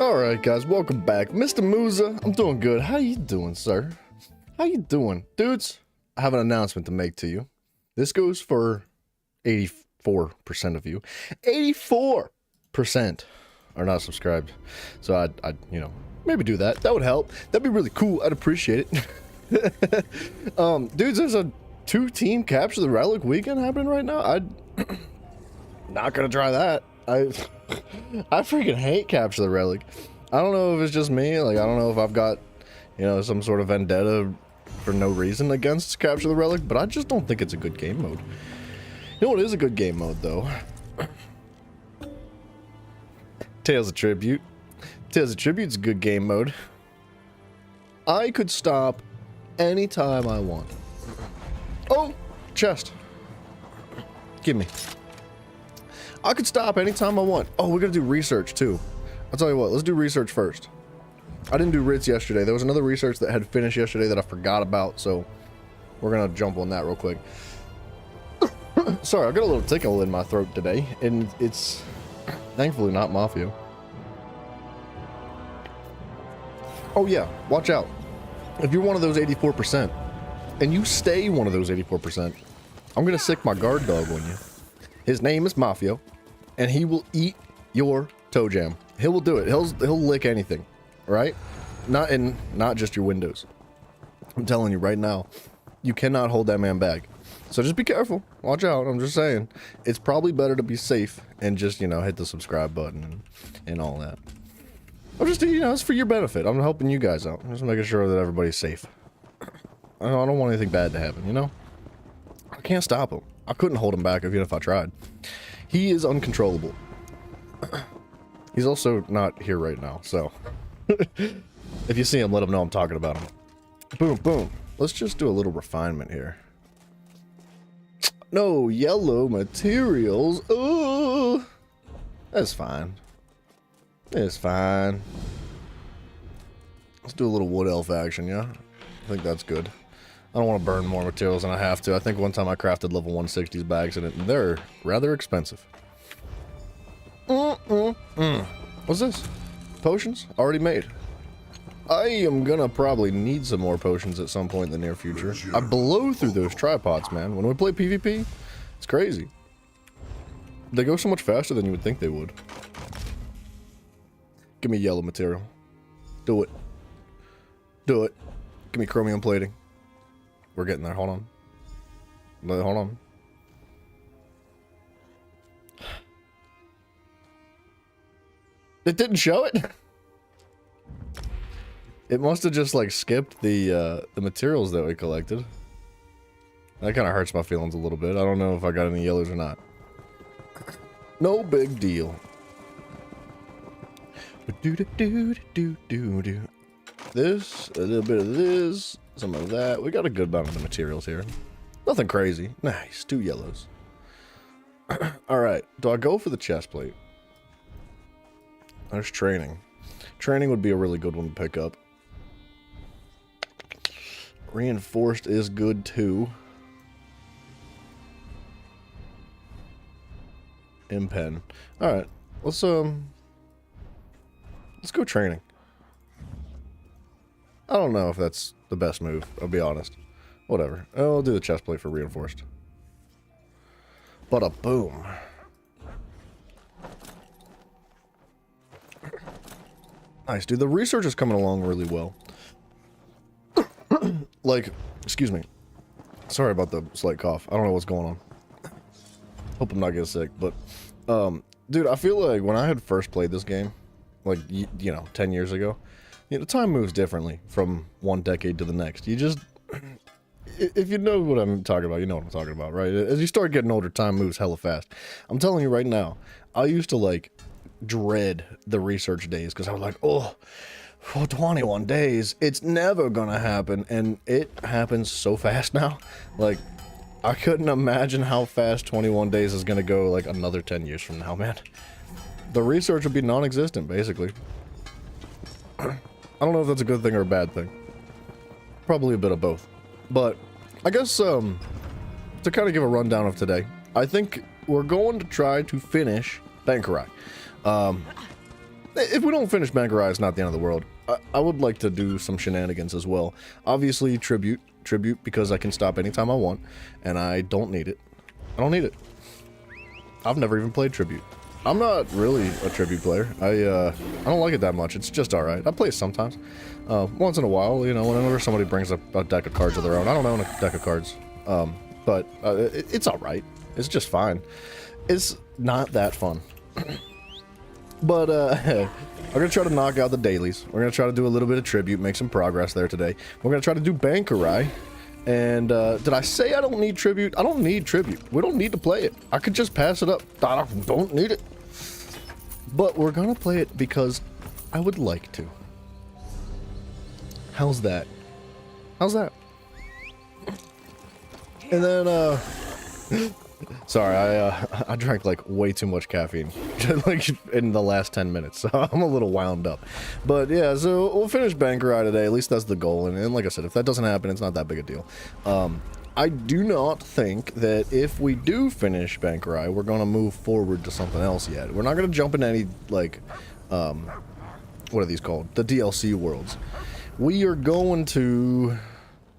All right, guys, welcome back. Mr. Musa, I'm doing good. How you doing, sir? How you doing? Dudes, I have an announcement to make to you. This goes for 84% of you. 84% are not subscribed. So I'd, maybe do that. That would help. That'd be really cool. I'd appreciate it. Dudes, there's a 2-team Capture the Relic weekend happening right now. I'm not gonna try that. I freaking hate Capture the Relic. I don't know if it's just me. Like, I don't know if I've got, some sort of vendetta for no reason against Capture the Relic, but I just don't think it's a good game mode. You know what is a good game mode, though? Tales of Tribute. Tales of Tribute's a good game mode. I could stop anytime I want. Oh, chest. Give me. I could stop anytime I want. Oh, we're gonna do research too. I'll tell you what, let's do research first. I didn't do Ritz yesterday. There was another research that had finished yesterday that I forgot about, so we're gonna jump on that real quick. Sorry, I got a little tickle in my throat today, and it's thankfully not Mafia. Oh yeah, watch out. If you're one of those 84%, and you stay one of those 84%, I'm gonna sick my guard dog on you. His name is Mafio, and he will eat your toe jam. He will do it. He'll lick anything, right? Not just your windows. I'm telling you right now, you cannot hold that man back. So just be careful. Watch out. I'm just saying, it's probably better to be safe and just hit the subscribe button and all that. I'm just it's for your benefit. I'm helping you guys out. I'm just making sure that everybody's safe. I don't want anything bad to happen. I can't stop him. I couldn't hold him back even if I tried. He is uncontrollable. He's also not here right now, so if you see him, let him know I'm talking about him. Boom, boom. Let's just do a little refinement here. No yellow materials. Oh, that's fine. It's fine. Let's do a little wood elf action, yeah? I think that's good. I don't want to burn more materials than I have to. I think one time I crafted level 160s bags in it, and they're rather expensive. What's this? Potions? Already made. I am gonna probably need some more potions at some point in the near future. I blow through those tripods, man. When we play PvP, it's crazy. They go so much faster than you would think they would. Give me yellow material. Do it. Do it. Give me chromium plating. We're getting there. Hold on. Hold on. It didn't show it? It must have just like skipped the materials that we collected. That kind of hurts my feelings a little bit. I don't know if I got any yellows or not. No big deal. This, a little bit of this, some of that. We got a good amount of the materials here. Nothing crazy. Nice, 2 yellows. All right, do I go for the chest plate? There's training. Training would be a really good one to pick up. Reinforced is good too. Impen. All right, let's go training. I don't know if that's the best move, I'll be honest. Whatever. I'll do the chest plate for reinforced. Bada boom. Nice, dude. The research is coming along really well. Like, excuse me. Sorry about the slight cough. I don't know what's going on. Hope I'm not getting sick, but dude, I feel like when I had first played this game, like 10 years ago, time moves differently from one decade to the next. You just, if you know what I'm talking about, you know what I'm talking about, right? As you start getting older, time moves hella fast. I'm telling you right now, I used to like dread the research days because I was like, oh, for 21 days, it's never gonna happen, and it happens so fast now. Like, I couldn't imagine how fast 21 days is gonna go like another 10 years from now, man. The research would be non-existent, basically. I don't know if that's a good thing or a bad thing. Probably a bit of both. But I guess to kind of give a rundown of today, I think we're going to try to finish Bankarai. If we don't finish Bangarai, it's not the end of the world. I would like to do some shenanigans as well. Obviously, tribute, because I can stop anytime I want, and I don't need it. I don't need it. I've never even played tribute. I'm not really a tribute player. I don't like it that much. It's just alright. I play it sometimes. Once in a while, you know, whenever somebody brings a deck of cards of their own. I don't own a deck of cards. But it's alright. It's just fine. It's not that fun. But I'm gonna try to knock out the dailies. We're gonna try to do a little bit of tribute, make some progress there today. We're gonna try to do Bankarai. And did I say I don't need tribute? I don't need tribute. We don't need to play it. I could just pass it up. I don't need it. But we're gonna play it because I would like to. How's that? How's that? And then sorry, I drank like way too much caffeine like in the last 10 minutes, so I'm a little wound up. But yeah, so we'll finish Bankarai today. At least that's the goal. And like I said, if that doesn't happen, it's not that big a deal. I do not think that if we do finish Bankarai, we're going to move forward to something else yet. We're not going to jump into any, like, what are these called? The DLC worlds. We are going to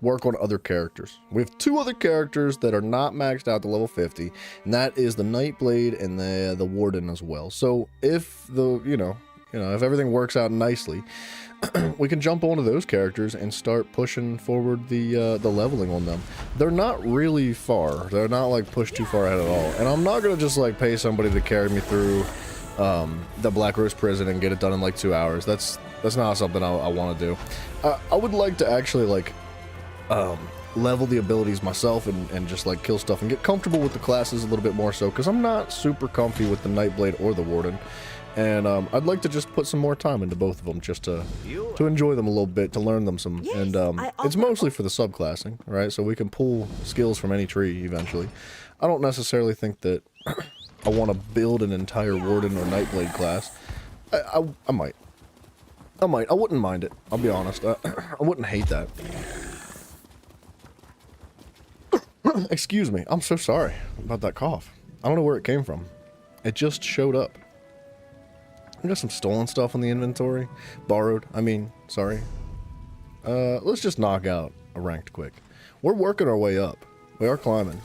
work on other characters. We have 2 other characters that are not maxed out to level 50, and that is the Nightblade and the Warden as well. So if the, you know, if everything works out nicely, we can jump onto those characters and start pushing forward the leveling on them. They're not really far. They're not like pushed too far ahead at all. And I'm not gonna just like pay somebody to carry me through the Black Rose Prison and get it done in like 2 hours. That's not something I want to do. I would like to actually like level the abilities myself and just like kill stuff and get comfortable with the classes a little bit more so, because I'm not super comfy with the Nightblade or the Warden. And I'd like to just put some more time into both of them just to enjoy them a little bit, to learn them some. Yes, and it's mostly for the subclassing, right? So we can pull skills from any tree eventually. I don't necessarily think that I want to build an entire Warden or Nightblade class. I might. I wouldn't mind it. I'll be honest. I wouldn't hate that. Excuse me. I'm so sorry about that cough. I don't know where it came from. It just showed up. I got some stolen stuff in the inventory. Borrowed. I mean, sorry. Let's just knock out a ranked quick. We're working our way up. We are climbing.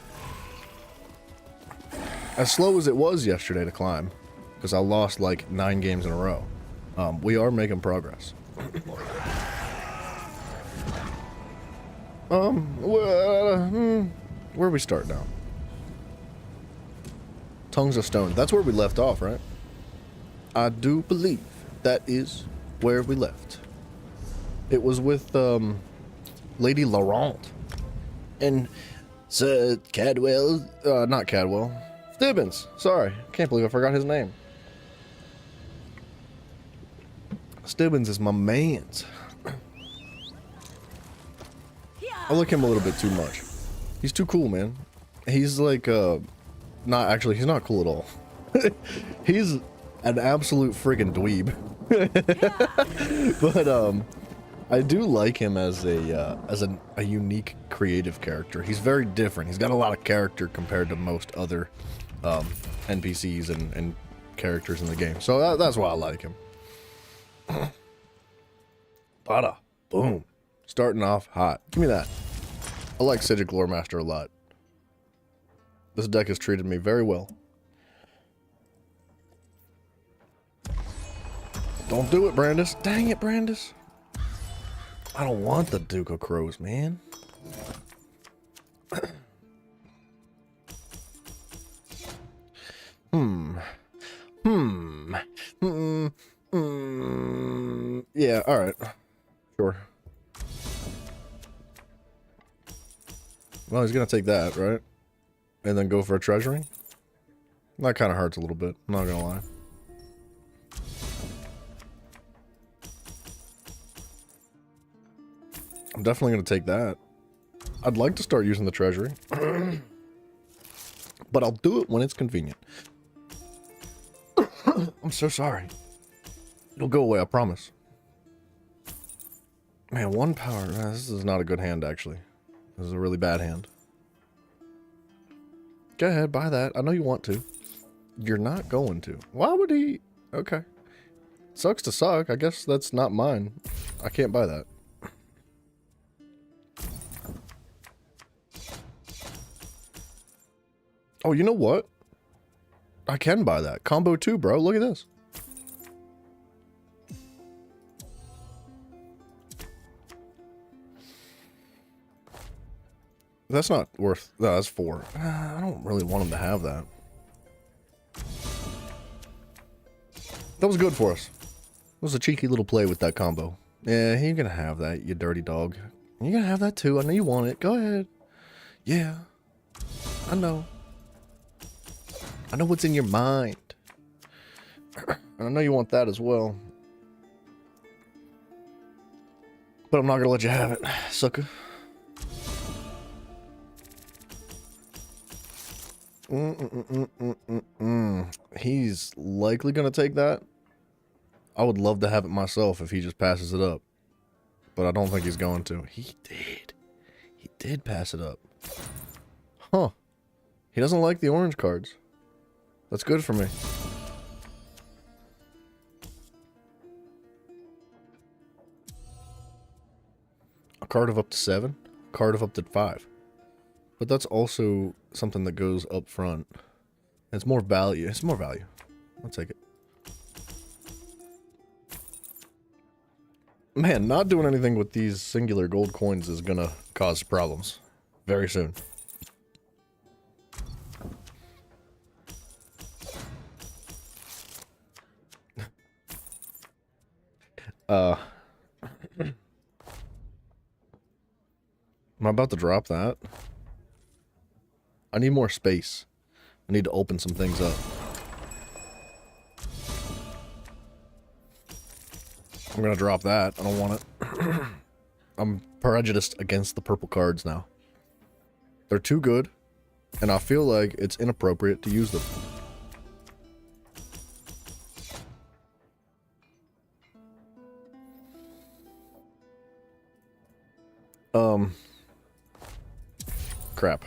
As slow as it was yesterday to climb, because I lost like 9 games in a row. We are making progress. Where we start now? Tongues of Stone. That's where we left off, right? I do believe that is where we left. It was with Lady Laurent and Sir Cadwell. Not Cadwell. Stibbins. Sorry, can't believe I forgot his name. Stibbins is my man's. I like him a little bit too much. He's too cool, man. He's like, not actually, he's not cool at all. He's an absolute friggin' dweeb. But, I do like him as a unique creative character. He's very different. He's got a lot of character compared to most other, NPCs and characters in the game. So that's why I like him. Bada. Boom. Starting off hot. Give me that. I like Psijic Loremaster a lot. This deck has treated me very well. Don't do it, Brandis. Dang it, Brandis. I don't want the Duke of Crows, man. Yeah, alright. Sure. Well, he's gonna take that, right? And then go for a treasury? That kind of hurts a little bit, I'm not gonna lie. I'm definitely gonna take that. I'd like to start using the treasury. But I'll do it when it's convenient. I'm so sorry. It'll go away, I promise. Man, 1 power. This is not a good hand, actually. This is a really bad hand. Go ahead, buy that. I know you want to. You're not going to. Why would he? Okay. Sucks to suck. I guess that's not mine. I can't buy that. Oh, you know what? I can buy that. Combo 2, bro. Look at this. That's not worth... No, that's 4. I don't really want him to have that. That was good for us. It was a cheeky little play with that combo. Yeah, you're gonna have that, you dirty dog. You're gonna have that too. I know you want it. Go ahead. Yeah. I know. I know what's in your mind. And I know you want that as well. But I'm not gonna let you have it, sucker. He's likely gonna take that. I would love to have it myself if he just passes it up. But I don't think he's going to. He did. He did pass it up. Huh. He doesn't like the orange cards. That's good for me. A card of up to 7. Card of up to 5. But that's also something that goes up front. It's more value. It's more value. I'll take it. Man, not doing anything with these singular gold coins is gonna cause problems very soon. Am I about to drop that? I need more space. I need to open some things up. I'm gonna drop that. I don't want it. I'm prejudiced against the purple cards now. They're too good, and I feel like it's inappropriate to use them. Crap.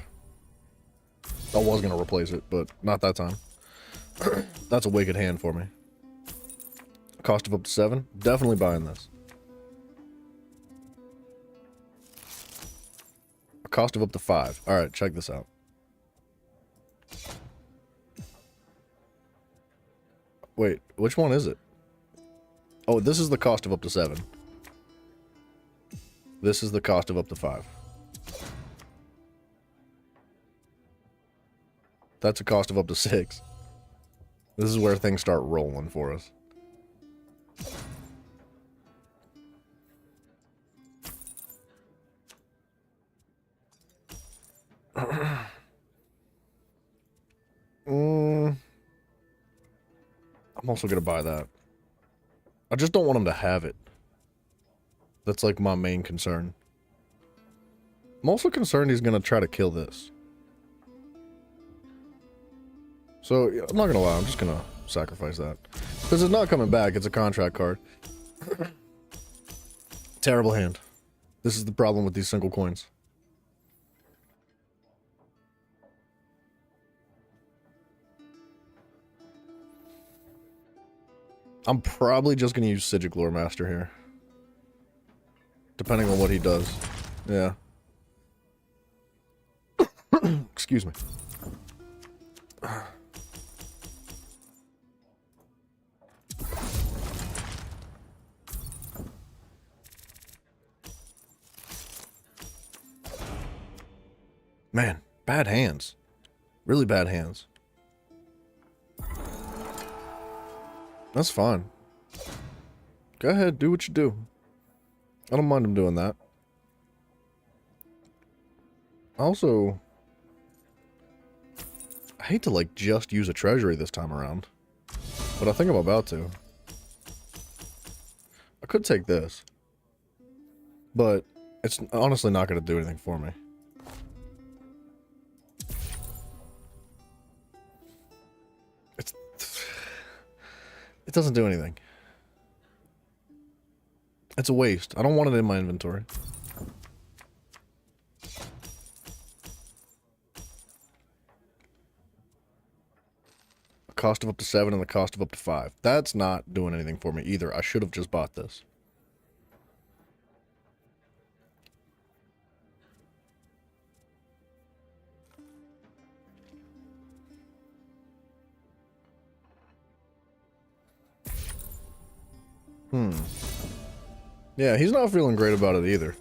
I was gonna replace it, but not that time. That's a wicked hand for me. Cost of up to 7. Definitely buying this. A cost of up to 5. Alright, check this out. Wait, which one is it? Oh, this is the cost of up to 7. This is the cost of up to 5. That's a cost of up to 6. This is where things start rolling for us. I'm also gonna buy that. I just don't want him to have it. That's like my main concern. I'm also concerned he's gonna try to kill this. So, I'm not gonna lie, I'm just gonna sacrifice that. Because it's not coming back, it's a contract card. Terrible hand. This is the problem with these single coins. I'm probably just gonna use Psijic Lore Master here. Depending on what he does. Yeah. Excuse me. Man, bad hands. Really bad hands. That's fine. Go ahead, do what you do. I don't mind him doing that. Also, I hate to like just use a treasury this time around, but I think I'm about to. I could take this, but it's honestly not going to do anything for me. It doesn't do anything. It's a waste. I don't want it in my inventory. cost of up to 7 and the cost of up to 5. That's not doing anything for me either. I should have just bought this. Yeah, he's not feeling great about it either.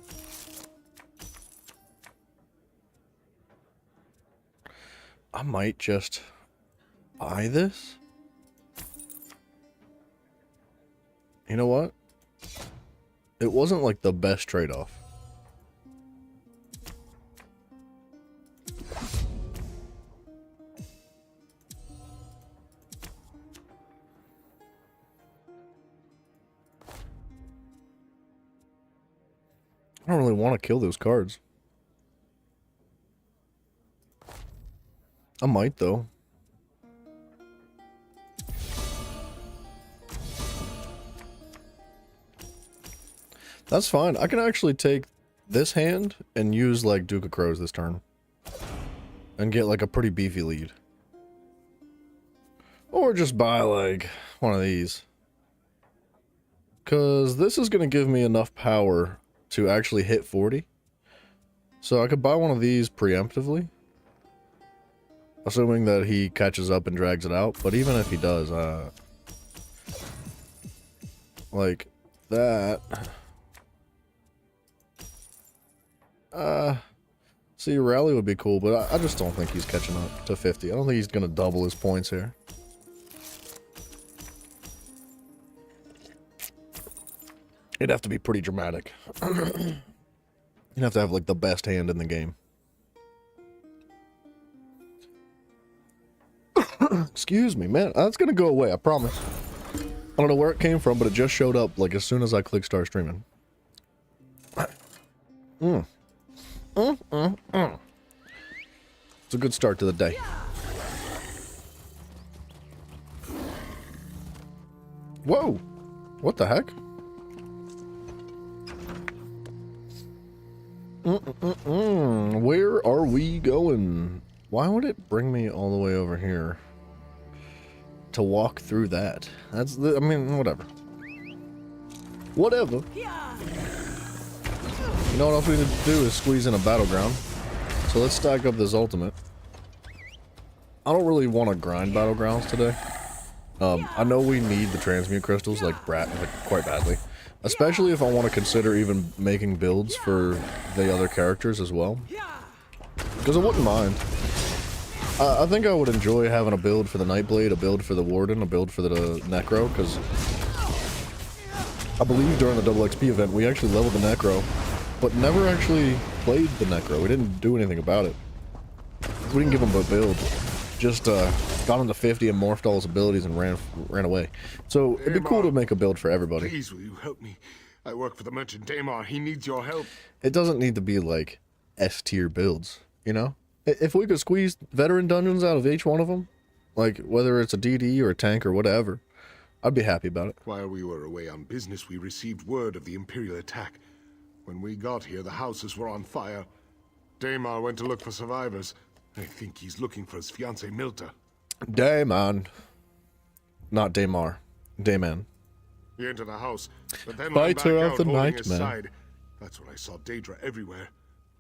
I might just buy this. You know what? It wasn't like the best trade-off. I don't really want to kill those cards. I might, though. That's fine. I can actually take this hand and use, like, Duke of Crows this turn. And get, like, a pretty beefy lead. Or just buy, like, one of these. Because this is going to give me enough power to actually hit 40. So I could buy one of these preemptively. Assuming that he catches up and drags it out. But even if he does, like, that... see, rally would be cool, but I just don't think he's catching up to 50. I don't think he's gonna double his points here. It'd have to be pretty dramatic. You'd have to have, like, the best hand in the game. Excuse me, man. That's gonna go away, I promise. I don't know where it came from, but it just showed up, like, as soon as I clicked start streaming. It's a good start to the day. Whoa! What the heck? Where are we going? Why would it bring me all the way over here to walk through that? That's the, I mean, whatever. Whatever. You know what else we need to do is squeeze in a battleground. So let's stack up this ultimate. I don't really want to grind battlegrounds today. I know we need the transmute crystals like quite badly. Especially if I want to consider even making builds for the other characters as well. Because I wouldn't mind. I think I would enjoy having a build for the Nightblade, a build for the Warden, a build for the Necro, because I believe during the double XP event we actually leveled the Necro, but never actually played the Necro. We didn't do anything about it. We didn't give him a build. Just got him to 50 and morphed all his abilities and ran away. So it'd be cool to make a build for everybody. Please, will you help me? I work for the merchant Daemar. He needs your help. It doesn't need to be like S-tier builds, you know? If we could squeeze veteran dungeons out of each one of them, like whether it's a DD or a tank or whatever, I'd be happy about it. While we were away on business, we received word of the Imperial attack. When we got here, the houses were on fire. Daemar went to look for survivors. I think he's looking for his fiancée Milta. Daemon. Not Daemar. Daemon. He entered the house, but then Fighter ran back of the out holding night, his man. side. That's when I saw Daedra everywhere.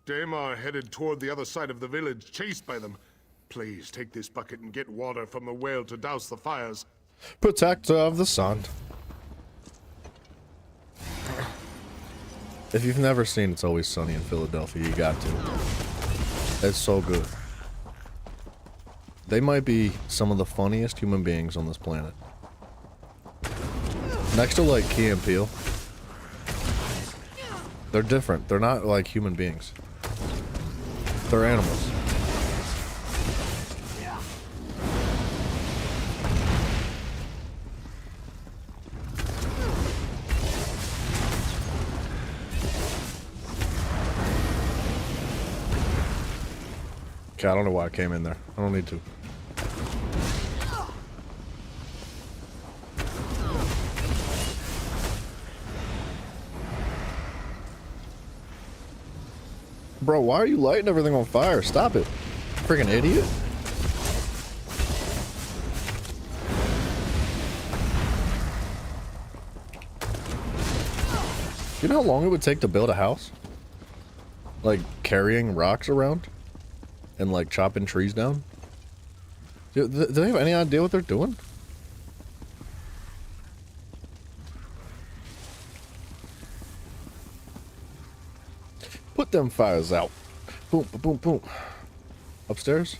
Daemar headed toward the other side of the village, chased by them. Please take this bucket and get water from the well to douse the fires. Protector of the sun. If you've never seen It's Always Sunny in Philadelphia, you got to. It's so good. They might be some of the funniest human beings on this planet. Next to, like, Key and Peele. They're different. They're not like human beings. They're animals. Okay, I don't know why I came in there. I don't need to. Bro, why are you lighting everything on fire? Stop it. Freaking idiot. you know how long it would take to build a house? Like carrying rocks around and like chopping trees down? Do they have any idea what they're doing? Put them fires out. Boom, boom, boom. Upstairs?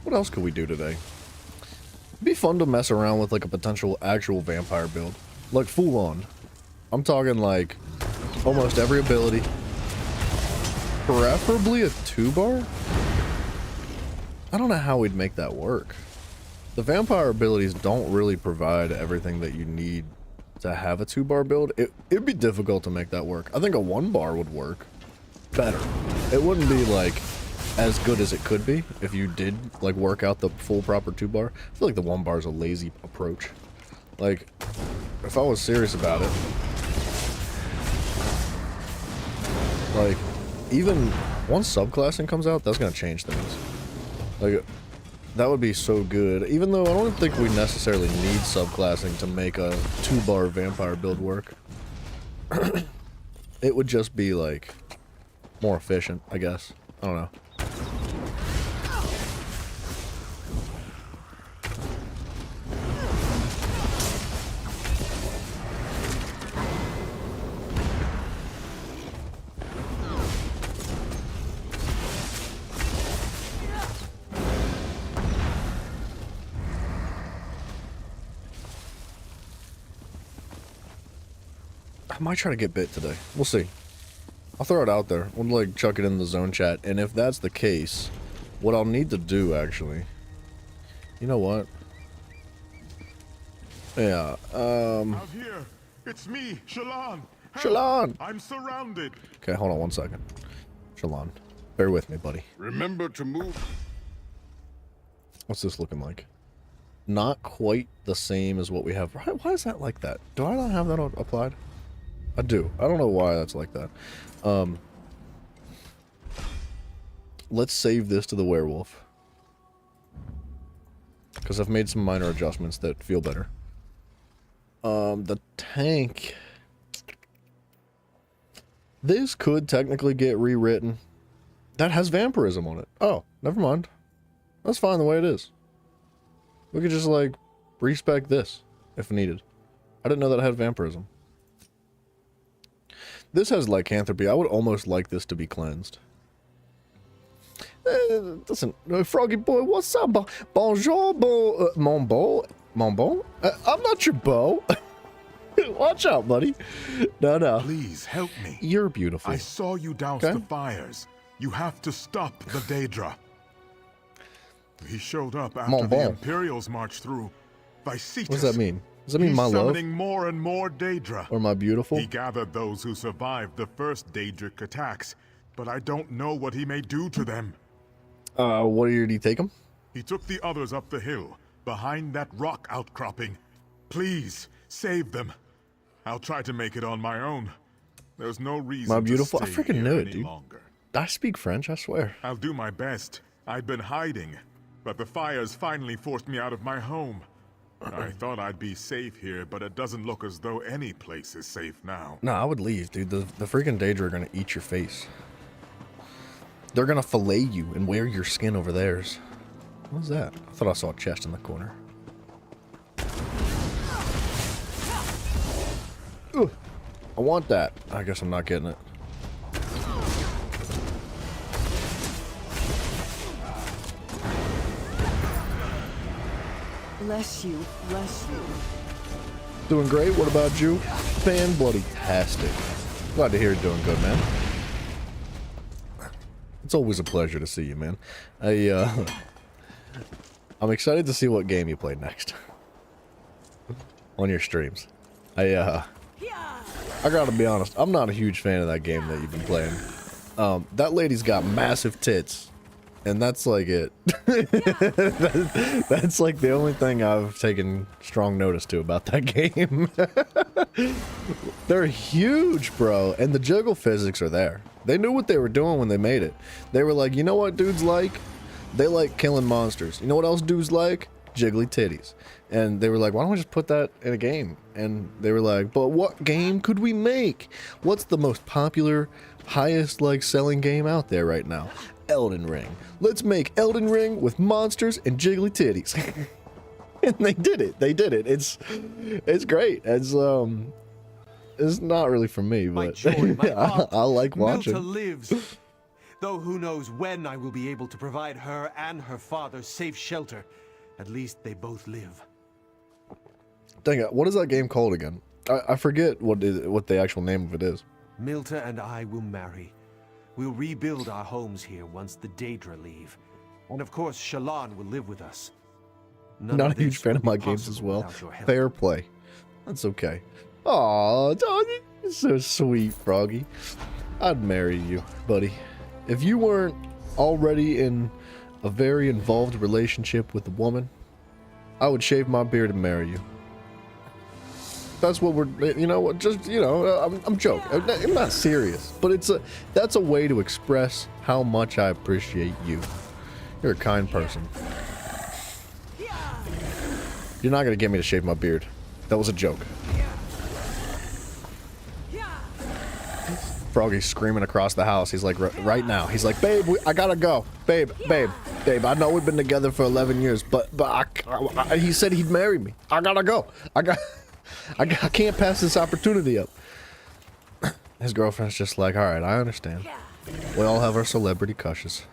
What else could we do today? It'd be fun to mess around with like a potential actual vampire build. Like full on. I'm talking like almost every ability. Preferably a 2-bar? I don't know how we'd make that work. The vampire abilities don't really provide everything that you need to have a 2-bar build. It'd be difficult to make that work. I think a 1-bar would work better. It wouldn't be like as good as it could be if you did like work out the full proper 2-bar. I feel like the 1-bar is a lazy approach. Like, if I was serious about it, like, even once subclassing comes out, that's gonna change things. Like, that would be so good. Even though I don't think we necessarily need subclassing to make a 2-bar vampire build work. It would just be like more efficient, I guess. I don't know. I might try to get bit today. We'll see. I'll throw it out there. We'll like chuck it in the zone chat. And if that's the case, what I'll need to do actually, you know what? Yeah, Out here. It's me, Shallan. Help. Shallan! I'm surrounded. Okay, hold on one second. Shallan, bear with me, buddy. Remember to move. What's this looking like? Not quite the same as what we have. Why is that like that? Do I not have that applied? I do. I don't know why that's like that. Let's save this to the werewolf. Because I've made some minor adjustments that feel better. The tank. This could technically get rewritten. That has vampirism on it. Oh, never mind. That's fine the way it is. We could just, like, respec this if needed. I didn't know that it had vampirism. This has lycanthropy. I would almost like this to be cleansed. Listen, Froggy boy, what's up? Bonjour, mon beau. Mon beau? I'm not your beau. Watch out, buddy. No. Please help me. You're beautiful. I saw you douse Okay. the fires. You have to stop the Daedra. He showed up after Mon the bon. Imperials marched through. Vysetis. What does that mean? Does that mean He's my love? summoning more and more Daedra. Or my beautiful? He gathered those who survived the first Daedric attacks, but I don't know what he may do to them. What did he take him? He took the others up the hill, behind that rock outcropping. Please, save them. I'll try to make it on my own. There's no reason My beautiful, to I stay freaking here knew it, any dude. longer. I speak French, I swear. I'll do my best. I've been hiding, but the fires finally forced me out of my home. I thought I'd be safe here, but it doesn't look as though any place is safe now. Nah, I would leave, dude. The freaking Daedra are gonna eat your face. They're gonna fillet you and wear your skin over theirs. What was that? I thought I saw a chest in the corner. Ugh. I want that. I guess I'm not getting it. Bless you, bless you. Doing great. What about you? Fan-bloody-tastic. Glad to hear you're doing good, man. It's always a pleasure to see you, man. I'm excited to see what game you play next. On your streams. I gotta be honest, I'm not a huge fan of that game that you've been playing. That lady's got massive tits. And that's like it. That's like the only thing I've taken strong notice to about that game. They're huge, bro. And the juggle physics are there. They knew what they were doing when they made it. They were like, you know what dudes like? They like killing monsters. You know what else dudes like? Jiggly titties. And they were like, why don't we just put that in a game? And they were like, but what game could we make? What's the most popular, highest like selling game out there right now? Elden Ring. Let's make Elden Ring with monsters and jiggly titties. And they did it. They did it. It's great. It's not really for me, but I like watching. Milta lives. Though who knows when I will be able to provide her and her father safe shelter. At least they both live. Dang it, what is that game called again? I forget what the actual name of it is. Milta and I will marry. We'll rebuild our homes here once the Daedra leave. And of course, Shallan will live with us. None Not of a huge this fan would of be my games as possible well. without your help. Fair play. That's okay. Aw, so sweet, Froggy. I'd marry you, buddy. If you weren't already in a very involved relationship with a woman, I would shave my beard and marry you. That's what we're, you know what, just, you know, I'm joking. I'm not serious, but that's a way to express how much I appreciate you. You're a kind person. You're not gonna get me to shave my beard. That was a joke. Froggy's screaming across the house. He's like, right now. He's like, babe, I gotta go. Babe. I know we've been together for 11 years, but he said he'd marry me. I gotta go. I can't pass this opportunity up. His girlfriend's just like, all right, I understand. We all have our celebrity crushes.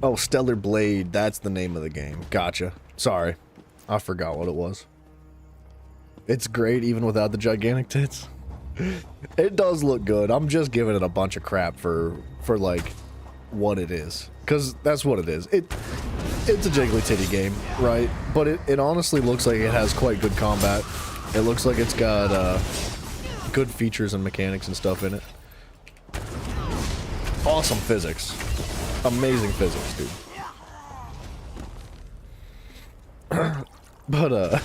Oh, Stellar Blade. That's the name of the game. Gotcha. Sorry. I forgot what it was. It's great even without the gigantic tits. It does look good. I'm just giving it a bunch of crap for like what it is. Because that's what it is. It's a jiggly titty game, right? But it honestly looks like it has quite good combat. It looks like it's got good features and mechanics and stuff in it. Awesome physics. Amazing physics, dude. But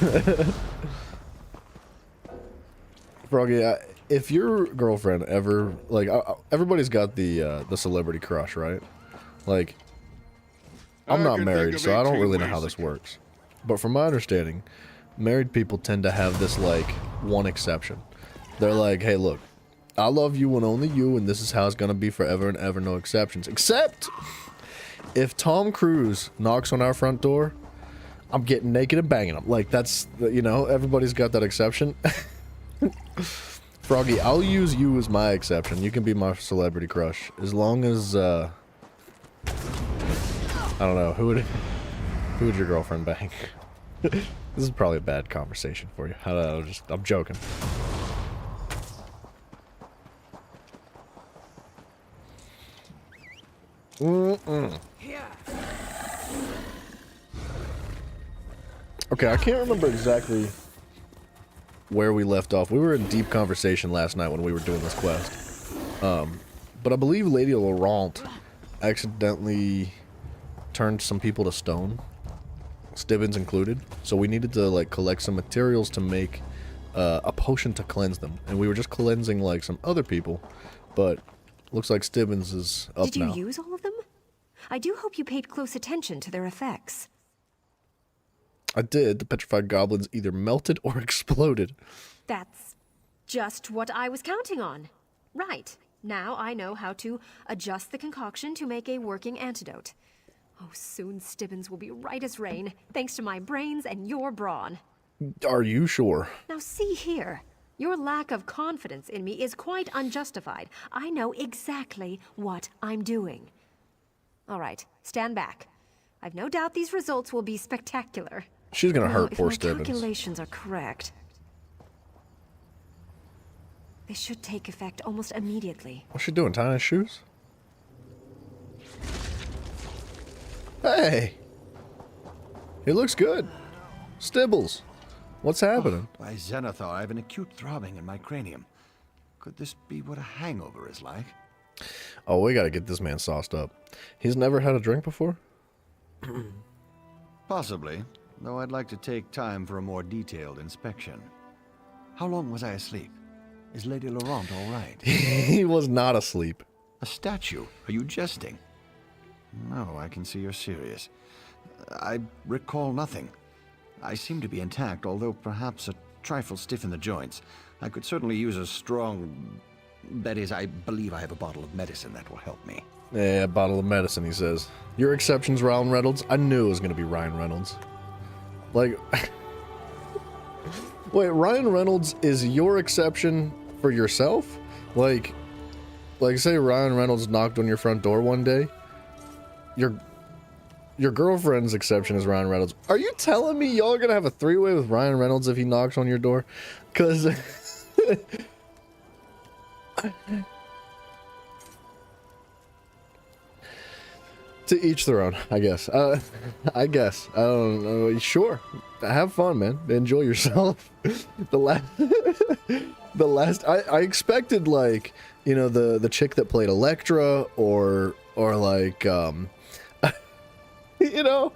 Froggy, if your girlfriend ever like, everybody's got the celebrity crush, right? Like, I'm not married, so I don't really know how this works. But from my understanding, married people tend to have this like one exception. They're like, hey, look, I love you and only you, and this is how it's gonna be forever and ever, no exceptions. Except if Tom Cruise knocks on our front door, I'm getting naked and banging him. Like, that's, you know, everybody's got that exception. Froggy, I'll use you as my exception. You can be my celebrity crush. As long as, I don't know, who would your girlfriend bang? This is probably a bad conversation for you. I'm joking. Okay, I can't remember exactly where we left off. We were in deep conversation last night when we were doing this quest. But I believe Lady Laurent accidentally turned some people to stone, Stibbins included. So we needed to like collect some materials to make a potion to cleanse them. And we were just cleansing like some other people, but looks like Stibbins is up now. Did you use all of them? I do hope you paid close attention to their effects. I did. The petrified goblins either melted or exploded. That's just what I was counting on. Right. Now I know how to adjust the concoction to make a working antidote. Oh, soon Stibbins will be right as rain, thanks to my brains and your brawn. Are you sure? Now see here. Your lack of confidence in me is quite unjustified. I know exactly what I'm doing. All right, stand back. I've no doubt these results will be spectacular. She's gonna hurt poor If my Stibbins. calculations are correct, they should take effect almost immediately. What's she doing? Tying his shoes? Hey! He looks good. Stibbles. What's happening? By Zenithar, I have an acute throbbing in my cranium. Could this be what a hangover is like? Oh, we gotta get this man sauced up. He's never had a drink before? Possibly, though I'd like to take time for a more detailed inspection. How long was I asleep? Is Lady Laurent all right? He was not asleep. A statue? Are you jesting? No, I can see you're serious. I recall nothing. I seem to be intact, although perhaps a trifle stiff in the joints. I could certainly use a strong... That is, I believe I have a bottle of medicine that will help me. Yeah, a bottle of medicine, he says. Your exception's Ryan Reynolds? I knew it was gonna be Ryan Reynolds. Like... Wait, Ryan Reynolds is your exception for yourself? Like say Ryan Reynolds knocked on your front door one day. Your girlfriend's exception is Ryan Reynolds. Are you telling me y'all are gonna have a three-way with Ryan Reynolds if he knocks on your door? Cause to each their own, I guess. I guess. I don't know. Sure. Have fun, man. Enjoy yourself. The last I expected, like, you know, the chick that played Elektra or like you know.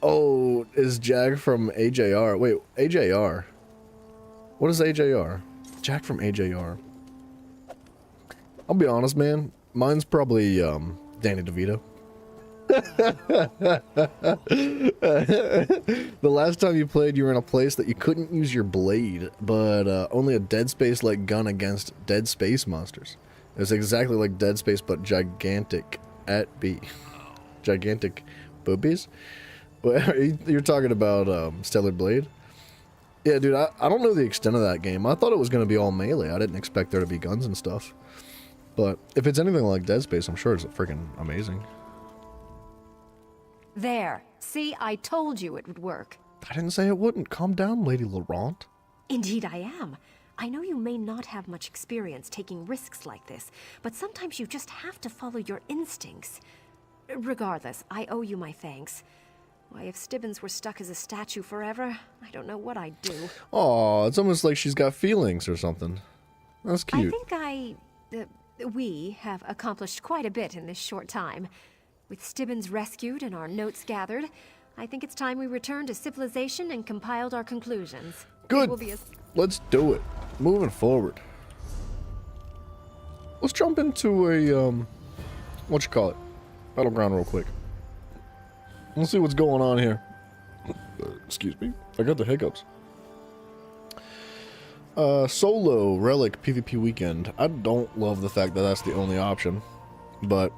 Oh, is Jack from AJR? Wait, AJR. What is AJR? Jack from AJR. I'll be honest, man. Mine's probably Danny DeVito. The last time you played, you were in a place that you couldn't use your blade, but only a Dead Space-like gun against Dead Space monsters. It was exactly like Dead Space, but gigantic at B. Gigantic boobies? You're talking about Stellar Blade? Yeah, dude, I don't know the extent of that game. I thought it was going to be all melee. I didn't expect there to be guns and stuff. But if it's anything like Dead Space, I'm sure it's freaking amazing. There. See, I told you it would work. I didn't say it wouldn't. Calm down, Lady Laurent. Indeed I am. I know you may not have much experience taking risks like this, but sometimes you just have to follow your instincts. Regardless, I owe you my thanks. Why, if Stibbins were stuck as a statue forever, I don't know what I'd do. Aw, it's almost like she's got feelings or something. That's cute. I think we have accomplished quite a bit in this short time. With Stibbins rescued and our notes gathered, I think it's time we returned to civilization and compiled our conclusions. Good. It will be Let's do it. Moving forward. Let's jump into a, battleground real quick. Let's see what's going on here. Excuse me. I got the hiccups. Solo Relic PvP weekend. I don't love the fact that that's the only option, but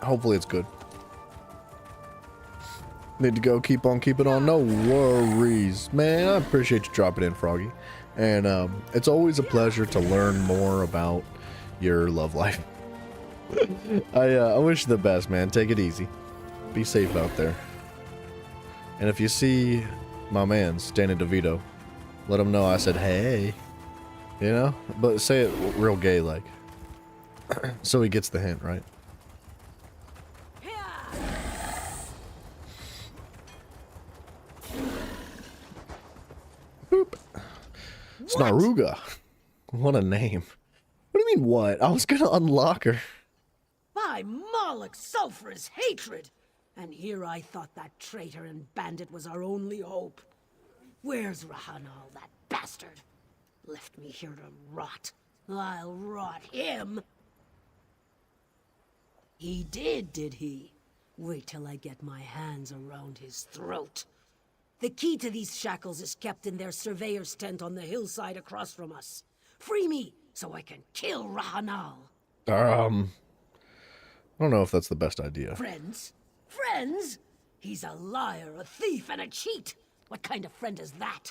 hopefully it's good. Need to go. Keep on keeping on. No worries, man. I appreciate you dropping in, Froggy, and it's always a pleasure to learn more about your love life. I wish you the best, man. Take it easy. Be safe out there. And if you see my man's Danny DeVito, let him know I said hey. You know? But say it real gay like. So he gets the hint, right? Boop. Snaruga. What a name. What do you mean what? I was gonna unlock her. By Moloch, sulphurous hatred! And here I thought that traitor and bandit was our only hope. Where's Rahanal, that bastard? Left me here to rot. I'll rot him. He did he? Wait till I get my hands around his throat. The key to these shackles is kept in their surveyor's tent on the hillside across from us. Free me, so I can kill Rahanal. I don't know if that's the best idea. Friends? Friends? He's a liar, a thief, and a cheat. What kind of friend is that?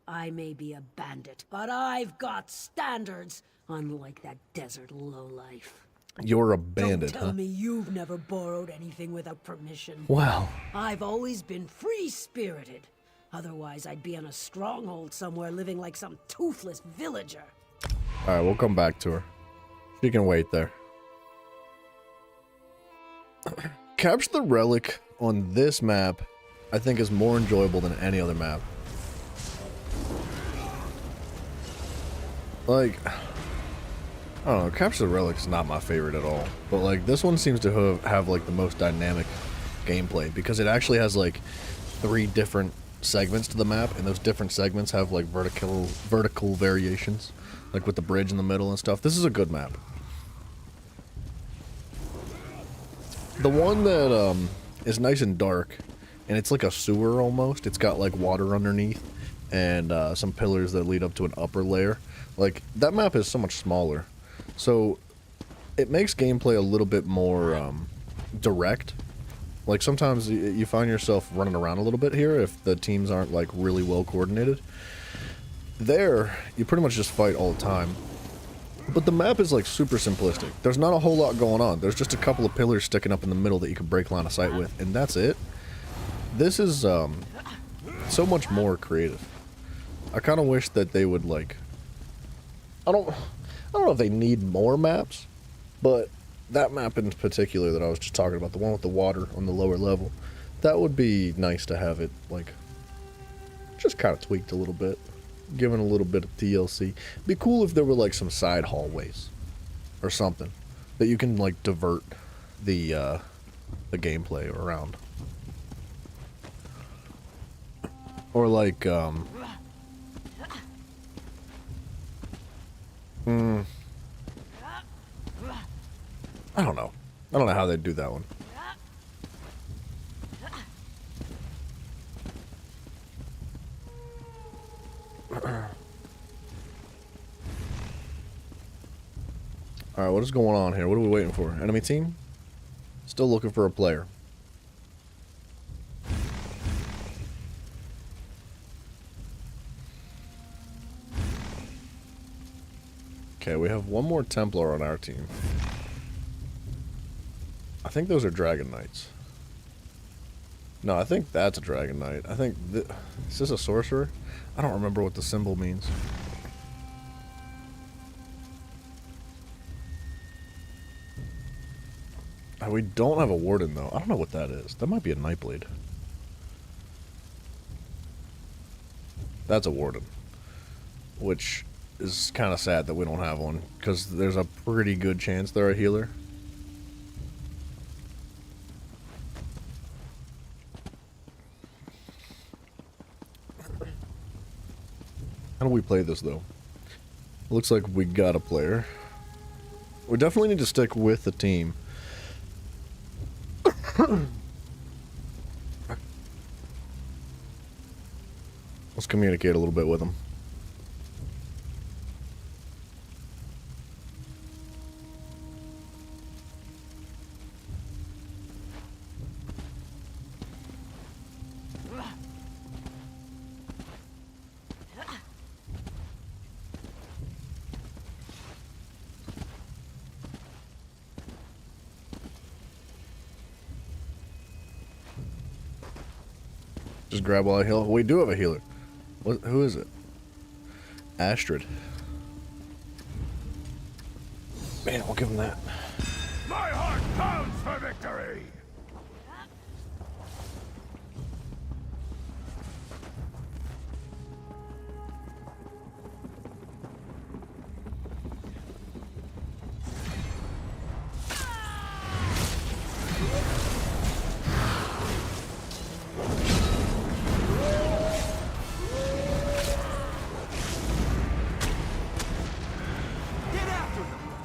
I may be a bandit, but I've got standards, unlike that desert lowlife. You're a bandit, Don't tell me you've never borrowed anything without permission. Wow. I've always been free-spirited. Otherwise, I'd be in a stronghold somewhere living like some toothless villager. Alright, we'll come back to her. She can wait there. Capture the relic on this map I think is more enjoyable than any other map. Like, I don't know, Capture the Relic is not my favorite at all, but like this one seems to have like the most dynamic gameplay because it actually has like 3 different segments to the map, and those different segments have like vertical variations, like with the bridge in the middle and stuff. This is a good map. The one that is nice and dark, and it's like a sewer almost. It's got like water underneath and some pillars that lead up to an upper layer. Like, that map is so much smaller, so it makes gameplay a little bit more direct. Like, sometimes you find yourself running around a little bit here if the teams aren't like really well coordinated. There, you pretty much just fight all the time. But the map is like super simplistic. There's not a whole lot going on. There's just a couple of pillars sticking up in the middle that you can break line of sight with, and that's it. This is so much more creative. I kind of wish that they would like. I don't know if they need more maps, but that map in particular that I was just talking about, the one with the water on the lower level, that would be nice to have it like just kind of tweaked a little bit. Given a little bit of TLC. It'd be cool if there were like some side hallways or something that you can like divert the gameplay around. Or like I don't know. I don't know how they'd do that one. Alright, what is going on here? What are we waiting for? Enemy team? Still looking for a player. Okay, we have one more Templar on our team. I think those are Dragon Knights. No, I think that's a Dragon Knight. I think... Is this a sorcerer? I don't remember what the symbol means. We don't have a Warden, though. I don't know what that is. That might be a Nightblade. That's a Warden. Which is kind of sad that we don't have one, because there's a pretty good chance they're a healer. How do we play this, though? Looks like we got a player. We definitely need to stick with the team. Let's communicate a little bit with them. Just grab while I heal. We do have a healer. What? Who is it? Astrid. Man, I'll give him that. My heart pounds for victory!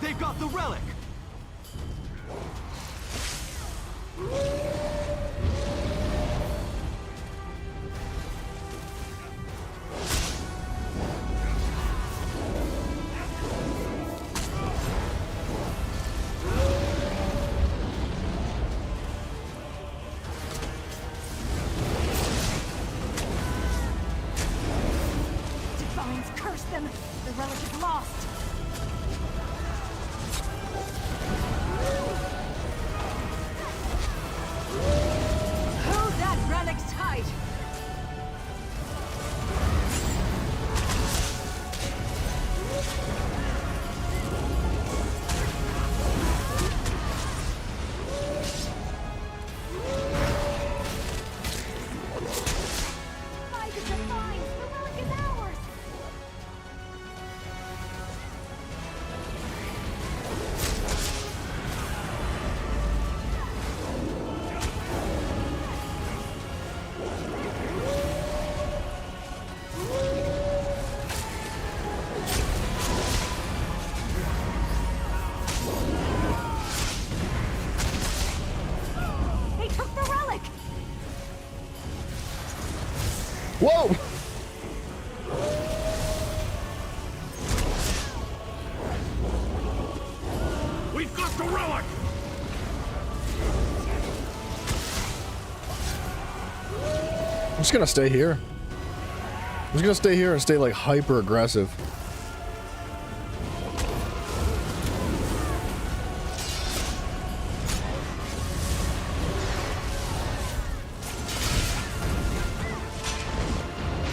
They've got the relic! Divines curse them! The relic is lost! Whoa! We've got the relic! I'm just gonna stay here. I'm just gonna stay here and stay like hyper aggressive.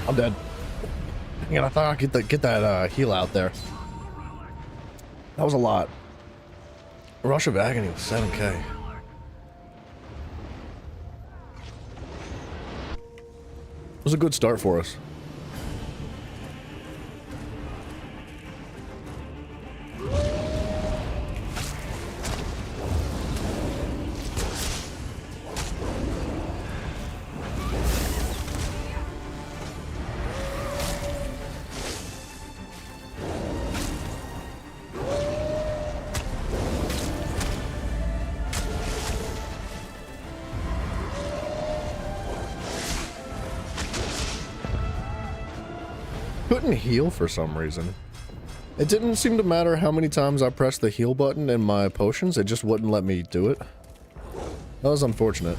I'm dead. Man, I thought I could get that heal out there. That was a lot. Rush of Agony was 7K. It was a good start for us. Couldn't heal for some reason. It didn't seem to matter how many times I pressed the heal button in my potions, it just wouldn't let me do it. That was unfortunate.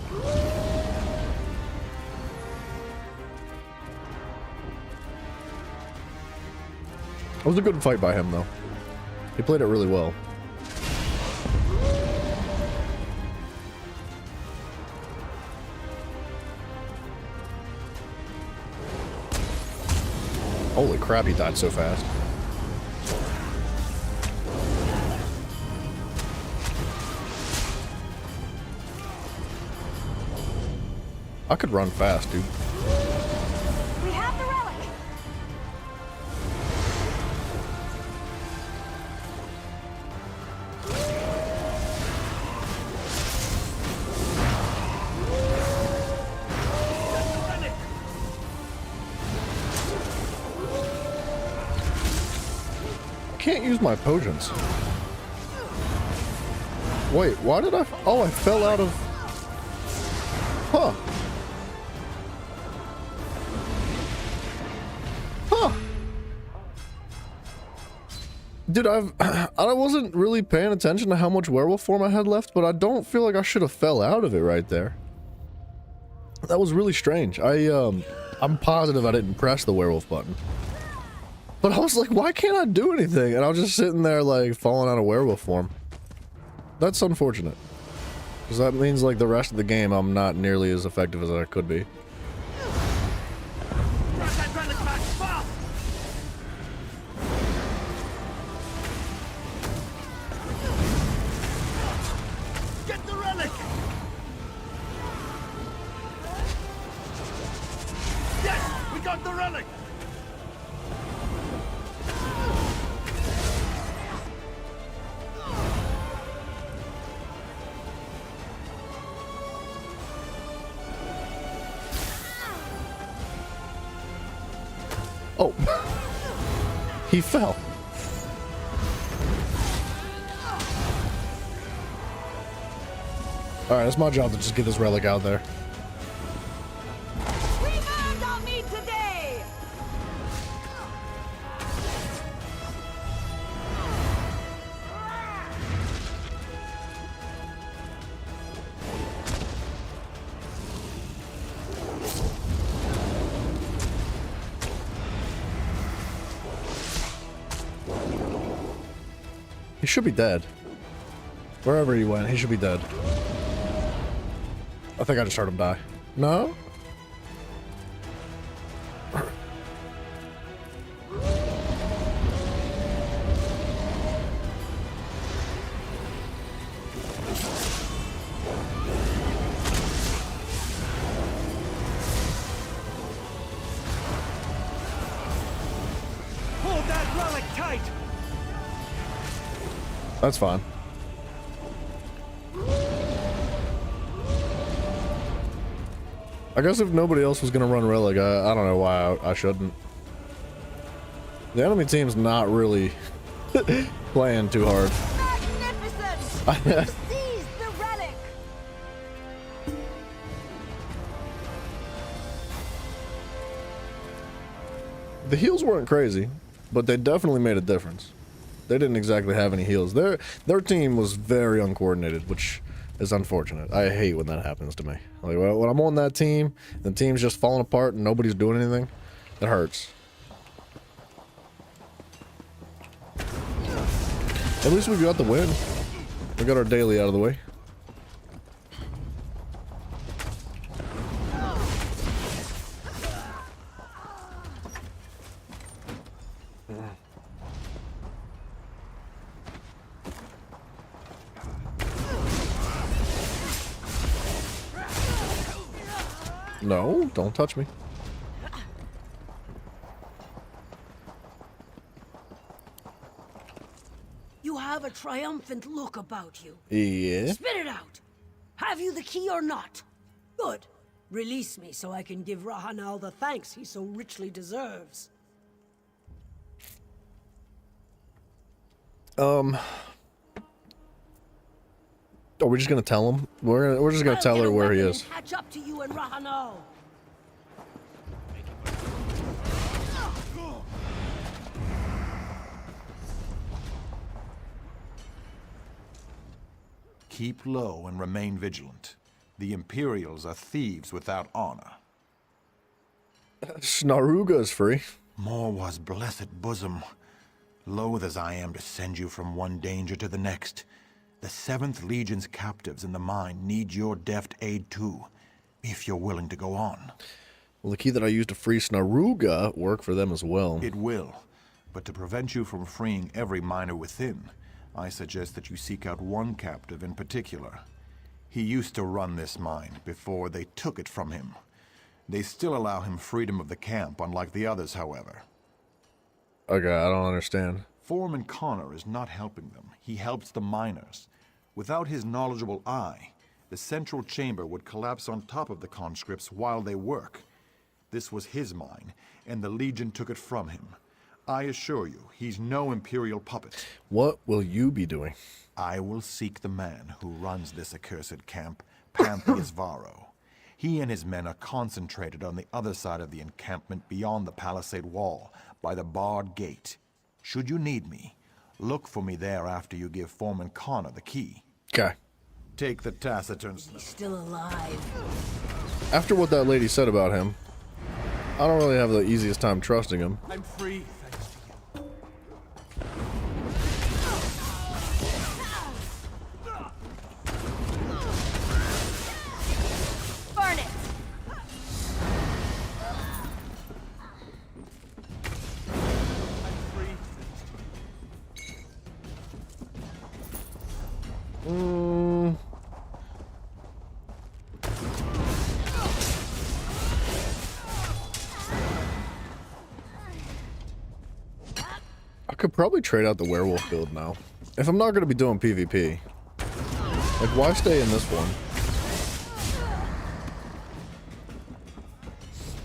It was a good fight by him though. He played it really well. Holy crap, he died so fast. I could run fast, dude. We have the relic. I can't use my potions. Wait, why did I? Oh, I fell out of. Huh. Huh. Dude, I wasn't really paying attention to how much werewolf form I had left, but I don't feel like I should have fell out of it right there. That was really strange. I'm positive I didn't press the werewolf button. But I was like, why can't I do anything? And I was just sitting there like falling out of werewolf form. That's unfortunate. Because that means like the rest of the game I'm not nearly as effective as I could be. Get the relic! Yes! We got the relic! Oh. He fell. Alright, it's my job to just get this relic out there. We burned our meat today. He should be dead. Wherever he went, he should be dead. I think I just heard him die. No? Hold that relic tight! That's fine. I guess if nobody else was gonna run relic, I don't know why I shouldn't. The enemy team's not really playing too hard. Magnificent! Seize the relic! The heals weren't crazy, but they definitely made a difference. They didn't exactly have any heals. Their team was very uncoordinated, which is unfortunate. I hate when that happens to me. Like, well, when I'm on that team, the team's just falling apart and nobody's doing anything, it hurts. At least we got the win. We got our daily out of the way. No, don't touch me. You have a triumphant look about you. Yeah. Spit it out! Have you the key or not? Good. Release me so I can give Rahanal the thanks he so richly deserves. Are we just gonna tell him? We're just gonna I'll tell get her a where he weapon is. and catch up to you and Rahanal. Keep low and remain vigilant. The Imperials are thieves without honor. Snaruga is free. Morwa's blessed bosom. Loath as I am to send you from one danger to the next, the 7th Legion's captives in the mine need your deft aid too, if you're willing to go on. Well, the key that I used to free Snaruga worked for them as well. It will, but to prevent you from freeing every miner within, I suggest that you seek out one captive in particular. He used to run this mine before they took it from him. They still allow him freedom of the camp, unlike the others, however. Okay, I don't understand. Foreman Connor is not helping them. He helps the miners. Without his knowledgeable eye, the central chamber would collapse on top of the conscripts while they work. This was his mine, and the Legion took it from him. I assure you, he's no Imperial puppet. What will you be doing? I will seek the man who runs this accursed camp, Pantheus Varro. He and his men are concentrated on the other side of the encampment beyond the palisade wall, by the barred gate. Should you need me, look for me there after you give Foreman Connor the key. Okay. Take the taciturns. He's still alive. After what that lady said about him, I don't really have the easiest time trusting him. I'm free, thanks to you. Burn it! I'm free, thanks to you. I could probably trade out the werewolf build now. If I'm not going to be doing PvP. Like, why stay in this one?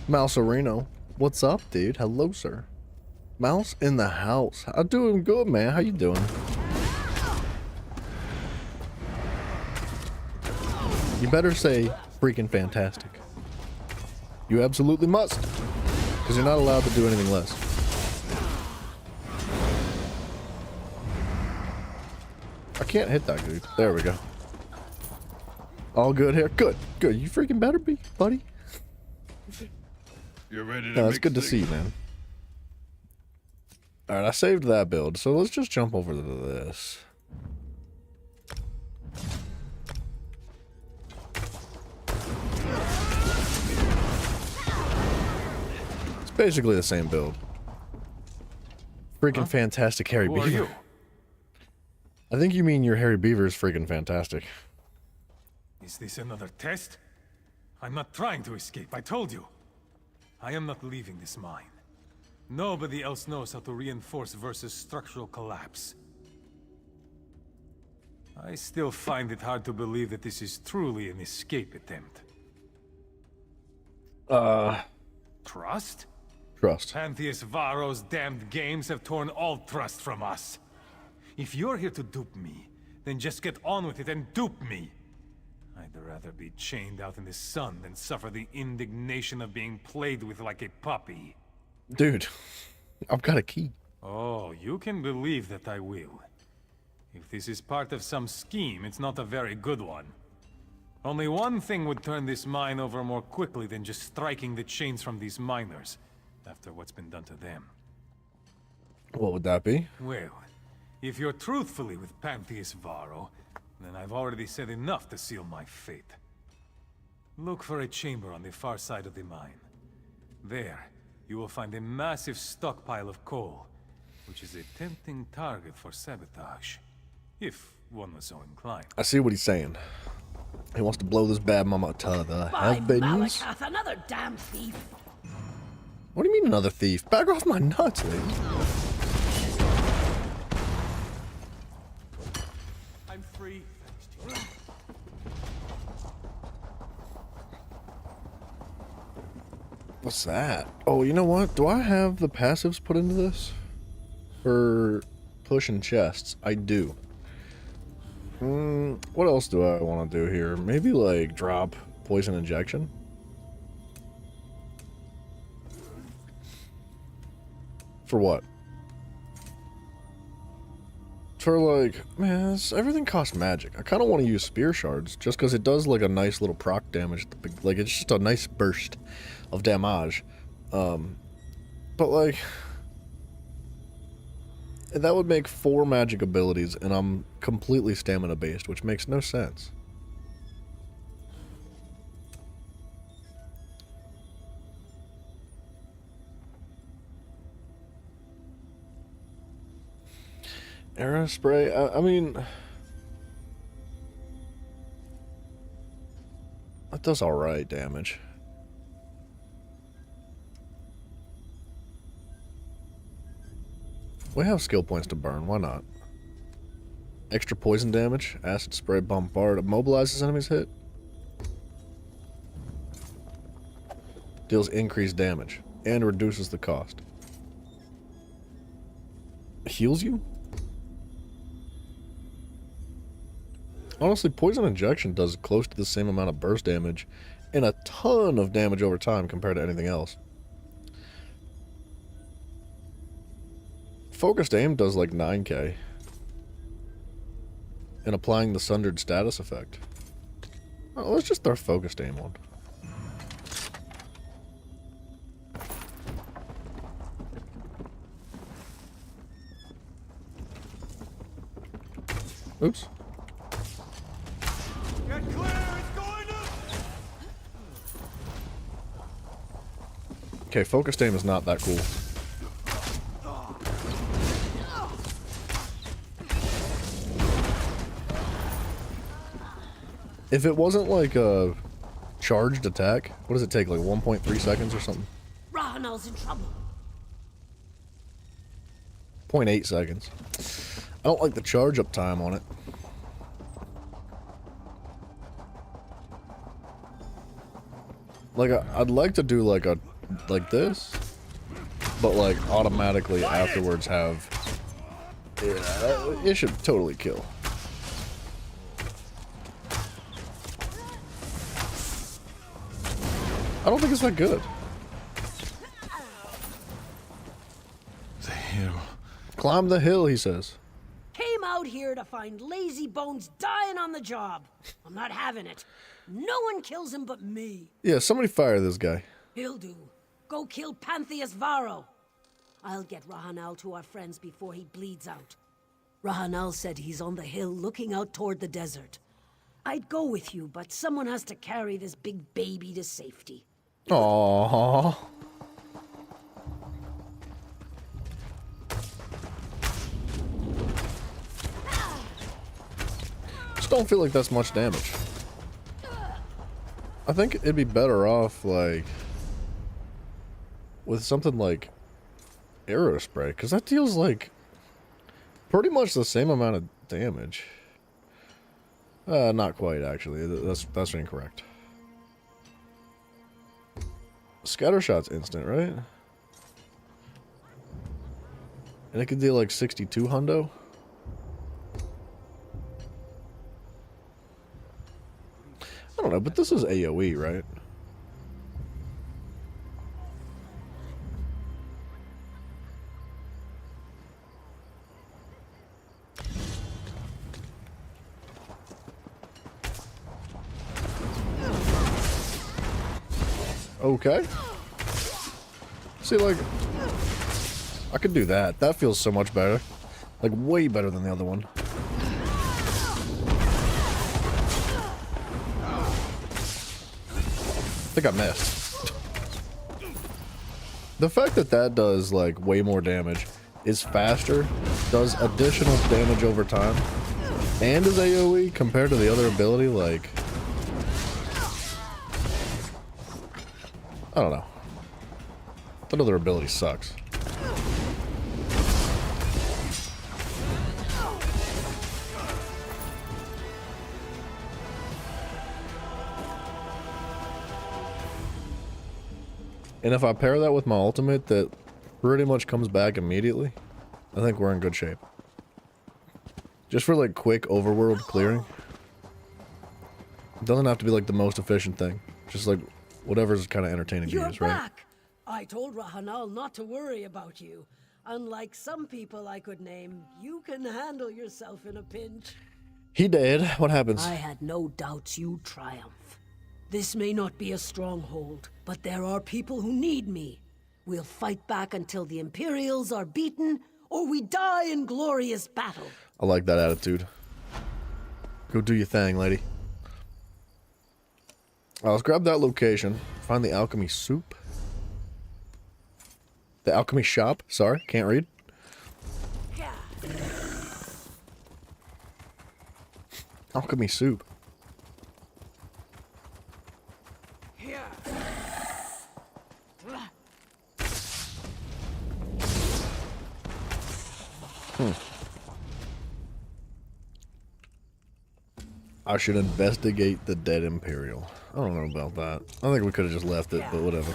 Mouse Areno. What's up, dude? Hello, sir. Mouse in the house. I'm doing good, man. How you doing? You better say freaking fantastic. You absolutely must. Because you're not allowed to do anything less. I can't hit that dude. There we go. All good here. Good. Good. You freaking better be, buddy. You're ready to No, it's mix good to see you, things? man. Alright, I saved that build, so let's just jump over to this. It's basically the same build. Freaking fantastic Harry Who are Beaver. you? I think you mean your Harry Beaver is freaking fantastic. Is this another test? I'm not trying to escape, I told you. I am not leaving this mine. Nobody else knows how to reinforce versus structural collapse. I still find it hard to believe that this is truly an escape attempt. Trust? Trust. Pantheus Varro's damned games have torn all trust from us. If you're here to dupe me, then just get on with it and dupe me. I'd rather be chained out in the sun than suffer the indignation of being played with like a puppy. Dude, I've got a key. Oh, you can believe that I will. If this is part of some scheme, it's not a very good one. Only one thing would turn this mine over more quickly than just striking the chains from these miners, after what's been done to them. What would that be? Well, if you're truthfully with Pantheus Varro, then I've already said enough to seal my fate. Look for a chamber on the far side of the mine. There, you will find a massive stockpile of coal, which is a tempting target for sabotage, if one was so inclined. I see what he's saying. He wants to blow this bad mama to the By heavens. Malakath, another damn thief. What do you mean another thief? Back off my nuts, lady. I'm free. What's that? Oh, you know what? Do I have the passives put into this? For pushing chests? I do. What else do I want to do here? Maybe like drop poison injection? For what? For like, man, everything costs magic. I kind of want to use spear shards just because it does like a nice little proc damage. Like it's just a nice burst of damage. But like, that would make 4 magic abilities, and I'm completely stamina based, which makes no sense. Arrow spray, I mean, that does alright damage. We have skill points to burn, why not? Extra poison damage, acid spray, bombard, immobilizes enemies hit. Deals increased damage, and reduces the cost. Heals you? Honestly, poison injection does close to the same amount of burst damage and a ton of damage over time compared to anything else. Focused aim does like 9k. And applying the sundered status effect. Oh, let's just throw focused aim on. Oops. Get clear, it's going up! Okay, focused aim is not that cool. If it wasn't like a charged attack, what does it take, like 1.3 seconds or something? Rahanal's in trouble. 0.8 seconds. I don't like the charge up time on it. Like, I'd like to do like this, but like automatically afterwards have, yeah, it should totally kill. I don't think it's that good. The hill. Climb the hill, he says. Came out here to find lazy bones dying on the job. I'm not having it. No one kills him but me. Yeah, somebody fire this guy. He'll do. Go kill Pantheus Varro. I'll get Rahanal to our friends before he bleeds out. Rahanal said he's on the hill looking out toward the desert. I'd go with you, but someone has to carry this big baby to safety. Aww. Just don't feel like that's much damage. I think it'd be better off, like, with something like arrow spray, because that deals, like, pretty much the same amount of damage. Not quite, actually. That's incorrect. Scattershot's instant, right? And it can deal, like, 62 hundo? I don't know, but this is AoE, right? Okay. See, like, I could do that. That feels so much better. Like, way better than the other one. I think I missed. The fact that that does, like, way more damage, is faster, does additional damage over time, and is AoE compared to the other ability, like... I don't know. That other ability sucks. And if I pair that with my ultimate that pretty much comes back immediately, I think we're in good shape. Just for like quick overworld clearing. It doesn't have to be like the most efficient thing. Just like whatever's kind of entertaining to You're use, right? back! I told Rahanal not to worry about you. Unlike some people I could name, you can handle yourself in a pinch. He did. What happens? I had no doubts you'd triumph. This may not be a stronghold, but there are people who need me. We'll fight back until the Imperials are beaten, or we die in glorious battle. I like that attitude. Go do your thing, lady. Let's grab that location. Find the alchemy soup. The alchemy shop. Sorry, can't read. Alchemy soup. I should investigate the dead Imperial. I don't know about that. I think we could have just left it, but whatever.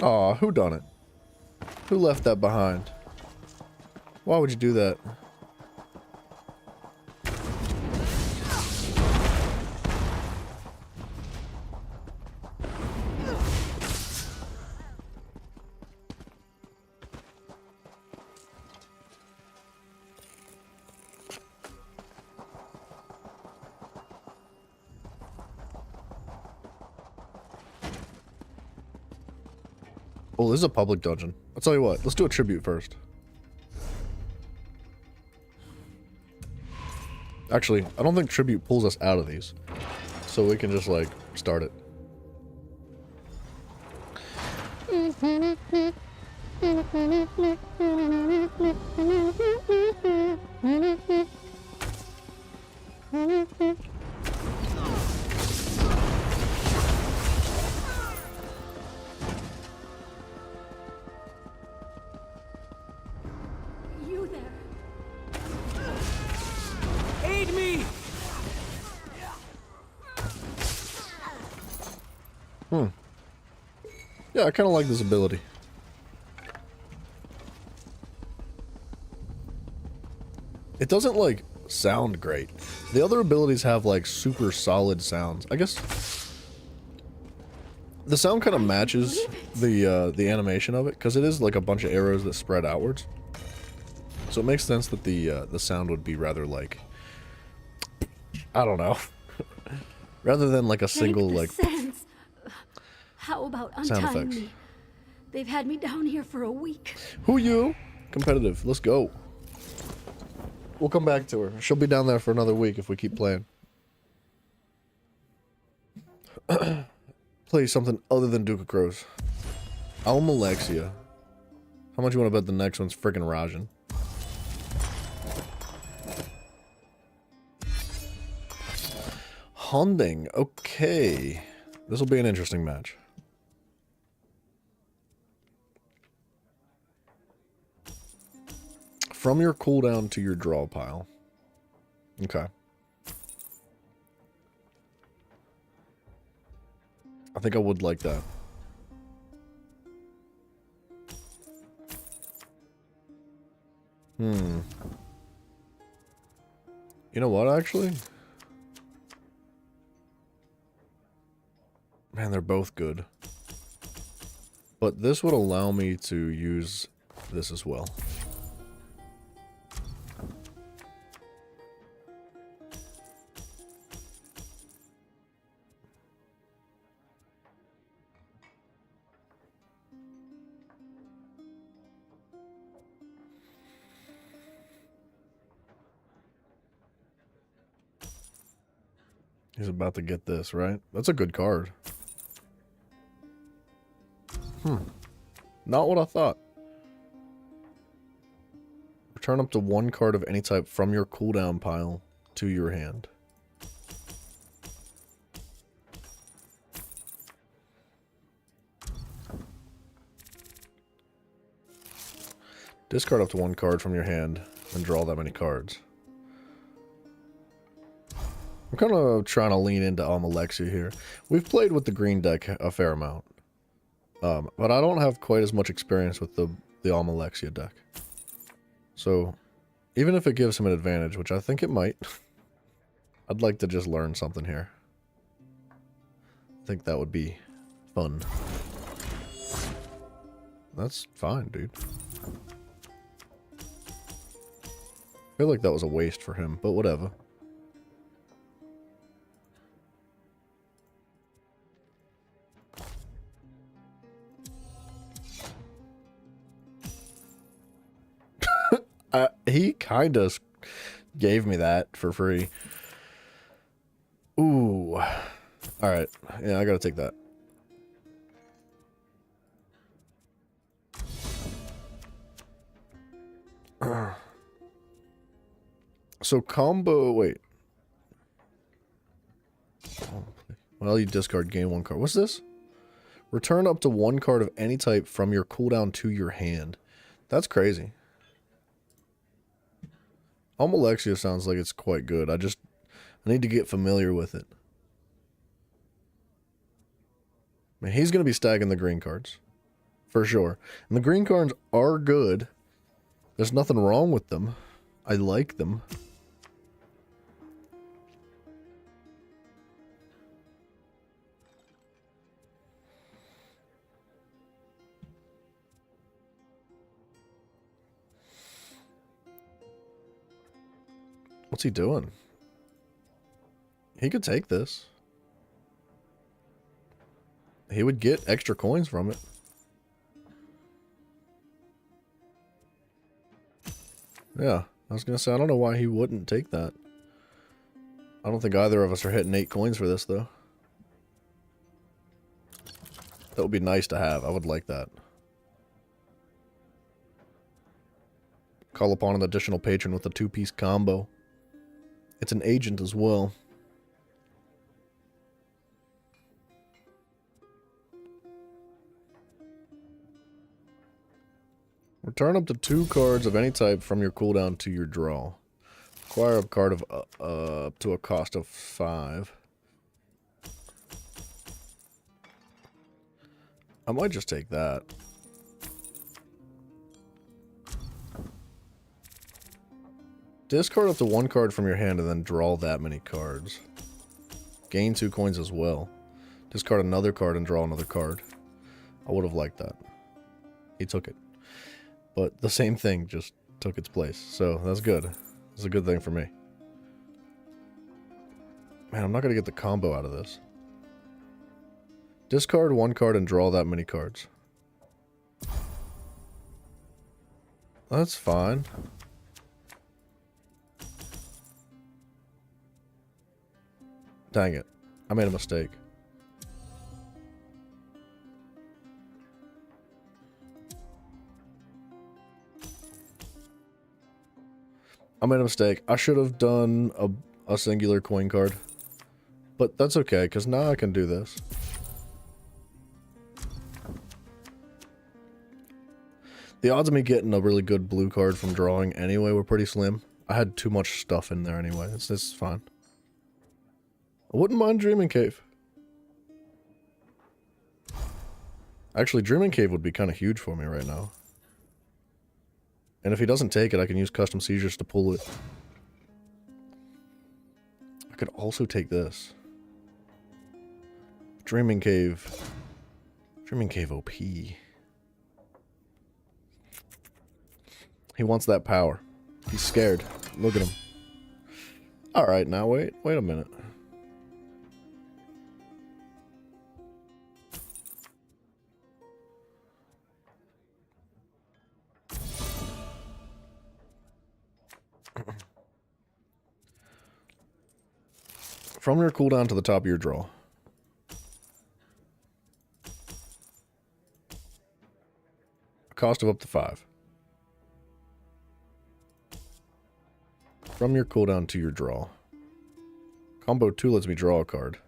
Aw, who done it? Who left that behind? Why would you do that? Well, this is a public dungeon. I'll tell you what, let's do a tribute first. Actually, I don't think tribute pulls us out of these. So we can just, like, start it. You there. Aid me! Yeah, I kind of like this ability. It doesn't, like, sound great. The other abilities have, like, super solid sounds. I guess the sound kind of matches the animation of it, because it is, like, a bunch of arrows that spread outwards. So it makes sense that the sound would be rather, like, I don't know. Rather than, like, a single, like... Sands. How about Sound untying effects. me? They've had me down here for a week. Who you? Competitive. Let's go. We'll come back to her. She'll be down there for another week if we keep playing. Play something other than Duke of Crows. Alma Alexia. How much you want to bet the next one's freaking Rajan? Hunding. Okay. This will be an interesting match. From your cooldown to your draw pile. Okay. I think I would like that. You know what, actually? Man, they're both good. But this would allow me to use this as well. He's about to get this, right? That's a good card. Not what I thought. Return up to one card of any type from your cooldown pile to your hand. Discard up to one card from your hand and draw that many cards. I'm kind of trying to lean into Almalexia here. We've played with the green deck a fair amount. But I don't have quite as much experience with the Almalexia deck. So, even if it gives him an advantage, which I think it might, I'd like to just learn something here. I think that would be fun. That's fine, dude. I feel like that was a waste for him, but whatever. He kind of gave me that for free. Ooh. Alright. Yeah, I gotta take that. So combo... Wait. Well, you discard, gain one card. What's this? Return up to one card of any type from your cooldown to your hand. That's crazy. Almalexia sounds like it's quite good. I need to get familiar with it. I mean, he's going to be stacking the green cards. For sure. And the green cards are good. There's nothing wrong with them. I like them. What's he doing? He could take this. He would get extra coins from it. Yeah, I was gonna say, I don't know why he wouldn't take that. I don't think either of us are hitting 8 coins for this, though. That would be nice to have. I would like that. Call upon an additional patron with a 2-piece combo. It's an agent as well. Return up to 2 cards of any type from your cooldown to your draw. Acquire a card of up to a cost of 5. I might just take that. Discard up to 1 card from your hand and then draw that many cards. Gain 2 coins as well. Discard another card and draw another card. I would have liked that. He took it. But the same thing just took its place. So that's good. That's a good thing for me. Man, I'm not going to get the combo out of this. Discard 1 card and draw that many cards. That's fine. Dang it. I made a mistake. I made a mistake. I should have done a singular coin card. But that's okay, because now I can do this. The odds of me getting a really good blue card from drawing anyway were pretty slim. I had too much stuff in there anyway. It's fine. I wouldn't mind Dreaming Cave. Actually, Dreaming Cave would be kind of huge for me right now. And if he doesn't take it, I can use Custom Seizures to pull it. I could also take this. Dreaming Cave. Dreaming Cave OP. He wants that power. He's scared. Look at him. Alright, now wait a minute. From your cooldown to the top of your draw. A cost of up to 5. From your cooldown to your draw. Combo 2 lets me draw a card.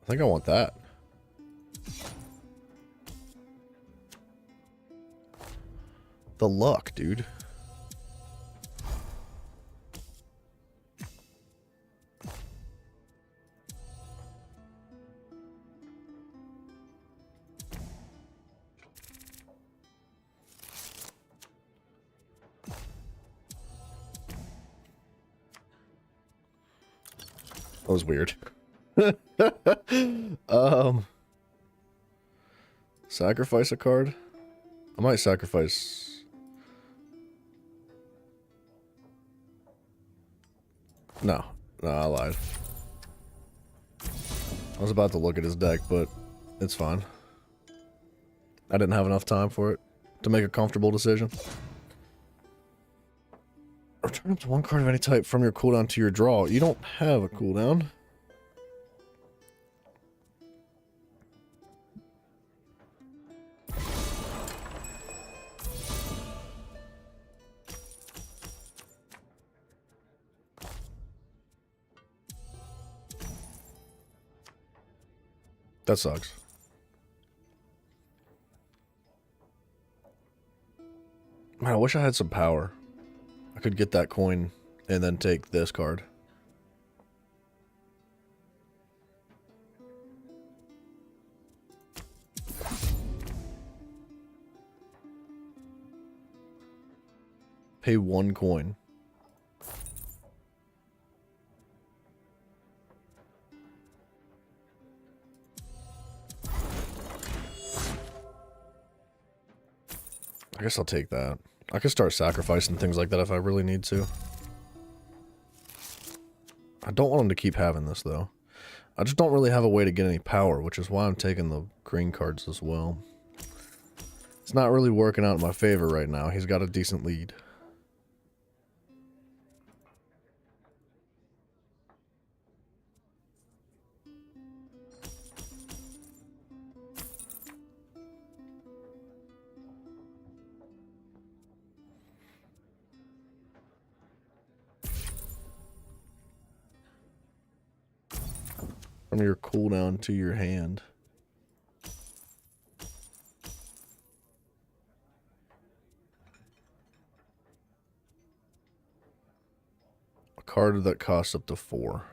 I think I want that. The luck, dude. That was weird. Sacrifice a card? I might sacrifice... No, I lied. I was about to look at his deck, but it's fine. I didn't have enough time for it to make a comfortable decision. Return up to one card of any type from your cooldown to your draw. You don't have a cooldown. That sucks. Man, I wish I had some power. I could get that coin and then take this card. Pay 1 coin. I guess I'll take that. I could start sacrificing things like that if I really need to. I don't want him to keep having this, though. I just don't really have a way to get any power, which is why I'm taking the green cards as well. It's not really working out in my favor right now. He's got a decent lead. From your cooldown to your hand. A card that costs up to 4.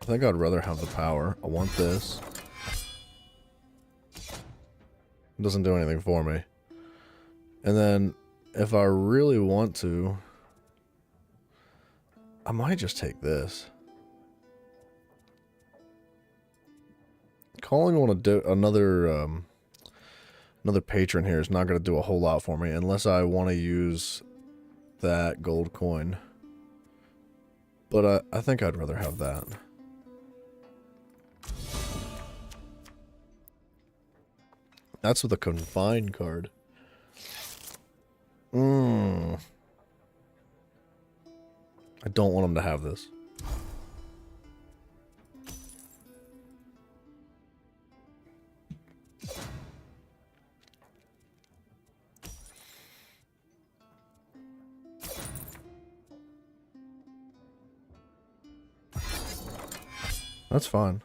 I think I'd rather have the power. I want this. It doesn't do anything for me. And then, if I really want to, I might just take this. Calling on another patron here is not going to do a whole lot for me unless I want to use that gold coin. But I think I'd rather have that. That's with a confined card. I don't want him to have this. That's fine.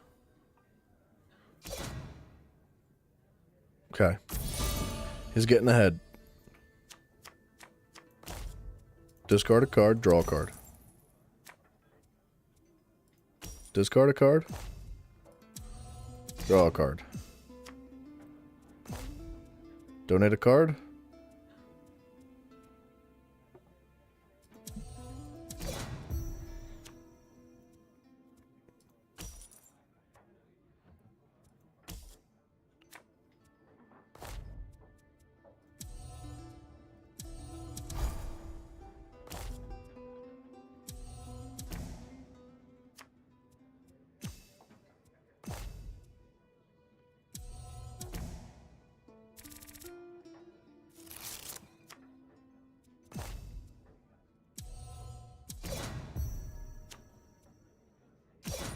Okay. He's getting ahead. Discard a card, draw a card. Discard a card. Draw a card. Donate a card.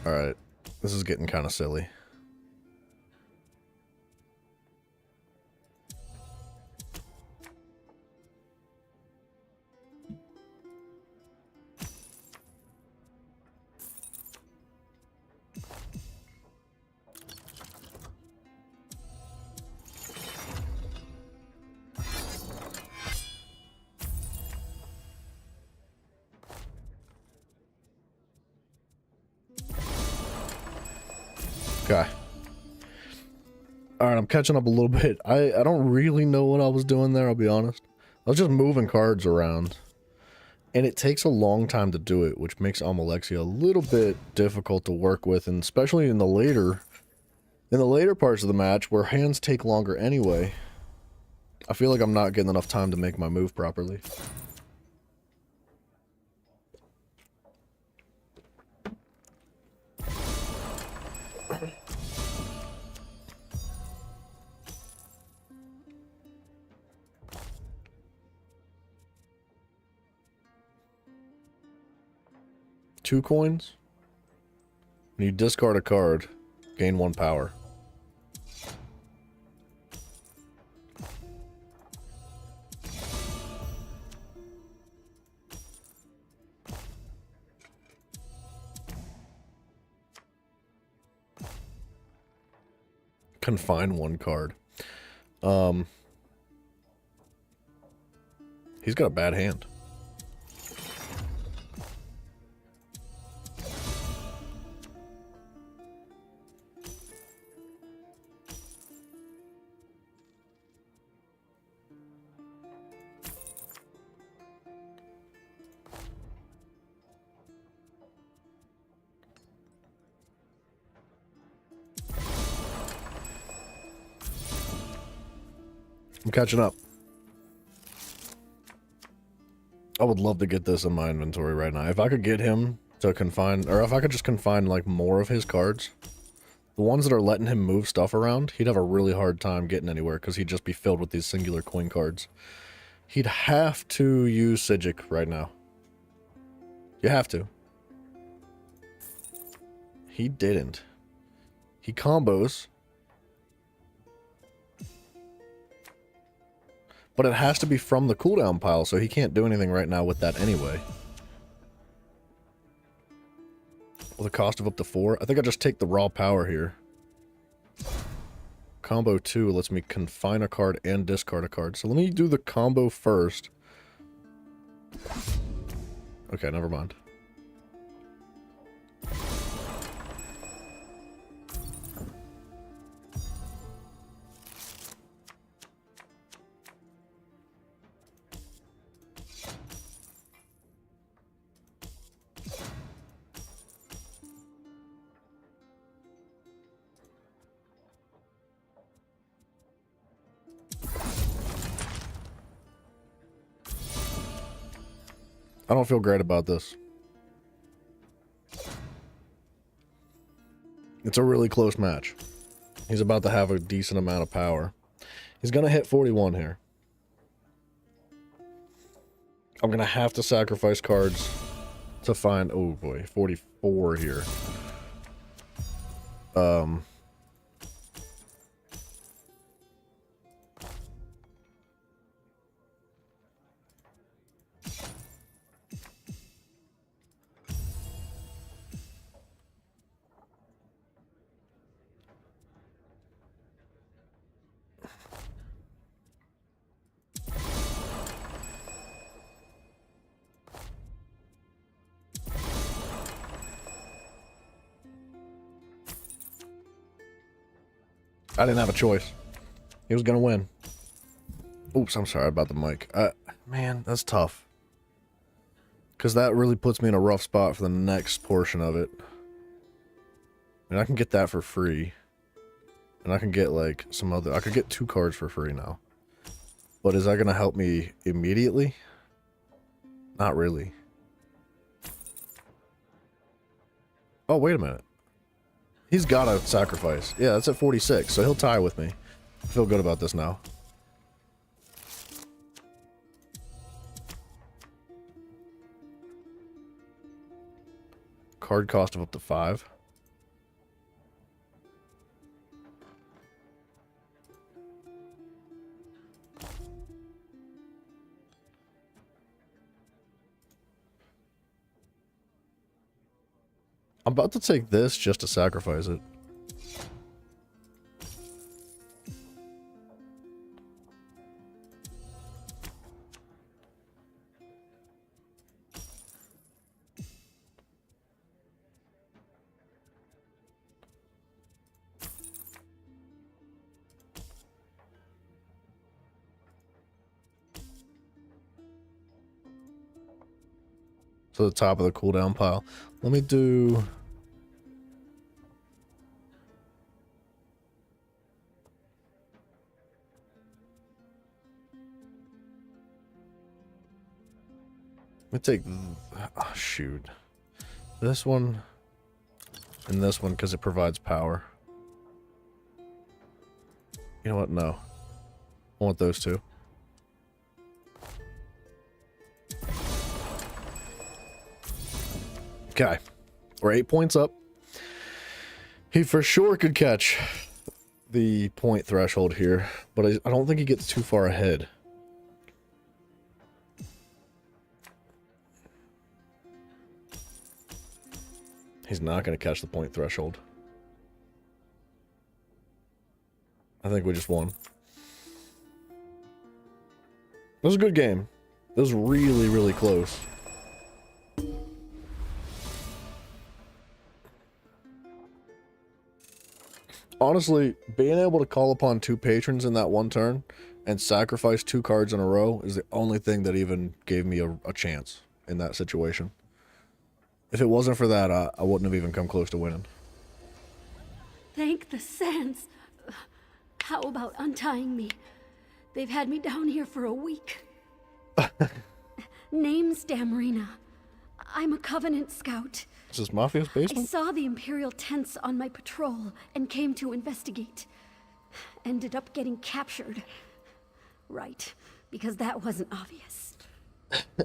Alright, this is getting kind of silly. Okay. Alright, I'm catching up a little bit. I don't really know what I was doing there, I'll be honest. I was just moving cards around. And it takes a long time to do it, which makes Almalexia a little bit difficult to work with, and especially in the later parts of the match where hands take longer anyway. I feel like I'm not getting enough time to make my move properly. Two coins. When you discard a card, gain 1 power. Confine 1 card. He's got a bad hand. I'm catching up. I would love to get this in my inventory right now. If I could get him to confine, or if I could just confine like more of his cards, the ones that are letting him move stuff around, he'd have a really hard time getting anywhere because he'd just be filled with these singular coin cards. He'd have to use Psijic right now. You have to. He didn't. He combos. But it has to be from the cooldown pile, so he can't do anything right now with that anyway. With a cost of up to 4. I think I just take the raw power here. Combo 2 lets me confine a card and discard a card. So let me do the combo first. Okay, never mind. I don't feel great about this. It's a really close match. He's about to have a decent amount of power. He's going to hit 41 here. I'm going to have to sacrifice cards to find... Oh boy, 44 here. I didn't have a choice. He was gonna win. Oops, I'm sorry about the mic. Man, that's tough. Because that really puts me in a rough spot for the next portion of it. And I can get that for free. And I can get like some other... I could get 2 cards for free now. But is that going to help me immediately? Not really. Oh, wait a minute. He's got to sacrifice. Yeah, that's at 46, so he'll tie with me. I feel good about this now. Card cost of up to 5. I'm about to take this just to sacrifice it. To the top of the cooldown pile. Let me do... Let me take... Oh, shoot. This one and this one because it provides power. You know what? No. I want those two. Okay, we're 8 points up. He for sure could catch the point threshold here, but I don't think he gets too far ahead. He's not going to catch the point threshold. I think we just won. It was a good game. It was really, really close. Honestly, being able to call upon 2 patrons in that one turn and sacrifice 2 cards in a row is the only thing that even gave me a chance in that situation. If it wasn't for that, I wouldn't have even come close to winning. Thank the sands. How about untying me? They've had me down here for a week. Name's Damarina. I'm a Covenant scout. Is this Mafio's I basement? saw the Imperial tents on my patrol and came to investigate. Ended up getting captured. Right, because that wasn't obvious.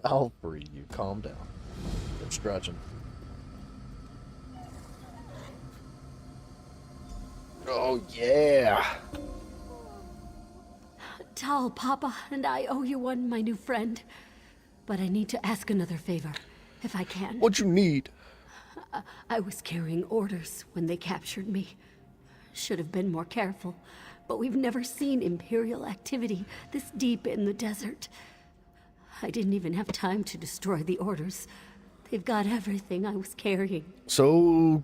I'll free you. Calm down. I'm stretching. Oh, yeah. Tal, Papa, and I owe you one, my new friend. But I need to ask another favor, if I can. What you need? I was carrying orders when they captured me. Should have been more careful, but we've never seen Imperial activity this deep in the desert. I didn't even have time to destroy the orders. They've got everything I was carrying. So,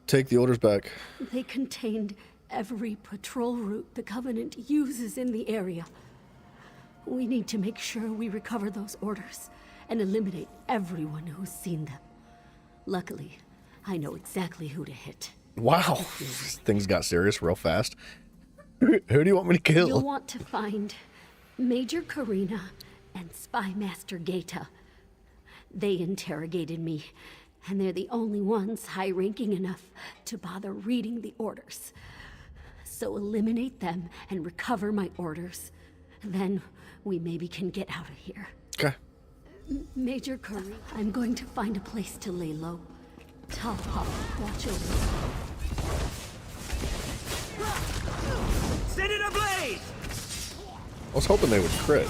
take the orders back. They contained every patrol route the Covenant uses in the area. We need to make sure we recover those orders and eliminate everyone who's seen them. Luckily, I know exactly who to hit. Wow. Things got serious real fast. Who do you want me to kill? You'll want to find Major Karina and Spy Master Gaeta. They interrogated me, and they're the only ones high-ranking enough to bother reading the orders. So eliminate them and recover my orders. Then we maybe can get out of here. Okay. Major Karina, I'm going to find a place to lay low. Tal, Papa, watch over me. Set it ablaze! I was hoping they would crit.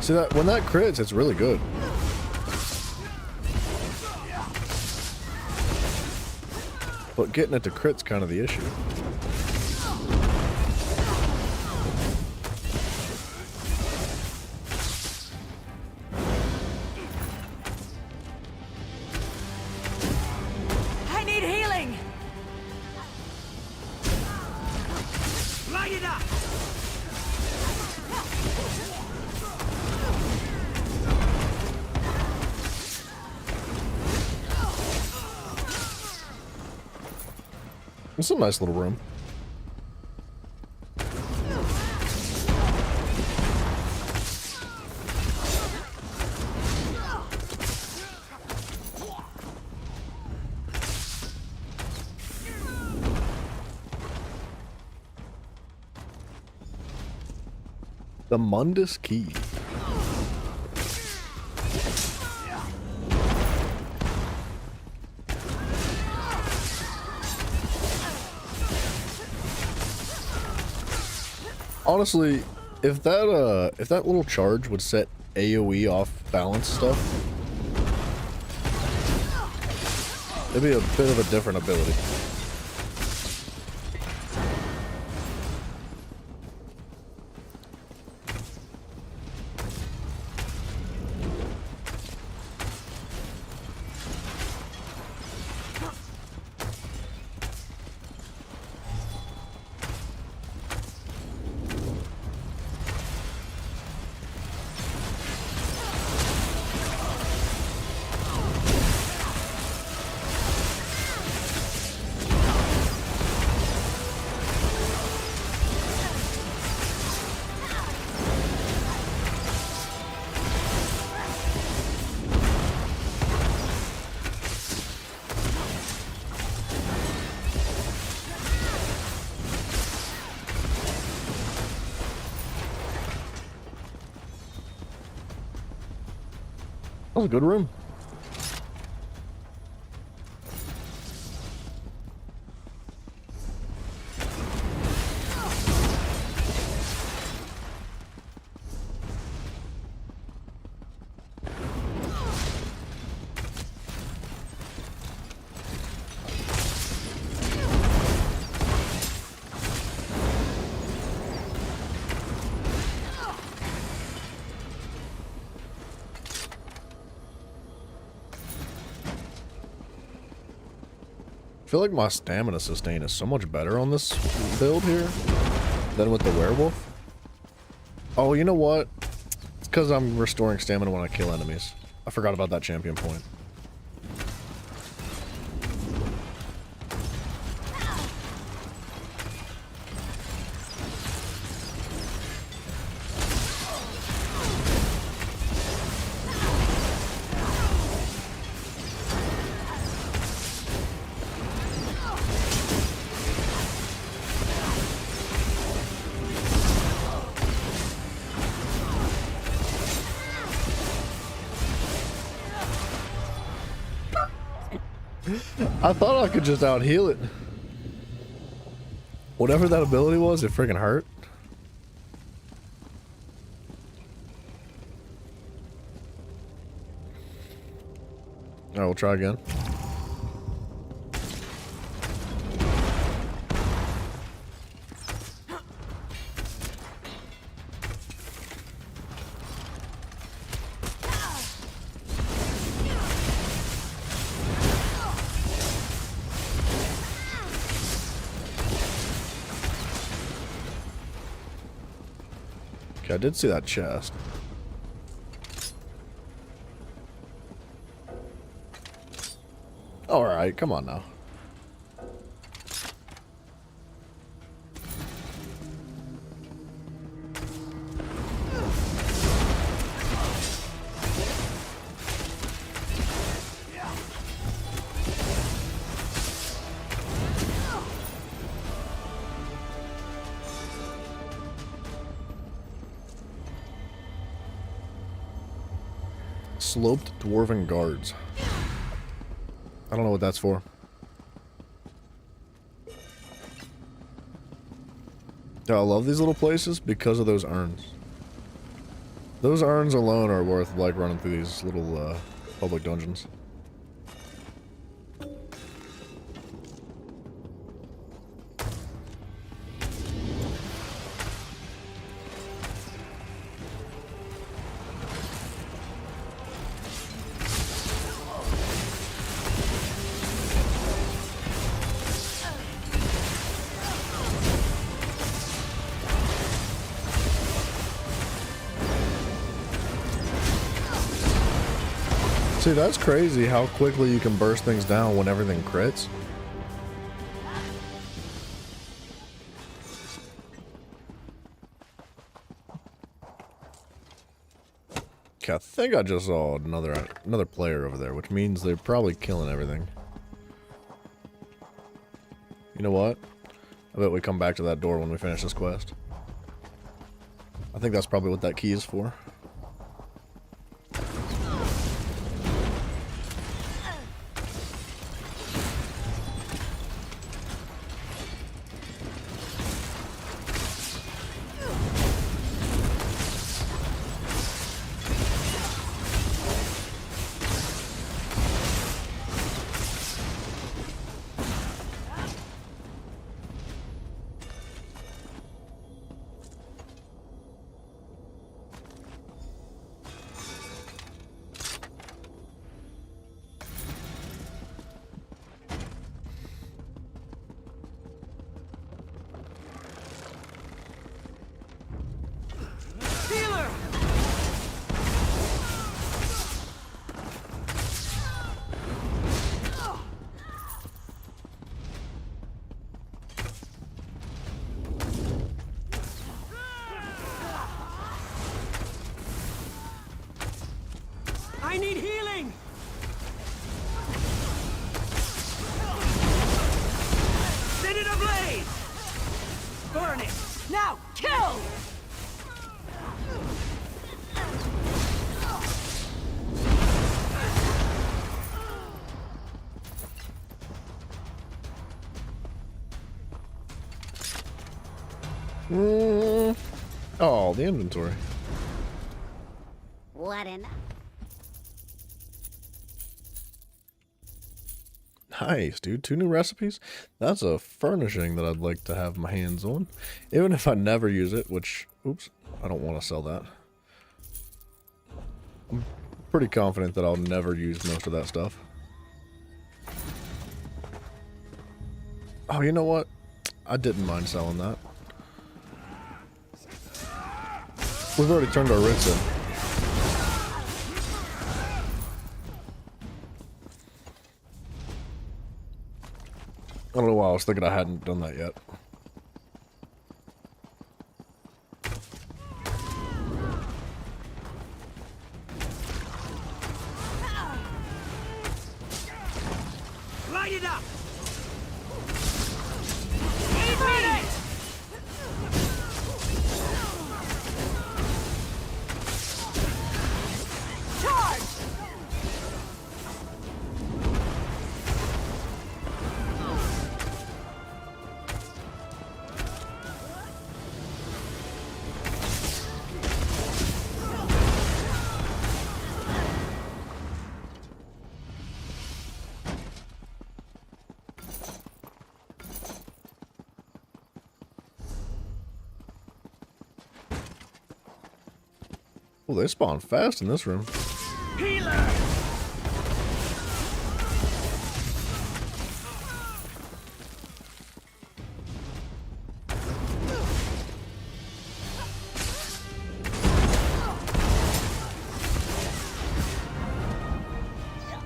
See that when that crits, it's really good. But getting it to crit's kind of the issue. I need healing! It's a nice little room. The Mundus Key. Honestly, if that little charge would set AoE off balance stuff, it'd be a bit of a different ability. That was a good room. I feel like my stamina sustain is so much better on this build here than with the werewolf. Oh, you know what? It's because I'm restoring stamina when I kill enemies. I forgot about that champion point. I thought I could just out heal it. Whatever that ability was, it freaking hurt. Alright, we'll try again. I did see that chest. All right, come on now. Sloped dwarven guards. I don't know what that's for. I love these little places because of those urns. Those urns alone are worth like running through these little public dungeons. See, that's crazy how quickly you can burst things down when everything crits. Okay, I think I just saw another player over there, which means they're probably killing everything. You know what? I bet we come back to that door when we finish this quest. I think that's probably what that key is for. I need healing! Set it ablaze! Burn it! Now, kill! Oh, the inventory. What an... Nice, dude. 2 new recipes? That's a furnishing that I'd like to have my hands on. Even if I never use it, which... Oops. I don't want to sell that. I'm pretty confident that I'll never use most of that stuff. Oh, you know what? I didn't mind selling that. We've already turned our writs in. I don't know why I was thinking I hadn't done that yet. Light it up! Oh, they spawn fast in this room. Healer!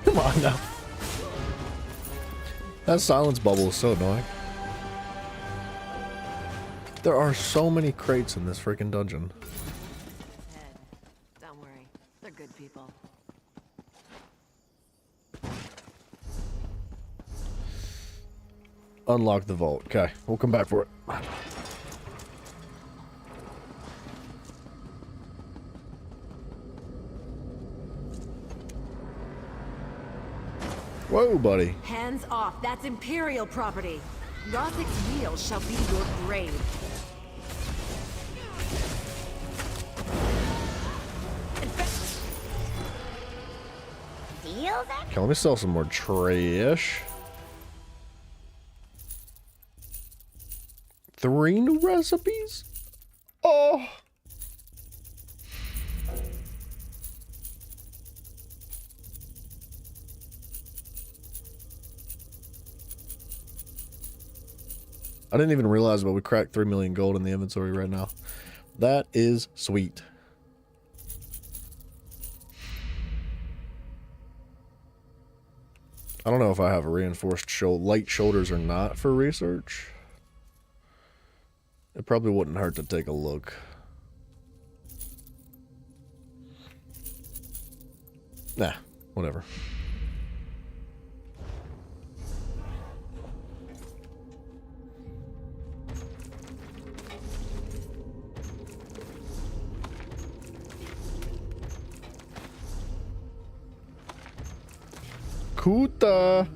Come on now. That silence bubble is so annoying. There are so many crates in this freaking dungeon. Don't worry, they're good people. Unlock the vault. Okay, we'll come back for it. Whoa, buddy. Hands off, that's Imperial property. Rothic's wheel shall be your grave. Deal that? Okay, let me sell some more trash. 3 new recipes? Oh. I didn't even realize, but we cracked 3 million gold in the inventory right now. That is sweet. I don't know if I have a reinforced light shoulders or not for research. It probably wouldn't hurt to take a look. Nah, whatever. Kuta.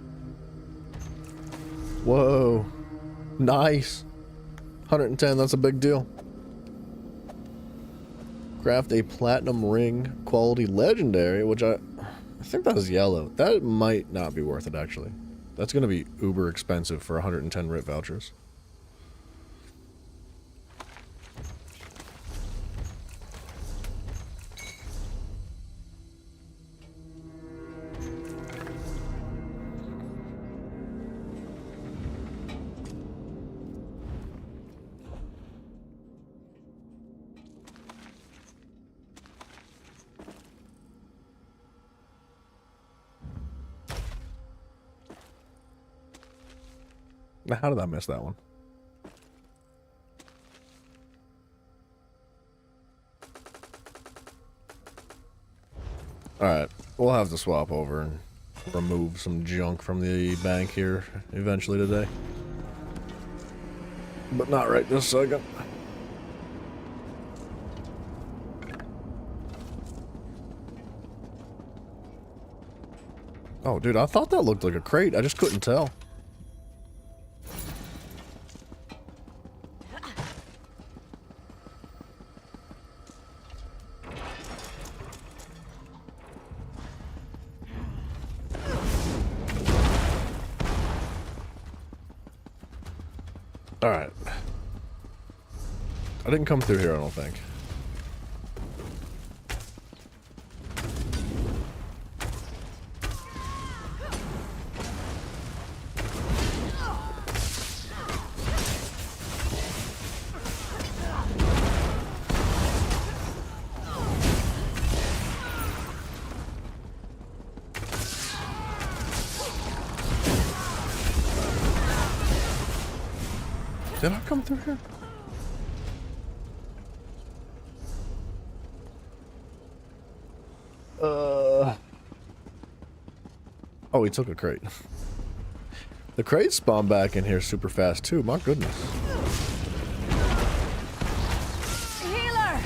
Whoa. Nice. 110, that's a big deal. Craft a platinum ring quality legendary, which I think that is yellow. That might not be worth it, actually. That's going to be uber expensive for 110 RIT vouchers. Now, how did I miss that one? Alright, we'll have to swap over and remove some junk from the bank here eventually today. But not right this second. Oh, dude, I thought that looked like a crate. I just couldn't tell. Alright. I didn't come through here, I don't think. Did I come through here? Oh, he took a crate. The crates spawn back in here super fast too, my goodness. Healer!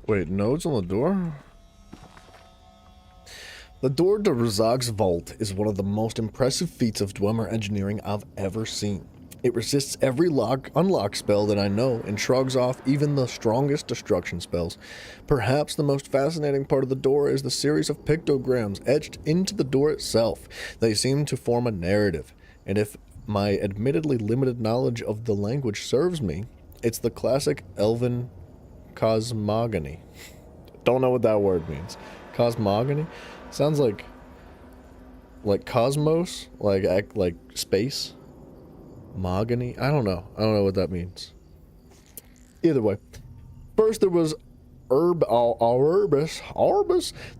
Wait, nodes on the door? The door to Razag's vault is one of the most impressive feats of Dwemer engineering I've ever seen. It resists every unlock spell that I know and shrugs off even the strongest destruction spells. Perhaps the most fascinating part of the door is the series of pictograms etched into the door itself. They seem to form a narrative, and if my admittedly limited knowledge of the language serves me, it's the classic Elven cosmogony. Don't know what that word means. Cosmogony? Sounds like cosmos? Like space? Mogony? I don't know. I don't know what that means. Either way. First there was Arbus,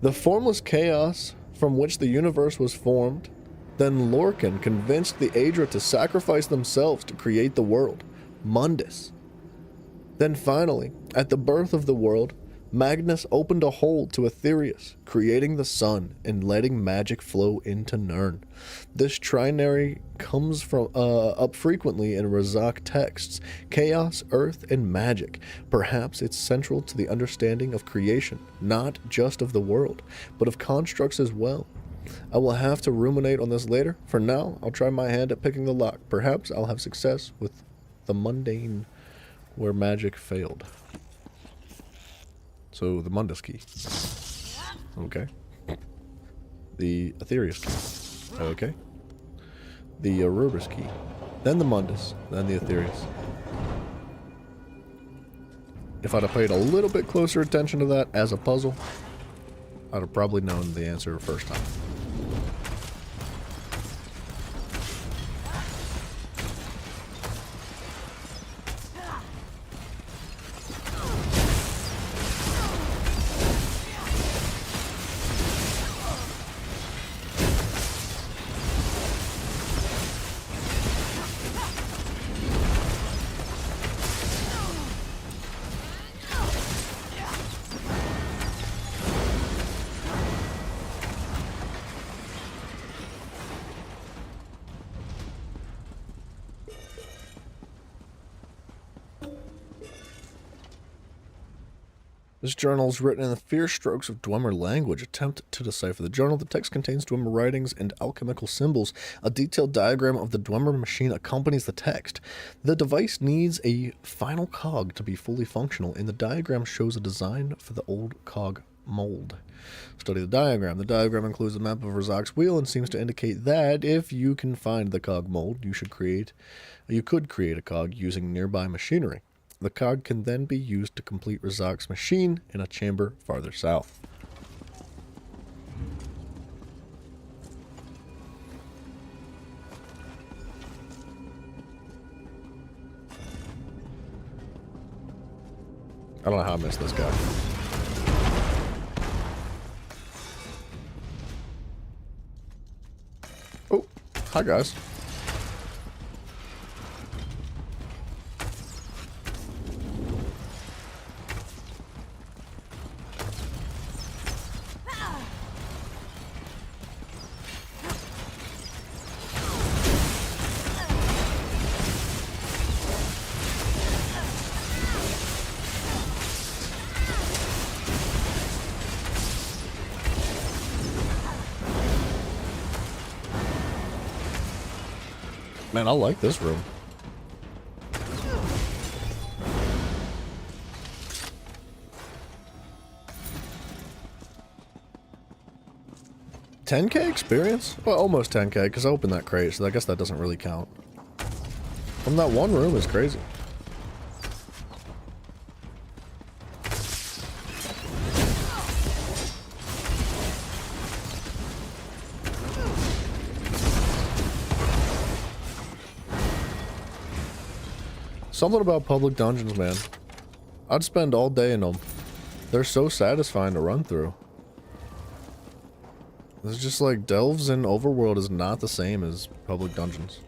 the formless chaos from which the universe was formed. Then Lorcan convinced the Aedra to sacrifice themselves to create the world. Mundus. Then finally, at the birth of the world, Magnus opened a hole to Aetherius, creating the sun and letting magic flow into Nirn. This trinary comes from up frequently in Razak texts: chaos, earth, and magic. Perhaps it's central to the understanding of creation, not just of the world, but of constructs as well. I will have to ruminate on this later. For now, I'll try my hand at picking the lock. Perhaps I'll have success with the mundane where magic failed. So, the Mundus key. Okay. The Aetherius key. Okay. The Ouroboros key. Then the Mundus. Then the Aetherius. If I'd have paid a little bit closer attention to that as a puzzle, I'd have probably known the answer first time. This journal is written in the fierce strokes of Dwemer language. Attempt to decipher the journal. The text contains Dwemer writings and alchemical symbols. A detailed diagram of the Dwemer machine accompanies the text. The device needs a final cog to be fully functional, and the diagram shows a design for the old cog mold. Study the diagram. The diagram includes a map of Razak's wheel and seems to indicate that if you can find the cog mold, you could create a cog using nearby machinery. The cog can then be used to complete Razak's machine in a chamber farther south. I don't know how I missed this guy. Oh, hi guys. Man, I like this room. $10K experience? Well, almost 10K, because I opened that crate, so I guess that doesn't really count. From that one room is crazy. Something about public dungeons, man. I'd spend all day in them. They're so satisfying to run through. It's just like Delves in Overworld is not the same as public dungeons.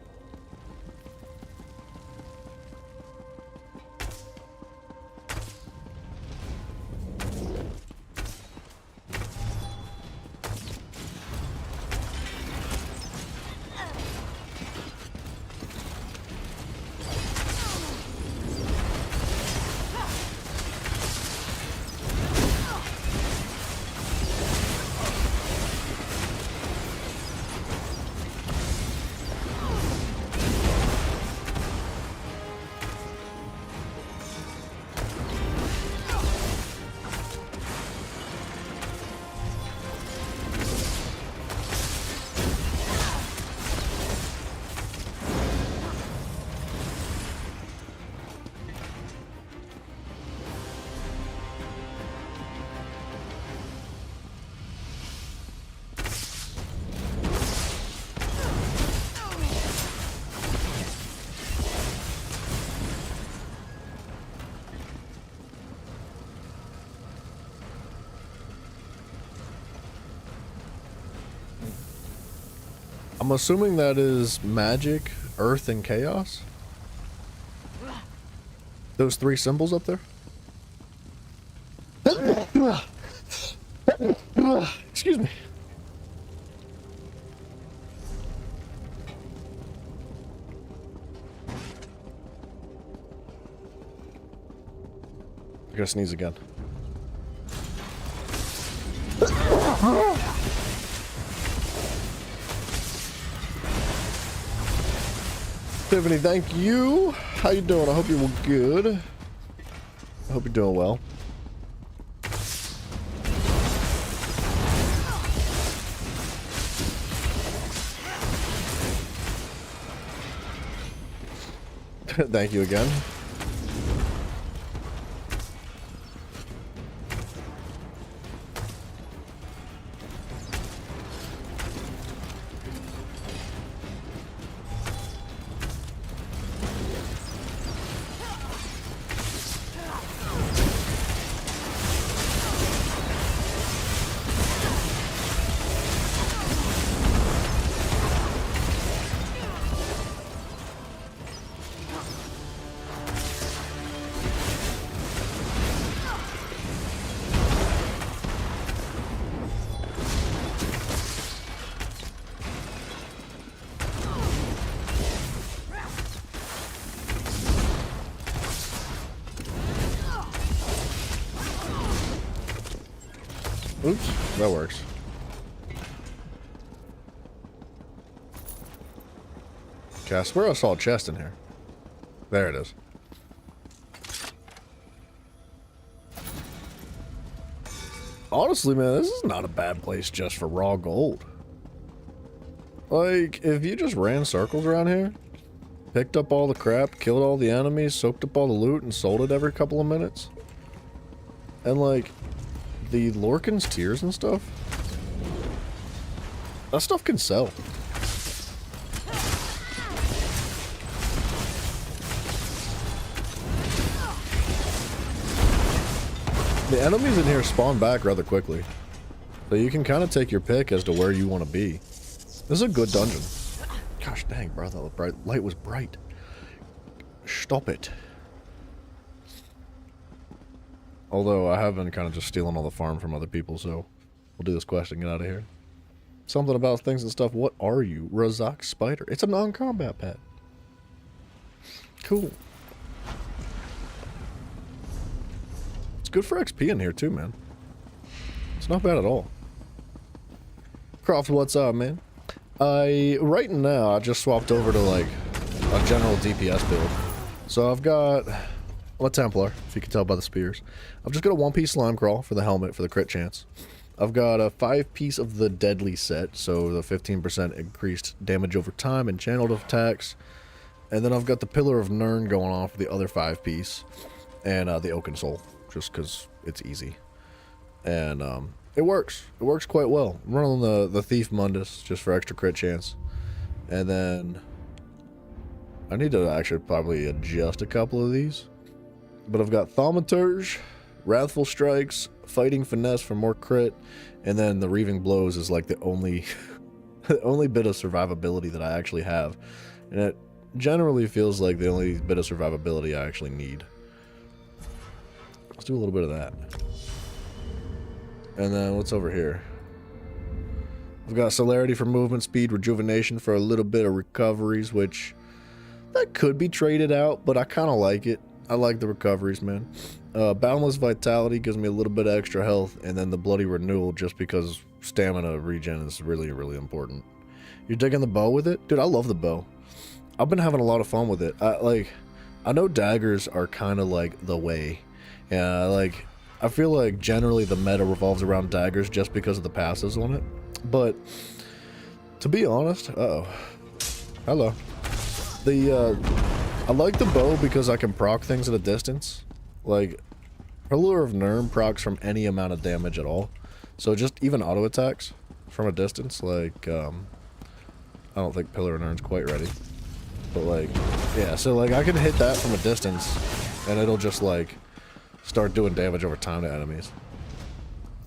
I'm assuming that is magic, earth, and chaos? Those three symbols up there? I gotta sneeze again. Tiffany, thank you. How you doing? I hope you're good. I hope you're doing well. Thank you again. Oops, that works. Okay, I swear I saw a chest in here. There it is. Honestly, man, this is not a bad place just for raw gold. Like, if you just ran circles around here, picked up all the crap, killed all the enemies, soaked up all the loot, and sold it every couple of minutes, and like, the Lorcan's Tears and stuff, that stuff can sell. The enemies in here spawn back rather quickly, so you can kind of take your pick as to where you want to be. This is a good dungeon. Gosh dang, bro, that light was bright. Stop it. Although I have been kind of just stealing all the farm from other people, so we'll do this quest and get out of here. Something about things and stuff. What are you? Razak Spider. It's a non-combat pet. Cool. It's good for XP in here too, man. It's not bad at all. Croft, what's up, man? Right now, I just swapped over to like a general DPS build. So I've got... I'm a Templar, if you can tell by the spears. I've just got a 1-piece slime crawl for the helmet for the crit chance. I've got a 5-piece of the deadly set, so the 15% increased damage over time and channeled attacks. And then I've got the Pillar of Nirn going on for the other 5-piece. And the Oaken Soul, just because it's easy. And it works. It works quite well. I'm running the Thief Mundus just for extra crit chance. And then I need to actually probably adjust a couple of these. But I've got Thaumaturge, Wrathful Strikes, Fighting Finesse for more crit, and then the Reaving Blows is like the only the only bit of survivability that I actually have. And it generally feels like the only bit of survivability I actually need. Let's do a little bit of that. And then what's over here? I've got Celerity for movement speed, Rejuvenation for a little bit of recoveries, which that could be traded out, but I kind of like it. I like the recoveries, man. Boundless Vitality gives me a little bit of extra health, and then the Bloody Renewal just because stamina regen is really, really important. You're digging the bow with it? Dude, I love the bow. I've been having a lot of fun with it. I know daggers are kind of like the way. Yeah, I feel like generally the meta revolves around daggers just because of the passives on it. But to be honest, hello. I like the bow because I can proc things at a distance. Like, Pillar of Nirn procs from any amount of damage at all. So just even auto attacks from a distance, like, I don't think Pillar of Nirn's quite ready. But like, yeah, so like I can hit that from a distance and it'll just like start doing damage over time to enemies.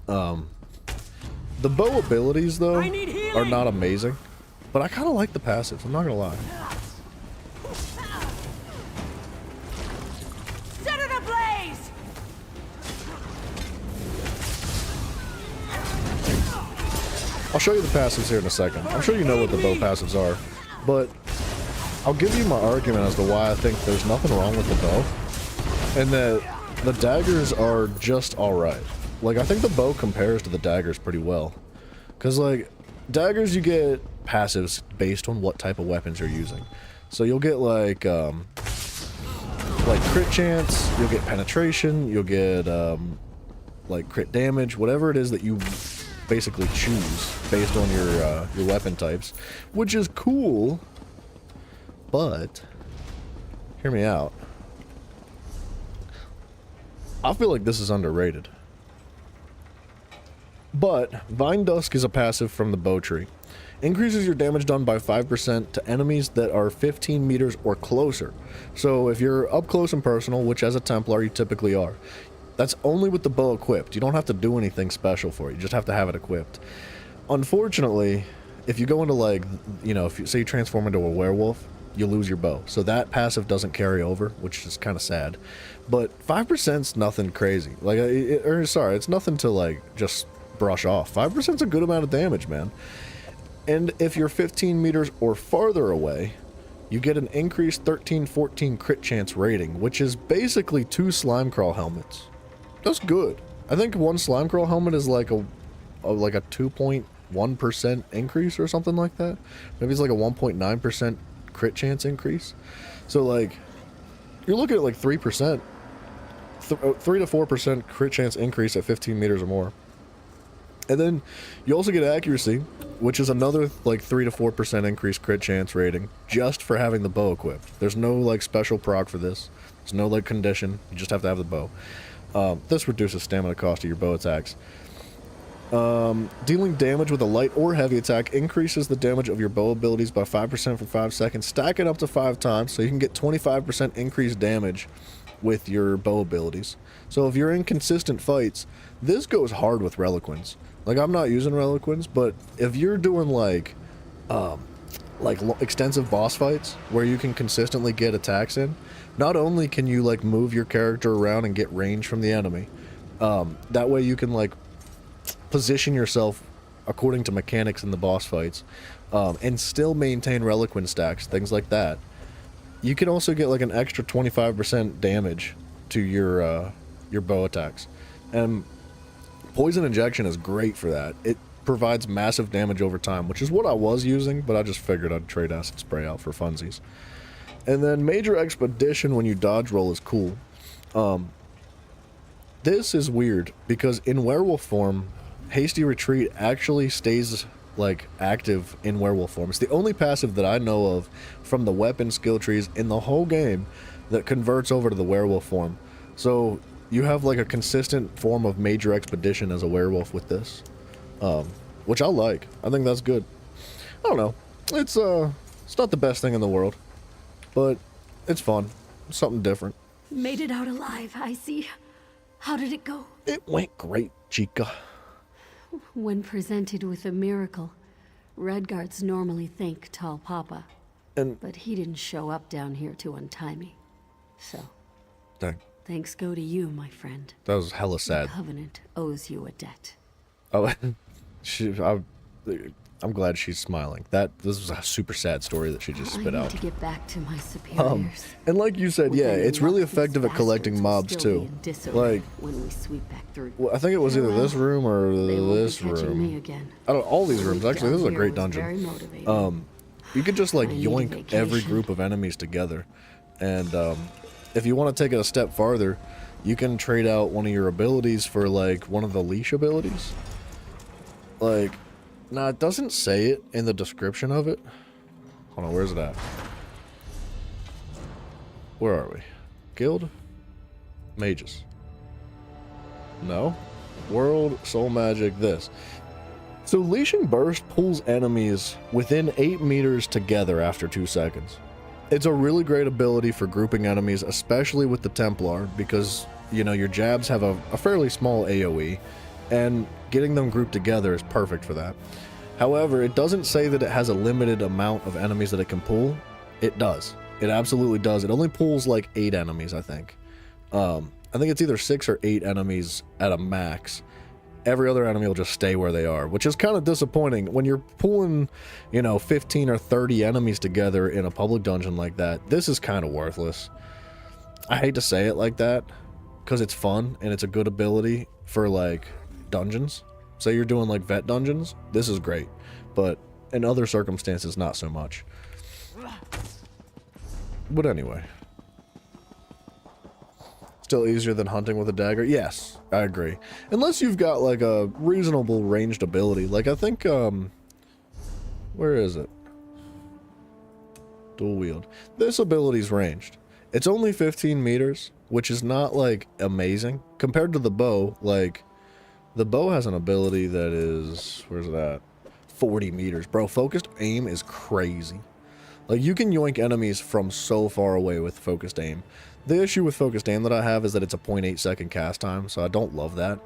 The bow abilities though are not amazing, but I kind of like the passives, I'm not gonna lie. I'll show you the passives here in a second. I'm sure you know what the bow passives are, but I'll give you my argument as to why I think there's nothing wrong with the bow, and that The daggers are just alright. Like, I think the bow compares to the daggers pretty well. Because, like, daggers you get passives based on what type of weapons you're using. So you'll get, like crit chance, you'll get penetration, you'll get, like, crit damage, whatever it is that you basically choose based on your weapon types. Which is cool, but, hear me out. I feel like this is underrated. But Vine Dusk is a passive from the bow tree. Increases your damage done by 5% to enemies that are 15 meters or closer. So if you're up close and personal, which as a Templar you typically are, that's only with the bow equipped. You don't have to do anything special for it. You just have to have it equipped. Unfortunately, if you go into, like, you know, if you say you transform into a werewolf, you lose your bow. So that passive doesn't carry over, which is kind of sad. But 5%'s nothing crazy. Like, it's nothing to, like, just brush off. 5%'s a good amount of damage, man. And if you're 15 meters or farther away, you get an increased 13-14 crit chance rating, which is basically 2 Slimecrawl helmets. That's good. I think one Slimecrawl helmet is like a 2.1% increase or something like that. Maybe it's like a 1.9% crit chance increase. So, like, you're looking at like 3%, 3 to 4% crit chance increase at 15 meters or more. And then you also get accuracy, which is another like 3 to 4% increased crit chance rating just for having the bow equipped. There's no like special proc for this. There's no like condition. You just have to have the bow. This reduces stamina cost of your bow attacks. Dealing damage with a light or heavy attack increases the damage of your bow abilities by 5% for 5 seconds. Stack it up to 5 times so you can get 25% increased damage with your bow abilities. So if you're in consistent fights, this goes hard with Reliquins. Like, I'm not using Reliquins, but if you're doing like extensive boss fights where you can consistently get attacks in, not only can you like move your character around and get range from the enemy, that way you can like position yourself according to mechanics in the boss fights, and still maintain Reliquin stacks, things like that. You can also get like an extra 25% damage to your bow attacks. And Poison Injection is great for that. It provides massive damage over time, which is what I was using, but I just figured I'd trade Acid Spray out for funsies. And then Major Expedition when you dodge roll is cool. This is weird, because in werewolf form, Hasty Retreat actually stays like active in werewolf form. It's the only passive that I know of from the weapon skill trees in the whole game that converts over to the werewolf form. So you have like a consistent form of Major Expedition as a werewolf with this, which I like. I think that's good. I don't know. It's not the best thing in the world, but it's fun. It's something different. Made it out alive, I see. How did it go? It went great, Chica. When presented with a miracle, Redguards normally thank Tall Papa. But he didn't show up down here to untie me. So, Dang. Thanks go to you, my friend. That was hella sad. The Covenant owes you a debt. Oh, I'm glad she's smiling. This was a super sad story that she just spit I need out. to get back to my superiors. And like you said, yeah, it's really effective at collecting mobs too. Like, when we sweep back through. well, I think it was either this room or They won't this be catching room. me again. I don't. All these rooms. Actually, this is a great Down here dungeon. was very motivating. You could just like I need a yoink every vacation. group of enemies together, and if you want to take it a step farther, you can trade out one of your abilities for like one of the leash abilities. Like, now it doesn't say it in the description of it. Hold on, where's it at? Where are we? Guild? Mages. No? World, Soul Magic, this. So Leashing Burst pulls enemies within 8 meters together after 2 seconds. It's a really great ability for grouping enemies, especially with the Templar, because, you know, your jabs have a fairly small AoE, and getting them grouped together is perfect for that. However, it doesn't say that it has a limited amount of enemies that it can pull. It does. It absolutely does. It only pulls like 8 enemies, I think. I think it's either 6 or 8 enemies at a max. Every other enemy will just stay where they are, which is kind of disappointing. When you're pulling, you know, 15 or 30 enemies together in a public dungeon like that, this is kind of worthless. I hate to say it like that, because it's fun and it's a good ability for like dungeons. Say you're doing like vet dungeons, this is great, but in other circumstances, not so much. But anyway, still easier than hunting with a dagger. Yes, I agree. Unless you've got like a reasonable ranged ability. Like I think, where is it? Dual wield. This ability's ranged. It's only 15 meters, which is not like amazing compared to the bow. Like the bow has an ability that is, where's it at? 40 meters. Bro, focused aim is crazy. Like you can yoink enemies from so far away with focused aim. The issue with focused aim that I have is that it's a 0.8 second cast time, so I don't love that.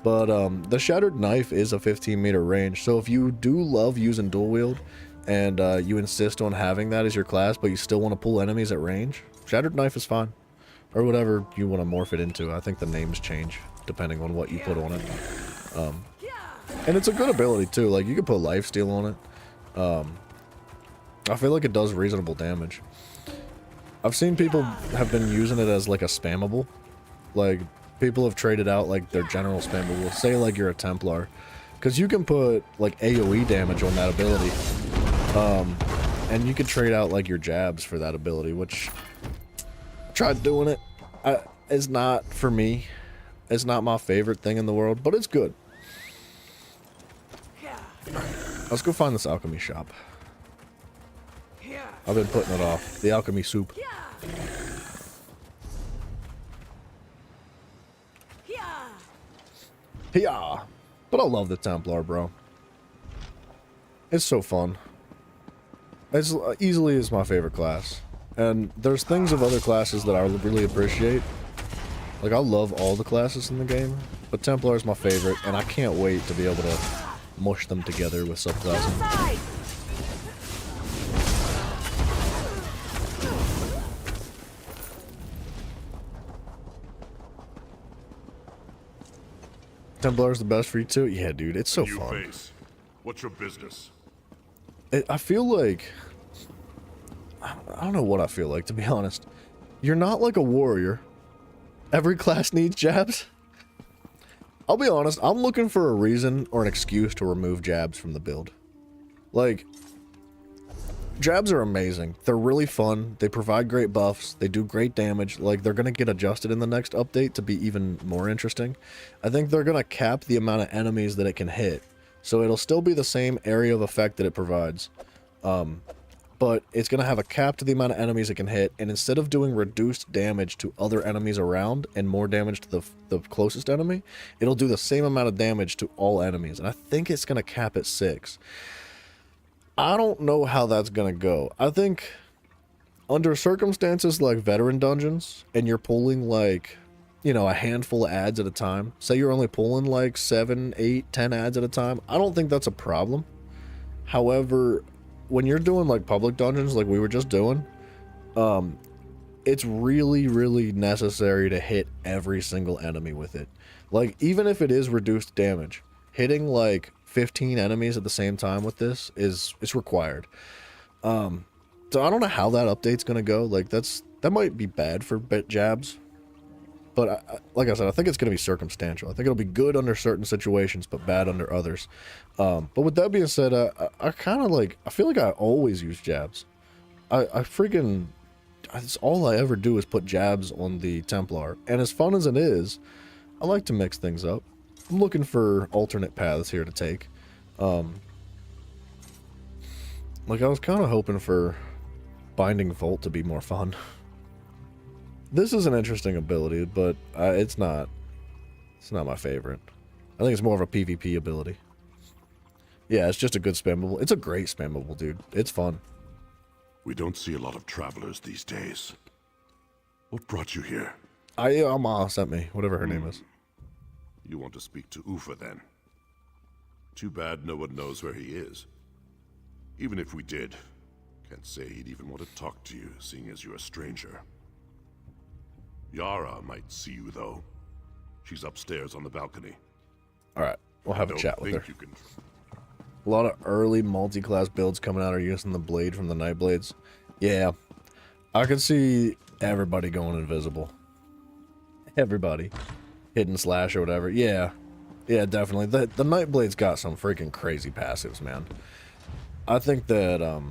But the Shattered Knife is a 15 meter range, so if you do love using dual wield and you insist on having that as your class, but you still want to pull enemies at range, Shattered Knife is fine. Or whatever you want to morph it into. I think the names change depending on what you put on it. And it's a good ability too, like you can put lifesteal on it. I feel like it does reasonable damage. I've seen people have been using it as like a spammable. Like people have traded out like their general spammable. Say like you're a Templar, because you can put like AoE damage on that ability. And you can trade out like your jabs for that ability, which I tried doing it. It's not for me. It's not my favorite thing in the world, but it's good. Let's go find this alchemy shop. I've been putting it off. The alchemy soup. Yeah. But I love the Templar, bro. It's so fun. It's easily is my favorite class. And there's things of other classes that I really appreciate. Like, I love all the classes in the game, but Templar is my favorite, and I can't wait to be able to mush them together with subclassing. Templar is the best for you too? Yeah, dude, it's so fun. Face. What's your business? I feel like... I don't know what I feel like, to be honest. You're not like a warrior. Every class needs jabs. I'll be honest, I'm looking for a reason or an excuse to remove jabs from the build. Like, jabs are amazing. They're really fun. They provide great buffs. They do great damage. Like, they're going to get adjusted in the next update to be even more interesting. I think they're going to cap the amount of enemies that it can hit. So it'll still be the same area of effect that it provides. But it's going to have a cap to the amount of enemies it can hit, and instead of doing reduced damage to other enemies around and more damage to the closest enemy, it'll do the same amount of damage to all enemies, and I think it's going to cap at 6. I don't know how that's going to go. I think under circumstances like veteran dungeons, and you're pulling like, you know, a handful of ads at a time, say you're only pulling like 7, 8, 10 ads at a time, I don't think that's a problem. However, when you're doing like public dungeons like we were just doing, it's really, really necessary to hit every single enemy with it. Like, even if it is reduced damage, hitting like 15 enemies at the same time with this is required. So I don't know how that update's gonna go. Like, that might be bad for jabs. But like I said, I think it's going to be circumstantial. I think it'll be good under certain situations, but bad under others. But with that being said, I kind of like, I feel like I always use jabs. It's all I ever do is put jabs on the Templar. And as fun as it is, I like to mix things up. I'm looking for alternate paths here to take. Like, I was kind of hoping for Binding Volt to be more fun. This is an interesting ability, but it's not my favorite. I think it's more of a PvP ability. Yeah, it's just a good spammable. It's a great spammable, dude. It's fun. We don't see a lot of travelers these days. What brought you here? Alma sent me, whatever her name is. You want to speak to Ufa, then? Too bad no one knows where he is. Even if we did, can't say he'd even want to talk to you, seeing as you're a stranger. Yara might see you, though. She's upstairs on the balcony. Alright, we'll have a chat with her. You can... A lot of early multi-class builds coming out are using the blade from the Nightblades. Yeah, I could see everybody going invisible. Everybody. Hidden slash or whatever. Yeah. Yeah, definitely. The Nightblade's got some freaking crazy passives, man. I think that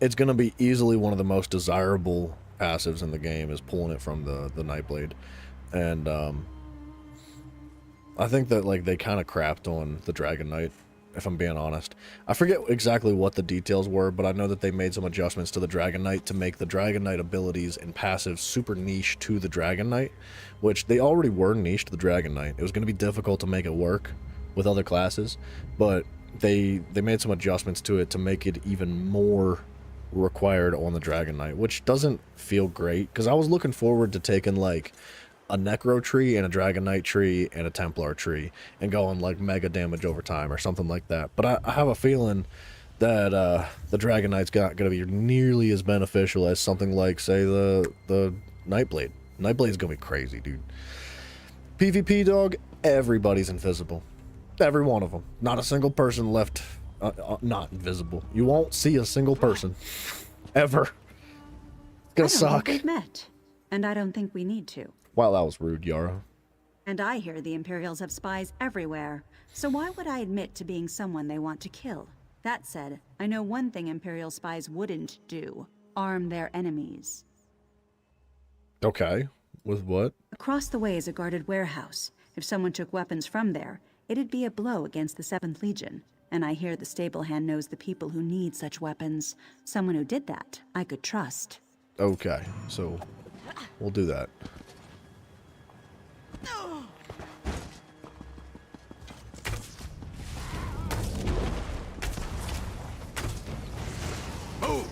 it's going to be easily one of the most desirable passives in the game is pulling it from the Nightblade. And I think that like they kind of crapped on the Dragon Knight, if I'm being honest. I forget exactly what the details were, but I know that they made some adjustments to the Dragon Knight to make the Dragon Knight abilities and passives super niche to the Dragon Knight, which they already were niche to the Dragon Knight. It was going to be difficult to make it work with other classes, but they made some adjustments to it to make it even more required on the Dragon Knight, which doesn't feel great, because I was looking forward to taking like a Necro tree and a Dragon Knight tree and a Templar tree and going like mega damage over time or something like that. But I have a feeling that the Dragon Knight's not going to be nearly as beneficial as something like, say, the Nightblade. Nightblade's going to be crazy, dude. PvP, dog, everybody's invisible. Every one of them. Not a single person left not invisible. You won't see a single person. Ever. It's gonna suck. I don't think we've met, and I don't think we need to. Wow, that was rude, Yara. And I hear the Imperials have spies everywhere, so why would I admit to being someone they want to kill? That said, I know one thing Imperial spies wouldn't do. Arm their enemies. Okay. With what? Across the way is a guarded warehouse. If someone took weapons from there, it'd be a blow against the 7th Legion. And I hear the stable hand knows the people who need such weapons. Someone who did that, I could trust. Okay, so we'll do that. Move!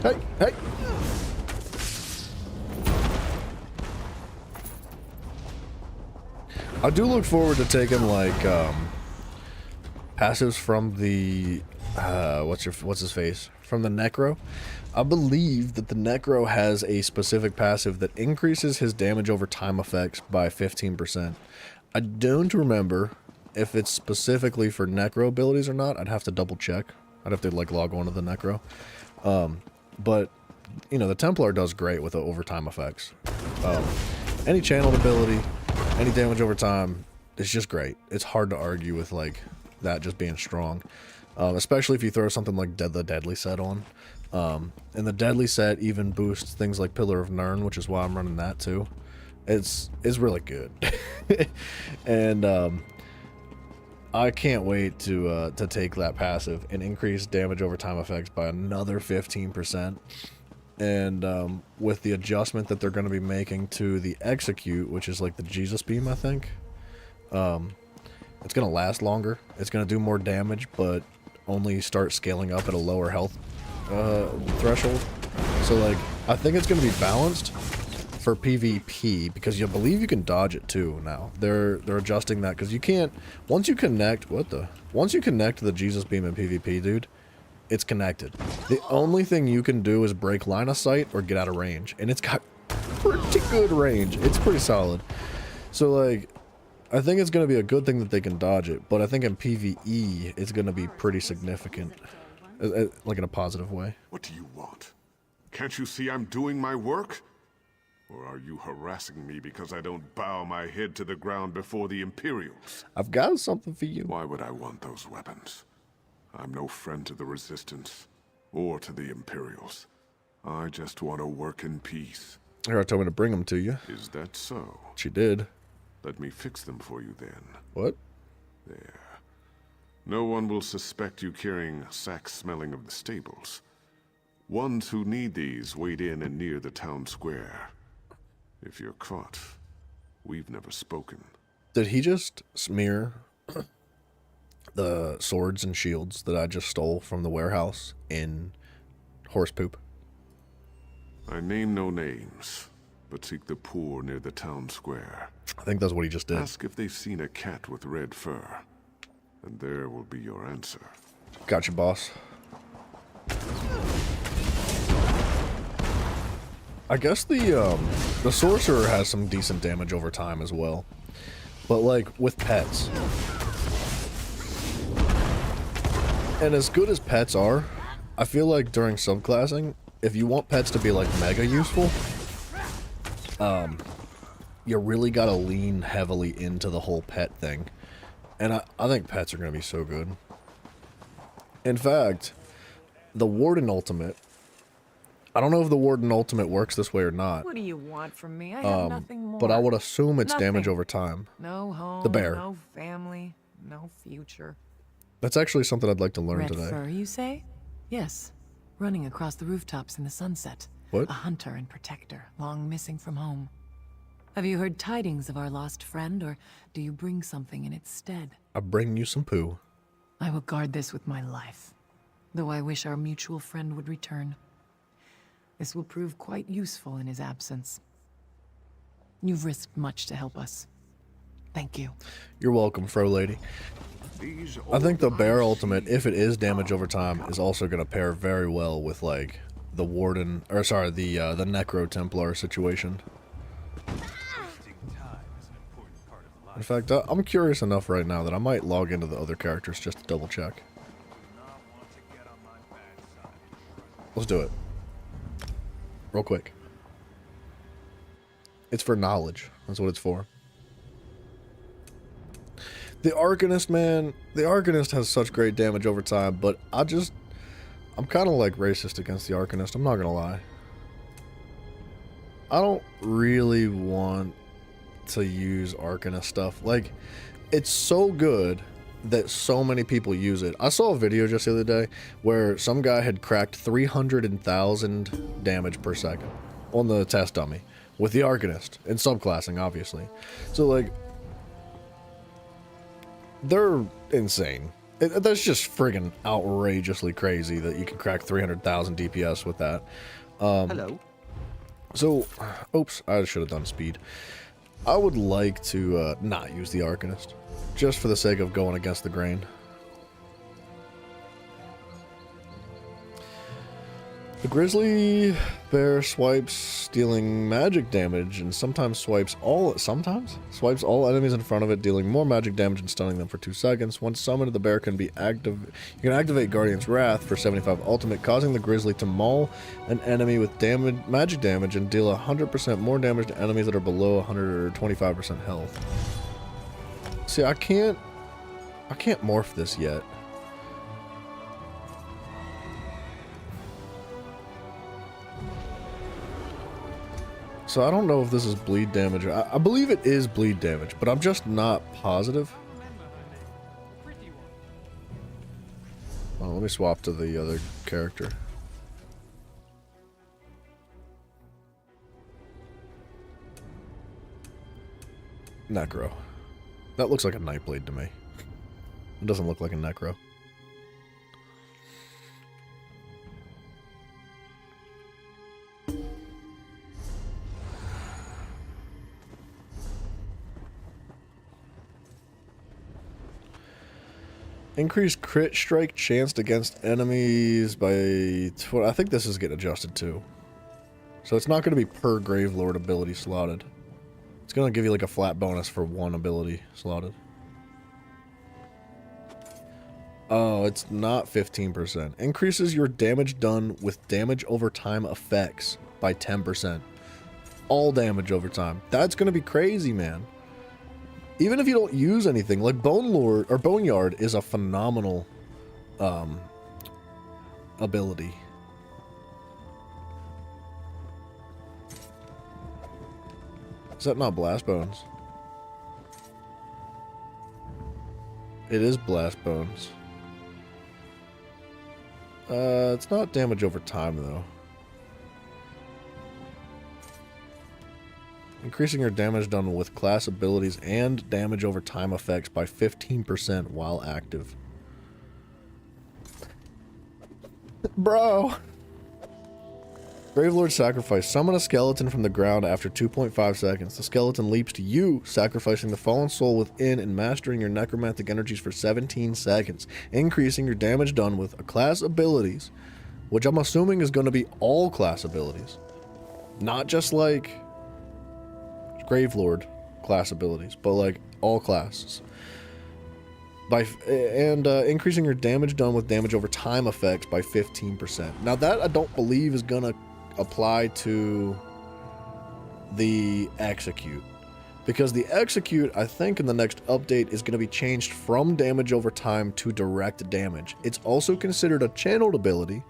Hey, hey! I do look forward to taking like passives from the what's his face? From the Necro. I believe that the Necro has a specific passive that increases his damage over time effects by 15%. I don't remember if it's specifically for Necro abilities or not. I'd have to double check. I'd have to like log on to the Necro. But you know, the Templar does great with the overtime effects. Any channeled ability, any damage over time, it's just great. It's hard to argue with like that just being strong, especially if you throw something like the Deadly Set on. And the Deadly Set even boosts things like Pillar of Nirn, which is why I'm running that too. It's really good. And I can't wait to take that passive and increase damage over time effects by another 15%. And with the adjustment that they're going to be making to the Execute, which is like the Jesus Beam, I think, it's going to last longer. It's going to do more damage, but only start scaling up at a lower health threshold. So like, I think it's going to be balanced for PvP, because you believe you can dodge it too now. They're adjusting that, because you can't, once you connect the Jesus Beam in PvP, dude, it's connected. The only thing you can do is break line of sight or get out of range, and it's got pretty good range. It's pretty solid. So like, I think it's going to be a good thing that they can dodge it, but I think in PvE it's going to be pretty significant, like in a positive way. What do you want? Can't you see I'm doing my work? Or are you harassing me because I don't bow my head to the ground before the Imperials? I've got something for you. Why would I want those weapons? I'm no friend to the Resistance, or to the Imperials. I just want to work in peace. Hera told me to bring them to you. Is that so? She did. Let me fix them for you then. What? There. No one will suspect you carrying sacks smelling of the stables. Ones who need these wait in and near the town square. If you're caught, we've never spoken. Did he just smear the swords and shields that I just stole from the warehouse in horse poop? I name no names, but seek the poor near the town square. I think that's what he just did. Ask if they've seen a cat with red fur, and there will be your answer. Gotcha, boss. I guess the sorcerer has some decent damage over time as well. But like with pets. And as good as pets are, I feel like during subclassing, if you want pets to be like mega useful, you really gotta lean heavily into the whole pet thing. And I think pets are gonna be so good. In fact, the Warden Ultimate, I don't know if the Warden Ultimate works this way or not. What do you want from me? I have nothing more. But I would assume it's Nothing. damage over time. No home, The bear. no family, no future. That's actually something I'd like to learn Red today. fur, you say? Yes. Running across the rooftops in the sunset. What? A hunter and protector, long missing from home. Have you heard tidings of our lost friend, or do you bring something in its stead? I bring you some poo. I will guard this with my life, though I wish our mutual friend would return. This will prove quite useful in his absence. You've risked much to help us. Thank you. You're welcome, Fro Lady. I think the Bear Ultimate, if it is damage over time, is also going to pair very well with, like, the Warden, or sorry, the Necro Templar situation. In fact, I'm curious enough right now that I might log into the other characters just to double check. Let's do it. Real quick. It's for knowledge. That's what it's for. The Arcanist, man. The Arcanist has such great damage over time, but I'm kind of like racist against the Arcanist. I'm not going to lie. I don't really want to use Arcanist stuff. Like, it's so good that so many people use it. I saw a video just the other day where some guy had cracked 300,000 damage per second on the test dummy with the Arcanist and subclassing, obviously. So, like, they're insane. That's just friggin' outrageously crazy that you can crack 300,000 DPS with that. Hello. So, oops, I should have done speed. I would like to not use the Arcanist, just for the sake of going against the grain. The Grizzly Bear swipes, dealing magic damage, and sometimes swipes all enemies in front of it, dealing more magic damage and stunning them for 2 seconds. Once summoned, the bear can be you can activate Guardian's Wrath for 75 ultimate, causing the Grizzly to maul an enemy with magic damage and deal 100% more damage to enemies that are below 125% health. See, I can't morph this yet. So I don't know if this is bleed damage. I believe it is bleed damage, but I'm just not positive. Well, let me swap to the other character. Necro. That looks like a Nightblade to me. It doesn't look like a Necro. Increased crit strike chance against enemies by... I think this is getting adjusted too. So it's not going to be per Gravelord ability slotted. It's going to give you like a flat bonus for one ability slotted. Oh, it's not 15%. Increases your damage done with damage over time effects by 10%. All damage over time. That's going to be crazy, man. Even if you don't use anything, like Boneyard is a phenomenal ability. Is that not Blast Bones? It is Blast Bones. It's not damage over time, though. Increasing your damage done with class abilities and damage over time effects by 15% while active. Bro! Gravelord Sacrifice. Summon a skeleton from the ground after 2.5 seconds. The skeleton leaps to you, sacrificing the fallen soul within and mastering your necromantic energies for 17 seconds. Increasing your damage done with class abilities, which I'm assuming is going to be all class abilities, Not just like Gravelord class abilities, but like all classes. Increasing your damage done with damage over time effects by 15%. Now that I don't believe is gonna apply to the Execute, because the Execute, I think in the next update, is going to be changed from damage over time to direct damage. It's also considered a channeled ability,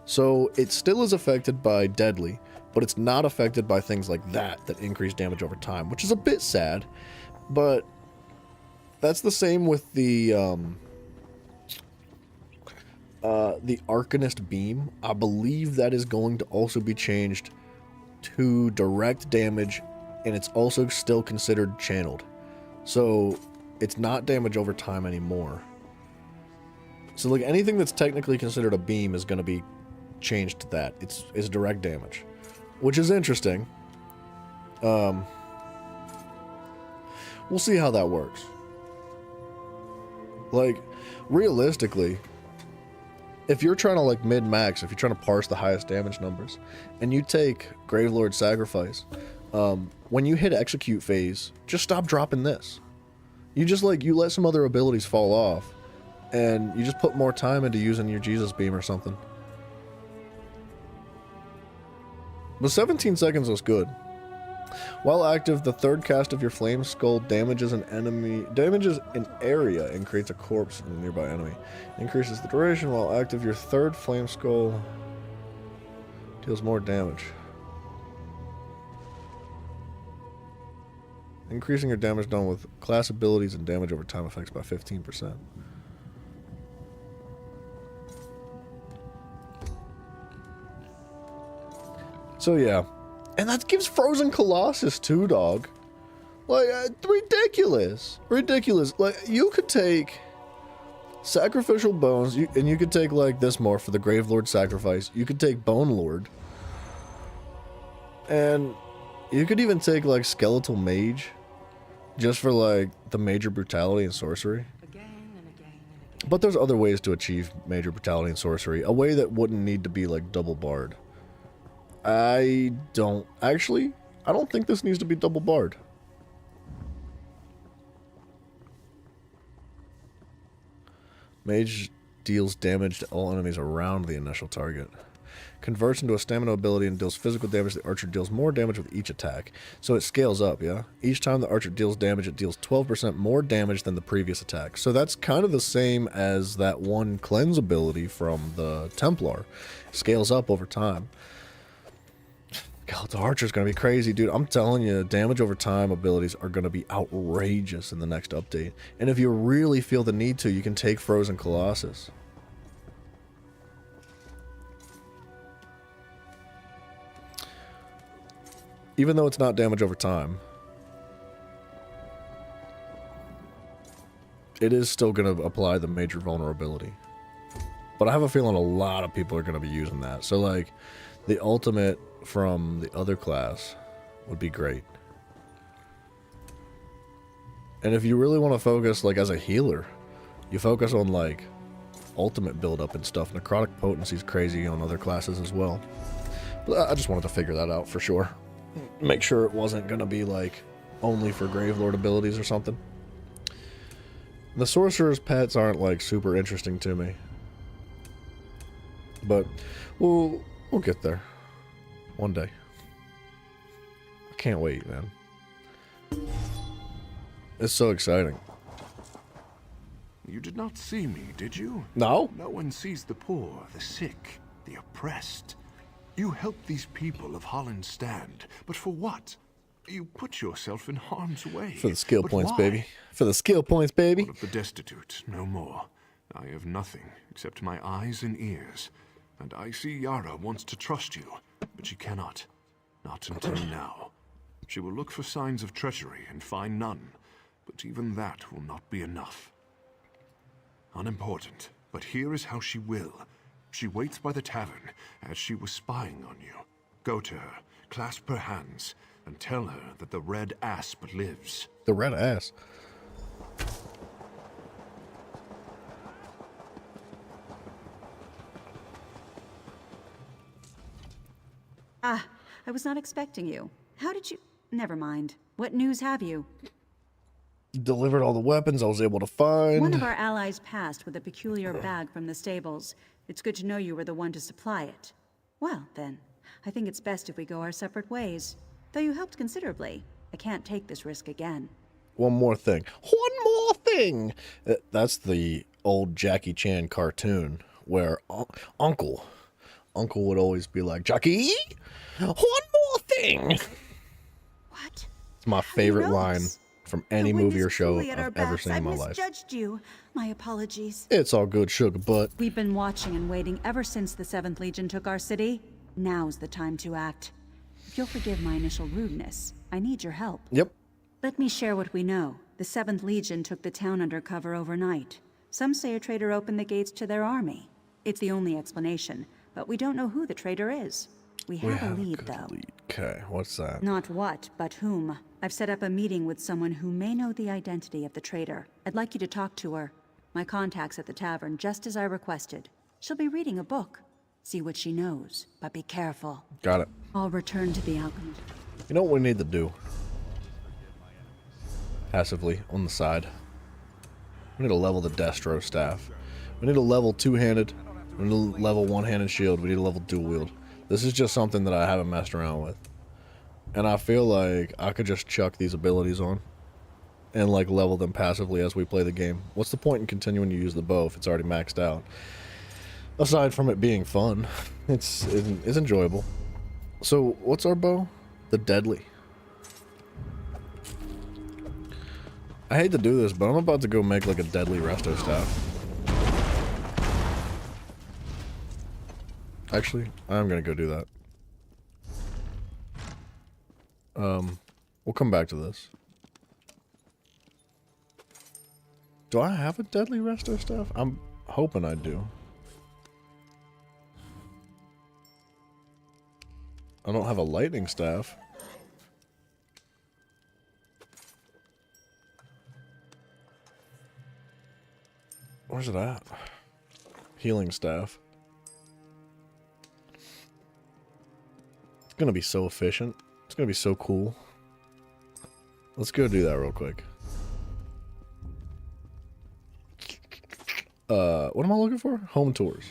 so it still is affected by Deadly, but it's not affected by things like that increase damage over time, which is a bit sad. But that's the same with the Arcanist Beam. I believe that is going to also be changed to direct damage, and it's also still considered channeled. So it's not damage over time anymore. So like anything that's technically considered a beam is going to be changed to that. It's direct damage, which is interesting. We'll see how that works. Like, realistically, if you're trying to like min-max, if you're trying to parse the highest damage numbers, and you take Gravelord Sacrifice, when you hit Execute phase, just stop dropping this. You just like, you let some other abilities fall off, and you just put more time into using your Jesus Beam or something. But 17 seconds looks good. While active, the third cast of your Flame Skull damages an area and creates a corpse from a nearby enemy. Increases the duration. While active, your third Flame Skull deals more damage. Increasing your damage done with class abilities and damage over time effects by 15%. So yeah. And that gives Frozen Colossus too, dog. Like, ridiculous. Ridiculous. Like, you could take Sacrificial Bones, and you could take, like, this more for the Gravelord Sacrifice. You could take Bone Lord. And you could even take, like, Skeletal Mage, just for, like, the Major Brutality and Sorcery. But there's other ways to achieve Major Brutality and Sorcery. A way that wouldn't need to be, like, double barred. I don't think this needs to be double barred. Mage deals damage to all enemies around the initial target. Converts into a stamina ability and deals physical damage. The archer deals more damage with each attack. So it scales up, yeah? Each time the archer deals damage, it deals 12% more damage than the previous attack. So that's kind of the same as that one cleanse ability from the Templar. It scales up over time. God, the archer's gonna be crazy, dude. I'm telling you, damage over time abilities are gonna be outrageous in the next update. And if you really feel the need to, you can take Frozen Colossus. Even though it's not damage over time, it is still gonna apply the major vulnerability. But I have a feeling a lot of people are gonna be using that. So like, the ultimate from the other class would be great. And if you really want to focus, like as a healer, you focus on like ultimate buildup and stuff. Necrotic Potency is crazy on other classes as well. But I just wanted to figure that out for sure. Make sure it wasn't going to be like only for Gravelord abilities or something. The Sorcerer's pets aren't like super interesting to me. But we'll get there. One day. I can't wait, man. It's so exciting. You did not see me, did you? No? No one sees the poor, the sick, the oppressed. You help these people of Holland stand, but for what? You put yourself in harm's way. For the skill But points, why? baby. For the skill points, baby. But of the destitute, no more. I have nothing except my eyes and ears. And I see Yara wants to trust you, but she cannot. Not until now. She will look for signs of treachery and find none, but even that will not be enough. Unimportant, but here is how she will. She waits by the tavern, as she was spying on you. Go to her, clasp her hands, and tell her that the Red Asp lives. The Red Asp? I was not expecting you. How did you... Never mind. What news have you? Delivered all the weapons I was able to find. One of our allies passed with a peculiar bag from the stables. It's good to know you were the one to supply it. Well, then, I think it's best if we go our separate ways. Though you helped considerably, I can't take this risk again. One more thing. One more thing! That's the old Jackie Chan cartoon where Uncle would always be like, Jackie, one more thing! What? It's my favorite line knows? from any The wind movie is or show truly at our I've ever backs. seen in my I life. misjudged you. My apologies. It's all good, sugar butt. We've been watching and waiting ever since the 7th Legion took our city. Now's the time to act. If you'll forgive my initial rudeness, I need your help. Yep. Let me share what we know. The 7th Legion took the town under cover overnight. Some say a traitor opened the gates to their army. It's the only explanation, but we don't know who the traitor is. We have a lead, though. Okay, what's that? Not what, but whom. I've set up a meeting with someone who may know the identity of the traitor. I'd like you to talk to her. My contact's at the tavern, just as I requested. She'll be reading a book. See what she knows, but be careful. Got it. I'll return to the alchemy. You know what we need to do? Passively, on the side. We need to level the Destro staff. We need to level two-handed. We need to level one-handed shield. We need to level dual wield. This is just something that I haven't messed around with. And I feel like I could just chuck these abilities on and like level them passively as we play the game. What's the point in continuing to use the bow if it's already maxed out? Aside from it being fun, it's enjoyable. So what's our bow? The Deadly. I hate to do this, but I'm about to go make like a Deadly Resto staff. Actually, I'm gonna go do that. We'll come back to this. Do I have a Deadly Resto staff? I'm hoping I do. I don't have a lightning staff. Where's it at? Healing staff. It's gonna be so efficient. It's gonna be so cool. Let's go do that real quick. What am I looking for? Home tours.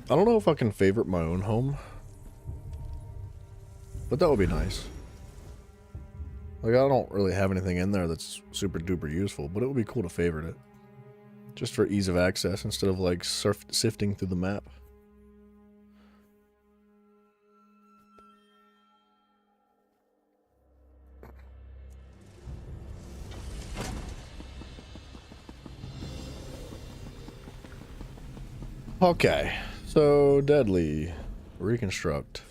I don't know if I can favorite my own home, but that would be nice. Like, I don't really have anything in there that's super duper useful, but it would be cool to favorite it. Just for ease of access instead of like sifting through the map. Okay, so Deadly, reconstruct.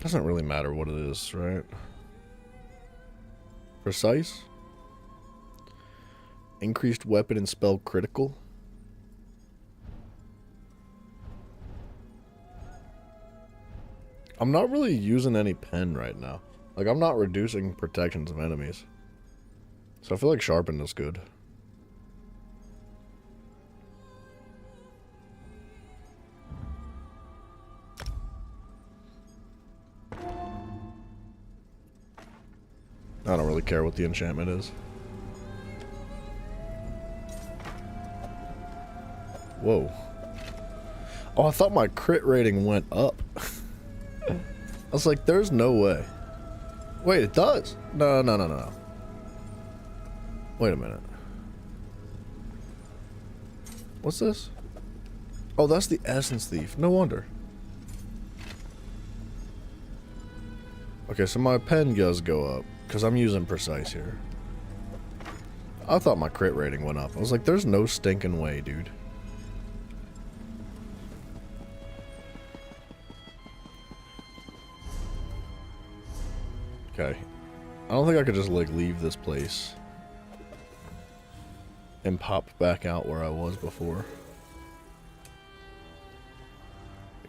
Doesn't really matter what it is, right? Precise? Increased weapon and spell critical? I'm not really using any pen right now. Like, I'm not reducing protections of enemies. So I feel like sharpened is good. I don't really care what the enchantment is. Whoa. Oh, I thought my crit rating went up. I was like, there's no way. Wait, it does. No. Wait a minute. What's this? Oh, that's the Essence Thief. No wonder. Okay, so my pen does go up, because I'm using Precise here. I thought my crit rating went up. I was like, there's no stinking way, dude. Okay. I don't think I could just, like, leave this place and pop back out where I was before.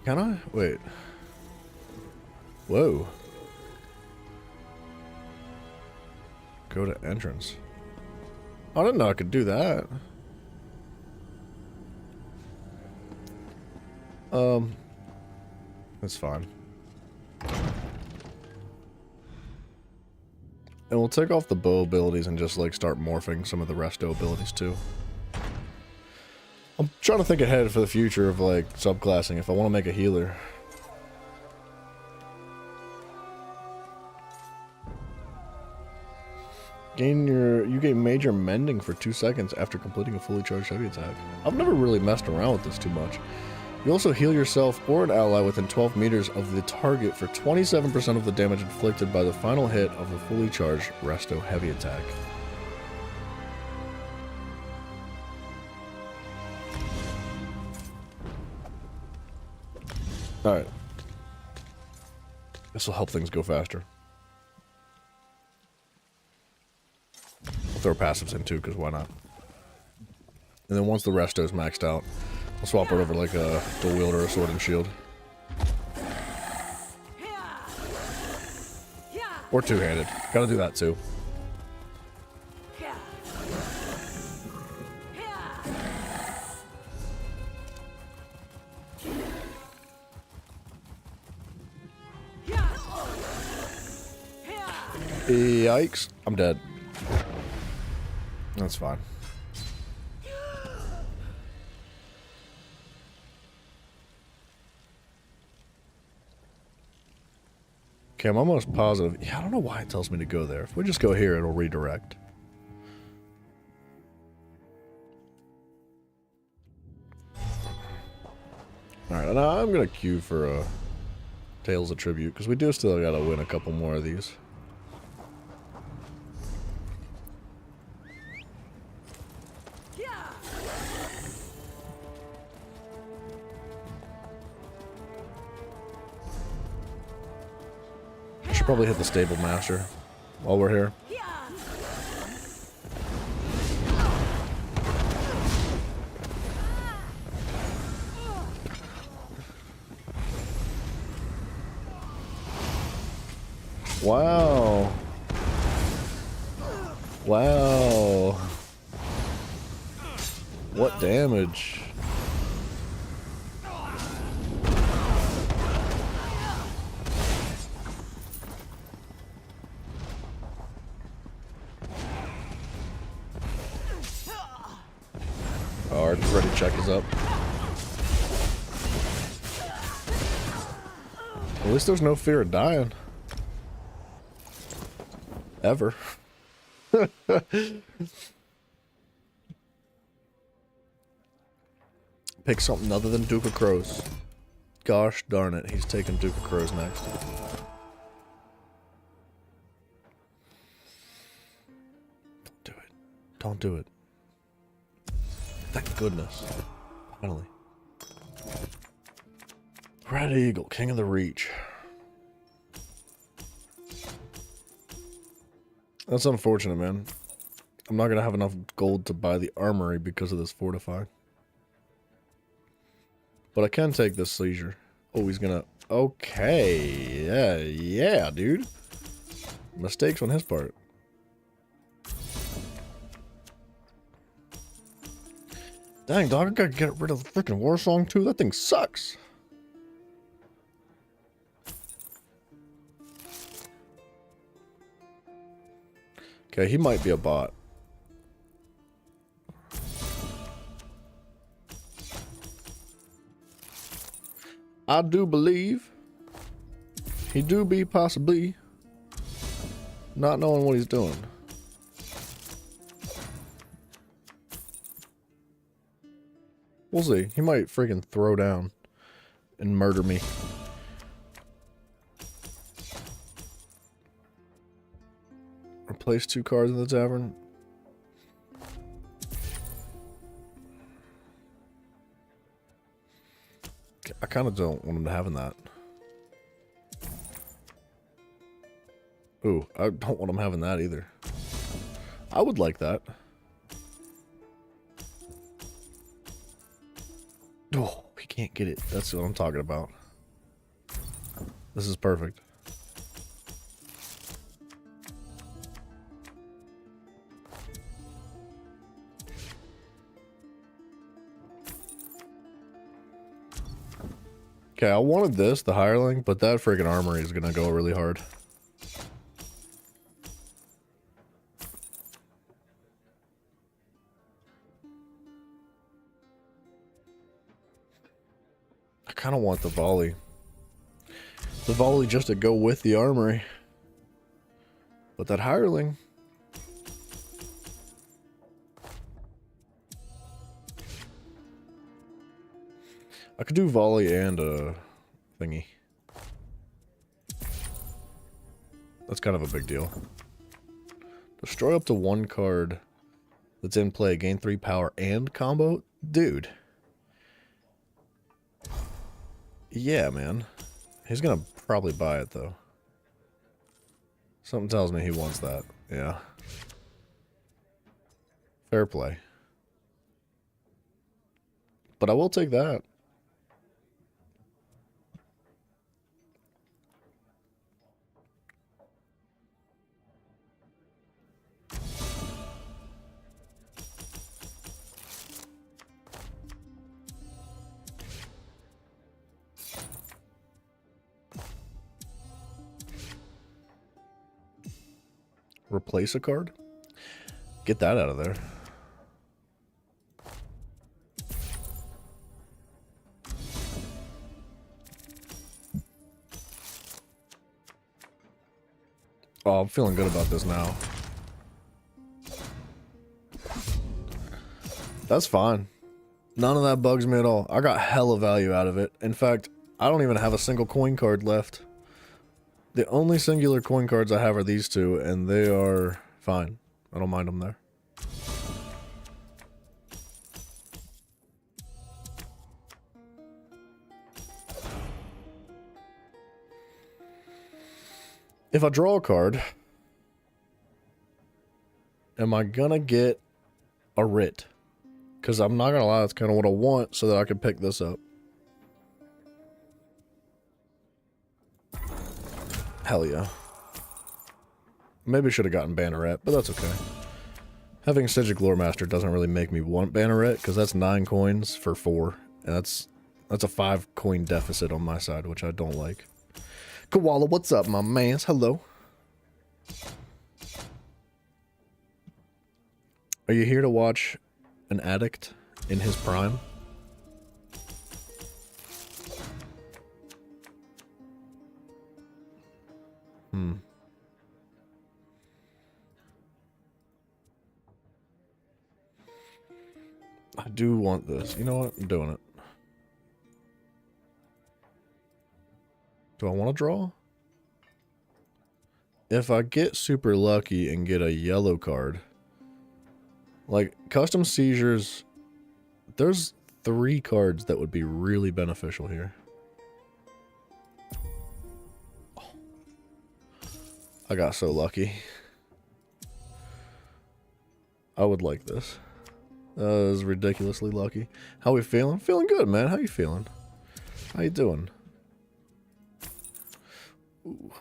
Can I? Wait. Whoa. Go to entrance. I didn't know I could do that. That's fine. And we'll take off the bow abilities and just like start morphing some of the resto abilities too. I'm trying to think ahead for the future of like subclassing if I want to make a healer. You gain major mending for 2 seconds after completing a fully charged heavy attack. I've never really messed around with this too much. You also heal yourself or an ally within 12 meters of the target for 27% of the damage inflicted by the final hit of the fully charged resto heavy attack. Alright. This will help things go faster. I'll throw passives in too, because why not? And then once the resto's maxed out, I'll swap it over like a dual wielder, a sword and shield. Or two-handed. Gotta do that too. Yikes. I'm dead. That's fine. Okay, I'm almost positive. Yeah, I don't know why it tells me to go there. If we just go here, it'll redirect. Alright, and I'm going to queue for Tales of Tribute, because we do still got to win a couple more of these. Probably hit the Stable Master while we're here. Wow. Wow. What damage? Ready to check us up. At least there's no fear of dying. Ever. Pick something other than Duke of Crows. Gosh darn it, he's taking Duke of Crows next. Don't do it. Don't do it. Thank goodness. Finally. Red Eagle, King of the Reach. That's unfortunate, man. I'm not going to have enough gold to buy the armory because of this fortify. But I can take this seizure. Oh, he's going to... Okay. Yeah, dude. Mistakes on his part. Dang, dog, I gotta get rid of the freaking war song too. That thing sucks. Okay, he might be a bot. I do believe he do be possibly not knowing what he's doing. We'll see. He might freaking throw down and murder me. Replace 2 cards in the tavern. I kind of don't want him to having that. Ooh, I don't want him having that either. I would like that. Oh, he can't get it. That's what I'm talking about. This is perfect. Okay, I wanted this, the hireling, but that freaking armory is gonna go really hard. I kind of want the volley. The volley just to go with the armory. But that hireling... I could do volley and thingy. That's kind of a big deal. Destroy up to one card that's in play. Gain 3 power and combo? Dude. Yeah, man. He's gonna probably buy it, though. Something tells me he wants that. Yeah. Fair play. But I will take that. Replace a card? Get that out of there. Oh, I'm feeling good about this now. That's fine. None of that bugs me at all. I got hella value out of it. In fact, I don't even have a single coin card left. The only singular coin cards I have are these two, and they are fine. I don't mind them there. If I draw a card, am I gonna get a writ? Because I'm not gonna lie, that's kind of what I want so that I can pick this up. Hell yeah. Maybe should have gotten Banneret, but that's okay. Having Sigic Loremaster doesn't really make me want Banneret, because that's 9 coins for 4. And that's a 5 coin deficit on my side, which I don't like. Koala, what's up, my mans? Hello. Are you here to watch an addict in his prime? I do want this. You know what? I'm doing it. Do I want to draw? If I get super lucky and get a yellow card, like custom seizures, there's 3 cards that would be really beneficial here. Oh. I got so lucky. I would like this. That was ridiculously lucky. How we feeling? Feeling good, man. How you feeling? How you doing? Ooh.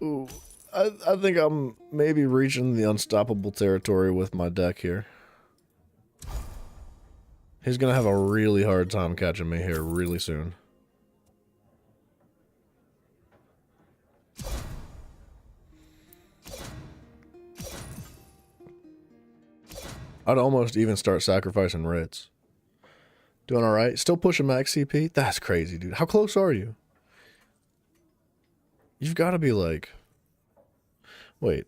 Ooh. I think I'm maybe reaching the unstoppable territory with my deck here. He's gonna have a really hard time catching me here really soon. I'd almost even start sacrificing writs. Doing alright? Still pushing max CP? That's crazy, dude. How close are you? You've got to be like... Wait.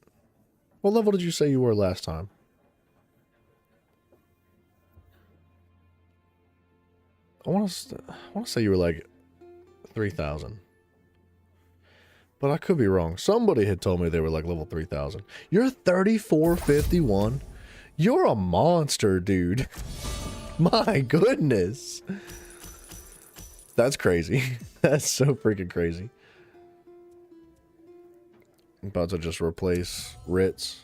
What level did you say you were last time? I want to say you were like 3,000. But I could be wrong. Somebody had told me they were like level 3,000. You're 3451? You're a monster, dude. My goodness. That's crazy. That's so freaking crazy. I'm about to just replace writs.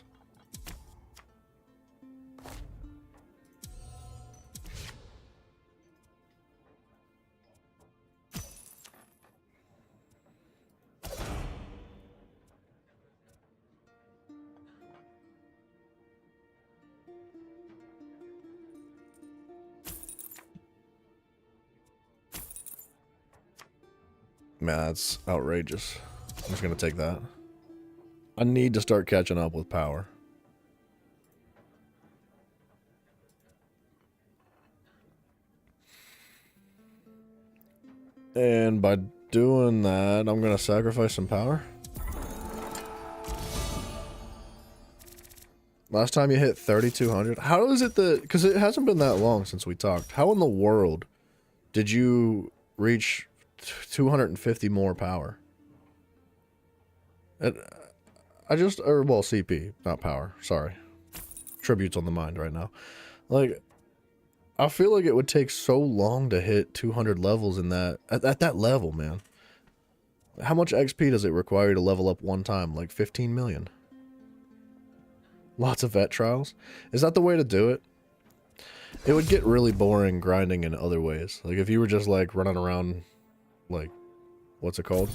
Man, that's outrageous. I'm just gonna take that. I need to start catching up with power. And by doing that, I'm gonna sacrifice some power. Last time you hit 3,200. How is it that, because it hasn't been that long since we talked. How in the world did you reach 250 more power? Well, CP, not power. Sorry. Tributes on the mind right now. Like, I feel like it would take so long to hit 200 levels in that, at that level, man. How much XP does it require to level up one time? Like 15 million. Lots of vet trials. Is that the way to do it? It would get really boring grinding in other ways. Like if you were just like running around, like, what's it called?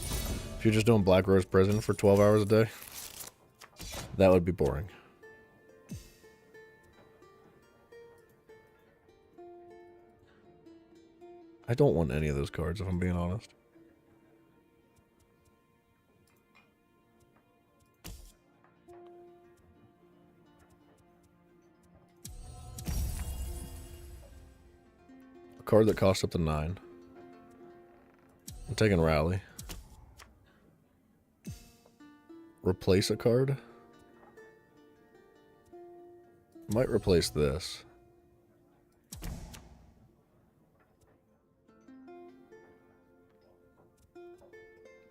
If you're just doing Black Rose Prison for 12 hours a day, that would be boring. I don't want any of those cards, if I'm being honest. A card that costs up to 9. I'm taking Rally. Replace a card? Might replace this.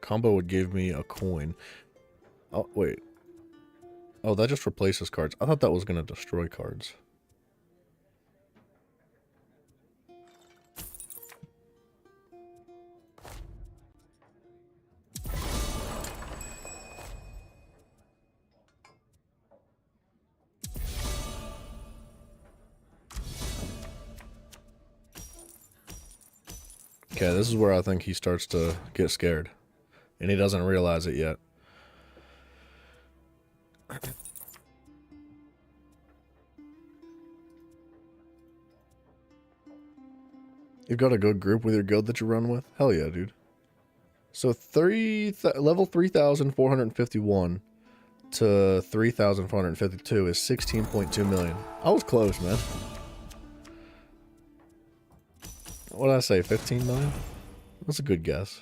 Combo would give me a coin. Oh, wait. Oh, that just replaces cards. I thought that was going to destroy cards. Okay, this is where I think he starts to get scared. And he doesn't realize it yet. You've got a good group with your guild that you run with? Hell yeah, dude. So level 3,451 to 3,452 is 16.2 million. I was close, man. What did I say, 15 million? That's a good guess.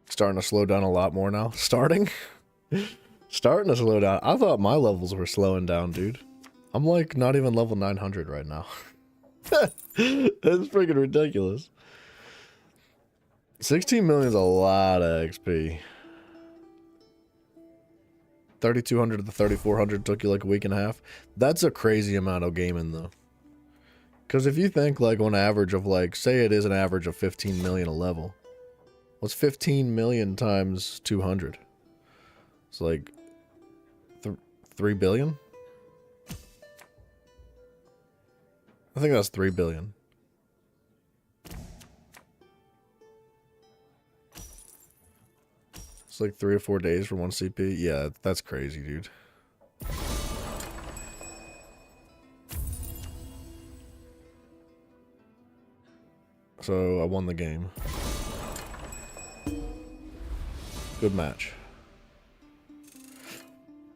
Starting to slow down a lot more now. Starting to slow down. I thought my levels were slowing down, dude. I'm like not even level 900 right now. That's freaking ridiculous. 16 million is a lot of XP. 3,200 to the 3,400 took you like a week and a half. That's a crazy amount of gaming though. Because if you think like on average of like, say it is an average of 15 million a level. What's 15 million times 200? It's like 3 billion? I think that's 3 billion. It's like 3 or 4 days for one CP. Yeah, that's crazy, dude. So I won the game. Good match.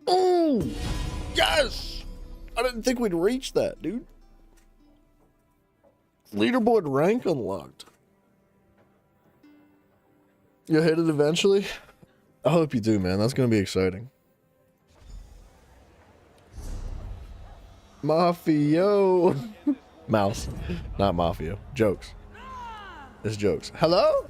Oh, yes! I didn't think we'd reach that, dude. Leaderboard rank unlocked. You'll hit it eventually? I hope you do, man. That's going to be exciting. Mafio. Mouse. Not Mafia. Jokes. It's jokes. Hello?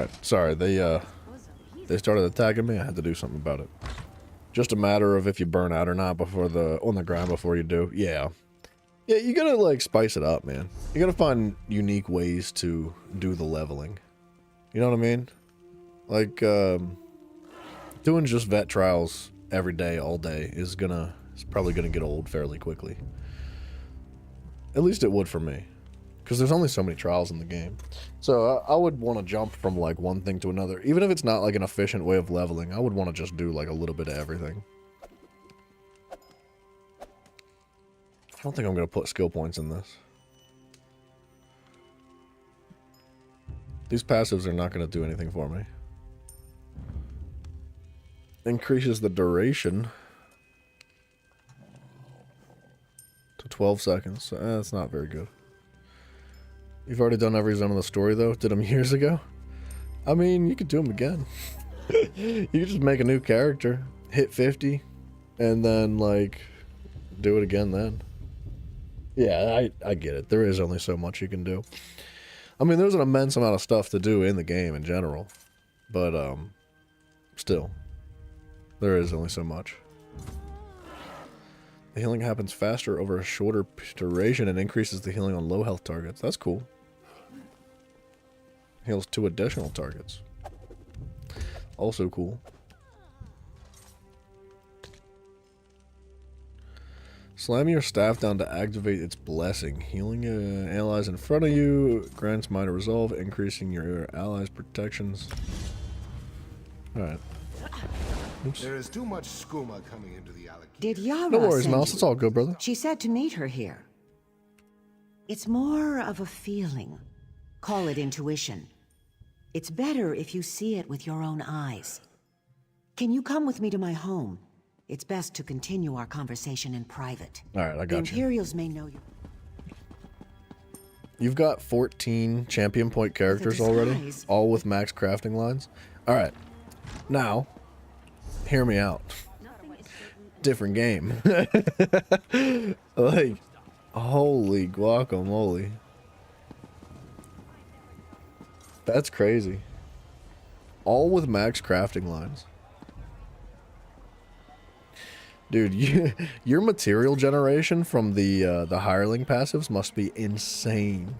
Alright, sorry, they started attacking me. I had to do something about it. Just a matter of if you burn out or not before on the ground before you do. Yeah. Yeah, you gotta, like, spice it up, man. You gotta find unique ways to do the leveling. You know what I mean? Like, doing just vet trials every day, all day, is probably gonna get old fairly quickly. At least it would for me. Because there's only so many trials in the game. So I would want to jump from like one thing to another. Even if it's not like an efficient way of leveling, I would want to just do like a little bit of everything. I don't think I'm going to put skill points in this. These passives are not going to do anything for me. Increases the duration to 12 seconds. That's not very good. You've already done every zone of the story, though? Did them years ago? I mean, you could do them again. You could just make a new character, hit 50, and then, like, do it again then. Yeah, I get it. There is only so much you can do. I mean, there's an immense amount of stuff to do in the game in general. But, still. There is only so much. The healing happens faster over a shorter duration and increases the healing on low health targets. That's cool. Heals 2 additional targets. Also cool. Slam your staff down to activate its blessing. Healing allies in front of you grants minor resolve, increasing your allies' protections. Alright. Oops. There is too much skooma coming into the Alakir. Did Yara No worries, send Mouse. you? It's all good, brother. She said to meet her here. It's more of a feeling. Call it intuition. It's better if you see it with your own eyes. Can you come with me to my home? It's best to continue our conversation in private. Alright, I got the you. Imperials may know you. You've got 14 champion point characters already, all with max crafting lines. Alright, now, hear me out. Different game. Like, holy guacamole. That's crazy. All with max crafting lines. Dude, your material generation from the hireling passives must be insane.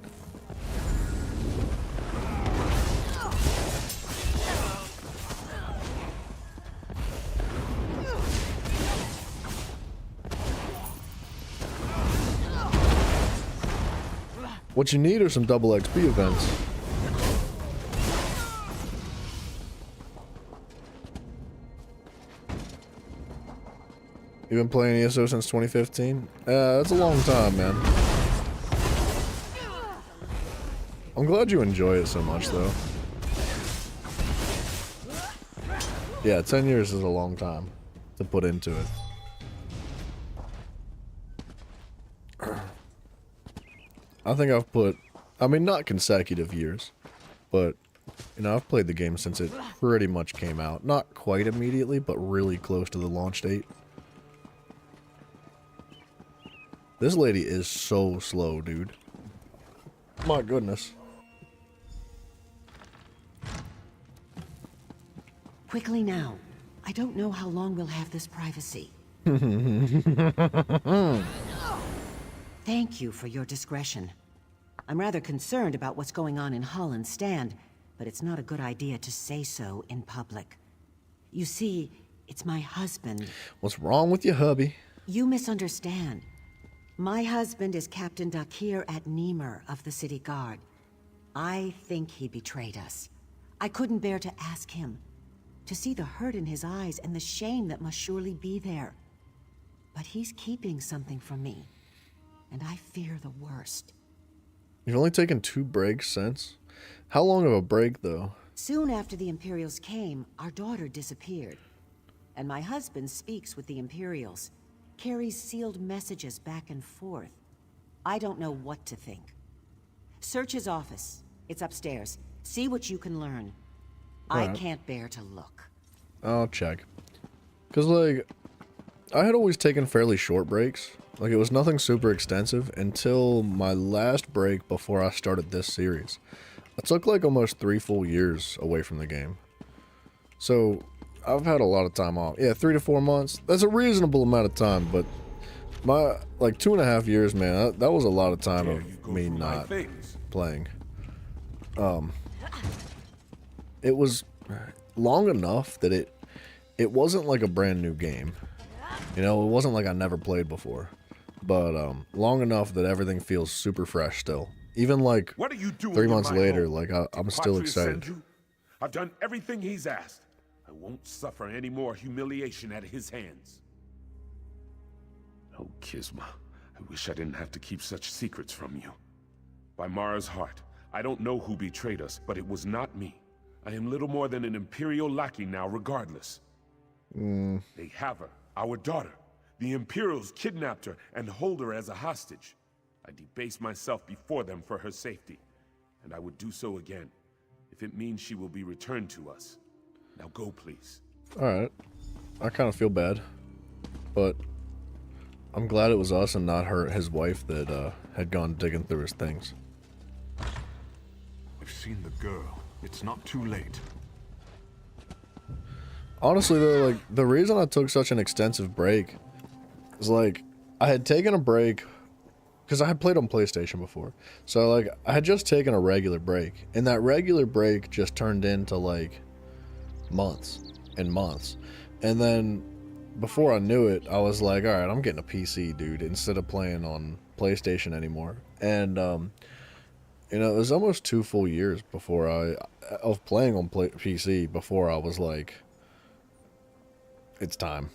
What you need are some double XP events. You've been playing ESO since 2015? That's a long time, man. I'm glad you enjoy it so much, though. Yeah, 10 years is a long time to put into it. I think I've put, I mean, not consecutive years, but, you know, I've played the game since it pretty much came out. Not quite immediately, but really close to the launch date. This lady is so slow, dude. My goodness. Quickly now. I don't know how long we'll have this privacy. Thank you for your discretion. I'm rather concerned about what's going on in Holland's stand, but it's not a good idea to say so in public. You see, it's my husband. What's wrong with you, hubby? You misunderstand. My husband is Captain Dakir at Niemer of the City Guard. I think he betrayed us. I couldn't bear to ask him. To see the hurt in his eyes and the shame that must surely be there. But he's keeping something from me. And I fear the worst. You've only taken 2 breaks since? How long of a break, though? Soon after the Imperials came, our daughter disappeared. And my husband speaks with the Imperials. Carries sealed messages back and forth. I don't know what to think. Search his office. It's upstairs. See what you can learn. I can't bear to look. I'll check. Because, like, I had always taken fairly short breaks. Like, it was nothing super extensive until my last break before I started this series. I took like almost 3 full years away from the game. So I've had a lot of time off. Yeah, 3 to 4 months. That's a reasonable amount of time, but my like 2.5 years, man, that was a lot of time of me not playing. It was long enough that it wasn't like a brand new game. You know, it wasn't like I never played before. But long enough that everything feels super fresh still. Even like What are you doing 3 in months my later, home? like I'm Did still Patria excited. send you? I've done everything he's asked. I won't suffer any more humiliation at his hands. Oh, Kisma, I wish I didn't have to keep such secrets from you. By Mara's heart, I don't know who betrayed us, but it was not me. I am little more than an Imperial lackey now, regardless. They have her, our daughter. The Imperials kidnapped her and hold her as a hostage. I debase myself before them for her safety, and I would do so again, if it means she will be returned to us. Now go, please. Alright. I kind of feel bad. But I'm glad it was us and not his wife that had gone digging through his things. I've seen the girl. It's not too late. Honestly though, like the reason I took such an extensive break is like I had taken a break because I had played on PlayStation before. So like I had just taken a regular break, and that regular break just turned into like months and months. And then before I knew it, I was like, all right, I'm getting a PC, dude, instead of playing on PlayStation anymore. And you know, it was almost 2 full years before of playing on PC before I was like, it's time.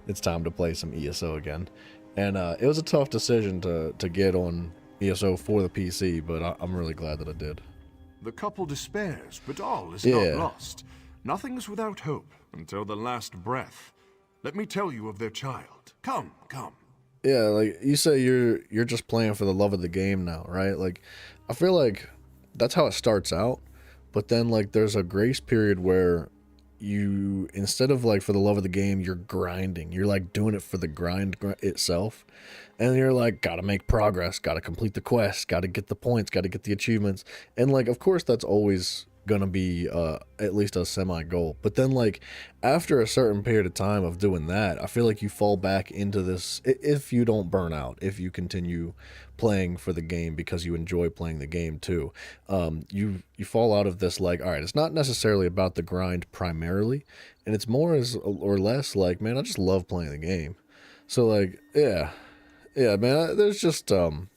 It's time to play some ESO again. And it was a tough decision to get on ESO for the PC, but I'm really glad that I did. The couple despairs, but all is Yeah. not lost. Nothing's without hope until the last breath. Let me tell you of their child. Come, come. Yeah, like you say you're just playing for the love of the game now, right? Like I feel like that's how it starts out, but then like there's a grace period where you, instead of like for the love of the game, you're grinding. You're like doing it for the grind itself. And you're like, gotta make progress, gotta complete the quest, gotta get the points, gotta get the achievements. And like, of course, that's always gonna be at least a semi-goal. But then like, after a certain period of time of doing that, I feel like you fall back into this, if you don't burn out, if you continue playing for the game because you enjoy playing the game too, you fall out of this like, all right, it's not necessarily about the grind primarily, and it's more or less like, man, I just love playing the game. So like, yeah, man, there's just I'm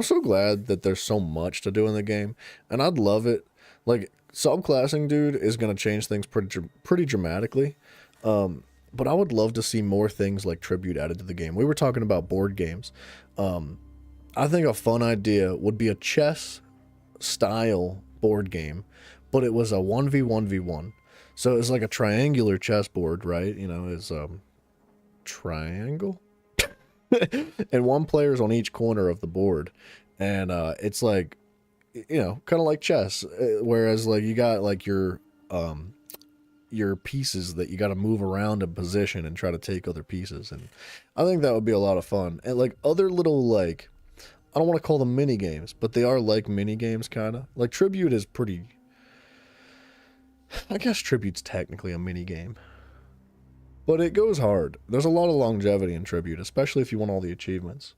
so glad that there's so much to do in the game, and I'd love it. Like subclassing, dude, is gonna change things pretty dramatically. But I would love to see more things like tribute added to the game. We were talking about board games. I think a fun idea would be a chess style board game, but it was a 1v1v1. So it's like a triangular chessboard, right? You know, it's triangle. And one player's on each corner of the board. And it's like, you know, kind of like chess. Whereas like you got like your pieces that you got to move around in position and try to take other pieces. And I think that would be a lot of fun. And like other little like, I don't want to call them mini games, but they are like mini games kind of. Like Tribute is pretty, I guess Tribute's technically a mini game. But it goes hard. There's a lot of longevity in Tribute, especially if you want all the achievements.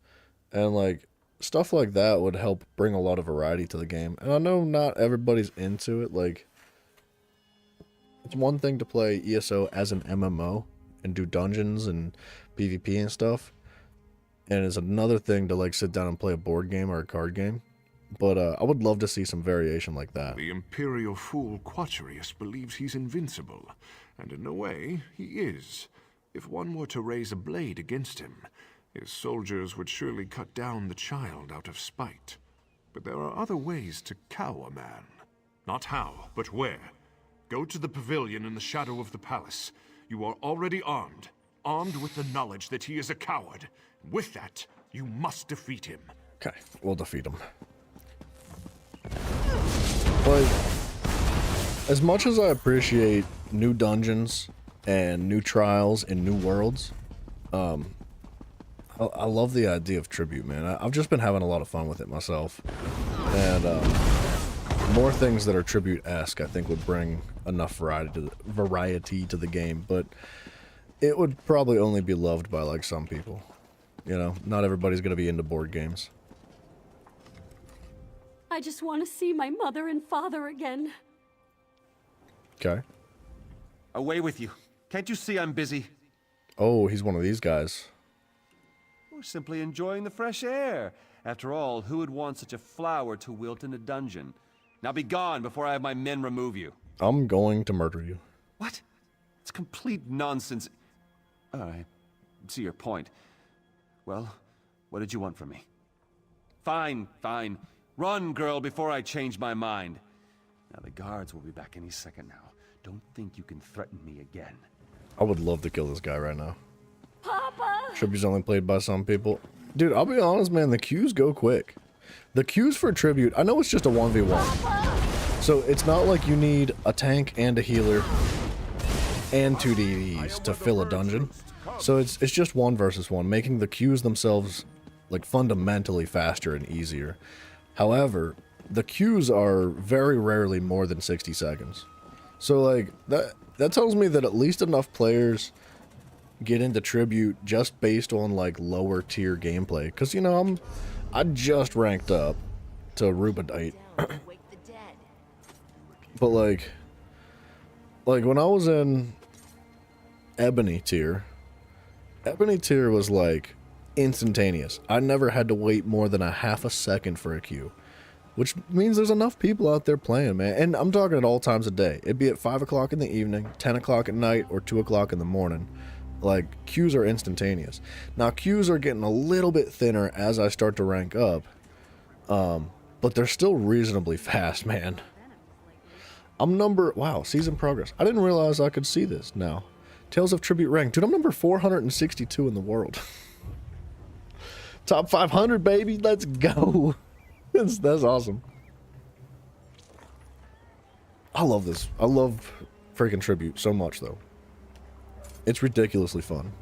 And like stuff like that would help bring a lot of variety to the game. And I know not everybody's into it. Like it's one thing to play ESO as an MMO and do dungeons and PvP and stuff. And it's another thing to like sit down and play a board game or a card game. But I would love to see some variation like that. The Imperial fool Quaterius believes he's invincible, and in a way, he is. If one were to raise a blade against him, his soldiers would surely cut down the child out of spite. But there are other ways to cow a man. Not how, but where. Go to the pavilion in the shadow of the palace. You are already armed with the knowledge that he is a coward. With that, you must defeat him. Okay, we'll defeat him. But as much as I appreciate new dungeons and new trials and new worlds, I love the idea of Tribute, man. I've just been having a lot of fun with it myself. And More things that are tribute-esque, I think, would bring enough variety to the game, but it would probably only be loved by, like, some people. You know, not everybody's gonna be into board games. I just want to see my mother and father again. Okay. Away with you. Can't you see I'm busy? Oh, he's one of these guys. We're simply enjoying the fresh air. After all, who would want such a flower to wilt in a dungeon? Now be gone before I have my men remove you. I'm going to murder you. What? It's complete nonsense. I see your point. Well, what did you want from me? Fine, fine. Run, girl, before I change my mind. Now the guards will be back any second now. Don't think you can threaten me again. I would love to kill this guy right now. Papa! Tribute's only played by some people. Dude, I'll be honest, man, the queues go quick. The queues for Tribute, I know it's just a 1v1. So it's not like you need a tank and a healer and 2 DDs to fill a dungeon. So it's just 1 versus 1, making the queues themselves like fundamentally faster and easier. However, the queues are very rarely more than 60 seconds. So like that tells me that at least enough players get into Tribute just based on like lower tier gameplay. Cause you know, I just ranked up to Rubedite. But like when I was in Ebony tier was like instantaneous. I never had to wait more than a half a second for a queue, which means there's enough people out there playing, man. And I'm talking at all times of day. It'd be at 5 o'clock in the evening, 10 o'clock at night, or 2 o'clock in the morning. Like, queues are instantaneous. Now, queues are getting a little bit thinner as I start to rank up, but they're still reasonably fast, man. Wow, season progress. I didn't realize I could see this now. Tales of Tribute rank. Dude, I'm number 462 in the world. Top 500, baby. Let's go. That's awesome. I love this. I love freaking Tribute so much, though. It's ridiculously fun.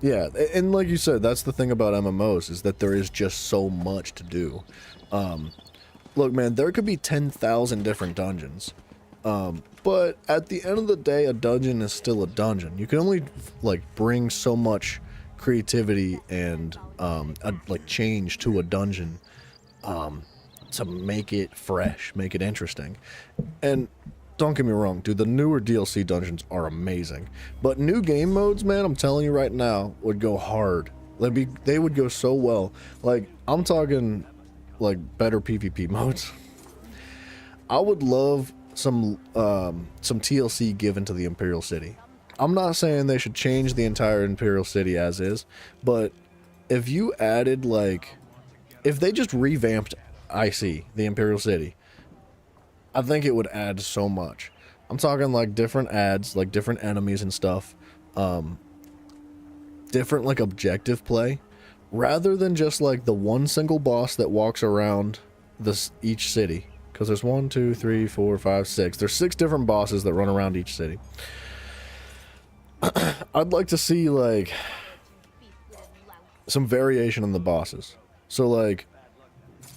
Yeah, and like you said, that's the thing about MMOs, is that there is just so much to do. Look, man, there could be 10,000 different dungeons. But at the end of the day, a dungeon is still a dungeon. You can only, like, bring so much creativity and, like, change to a dungeon, to make it fresh, make it interesting. And don't get me wrong, dude, the newer DLC dungeons are amazing. But new game modes, man, I'm telling you right now, would go hard. They would go so well. Like, I'm talking, like, better PvP modes. I would love some TLC given to the Imperial City. I'm not saying they should change the entire Imperial City as is, but if you added, like, if they just revamped IC, the Imperial City, I think it would add so much. I'm talking like different ads, like different enemies and stuff, different like objective play, rather than just like the one single boss that walks around each city. Because there's 1, 2, 3, 4, 5, 6. There's 6 different bosses that run around each city. I'd like to see like some variation in the bosses. So like,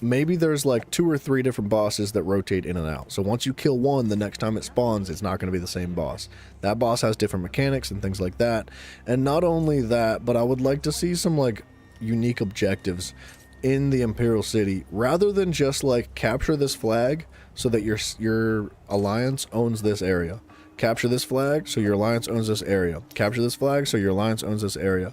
maybe there's like 2 or 3 different bosses that rotate in and out. So once you kill one, the next time it spawns, it's not going to be the same boss. That boss has different mechanics and things like that. And not only that, but I would like to see some like unique objectives in the Imperial City, rather than just like capture this flag so that your alliance owns this area. Capture this flag so your alliance owns this area. Capture this flag so your alliance owns this area.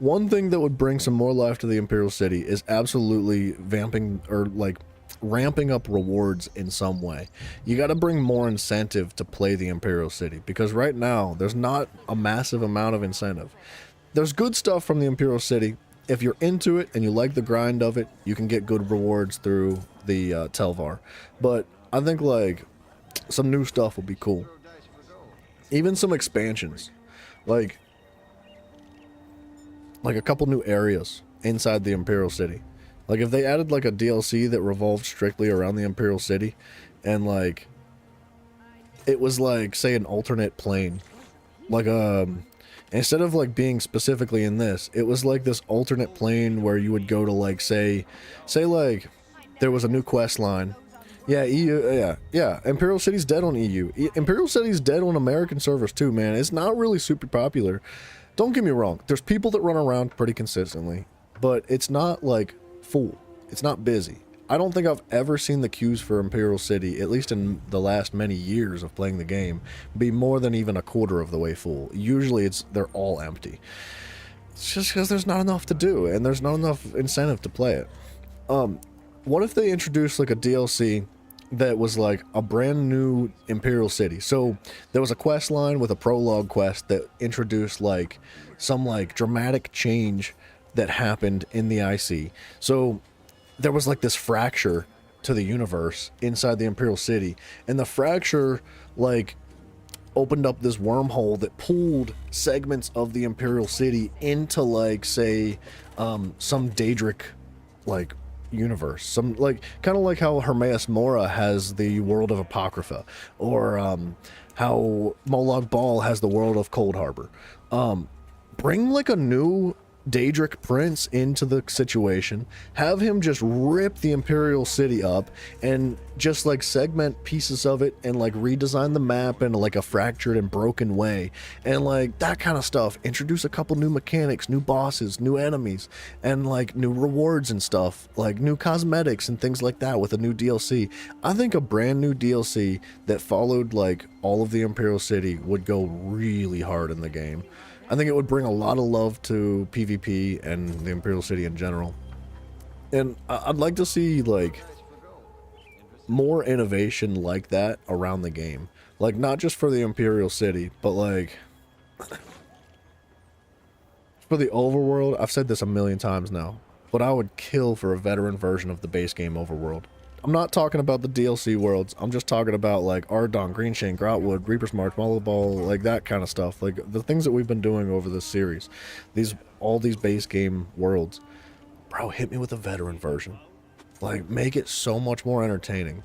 One thing that would bring some more life to the Imperial City is absolutely vamping or like ramping up rewards in some way. You got to bring more incentive to play the Imperial City, because right now there's not a massive amount of incentive. There's good stuff from the Imperial City. If you're into it and you like the grind of it, you can get good rewards through the Telvar. But I think like some new stuff would be cool. Even some expansions, like a couple new areas inside the Imperial City. Like if they added like a DLC that revolved strictly around the Imperial City, and like it was like, say, an alternate plane, like instead of like being specifically in this, it was like this alternate plane where you would go to like say like there was a new quest line. Yeah, EU, yeah. Imperial City's dead on EU. Imperial City's dead on American servers too, man. It's not really super popular. Don't get me wrong. There's people that run around pretty consistently, but it's not like full. It's not busy. I don't think I've ever seen the queues for Imperial City, at least in the last many years of playing the game, be more than even a quarter of the way full. Usually they're all empty. It's just because there's not enough to do, and there's not enough incentive to play it. What if they introduced like a DLC that was like a brand new Imperial City? So there was a quest line with a prologue quest that introduced like some like dramatic change that happened in the IC. So there was like this fracture to the universe inside the Imperial City, and the fracture like opened up this wormhole that pulled segments of the Imperial City into like say some Daedric like universe, some like kind of like how Hermaeus Mora has the world of Apocrypha, or how Molag Bal has the world of Cold Harbor. Bring like a new Daedric prince into the situation, have him just rip the Imperial City up and just like segment pieces of it and like redesign the map in like a fractured and broken way, and like that kind of stuff. Introduce a couple new mechanics, new bosses, new enemies, and like new rewards and stuff, like new cosmetics and things like that with a new DLC. I think a brand new DLC that followed like all of the Imperial City would go really hard in the game. I think it would bring a lot of love to PvP and the Imperial City in general. And I'd like to see like more innovation like that around the game. Like not just for the Imperial City, but like for the overworld. I've said this a million times now, but I would kill for a veteran version of the base game overworld. I'm not talking about the DLC worlds. I'm just talking about like Ardon, Greenshane, Grautwood, Reaper's March, Molag Bal, like that kind of stuff. Like the things that we've been doing over this series. All these base game worlds. Bro, hit me with a veteran version. Like make it so much more entertaining.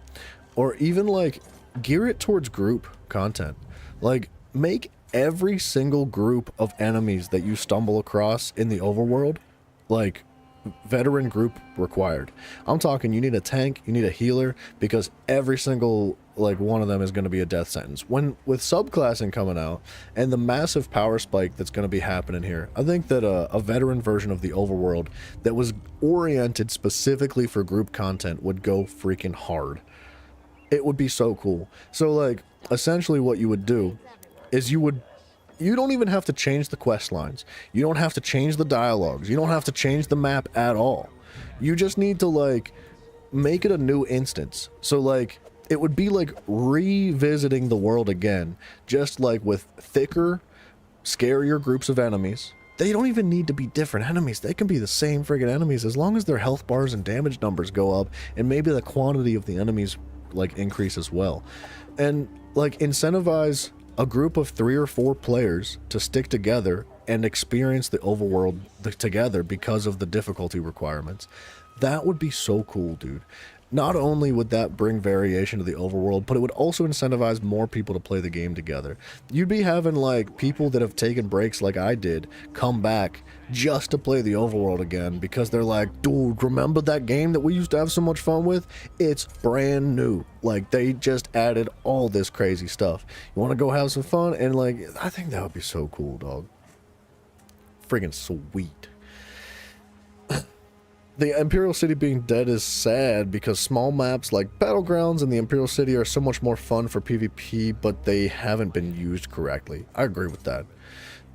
Or even like gear it towards group content. Like make every single group of enemies that you stumble across in the overworld like veteran group required. I'm talking you need a tank, you need a healer, because every single like one of them is going to be a death sentence. When with subclassing coming out and the massive power spike that's going to be happening here, I think that a veteran version of the overworld that was oriented specifically for group content would go freaking hard. It would be so cool. So like essentially what you would do is you don't even have to change the quest lines. You don't have to change the dialogues. You don't have to change the map at all. You just need to like make it a new instance. So like it would be like revisiting the world again, just like with thicker, scarier groups of enemies. They don't even need to be different enemies. They can be the same friggin' enemies as long as their health bars and damage numbers go up, and maybe the quantity of the enemies like increase as well. And like incentivize a group of 3 or 4 players to stick together and experience the overworld together because of the difficulty requirements. That would be so cool, dude. Not only would that bring variation to the overworld, but it would also incentivize more people to play the game together. You'd be having like people that have taken breaks like I did come back just to play the overworld again because they're like, dude, remember that game that we used to have so much fun with? It's brand new. Like they just added all this crazy stuff. You want to go have some fun? And like, I think that would be so cool, dog. Friggin' sweet. The Imperial City being dead is sad because small maps like Battlegrounds and the Imperial City are so much more fun for PvP, but they haven't been used correctly. I agree with that.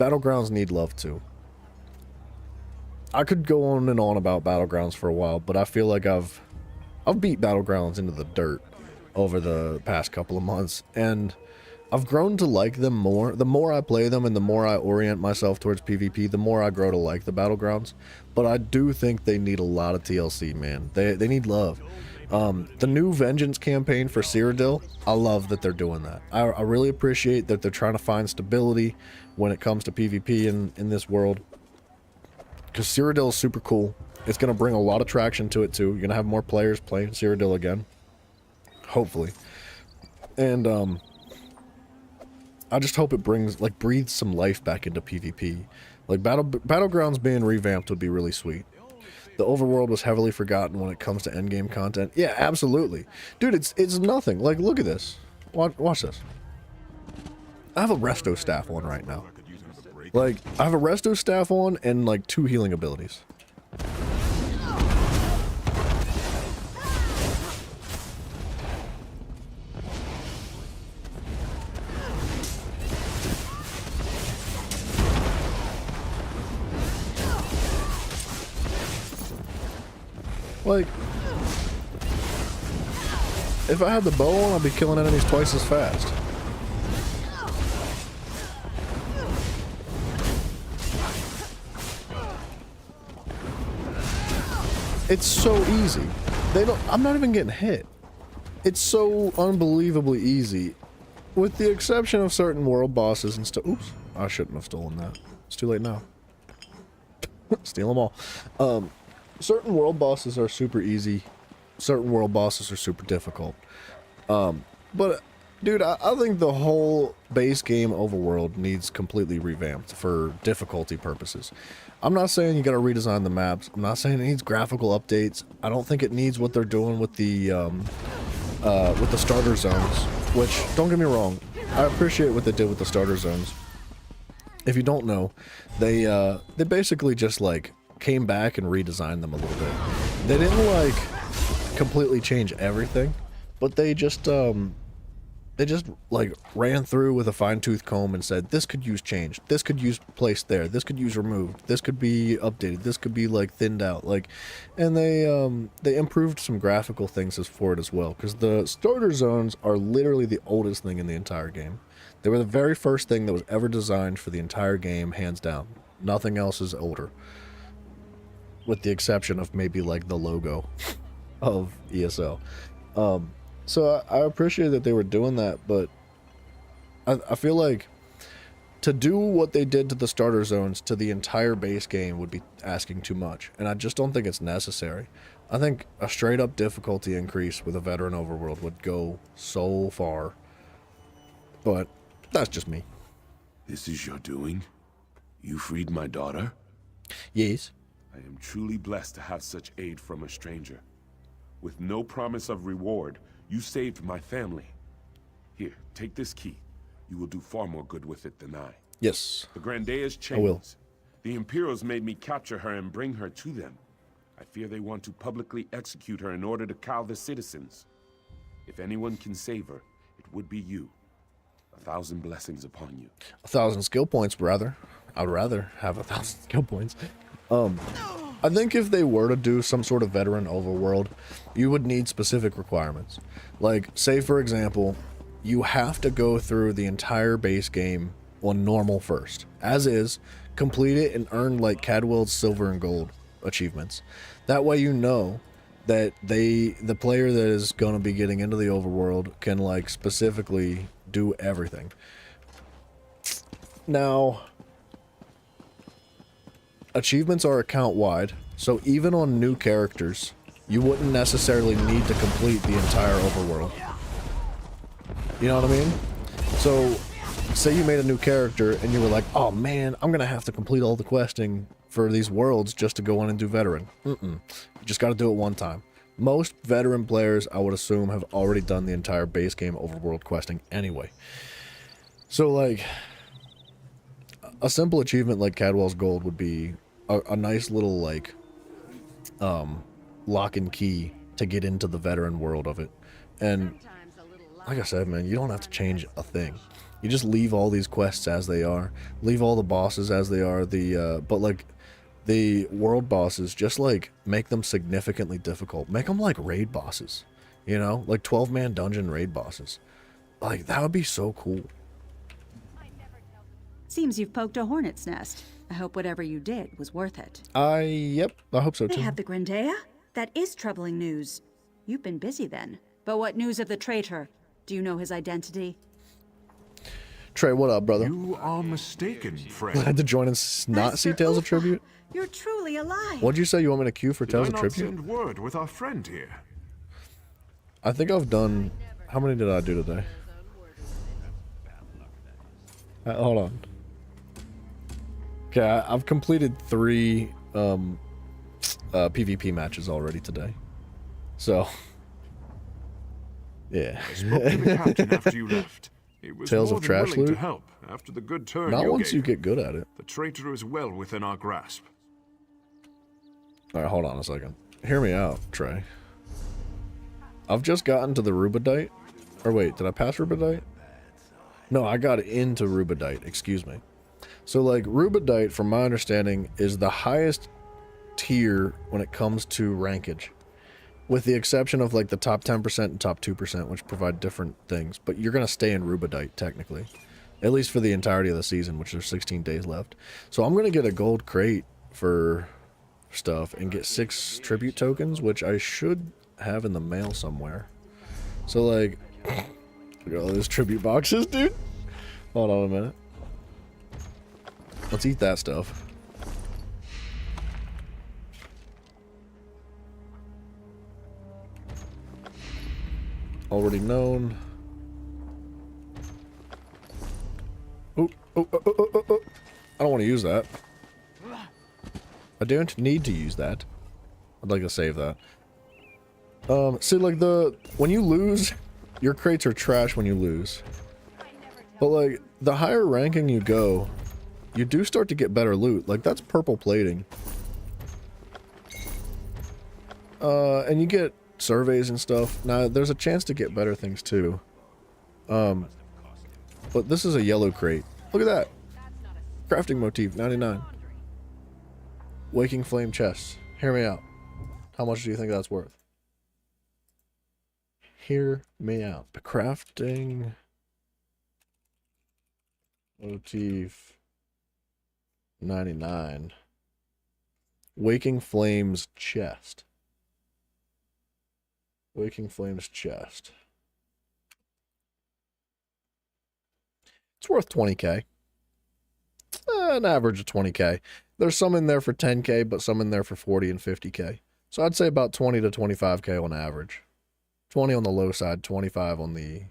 Battlegrounds need love too. I could go on and on about Battlegrounds for a while, but I feel like I've beat Battlegrounds into the dirt over the past couple of months, and I've grown to like them more. The more I play them and the more I orient myself towards PvP, the more I grow to like the Battlegrounds. But I do think they need a lot of TLC, man. They need love. The new Vengeance campaign for Cyrodiil, I love that they're doing that. I really appreciate that they're trying to find stability when it comes to PvP in this world. Because Cyrodiil is super cool. It's going to bring a lot of traction to it too. You're going to have more players playing Cyrodiil again. Hopefully. And I just hope it breathes some life back into PvP. Like Battlegrounds being revamped would be really sweet. The overworld was heavily forgotten when it comes to endgame content. Yeah, absolutely. Dude, it's nothing. Like, look at this. Watch this. I have a resto staff on right now. Like, I have a resto staff on and like 2 healing abilities. Like, if I had the bow on, I'd be killing enemies twice as fast. It's so easy. I'm not even getting hit. It's so unbelievably easy. With the exception of certain world bosses and stuff. Oops, I shouldn't have stolen that. It's too late now. Steal them all. Certain world bosses are super easy. Certain world bosses are super difficult. But, dude, I think the whole base game overworld needs completely revamped for difficulty purposes. I'm not saying you gotta redesign the maps. I'm not saying it needs graphical updates. I don't think it needs what they're doing with the starter zones. Which, don't get me wrong, I appreciate what they did with the starter zones. If you don't know, they basically just, like, came back and redesigned them a little bit. They didn't like completely change everything, but they just like ran through with a fine-tooth comb and said this could use changed, this could use placed there, this could use removed, this could be updated, this could be like thinned out, like, and they improved some graphical things for it as well, because the starter zones are literally the oldest thing in the entire game. They were the very first thing that was ever designed for the entire game, hands down. Nothing else is older. With the exception of maybe like the logo of ESO. So I appreciate that they were doing that, but I feel like to do what they did to the starter zones to the entire base game would be asking too much, and I just don't think it's necessary. I think a straight up difficulty increase with a veteran overworld would go so far, but that's just me. This is your doing? You freed my daughter? Yes. I am truly blessed to have such aid from a stranger. With no promise of reward, you saved my family. Here, take this key. You will do far more good with it than I. Yes. The Grandea's chains. I will. The Imperials made me capture her and bring her to them. I fear they want to publicly execute her in order to cow the citizens. If anyone can save her, it would be you. 1,000 blessings upon you. 1,000 skill points, brother. I'd rather have 1,000 skill points. I think if they were to do some sort of veteran overworld, you would need specific requirements. Like, say for example, you have to go through the entire base game on normal first. As is, complete it and earn like Cadwell's silver and gold achievements. That way you know that the player that is going to be getting into the overworld can like specifically do everything. Now, achievements are account wide, so even on new characters, you wouldn't necessarily need to complete the entire overworld. You know what I mean? So, say you made a new character and you were like, oh man, I'm gonna have to complete all the questing for these worlds just to go on and do veteran. You just gotta do it one time. Most veteran players, I would assume, have already done the entire base game overworld questing anyway. So like, a simple achievement like Cadwell's Gold would be a nice little like lock and key to get into the veteran world of it. And like I said, man, you don't have to change a thing. You just leave all these quests as they are, leave all the bosses as they are, but like the world bosses, just like make them significantly difficult. Make them like raid bosses, you know, like 12-man dungeon raid bosses. Like, that would be so cool. Seems you've poked a hornet's nest. I hope whatever you did was worth it. Yep, I hope so too. They have the Grandea? That is troubling news. You've been busy then. But what news of the traitor? Do you know his identity? Trey, what up, brother? You are mistaken, friend. I had to join and not see Tales of Tribute? You're truly alive. What'd you say? You want me to queue for Tales Did of I not Tribute? send word with our friend here? I think I've done... How many did I do today? Hold on. Okay, I've completed three PvP matches already today. So, yeah. I spoke to the captain after you left. He was Tales more of than trash willing to loot? help after the good turn Not you once gave you him. get good at it. The traitor is well within our grasp. Alright, hold on a second. Hear me out, Trey. I've just gotten to the Rubedite. Or wait, did I pass Rubedite? No, I got into Rubedite, excuse me. So, like, Rubedite, from my understanding, is the highest tier when it comes to rankage. With the exception of, like, the top 10% and top 2%, which provide different things. But you're going to stay in Rubedite, technically. At least for the entirety of the season, which there's 16 days left. So I'm going to get a gold crate for stuff and get 6 tribute tokens, which I should have in the mail somewhere. So, like, look at all those tribute boxes, dude. Hold on a minute. Let's eat that stuff. Already known. Oh. I don't want to use that. I don't need to use that. I'd like to save that. See, like, when you lose, your crates are trash when you lose. But, like, the higher ranking you go, you do start to get better loot. Like, that's purple plating. And you get surveys and stuff. Now, there's a chance to get better things, too. But this is a yellow crate. Look at that. Crafting motif, 99. Waking flame chests. Hear me out. How much do you think that's worth? Hear me out. The crafting motif 99. Waking flames chest. Waking flames chest. It's worth 20k. An average of 20k. There's some in there for 10k, but some in there for 40 and 50k. So I'd say about 20 to 25k on average. 20 on the low side, 25 on the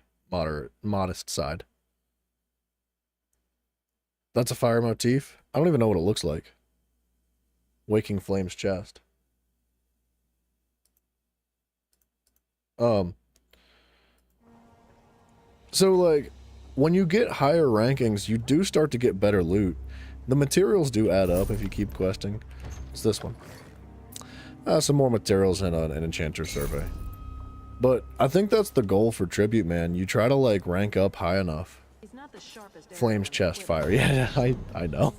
modest side. That's a fire motif. I don't even know what it looks like. Waking Flames chest. So, like, when you get higher rankings, you do start to get better loot. The materials do add up if you keep questing. It's this one. Some more materials and an enchanter survey. But I think that's the goal for Tribute, man. You try to, like, rank up high enough. Flames chest fire. Yeah, I know.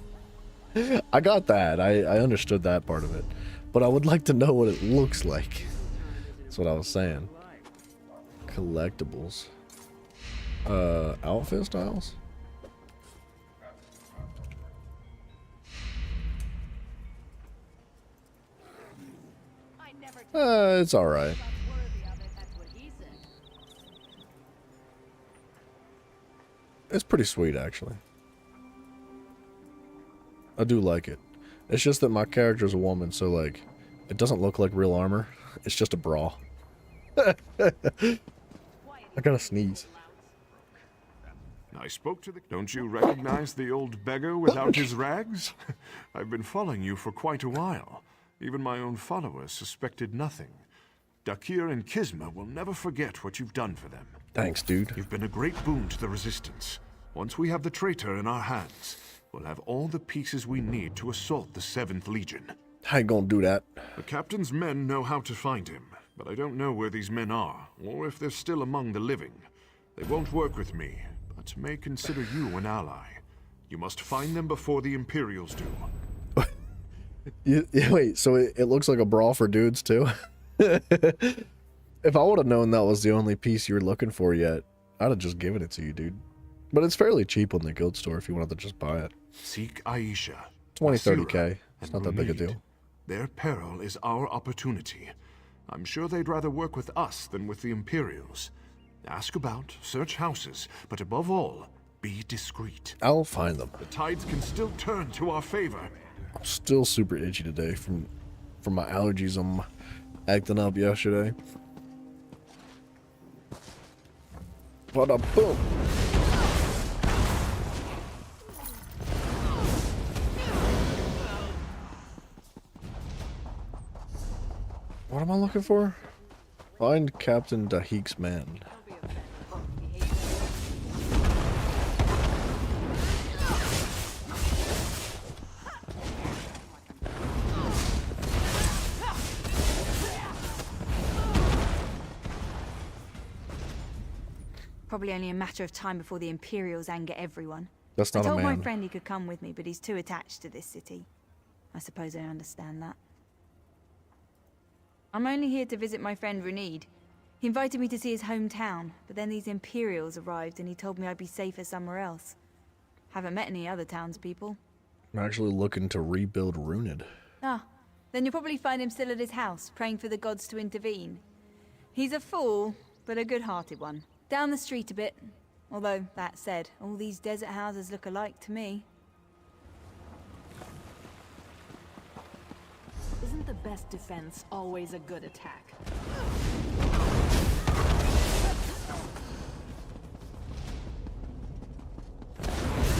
I got that. I understood that part of it. But I would like to know what it looks like. That's what I was saying. Collectibles. Outfit styles? It's alright. It's pretty sweet, actually. I do like it. It's just that my character's a woman, so, like, it doesn't look like real armor. It's just a bra. I gotta sneeze. I spoke to the... Don't you recognize the old beggar without his rags? I've been following you for quite a while. Even my own followers suspected nothing. Dakir and Kisma will never forget what you've done for them. Thanks, dude. You've been a great boon to the Resistance. Once we have the traitor in our hands, we'll have all the pieces we need to assault the 7th Legion. How you gonna do that? The captain's men know how to find him, but I don't know where these men are, or if they're still among the living. They won't work with me, but may consider you an ally. You must find them before the Imperials do. Wait, so it looks like a bra for dudes, too? If I would have known that was the only piece you were looking for yet, I'd have just given it to you, dude. But it's fairly cheap on the guild store if you wanted to just buy it. Seek Aisha. 20, Asira, 30k. It's not that big a Rumid. deal. Their peril is our opportunity. I'm sure they'd rather work with us than with the Imperials. Ask about, search houses, but above all, be discreet. I'll find them. The tides can still turn to our favor. Still super itchy today from my allergies. I'm acting up yesterday. Bada boom. What am I looking for? Find Captain Dahik's men. Probably only a matter of time before the Imperials anger everyone. That's not I a told my man. friend he could come with me, but he's too attached to this city. I suppose I understand that. I'm only here to visit my friend Runid. He invited me to see his hometown, but then these Imperials arrived and he told me I'd be safer somewhere else. Haven't met any other townspeople. I'm actually looking to rebuild Runid. Ah, then you'll probably find him still at his house, praying for the gods to intervene. He's a fool, but a good-hearted one. Down the street a bit. Although, that said, all these desert houses look alike to me. Isn't the best defense always a good attack?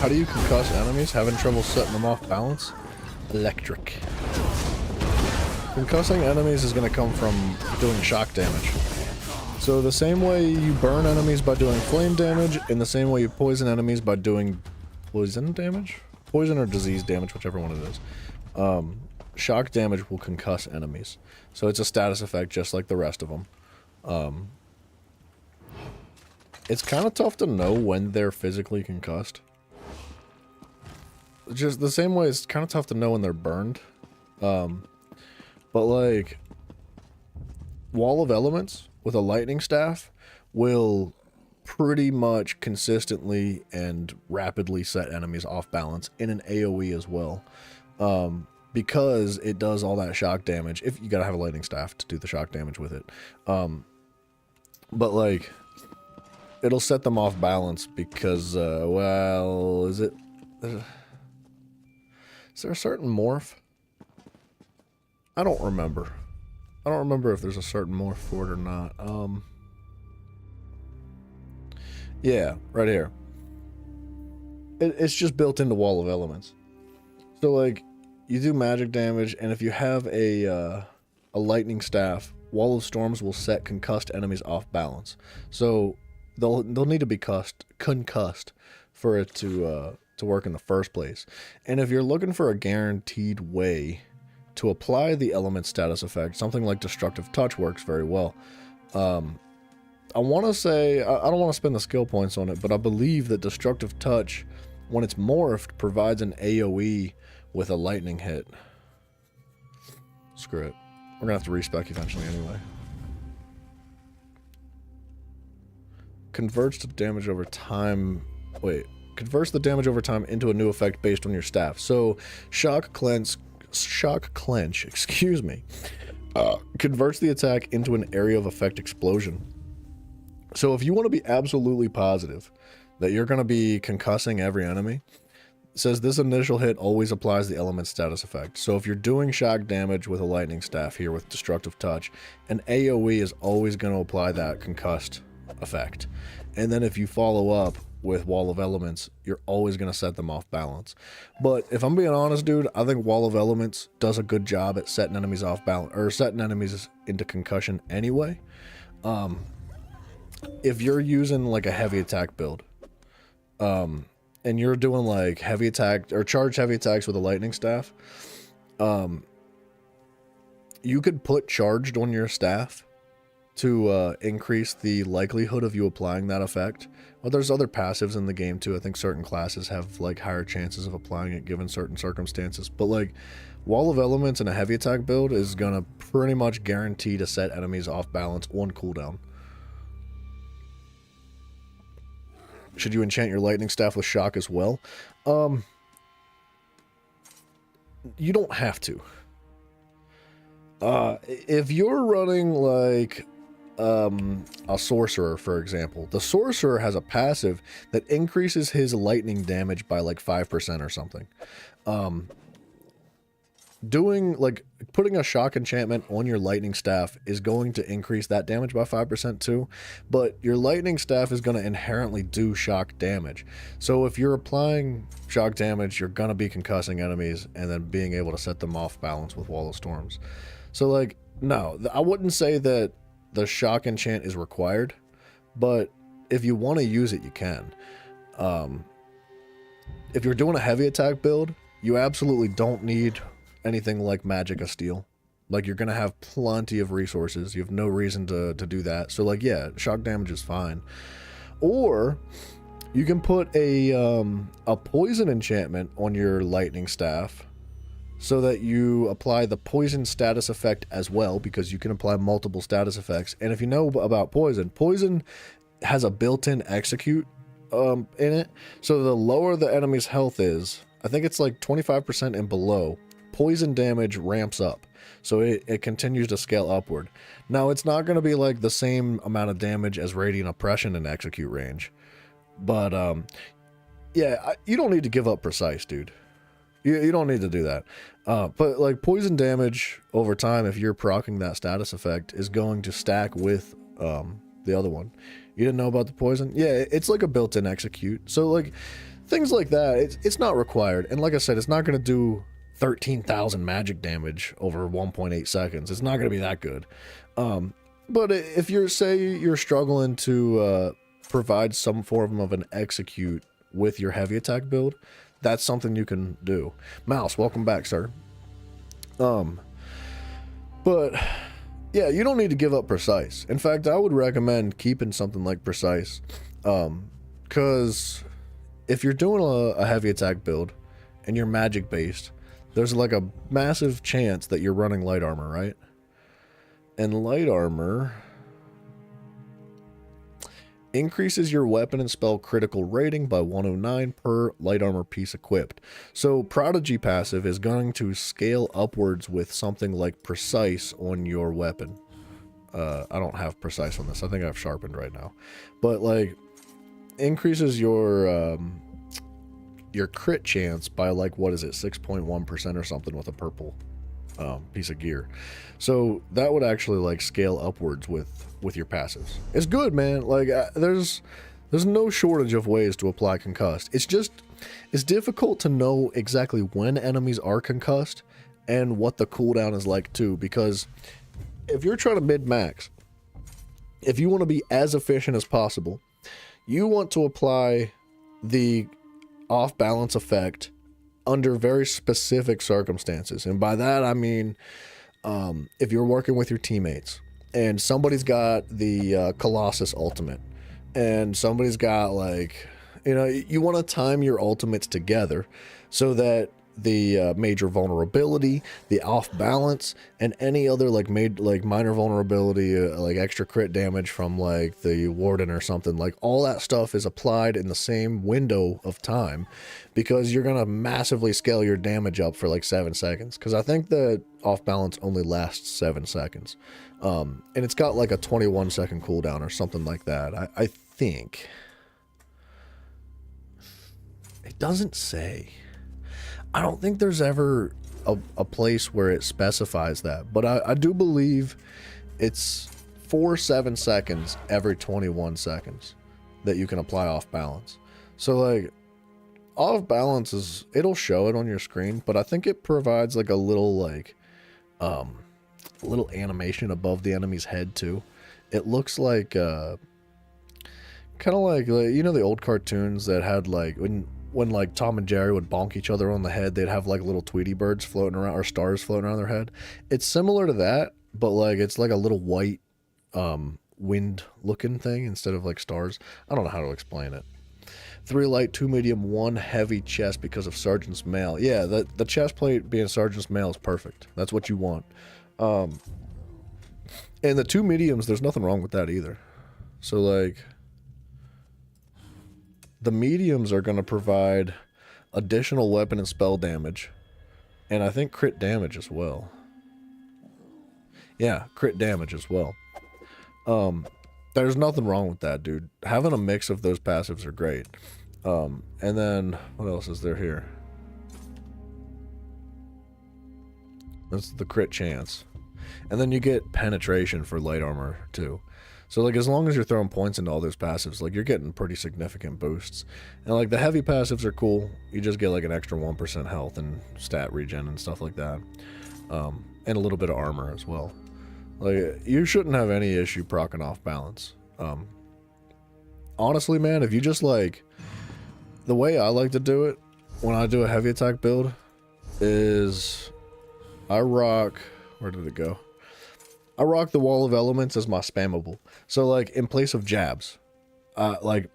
How do you concuss enemies? Having trouble setting them off balance? Electric. Concussing enemies is going to come from doing shock damage. So the same way you burn enemies by doing flame damage, in the same way you poison enemies by doing poison damage? Poison or disease damage, whichever one it is. Shock damage will concuss enemies. So it's a status effect just like the rest of them. It's kind of tough to know when they're physically concussed. Just the same way it's kind of tough to know when they're burned. But like, Wall of Elements with a lightning staff will pretty much consistently and rapidly set enemies off balance in an AoE as well. Because it does all that shock damage. If you gotta have a lightning staff to do the shock damage with it. But like, it'll set them off balance because, well, is there a certain morph? I don't remember. I don't remember if there's a certain morph for it or not. Yeah, right here. It's just built into Wall of Elements. So like, you do magic damage, and if you have a lightning staff, Wall of Storms will set concussed enemies off balance. So they'll need to be concussed for it to work in the first place. And if you're looking for a guaranteed way to apply the element status effect, something like Destructive Touch works very well. I want to say, I don't want to spend the skill points on it, but I believe that Destructive Touch, when it's morphed, provides an AoE with a lightning hit. Screw it. We're going to have to respec eventually anyway. Converts the damage over time. Wait. Converts the damage over time into a new effect based on your staff. So, Shock Clench, excuse me, converts the attack into an area of effect explosion. So if you want to be absolutely positive that you're going to be concussing every enemy, it says this initial hit always applies the element status effect. So if you're doing shock damage with a lightning staff here with Destructive Touch, an AoE is always going to apply that concussed effect. And then if you follow up with Wall of Elements, you're always going to set them off balance. But if I'm being honest, dude, I think Wall of Elements does a good job at setting enemies off balance, or setting enemies into concussion anyway. If you're using like a heavy attack build, and you're doing like heavy attack or charge heavy attacks with a lightning staff, you could put charged on your staff to increase the likelihood of you applying that effect. Well, there's other passives in the game too. I think certain classes have like higher chances of applying it given certain circumstances. But like, Wall of Elements in a heavy attack build is gonna pretty much guarantee to set enemies off balance on cooldown. Should you enchant your lightning staff with shock as well? You don't have to. If you're running like a sorcerer, for example, the sorcerer has a passive that increases his lightning damage by like 5% or something. Doing like putting a shock enchantment on your lightning staff is going to increase that damage by 5% too, but your lightning staff is going to inherently do shock damage. So if you're applying shock damage, you're going to be concussing enemies and then being able to set them off balance with Wall of Storms. So like, No, I wouldn't say that the shock enchant is required, but if you want to use it, you can. If you're doing a heavy attack build, you absolutely don't need anything like Magic of Steel. Like, you're going to have plenty of resources. You have no reason to do that. So, like, yeah, shock damage is fine. Or you can put a poison enchantment on your lightning staff so that you apply the poison status effect as well, because you can apply multiple status effects. And if you know about poison, poison has a built-in execute in it. So the lower the enemy's health is, I think it's like 25% and below, poison damage ramps up. So it continues to scale upward. Now, it's not going to be like the same amount of damage as Radiant Oppression in execute range. But, yeah, you don't need to give up precise, dude. You don't need to do that. But, like, poison damage over time, if you're proccing that status effect, is going to stack with the other one. You didn't know about the poison? Yeah, it's like a built-in execute. So, like, things like that, it's not required. And like I said, it's not going to do 13,000 magic damage over 1.8 seconds. It's not going to be that good. But if you're struggling to provide some form of an execute with your heavy attack build, that's something you can do. Mouse, welcome back, sir. But yeah, you don't need to give up precise. In fact, I would recommend keeping something like precise, because if you're doing a heavy attack build and you're magic based, there's like a massive chance that you're running light armor, right? And light armor increases your weapon and spell critical rating by 109 per light armor piece equipped. So Prodigy passive is going to scale upwards with something like precise on your weapon. I don't have precise on this. I think I have sharpened right now. But like increases your crit chance by like, what is it, 6.1% or something with a purple piece of gear. So that would actually like scale upwards with your passives. It's good, man. Like there's no shortage of ways to apply concussed. It's difficult to know exactly when enemies are concussed and what the cooldown is like too, because if you're trying to mid-max, if you want to be as efficient as possible, you want to apply the off-balance effect under very specific circumstances. And by that, I mean, if you're working with your teammates and somebody's got the Colossus ultimate and somebody's got like, you want to time your ultimates together so that the major vulnerability, the off balance, and any other like minor vulnerability, like extra crit damage from like the warden or something, like all that stuff is applied in the same window of time, because you're gonna massively scale your damage up for like 7 seconds. Because I think the off balance only lasts 7 seconds, and it's got like a 21-second cooldown or something like that. I think it doesn't say. I don't think there's ever a place where it specifies that, but I do believe it's 7 seconds every 21 seconds that you can apply off balance. So like off balance it'll show it on your screen, but I think it provides like a little like little animation above the enemy's head too. It looks like kind of like the old cartoons that had like when like Tom and Jerry would bonk each other on the head, they'd have like little Tweety birds floating around, or stars floating around their head. It's similar to that, but like it's like a little white wind looking thing instead of like stars. I don't know how to explain it. 3 light, 2 medium, 1 heavy chest because of Sergeant's Mail. Yeah, the chest plate being Sergeant's Mail is perfect. That's what you want. And the 2 mediums, there's nothing wrong with that either. So like the mediums are going to provide additional weapon and spell damage, and I think crit damage as well. Yeah, crit damage as well. There's nothing wrong with that, dude. Having a mix of those passives are great. And then what else is there here? That's the crit chance. And then you get penetration for light armor too. So like as long as you're throwing points into all those passives, like you're getting pretty significant boosts. And like the heavy passives are cool. You just get like an extra 1% health and stat regen and stuff like that. And a little bit of armor as well. Like, you shouldn't have any issue proccing off balance. Honestly, man, if you just like, the way I like to do it when I do a heavy attack build is I rock, where did it go? I rock the Wall of Elements as my spammable. So like in place of jabs, like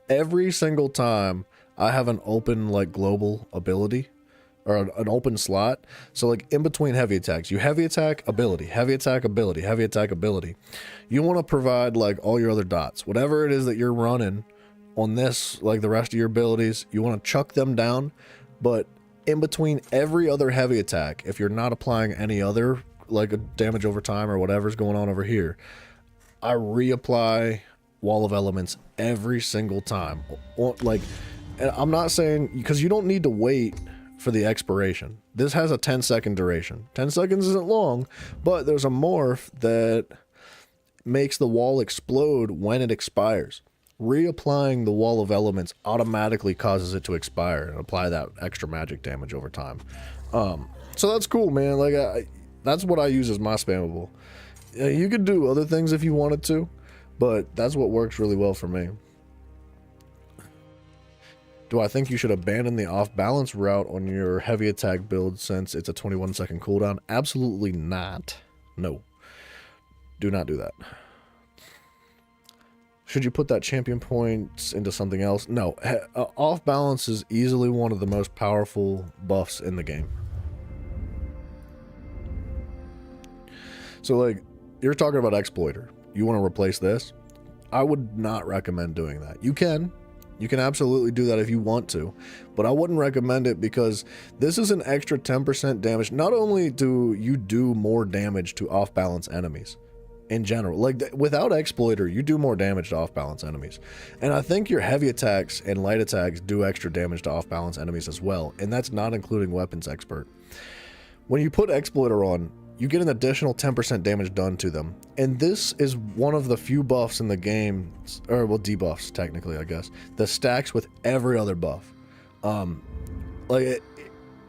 every single time I have an open like global ability or an open slot. So like in between heavy attacks, you heavy attack ability, heavy attack ability, heavy attack ability. You want to provide like all your other dots, whatever it is that you're running on this, like the rest of your abilities, you want to chuck them down. But in between every other heavy attack, if you're not applying any other like a damage over time or whatever's going on over here, I reapply Wall of Elements every single time. Like, and I'm not saying, because you don't need to wait for the expiration. This has a 10-second duration. 10 seconds isn't long, but there's a morph that makes the wall explode when it expires. Reapplying the Wall of Elements automatically causes it to expire and apply that extra magic damage over time. So that's cool, man. Like, that's what I use as my spammable. You could do other things if you wanted to, but that's what works really well for me. Do I think you should abandon the off-balance route on your heavy attack build since it's a 21-second cooldown? Absolutely not. No. Do not do that. Should you put that champion points into something else? No. Off-balance is easily one of the most powerful buffs in the game. So, like, you're talking about Exploiter. You want to replace this? I would not recommend doing that. You can absolutely do that if you want to, but I wouldn't recommend it because this is an extra 10% damage. Not only do you do more damage to off-balance enemies in general, like without Exploiter, you do more damage to off-balance enemies. And I think your heavy attacks and light attacks do extra damage to off-balance enemies as well, and that's not including Weapons Expert. When you put Exploiter on, you get an additional 10% damage done to them. And this is one of the few buffs in the game, or well, debuffs technically, I guess, that stacks with every other buff. Like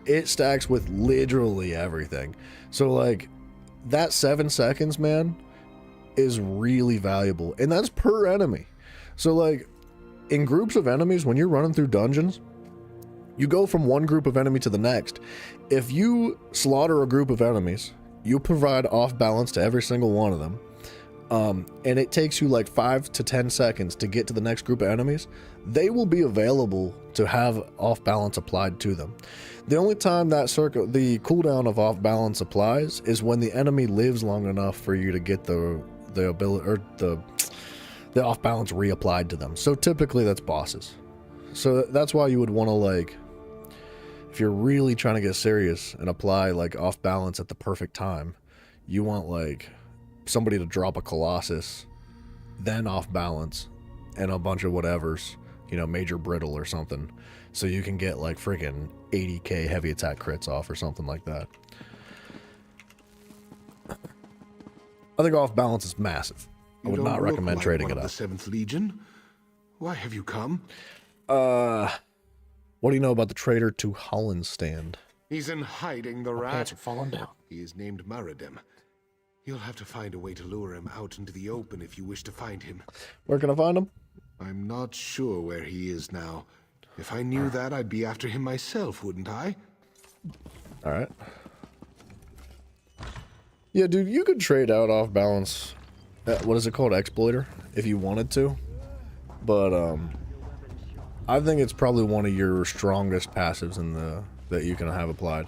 it stacks with literally everything. So like that 7 seconds, man, is really valuable. And that's per enemy. So like in groups of enemies, when you're running through dungeons, you go from one group of enemy to the next. If you slaughter a group of enemies, you provide off balance to every single one of them, and it takes you like 5 to 10 seconds to get to the next group of enemies. They will be available to have off balance applied to them. The only time that the cooldown of off balance applies is when the enemy lives long enough for you to get the ability or the off balance reapplied to them. So typically that's bosses. So that's why you would want to, like, if you're really trying to get serious and apply like off balance at the perfect time, you want like somebody to drop a Colossus, then off balance, and a bunch of whatevers, you know, Major Brittle or something, so you can get like freaking 80k heavy attack crits off or something like that. I think off balance is massive. I would not recommend trading it up. The 7th Legion? Why have you come? What do you know about the traitor to Hollenstand? He's in hiding, the rat. Pants are falling down. He is named Maradim. You'll have to find a way to lure him out into the open if you wish to find him. Where can I find him? I'm not sure where he is now. If I knew that, I'd be after him myself, wouldn't I? Alright. Yeah, dude, you could trade out off balance. What is it called? Exploiter? If you wanted to. But, I think it's probably one of your strongest passives in the that you can have applied.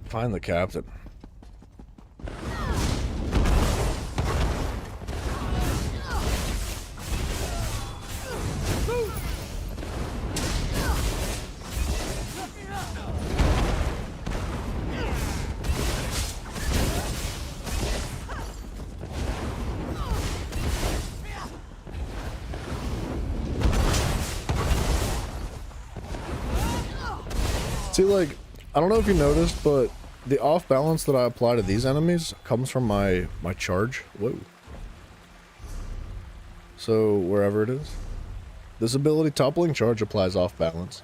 Find the captain. See, like, I don't know if you noticed, but the off balance that I apply to these enemies comes from my charge. Whoa. So wherever it is, this ability, toppling charge, applies off balance.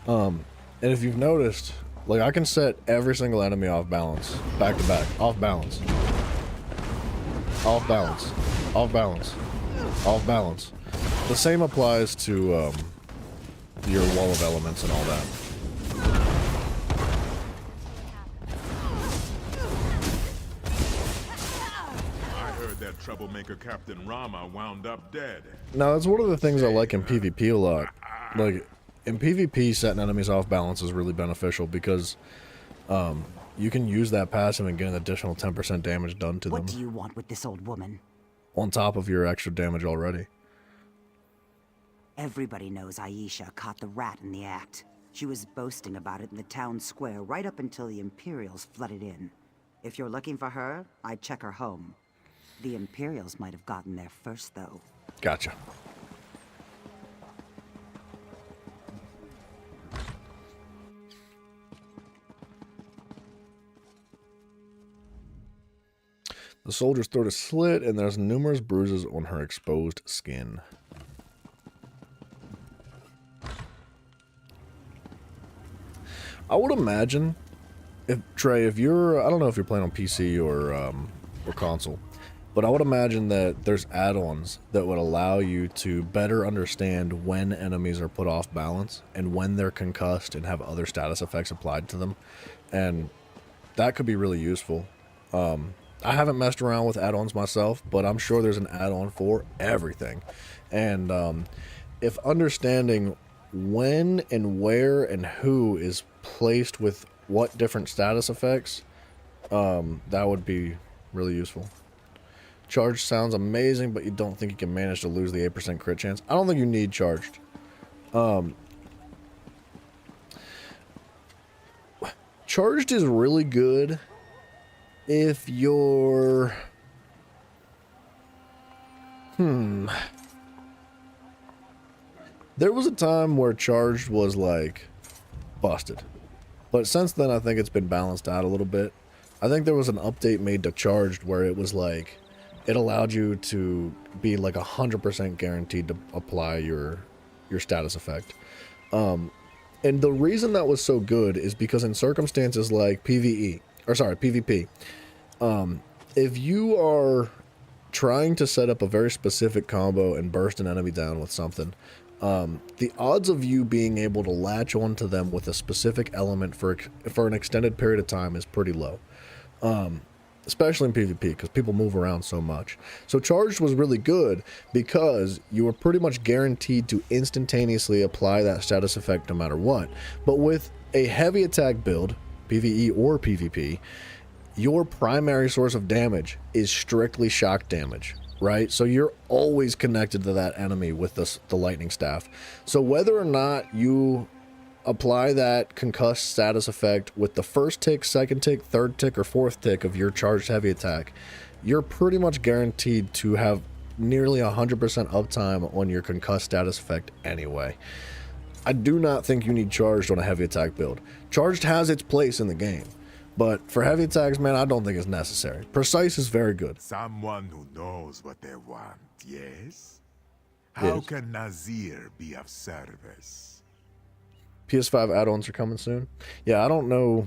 And if you've noticed, like, I can set every single enemy off balance, back to back, off balance, off balance, off balance, off balance. The same applies to your wall of elements and all that. I heard that troublemaker Captain Rama wound up dead. Now, that's one of the things I like in PvP a lot. Like, in PvP, setting enemies off balance is really beneficial because you can use that passive and get an additional 10% damage done to them. What do you want with this old woman? On top of your extra damage already. Everybody knows Aisha caught the rat in the act. She was boasting about it in the town square right up until the Imperials flooded in. If you're looking for her, I'd check her home. The Imperials might have gotten there first, though. Gotcha. The soldier's throat is slit, and there's numerous bruises on her exposed skin. I would imagine, if Trey, if you're, I don't know if you're playing on PC or console, but I would imagine that there's add-ons that would allow you to better understand when enemies are put off balance and when they're concussed and have other status effects applied to them, and that could be really useful. I haven't messed around with add-ons myself, but I'm sure there's an add-on for everything, and if understanding when and where and who is placed with what different status effects, that would be really useful. Charged sounds amazing, but you don't think you can manage to lose the 8% crit chance? I don't think you need charged. Charged is really good if you're... There was a time where charged was, like, busted. But since then, I think it's been balanced out a little bit. I think there was an update made to charged where it was, like, it allowed you to be, like, 100% guaranteed to apply your status effect. And the reason that was so good is because in circumstances like PvP, if you are trying to set up a very specific combo and burst an enemy down with something, the odds of you being able to latch onto them with a specific element for an extended period of time is pretty low. Especially in PvP, because people move around so much. So charged was really good because you were pretty much guaranteed to instantaneously apply that status effect no matter what. But with a heavy attack build, PvE or PvP, your primary source of damage is strictly shock damage, right? So you're always connected to that enemy with the lightning staff. So whether or not you apply that concussed status effect with the first tick, second tick, third tick, or fourth tick of your charged heavy attack, you're pretty much guaranteed to have nearly 100% uptime on your concussed status effect anyway. I do not think you need charged on a heavy attack build. Charged has its place in the game, but for heavy attacks, man, I don't think it's necessary. Precise is very good. Someone who knows what they want, yes? How can Nazir be of service? PS5 add-ons are coming soon. Yeah, I don't know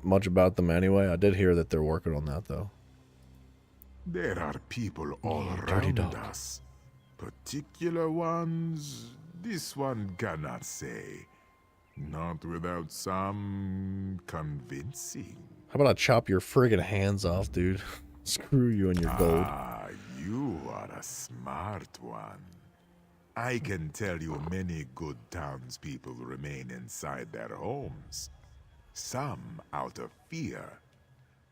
much about them anyway. I did hear that they're working on that, though. There are people all around us. Particular ones, this one cannot say. Not without some convincing. How about I chop your friggin' hands off, dude? Screw you and your gold. Ah, you are a smart one. I can tell you many good townspeople remain inside their homes. Some out of fear.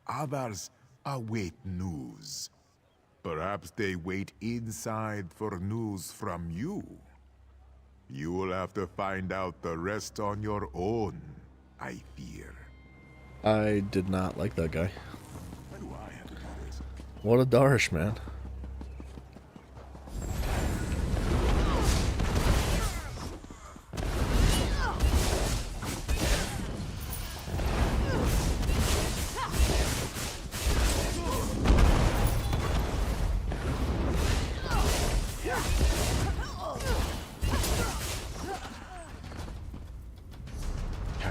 Others await news. Perhaps they wait inside for news from you. You will have to find out the rest on your own, I fear. I did not like that guy. What a Darish, man.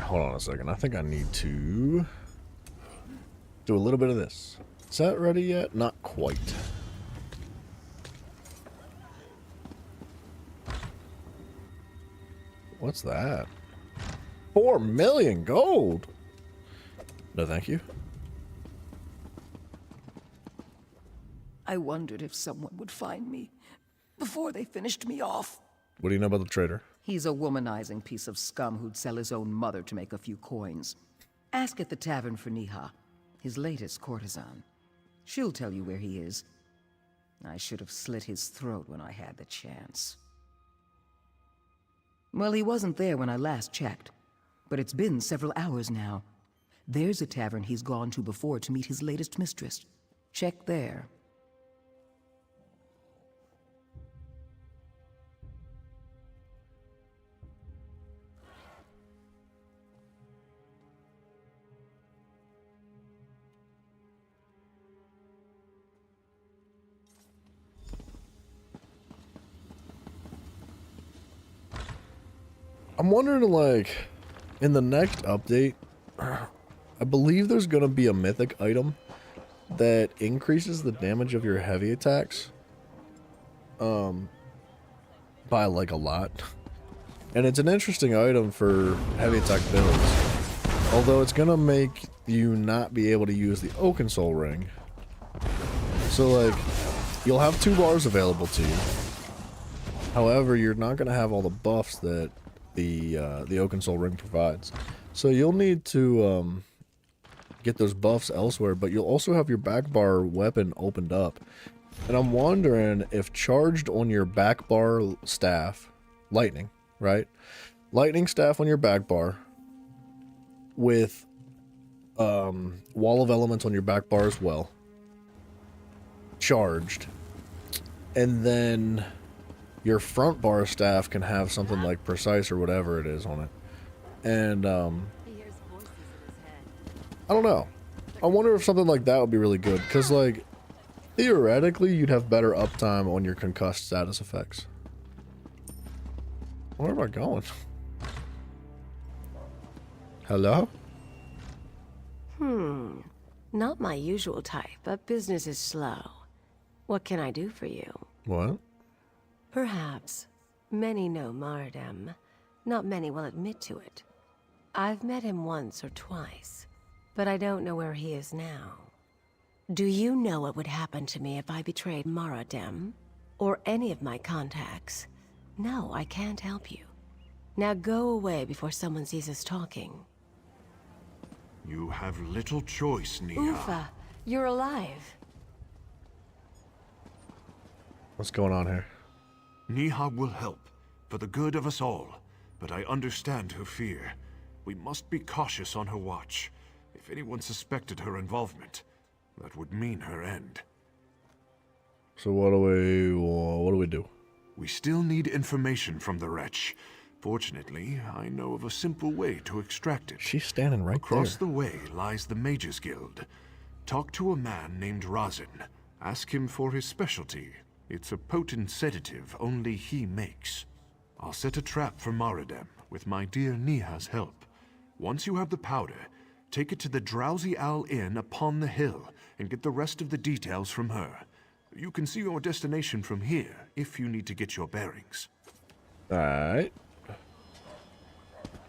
hold on a second. I think I need to do a little bit of this. Is that ready yet? Not quite. What's that? 4 million gold. No, thank you. I wondered if someone would find me before they finished me off. What do you know about the trader? He's a womanizing piece of scum who'd sell his own mother to make a few coins. Ask at the tavern for Niha, his latest courtesan. She'll tell you where he is. I should have slit his throat when I had the chance. Well, he wasn't there when I last checked, but it's been several hours now. There's a tavern he's gone to before to meet his latest mistress. Check there. I'm wondering, like, in the next update, I believe there's going to be a mythic item that increases the damage of your heavy attacks by, like, a lot. And it's an interesting item for heavy attack builds. Although it's going to make you not be able to use the Oaken Soul Ring. So, like, you'll have 2 bars available to you. However, you're not going to have all the buffs that the Oaken Soul Ring provides. So you'll need to get those buffs elsewhere, but you'll also have your back bar weapon opened up. And I'm wondering if charged on your back bar staff, lightning, right? Lightning staff on your back bar with Wall of Elements on your back bar as well. Charged. And then your front bar staff can have something like Precise or whatever it is on it. And, I don't know. I wonder if something like that would be really good. Because, like, theoretically, you'd have better uptime on your concussed status effects. Where am I going? Hello? Not my usual type, but business is slow. What can I do for you? What? Perhaps. Many know Maradem. Not many will admit to it. I've met him once or twice, but I don't know where he is now. Do you know what would happen to me if I betrayed Maradem? Or any of my contacts? No, I can't help you. Now go away before someone sees us talking. You have little choice, Niha. Ufa, you're alive. What's going on here? Niha will help, for the good of us all, but I understand her fear. We must be cautious on her watch. If anyone suspected her involvement, that would mean her end. So what do we do? We still need information from the wretch. Fortunately, I know of a simple way to extract it. She's standing right Across there. the way lies the Mages Guild. Talk to a man named Razin. Ask him for his specialty. It's a potent sedative only he makes. I'll set a trap for Maradem with my dear Niha's help. Once you have the powder, take it to the Drowsy Owl Inn upon the hill and get the rest of the details from her. You can see your destination from here if you need to get your bearings. Alright.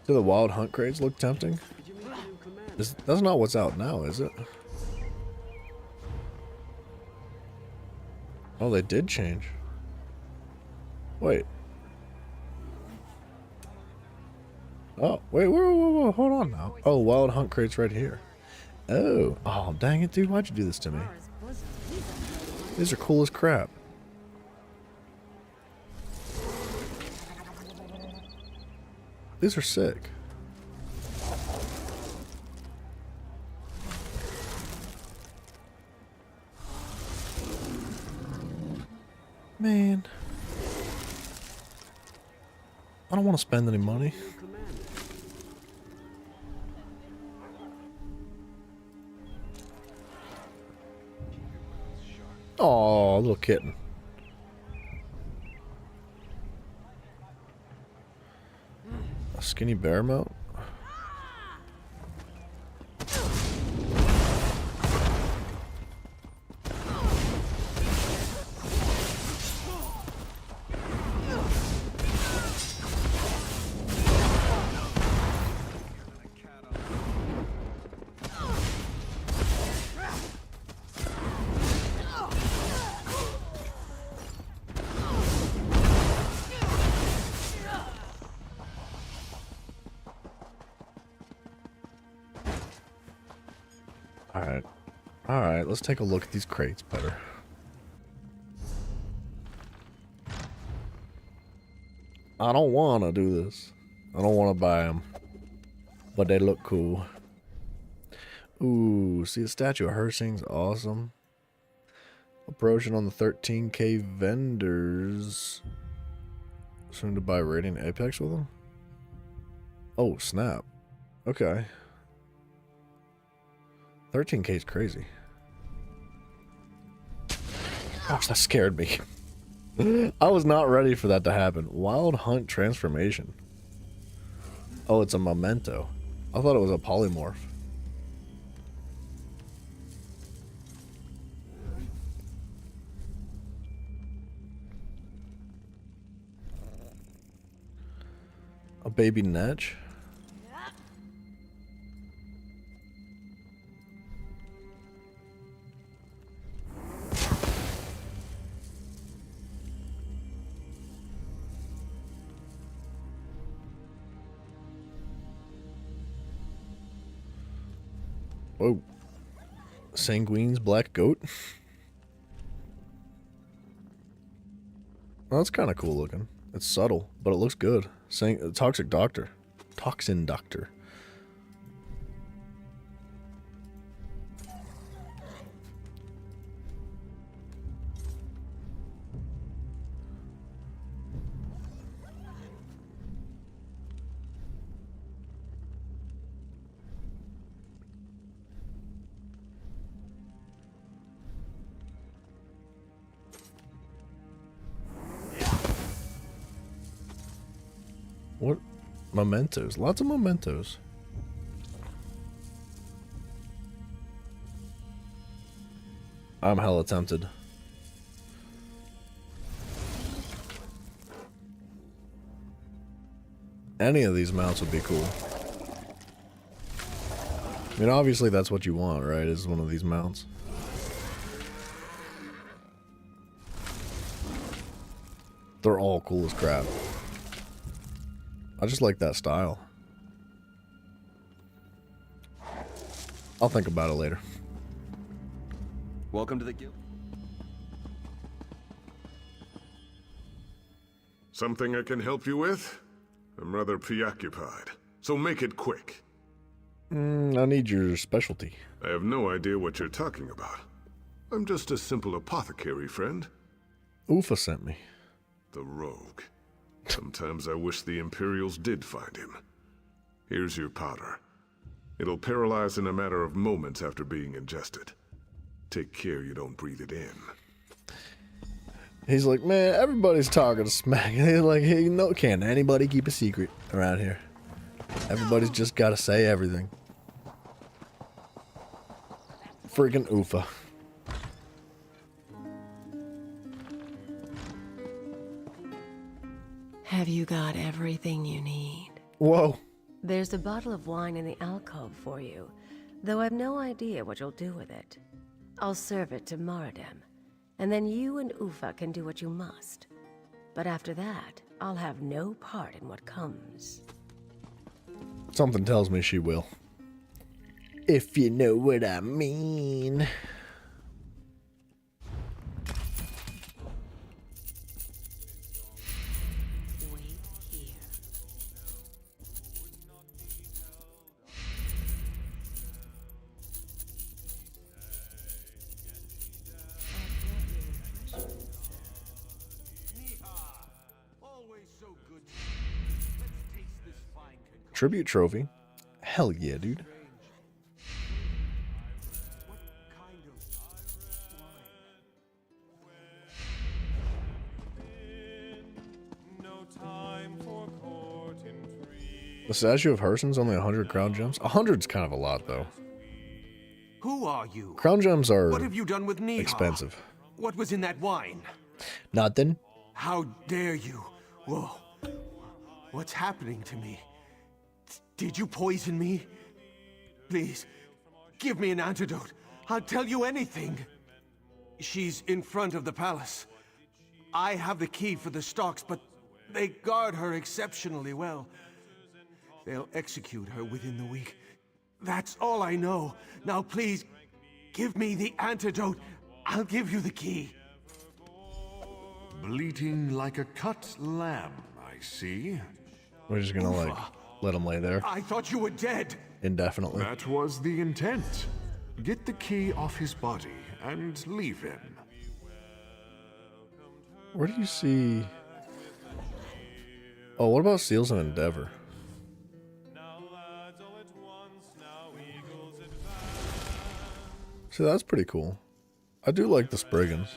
Do the wild hunt crates look tempting? That's not what's out now, is it? Oh, they did change. Wait. Oh, wait, whoa, hold on now. Oh, wild hunt crates right here. Oh, dang it, dude, why'd you do this to me? These are cool as crap. These are sick. Man. I don't want to spend any money. Oh, little kitten. A skinny bear mount? Alright. Alright, let's take a look at these crates better. I don't want to do this. I don't want to buy them. But they look cool. Ooh, see the statue of Hersing's awesome. Approaching on the 13k vendors. Soon to buy Radiant Apex with them? Oh, snap. Okay. 13k is crazy. Gosh, that scared me. I was not ready for that to happen. Wild Hunt transformation. Oh, it's a memento. I thought it was a polymorph. A baby Netch? Whoa. Sanguine's black goat? Well, that's kind of cool looking. It's subtle, but it looks good. Toxic Doctor. Toxin Doctor. What? Mementos. Lots of mementos. I'm hella tempted. Any of these mounts would be cool. I mean, obviously that's what you want, right? Is one of these mounts. They're all cool as crap. I just like that style. I'll think about it later. Welcome to the guild. Something I can help you with? I'm rather preoccupied, so make it quick. I need your specialty. I have no idea what you're talking about. I'm just a simple apothecary, friend. Ufa sent me. The rogue. Sometimes I wish the Imperials did find him. Here's your powder. It'll paralyze in a matter of moments after being ingested. Take care you don't breathe it in. He's like, man, everybody's talking smack. He's like, hey, no, can't anybody keep a secret around here? Everybody's just got to say everything. Freaking Ufa. Have you got everything you need? Whoa. There's a bottle of wine in the alcove for you, though I've no idea what you'll do with it. I'll serve it to Maradem, and then you and Ufa can do what you must. But after that, I'll have no part in what comes. Something tells me she will. If you know what I mean. Tribute trophy? Hell yeah, dude. The statue of Herson's only 100 crown gems. 100's kind of a lot, though. Who are you? Crown gems are What have you done with Neha? expensive. What was in that wine? Nothing. How dare you? Whoa. What's happening to me? Did you poison me? Please, give me an antidote. I'll tell you anything. She's in front of the palace. I have the key for the stocks, but they guard her exceptionally well. They'll execute her within the week. That's all I know. Now please, Give me the antidote. I'll give you the key. Bleating like a cut lamb, I see. We're just gonna, like, let him lay there I thought you were dead. indefinitely. That was the intent. Get the key off his body and leave him. Where do you see... Oh, what about Seals of Endeavor? See, that's pretty cool. I do like the Spriggans.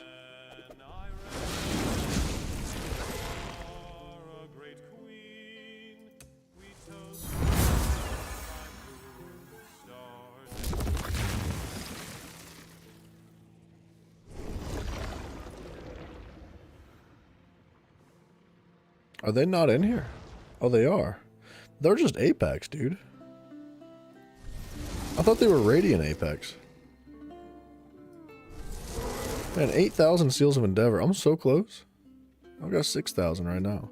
Are they not in here? Oh, they are. They're just Apex, dude. I thought they were Radiant Apex. Man, 8,000 Seals of Endeavor. I'm so close. I've got 6,000 right now.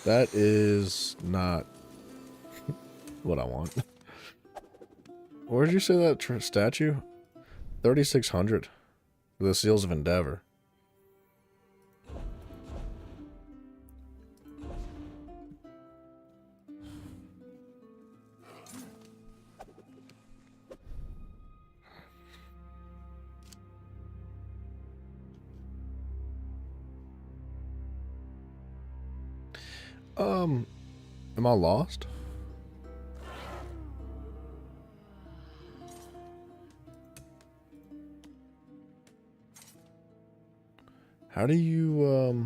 That is not what I want. Where did you say that statue? 3,600. The Seals of Endeavor. Am I lost? How do you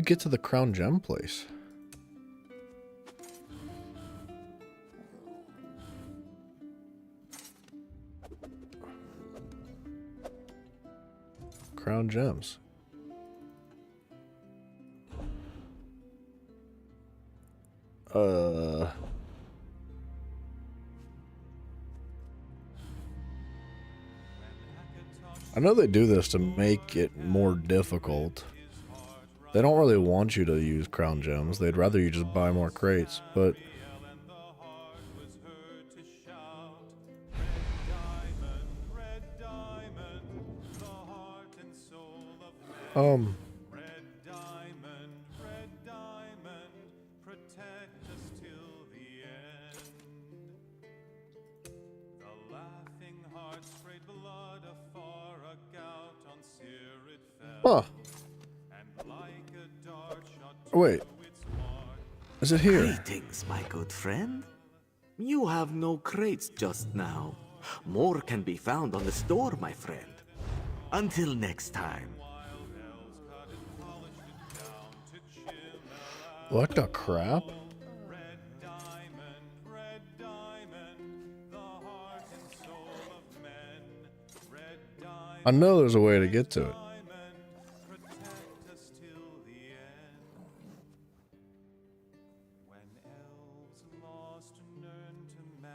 get to the Crown Gem place? Crown Gems. I know they do this to make it more difficult. They don't really want you to use Crown Gems. They'd rather you just buy more crates, but... Huh. Wait. Is it here? Greetings, my good friend. You have no crates just now. More can be found on the store, my friend. Until next time. What the crap? I know there's a way to get to it.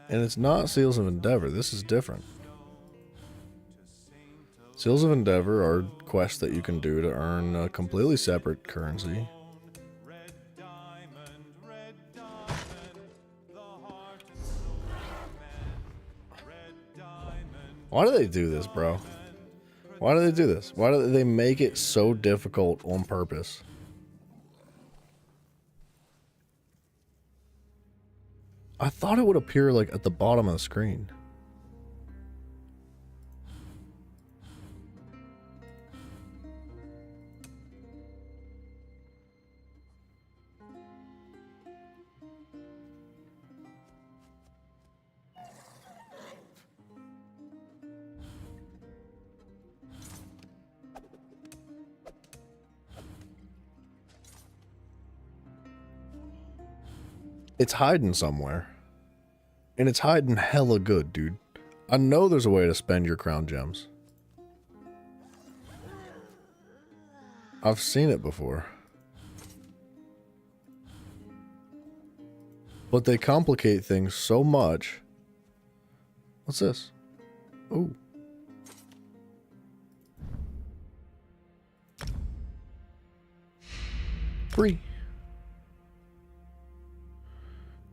And it's not Seals of Endeavor. This is different. Seals of Endeavor are quests that you can do to earn a completely separate currency. Why do they do this, bro? Why do they do this? Why do they make it so difficult on purpose? I thought it would appear like at the bottom of the screen. It's hiding somewhere. And it's hiding hella good, dude. I know there's a way to spend your Crown Gems. I've seen it before. But they complicate things so much. What's this? Ooh. Free.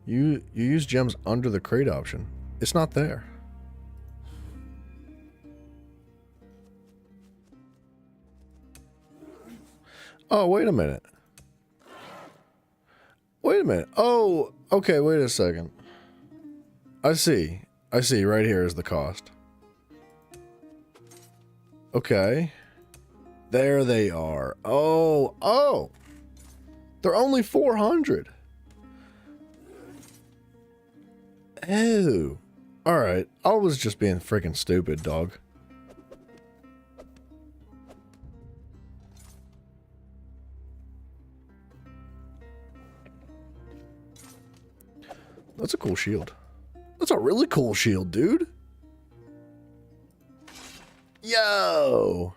You use gems under the crate option. It's not there. Oh, wait a minute. Wait a minute. Oh, okay, wait a second. I see. I see. Right here is the cost. Okay. There they are. Oh, oh. They're only 400. Oh. Alright. I was just being freaking stupid, dog. That's a cool shield. That's a really cool shield, dude. Yo!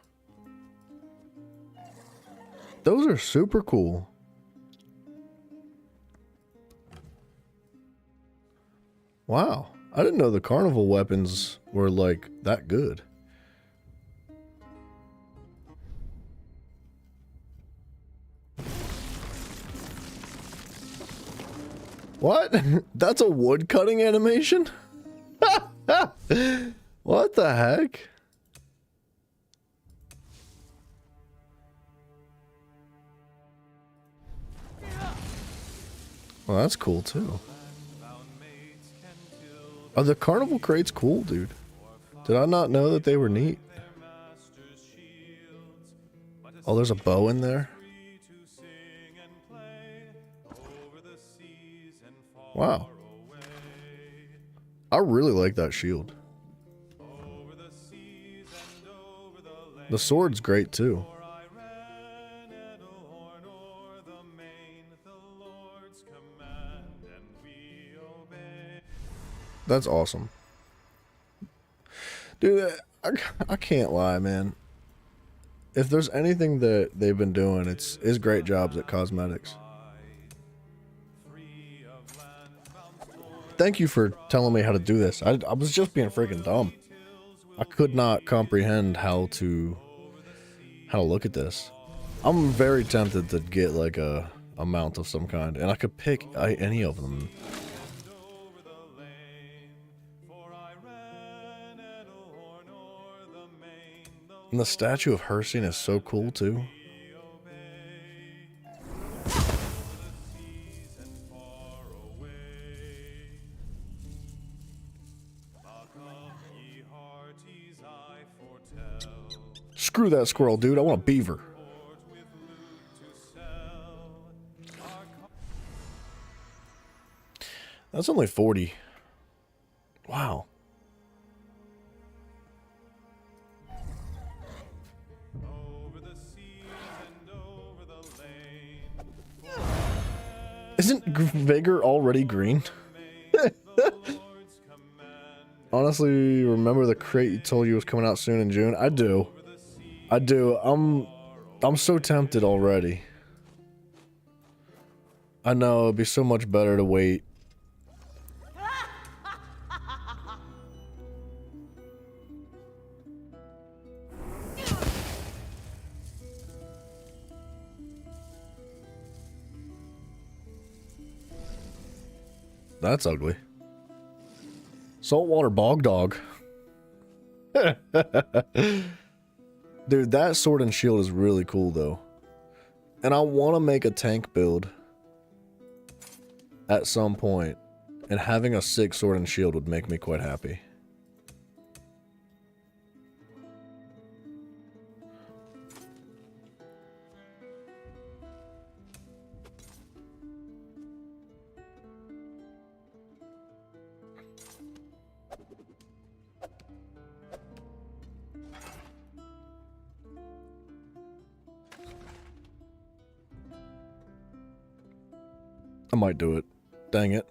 Those are super cool. Wow. I didn't know the carnival weapons were like that good. What? That's a wood cutting animation? What the heck? Well, that's cool too. Are the carnival crates cool, dude? Did I not know that they were neat? Oh, there's a bow in there. Wow. I really like that shield. The sword's great too. That's awesome. Dude, I can't lie, man. If there's anything that they've been doing, it's great jobs at cosmetics. Thank you for telling me how to do this. I was just being freaking dumb. I could not comprehend how to look at this. I'm very tempted to get like a mount of some kind, and I could pick any of them. And the statue of Hircine is so cool too. Screw that squirrel, dude. I want a beaver. That's only 40. Wow. Isn't Vigor already green? Honestly, remember the crate you told you was coming out soon in June? I do. I do. I'm so tempted already. I know, it'd be so much better to wait. That's ugly. Saltwater bog dog. Dude, that sword and shield is really cool though. And I want to make a tank build at some point. And having a sick sword and shield would make me quite happy. I might do it. Dang it.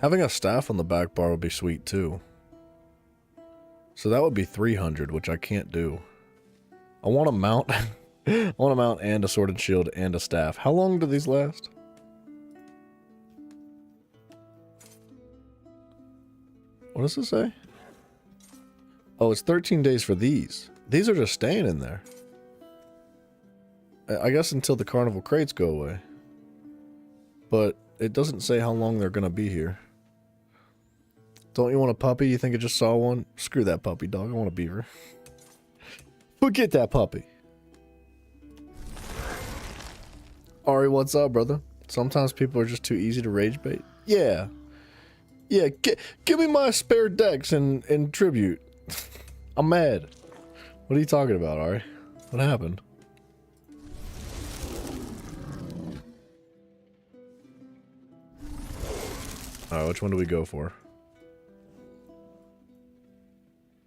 Having a staff on the back bar would be sweet too. So that would be 300, which I can't do. I want a mount. I want a mount and a sword and shield and a staff. How long do these last? What does it say? Oh, it's 13 days for these. These are just staying in there. I guess until the carnival crates go away. But it doesn't say how long they're gonna be here. Don't you want a puppy? You think I just saw one? Screw that puppy, dog. I want a beaver. Forget that puppy. Ari, what's up, brother? Sometimes people are just too easy to rage bait. Yeah. Yeah, give me my spare decks in tribute. I'm mad. What are you talking about, Ari? What happened? Alright, which one do we go for?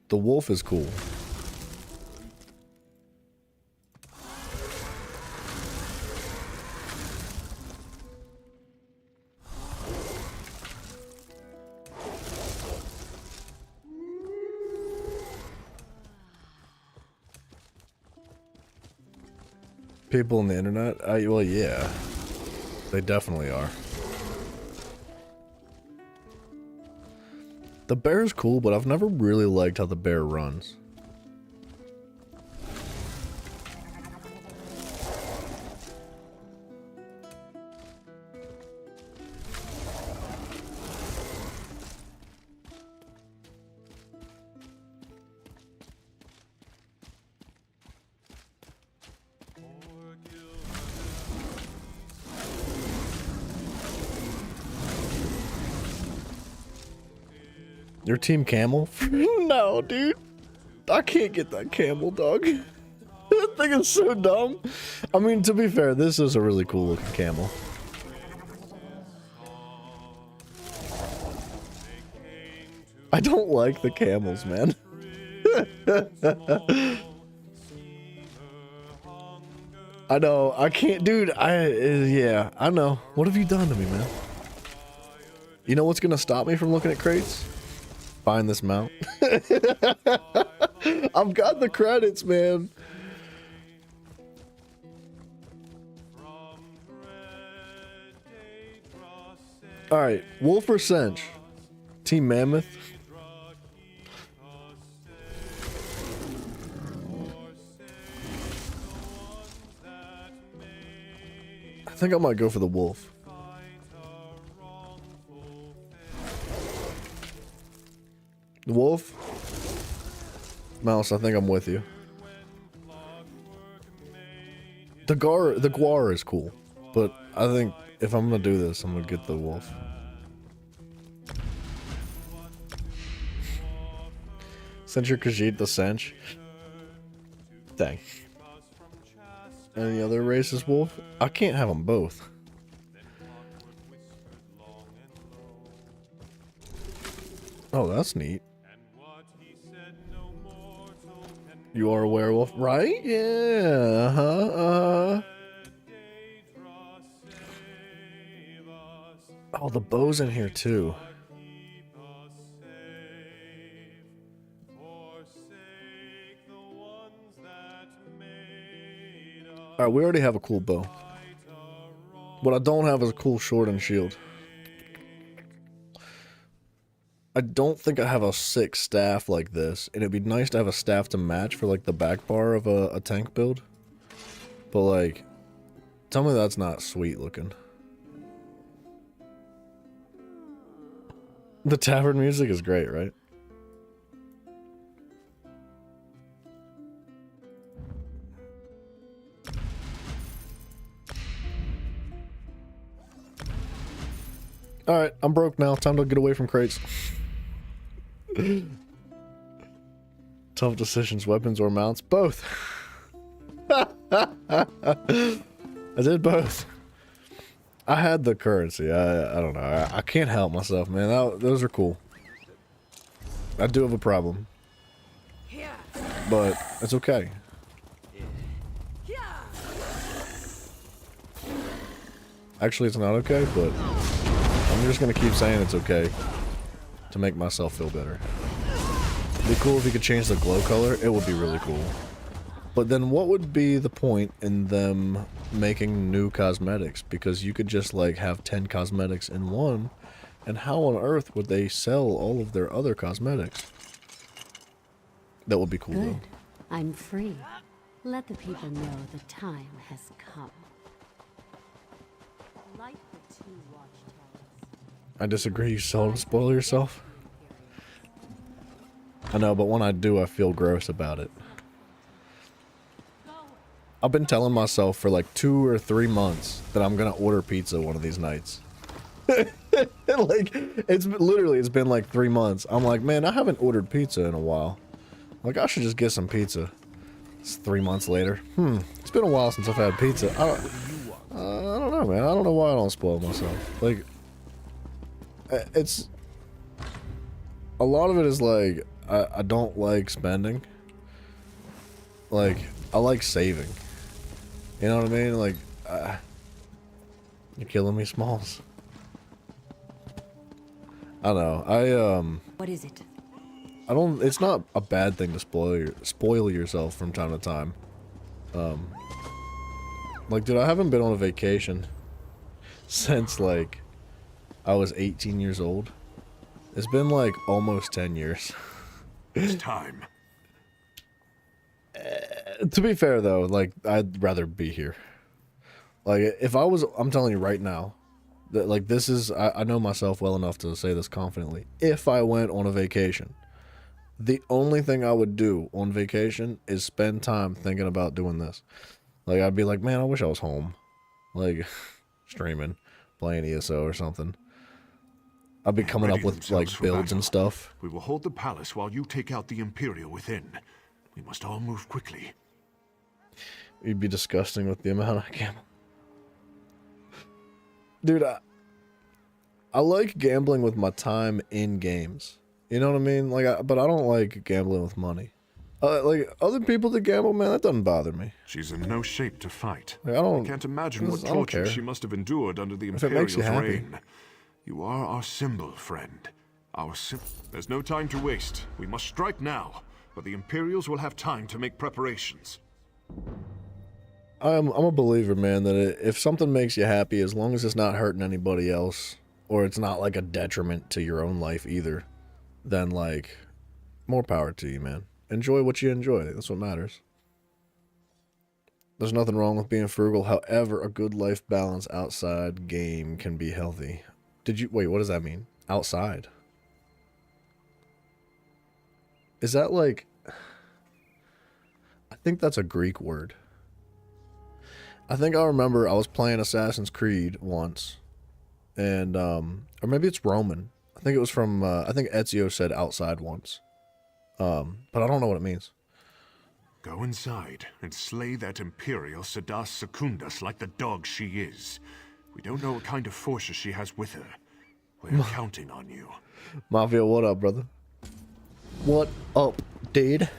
The wolf is cool. People on the internet? Well, yeah. They definitely are. The bear's cool, but I've never really liked how the bear runs. Your team camel? No, dude. I can't get that camel, dog. That thing is so dumb. I mean, to be fair, this is a really cool looking camel. I don't like the camels, man. I know. I can't, dude. Yeah, I know. What have you done to me, man? You know what's gonna stop me from looking at crates? Find this mount. I've got the credits, man. Alright, Wolf or Cinch? Team Mammoth? I think I might go for the Wolf. The Wolf? Mouse, I think I'm with you. The Guar is cool, but I think if I'm gonna do this, I'm gonna get the Wolf. Cinch or Khajiit the Cinch? Dang. Any other races, Wolf? I can't have them both. Oh, that's neat. You are a werewolf, right? Yeah, Oh, the bow's in here too. Alright, we already have a cool bow. What I don't have is a cool sword and shield. I don't think I have a sick staff like this, and it'd be nice to have a staff to match for like the back bar of a tank build. But like, tell me that's not sweet looking. The tavern music is great, right? Alright, I'm broke now. Time to get away from crates. Tough decisions, weapons or mounts? Both. I did both. I had the currency. I don't know. I can't help myself, man. Those are cool. I do have a problem. But it's okay. Actually, it's not okay, but I'm just gonna keep saying it's okay to make myself feel better. It'd be cool if you could change the glow color. It would be really cool. But then what would be the point in them making new cosmetics? Because you could just like have 10 cosmetics in one, and how on earth would they sell all of their other cosmetics? That would be cool. Good. Though. I'm free. Let the people know the time has come. Light the 2 watchtowers. I disagree. You seldom spoil yourself. I know, but when I do, I feel gross about it. I've been telling myself for like 2 or 3 months that I'm gonna order pizza one of these nights. Like, it's been like 3 months. I'm like, man, I haven't ordered pizza in a while. Like, I should just get some pizza. It's 3 months later. It's been a while since I've had pizza. I don't know, man. I don't know why I don't spoil myself. Like, it's... A lot of it is like, I don't like spending. Like, I like saving. You know what I mean? Like, you're killing me, Smalls. I don't know. What is it? I don't. It's not a bad thing to spoil yourself from time to time. Like, dude, I haven't been on a vacation since like I was 18 years old. It's been like almost 10 years. It's time. To be fair though, like, I'd rather be here. Like, if I was, I'm telling you right now, that like this is, I know myself well enough to say this confidently. If I went on a vacation, the only thing I would do on vacation is spend time thinking about doing this. Like, I'd be like, man, I wish I was home. Like, streaming, playing ESO or something. I'd be coming up with like builds and stuff. We will hold the palace while you take out the Imperial within. We must all move quickly. You'd be disgusting with the amount I gamble. Dude, I like gambling with my time in games. You know what I mean? Like, but I don't like gambling with money. Like, other people that gamble, man, that doesn't bother me. She's in no shape to fight. Like, I can't imagine what torture she must have endured under the Imperial's reign. You are our symbol, friend. Our symbol. There's no time to waste. We must strike now, but the Imperials will have time to make preparations. I'm a believer, man, that if something makes you happy, as long as it's not hurting anybody else, or it's not like a detriment to your own life either, then like, more power to you, man. Enjoy what you enjoy. That's what matters. There's nothing wrong with being frugal. However, a good life balance outside game can be healthy. Wait, what does that mean? Outside? Is that like, I think that's a Greek word. I think I remember I was playing Assassin's Creed once, and, or maybe it's Roman. I think it was from, I think Ezio said outside once. But I don't know what it means. Go inside and slay that Imperial Sedas Secundus like the dog she is. We don't know what kind of forces she has with her. We're counting on you. Mafia, what up, brother? What up, dude?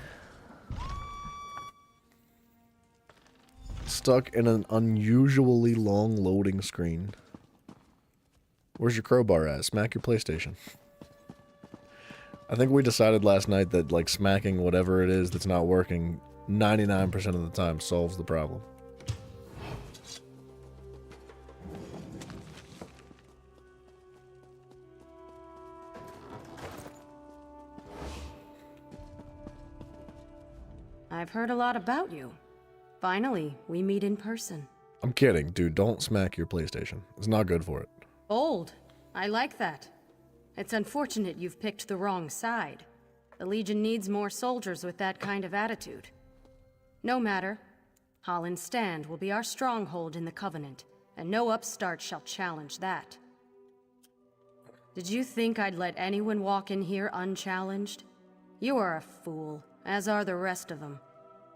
Stuck in an unusually long loading screen. Where's your crowbar at? Smack your PlayStation. I think we decided last night that, like, smacking whatever it is that's not working 99% of the time solves the problem. I've heard a lot about you. Finally, we meet in person. I'm kidding, dude. Don't smack your PlayStation. It's not good for it. Bold. I like that. It's unfortunate you've picked the wrong side. The Legion needs more soldiers with that kind of attitude. No matter. Holland's Stand will be our stronghold in the Covenant, and no upstart shall challenge that. Did you think I'd let anyone walk in here unchallenged? You are a fool, as are the rest of them.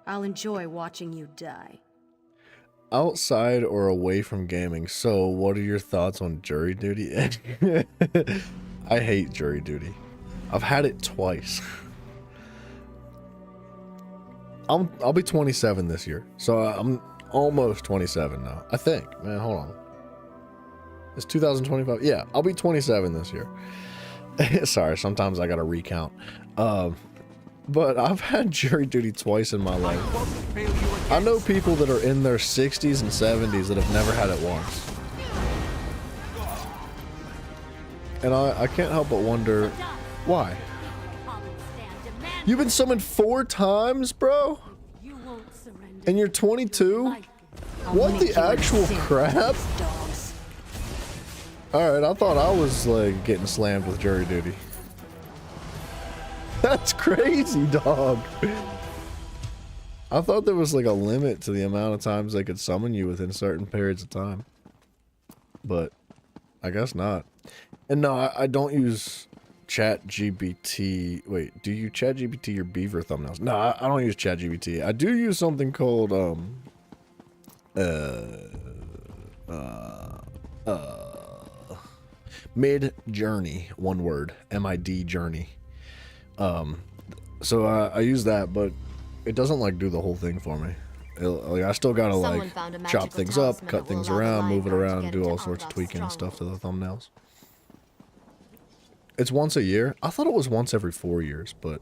I'll enjoy watching you die. Outside or away from gaming, so what are your thoughts on jury duty? I hate jury duty. I've had it twice. I'll be 27 this year, so I'm almost 27 now. I think. Man, hold on. It's 2025. Yeah, I'll be 27 this year. Sorry, sometimes I gotta recount. But I've had jury duty twice in my life. I know people that are in their 60s and 70s that have never had it once. And I can't help but wonder, why? You've been summoned 4 times, bro? And you're 22? What the actual crap? Alright, I thought I was like getting slammed with jury duty. That's crazy, dog. I thought there was like a limit to the amount of times they could summon you within certain periods of time. But I guess not. And no, I don't use ChatGPT. Wait, do you ChatGPT your beaver thumbnails? No, I don't use ChatGPT. I do use something called Mid-Journey, one word, MID Journey. So I use that, but it doesn't like do the whole thing for me. Like I still gotta like chop things up, cut things around, move it around, do all sorts of tweaking and stuff to the thumbnails. It's once a year. I thought it was once every 4 years, but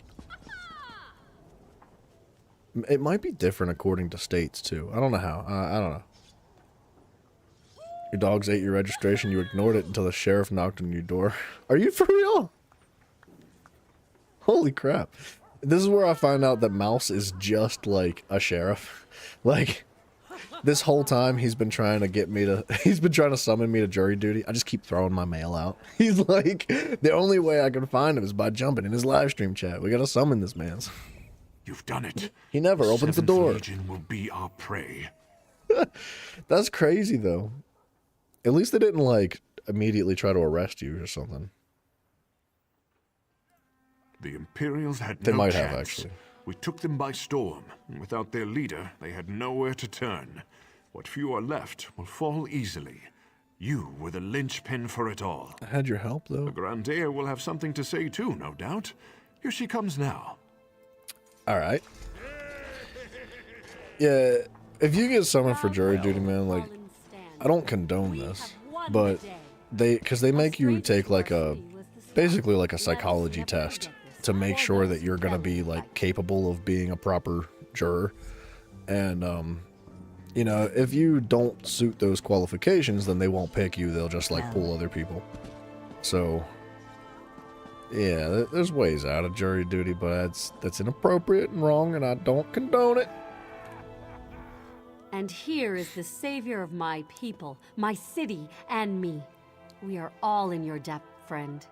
it might be different according to states too. I don't know how. I don't know. Your dogs ate your registration. You ignored it until the sheriff knocked on your door. Are you for real? Holy crap. This is where I find out that Mouse is just like a sheriff. Like, this whole time he's been trying to get me to, he's been trying to summon me to jury duty. I just keep throwing my mail out. He's like, the only way I can find him is by jumping in his live stream chat. We gotta summon this man. You've done it. He never opens the door. Legion will be our prey. That's crazy though. At least they didn't like immediately try to arrest you or something. The Imperials had They no might chance. have, actually. We took them by storm, and without their leader, they had nowhere to turn. What few are left will fall easily. You were the linchpin for it all. I had your help, though. The Grandeer will have something to say too, no doubt. Here she comes now. Alright. Yeah, if you get summoned for jury duty, man, like, I don't condone this, but because they make you take like basically like a psychology test to make sure that you're gonna be like capable of being a proper juror. And you know, if you don't suit those qualifications, then they won't pick you. They'll just like pull other people. So yeah, there's ways out of jury duty, but that's inappropriate and wrong, and I don't condone it. And here is the savior of my people, my city, and me. We are all in your debt, friend.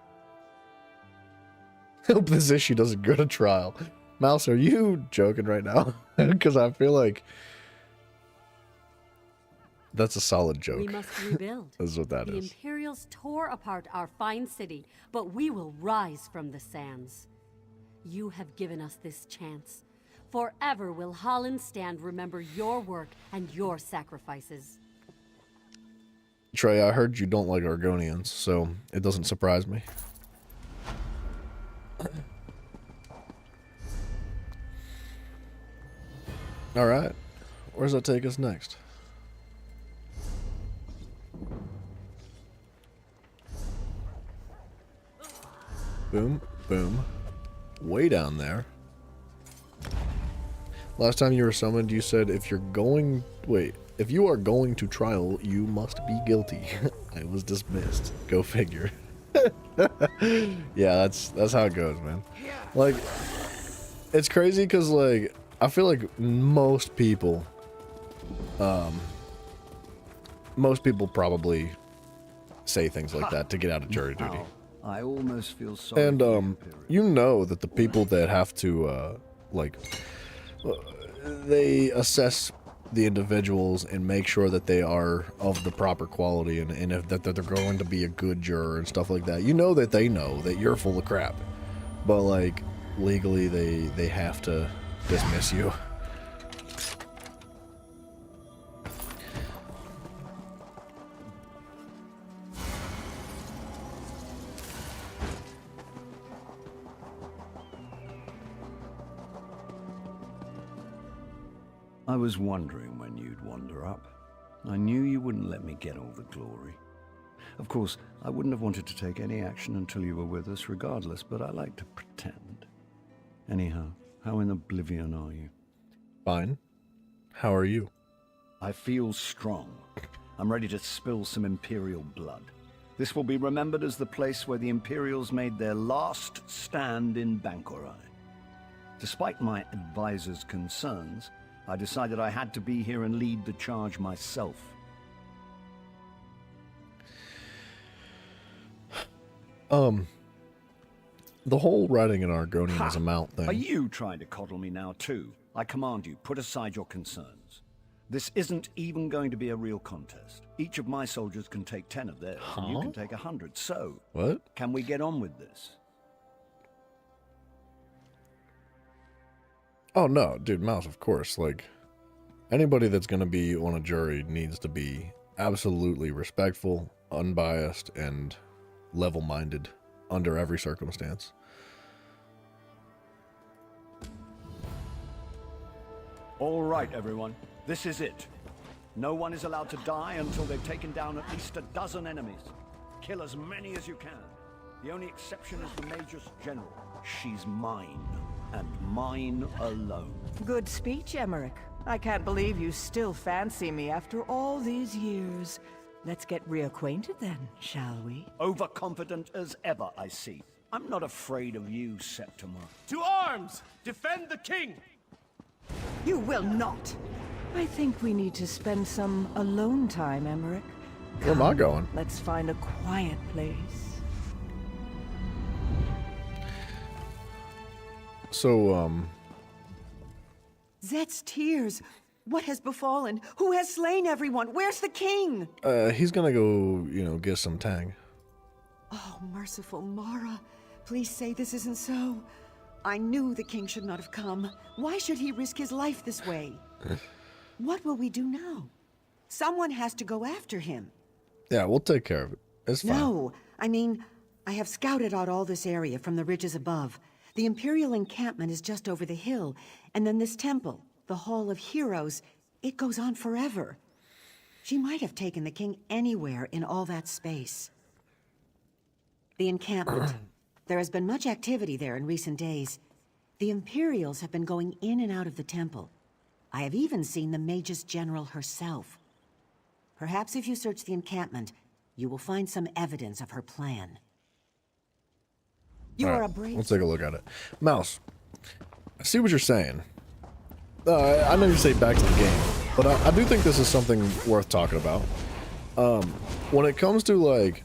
Hope this issue doesn't go to trial. Mouse, are you joking right now? Because I feel like that's a solid joke. We must rebuild. That's what that the is. Imperials tore apart our fine city, but we will rise from the sands. You have given us this chance. Forever will Hollenstand remember your work and your sacrifices. Trey, I heard you don't like Argonians, so it doesn't surprise me. Alright, where does that take us next? Boom, boom. Way down there. Last time you were summoned, you said if you're going... Wait. If you are going to trial, you must be guilty. I was dismissed. Go figure. Yeah, that's how it goes, man. Like, it's crazy because, like, I feel like most people probably say things like that to get out of jury duty. I almost feel sorry. And, you know that the people that have to, they assess the individuals and make sure that they are of the proper quality and if that they're going to be a good juror and stuff like that. You know that they know that you're full of crap, but like legally they have to dismiss you. I was wondering when you'd wander up. I knew you wouldn't let me get all the glory. Of course, I wouldn't have wanted to take any action until you were with us regardless, but I like to pretend. Anyhow, how in oblivion are you? Fine. How are you? I feel strong. I'm ready to spill some Imperial blood. This will be remembered as the place where the Imperials made their last stand in Banquerai. Despite my advisor's concerns, I decided I had to be here and lead the charge myself. The whole riding an Argonian as a mount thing. Are you trying to coddle me now too? I command you, put aside your concerns. This isn't even going to be a real contest. Each of my soldiers can take 10 of theirs, and you can take 100. So, what? Can we get on with this? Oh no, dude, Mouse, of course. Like, anybody that's gonna be on a jury needs to be absolutely respectful, unbiased, and level-minded under every circumstance. All right, everyone. This is it. No one is allowed to die until they've taken down at least a dozen enemies. Kill as many as you can. The only exception is the Magus General. She's mine, and mine alone. Good speech, Emmerich. I can't believe you still fancy me after all these years. Let's get reacquainted then, shall we? Overconfident as ever, I see. I'm not afraid of you, Septima. To arms! Defend the king! You will not! I think we need to spend some alone time, Emmerich. Where am I going? Let's find a quiet place. So, Zet's tears. What has befallen? Who has slain everyone? Where's the king? he's gonna go, you know, get some tang. Oh, merciful Mara. Please say this isn't so. I knew the king should not have come. Why should he risk his life this way? What will we do now? Someone has to go after him. Yeah, we'll take care of it. It's fine. No, I mean, I have scouted out all this area from the ridges above. The Imperial encampment is just over the hill, and then this temple, the Hall of Heroes, it goes on forever. She might have taken the king anywhere in all that space. The encampment. There has been much activity there in recent days. The Imperials have been going in and out of the temple. I have even seen the Magus General herself. Perhaps if you search the encampment, you will find some evidence of her plan. You are a brave... Let's take a look at it. Mouse, I see what you're saying. I know you say back to the game, but I do think this is something worth talking about. When it comes to, like,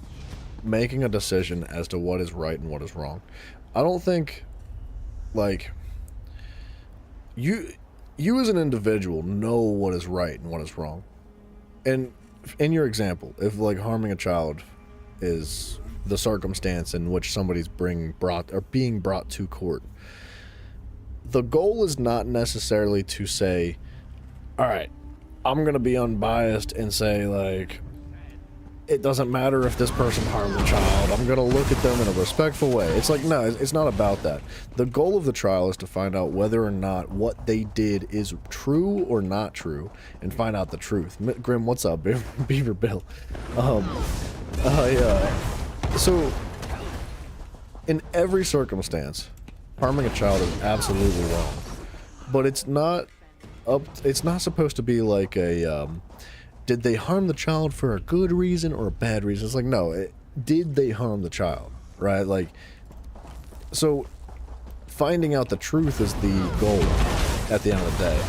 making a decision as to what is right and what is wrong, I don't think, like, you as an individual know what is right and what is wrong. And in your example, if, like, harming a child is the circumstance in which somebody's being brought to court, the goal is not necessarily to say, all right, I'm going to be unbiased and say, like, it doesn't matter if this person harmed a child. I'm going to look at them in a respectful way. It's like, no, it's not about that. The goal of the trial is to find out whether or not what they did is true or not true and find out the truth. Grim, what's up, Beaver Bill? So, in every circumstance, harming a child is absolutely wrong. But it's not supposed to be like a, did they harm the child for a good reason or a bad reason? It's like, no, did they harm the child, right? Like, so finding out the truth is the goal at the end of the day.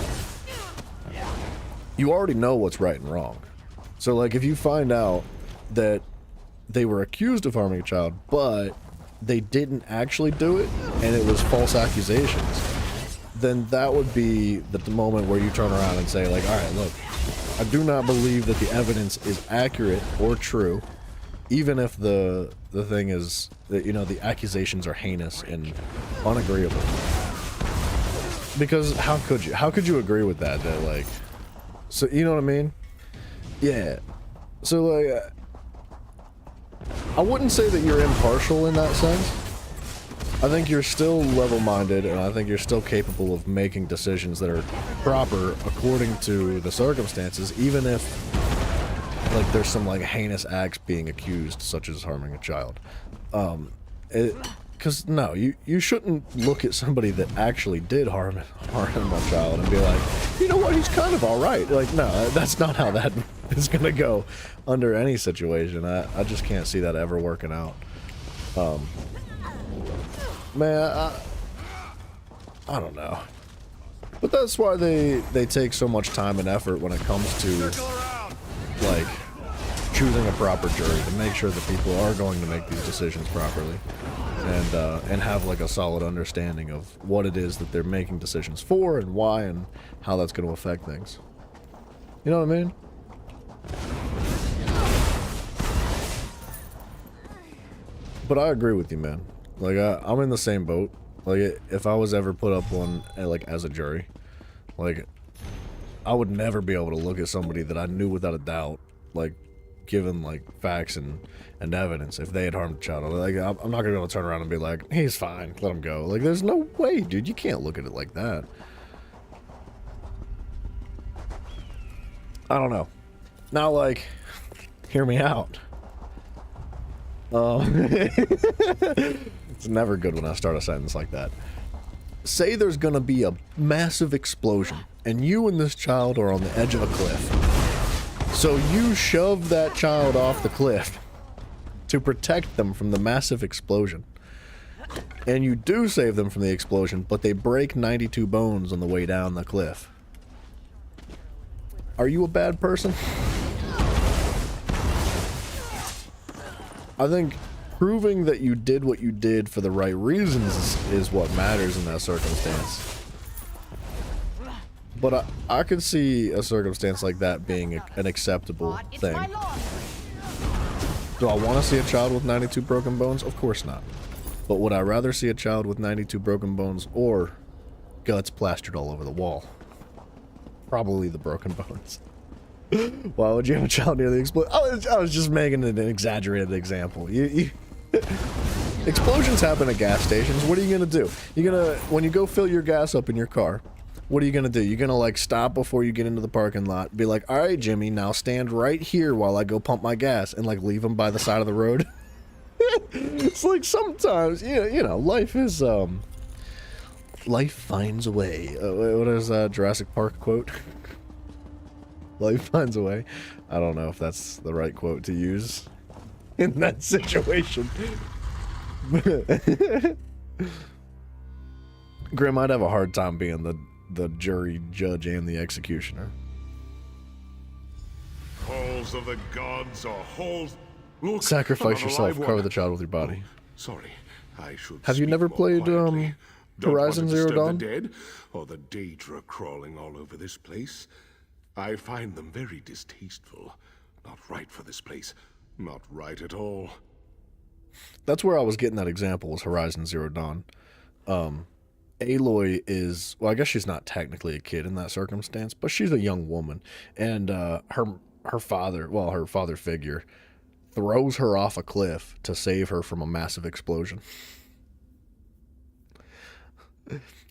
You already know what's right and wrong. So, like, if you find out that they were accused of harming a child, but they didn't actually do it, and it was false accusations, then that would be the moment where you turn around and say, like, all right, look, I do not believe that the evidence is accurate or true, even if the thing is that, you know, the accusations are heinous and unagreeable. Because how could you agree with that? That, like, so, you know what I mean? Yeah. So, like, I wouldn't say that you're impartial in that sense. I think you're still level-minded, and I think you're still capable of making decisions that are proper according to the circumstances, even if, like, there's some, like, heinous acts being accused, such as harming a child. Because, no, you shouldn't look at somebody that actually did harm a child and be like, you know what, he's kind of alright. Like, no, that's not how that is gonna go under any situation. I just can't see that ever working out. Man, I don't know. But that's why they take so much time and effort when it comes to, like, choosing a proper jury to make sure that people are going to make these decisions properly, and have like a solid understanding of what it is that they're making decisions for and why and how that's going to affect things. You know what I mean? But I agree with you, man. Like, I'm in the same boat. Like, if I was ever put up one, like, as a jury, like, I would never be able to look at somebody that I knew without a doubt, like, given, like, facts and evidence, if they had harmed a child. Like, I'm not gonna be able to turn around and be like, he's fine, let him go. Like, there's no way, dude. You can't look at it like that. I don't know. Now, like, hear me out. It's never good when I start a sentence like that. Say there's gonna be a massive explosion, and you and this child are on the edge of a cliff. So you shove that child off the cliff to protect them from the massive explosion. And you do save them from the explosion, but they break 92 bones on the way down the cliff. Are you a bad person? I think proving that you did what you did for the right reasons is what matters in that circumstance. But I could see a circumstance like that being an acceptable thing. Do I want to see a child with 92 broken bones? Of course not. But would I rather see a child with 92 broken bones or guts plastered all over the wall? Probably the broken bones. Why would you have a child near the explosion? I was just making an exaggerated example. Explosions happen at gas stations. What are you gonna do? When you go fill your gas up in your car, what are you gonna do? You're gonna like stop before you get into the parking lot, be like, all right, Jimmy, now stand right here while I go pump my gas, and like leave him by the side of the road. It's like sometimes, you know, life is, life finds a way. What is that Jurassic Park quote? Life finds a way. I don't know if that's the right quote to use in that situation. Grim, I'd have a hard time being the jury, judge, and the executioner. Halls of the gods are halls. Look, Sacrifice I'm yourself. alive Cover one. the child with your body. Sorry, I should. Have you speak never more played quietly. Don't Horizon want to Zero disturb Dawn? the dead or the Daedra crawling all over this place. I find them very distasteful. Not right for this place. Not right at all. That's where I was getting that example, was Horizon Zero Dawn. Aloy is, well, I guess she's not technically a kid in that circumstance, but she's a young woman, and her father figure throws her off a cliff to save her from a massive explosion.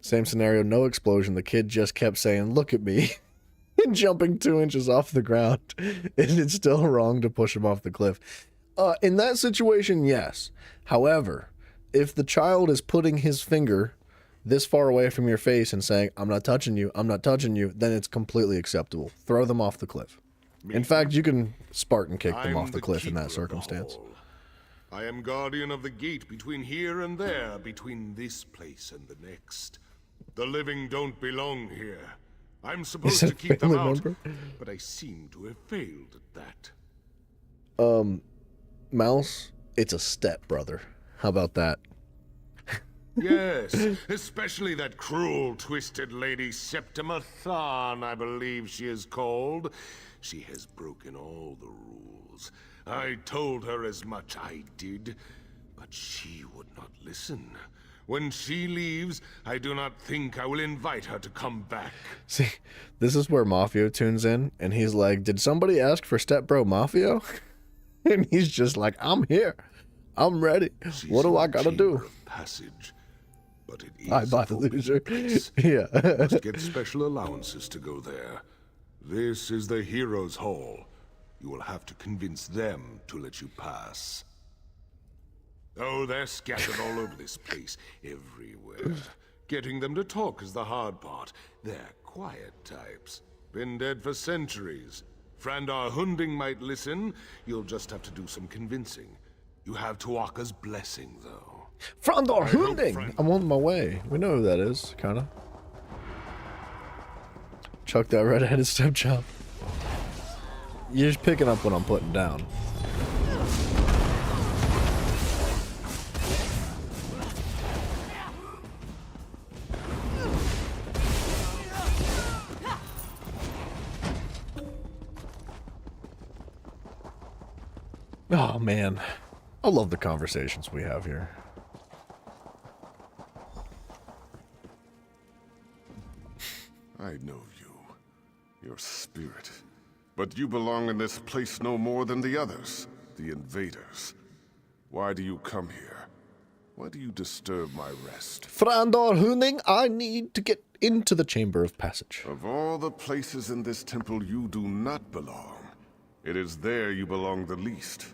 Same scenario, no explosion. The kid just kept saying, "Look at me," and jumping 2 inches off the ground, and it's still wrong to push him off the cliff. In that situation, yes. However, if the child is putting his finger this far away from your face and saying, I'm not touching you, then it's completely acceptable. Throw them off the cliff. In fact, you can Spartan kick them off the cliff in that circumstance. I am guardian of the gate between here and there, between this place and the next. The living don't belong here. I'm supposed to keep them out, but I seem to have failed at that. Mouse, it's a step, brother. How about that? Yes, especially that cruel, twisted lady Septima Thon, I believe she is called. She has broken all the rules. I told her as much, I did, but she would not listen. When she leaves, I do not think I will invite her to come back. See, this is where Mafio tunes in, and he's like, did somebody ask for Stepbro Mafio? And he's just like, I'm here. I'm ready. What do I gotta do? Passage. But it is I buy the loser. Yeah. Must get special allowances to go there. This is the Heroes' Hall. You will have to convince them to let you pass. Oh, they're scattered all over this place, everywhere. Getting them to talk is the hard part. They're quiet types. Been dead for centuries. Frandar Hunding might listen. You'll just have to do some convincing. You have Tuaka's blessing, though. Frandar Hunding! I'm on my way. We know who that is, kinda. Chuck that red-headed stepchild. You're just picking up what I'm putting down. Oh man, I love the conversations we have here. I know you, your spirit. But you belong in this place no more than the others, the invaders. Why do you come here? Why do you disturb my rest? Frandor Huning, I need to get into the Chamber of Passage. Of all the places in this temple you do not belong, it is there you belong the least.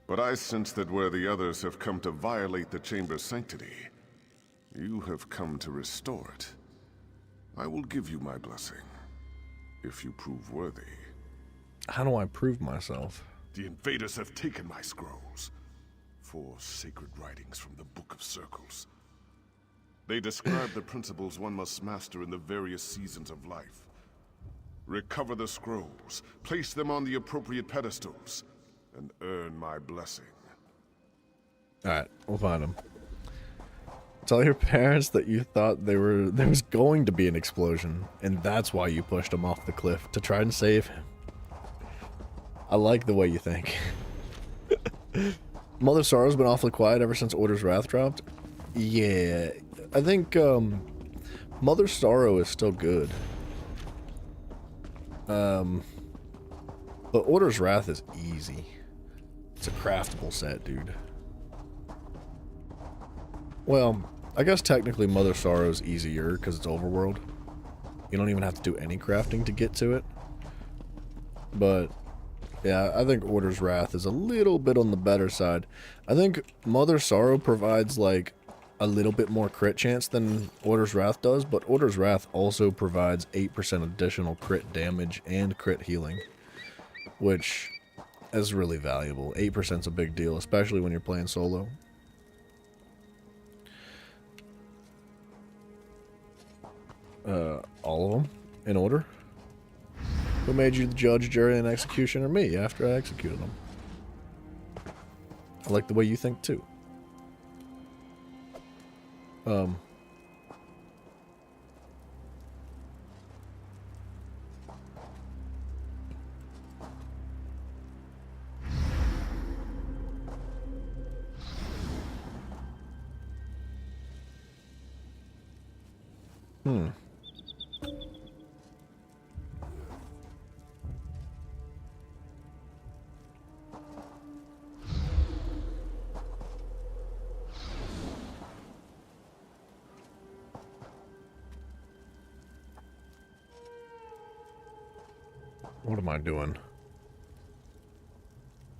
But I sense that where the others have come to violate the chamber's sanctity, you have come to restore it. I will give you my blessing, if you prove worthy. How do I prove myself? The invaders have taken my scrolls. 4 sacred writings from the Book of Circles. They describe the principles one must master in the various seasons of life. Recover the scrolls, place them on the appropriate pedestals, and earn my blessing. Alright, we'll find them. Tell your parents that you thought there was going to be an explosion, and that's why you pushed him off the cliff, to try and save him. I like the way you think. Mother Sorrow's been awfully quiet ever since Order's Wrath dropped. Yeah, I think Mother Sorrow is still good. But Order's Wrath is easy. It's a craftable set, dude. Well, I guess technically Mother Sorrow's easier because it's overworld. You don't even have to do any crafting to get to it. But yeah, I think Order's Wrath is a little bit on the better side. I think Mother Sorrow provides like a little bit more crit chance than Order's Wrath does, but Order's Wrath also provides 8% additional crit damage and crit healing, which is really valuable. 8% is a big deal, especially when you're playing solo. All of them in order. Who made you the judge, jury, and executioner? Me, after I executed them. I like the way you think too. What am I doing?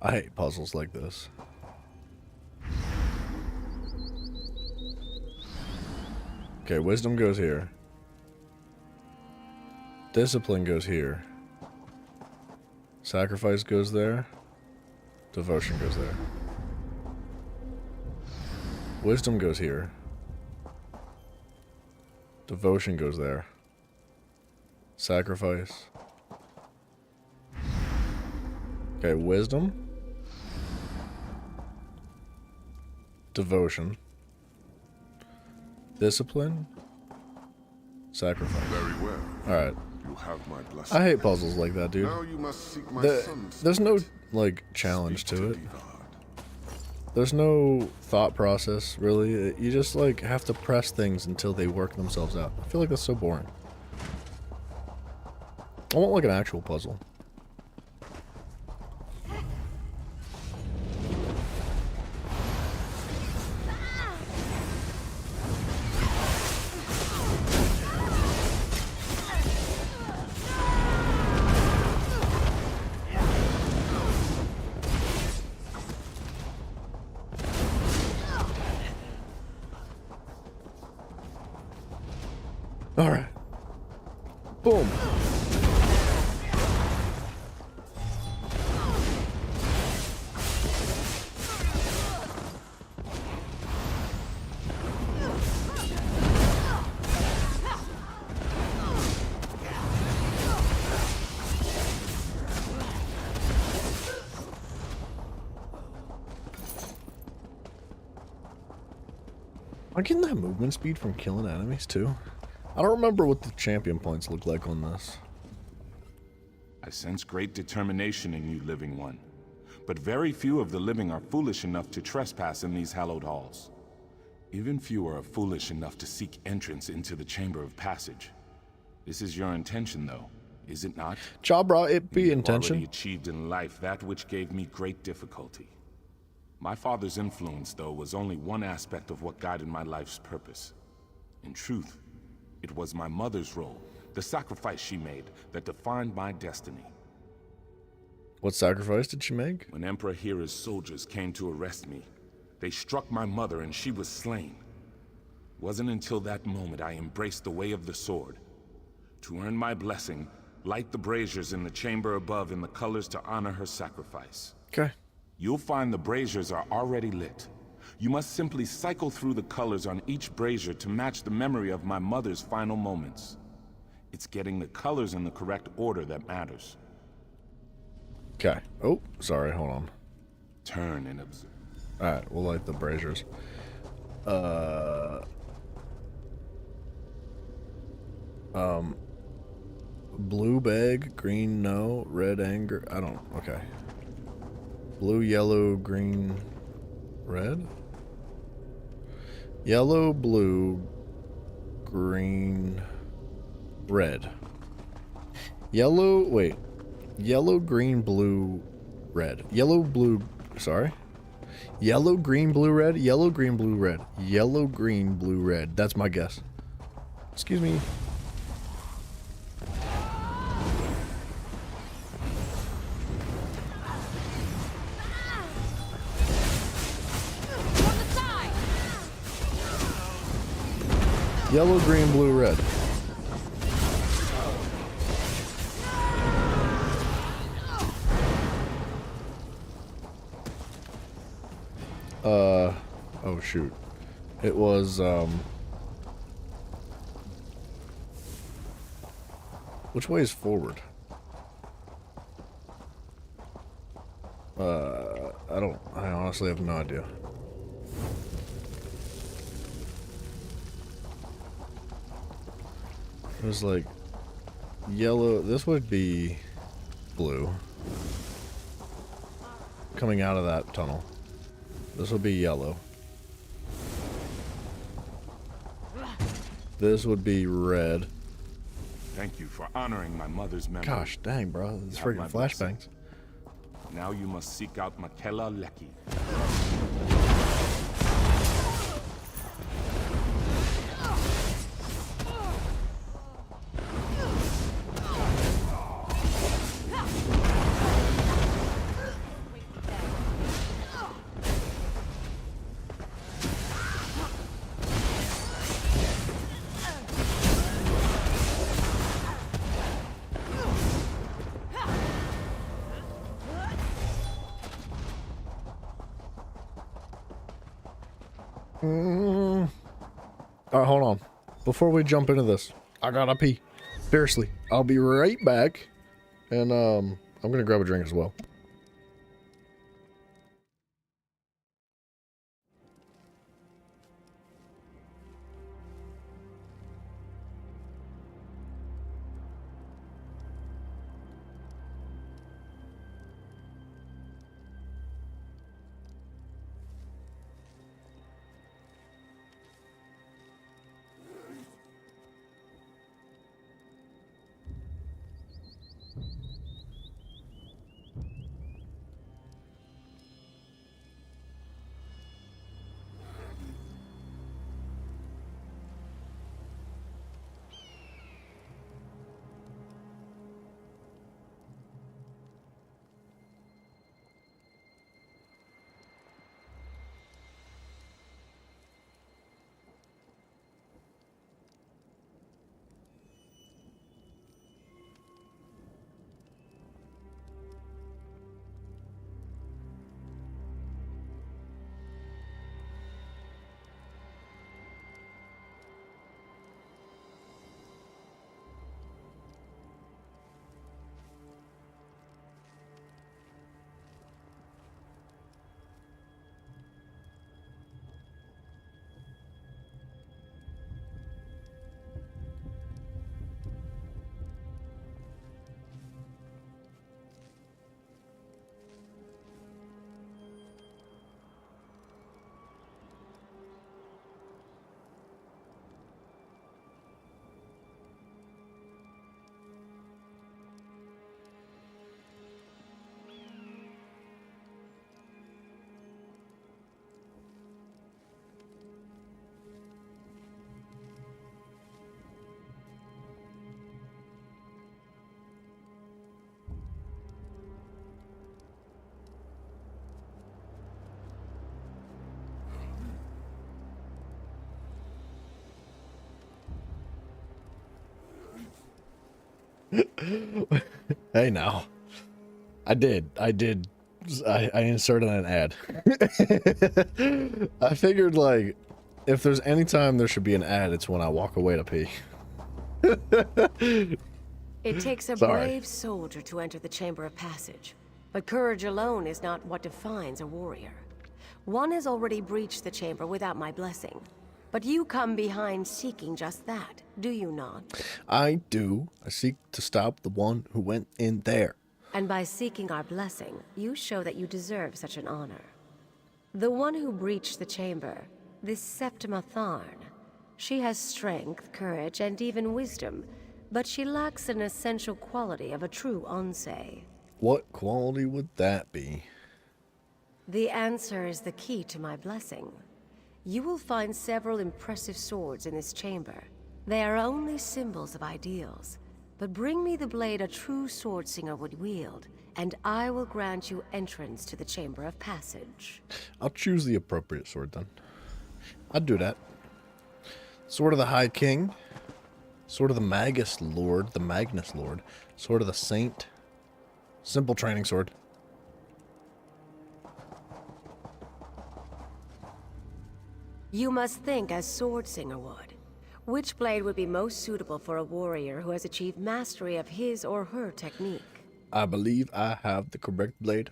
I hate puzzles like this. Okay, wisdom goes here. Discipline goes here. Sacrifice goes there. Devotion goes there. Wisdom goes here. Devotion goes there. Sacrifice. Okay, wisdom. Devotion. Discipline. Sacrifice. Very well. Alright. You have my blessing. I hate puzzles like that, dude. Now you must seek my son's There's no, like, challenge to it. There's no thought process, really. You just, like, have to press things until they work themselves out. I feel like that's so boring. I want, like, an actual puzzle. Alright. Boom. Am I getting that movement speed from killing enemies too? I don't remember what the champion points look like on this. I sense great determination in you, Living One. But very few of the living are foolish enough to trespass in these hallowed halls. Even fewer are foolish enough to seek entrance into the Chamber of Passage. This is your intention, though, is it not? Jabra, it be You intention. already achieved in life that which gave me great difficulty. My father's influence, though, was only one aspect of what guided my life's purpose. In truth, it was my mother's role, the sacrifice she made, that defined my destiny. What sacrifice did she make? When Emperor Hira's soldiers came to arrest me, they struck my mother and she was slain. It wasn't until that moment I embraced the way of the sword. To earn my blessing, light the braziers in the chamber above in the colors to honor her sacrifice. Okay. You'll find the braziers are already lit. You must simply cycle through the colors on each brazier to match the memory of my mother's final moments. It's getting the colors in the correct order that matters. Okay. Oh, sorry, hold on. Turn and observe. Alright, we'll light the braziers. Blue bag, green no, red anger. I don't. Okay. Blue, yellow, green, red? Yellow, blue, green, red. Yellow, wait. Yellow, green, blue, red. Yellow, blue, sorry. Yellow, green, blue, red. Yellow, green, blue, red. Yellow, green, blue, red. That's my guess. Excuse me. Yellow, green, blue, red. Oh shoot. It was, which way is forward? I honestly have no idea. It was like yellow. This would be blue. Coming out of that tunnel. This would be yellow. This would be red. Thank you for honoring my mother's memory. Gosh dang, bro. It's Have freaking my flashbangs. blessing. Now you must seek out Makela Leki. Alright, hold on. Before we jump into this, I gotta pee. Seriously. I'll be right back. And I'm gonna grab a drink as well. Hey, now. I inserted an ad. I figured, like, if there's any time there should be an ad, it's when I walk away to pee. It takes a Sorry. brave soldier to enter the Chamber of Passage, but courage alone is not what defines a warrior. One has already breached the chamber without my blessing, but you come behind seeking just that, do you not? I do. I seek to stop the one who went in there. And by seeking our blessing, you show that you deserve such an honor. The one who breached the chamber, this Septima Tharn, she has strength, courage, and even wisdom, but she lacks an essential quality of a true Onsei. What quality would that be? The answer is the key to my blessing. You will find several impressive swords in this chamber. They are only symbols of ideals, but bring me the blade a true swordslinger would wield, and I will grant you entrance to the Chamber of Passage. I'll choose the appropriate sword then. I'd do that. Sword of the High King. Sword of the Magus Lord. The Magnus Lord. Sword of the Saint. Simple training sword. You must think as Swordsinger would. Which blade would be most suitable for a warrior who has achieved mastery of his or her technique? I believe I have the correct blade.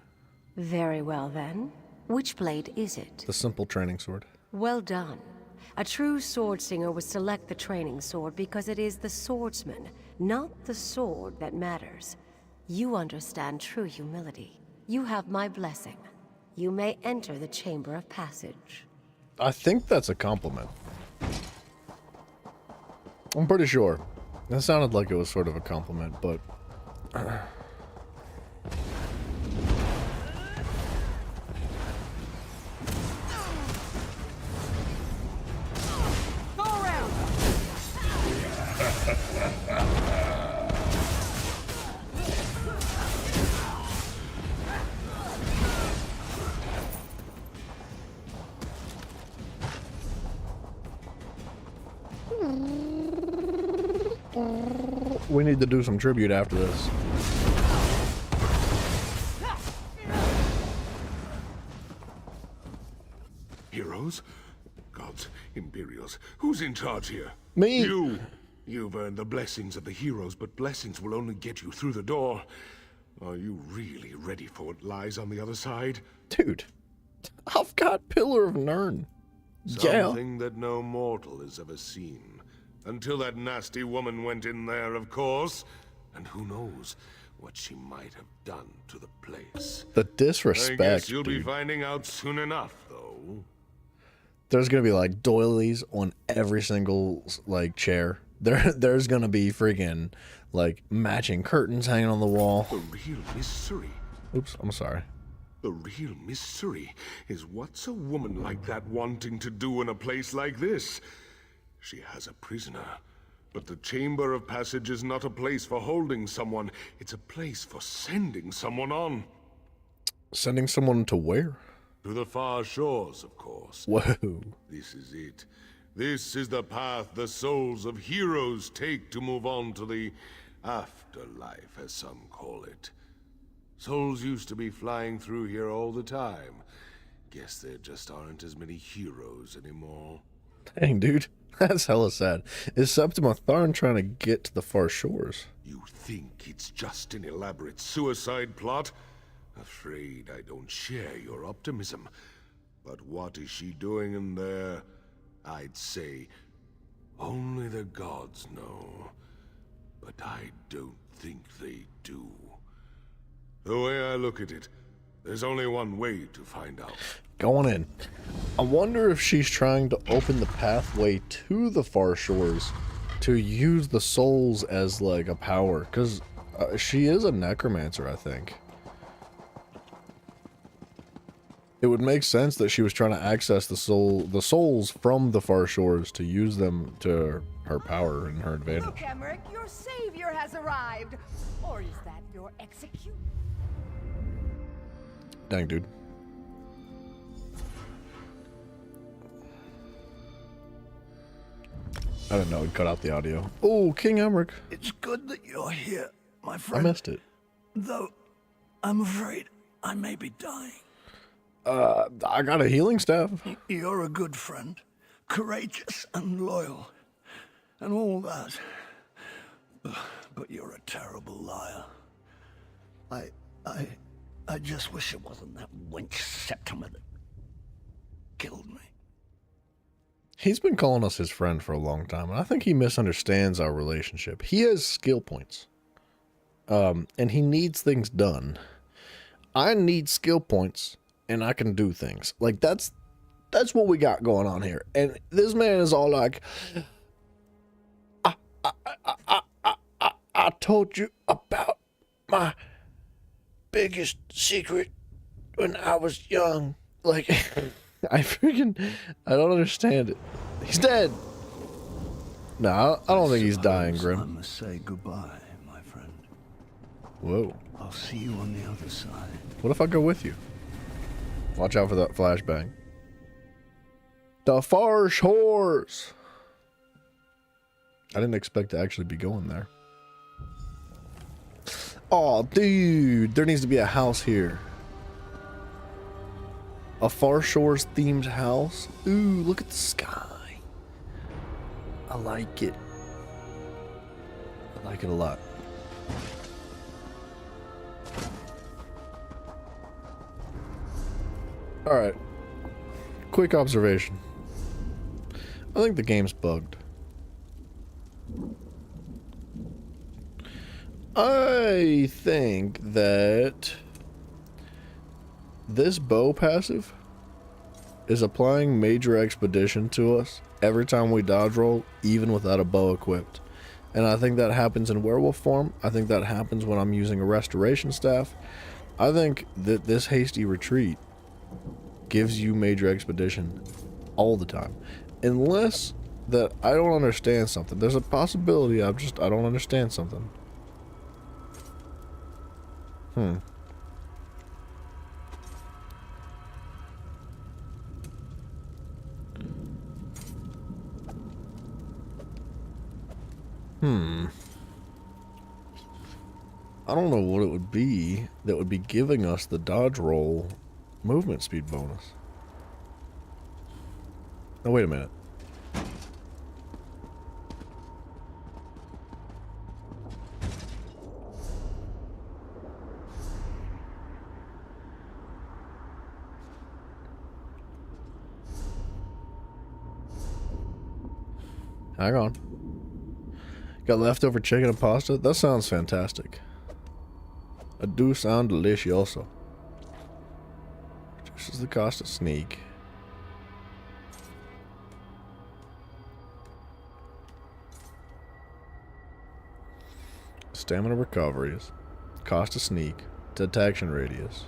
Very well then. Which blade is it? The simple training sword. Well done. A true Swordsinger would select the training sword because it is the swordsman, not the sword, that matters. You understand true humility. You have my blessing. You may enter the Chamber of Passage. I think that's a compliment. I'm pretty sure. That sounded like it was sort of a compliment, but... Go around! We need to do some tribute after this. Heroes? Gods, Imperials, who's in charge here? Me! You! You've earned the blessings of the heroes, but blessings will only get you through the door. Are you really ready for what lies on the other side? Dude, I've got Pillar of Nirn. Something that no mortal has ever seen. Until that nasty woman went in there, of course. And who knows what she might have done to the place. The disrespect, I guess you'll dude. be finding out soon enough, though. There's gonna be like doilies on every single like chair. There's gonna be freaking like matching curtains hanging on the wall. The real mystery. Oops, I'm sorry. The real mystery is what's a woman like that wanting to do in a place like this? She has a prisoner, but the Chamber of Passage is not a place for holding someone. It's a place for sending someone on. Sending someone to where? To the far shores, of course. Whoa. This is it. This is the path the souls of heroes take to move on to the afterlife, as some call it. Souls used to be flying through here all the time. Guess there just aren't as many heroes anymore. Dang, dude. That's hella sad. Is Septima Tharn trying to get to the far shores? You think it's just an elaborate suicide plot? Afraid I don't share your optimism. But what is she doing in there? I'd say only the gods know. But I don't think they do. The way I look at it, there's only one way to find out. Going in. I wonder if she's trying to open the pathway to the far shores to use the souls as like a power, because she is a necromancer, I think. It would make sense that she was trying to access the souls from the far shores to use them to her power and her advantage. Look, Emmerich, your savior has arrived. Or is that your execution? Dang, dude. I didn't know it cut out the audio. Oh, King Emmerich. It's good that you're here, my I friend. missed it. Though, I'm afraid I may be dying. I got a healing staff. You're a good friend. Courageous and loyal. And all that. But you're a terrible liar. I just wish it wasn't that wench Septimer that killed me. He's been calling us his friend for a long time, and I think he misunderstands our relationship. He has skill points. And he needs things done. I need skill points, and I can do things. Like, that's what we got going on here. And this man is all like, I told you about my biggest secret when I was young. Like, I don't understand it. He's dead. No, I don't think he's dying, Grim. I must say goodbye, my friend. Whoa. I'll see you on the other side. What if I go with you? Watch out for that flashbang. The Far Shores. I didn't expect to actually be going there. Oh, dude, there needs to be a house here. A Far Shores themed house. Ooh, look at the sky. I like it. I like it a lot. Alright. Quick observation. I think the game's bugged. I think that this bow passive is applying Major Expedition to us every time we dodge roll, even without a bow equipped. And I think that happens in werewolf form. I think that happens when I'm using a restoration staff. I think that this hasty retreat gives you Major Expedition all the time. Unless that I don't understand something. There's a possibility I don't understand something. I don't know what it would be that would be giving us the dodge roll movement speed bonus. Oh, wait a minute. Hang on. Got leftover chicken and pasta? That sounds fantastic. It do sound delicioso. Reduces the cost of sneak. Stamina recoveries. Cost of sneak. Detection radius.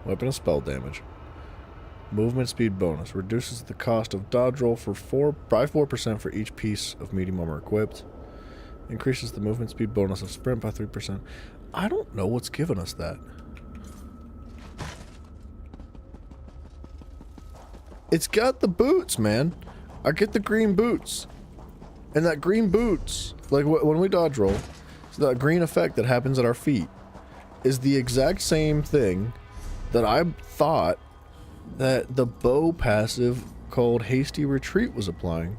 Weapon and spell damage. Movement speed bonus. Reduces the cost of dodge roll by 4% for each piece of medium armor equipped. Increases the movement speed bonus of sprint by 3%. I don't know what's giving us that. It's got the boots, man. I get the green boots. And that green boots, like when we dodge roll, so that green effect that happens at our feet is the exact same thing that I thought that the bow passive called Hasty Retreat was applying.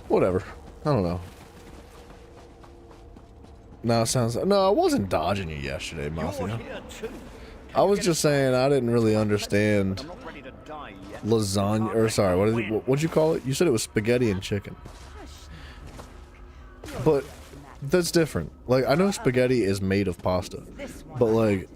Whatever. I don't know. No, it sounds... No, I wasn't dodging you yesterday, Mafia. I was just saying I didn't really understand lasagna... Or sorry, what'd you call it? You said it was spaghetti and chicken. But that's different. Like, I know spaghetti is made of pasta. But, like,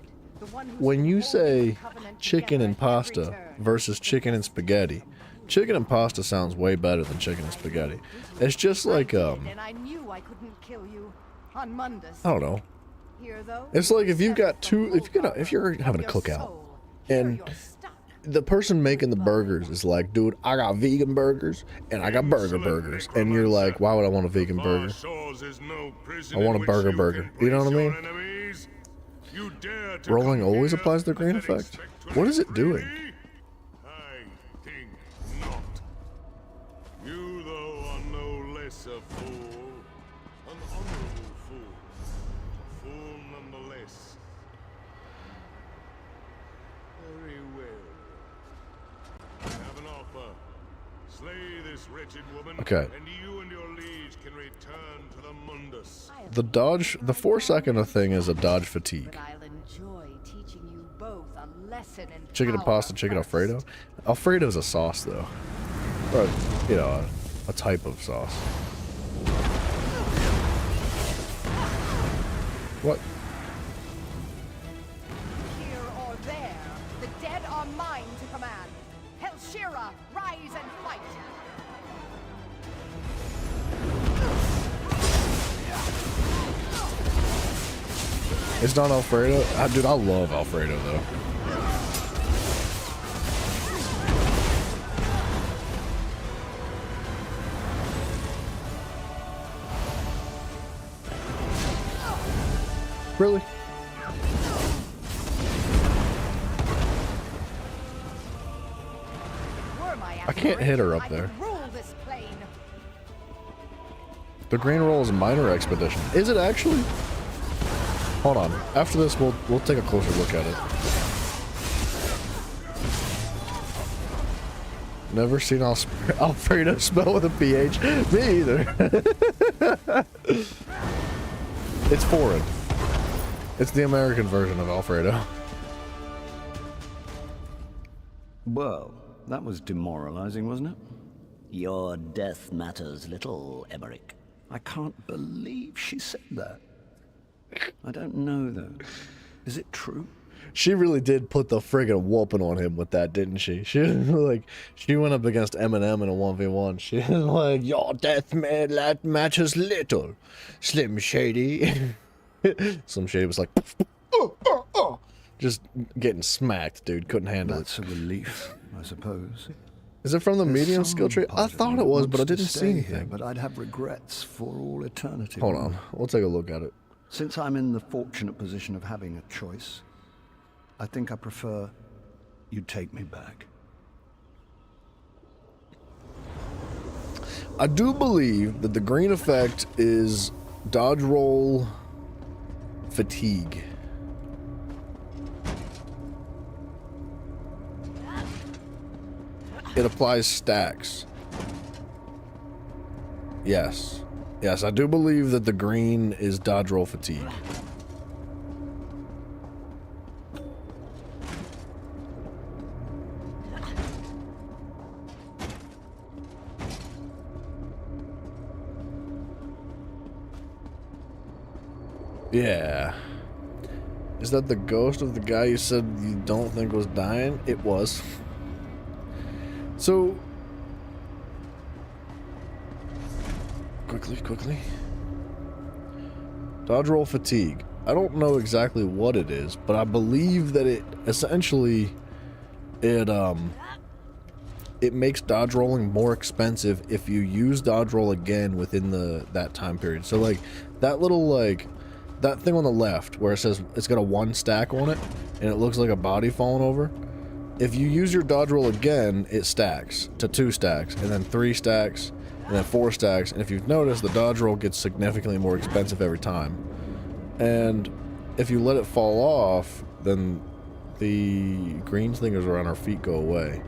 when you say chicken and pasta versus chicken and spaghetti... Chicken and pasta sounds way better than chicken and spaghetti. It's just like, And I knew I couldn't kill you on Mundus. I don't know. It's like if you've got if you're having a cookout and the person making the burgers is like, dude, I got vegan burgers and I got burgers. And you're like, why would I want a vegan burger? I want a burger. You know what I mean? Rolling always applies the green effect. What is it doing? Think not. You, though, are no less a fool. An honorable fool. A fool nonetheless. Very well. I have an offer. Slay this wretched woman, Okay. and you and your liege can return to the Mundus. The 4-second thing is a dodge fatigue. But I'll enjoy teaching you both a lesson in Chicken and pasta, chicken Alfredo. Alfredo's a sauce, though. Or, you know, a type of sauce. What? Here or there, the dead are mine to command. Helshira, rise and fight! It's not Alfredo? Dude, I love Alfredo, though. Really? I can't hit her up there. The Green Roll is a minor expedition. Is it actually? Hold on. After this, we'll take a closer look at it. Never seen Alfredo spell with a PH. Me either. It's foreign. It's the American version of Alfredo. Well, that was demoralizing, wasn't it? Your death matters little, Emmerich. I can't believe she said that. I don't know, though. Is it true? She really did put the friggin' whooping on him with that, didn't she? She was like, she went up against Eminem in a 1v1. She was like, your death matters little, Slim Shady. Slim Shady was like, just getting smacked, dude. Couldn't handle it. That's a relief, I suppose. Is it from the medium skill tree? I thought it was, but I didn't see anything. Here, but I'd have regrets for all eternity. Hold on. We'll take a look at it. Since I'm in the fortunate position of having a choice, I think I prefer you take me back. I do believe that the green effect is dodge roll fatigue. It applies stacks. Yes. Yes, I do believe that the green is dodge roll fatigue. Yeah. Is that the ghost of the guy you said you don't think was dying? It was. So... Quickly. Dodge roll fatigue. I don't know exactly what it is, but I believe that it essentially... It makes dodge rolling more expensive if you use dodge roll again within that time period. So like, that little like... That thing on the left where it says it's got a 1 stack on it and it looks like a body falling over. If you use your dodge roll again, it stacks to 2 stacks and then 3 stacks and then 4 stacks. And if you've noticed, the dodge roll gets significantly more expensive every time. And if you let it fall off, then the green things around our feet go away.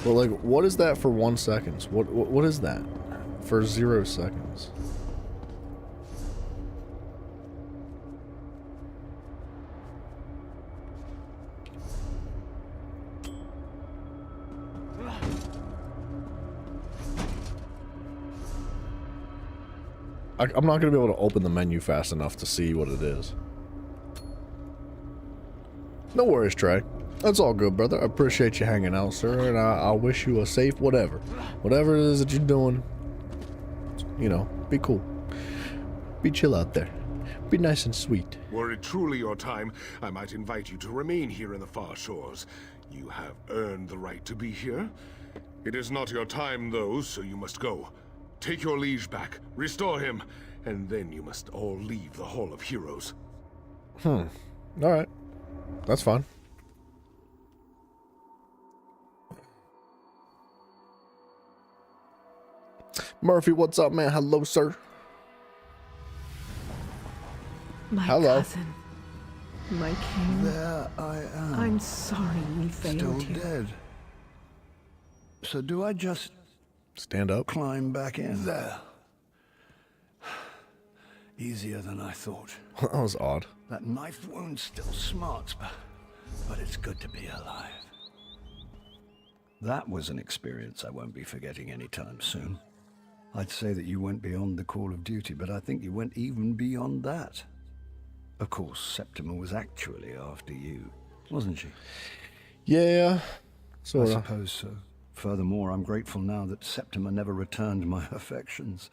But like, what is that for 1 second? What is that for 0 seconds? I'm not going to be able to open the menu fast enough to see what it is. No worries, Trey. That's all good, brother. I appreciate you hanging out, sir, and I wish you a safe whatever. Whatever it is that you're doing, you know, be cool. Be chill out there. Be nice and sweet. Were it truly your time, I might invite you to remain here in the far shores. You have earned the right to be here. It is not your time, though, so you must go. Take your liege back, restore him, and then you must all leave the Hall of Heroes. Alright. That's fine. Murphy, what's up, man? Hello, sir. My Hello. cousin. My king. There I am. I'm sorry we failed Still you. dead. So do I just stand up, climb back in? There. Easier than I thought. That was odd. That knife wound still smarts, but it's good to be alive. That was an experience I won't be forgetting anytime soon. I'd say that you went beyond the call of duty, but I think you went even beyond that. Of course, Septima was actually after you, wasn't she? Yeah, sort I of. suppose so. Furthermore, I'm grateful now that Septima never returned my affections.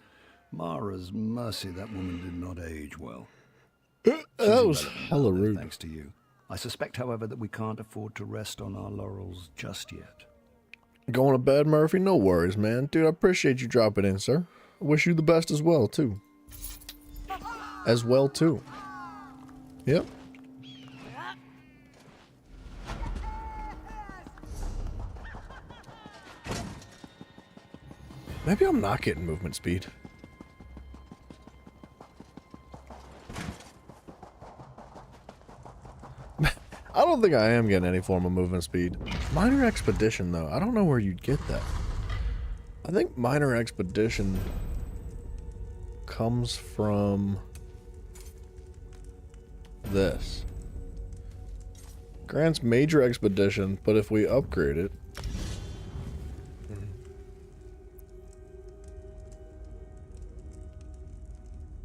Mara's mercy, that woman did not age well. That was hella rude. Thanks to you. I suspect, however, that we can't afford to rest on our laurels just yet. Going to bed, Murphy? No worries, man. Dude, I appreciate you dropping in, sir. I wish you the best as well, too. Yep. Maybe I'm not getting movement speed. I don't think I am getting any form of movement speed. Minor Expedition, though. I don't know where you'd get that. I think Minor Expedition comes from this. Grants Major Expedition, but if we upgrade it...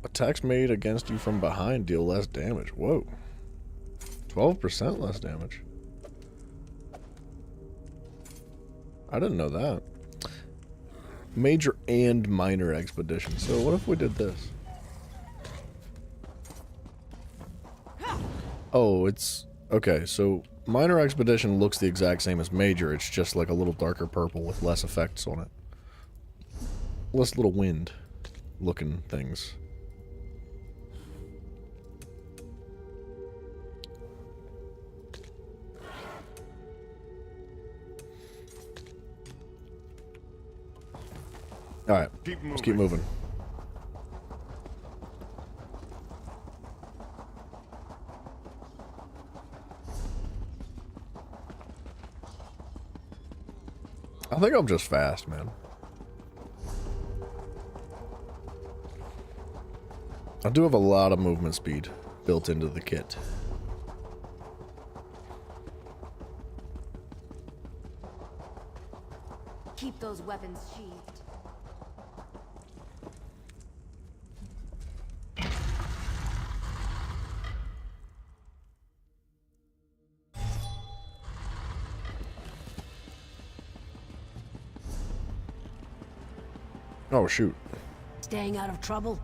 Attacks made against you from behind deal less damage. Whoa. 12% less damage. I didn't know that. Major and Minor Expedition. So what if we did this? Oh, it's... Okay, so Minor Expedition looks the exact same as Major. It's just like a little darker purple with less effects on it. Less little wind looking things. Alright, let's keep moving. I think I'm just fast, man. I do have a lot of movement speed built into the kit. Keep those weapons sheathed. Oh, shoot. Staying out of trouble?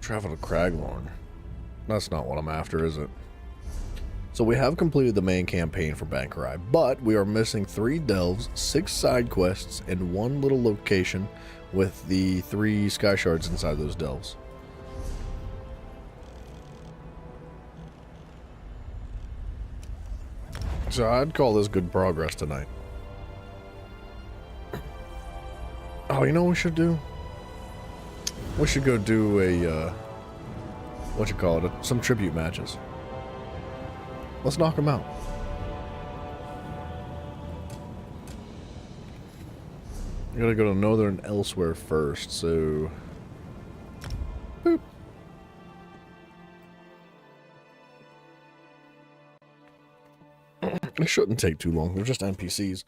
Travel to Craglorn. That's not what I'm after, is it? So we have completed the main campaign for Bankerai, but we are missing 3 delves, 6 side quests, and 1 little location with the 3 sky shards inside those delves. So I'd call this good progress tonight. Oh, you know what we should do? We should go do a, what you call it, some tribute matches. Let's knock them out. I gotta go to Northern Elsewhere first, so... Boop. It shouldn't take too long, they're just NPCs.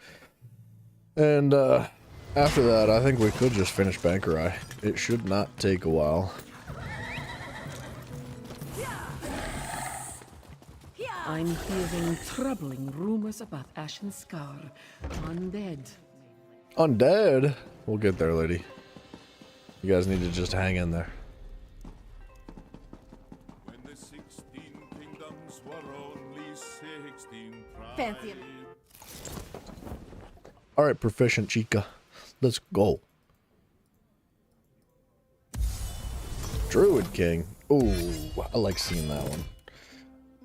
And, after that, I think we could just finish Bankerai. It should not take a while. I'm hearing troubling rumors about Ashen Scar. Undead. Undead? We'll get there, lady. You guys need to just hang in there. When the 16 kingdoms were only 16 Fancy. Alright, Proficient Chica. Let's go. Druid King. Ooh, I like seeing that one.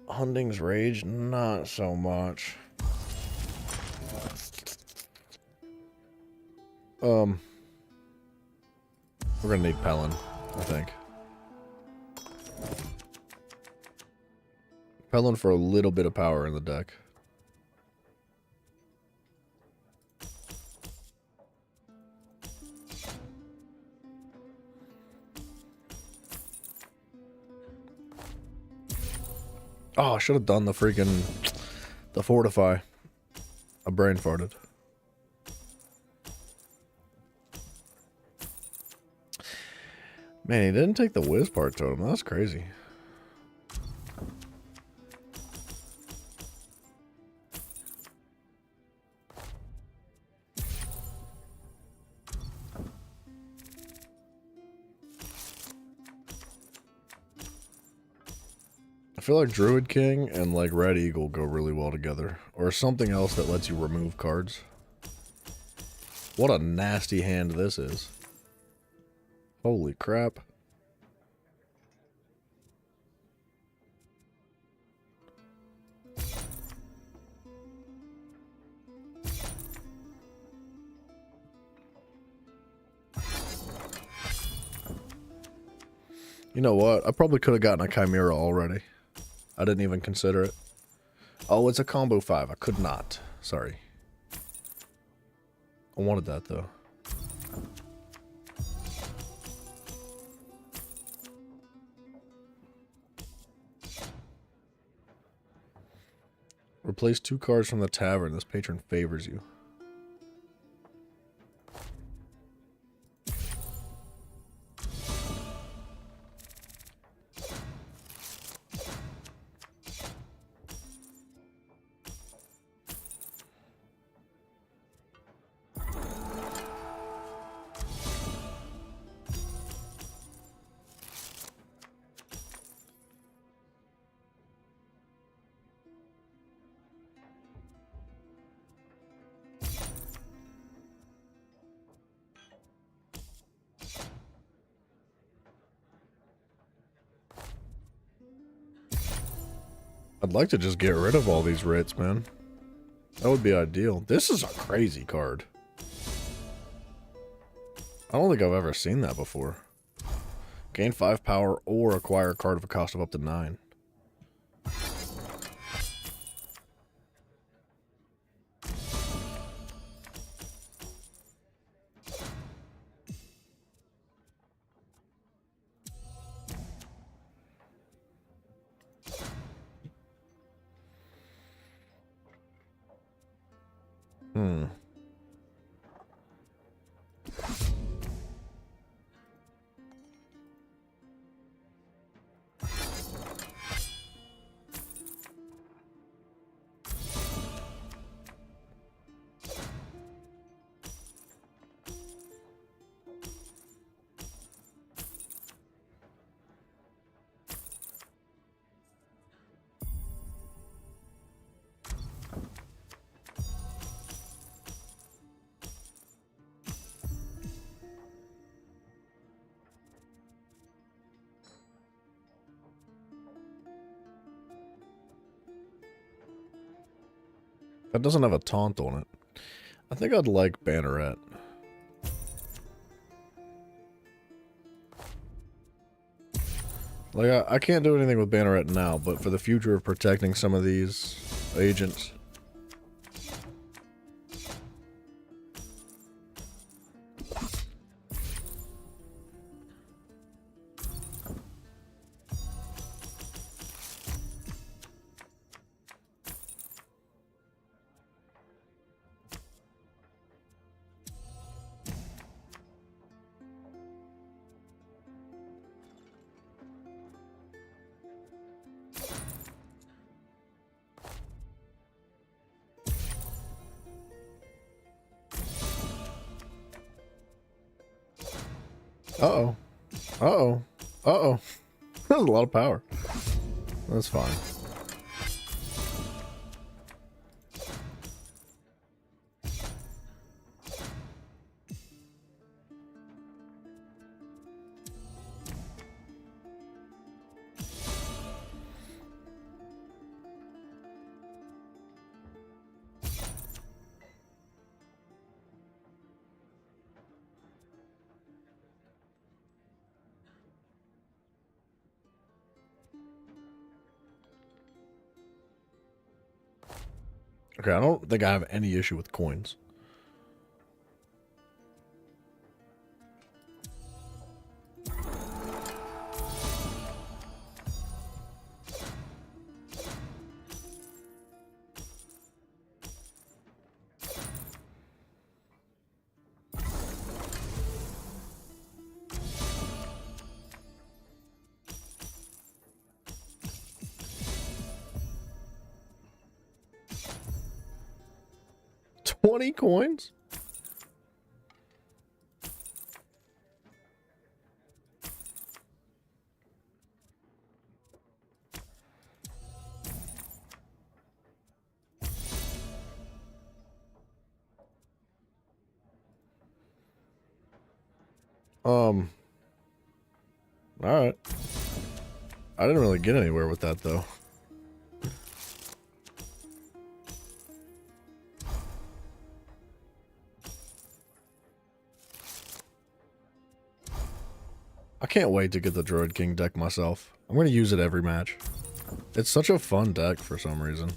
Hunding's Rage, not so We're gonna need Pelin, I think. Pelin for a little bit of power in the deck. Oh, I should have done the fortify. I brain farted. Man, he didn't take the whiz part totem. That's crazy. I feel like Druid King and like Red Eagle go really well together. Or something else that lets you remove cards. What a nasty hand this is. Holy crap. You know what? I probably could have gotten a Chimera already. I didn't even consider it. Oh, it's a combo 5. I could not. Sorry. I wanted that though. Replace 2 cards from the tavern. This patron favors you. I'd like to just get rid of all these writs, man. That would be ideal. This is a crazy card. I don't think I've ever seen that before. Gain 5 power or acquire a card of a cost of up to 9. That doesn't have a taunt on it. I think I'd like Banneret. Like, I can't do anything with Banneret now, but for the future of protecting some of these agents. Uh-oh. Uh-oh. Uh-oh. That was a lot of power. That's fine. Okay, I don't think I have any issue with coins. $20 coins? Alright. I didn't really get anywhere with that, though. I can't wait to get the Druid King deck myself. I'm going to use it every match. It's such a fun deck for some reason.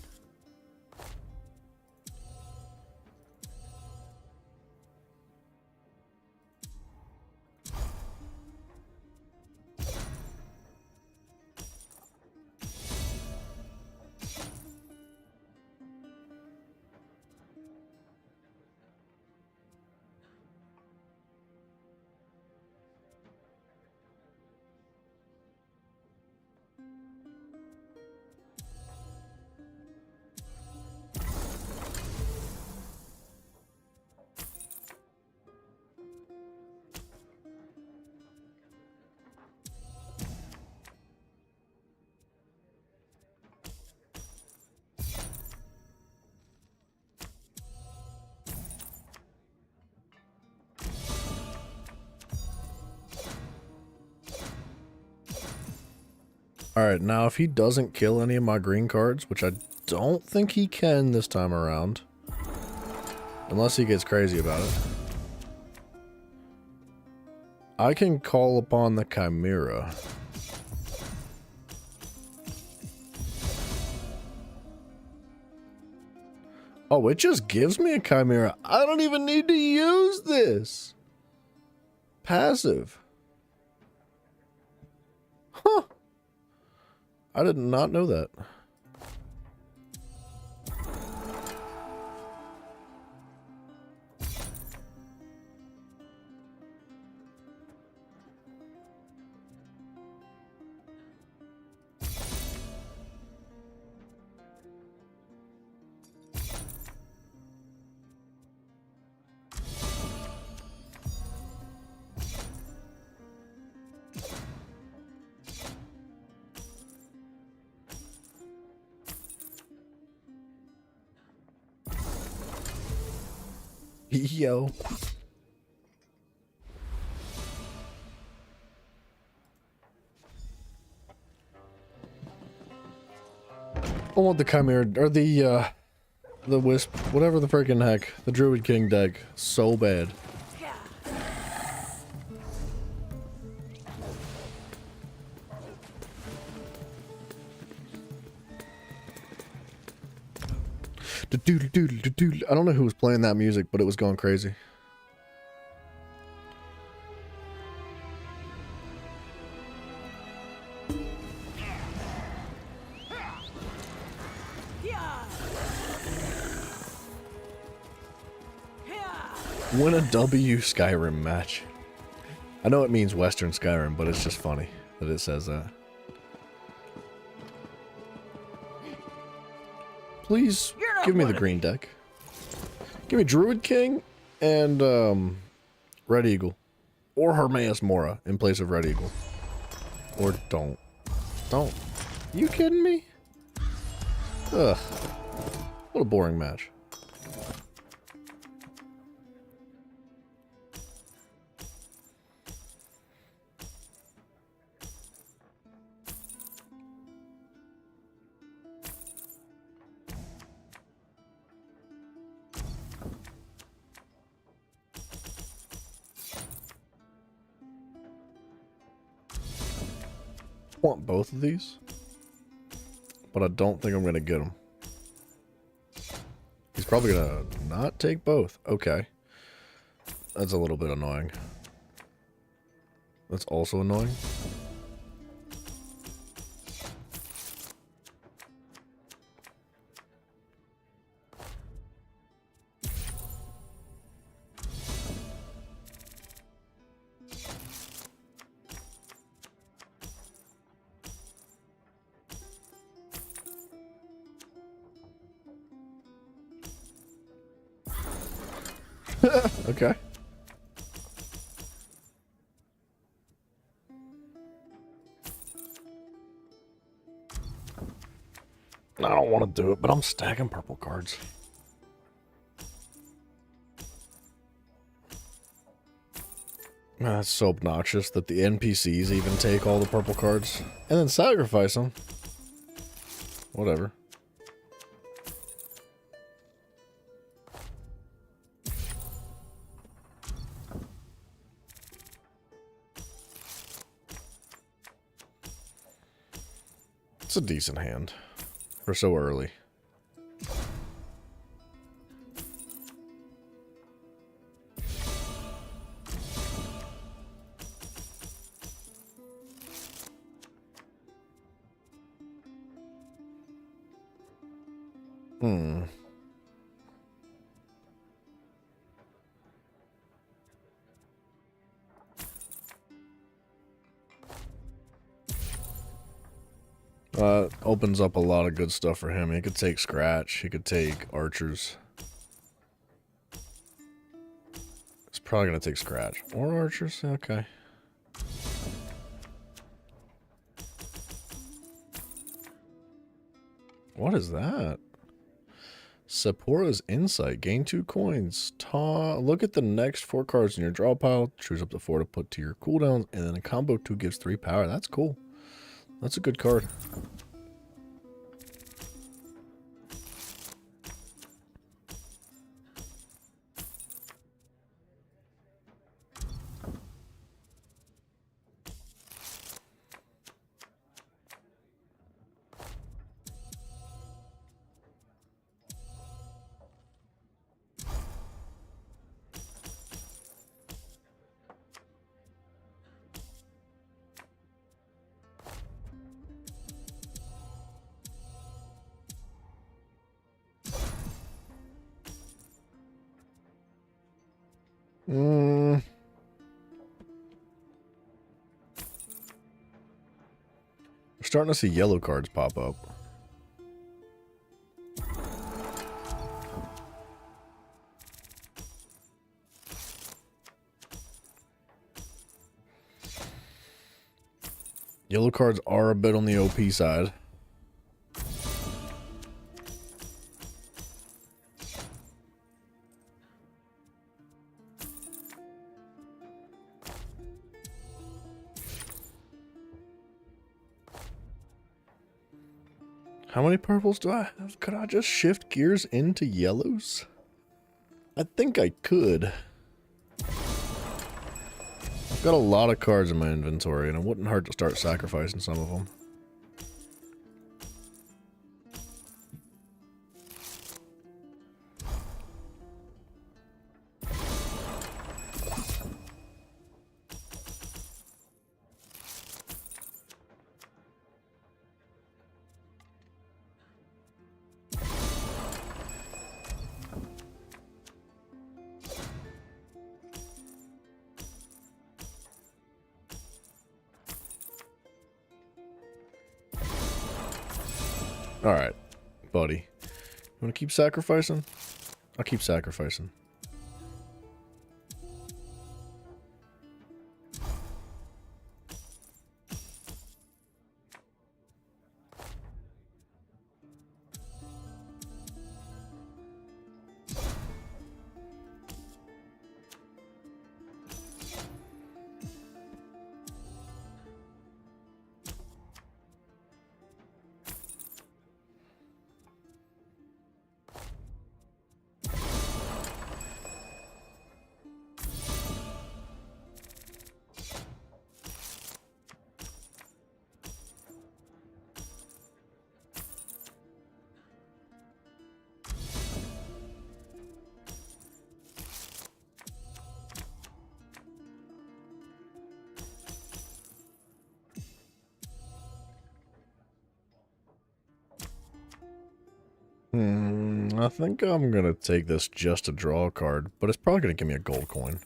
Alright, now if he doesn't kill any of my green cards, which I don't think he can this time around, unless he gets crazy about it, I can call upon the Chimera. Oh, it just gives me a Chimera. I don't even need to use this. Passive. Huh. I did not know that. Yo. I want the Chimera, or the Wisp, whatever the freaking heck, the Druid King deck, so bad. I don't know who was playing that music, but it was going crazy. Win a W Skyrim match. I know it means Western Skyrim, but it's just funny that it says that. Please give me the green deck. Give me Druid King and Red Eagle. Or Hermaeus Mora in place of Red Eagle. Or don't. Don't. You kidding me? Ugh. What a boring match. Want both of these, but I don't think I'm gonna get them. probably gonna not take both. Okay. That's a little bit annoying. That's also annoying. Okay. I don't want to do it, but I'm stacking purple cards. That's so obnoxious that the NPCs even take all the purple cards and then sacrifice them. Whatever. It's a decent hand for so early. Opens up a lot of good stuff for him. He could take Scratch. He could take Archers. He's probably going to take Scratch. Or Archers. Okay. What is that? Sephora's Insight. Gain 2 coins. Look at the next 4 cards in your draw pile. Choose up to 4 to put to your cooldowns. And then a combo 2 gives 3 power. That's cool. That's a good card. We're starting to see yellow cards pop up. Yellow cards are a bit on the OP side. How many purples do I have? Could I just shift gears into yellows? I think I could. I've got a lot of cards in my inventory, and it wouldn't hurt to start sacrificing some of them. Alright, buddy. You want to keep sacrificing? I'll keep sacrificing. I think I'm gonna take this just to draw a card, but it's probably gonna give me a gold coin.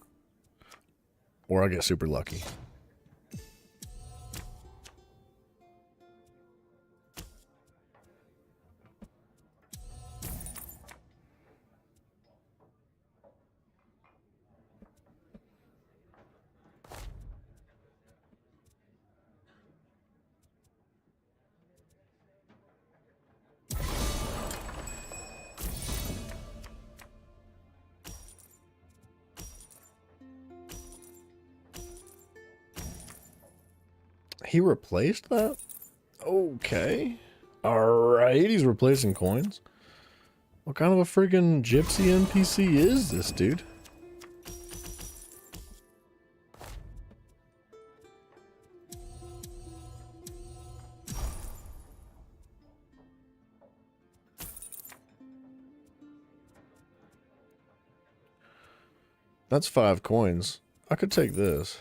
Or I get super lucky. He replaced that? Okay. Alright, he's replacing coins. What kind of a freaking gypsy NPC is this, dude? That's 5 coins. I could take this.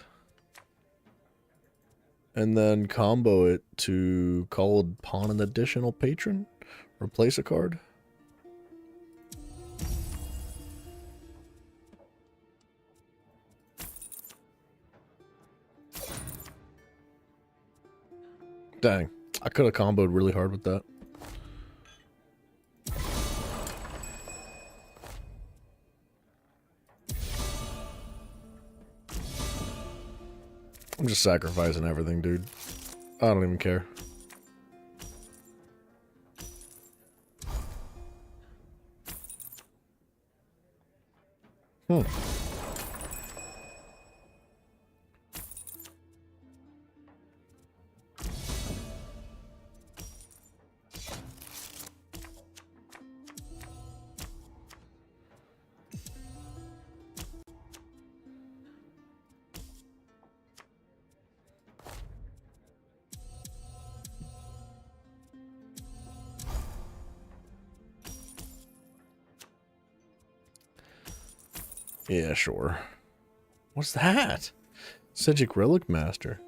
And then combo it to call upon an additional patron. Replace a card. Dang, I could have comboed really hard with that. I'm just sacrificing everything, dude. I don't even care. Yeah, sure. What's that? Psijic Relic Master.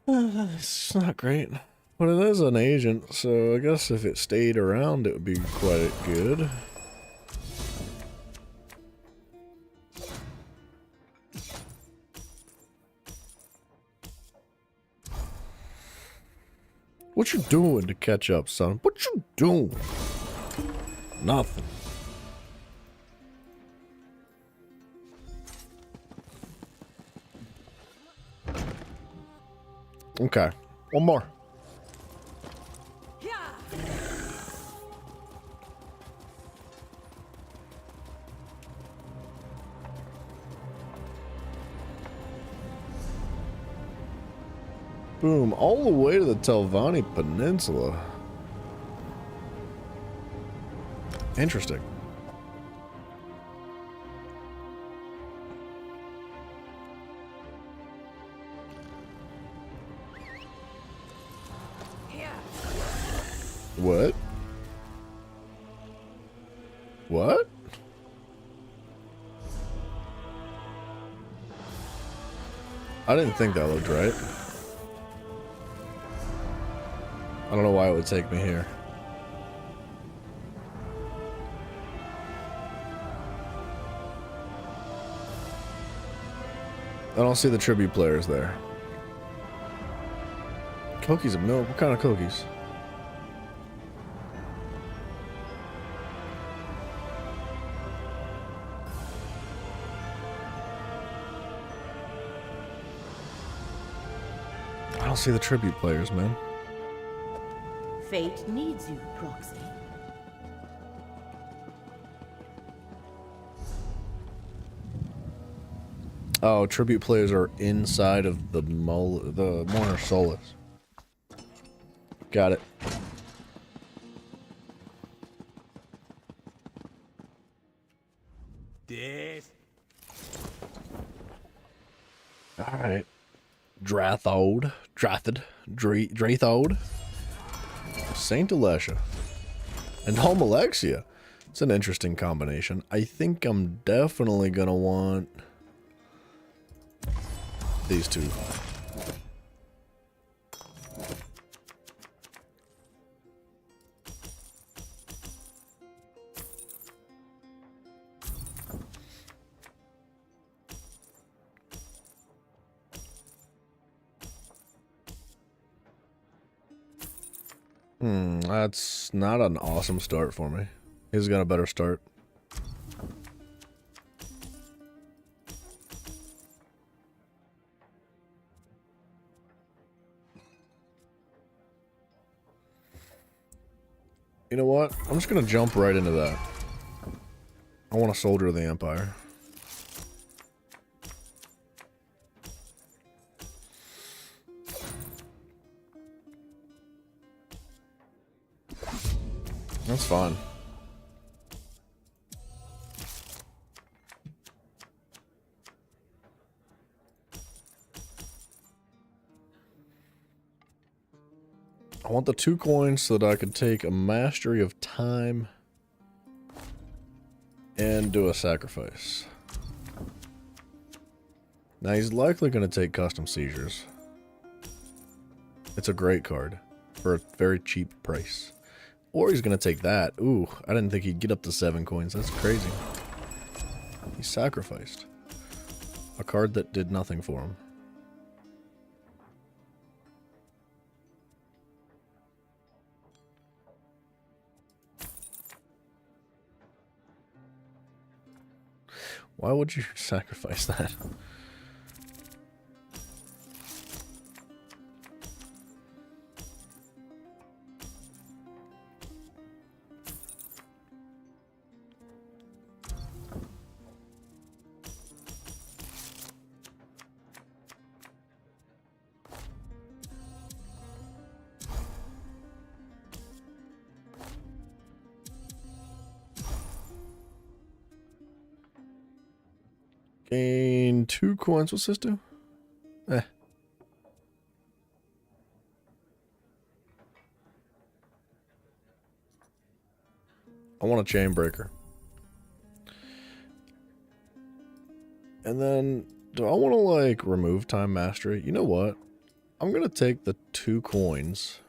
It's not great. But it is an agent, so I guess if it stayed around, it would be quite good. What you doing to catch up, son? What you doing? Nothing. Okay, one more. Boom, all the way to the Telvanni Peninsula. Interesting. What? What? I didn't think that looked right. I don't know why it would take me here. I don't see the tribute players there. Cookies of milk? What kind of cookies? I don't see the tribute players, man. Fate needs you, Proxy. Oh, tribute players are inside of the Mourner Solace. Got it. This. All right. Drathod, Saint Alessia, and Home Alexia. It's an interesting combination. I think I'm definitely gonna want these two. That's not an awesome start for me. He's got a better start. You know what? I'm just gonna jump right into that. I want to soldier the Empire. That's fine. I want the 2 coins so that I could take a mastery of time and do a sacrifice. Now he's likely going to take custom seizures. It's a great card for a very cheap price. Or he's going to take that. Ooh, I didn't think he'd get up to 7 coins. That's crazy. He sacrificed a card that did nothing for him. Why would you sacrifice that? Gain 2 coins. What's this do? I want a chain breaker. And then, do I want to, like, remove time mastery? You know what? I'm going to take the 2 coins.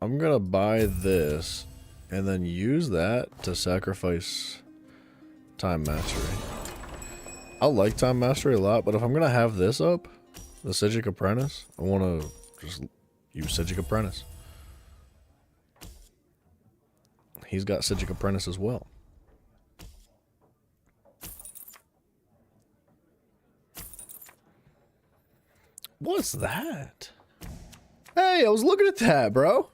I'm going to buy this and then use that to sacrifice time mastery. I like time mastery a lot, but if I'm going to have this up, the Psijic Apprentice, I want to just use Psijic Apprentice. He's got Psijic Apprentice as well. What's that? Hey, I was looking at that, bro.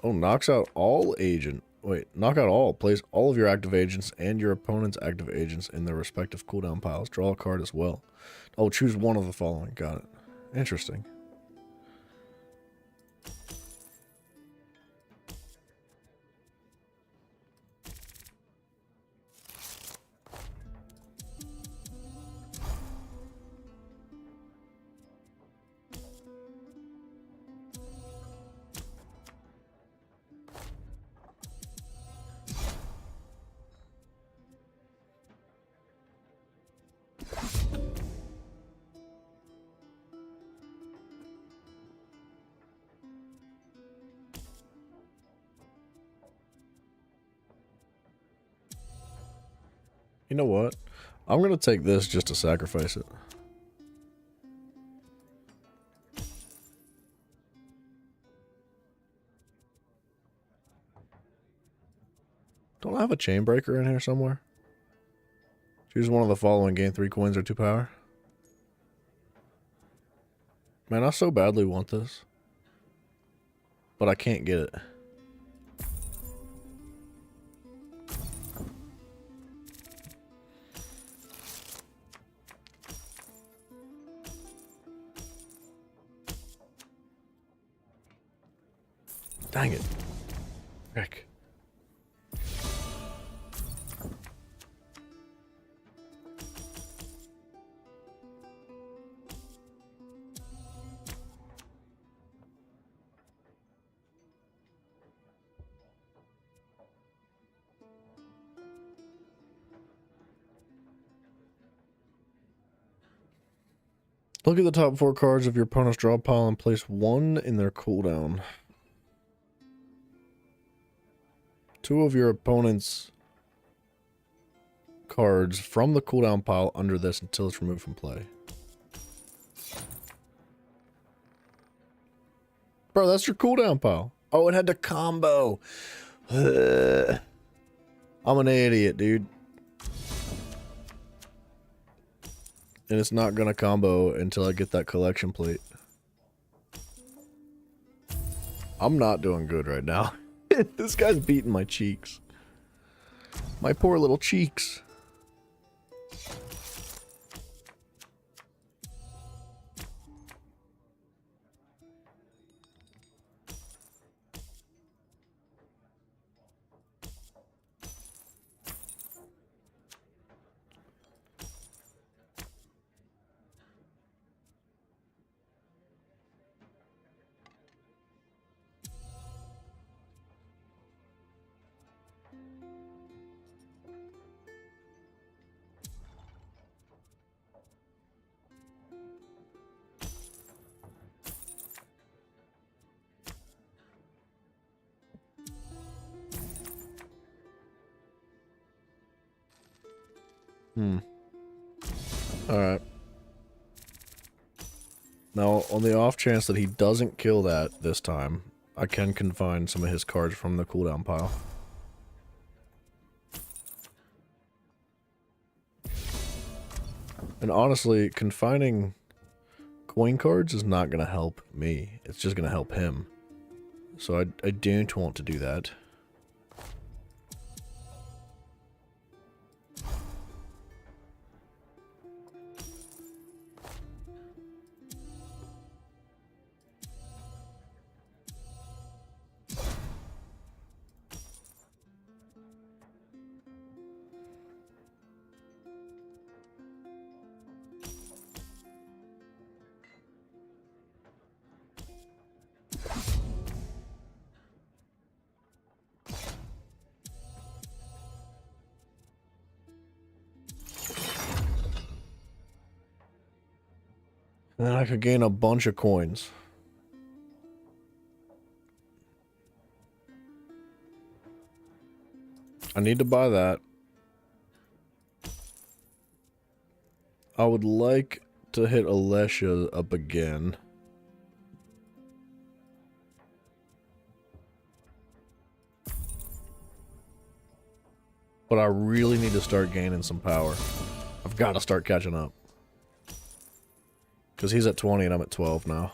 Oh, knocks out all agent. Wait, knock out all. Place all of your active agents and your opponent's active agents in their respective cooldown piles. Draw a card as well. Oh, choose one of the following. Got it. Interesting. You know what? I'm going to take this just to sacrifice it. Don't I have a chain breaker in here somewhere? Choose one of the following. Gain 3 coins or 2 power. Man, I so badly want this. But I can't get it. Dang it. Heck. Look at the top 4 cards of your opponent's draw pile and place 1 in their cooldown. 2 of your opponent's cards from the cooldown pile under this until it's removed from play. Bro, that's your cooldown pile. Oh, it had to combo. I'm an idiot, dude. And it's not gonna combo until I get that collection plate. I'm not doing good right now. This guy's beating my cheeks. My poor little cheeks. Alright. Now, on the off chance that he doesn't kill that this time, I can confine some of his cards from the cooldown pile. And honestly, confining coin cards is not going to help me. It's just going to help him. So I don't want to do that. And then I could gain a bunch of coins. I need to buy that. I would like to hit Alessia up again. But I really need to start gaining some power. I've got to start catching up. Because he's at 20 and I'm at 12 now.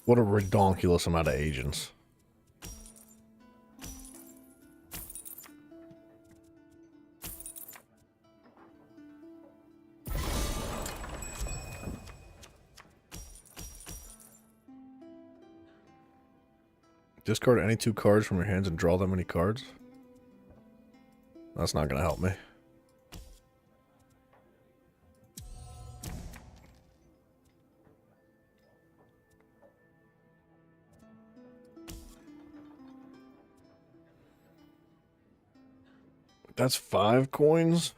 What a redonkulous amount of agents. Discard any 2 cards from your hands and draw that many cards? That's not going to help me. That's 5 coins?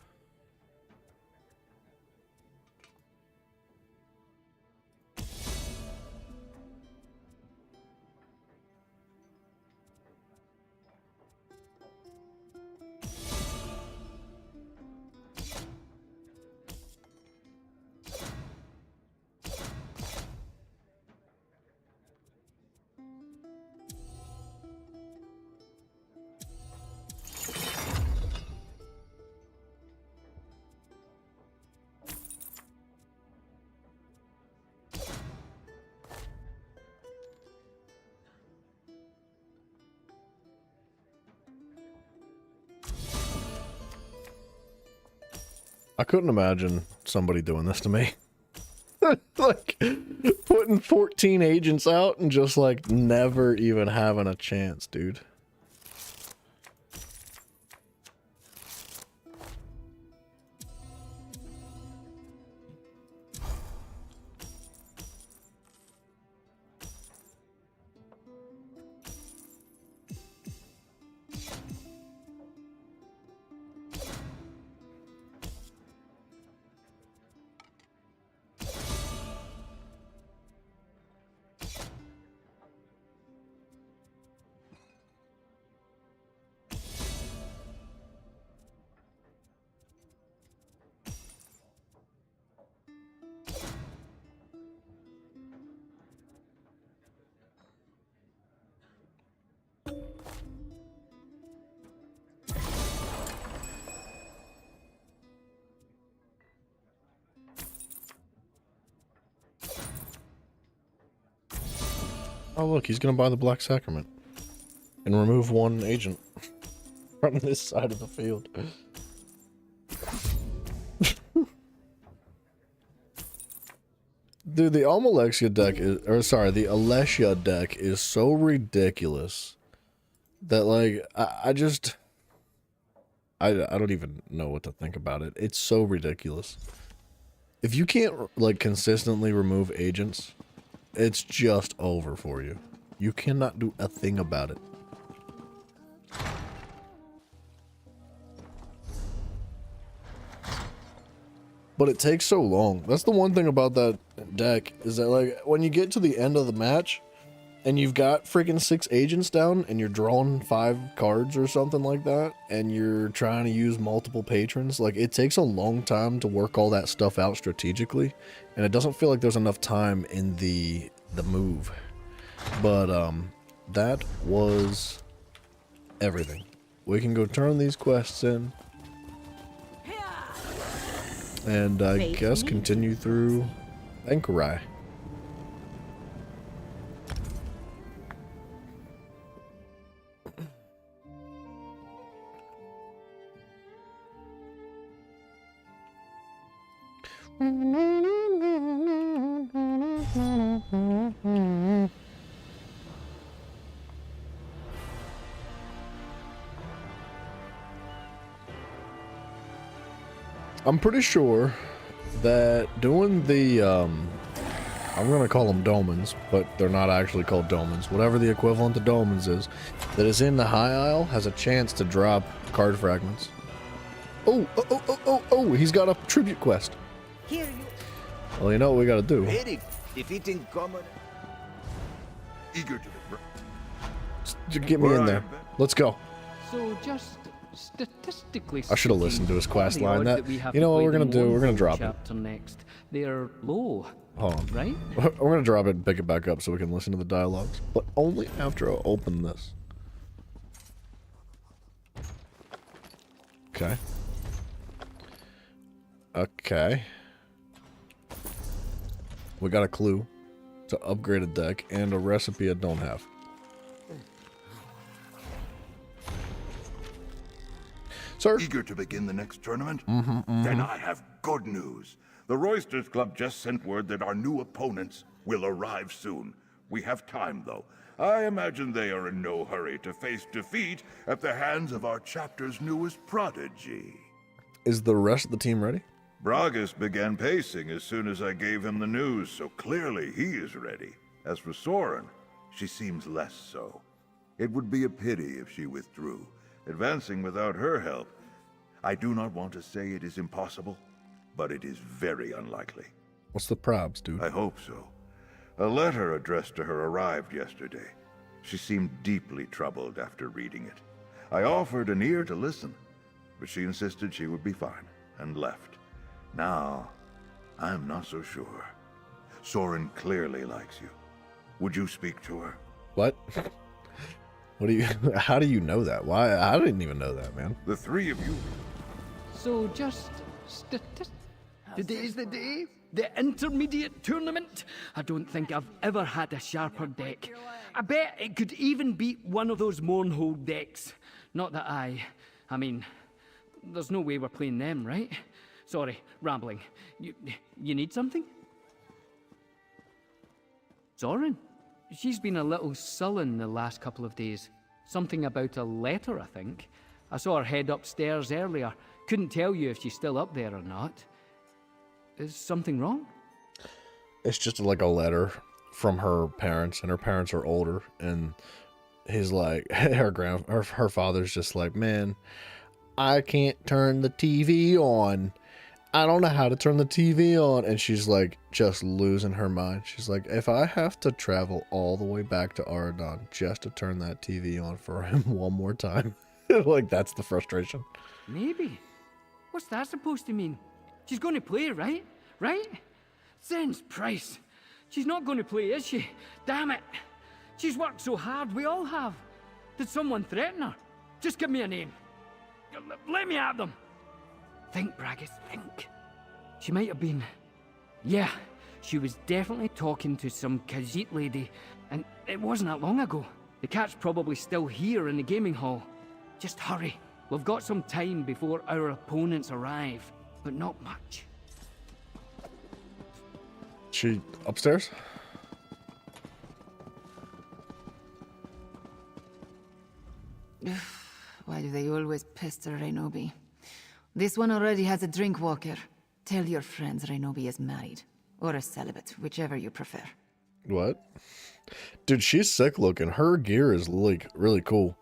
I couldn't imagine somebody doing this to me. Like, putting 14 agents out and just, like, never even having a chance, dude. Oh look, he's gonna buy the Black Sacrament and remove one agent from this side of the field. Dude, the Almalexia deck is, or sorry, the Alessia deck is so ridiculous that, like, I don't even know what to think about it. It's so ridiculous. If you can't, like, consistently remove agents, it's just over for you. You cannot do a thing about it. But it takes so long. That's the one thing about that deck, is that, like, when you get to the end of the match and you've got freaking 6 agents down and you're drawing 5 cards or something like that, and you're trying to use multiple patrons, like, it takes a long time to work all that stuff out strategically, and it doesn't feel like there's enough time in the move. But that was everything. We can go turn these quests in, and I guess continue through Ankarai. I'm pretty sure that doing the, I'm going to call them domens, but they're not actually called domens. Whatever the equivalent to domens is, that is in the High Isle has a chance to drop card fragments. Oh, he's got a tribute quest. Here you. Well, you know what we got to do. Ready, defeating common. Eager to Get me in there. Let's go. So just statistically, I should have listened to his quest the line. odds That we have you know to what play we're gonna the do? We're gonna Mournful drop it. chapter next. They're low. Hold on. Right? We're gonna drop it and pick it back up so we can listen to the dialogues, but only after I open this. Okay. Okay. We got a clue to upgrade a deck and a recipe I don't have. Sir? Eager to begin the next tournament? Mm-hmm. Then I have good news. The Roysters Club just sent word that our new opponents will arrive soon. We have time, though. I imagine they are in no hurry to face defeat at the hands of our chapter's newest prodigy. Is the rest of the team ready? Bragas began pacing as soon as I gave him the news, so clearly he is ready. As for Soren, she seems less so. It would be a pity if she withdrew. Advancing without her help, I do not want to say it is impossible, but it is very unlikely. What's the probs, dude? I hope so. A letter addressed to her arrived yesterday. She seemed deeply troubled after reading it. I offered an ear to listen, but she insisted she would be fine, and left. Now, I'm not so sure. Soren clearly likes you. Would you speak to her? What? What do you? How do you know that? Why? I didn't even know that, man. The three of you. So just Today's the day. The intermediate tournament. I don't think I've ever had a sharper deck. I bet it could even beat one of those Mournhold decks. Not that I mean, there's no way we're playing them, right? Sorry, rambling. You need something? Zorin? She's been a little sullen the last couple of days. Something about a letter, I think. I saw her head upstairs earlier. Couldn't tell you if she's still up there or not. Is something wrong? It's just like a letter from her parents, and her parents are older, and he's like, her father's just like, man, I can't turn the TV on. I don't know how to turn the TV on. And she's like, just losing her mind. She's like, if I have to travel all the way back to Aradon just to turn that TV on for him one more time, like, that's the frustration. Maybe. What's that supposed to mean? She's going to play, right? Right? Sense price. She's not going to play, is she? Damn it. She's worked so hard, we all have. Did someone threaten her? Just give me a name. Let me at them. Think, Bragus, think. She might have been... Yeah, she was definitely talking to some Khajiit lady, and it wasn't that long ago. The cat's probably still here in the gaming hall. Just hurry. We've got some time before our opponents arrive, but not much. She upstairs? Why do they always pester Renobi? This one already has a drink walker. Tell your friends Renobi is married. Or a celibate, whichever you prefer. What? Dude, she's sick looking. Her gear is like really cool.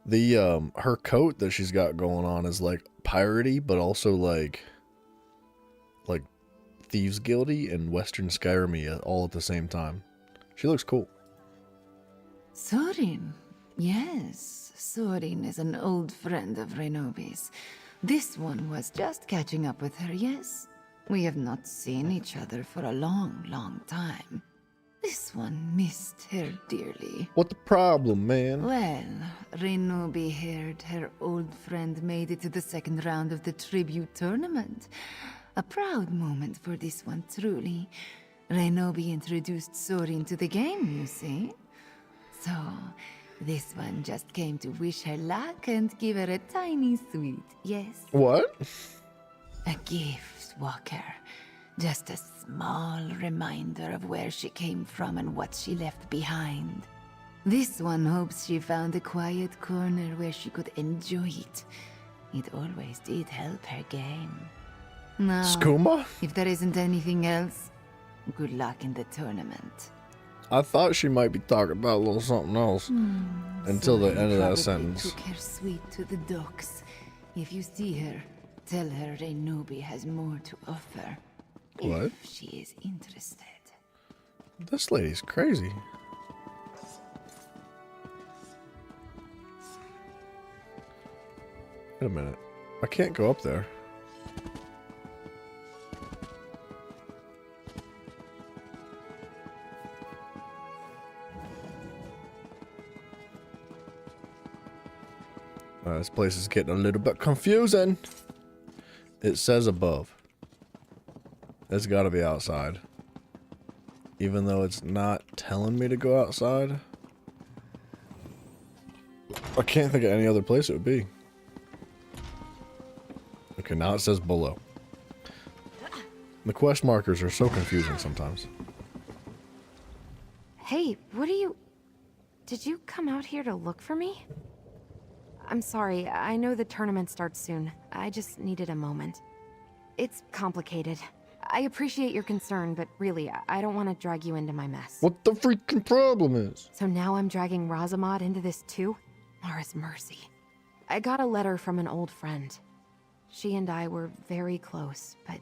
The her coat that she's got going on is like piratey, but also like Thieves Guildy and Western Skyrim all at the same time. She looks cool. Sorin. Yes, Sorin is an old friend of Renobi's. This one was just catching up with her, yes? We have not seen each other for a long, long time. This one missed her dearly. What the problem, man? Well, Renobi heard her old friend made it to the second round of the tribute tournament. A proud moment for this one, truly. Renobi introduced Sorin to the game, you see? So, this one just came to wish her luck and give her a tiny sweet, yes? What? A gift, Walker. Just a small reminder of where she came from and what she left behind. This one hopes she found a quiet corner where she could enjoy it. It always did help her game. Now, Skooma? if there isn't anything else, good luck in the tournament. I thought she might be talking about a little something else until the end of that sentence. Took her sweet to the docks. If you see her, tell her Renobi has more to offer. What? If she is interested. This lady's crazy. Wait a minute. I can't go up there. This place is getting a little bit confusing. It says above. It's got to be outside. Even though it's not telling me to go outside. I can't think of any other place it would be. Okay, now it says below. The quest markers are so confusing sometimes. Hey, what are you... Did you come out here to look for me? I'm sorry, I know the tournament starts soon. I just needed a moment. It's complicated. I appreciate your concern, but really, I don't want to drag you into my mess. What the freaking problem is? So now I'm dragging Razamad into this too? Mara's mercy. I got a letter from an old friend. She and I were very close, but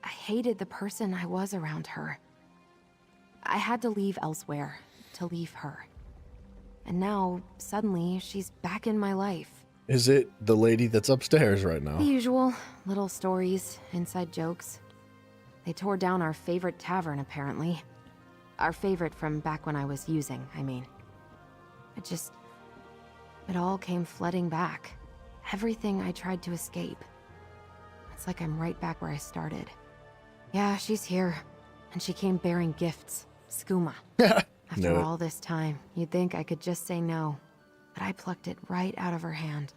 I hated the person I was around her. I had to leave elsewhere, to leave her. And now, suddenly, she's back in my life. Is it the lady that's upstairs right now? The usual. Little stories, inside jokes. They tore down our favorite tavern, apparently. Our favorite from back when I was using, I mean. It all came flooding back. Everything I tried to escape. It's like I'm right back where I started. Yeah, she's here. And she came bearing gifts. Skooma. After all this time, you'd think I could just say no. But I plucked it right out of her hand.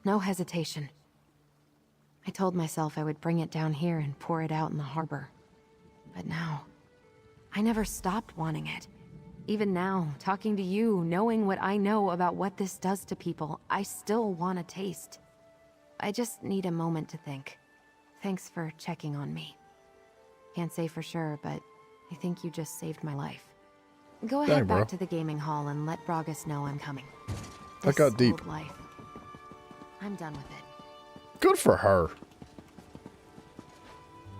No hesitation. I told myself I would bring it down here and pour it out in the harbor. But now, I never stopped wanting it. Even now, talking to you, knowing what I know about what this does to people, I still want a taste. I just need a moment to think. Thanks for checking on me. Can't say for sure, but I think you just saved my life. Go ahead back to the gaming hall and let Bragas know I'm coming. That got deep. Old life. I'm done with it. Good for her.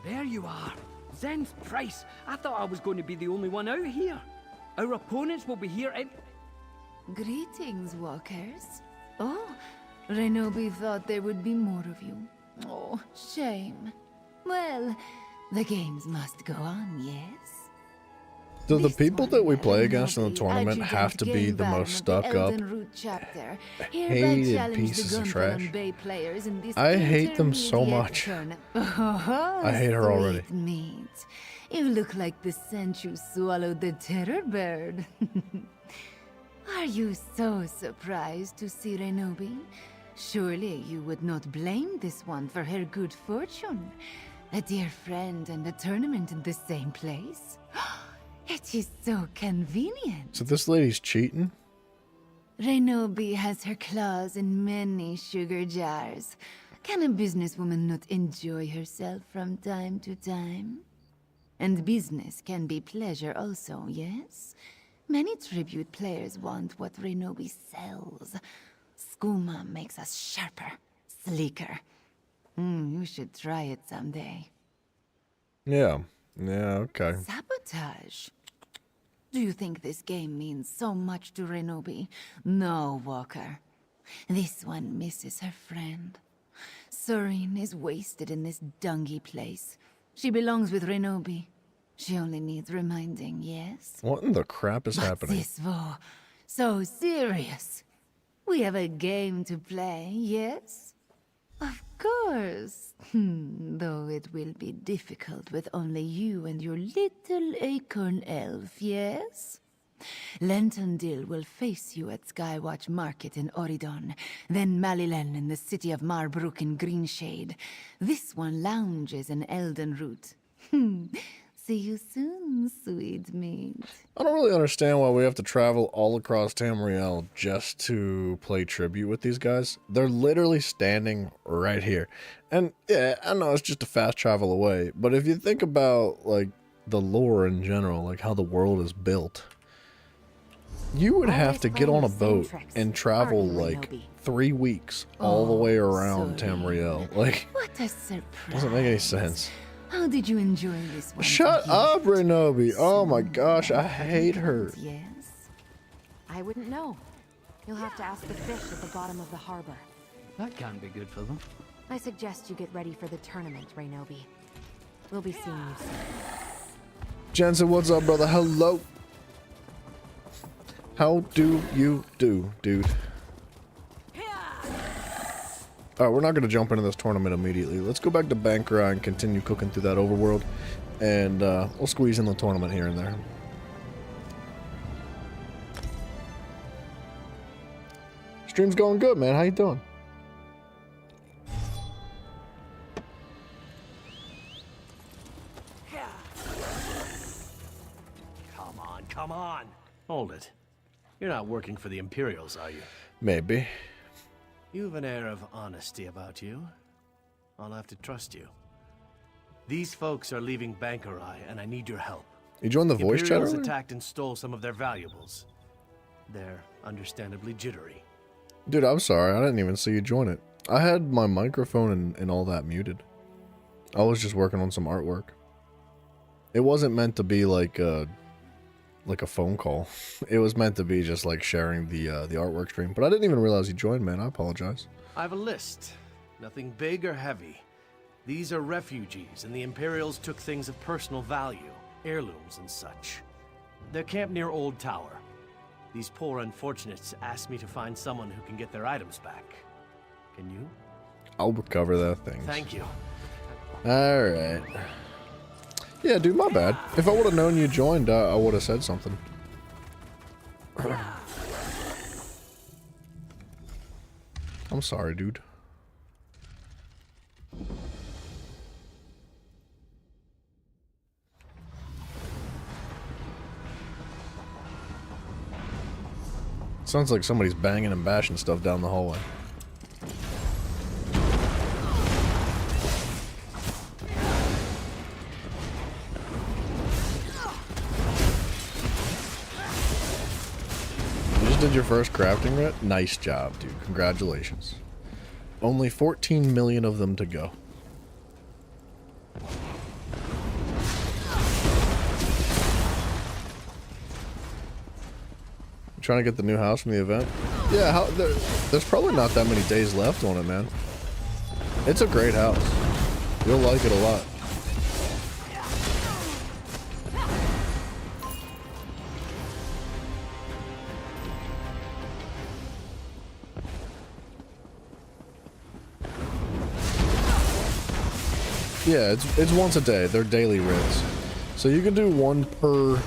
There you are. Zen's Price. I thought I was going to be the only one out here. Our opponents will be here in... Greetings, walkers. Oh, Renobi thought there would be more of you. Oh, shame. Well, the games must go on, yes? Do the people that we play against in the tournament have to be the most stuck up, hated pieces of trash? I hate them so much. I hate her already. You look like the scent you swallowed the terror bird. Are you so surprised to see Renobi? Surely you would not blame this one for her good fortune. A dear friend and a tournament in the same place. It is so convenient. So this lady's cheating? Renobi has her claws in many sugar jars. Can a businesswoman not enjoy herself from time to time? And business can be pleasure also, yes? Many tribute players want what Renobi sells. Skooma makes us sharper, sleeker. You should try it someday. Yeah. Yeah, okay. Sabotage? Do you think this game means so much to Renobi? No, Walker. This one misses her friend. Serene is wasted in this dungy place. She belongs with Renobi. She only needs reminding, yes? What in the crap is happening? This war, so serious. We have a game to play, yes? Of course. Though it will be difficult with only you and your little acorn elf, yes? Lentondil will face you at Skywatch Market in Oridon, then Malilen in the city of Marbrook in Greenshade. This one lounges in Eldenroot. See you soon, sweet meat. I don't really understand why we have to travel all across Tamriel just to play tribute with these guys. They're literally standing right here. And yeah, I know it's just a fast travel away, but if you think about like the lore in general, like how the world is built, you would have to get on a boat and travel like 3 weeks all the way around Tamriel. Like, what a surprise. Doesn't make any sense. How did you enjoy this one? Shut up, Renobi. Oh my gosh, I hate her. Yes. I wouldn't know. You'll have to ask the fish at the bottom of the harbor. That can't be good for them. I suggest you get ready for the tournament, Renobi. We'll be seeing you soon. Jensen, what's up, brother? Hello. How do you do, dude? Alright, we're not going to jump into this tournament immediately. Let's go back to Bankra and continue cooking through that overworld. And we'll squeeze in the tournament here and there. Stream's going good, man. How you doing? Come on. Hold it. You're not working for the Imperials, are you? Maybe. You've an air of honesty about you. I'll have to trust you. These folks are leaving Bankarai, and I need your help. You joined the voice chat Imperials earlier? attacked and stole some of their valuables. They're understandably jittery. Dude, I'm sorry. I didn't even see you join it. I had my microphone and all that muted. I was just working on some artwork. It wasn't meant to be like a phone call. It was meant to be just like sharing the artwork stream. But I didn't even realize you joined, man. I apologize. I have a list. Nothing big or heavy. These are refugees, and the Imperials took things of personal value, heirlooms and such. They're camped near Old Tower. These poor unfortunates asked me to find someone who can get their items back. Can you? I'll recover that thing. Thank you. Alright. Yeah, dude, my bad. If I would have known you joined, I would have said something. I'm sorry, dude. Sounds like somebody's banging and bashing stuff down the hallway. You just did your first crafting writ? Nice job, dude. Congratulations. Only 14 million of them to go. Trying to get the new house from the event? Yeah, there's probably not that many days left on it, man. It's a great house. You'll like it a lot. Yeah, it's once a day. They're daily writs. So you can do one per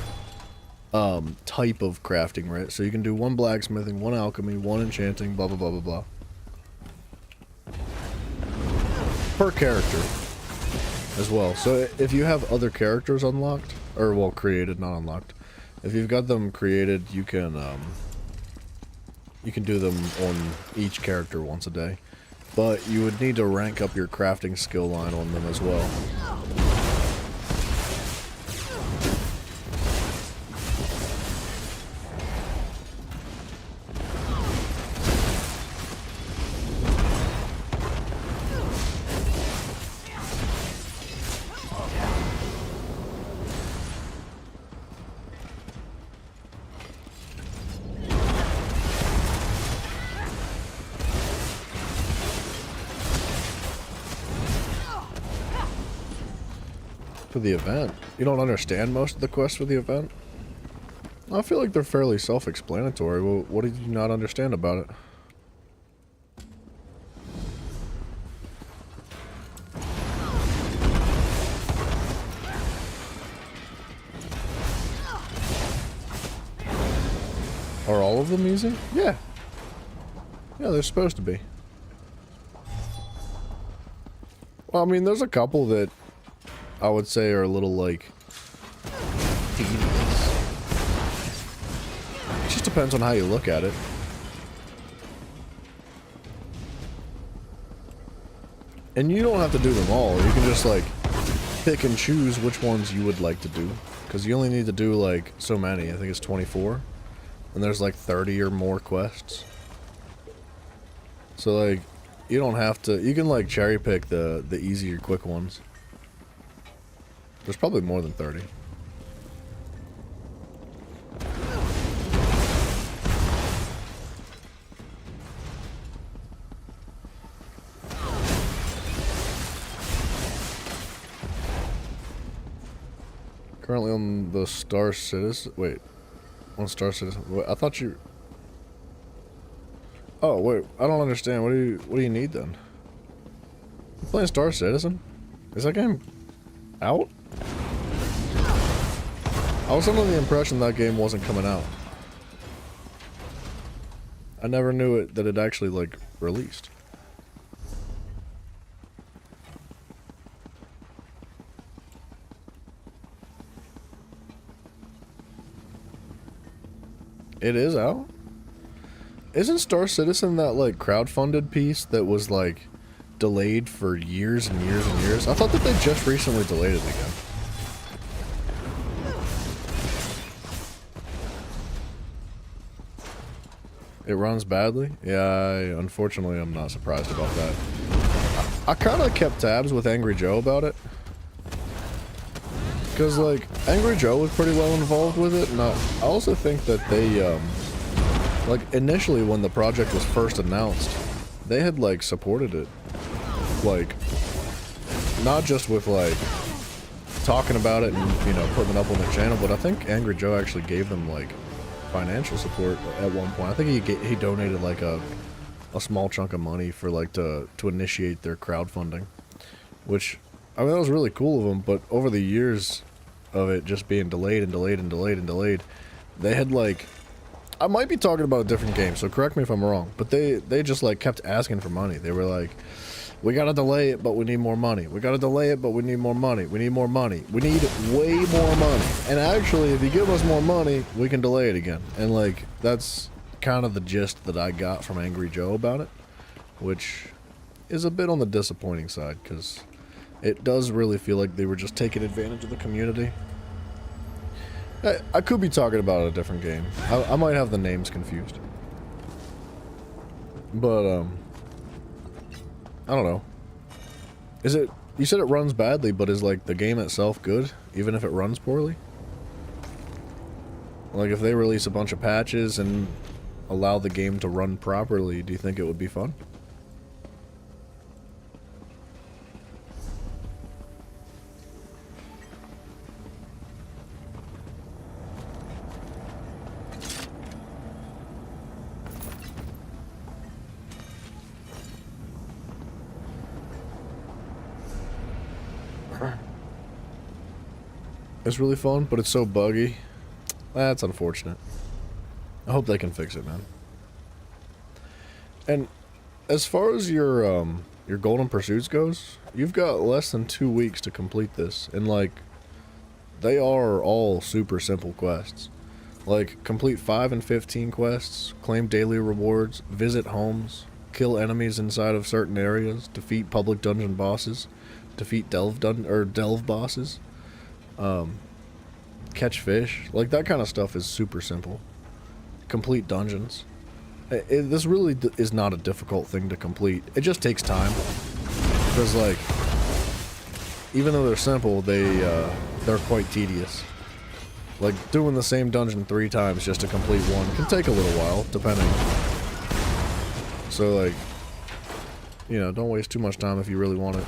type of crafting, right? So you can do one blacksmithing, one alchemy, one enchanting, blah blah blah blah blah. Per character as well. So if you have other characters unlocked, or well created, not unlocked. If you've got them created, you can do them on each character once a day. But you would need to rank up your crafting skill line on them as well. For the event? You don't understand most of the quests for the event? I feel like they're fairly self-explanatory. Well, what did you not understand about it? Are all of them easy? Yeah. Yeah, they're supposed to be. Well, I mean, there's a couple that I would say are a little, like, tedious. It just depends on how you look at it. And you don't have to do them all. You can just, like, pick and choose which ones you would like to do. Because you only need to do, like, so many. I think it's 24. And there's, like, 30 or more quests. So, like, you don't have to... You can, like, cherry pick the easier, quick ones. There's probably more than 30. Currently on the Star Citizen. Wait. On Star Citizen. Wait, I thought you... Oh, wait. I don't understand. What do you need then? You playing Star Citizen? Is that game out? I was under the impression that game wasn't coming out. I never knew that it actually, like, released. It is out? Isn't Star Citizen that, like, crowdfunded piece that was, like, delayed for years and years and years? I thought that they just recently delayed it again. It runs badly? Yeah, unfortunately I'm not surprised about that. I kind of kept tabs with Angry Joe about it. Because, like, Angry Joe was pretty well involved with it, and I also think that they, like, initially when the project was first announced, they had, like, supported it. Like, not just with, like, talking about it and, you know, putting it up on their channel, but I think Angry Joe actually gave them, like, financial support at one point. I think he donated, like, a small chunk of money for, like, to initiate their crowdfunding. Which, I mean, that was really cool of them, but over the years of it just being delayed and delayed and delayed and delayed, they had, like... I might be talking about a different game, so correct me if I'm wrong, but they just, like, kept asking for money. They were like, we gotta delay it, but we need more money. We gotta delay it, but we need more money. We need more money. We need way more money. And actually, if you give us more money, we can delay it again. And, like, that's kind of the gist that I got from Angry Joe about it, which is a bit on the disappointing side, because it does really feel like they were just taking advantage of the community. I could be talking about a different game. I might have the names confused. But, I don't know. Is it... You said it runs badly, but is, like, the game itself good, even if it runs poorly? Like, if they release a bunch of patches and allow the game to run properly, do you think it would be fun? It's really fun, but it's so buggy. That's unfortunate. I hope they can fix it, man. And as far as your Golden Pursuits goes, you've got less than 2 weeks to complete this, and like, they are all super simple quests. Like, complete 5 and 15 quests, claim daily rewards, visit homes, kill enemies inside of certain areas, defeat public dungeon bosses, defeat delve bosses. Catch fish, like that kind of stuff is super simple. Complete dungeons. This really is not a difficult thing to complete. It just takes time, because like, even though they're simple, they're quite tedious. Like doing the same dungeon 3 times just to complete one can take a little while, depending. So like, you know, don't waste too much time if you really want it.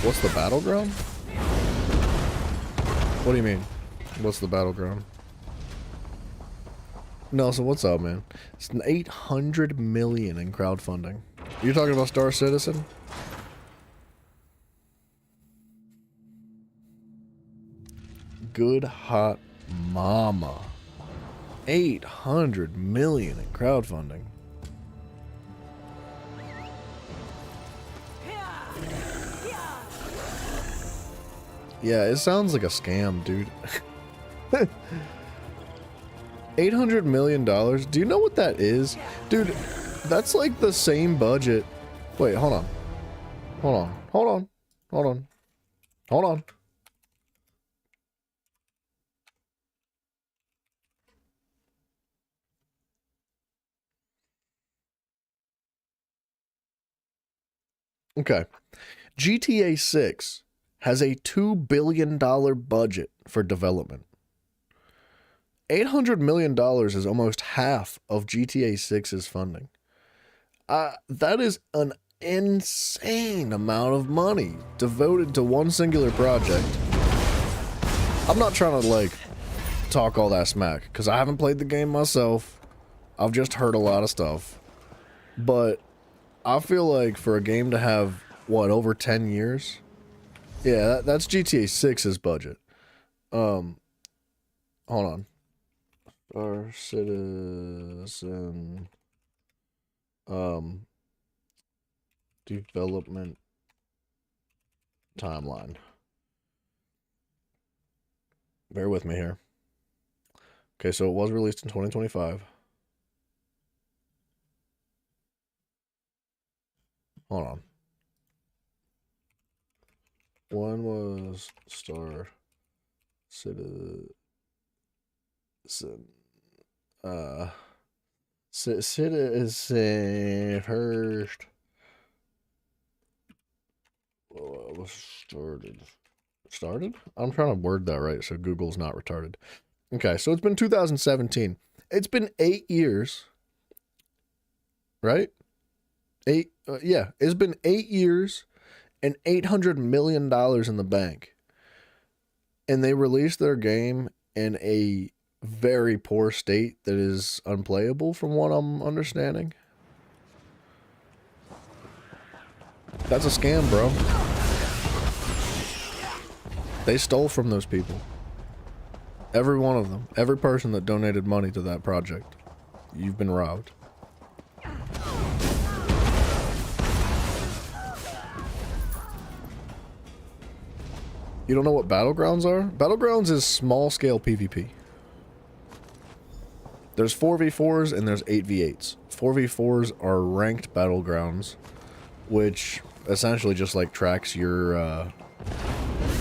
What's the battleground? What do you mean? What's the battleground? Nelson, what's up, man? It's an 800 million in crowdfunding. You're talking about Star Citizen? Good hot mama. 800 million in crowdfunding. Yeah, it sounds like a scam, dude. $800 million? Do you know what that is? Dude, that's like the same budget. Wait, hold on. Hold on. Hold on. Hold on. Hold on. Okay. GTA 6 has a $2 billion budget for development. $800 million is almost half of GTA 6's funding. That is an insane amount of money devoted to one singular project. I'm not trying to, like, talk all that smack, because I haven't played the game myself. I've just heard a lot of stuff. But I feel like for a game to have, what, over 10 years? Yeah, that's GTA 6's budget. Hold on. Star Citizen development timeline. Bear with me here. Okay, so it was released in 2025. Hold on. One was Star Citizen. Citizen first. Well, was started. Started? I'm trying to word that right so Google's not retarded. Okay, so it's been 2017. It's been 8 years. Right? Yeah, it's been 8 years and $800 million in the bank. And they released their game in a very poor state that is unplayable from what I'm understanding. That's a scam, bro. They stole from those people. Every one of them. Every person that donated money to that project. You've been robbed. You don't know what Battlegrounds are? Battlegrounds is small-scale PvP. There's 4v4s and there's 8v8s. 4v4s are ranked battlegrounds, which essentially just like tracks your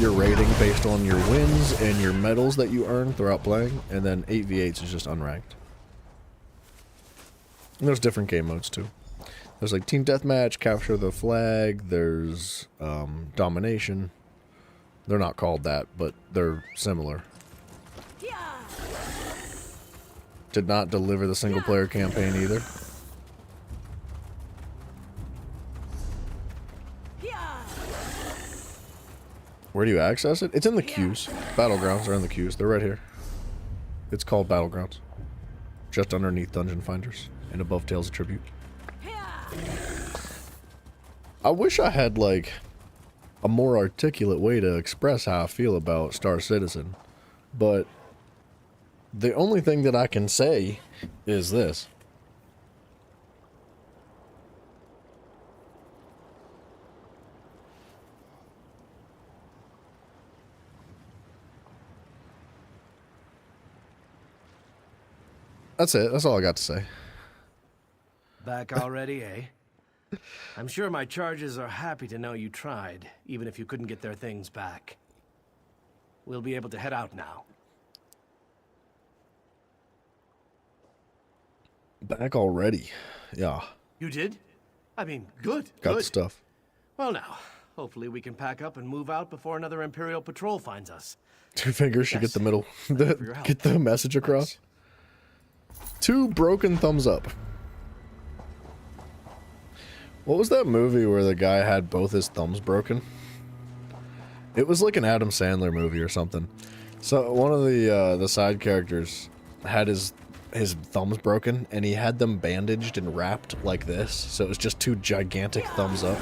rating based on your wins and your medals that you earn throughout playing, and then 8v8s is just unranked. And there's different game modes too. There's like team deathmatch, capture the flag, there's domination. They're not called that, but they're similar. Did not deliver the single player campaign either. Where do you access it? It's in the queues. Battlegrounds are in the queues. They're right here. It's called Battlegrounds. Just underneath Dungeon Finders and above Tales of Tribute. I wish I had like a more articulate way to express how I feel about Star Citizen, but the only thing that I can say is this. That's it. That's all I got to say. Back already, eh? I'm sure my charges are happy to know you tried, even if you couldn't get their things back. We'll be able to head out now. Back already. Yeah. You did? I mean, good. Got good. the stuff. Well now, hopefully we can pack up and move out before another Imperial patrol finds us. Two fingers should Yes. get the middle. for your help. Get the message across. 2 broken thumbs up. What was that movie where the guy had both his thumbs broken? It was like an Adam Sandler movie or something. So one of the side characters had his thumbs broken, and he had them bandaged and wrapped like this. So it was just 2 gigantic thumbs up.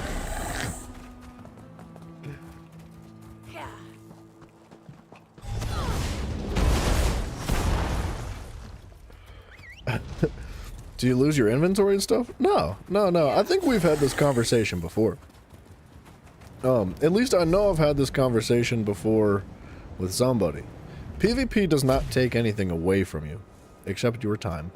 Do you lose your inventory and stuff? No. I think we've had this conversation before. At least I know I've had this conversation before with somebody. PvP does not take anything away from you, except your time.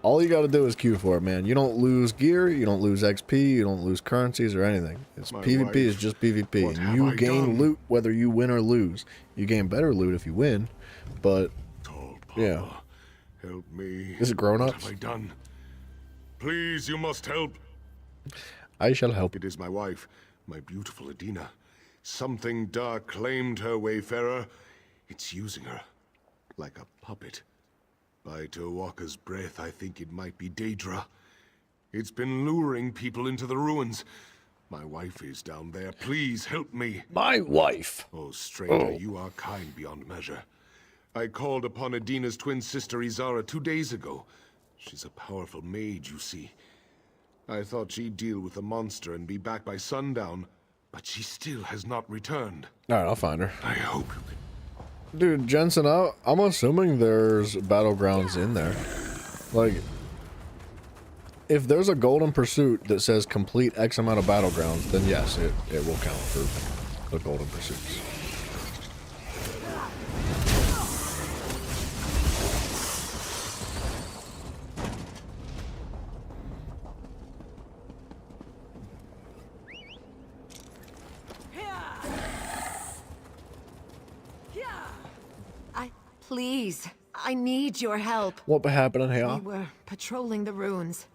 All you gotta do is queue for it, man. You don't lose gear, you don't lose XP, you don't lose currencies or anything. It's My PvP wife, is just PvP. what And have you I gain done? loot whether you win or lose. You gain better loot if you win, but yeah. Help me. Is it grown-ups? What have I done? Please, you must help. I shall help. It is my wife, my beautiful Adina. Something dark claimed her, Wayfarer. It's using her like a puppet. By Tuwaka's breath, I think it might be Daedra. It's been luring people into the ruins. My wife is down there. Please help me. My wife? Oh, stranger, Oh. you are kind beyond measure. I called upon Adina's twin sister Izara 2 days ago. She's a powerful mage, you see. I thought she'd deal with the monster and be back by sundown, but she still has not returned. Alright, I'll find her. I hope. Dude, Jensen, I'm assuming there's battlegrounds in there. Like, if there's a golden pursuit that says complete X amount of battlegrounds, then yes, it will count for the golden pursuits. Please, I need your help. What happened here? We were patrolling the ruins.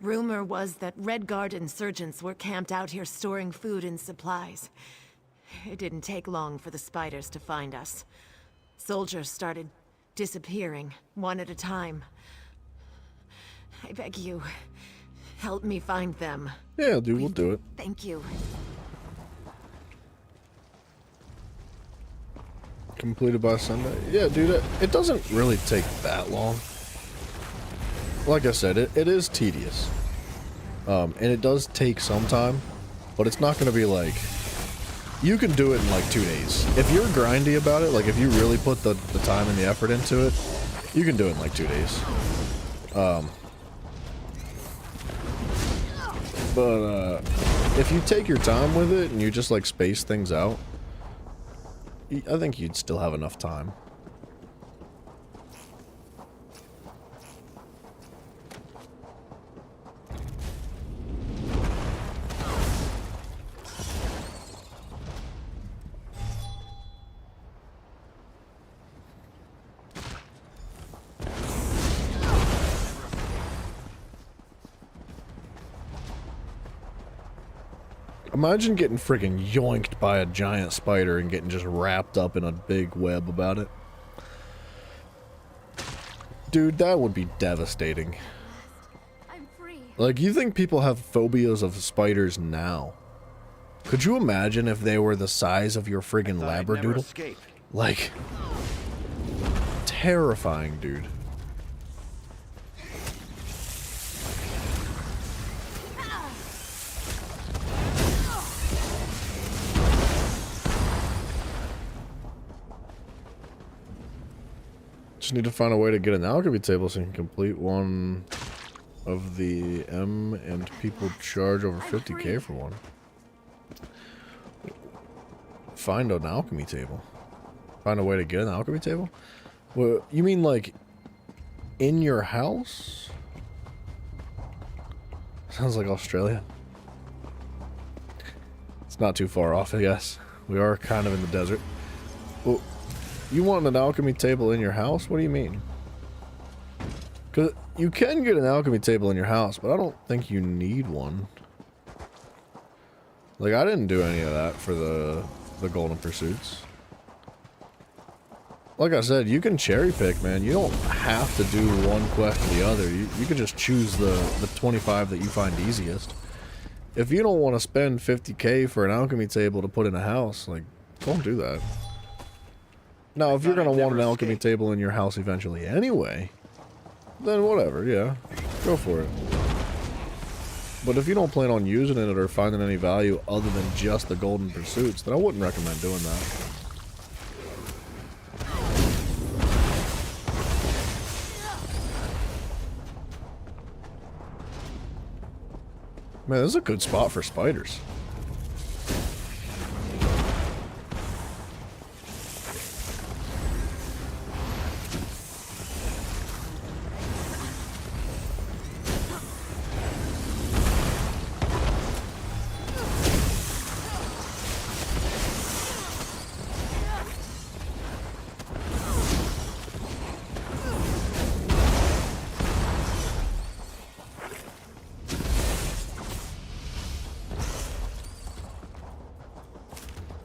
Rumor was that Redguard insurgents were camped out here storing food and supplies. It didn't take long for the spiders to find us. Soldiers started disappearing, one at a time. I beg you, help me find them. Yeah, dude, we'll do it. Thank you. Completed by Sunday. Yeah, dude, it doesn't really take that long. Like I said, it is tedious. And it does take some time, but it's not going to be like... You can do it in like 2 days. If you're grindy about it, like if you really put the time and the effort into it, you can do it in like 2 days. But if you take your time with it and you just like space things out, I think you'd still have enough time. Imagine getting friggin' yoinked by a giant spider and getting just wrapped up in a big web about it. Dude, that would be devastating. Like, you think people have phobias of spiders now? Could you imagine if they were the size of your friggin' labradoodle? Like, terrifying, dude. Just need to find a way to get an alchemy table so you can complete one of the M and people charge over 50k for one. Find an alchemy table. Find a way to get an alchemy table? Well, you mean like in your house? Sounds like Australia. It's not too far off, I guess. We are kind of in the desert. Well, you want an alchemy table in your house? What do you mean? Because you can get an alchemy table in your house, but I don't think you need one. Like, I didn't do any of that for the Golden Pursuits. Like I said, you can cherry pick, man. You don't have to do one quest or the other. You can just choose the 25 that you find easiest. If you don't want to spend 50k for an alchemy table to put in a house, like, don't do that. Now, if you're going to want an alchemy table in your house eventually anyway, then whatever, yeah. Go for it. But if you don't plan on using it or finding any value other than just the Golden Pursuits, then I wouldn't recommend doing that. Man, this is a good spot for spiders.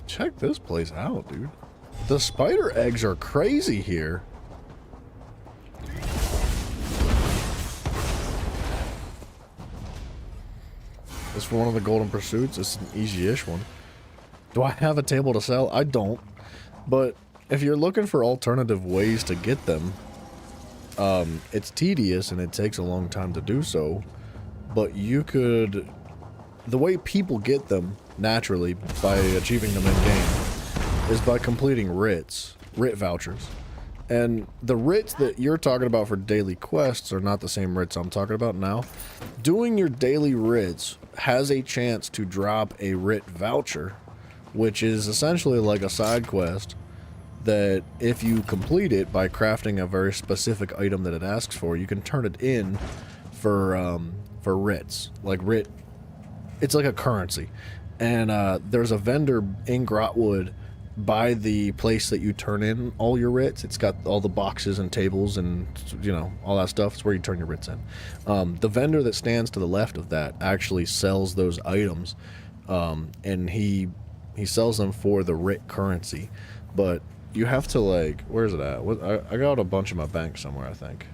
Check this place out, dude. The spider eggs are crazy here. This for one of the Golden Pursuits. It's an easy-ish one. Do I have a table to sell? I don't. But if you're looking for alternative ways to get them, it's tedious and it takes a long time to do so. But you could... The way people get them naturally by achieving them in-game is by completing writ vouchers. And the writs that you're talking about for daily quests are not the same writs I'm talking about now. Doing your daily writs has a chance to drop a writ voucher, which is essentially like a side quest that if you complete it by crafting a very specific item that it asks for, you can turn it in for writs. Like writ, it's like a currency. And there's a vendor in Grotwood by the place that you turn in all your writs. It's got all the boxes and tables and, you know, all that stuff. It's where you turn your writs in. The vendor that stands to the left of that actually sells those items, and he sells them for the writ currency. But you have to, like, where's it at? I got a bunch in my bank somewhere, I think.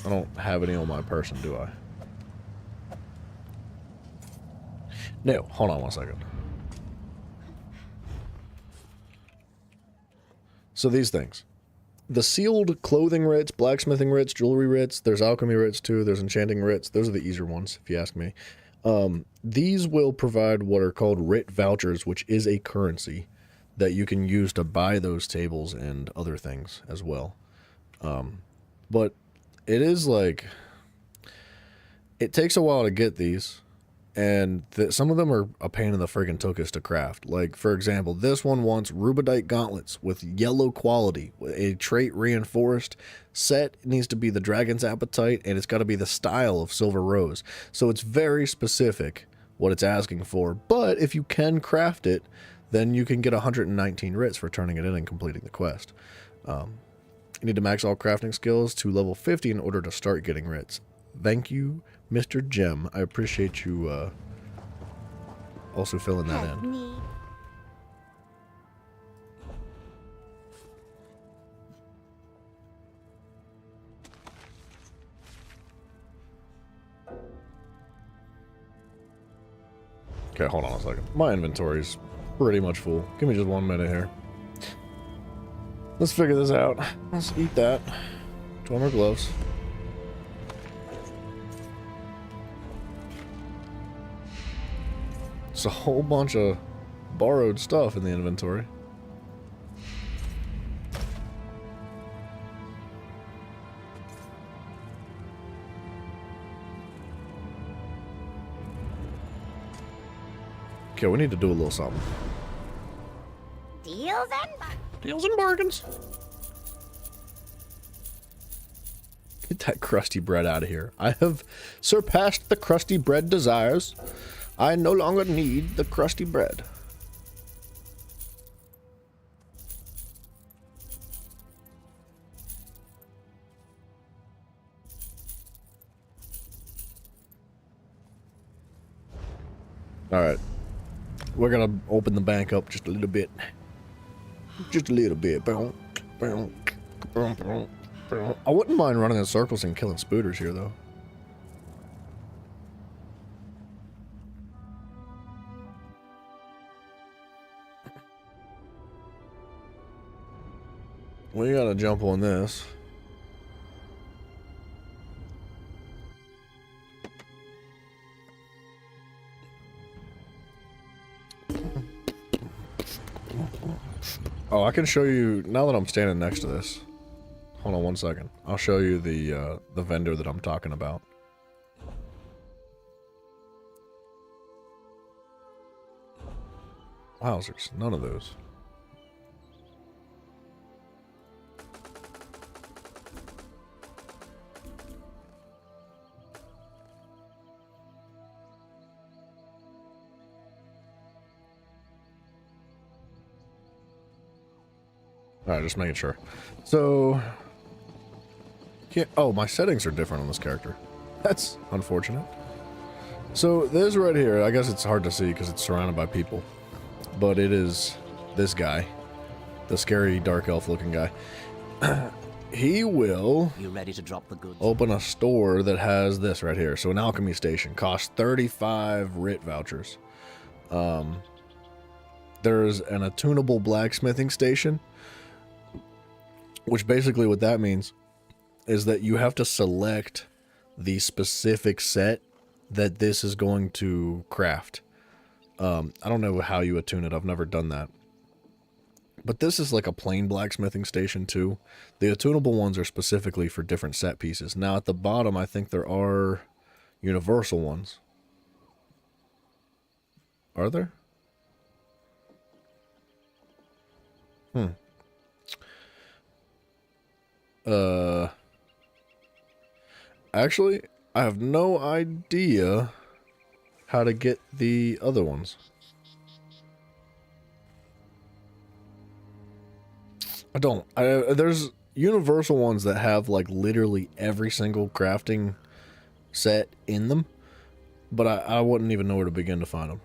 I don't have any on my person, do I? No, hold on one second. So these things. The sealed clothing writs, blacksmithing writs, jewelry writs, there's alchemy writs too, there's enchanting writs. Those are the easier ones, if you ask me. These will provide what are called writ vouchers, which is a currency that you can use to buy those tables and other things as well. But it is like... It takes a while to get these. And some of them are a pain in the friggin' tuchus to craft. Like, for example, this one wants rubedite gauntlets with yellow quality, a trait reinforced. Set needs to be the dragon's appetite, and it's got to be the style of silver rose. So it's very specific what it's asking for. But if you can craft it, then you can get 119 writs for turning it in and completing the quest. You need to max all crafting skills to level 50 in order to start getting writs. Thank you Mr. Gem, I appreciate you also filling that in. Okay, hold on a second. My inventory's pretty much full. Give me just 1 minute here. Let's figure this out. Let's eat that. 2 more gloves. It's a whole bunch of borrowed stuff in the inventory. Okay, we need to do a little something. Deals and bargains. Get that crusty bread out of here. I have surpassed the crusty bread desires. I no longer need the crusty bread. Alright. We're gonna open the bank up just a little bit. Just a little bit. I wouldn't mind running in circles and killing spooters here, though. We gotta jump on this. Oh, I can show you, now that I'm standing next to this. Hold on 1 second. I'll show you the vendor that I'm talking about. Wowzers, none of those. Alright, just making sure. So, oh, my settings are different on this character. That's unfortunate. So, this right here, I guess it's hard to see because it's surrounded by people. But it is this guy. The scary dark elf looking guy. He will You ready to drop the goods? open a store that has this right here. So, an alchemy station costs 35 writ vouchers. There's an attunable blacksmithing station. Which basically what that means is that you have to select the specific set that this is going to craft. I don't know how you attune it. I've never done that. But this is like a plain blacksmithing station too. The attunable ones are specifically for different set pieces. Now at the bottom, I think there are universal ones. Are there? Actually, I have no idea how to get the other ones. I don't. There's universal ones that have like literally every single crafting set in them, but I wouldn't even know where to begin to find them.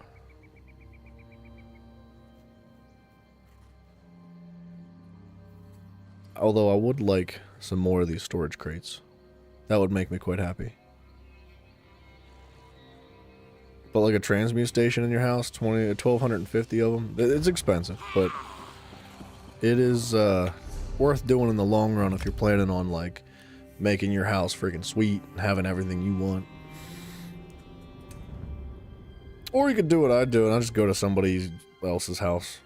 Although I would like some more of these storage crates. That would make me quite happy. But like a transmute station in your house, 1,250 of them, it's expensive, but it is worth doing in the long run if you're planning on like making your house freaking sweet and having everything you want. Or you could do what I do and I just go to somebody else's house.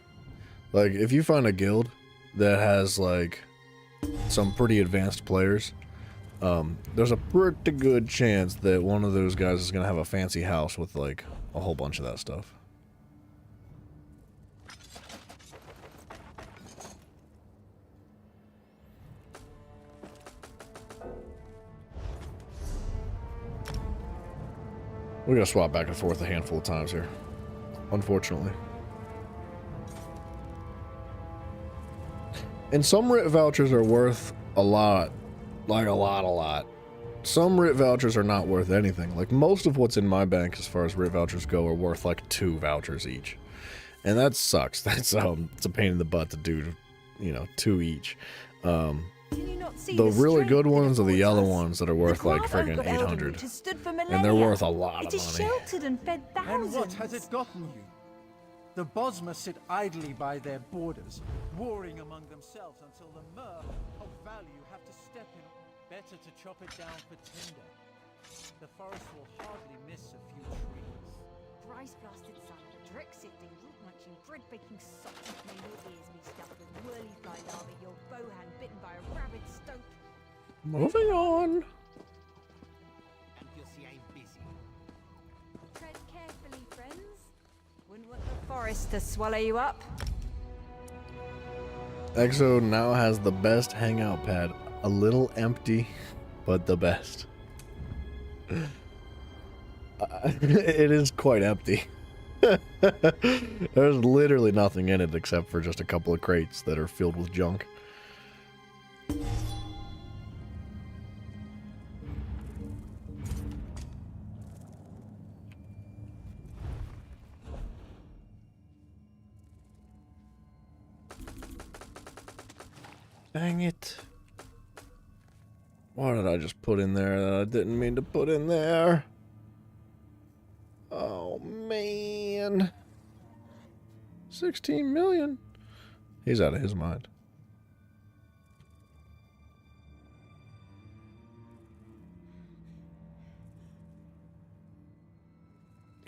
Like if you find a guild that has like some pretty advanced players, there's a pretty good chance that one of those guys is gonna have a fancy house with like a whole bunch of that stuff. We're gonna swap back and forth a handful of times here, unfortunately. And some writ vouchers are worth a lot. Like a lot. some RIT vouchers are not worth anything. Like, most of what's in my bank as far as RIT vouchers go are worth like 2 vouchers each. And that sucks. That's it's a pain in the butt to do, you know, 2 each. The really good ones are the yellow ones that are worth like friggin' 800. And they're worth a lot of money. Sheltered and fed thousands. And what has it gotten you? The Bosmer sit idly by their borders, warring among themselves until the mer of value have to step in. Better to chop it down for timber. The forest will hardly miss a few trees. Thrice blasted son of a trick sifting, root munching, bread baking sausage made your ears me stuffed with whirly fly larvae, your bowhand bitten by a rabid stoat. Moving on. And you'll see I'm busy. Tread carefully, friends. Wouldn't want the forest to swallow you up. Exo now has the best hangout pad. A little empty, but the best. It is quite empty. There's literally nothing in it except for just a couple of crates that are filled with junk. Dang it. What did I just put in there that I didn't mean to put in there? Oh, man. 16 million. He's out of his mind.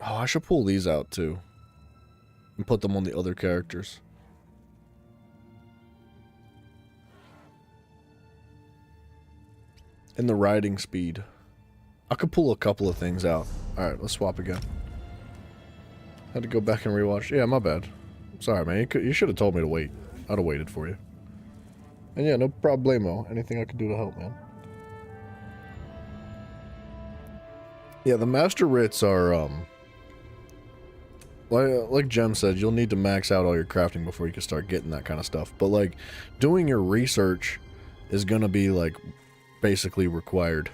Oh, I should pull these out too. And put them on the other characters. And the riding speed. I could pull a couple of things out. Alright, let's swap again. Had to go back and rewatch. Yeah, my bad. Sorry, man. You should have told me to wait. I'd have waited for you. And yeah, no problemo. Anything I could do to help, man. Yeah, the Master Writs are, like Jem said, you'll need to max out all your crafting before you can start getting that kind of stuff. But, like, doing your research is gonna be, like, basically required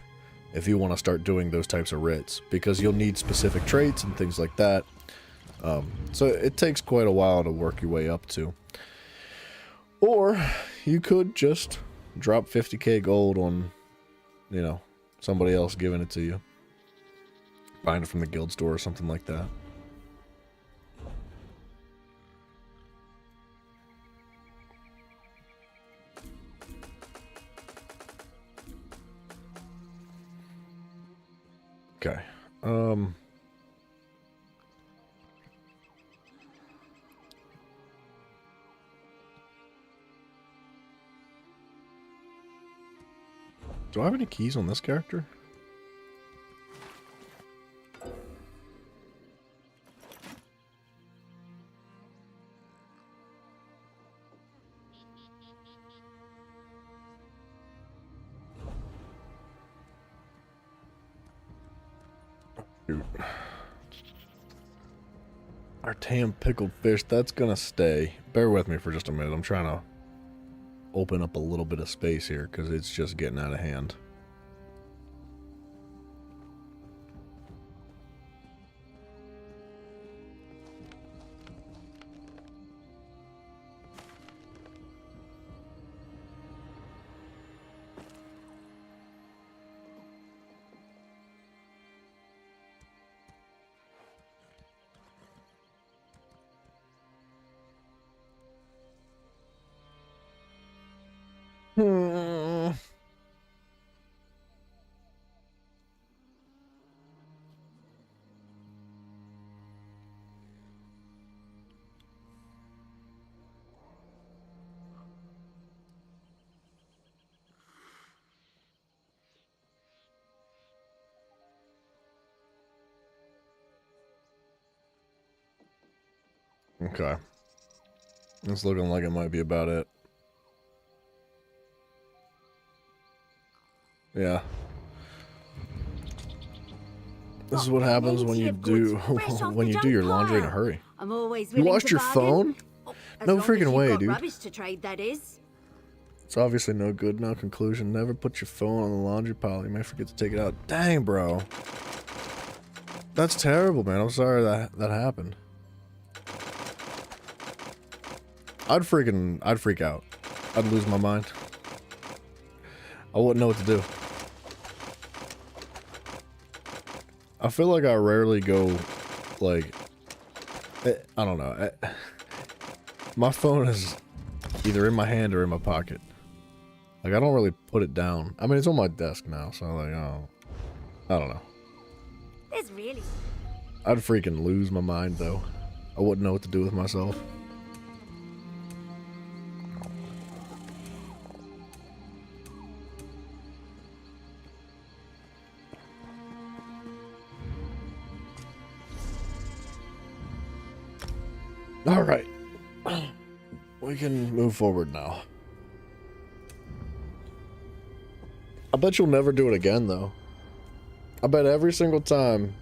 if you want to start doing those types of writs, because you'll need specific traits and things like that. So it takes quite a while to work your way up to. Or you could just drop 50k gold on, you know, somebody else giving it to you. Buying it from the guild store or something like that. Okay. Do I have any keys on this character? Shoot. Artam pickled fish, that's gonna stay. Bear with me for just a minute. I'm trying to open up a little bit of space here because it's just getting out of hand. Okay. It's looking like it might be about it. Yeah. This is what happens when you do your laundry in a hurry. I'm always You willing washed to your bargain. phone? As No long as freaking you've way, got dude. Rubbish to trade, that is. It's obviously no good. No conclusion. Never put your phone on the laundry pile. You may forget to take it out. Dang, bro. That's terrible, man. I'm sorry that happened. I'd freak out. I'd lose my mind. I wouldn't know what to do. I feel like I rarely go, like, I don't know. My phone is either in my hand or in my pocket. Like, I don't really put it down. I mean, it's on my desk now, so like, oh, I don't know. There's really... I'd freaking lose my mind, though. I wouldn't know what to do with myself. All right. We can move forward now. I bet you'll never do it again, though. I bet every single time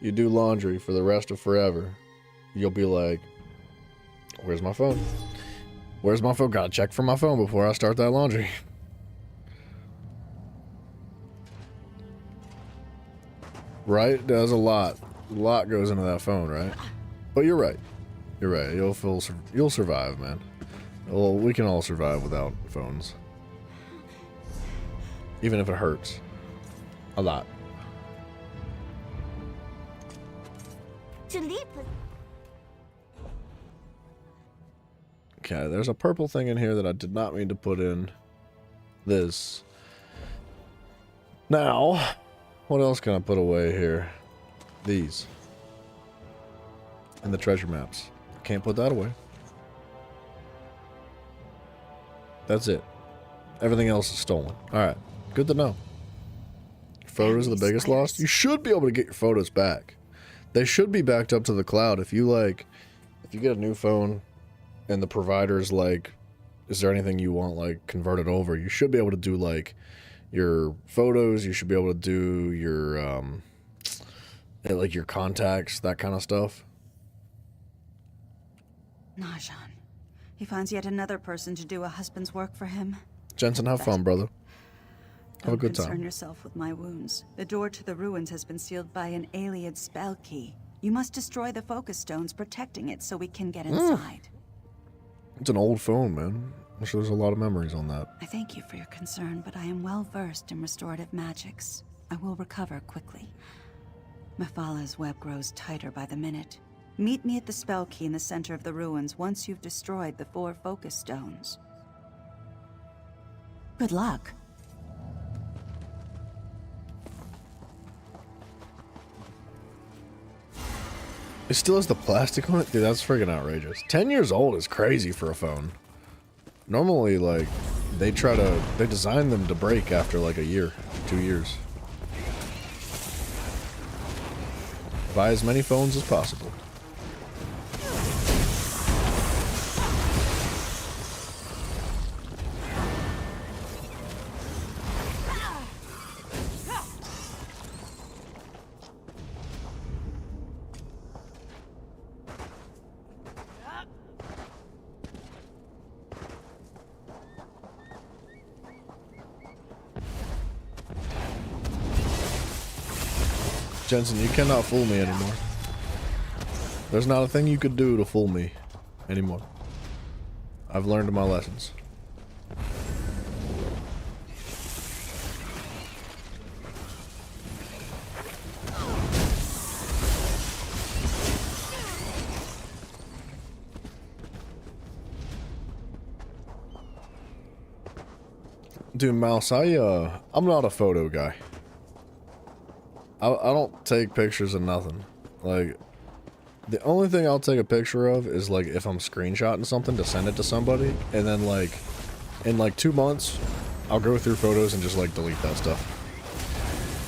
you do laundry for the rest of forever, you'll be like, where's my phone? Where's my phone? Gotta check for my phone before I start that laundry. Right? There's a lot goes into that phone, right? But you're right. You're right. You'll survive, man. Well, we can all survive without phones. Even if it hurts. A lot. Okay, there's a purple thing in here that I did not mean to put in. This. Now, what else can I put away here? These. And the treasure maps. Can't put that away. That's it. Everything else is stolen. Alright. Good to know. Photos are the biggest loss. You should be able to get your photos back. They should be backed up to the cloud. If you get a new phone and the provider's like, is there anything you want like converted over? You should be able to do like your photos. You should be able to do your like your contacts, that kind of stuff. Najan. He finds yet another person to do a husband's work for him. Jensen, have fun, brother. Have a good Don't concern time. yourself with my wounds. The door to the ruins has been sealed by an Ayleid spell key. You must destroy the focus stones protecting it so we can get inside. It's an old phone, man. I'm sure there's a lot of memories on that. I thank you for your concern, but I am well versed in restorative magics. I will recover quickly. Mephalah's web grows tighter by the minute. Meet me at the spell key in the center of the ruins once you've destroyed the 4 focus stones. Good luck. It still has the plastic on it? Dude, that's freaking outrageous. 10 years old is crazy for a phone. Normally, like, they design them to break after like a year, 2 years. Buy as many phones as possible. Jensen, you cannot fool me anymore. There's not a thing you could do to fool me anymore. I've learned my lessons. Dude, Mouse, I'm not a photo guy. I don't take pictures of nothing. Like, the only thing I'll take a picture of is like if I'm screenshotting something to send it to somebody, and then like in like 2 months I'll go through photos and just like delete that stuff.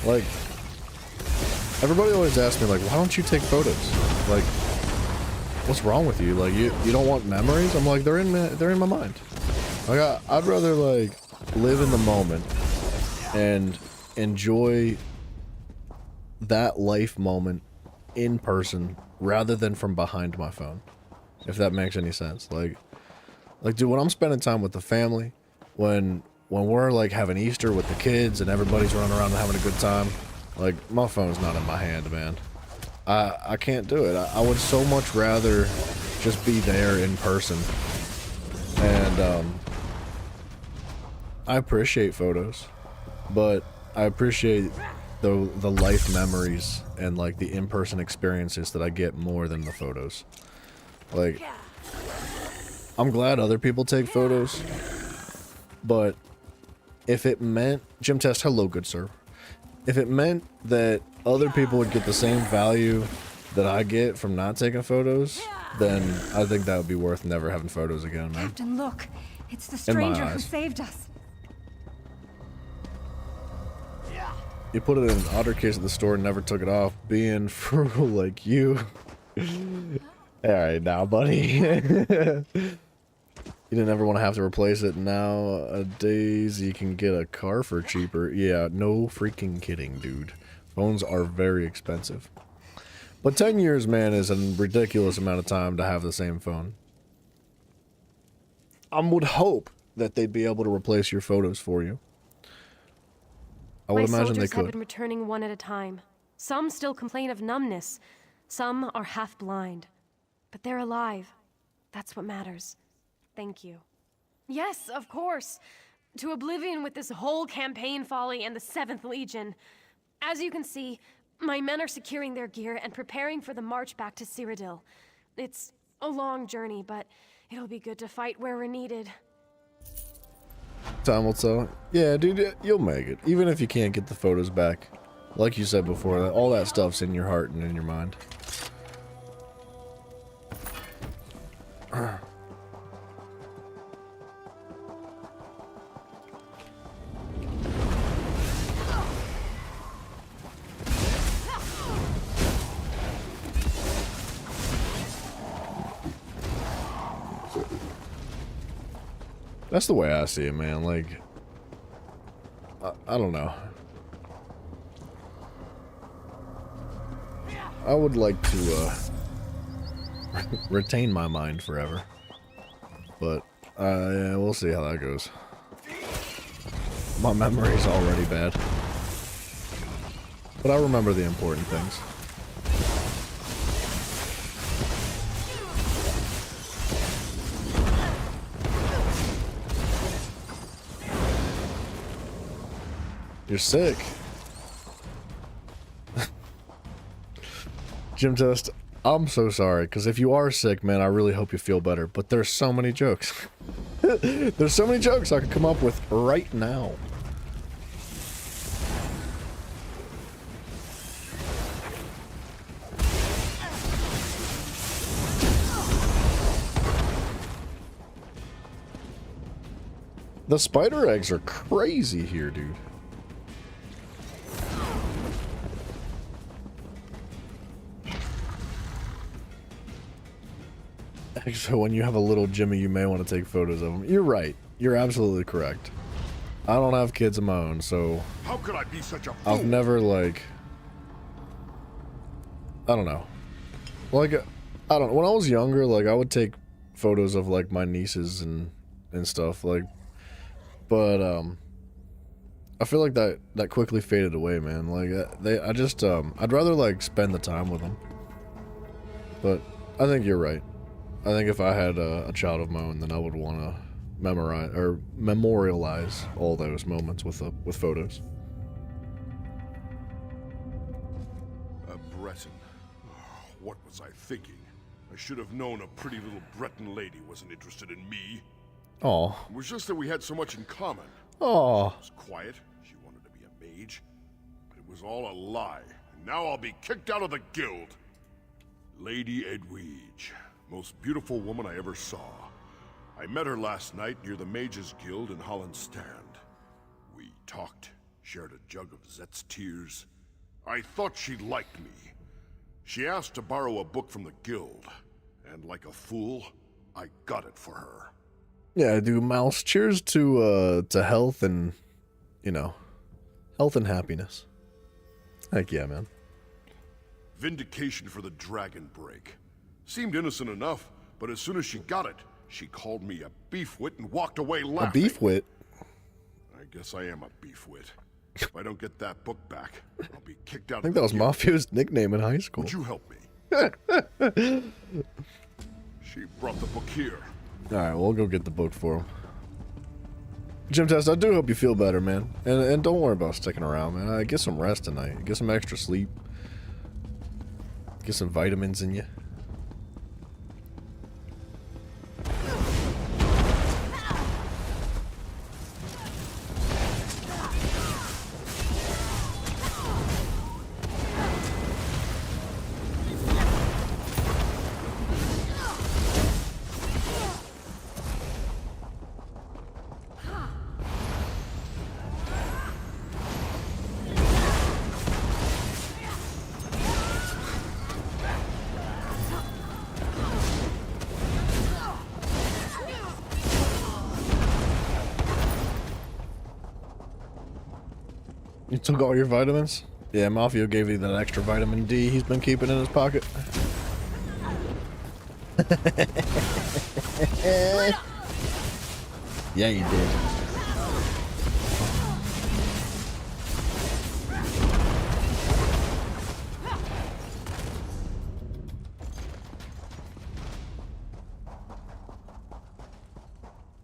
Like, everybody always asks me like, why don't you take photos? Like, what's wrong with you? Like, you don't want memories? I'm like, they're in my mind. Like, I'd rather like live in the moment and enjoy that life moment in person rather than from behind my phone, if that makes any sense. Like dude, when I'm spending time with the family, when we're like having Easter with the kids and everybody's running around and having a good time, like my phone's not in my hand, man. I can't do it. I would so much rather just be there in person. And I appreciate photos, but I appreciate the life memories and like the in-person experiences that I get more than the photos. Like, I'm glad other people take photos, but if it meant, Gym Test, hello good sir, if it meant that other people would get the same value that I get from not taking photos, then I think that would be worth never having photos again, man. Captain, look. It's the In my stranger who eyes. saved us. You put it in an otter case at the store and never took it off, being frugal like you. Alright now, buddy. You didn't ever want to have to replace it. Nowadays, you can get a car for cheaper. Yeah, no freaking kidding, dude. Phones are very expensive. But 10 years, man, is a ridiculous amount of time to have the same phone. I would hope that they'd be able to replace your photos for you. I would imagine they soldiers have could. been returning one at a time. Some still complain of numbness. Some are half blind. But they're alive. That's what matters. Thank you. Yes, of course. To oblivion with this whole campaign folly and the 7th Legion. As you can see, my men are securing their gear and preparing for the march back to Cyrodiil. It's a long journey, but it'll be good to fight where we're needed. Time will tell. Yeah, dude, you'll make it. Even if you can't get the photos back. Like you said before, all that stuff's in your heart and in your mind. That's the way I see it, man. Like, I don't know. I would like to retain my mind forever, but yeah, we'll see how that goes. My memory's already bad, but I remember the important things. You're sick. Gym Test, I'm so sorry, because if you are sick, man, I really hope you feel better. But there's so many jokes. There's so many jokes I could come up with right now. The spider eggs are crazy here, dude. So when you have a little Jimmy, you may want to take photos of him. You're right. You're absolutely correct. I don't have kids of my own, so How could I be such a fool? I've never, like, I don't know. Like, I don't know. When I was younger, like, I would take photos of, like, my nieces and stuff, like, but, I feel like that quickly faded away, man. Like, I'd rather, like, spend the time with them. But I think you're right. I think if I had a child of my own, then I would want to memorize or memorialize all those moments with photos. Breton. What was I thinking? I should have known a pretty little Breton lady wasn't interested in me. Aw. It was just that we had so much in common. Aw. She was quiet. She wanted to be a mage. But it was all a lie. And now I'll be kicked out of the guild. Lady Edwige. Most beautiful woman I ever saw. I met her last night near the Mages Guild in Hollandstand. We talked, shared a jug of Zet's tears. I thought she liked me. She asked to borrow a book from the guild, and like a fool, I got it for her. Yeah, dude, Mouse. Cheers to health and, you know, health and happiness. Heck yeah, man. Vindication for the Dragon Break. Seemed innocent enough, but as soon as she got it, she called me a beefwit and walked away A laughing. beefwit? guess I am a beefwit. If I don't get that book back, I'll be kicked out. I think that was Mafio's nickname in high school. Would you help me? She brought the book here. Alright, we'll go get the book for him. Jim Test, I do hope you feel better, man. And don't worry about sticking around, man. Get some rest tonight. Get some extra sleep. Get some vitamins in you. You took all your vitamins? Yeah, Mafia gave you that extra vitamin D he's been keeping in his pocket. Yeah, you did.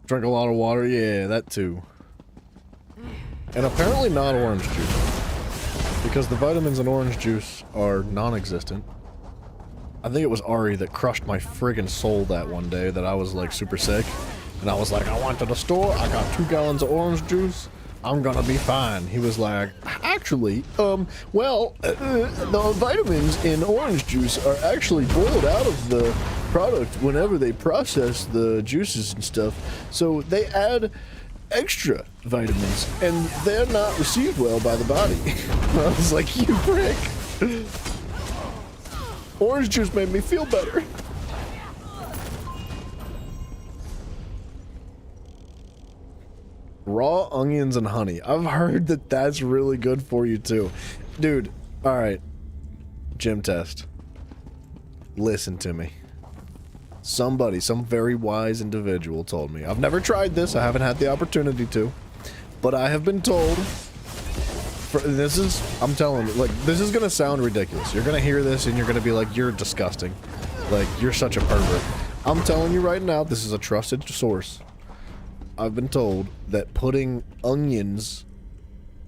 Drink a lot of water? Yeah, that too. And apparently not orange juice. Because the vitamins in orange juice are non-existent. I think it was Ari that crushed my friggin' soul that one day that I was like super sick. And I was like, I went to the store, I got 2 gallons of orange juice, I'm gonna be fine. He was like, actually, the vitamins in orange juice are actually boiled out of the product whenever they process the juices and stuff. So they add extra vitamins and they're not received well by the body. I was like, you prick. Orange juice made me feel better. Raw onions and honey. I've heard that that's really good for you too. Dude, alright. Gym test. Listen to me. Somebody, some very wise individual told me. I've never tried this. I haven't had the opportunity to. But I have been told... I'm telling you, like, this is gonna sound ridiculous. You're gonna hear this and you're gonna be like, you're disgusting. Like, you're such a pervert. I'm telling you right now, this is a trusted source. I've been told that putting onions,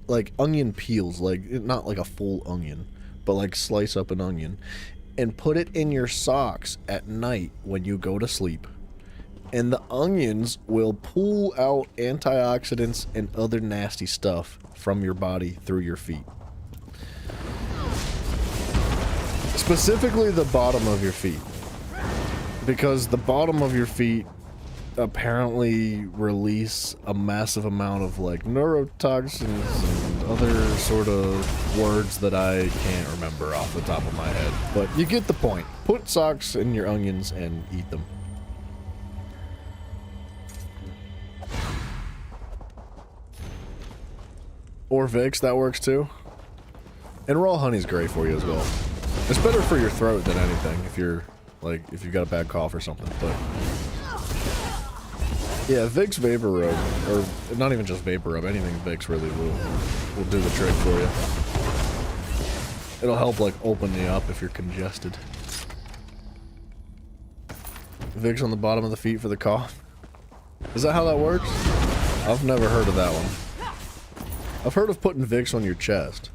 like onion peels, like not like a full onion, but like slice up an onion and put it in your socks at night when you go to sleep. And the onions will pull out antioxidants and other nasty stuff from your body through your feet. Specifically the bottom of your feet. Because the bottom of your feet apparently release a massive amount of like neurotoxins and other sort of words that I can't remember off the top of my head. But you get the point. Put socks in your onions and eat them. Or Vicks, that works too. And raw honey's great for you as well. It's better for your throat than anything if you're like, if you've got a bad cough or something, but yeah, Vicks Vapor Rub, or not even just Vapor Rub, anything Vicks really will do the trick for you. It'll help like open you up if you're congested. Vicks on the bottom of the feet for the cough. Is that how that works? I've never heard of that one. I've heard of putting Vicks on your chest.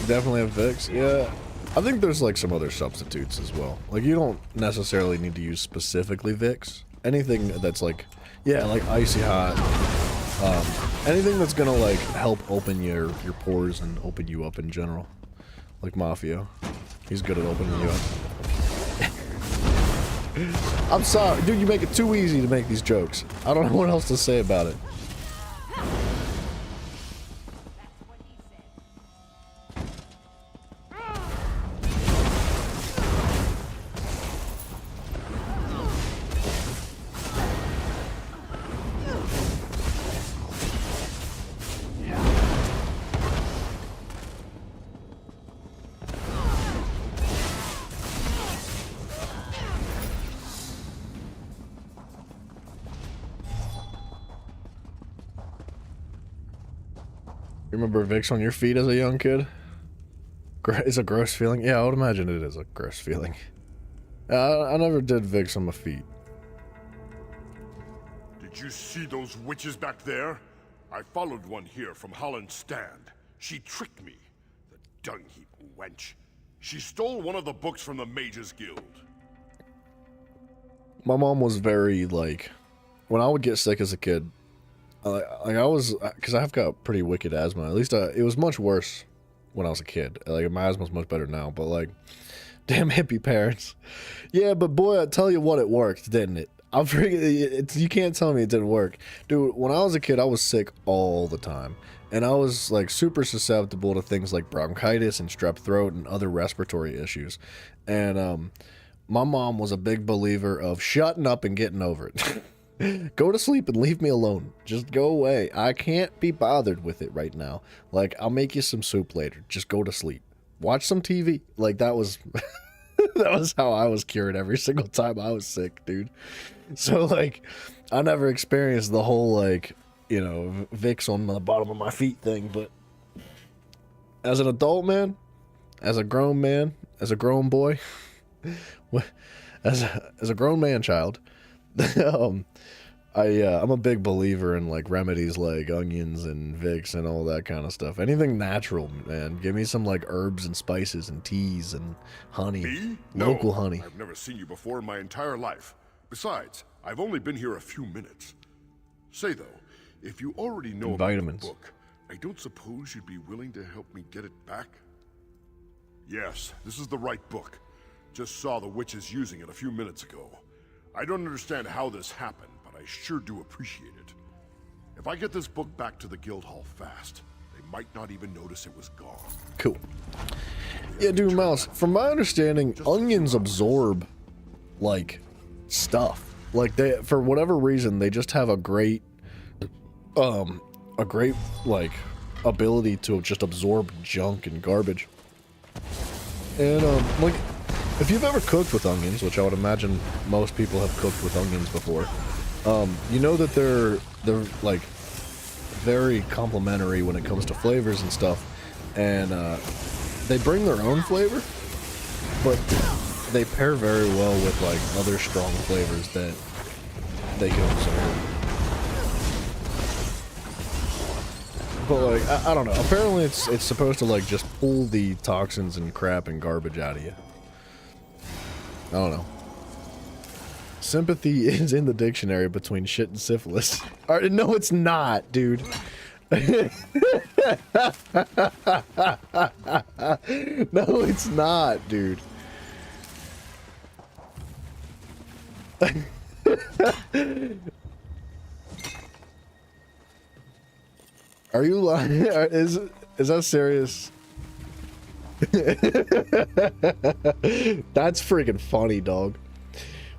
Definitely have Vicks. Yeah, I think there's like some other substitutes as well. Like you don't necessarily need to use specifically Vicks. Anything that's like, yeah, like icy hot. Anything that's gonna like help open your pores and open you up in general. Like Mafia, he's good at opening you up. I'm sorry. Dude, you make it too easy to make these jokes. I don't know what else to say about it. You remember Vicks on your feet as a young kid? It's a gross feeling? Yeah, I would imagine it is a gross feeling. I never did Vicks on my feet. Did you see those witches back there? I followed one here from Holland's stand. She tricked me. The dung-heap wench. She stole one of the books from the Mages Guild. My mom was very, like... When I would get sick as a kid... because I've got pretty wicked asthma. At least it was much worse when I was a kid. Like, my asthma's much better now, but like, damn hippie parents. Yeah, but boy, I tell you what, it worked, didn't it? I'm freaking. You can't tell me it didn't work, dude. When I was a kid, I was sick all the time, and I was like super susceptible to things like bronchitis and strep throat and other respiratory issues. And my mom was a big believer of shutting up and getting over it. Go to sleep and leave me alone. Just go away. I can't be bothered with it right now. Like, I'll make you some soup later. Just go to sleep. Watch some TV. Like, that was that was how I was cured every single time I was sick, dude. So, like, I never experienced the whole, like, you know, Vicks on the bottom of my feet thing. But as an adult man, as a grown man, as a grown boy, as a grown man child, I'm a big believer in like remedies like onions and Vicks and all that kind of stuff. Anything natural, man. Give me some like herbs and spices and teas and honey. Me? Local No, honey. I've never seen you before in my entire life. Besides, I've only been here a few minutes. Say though, if you already know And about vitamins. the book, I don't suppose you'd be willing to help me get it back? Yes, this is the right book. Just saw the witches using it a few minutes ago. I don't understand how this happened, but I sure do appreciate it. If I get this book back to the Guildhall fast, they might not even notice it was gone. Cool. Yeah, dude, Mouse, from my understanding, onions absorb, like, stuff. Like, they, for whatever reason, they just have a great, like, ability to just absorb junk and garbage. And, like, if you've ever cooked with onions, which I would imagine most people have cooked with onions before, you know that they're like very complementary when it comes to flavors and stuff, and they bring their own flavor, but they pair very well with like other strong flavors that they can absorb. But like I don't know. Apparently it's supposed to like just pull the toxins and crap and garbage out of you. I don't know. Sympathy is in the dictionary between shit and syphilis. No, it's not, dude. No, it's not, dude. Are you lying? Is that serious? That's freaking funny, dog.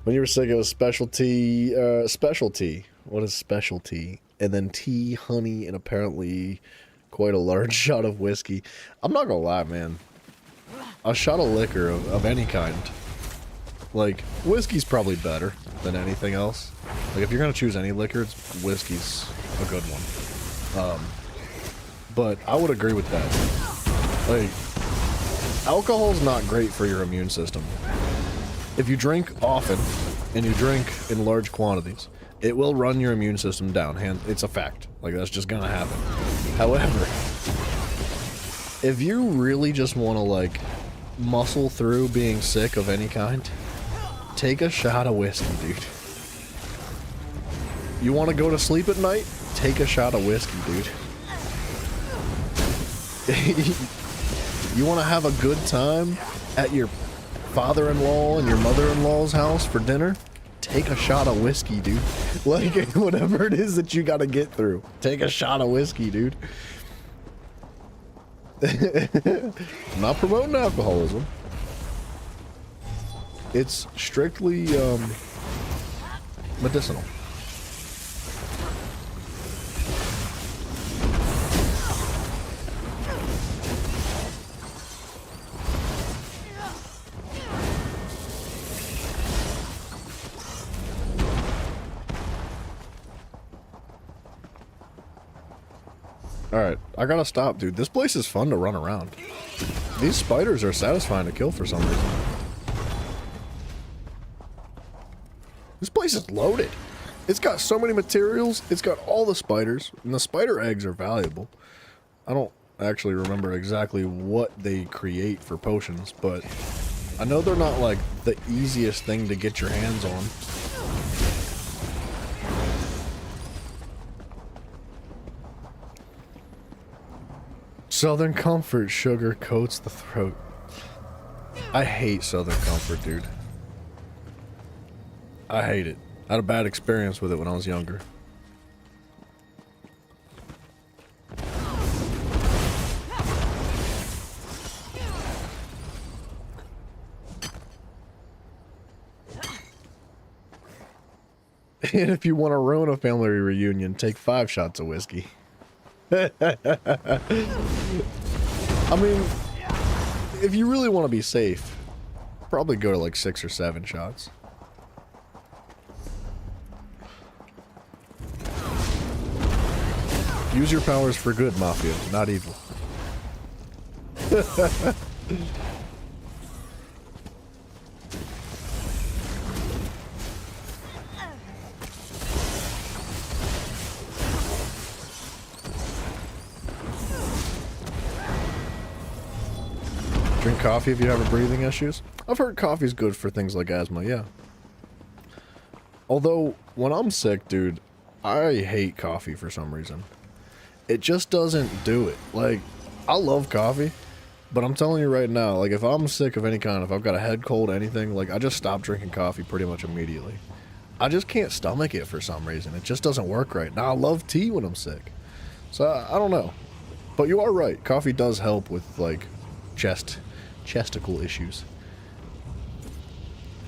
When you were sick, it was specialty. What is specialty? And then tea, honey, and apparently quite a large shot of whiskey. I'm not gonna lie, man. A shot of liquor of any kind. Like, whiskey's probably better than anything else. Like, if you're gonna choose any liquor, whiskey's a good one. But I would agree with that. Like, alcohol's not great for your immune system. If you drink often, and you drink in large quantities, it will run your immune system down. It's a fact. Like, that's just gonna happen. However, if you really just want to, like, muscle through being sick of any kind, take a shot of whiskey, dude. You want to go to sleep at night? Take a shot of whiskey, dude. You want to have a good time at your father-in-law and your mother-in-law's house for dinner, take a shot of whiskey, dude. Like, whatever it is that you gotta get through, take a shot of whiskey, dude. I'm not promoting alcoholism. It's strictly medicinal. Alright, I gotta stop, dude. This place is fun to run around. These spiders are satisfying to kill for some reason. This place is loaded. It's got so many materials. It's got all the spiders, and the spider eggs are valuable. I don't actually remember exactly what they create for potions, but I know they're not like the easiest thing to get your hands on. Southern Comfort sugar coats the throat. I hate Southern Comfort, dude. I hate it. I had a bad experience with it when I was younger. And if you want to ruin a family reunion, take 5 shots of whiskey. I mean, if you really want to be safe, probably go to like 6 or 7 shots. Use your powers for good, Mafia, not evil. Drink coffee if you have breathing issues. I've heard coffee's good for things like asthma, yeah. Although, when I'm sick, dude, I hate coffee for some reason. It just doesn't do it. Like, I love coffee, but I'm telling you right now, like, if I'm sick of any kind, if I've got a head cold, anything, like, I just stop drinking coffee pretty much immediately. I just can't stomach it for some reason. It just doesn't work right. Now, I love tea when I'm sick. So, I don't know. But you are right. Coffee does help with, like, chesticle issues.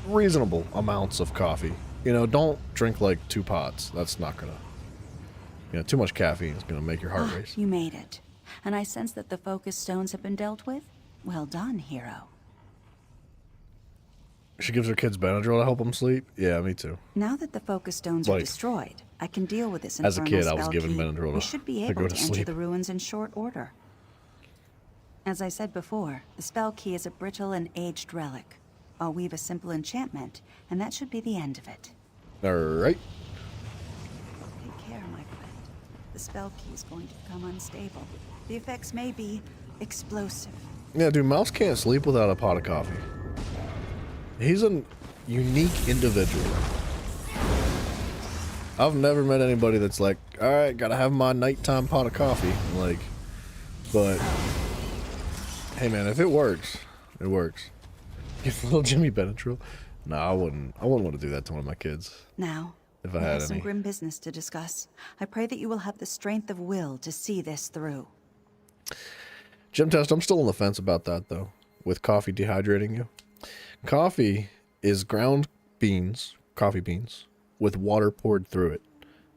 Reasonable amounts of coffee. You know, don't drink, like, 2 pots. That's not gonna... You know, too much caffeine is going to make your heart race. You made it. And I sense that the focus stones have been dealt with. Well done, hero. She gives her kids Benadryl to help them sleep? Yeah, me too. Now that the focus stones are destroyed, I can deal with this infernal as a kid, I was spell given key. Benadryl We should be to able go to to enter sleep. the ruins in short order. As I said before, the spell key is a brittle and aged relic. I'll weave a simple enchantment, and that should be the end of it. Alright. Take care, my friend. The spell key is going to become unstable. The effects may be explosive. Yeah, dude, Mouse can't sleep without a pot of coffee. He's a unique individual. I've never met anybody that's like, alright, gotta have my nighttime pot of coffee. Like, but, hey man, if it works, it works. Give little Jimmy Benadryl. No, I wouldn't want to do that to one of my kids. Now, if we I have had some any. grim business to discuss. I pray that you will have the strength of will to see this through. Gym test, I'm still on the fence about that though, with coffee dehydrating you. Coffee is ground beans, coffee beans, with water poured through it.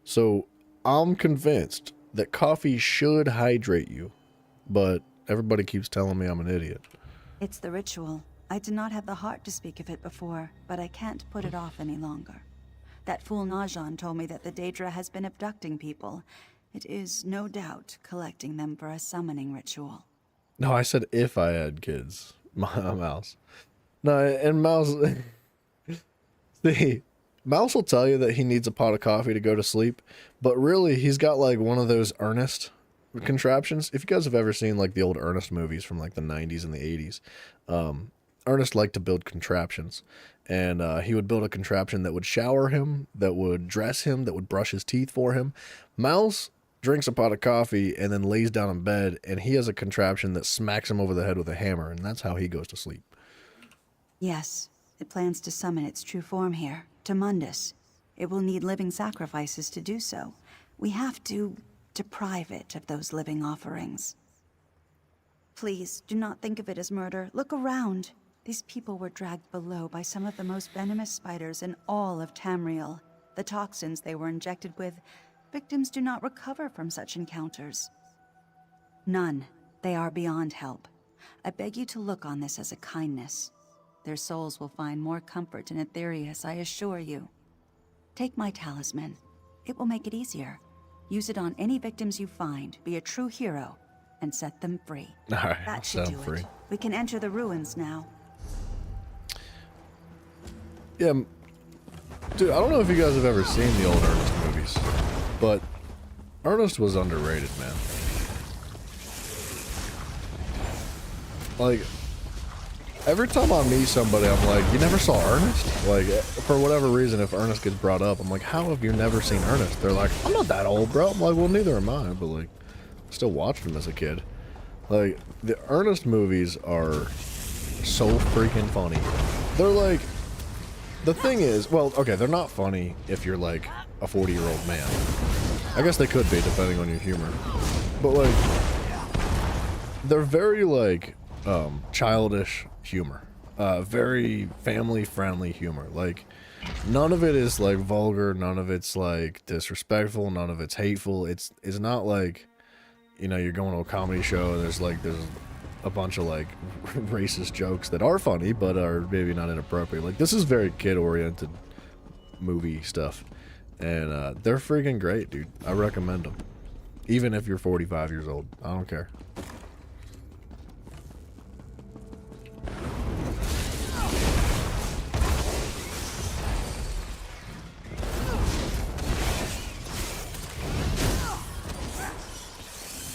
So I'm convinced that coffee should hydrate you, but everybody keeps telling me I'm an idiot. It's the ritual. I did not have the heart to speak of it before, but I can't put it off any longer. That fool Najan told me that the Daedra has been abducting people. It is, no doubt, collecting them for a summoning ritual. No, I said if I had kids. Mouse. No, and Mouse... See, Mouse will tell you that he needs a pot of coffee to go to sleep, but really, he's got like one of those Ernest contraptions. If you guys have ever seen like the old Ernest movies from like the 90s and the 80s, Ernest liked to build contraptions, and he would build a contraption that would shower him, that would dress him, that would brush his teeth for him. Mouse drinks a pot of coffee and then lays down in bed, and he has a contraption that smacks him over the head with a hammer, and that's how he goes to sleep. Yes, it plans to summon its true form here, to Mundus. It will need living sacrifices to do so. We have to deprive it of those living offerings. Please, do not think of it as murder. Look around. These people were dragged below by some of the most venomous spiders in all of Tamriel. The toxins they were injected with, victims do not recover from such encounters. None. They are beyond help. I beg you to look on this as a kindness. Their souls will find more comfort in Aetherius, I assure you. Take my talisman. It will make it easier. Use it on any victims you find, be a true hero, and set them free. Alright, That should do free. it. We can enter the ruins now. Yeah, dude, I don't know if you guys have ever seen the old Ernest movies, but Ernest was underrated, man. Like, every time I meet somebody, I'm like, you never saw Ernest? Like, for whatever reason, if Ernest gets brought up, I'm like, how have you never seen Ernest? They're like, I'm not that old, bro. I'm like, well, neither am I, but like, still watched them as a kid. Like, the Ernest movies are so freaking funny. They're like, the thing is, well, okay, they're not funny if you're like a 40-year-old man. I guess they could be, depending on your humor. But like, they're very like, childish humor. Very family-friendly humor. Like, none of it is like vulgar, none of it's like disrespectful, none of it's hateful. It's not like, you know, you're going to a comedy show and there's a bunch of like racist jokes that are funny but are maybe not inappropriate. Like, this is very kid-oriented movie stuff, and they're freaking great, dude. I recommend them, even if you're 45 years old. I don't care.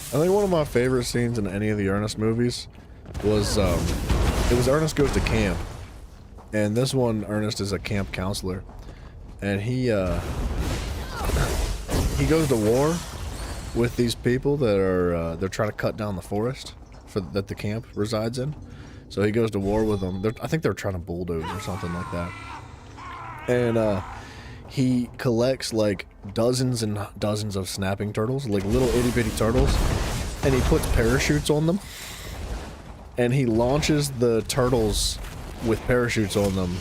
I think one of my favorite scenes in any of the Ernest movies was, it was Ernest Goes to Camp. And this one, Ernest is a camp counselor. And he goes to war with these people that are, they're trying to cut down the forest that the camp resides in. So he goes to war with them. I think they're trying to bulldoze or something like that. And, he collects like dozens and dozens of snapping turtles, like little itty bitty turtles, and he puts parachutes on them, and he launches the turtles with parachutes on them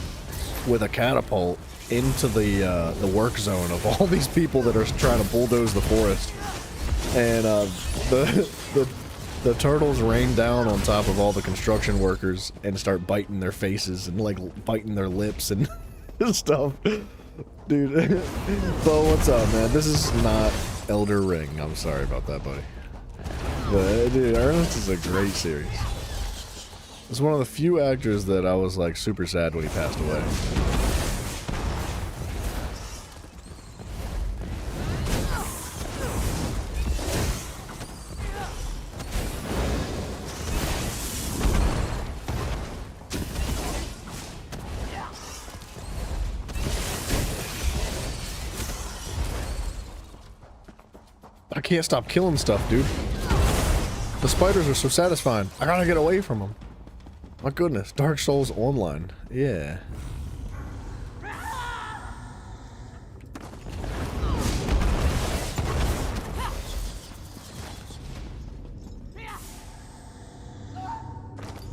with a catapult into the work zone of all these people that are trying to bulldoze the forest. And the turtles rain down on top of all the construction workers and start biting their faces and like biting their lips and stuff. Dude, Bo, what's up, man? This is not Elder Ring. I'm sorry about that, buddy. But, dude, Ernest is a great series. It's one of the few actors that I was, like, super sad when he passed away. I can't stop killing stuff, dude. The spiders are so satisfying. I gotta get away from them. My goodness, Dark Souls Online. Yeah.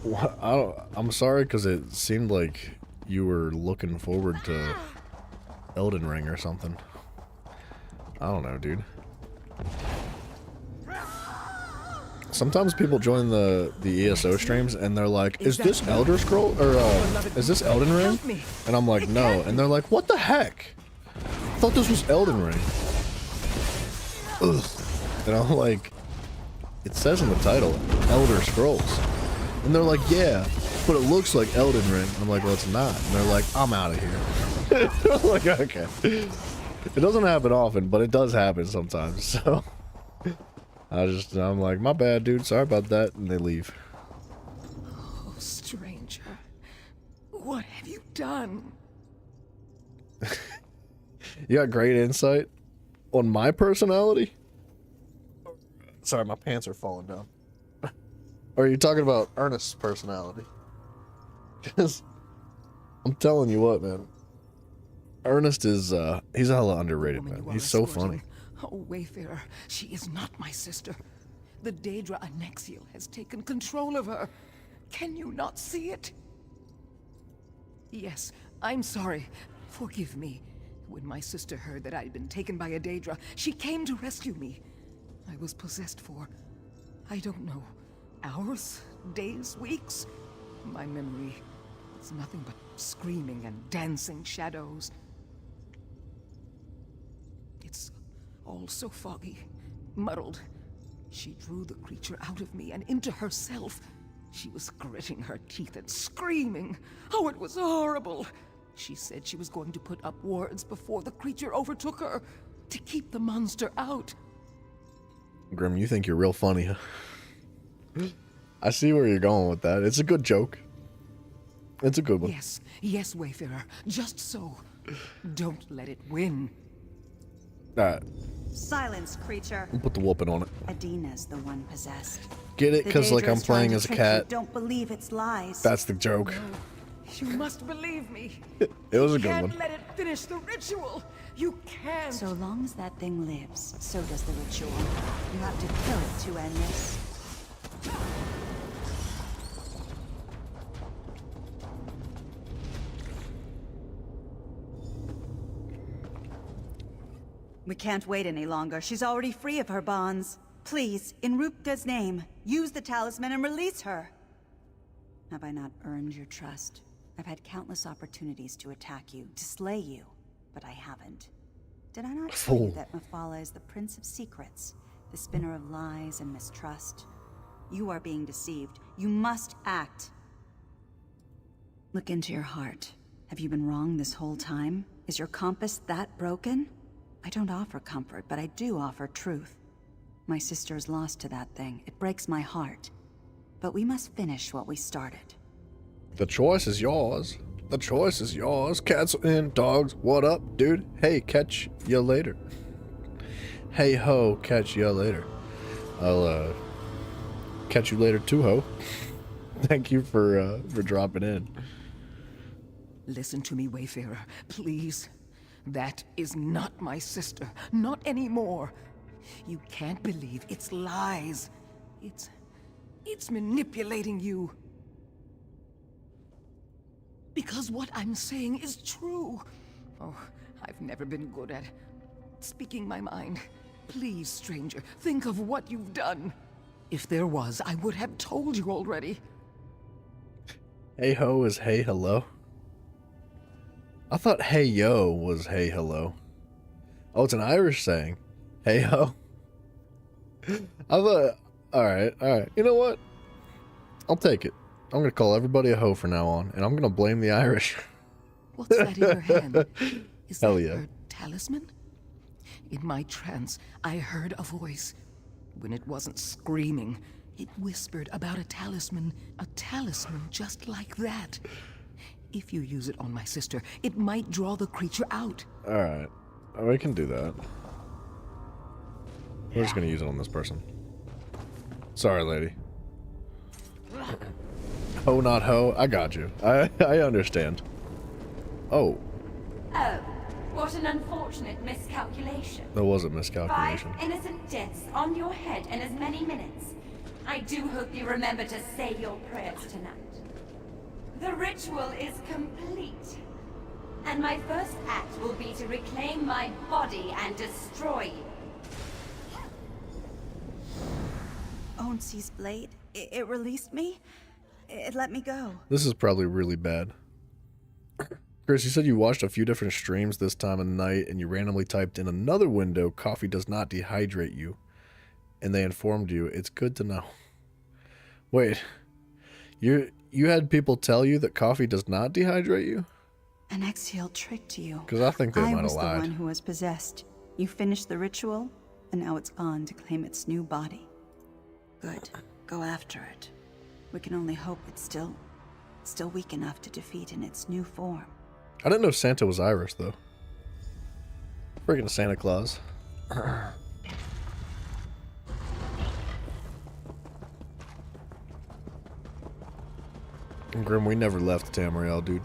What? I'm sorry, because it seemed like you were looking forward to Elden Ring or something. I don't know, dude. Sometimes people join the ESO streams and they're like, is this Elder Scroll or is this Elden Ring? And I'm like, no. And they're like, what the heck? I thought this was Elden Ring. Ugh. And I'm like, it says in the title, Elder Scrolls. And they're like, yeah, but it looks like Elden Ring. And I'm like, well, it's not. And they're like, I'm out of here. I'm like, okay. It doesn't happen often, but it does happen sometimes, so I'm like, my bad, dude, sorry about that, and they leave. Oh, stranger, what have you done? You got great insight on my personality? Sorry, my pants are falling down. Or are you talking about Ernest's personality? I'm telling you what, man. Ernest is, he's hella underrated, man. He's so funny. Oh, Wayfarer, she is not my sister. The Daedra Anexiel has taken control of her. Can you not see it? Yes, I'm sorry. Forgive me. When my sister heard that I had been taken by a Daedra, she came to rescue me. I was possessed for, I don't know, hours, days, weeks? My memory is nothing but screaming and dancing shadows. It's all so foggy, muddled. She drew the creature out of me and into herself. She was gritting her teeth and screaming. Oh, it was horrible. She said she was going to put up wards before the creature overtook her, to keep the monster out. Grim, you think you're real funny, huh? I see where you're going with that. It's a good joke. It's a good one. Yes, yes, Wayfarer. Just so. Don't let it win. Alright. Silence, creature. Put the whooping on it. Adina's the one possessed. Get it? Because, like, I'm playing as a cat. Don't believe it's lies. That's the joke. You must believe me. It was a good You one. can't let it finish the ritual. You can't. So long as that thing lives, so does the ritual. You have to kill it to end this. We can't wait any longer. She's already free of her bonds. Please, in Rupka's name, use the talisman and release her. Have I not earned your trust? I've had countless opportunities to attack you, to slay you, but I haven't. Did I not tell you that Mephala is the Prince of Secrets, the spinner of lies and mistrust? You are being deceived. You must act. Look into your heart. Have you been wrong this whole time? Is your compass that broken? I don't offer comfort, but I do offer truth. My sister is lost to that thing. It breaks my heart. But we must finish what we started. The choice is yours. The choice is yours. Cats and dogs, what up, dude? Hey, catch ya later. Hey ho, catch ya later. I'll catch you later too, ho. Thank you for dropping in. Listen to me, Wayfarer, please. That is not my sister. Not anymore. You can't believe it's lies. It's manipulating you. Because what I'm saying is true. Oh, I've never been good at speaking my mind. Please, stranger, think of what you've done. If there was, I would have told you already. Hey ho is hey hello. I thought hey yo was hey hello. Oh, it's an Irish saying. Hey ho. I thought, alright. You know what? I'll take it. I'm gonna call everybody a hoe from now on, and I'm gonna blame the Irish. What's that in your hand? Is Hell that yeah. her talisman? In my trance, I heard a voice. When it wasn't screaming, it whispered about a talisman just like that. If you use it on my sister, it might draw the creature out. Alright. We can do that. We're just gonna use it on this person. Sorry, lady. Ho, not ho. I got you. I understand. Oh, Oh, what an unfortunate miscalculation. that was a miscalculation. 5 innocent deaths on your head in as many minutes. I do hope you remember to say your prayers tonight. The ritual is complete. And my first act will be to reclaim my body and destroy you. Onsi's blade. It released me? It let me go. This is probably really bad. Chris, you said you watched a few different streams this time of night and you randomly typed in another window, coffee does not dehydrate you. And they informed you, it's good to know. Wait, you had people tell you that coffee does not dehydrate you? Anexiel tricked you. Because I think they might have I was the lied. one who was possessed. You finished the ritual, and now it's gone to claim its new body. Good. Go after it. We can only hope it's still weak enough to defeat in its new form. I didn't know Santa was Irish, though. Freaking Santa Claus. Grim, we never left Tamriel, dude.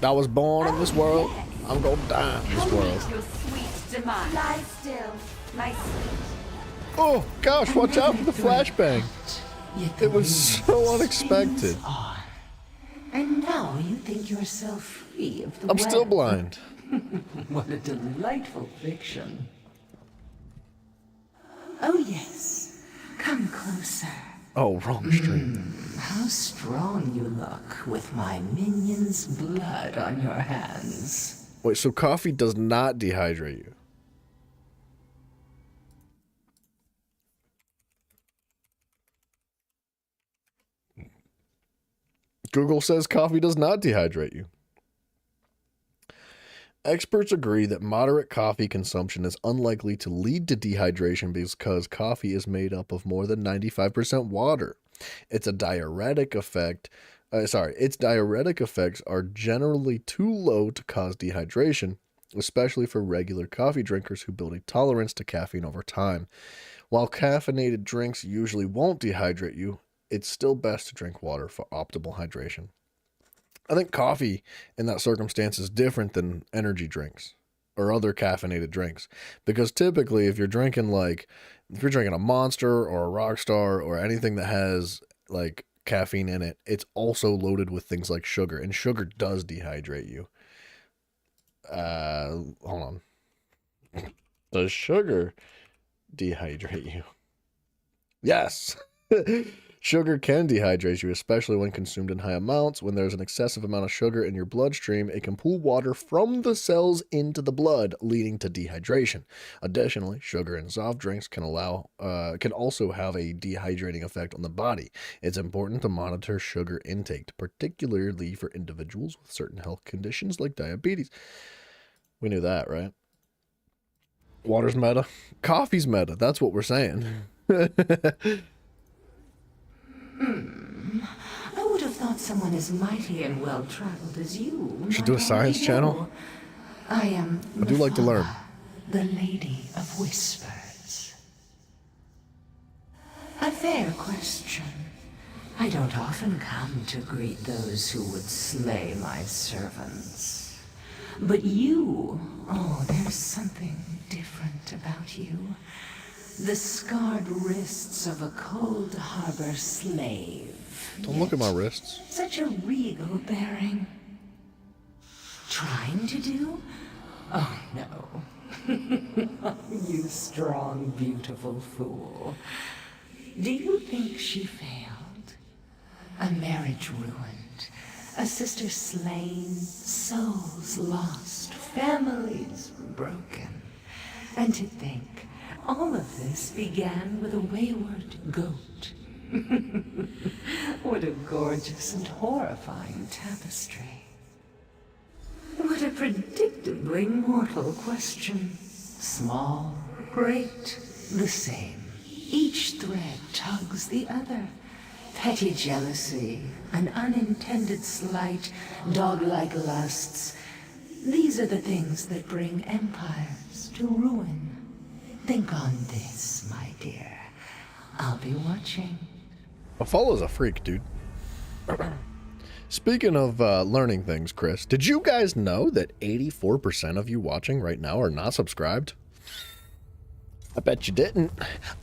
I was born in this world. I'm gonna die in this world. Your sweet demise. Lie still, my sweet. Oh gosh, watch out for the flashbang. It was so unexpected. And now you think yourself free of the I'm still blind. What a delightful fiction. Oh yes, come closer. Oh, wrong stream. How strong you look with my minion's blood on your hands. Wait, so coffee does not dehydrate you? Google says coffee does not dehydrate you. Experts agree that moderate coffee consumption is unlikely to lead to dehydration because coffee is made up of more than 95% water. Its diuretic effects are generally too low to cause dehydration, especially for regular coffee drinkers who build a tolerance to caffeine over time. While caffeinated drinks usually won't dehydrate you, it's still best to drink water for optimal hydration. I think coffee in that circumstance is different than energy drinks or other caffeinated drinks, because typically if you're drinking a Monster or a Rockstar or anything that has like caffeine in it, it's also loaded with things like sugar, and sugar does dehydrate you. Hold on. Does sugar dehydrate you? Yes. Sugar can dehydrate you, especially when consumed in high amounts. When there's an excessive amount of sugar in your bloodstream, it can pull water from the cells into the blood, leading to dehydration. Additionally, sugar in soft drinks can also have a dehydrating effect on the body. It's important to monitor sugar intake, particularly for individuals with certain health conditions like diabetes. We knew that, right? Water's meta. Coffee's meta. That's what we're saying. I would have thought someone as mighty and well-traveled as you Should do a science channel. I am I do like to learn. the Lady of Whispers. A fair question. I don't often come to greet those who would slay my servants. But you, oh, there's something different about you. The scarred wrists of a Cold Harbor slave. Don't look at my wrists. Such a regal bearing. Trying to do? Oh, no. You strong, beautiful fool. Do you think she failed? A marriage ruined, a sister slain, souls lost, families broken. And to think, all of this began with a wayward goat. What a gorgeous and horrifying tapestry. What a predictably mortal question. Small, great, the same. Each thread tugs the other. Petty jealousy, an unintended slight, dog-like lusts. These are the things that bring empires to ruin. Think on this, my dear. I'll be watching. Apollo's a freak, dude. Speaking of learning things, Chris, did you guys know that 84% of you watching right now are not subscribed? I bet you didn't.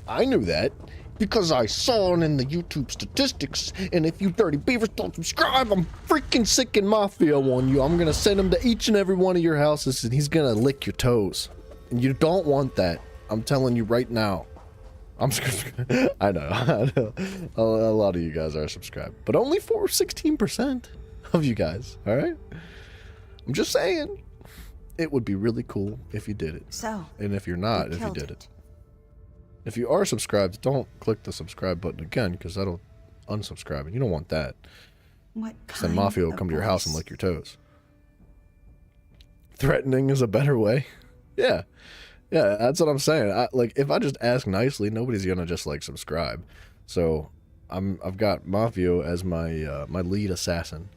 I knew that because I saw it in the YouTube statistics, and if you dirty beavers don't subscribe, I'm freaking sicking Mafia on you. I'm gonna send him to each and every one of your houses, and he's gonna lick your toes. And you don't want that. I'm telling you right now. I know. A lot of you guys are subscribed, but only 16% of you guys. All right. I'm just saying, it would be really cool if you did it. So, and if you're not, if you did it. If you are subscribed, don't click the subscribe button again, because that'll unsubscribe, and you don't want that. What Then Mafia will come to your house and lick your toes. Threatening is a better way. Yeah. Yeah, that's what I'm saying. If I just ask nicely, nobody's gonna just subscribe. So I've got Mafio as my my lead assassin.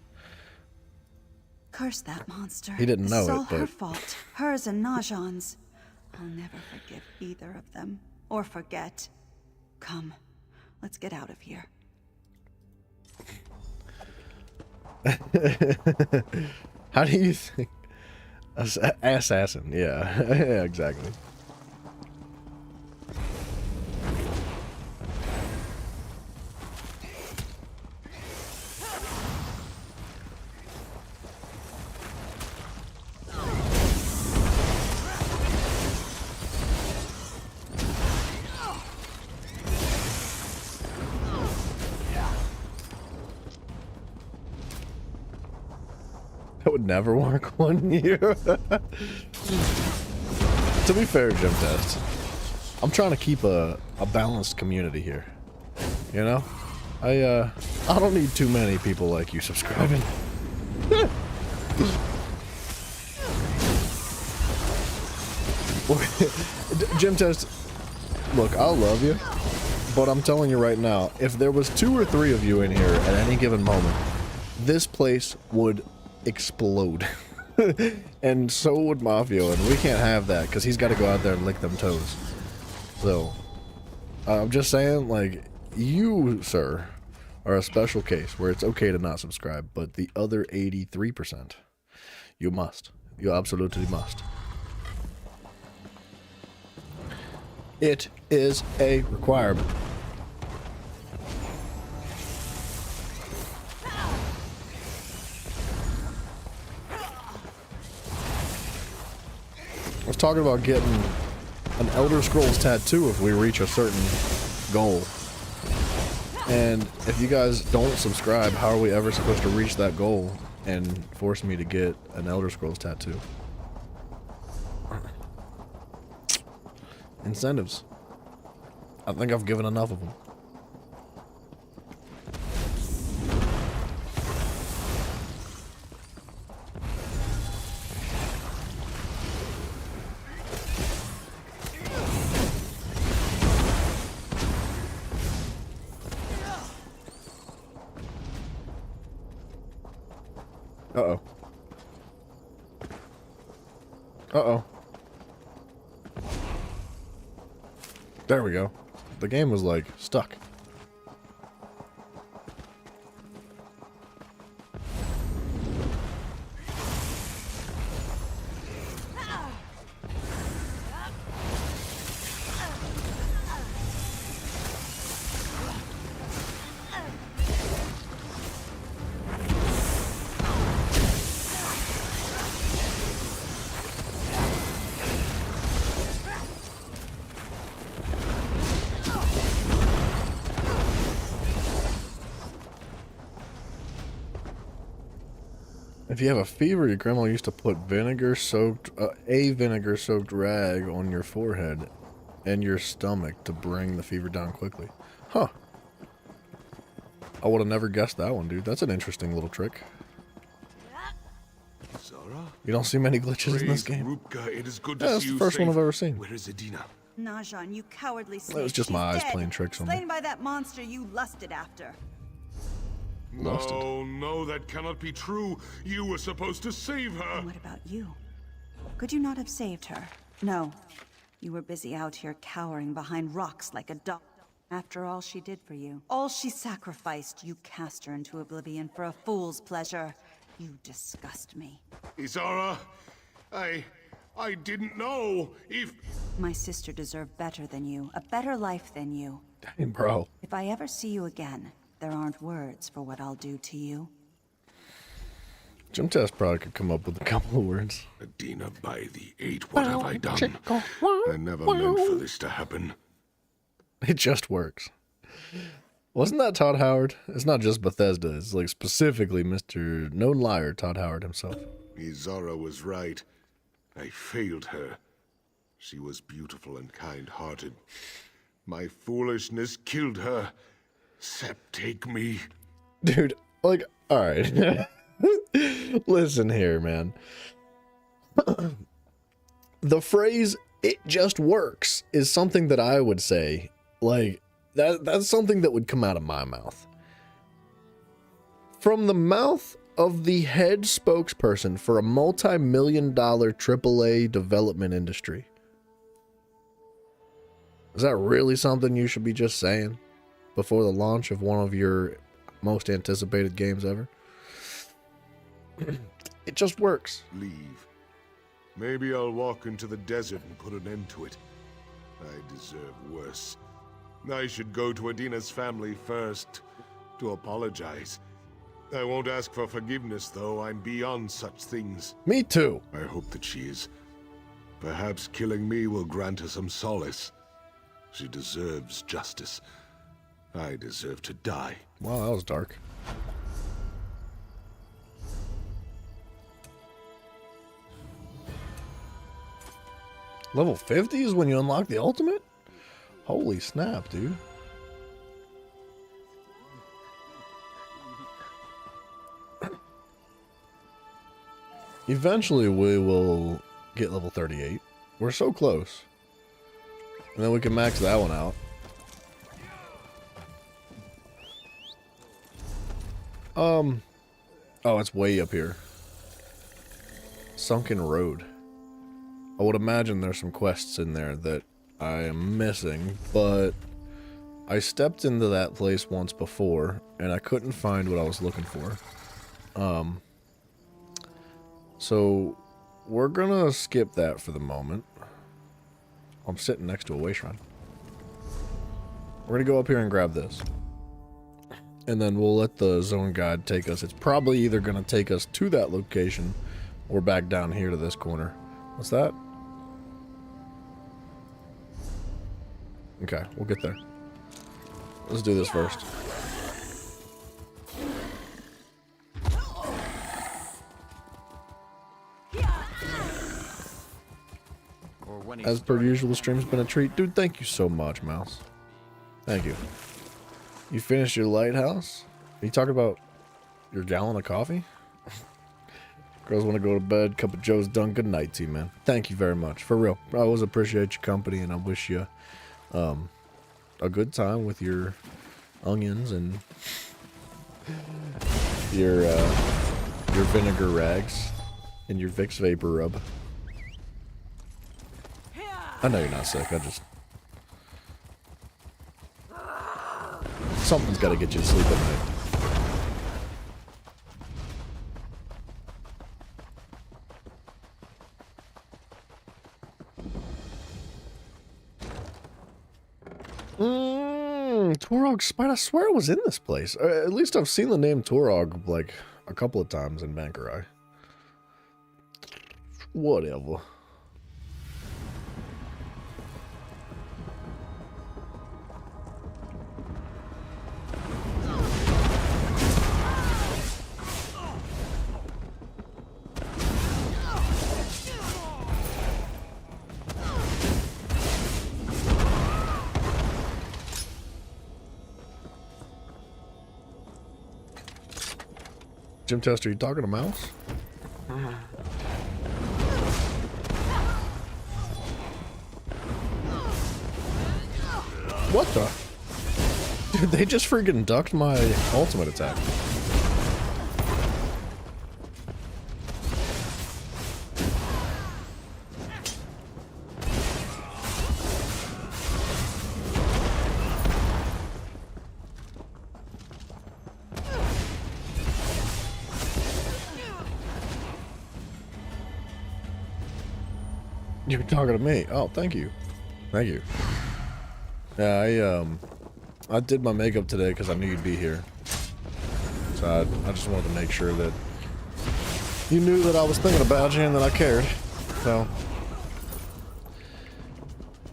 Curse that monster. He didn't know It's all it, but her fault. Hers and Najan's. I'll never forgive either of them. Or forget. Come, let's get out of How do you think? Assassin, yeah. Yeah, exactly. That would never work 1 year. To be fair, Gym Test, I'm trying to keep a balanced community here. You know? I don't need too many people like you subscribing. Gym Test, look, I love you, but I'm telling you right now, if there was 2 or 3 of you in here at any given moment, this place would explode. And so would Mafio, and we can't have that because he's got to go out there and lick them toes. So I'm just saying, like, you, sir, are a special case where it's okay to not subscribe, but the other 83%, you must. You absolutely must. It is a requirement. I was talking about getting an Elder Scrolls tattoo if we reach a certain goal. And if you guys don't subscribe, how are we ever supposed to reach that goal and force me to get an Elder Scrolls tattoo? Incentives. I think I've given enough of them. Uh-oh. Uh-oh. There we go. The game was, like, stuck. If you have a fever, your grandma used to put vinegar-soaked, a vinegar-soaked rag on your forehead and your stomach to bring the fever down quickly. Huh. I would have never guessed that one, dude. That's an interesting little trick. Zara? You don't see many glitches in this game. Rupka, it is good Yeah, to that's see the you first one safe. I've ever seen. Where is Adina? Najan, you cowardly snake. That was just my She's eyes dead, playing tricks on me. slain by that monster you lusted after. No, no, that cannot be true. You were supposed to save her. And what about you? Could you not have saved her? No. You were busy out here cowering behind rocks like a dog. After all she did for you, all she sacrificed, you cast her into oblivion for a fool's pleasure. You disgust me. Izara, I didn't know if... My sister deserved better than you, a better life than you. Dang, bro. If I ever see you again, there aren't words for what I'll do to you. Gym Test probably could come up with a couple of words. Adina, by the 8, what have I done? I never meant for this to happen. It just works. Wasn't that Todd Howard? It's not just Bethesda. It's like specifically Mr. Known Liar, Todd Howard himself. Izara was right. I failed her. She was beautiful and kind-hearted. My foolishness killed her. Sep, take me. Dude, like, alright. Listen here, man. The phrase, "it just works," is something that I would say, like, that's something that would come out of my mouth. From the mouth of the head spokesperson for a multi-million-dollar AAA development industry. Is that really something you should be just saying before the launch of one of your most anticipated games ever? It just works. Leave. Maybe I'll walk into the desert and put an end to it. I deserve worse. I should go to Adina's family first to apologize. I won't ask for forgiveness, though. I'm beyond such things. Me too. I hope that she is. Perhaps killing me will grant her some solace. She deserves justice. I deserve to die. Wow, that was dark. Level 50 is when you unlock the ultimate? Holy snap, dude. Eventually we will get level 38. We're so close. And then we can max that one out. Oh, it's way up here. Sunken Road. I would imagine there's some quests in there that I am missing, but I stepped into that place once before and I couldn't find what I was looking for. So we're gonna skip that for the moment. I'm sitting next to a way shrine. We're gonna go up here and grab this. And then we'll let the zone guide take us. It's probably either gonna take us to that location or back down here to this corner. What's that? Okay, we'll get there. Let's do this first. As per usual, the stream's been a treat. Dude, thank you so much, Mouse. Thank you. You finished your lighthouse? Are you talking about your gallon of coffee? Girls want to go to bed. Cup of Joe's done. Good night to you, man. Thank you very much. For real. I always appreciate your company, and I wish you a good time with your onions and your vinegar rags and your Vicks Vapor Rub. I know you're not sick. I just... Something's got to get you to sleep at night. Torog Spite, I swear it was in this place. At least I've seen the name Torog like a couple of times in Bankerai. Whatever. Jim Tester, you talking to Mouse? What the? Dude, they just freaking ducked my ultimate attack. You're talking to me. Oh, thank you. Thank you. Yeah, I did my makeup today because I knew you'd be here. So I just wanted to make sure that you knew that I was thinking about you and that I cared. So,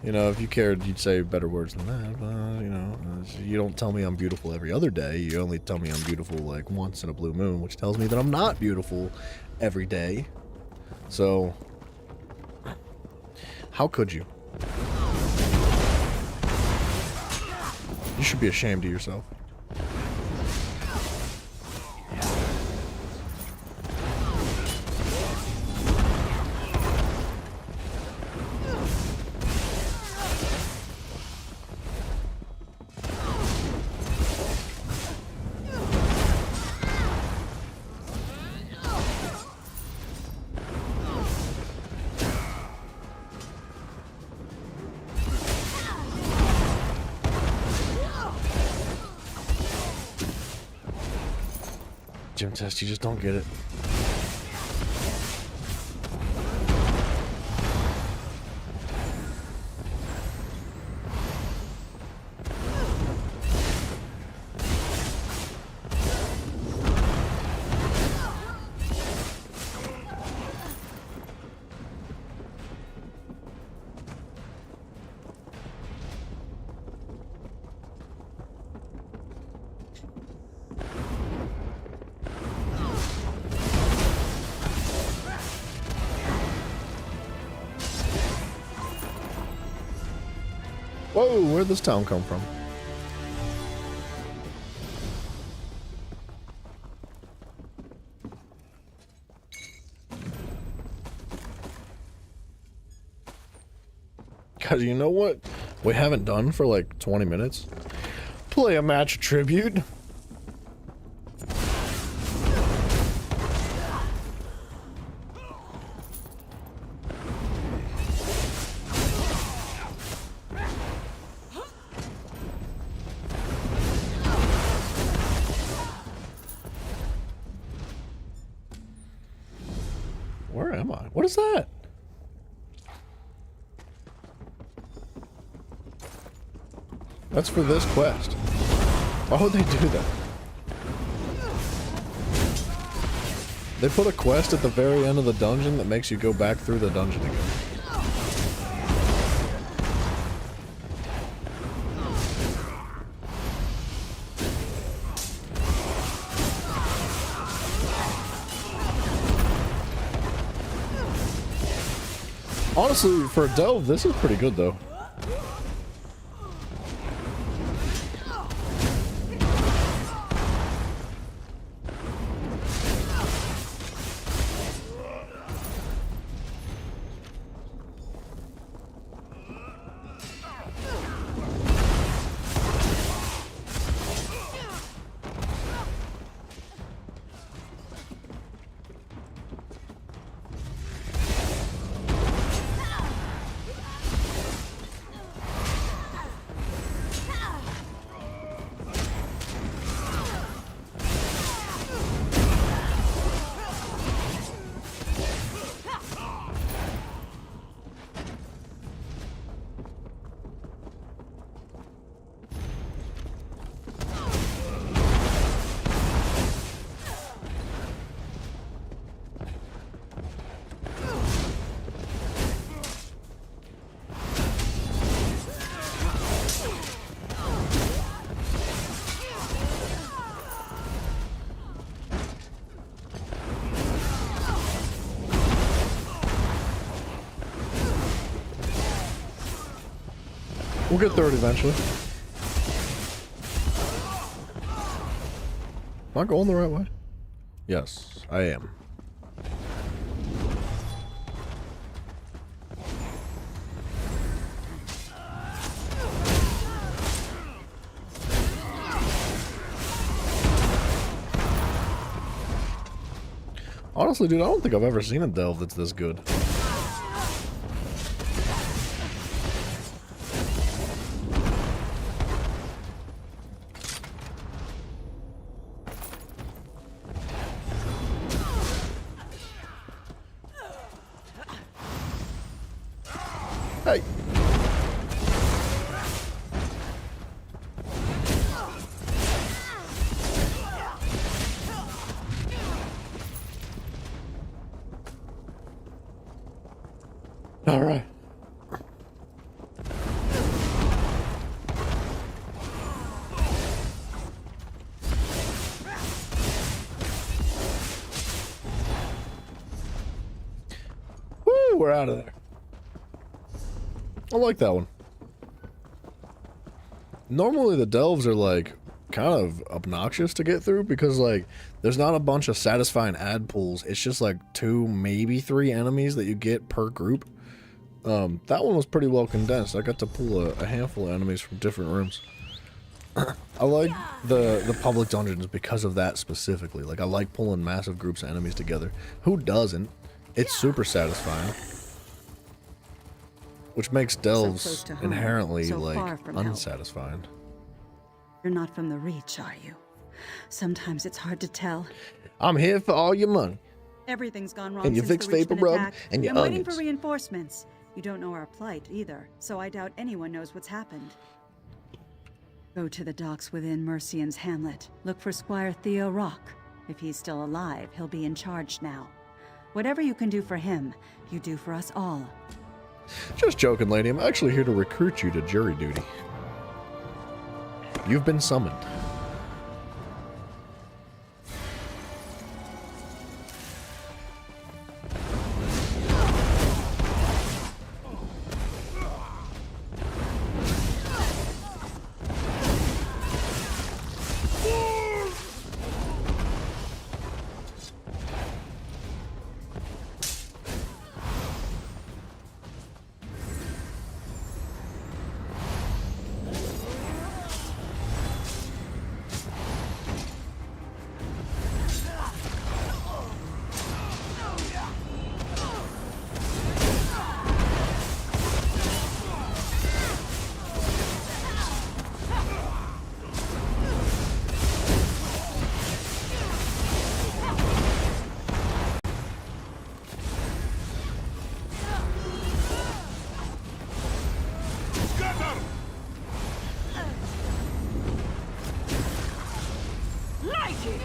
you know, if you cared, you'd say better words than that. But, you know, you don't tell me I'm beautiful every other day. You only tell me I'm beautiful like once in a blue moon, which tells me that I'm not beautiful every day. So... how could you? You should be ashamed of yourself. Gym test, you just don't get it. Whoa, where'd this town come from? Guys, you know what we haven't done for like 20 minutes? Play a match of Tribute. Where am I? What is that? That's for this quest. Why would they do that? They put a quest at the very end of the dungeon that makes you go back through the dungeon again. Honestly, for a delve, this is pretty good though. We'll get through it eventually. Am I going the right way? Yes, I am. Honestly, dude, I don't think I've ever seen a delve that's this good. Hey. All right. Woo, we're out of there. I like that one. Normally the delves are like kind of obnoxious to get through because like there's not a bunch of satisfying ad pulls. It's just like 2, maybe 3 enemies that you get per group. That one was pretty well condensed. I got to pull a handful of enemies from different rooms. I like the public dungeons because of that specifically. Like I like pulling massive groups of enemies together. Who doesn't? It's super satisfying. Which makes delves inherently, like, unsatisfying. You're not from the Reach, are you? Sometimes it's hard to tell. I'm here for all your money. Everything's gone wrong And you since fix the Reachman Vapor Rub attack. and your I'm waiting onions. for reinforcements. You don't know our plight either, so I doubt anyone knows what's happened. Go to the docks within Mercian's hamlet. Look for Squire Theo Rock. If he's still alive, he'll be in charge now. Whatever you can do for him, you do for us all. Just joking, lady. I'm actually here to recruit you to jury duty. You've been summoned. Light it!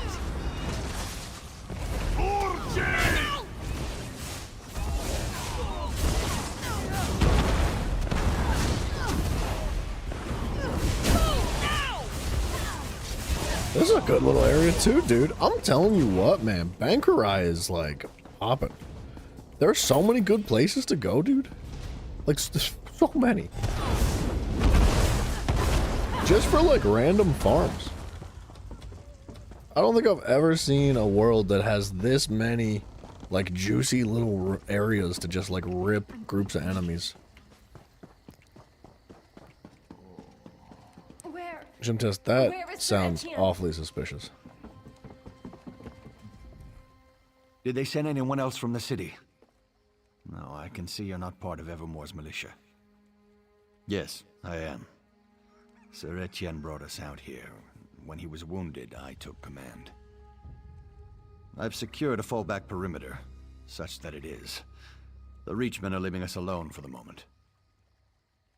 This is a good little area too, dude. I'm telling you what, man. Bankurai is like popping. There are so many good places to go, dude. Like, there's so many. Just for like random farms. I don't think I've ever seen a world that has this many like juicy little areas to just like rip groups of enemies. Jim Test, that sounds awfully suspicious. Did they send anyone else from the city? No, I can see you're not part of Evermore's militia. Yes, I am. Sir Etienne brought us out here. When he was wounded, I took command. I've secured a fallback perimeter, such that it is. The Reachmen are leaving us alone for the moment.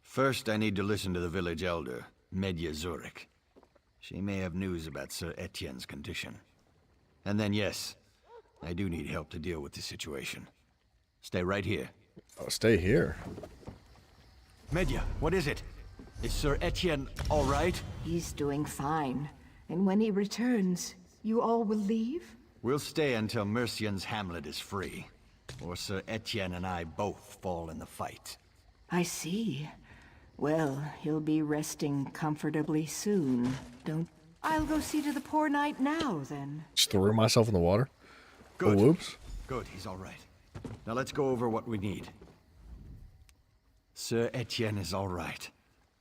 First, I need to listen to the village elder, Medya Zurich. She may have news about Sir Etienne's condition. And then, yes, I do need help to deal with the situation. Stay right here. Oh, stay here? Medya, what is it? Is Sir Etienne all right? He's doing fine. And when he returns, you all will leave? We'll stay until Mercian's hamlet is free. Or Sir Etienne and I both fall in the fight. I see. Well, he'll be resting comfortably soon. I'll go see to the poor knight now, then. Just threw myself in the water? Good. Oh, whoops. Good, he's all right. Now let's go over what we need. Sir Etienne is all right.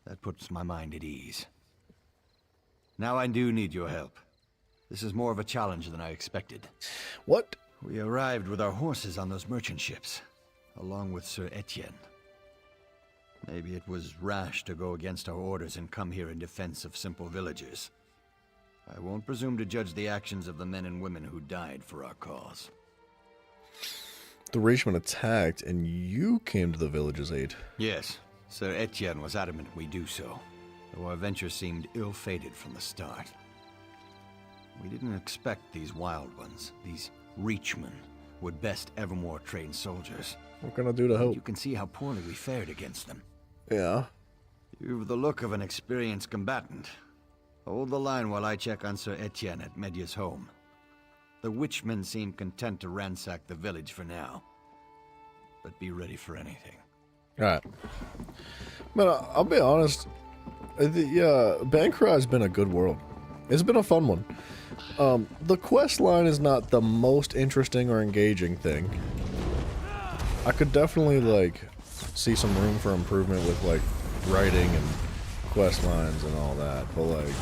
That puts my mind at ease. Now I do need your help. This is more of a challenge than I expected. What? We arrived with our horses on those merchant ships, along with Sir Etienne. Maybe it was rash to go against our orders and come here in defense of simple villagers. I won't presume to judge the actions of the men and women who died for our cause. The Reachmen attacked, and you came to the village's aid. Yes, Sir Etienne was adamant we do so, though our venture seemed ill-fated from the start. We didn't expect these wild ones, these Reachmen, would best Evermore trained soldiers. What can I do to help? You can see how poorly we fared against them. Yeah. You've the look of an experienced combatant. Hold the line while I check on Sir Etienne at Medya's home. The Witchmen seem content to ransack the village for now. But be ready for anything. Alright. Man, I'll be honest. Bankurai has been a good world. It's been a fun one. The quest line is not the most interesting or engaging thing. I could definitely, like, see some room for improvement with, like, writing and quest lines and all that, but, like...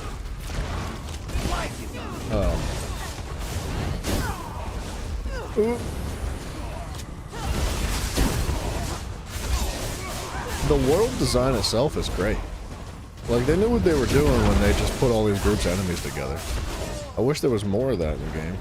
The world design itself is great. Like, they knew what they were doing when they just put all these groups of enemies together. I wish there was more of that in the game.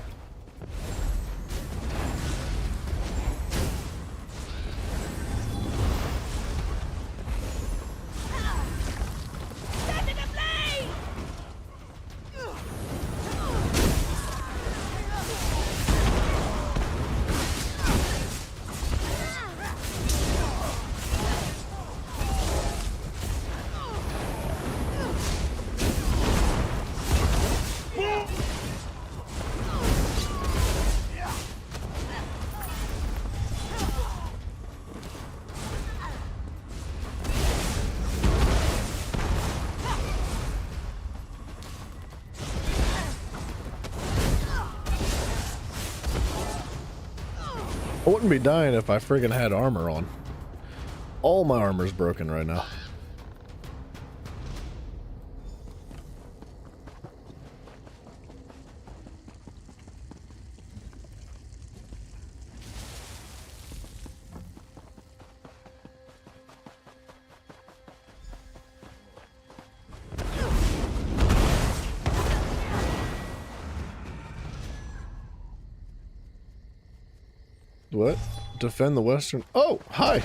I wouldn't be dying if I friggin' had armor on. All my armor's broken right now. What? Defend the western... Oh, hi!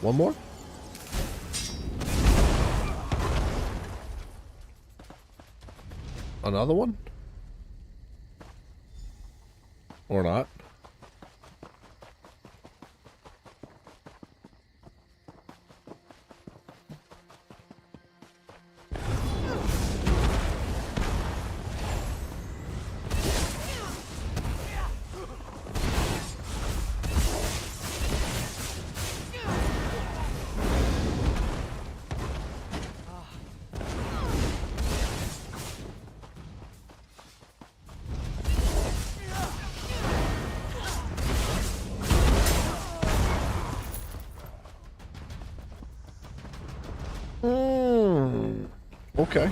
One more? Another one? Or not? Okay.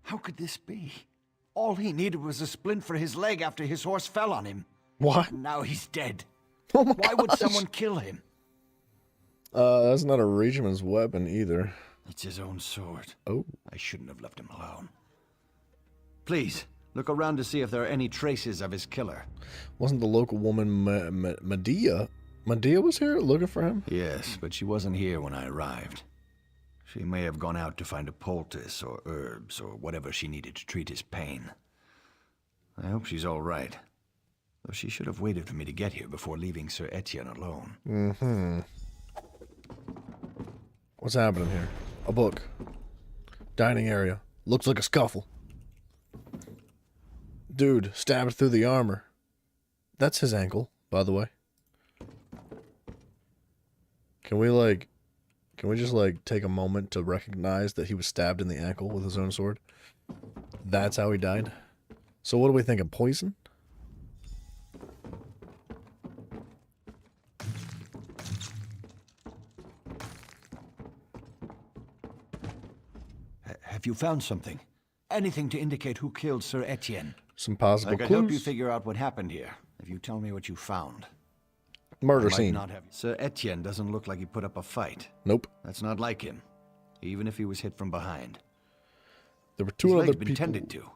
How could this be? All he needed was a splint for his leg after his horse fell on him. What? Now he's dead. Oh my Why would gosh. someone kill him? That's not a Regiment's weapon either. It's his own sword. Oh. I shouldn't have left him alone. Please, look around to see if there are any traces of his killer. Wasn't the local woman Medea? Medea was here looking for him? Yes, but she wasn't here when I arrived. She may have gone out to find a poultice or herbs or whatever she needed to treat his pain. I hope she's all right. Though she should have waited for me to get here before leaving Sir Etienne alone. Mm-hmm. What's happening here? A book. Dining area. Looks like a scuffle. Dude, stabbed through the armor. That's his ankle, by the way. Can we just, take a moment to recognize that he was stabbed in the ankle with his own sword? That's how he died? So what are we thinking? Poison? Have you found something? Anything to indicate who killed Sir Etienne? Some possible I could help you clues? figure out what happened here, if you tell me what you found. Murder I might scene. not have- Sir Etienne doesn't look like he put up a fight. Nope. That's not like him, even if he was hit from behind. There were two His other leg's been people. tended to.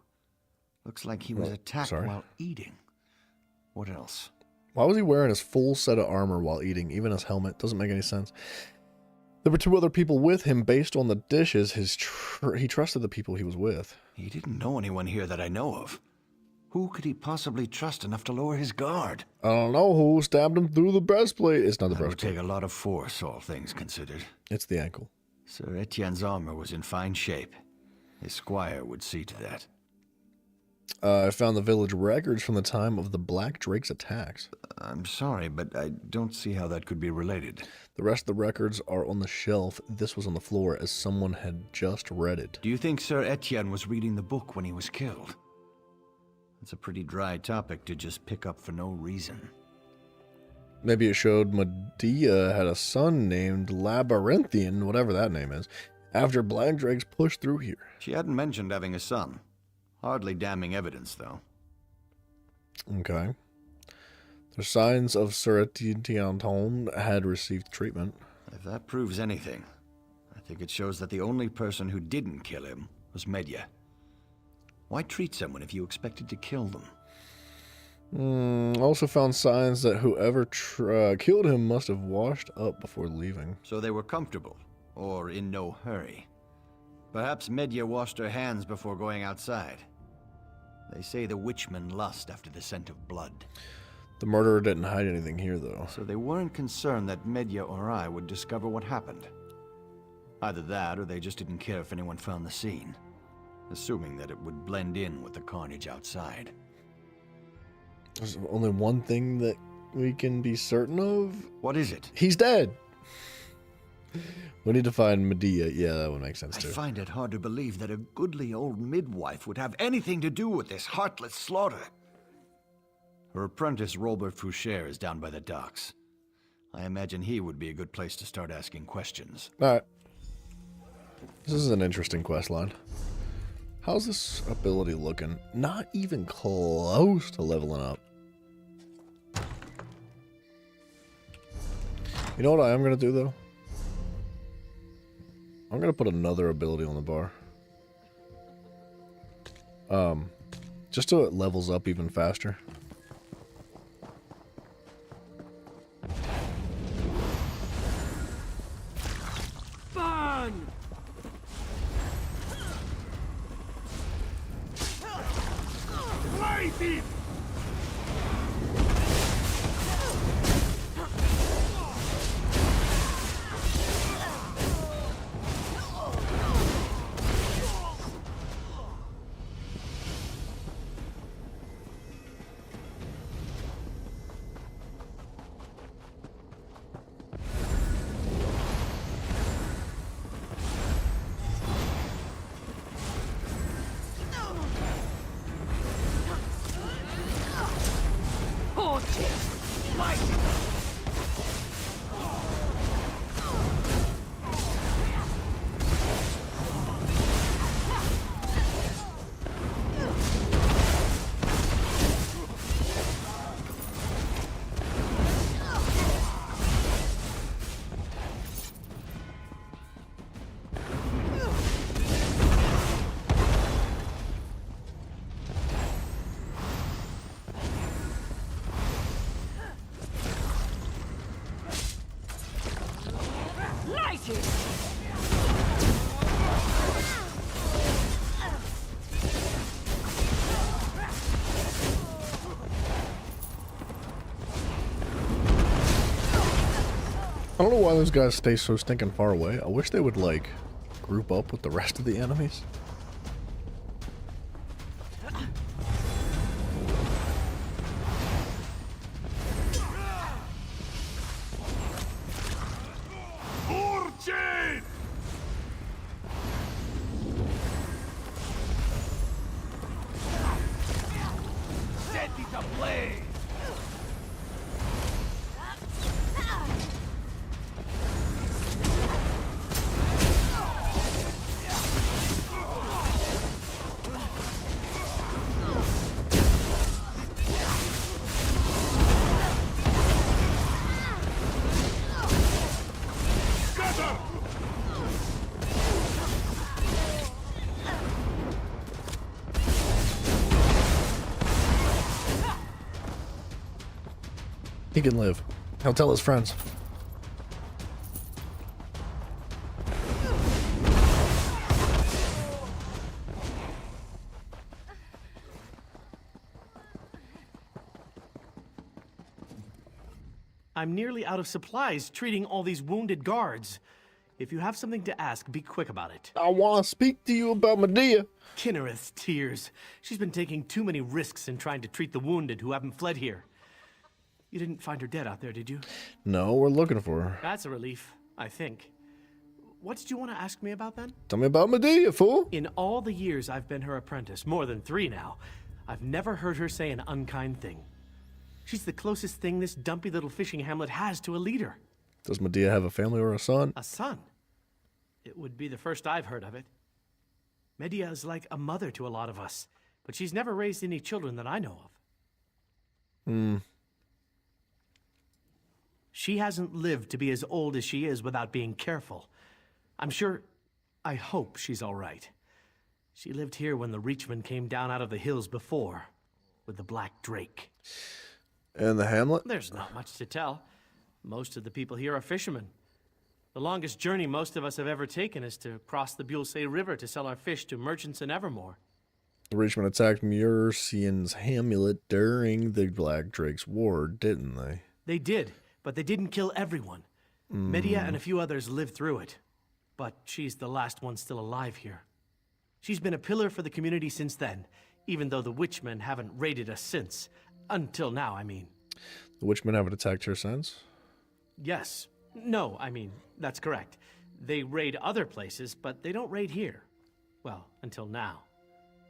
Looks like he was Oh, attacked sorry. while eating. What else? Why was he wearing his full set of armor while eating? Even his helmet doesn't make any sense. There were two other people with him based on the dishes. He trusted the people he was with. He didn't know anyone here that I know of. Who could he possibly trust enough to lower his guard? I don't know who stabbed him through the breastplate. It's not the That would breastplate. take a lot of force, all things considered. It's the ankle. Sir Etienne's armor was in fine shape. His squire would see to that. I found the village records from the time of the Black Drake's attacks. I'm sorry, but I don't see how that could be related. The rest of the records are on the shelf. This was on the floor as someone had just read it. Do you think Sir Etienne was reading the book when he was killed? It's a pretty dry topic to just pick up for no reason. Maybe it showed Medea had a son named Labyrinthian, whatever that name is, after Black Drakes pushed through here. She hadn't mentioned having a son. Hardly damning evidence, though. Okay. There's signs of Sir Etienne had received treatment. If that proves anything, I think it shows that the only person who didn't kill him was Medea. Why treat someone if you expected to kill them? Also found signs that whoever killed him must have washed up before leaving. So they were comfortable, or in no hurry. Perhaps Medea washed her hands before going outside. They say the witchmen lust after the scent of blood. The murderer didn't hide anything here, though. So they weren't concerned that Medea or I would discover what happened. Either that, or they just didn't care if anyone found the scene, assuming that it would blend in with the carnage outside. There's only one thing that we can be certain of. What is it? He's dead. We need to find Medea. Yeah, that would make sense I too. find it hard to believe that a goodly old midwife would have anything to do with this heartless slaughter. Her apprentice, Robert Foucher, is down by the docks. I imagine he would be a good place to start asking questions. Alright. This is an interesting quest line. How's this ability looking? Not even close to leveling up. You know what I am going to do, though? I'm going to put another ability on the bar. Just so it levels up even faster. Burn! Light it! I don't know why those guys stay so stinking far away. I wish they would, like, group up with the rest of the enemies. Urchin! Set it ablaze! He can live. He'll tell his friends. I'm nearly out of supplies treating all these wounded guards. If you have something to ask, be quick about it. I want to speak to you about Medea. Kinnereth's tears. She's been taking too many risks in trying to treat the wounded who haven't fled here. You didn't find her dead out there, did you? No, we're looking for her. That's a relief, I think. What did you want to ask me about then? Tell me about Medea, fool. In all the years I've been her apprentice, more than 3 now, I've never heard her say an unkind thing. She's the closest thing this dumpy little fishing hamlet has to a leader. Does Medea have a family or a son? A son? It would be the first I've heard of it. Medea is like a mother to a lot of us, but she's never raised any children that I know of. She hasn't lived to be as old as she is without being careful. I hope she's all right. She lived here when the Reachmen came down out of the hills before, with the Black Drake. And the hamlet? There's not much to tell. Most of the people here are fishermen. The longest journey most of us have ever taken is to cross the Bulsay River to sell our fish to merchants in Evermore. The Reachmen attacked Murcian's hamlet during the Black Drake's War, didn't they? They did, but they didn't kill everyone. Medea and a few others lived through it. But she's the last one still alive here. She's been a pillar for the community since then, even though the Witchmen haven't raided us since. Until now, I mean. The Witchmen haven't attacked her since? Yes, No, I mean, that's correct. They raid other places, but they don't raid here. Well, until now.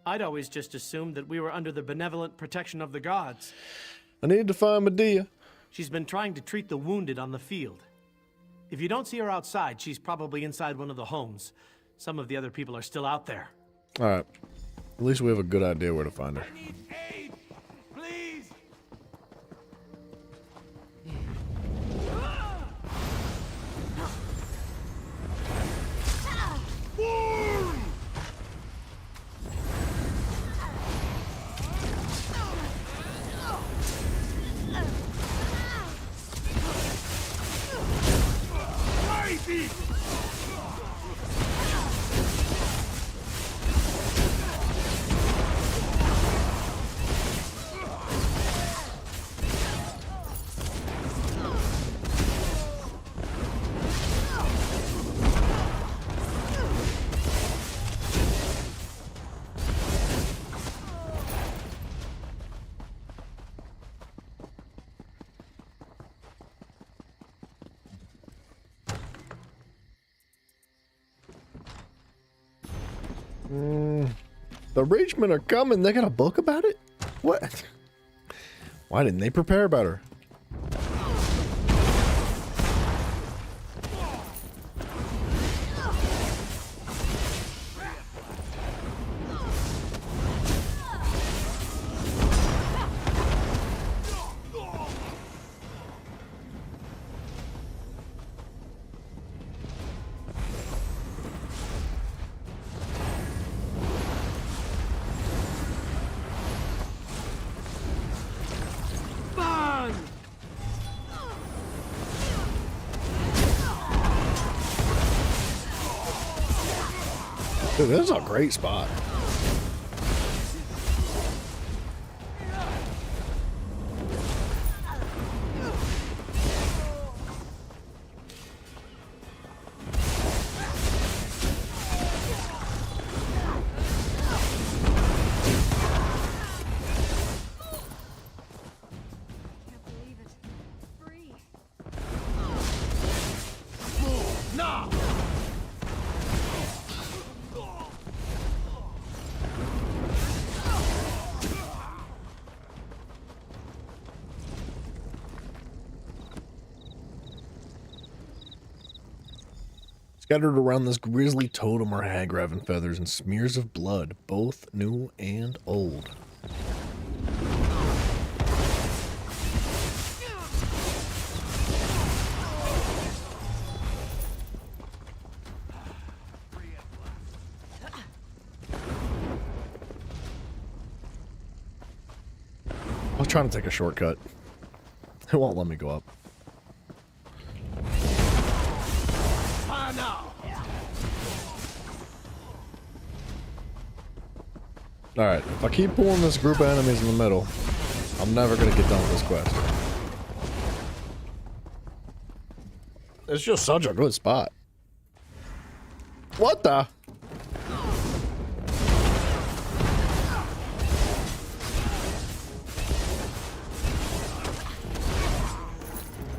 I'd always just assumed that we were under the benevolent protection of the gods. I need to find Medea. She's been trying to treat the wounded on the field. If you don't see her outside, she's probably inside one of the homes. Some of the other people are still out there. All right. At least we have a good idea where to find her. Aid! Please! The Ragemen are coming. They got a book about it? What? Why didn't they prepare better? Dude, this is a great spot. Scattered around this grisly totem are hag raven feathers and smears of blood, both new and old. I was trying to take a shortcut. It won't let me go up. Alright, if I keep pulling this group of enemies in the middle, I'm never going to get done with this quest. It's just such a good spot. What the?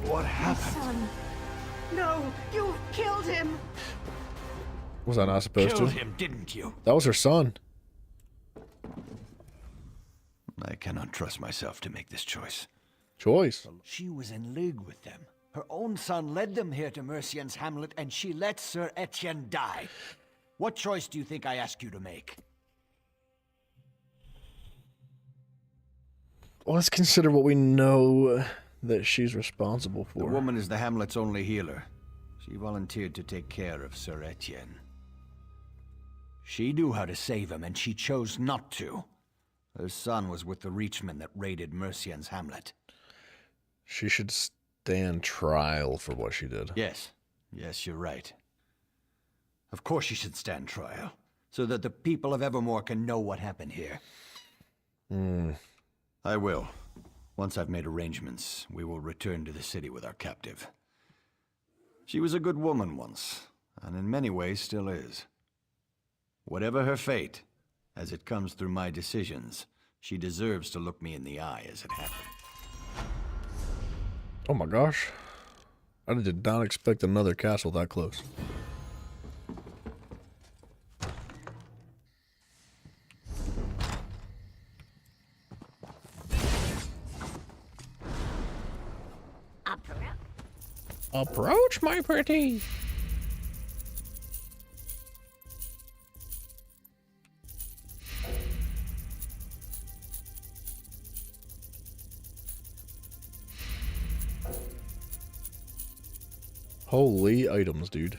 What happened? Son. No, you killed him. Was I not supposed to? Killed him, didn't you? That was her son. I cannot trust myself to make this choice. Choice? She was in league with them. Her own son led them here to Mercian's hamlet, and she let Sir Etienne die. What choice do you think I ask you to make? Well, let's consider what we know that she's responsible for. The woman is the hamlet's only healer. She volunteered to take care of Sir Etienne. She knew how to save him, and she chose not to. Her son was with the Reachmen that raided Mercian's hamlet. She should stand trial for what she did. Yes. Yes, you're right. Of course she should stand trial, so that the people of Evermore can know what happened here. I will. Once I've made arrangements, we will return to the city with our captive. She was a good woman once, and in many ways still is. Whatever her fate, as it comes through my decisions, she deserves to look me in the eye as it happened. Oh my gosh. I did not expect another castle that close. Approach, my pretty. Holy items, dude.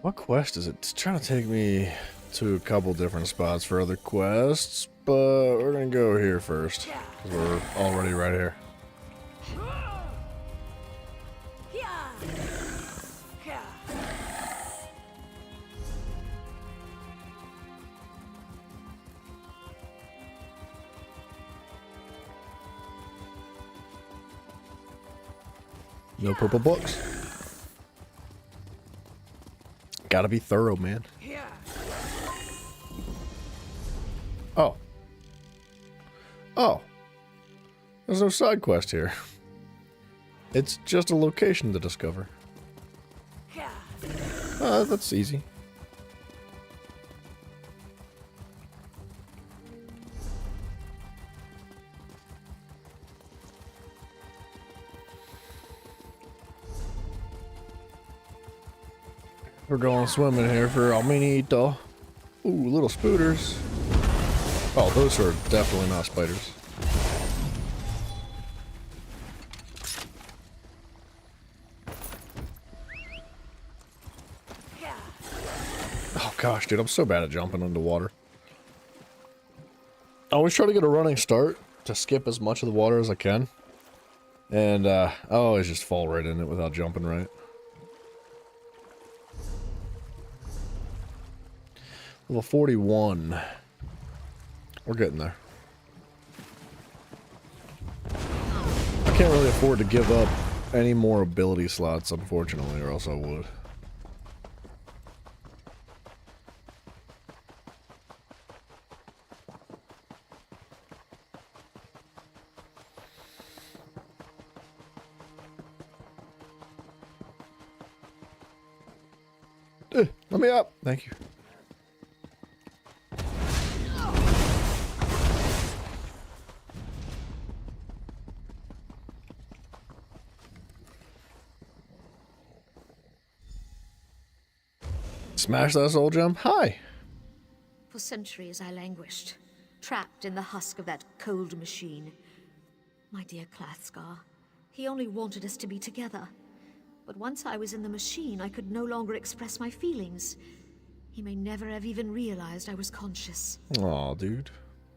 What quest is it? It's trying to take me to a couple different spots for other quests, but we're gonna go here first, because we're already right here. No purple books. Gotta be thorough, man. Oh. Oh. There's no side quest here. It's just a location to discover. That's easy. We're going swimming here for Alminito. Ooh, little spooters. Oh, those are definitely not spiders. Oh gosh, dude, I'm so bad at jumping underwater. I always try to get a running start to skip as much of the water as I can. And I always just fall right in it without jumping right. Level 41. We're getting there. I can't really afford to give up any more ability slots, unfortunately, or else I would. Let me up. Thank you. Smash that soul gem? Hi. For centuries I languished, trapped in the husk of that cold machine. My dear Clathscar, he only wanted us to be together. But once I was in the machine, I could no longer express my feelings. He may never have even realized I was conscious. Aw, dude.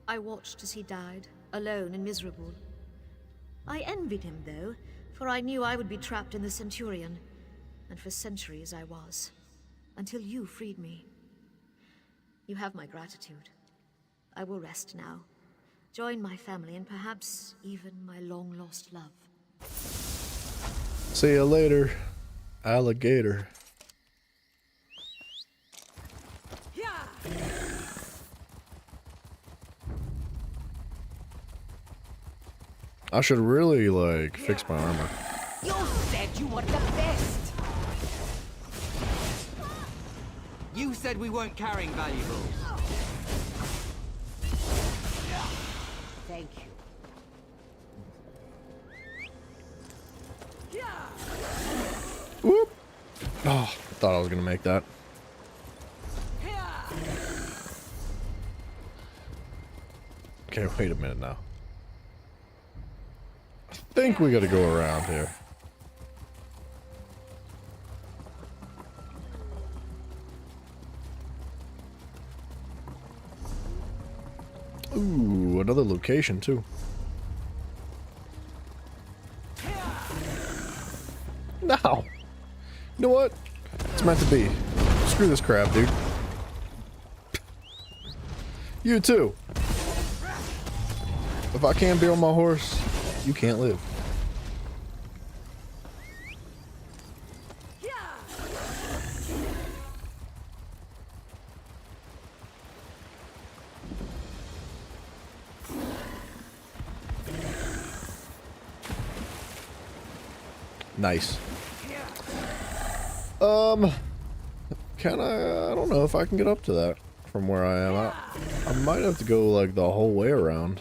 I watched as he died, alone and miserable. I envied him, though, for I knew I would be trapped in the Centurion. And for centuries I was. Until you freed me. You have my gratitude. I will rest now. Join my family and perhaps even my long-lost love. See you later, alligator. I should really, like, fix my armor. You said you were the best. You said we weren't carrying valuables. Thank you. Whoop. Oh, thought I was gonna make that. Okay, wait a minute now. I think we gotta go around here. Ooh, another location too. No. You know what? It's meant to be. Screw this crap, dude. You too. If I can't be on my horse, you can't live. Nice. Can I don't know if I can get up to that from where I am. I might have to go like the whole way around.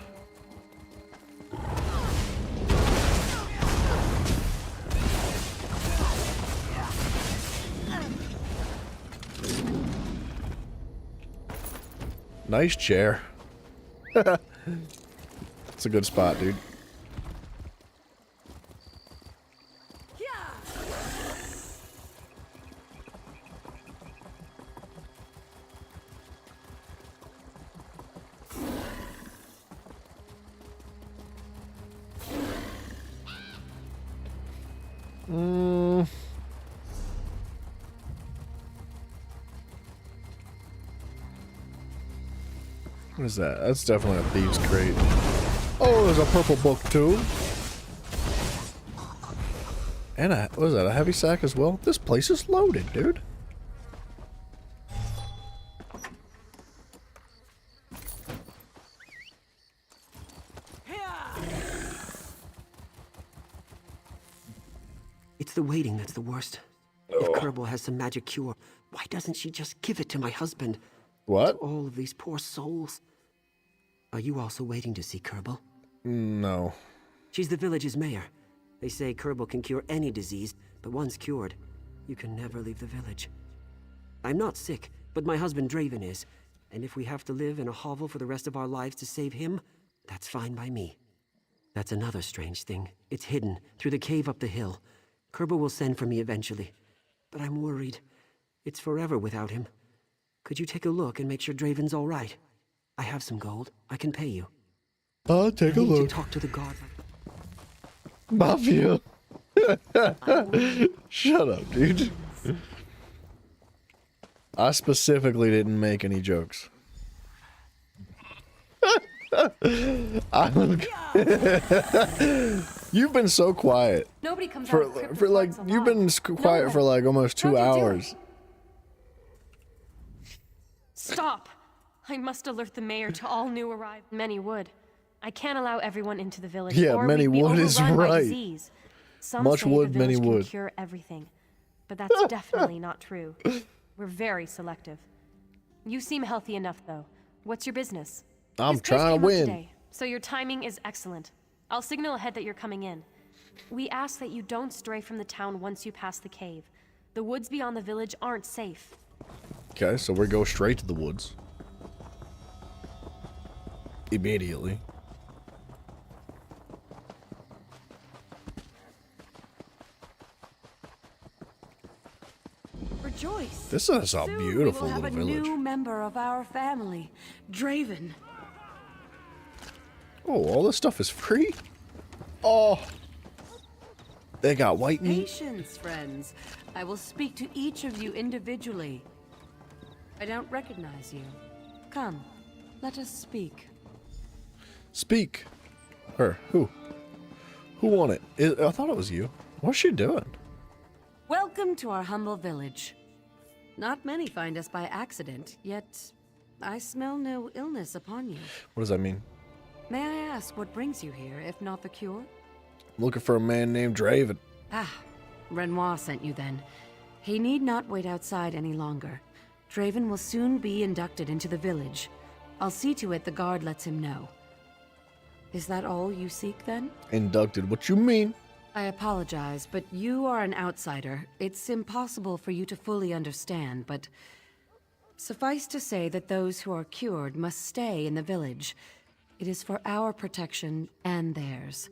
Nice chair. It's a good spot, dude. What is that? That's definitely a thieves' crate. Oh, there's a purple book too. And what is that? A heavy sack as well? This place is loaded, dude. It's the waiting that's the worst. If Kerbal has some magic cure, why doesn't she just give it to my husband? What? To all of these poor souls. Are you also waiting to see Kerbal? No. She's the village's mayor. They say Kerbal can cure any disease, but once cured, you can never leave the village. I'm not sick, but my husband Draven is, and if we have to live in a hovel for the rest of our lives to save him, that's fine by me. That's another strange thing. It's hidden through the cave up the hill. Kerbal will send for me eventually, but I'm worried. It's forever without him. Could you take a look and make sure Draven's all right? I have some gold. I can pay you. I'll take a I need look. to talk to the god. Mafia. Shut up, dude. I specifically didn't make any jokes. You've been so quiet. Nobody comes for out of Crypt for like Reports you've been quiet for like almost 2 hours. Stop! I must alert the mayor to all new arrivals. Many would. I can't allow everyone into the village. Yeah, or many we'd be wood is overrun by right. disease. Some Much say wood, the many village can wood. cure everything, but that's definitely not true. We're very selective. You seem healthy enough, though. What's your business? I'm This case trying to came up win. today, so your timing is excellent. I'll signal ahead that you're coming in. We ask that you don't stray from the town once you pass the cave. The woods beyond the village aren't safe. Okay, so we go straight to the woods. Immediately. Rejoice. This is a Soon beautiful we will have little a village. new member of our family, Draven. Oh, all this stuff is free? Oh. They got white meat. Patience, friends. I will speak to each of you individually. I don't recognize you. Come, let us speak. Speak. Her. Who? Who won it? I thought it was you. What's she doing? Welcome to our humble village. Not many find us by accident, yet I smell no illness upon you. What does that mean? May I ask what brings you here, if not the cure? I'm looking for a man named Draven. Ah, Renoir sent you then. He need not wait outside any longer. Draven will soon be inducted into the village. I'll see to it the guard lets him know. Is that all you seek then? Inducted. What you mean? I apologize, but you are an outsider. It's impossible for you to fully understand, but suffice to say that those who are cured must stay in the village. It is for our protection and theirs.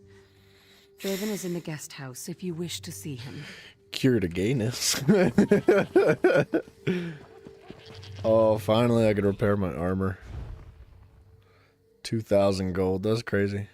Draven is in the guest house if you wish to see him. Cure to gayness. Oh, finally I can repair my armor. 2,000 gold. That's crazy.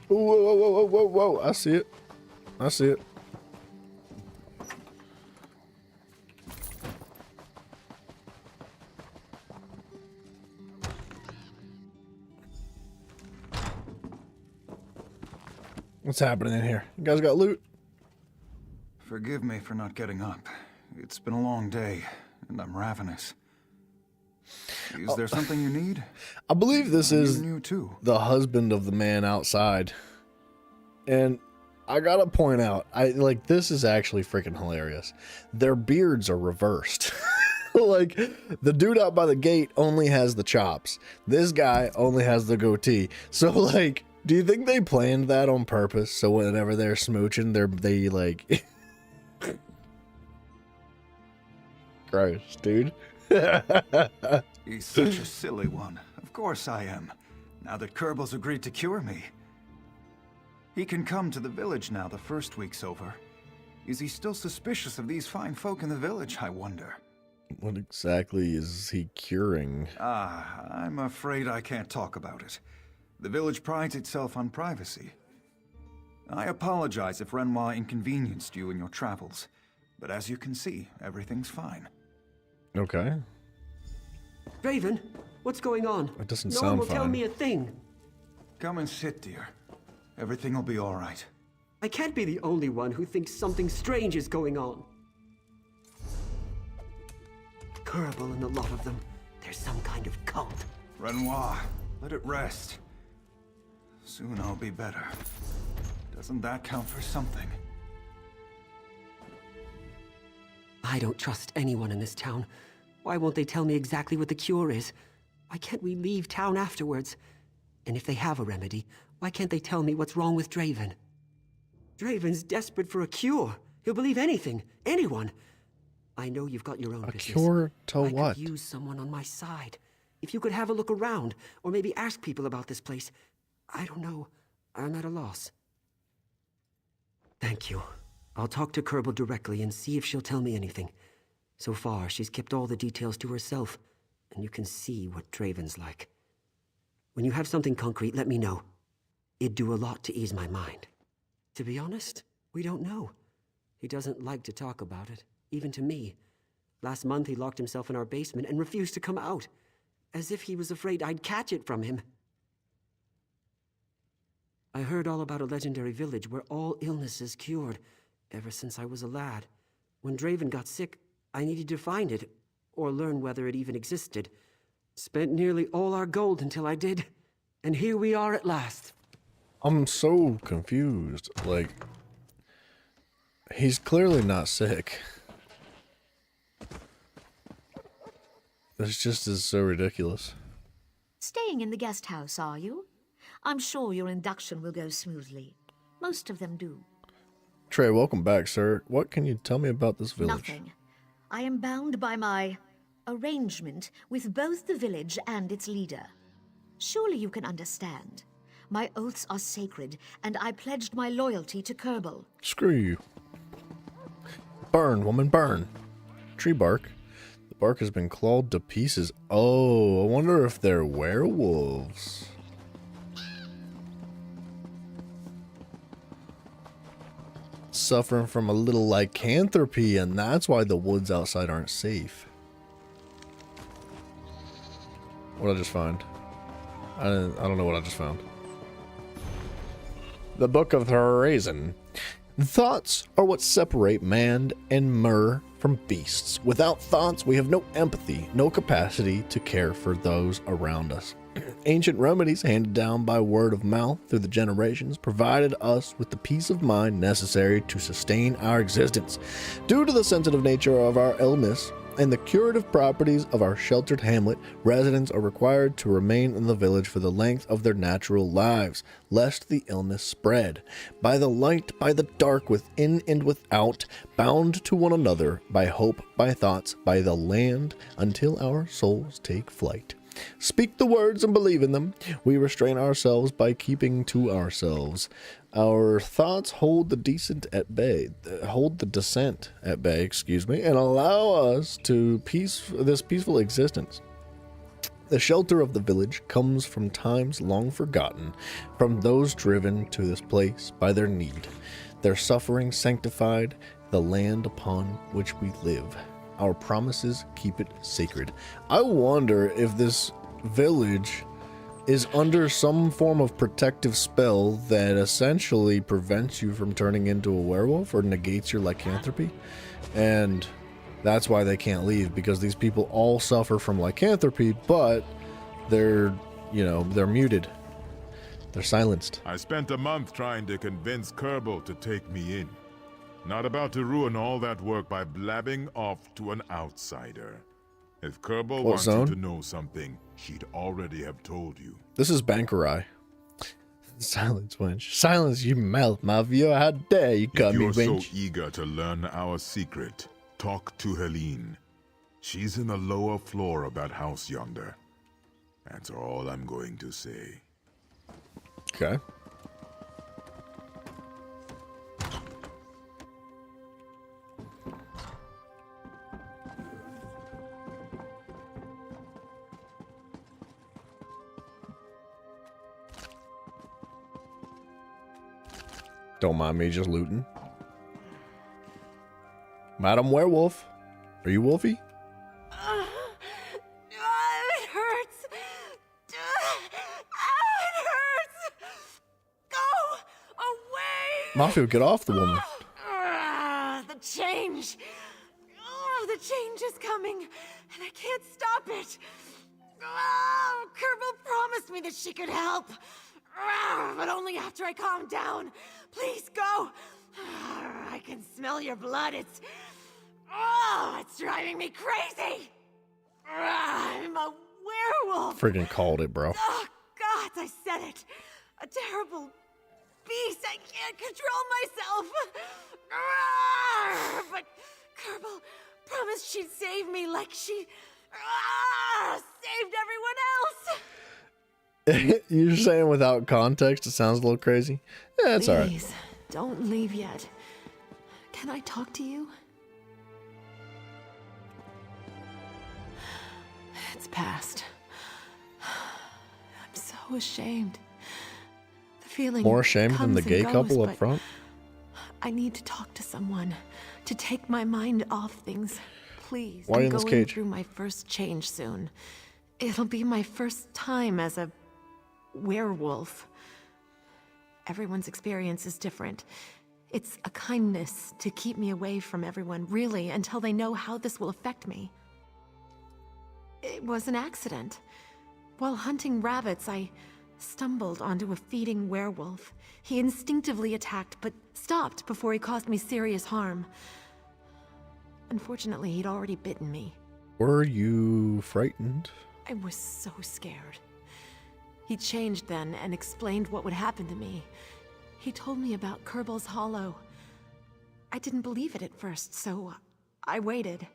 Whoa, whoa, whoa, whoa, whoa, whoa. I see it. I see it. What's happening in here? You guys got loot? Forgive me for not getting up. It's been a long day, and I'm ravenous. Is there something you need? I believe this is you too. the husband of the man outside. And I gotta point out, this is actually freaking hilarious. Their beards are reversed. Like, the dude out by the gate only has the chops. This guy only has the goatee. So, like, do you think they planned that on purpose? So whenever they're smooching, they like... Gross, dude. He's such a silly one. Of course I am. Now that Kerbal's agreed to cure me. He can come to the village now the first week's over. Is he still suspicious of these fine folk in the village, I wonder? What exactly is he curing? I'm afraid I can't talk about it. The village prides itself on privacy. I apologize if Renoir inconvenienced you in your travels, but as you can see, everything's fine. Okay. Draven, what's going on? It doesn't no sound one will fine. tell me a thing. Come and sit, dear. Everything will be all right. I can't be the only one who thinks something strange is going on. Kerbal and a lot of them. There's some kind of cult. Renoir, let it rest. Soon I'll be better. Doesn't that count for something? I don't trust anyone in this town. Why won't they tell me exactly what the cure is? Why can't we leave town afterwards? And if they have a remedy, why can't they tell me what's wrong with Draven? Draven's desperate for a cure. He'll believe anything, anyone. I know you've got your own business. Cure to what? I could use someone on my side. If you could have a look around, or maybe ask people about this place. I don't know. I'm at a loss. Thank you. I'll talk to Kerbal directly and see if she'll tell me anything. So far, she's kept all the details to herself, and you can see what Draven's like. When you have something concrete, let me know. It'd do a lot to ease my mind. To be honest, we don't know. He doesn't like to talk about it, even to me. Last month, he locked himself in our basement and refused to come out, as if he was afraid I'd catch it from him. I heard all about a legendary village where all illness is cured, ever since I was a lad. When Draven got sick, I needed to find it, or learn whether it even existed. Spent nearly all our gold until I did, and here we are at last. I'm so confused. Like, he's clearly not sick. This just is so ridiculous. Staying in the guest house, are you? I'm sure your induction will go smoothly. Most of them do. Trey, welcome back, sir. What can you tell me about this village? Nothing. I am bound by my arrangement with both the village and its leader. Surely you can understand. My oaths are sacred, and I pledged my loyalty to Kerbal. Screw you. Burn, woman, burn. Tree bark. The bark has been clawed to pieces. Oh, I wonder if they're werewolves. Suffering from a little lycanthropy, and that's why the woods outside aren't safe. What did I just find? I don't know what I just found. The Book of Horizon. Thoughts are what separate man and mer from beasts. Without thoughts, we have no empathy, no capacity to care for those around us. Ancient remedies handed down by word of mouth through the generations provided us with the peace of mind necessary to sustain our existence. Due to the sensitive nature of our illness and the curative properties of our sheltered hamlet, residents are required to remain in the village for the length of their natural lives, lest the illness spread. By the light, by the dark, within and without, bound to one another, by hope, by thoughts, by the land, until our souls take flight. Speak the words and believe in them. We restrain ourselves by keeping to ourselves. Our thoughts hold the dissent at bay, and allow us to this peaceful existence. The shelter of the village comes from times long forgotten, from those driven to this place by their need. Their suffering sanctified the land upon which we live. Our promises keep it sacred. I wonder if this village is under some form of protective spell that essentially prevents you from turning into a werewolf or negates your lycanthropy. And that's why they can't leave, because these people all suffer from lycanthropy, but they're, you know, they're muted. They're silenced. I spent a month trying to convince Kerbal to take me in. Not about to ruin all that work by blabbing off to an outsider. If Kerbal What wanted zone? to know something, she'd already have told you. This is Bankarai. Silence, wench. Silence, you mouth, Mafio. How dare you call If me you're wench? so eager to learn our secret, talk to Helene. She's in the lower floor of that house yonder. That's all I'm going to say. Okay. Don't mind me just looting. Madam Werewolf. Are you Wolfie? It hurts. It hurts. Go away. Mafia, get off the woman. The change. Oh, the change is coming, and I can't stop it. Oh, Kerbal promised me that she could help. But only after I calm down. Please go. I can smell your blood. It's driving me crazy. I'm a werewolf. Friggin' called it, bro. Oh, God, I said it. A terrible beast. I can't control myself. But Kerbal promised she'd save me like she saved everyone else. You're saying without context, it sounds a little crazy. Yeah, it's alright. Please, don't leave yet. Can I talk to you? It's past. I'm so ashamed. The feeling More ashamed than the comes gay and couple goes, up but front? I need to talk to someone to take my mind off things. Please. Why are you I'm in this going cage? through my first change soon. It'll be my first time as a werewolf. Everyone's experience is different. It's a kindness to keep me away from everyone, really, until they know how this will affect me. It was an accident. While hunting rabbits, I stumbled onto a feeding werewolf. He instinctively attacked, but stopped before he caused me serious harm. Unfortunately, he'd already bitten me. Were you frightened? I was so scared. He changed then and explained what would happen to me. He told me about Kerbal's Hollow. I didn't believe it at first, so I waited.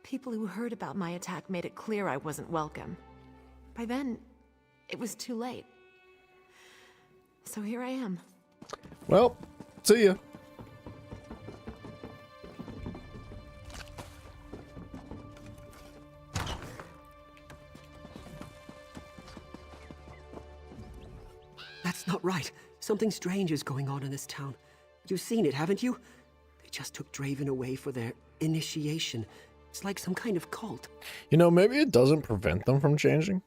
People who heard about my attack made it clear I wasn't welcome. By then, it was too late. So here I am. Well, see ya. That's not right. Something strange is going on in this town. You've seen it, haven't you? They just took Draven away for their initiation. It's like some kind of cult. You know, maybe it doesn't prevent them from changing.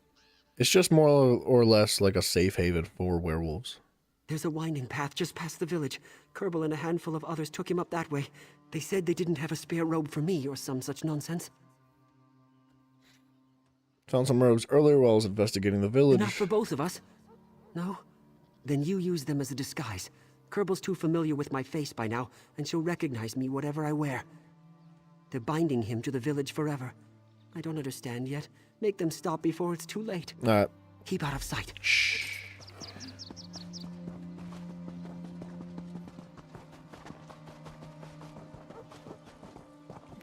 It's just more or less like a safe haven for werewolves. There's a winding path just past the village. Kerbal and a handful of others took him up that way. They said they didn't have a spare robe for me or some such nonsense. Found some robes earlier while I was investigating the village. Enough for both of us? No? Then you use them as a disguise. Kerbal's too familiar with my face by now, and she'll recognize me whatever I wear. They're binding him to the village forever. I don't understand yet. Make them stop before it's too late. Alright. Keep out of sight. Shh.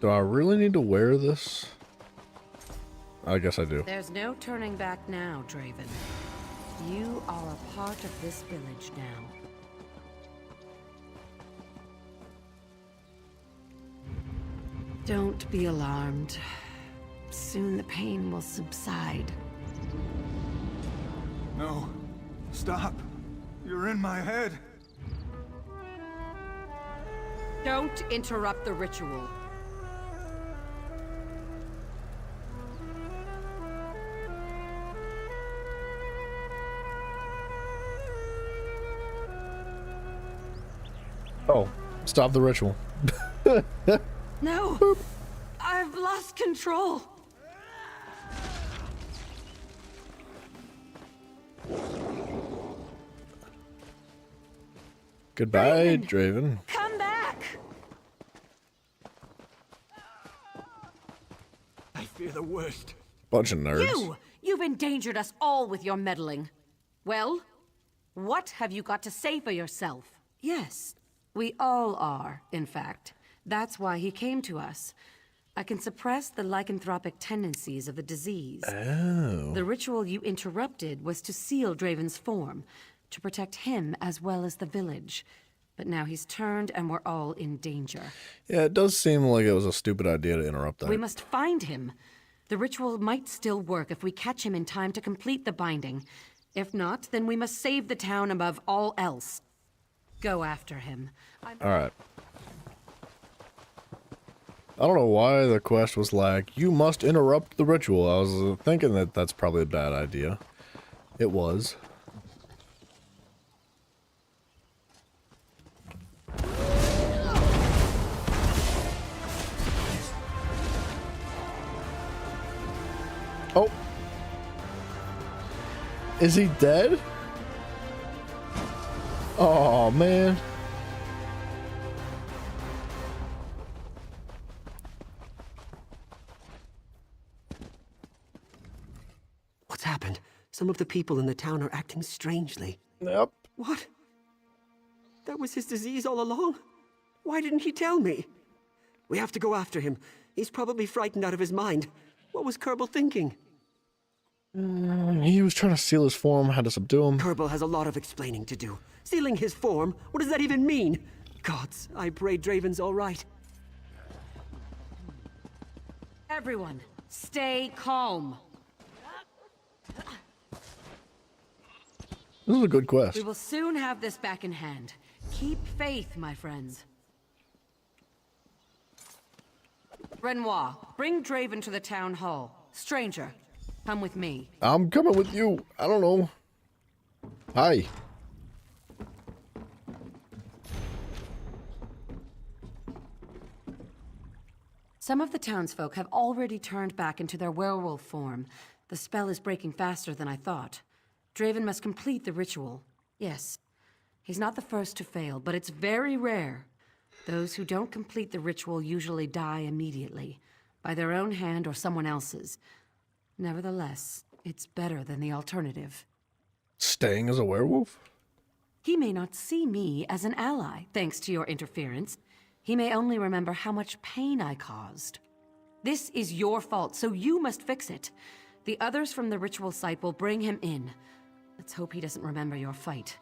Do I really need to wear this? I guess I do. There's no turning back now, Draven. You are a part of this village now. Don't be alarmed. Soon the pain will subside. No. Stop. You're in my head. Don't interrupt the ritual. Oh, stop the ritual. No! I've lost control! Goodbye, Draven. Come back! I fear the worst. Bunch of nerds. You've endangered us all with your meddling. Well, what have you got to say for yourself? Yes, we all are, in fact. That's why he came to us. I can suppress the lycanthropic tendencies of the disease. Oh. The ritual you interrupted was to seal Draven's form, to protect him as well as the village. But now he's turned and we're all in danger. Yeah, it does seem like it was a stupid idea to interrupt that. We must find him. The ritual might still work if we catch him in time to complete the binding. If not, then we must save the town above all else. Go after him. Alright. I don't know why the quest was like, you must interrupt the ritual. I was thinking that that's probably a bad idea. It was. Oh. Is he dead? Oh, man. What's happened? Some of the people in the town are acting strangely. Yep. What? That was his disease all along? Why didn't he tell me? We have to go after him. He's probably frightened out of his mind. What was Kerbal thinking? He was trying to seal his form, had to subdue him. Kerbal has a lot of explaining to do. Sealing his form? What does that even mean? Gods, I pray Draven's all right. Everyone, stay calm. This is a good quest. We will soon have this back in hand. Keep faith, my friends. Renoir, bring Draven to the town hall. Stranger, come with me. I'm coming with you. I don't know. Hi. Some of the townsfolk have already turned back into their werewolf form. The spell is breaking faster than I thought. Draven must complete the ritual. Yes, he's not the first to fail, but it's very rare. Those who don't complete the ritual usually die immediately, by their own hand or someone else's. Nevertheless, it's better than the alternative. Staying as a werewolf? He may not see me as an ally, thanks to your interference. He may only remember how much pain I caused. This is your fault, so you must fix it. The others from the ritual site will bring him in. Let's hope he doesn't remember your fight.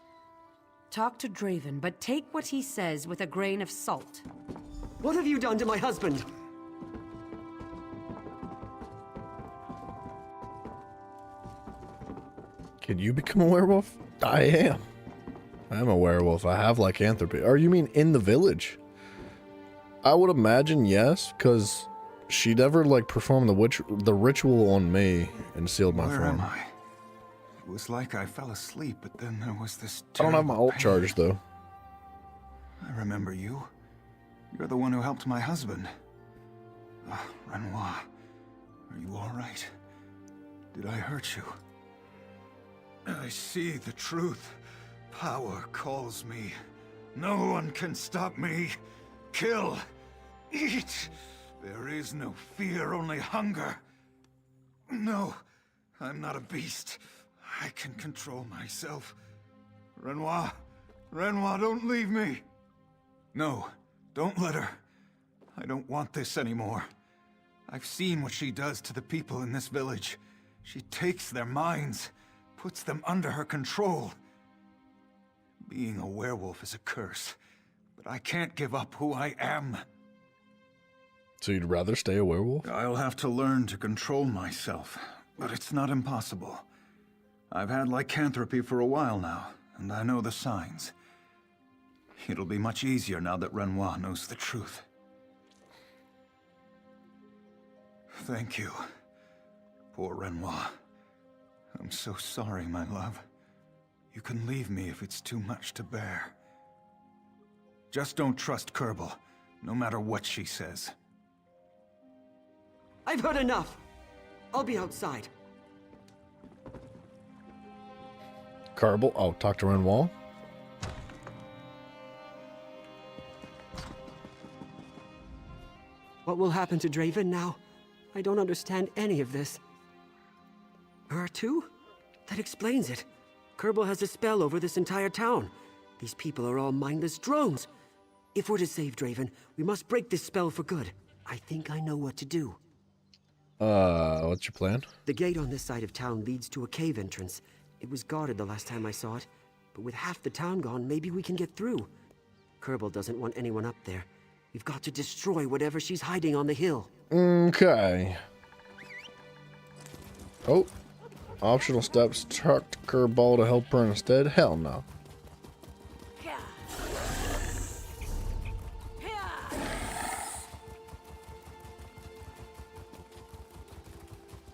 Talk to Draven, but take what he says with a grain of salt. What have you done to my husband? Can you become a werewolf? I am. I'm a werewolf. I have lycanthropy. Or you mean in the village? I would imagine yes, because she never like performed the ritual on me and sealed my Where form. am I? It was like I fell asleep, but then there was this I don't have my ult pain. charged though. I remember you. You're the one who helped my husband. Renoir, are you all right? Did I hurt you? I see the truth. Power calls me. No one can stop me. Kill. Eat. There is no fear, only hunger. No, I'm not a beast. I can control myself. Renoir. Renoir, don't leave me. No, don't let her. I don't want this anymore. I've seen what she does to the people in this village. She takes their minds, puts them under her control. Being a werewolf is a curse, but I can't give up who I am. So you'd rather stay a werewolf? I'll have to learn to control myself, but it's not impossible. I've had lycanthropy for a while now, and I know the signs. It'll be much easier now that Renoir knows the truth. Thank you. Poor Renoir. I'm so sorry, my love. You can leave me if it's too much to bear. Just don't trust Kerbal, no matter what she says. I've heard enough. I'll be outside. Kerbal. Oh, talk to Renwall. What will happen to Draven now? I don't understand any of this. Her too? That explains it. Kerbal has a spell over this entire town. These people are all mindless drones. If we're to save Draven, we must break this spell for good. I think I know what to do. What's your plan? The gate on this side of town leads to a cave entrance. It was guarded the last time I saw it, but with half the town gone, maybe we can get through. Kerbal doesn't want anyone up there. We've got to destroy whatever she's hiding on the hill. Okay. Oh. Optional steps. Talk to Kerbal to help her instead? Hell no.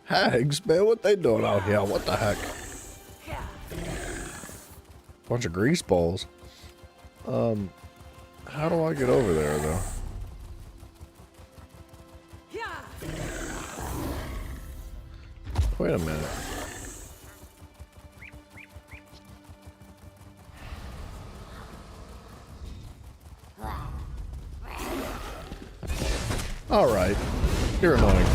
Hags, man, what they doing out here? What the heck? Bunch of grease balls. How do I get over there, though? Wait a minute. All right. You're annoying.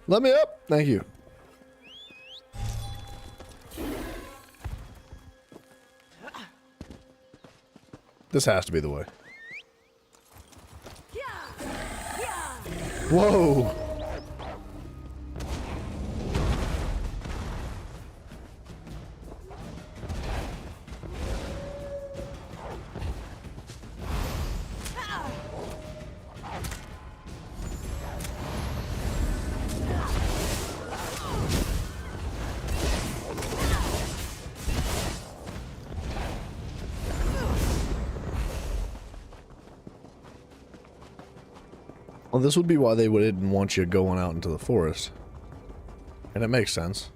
Let me up. Thank you. This has to be the way. Whoa. Well, this would be why they didn't want you going out into the forest. And it makes sense.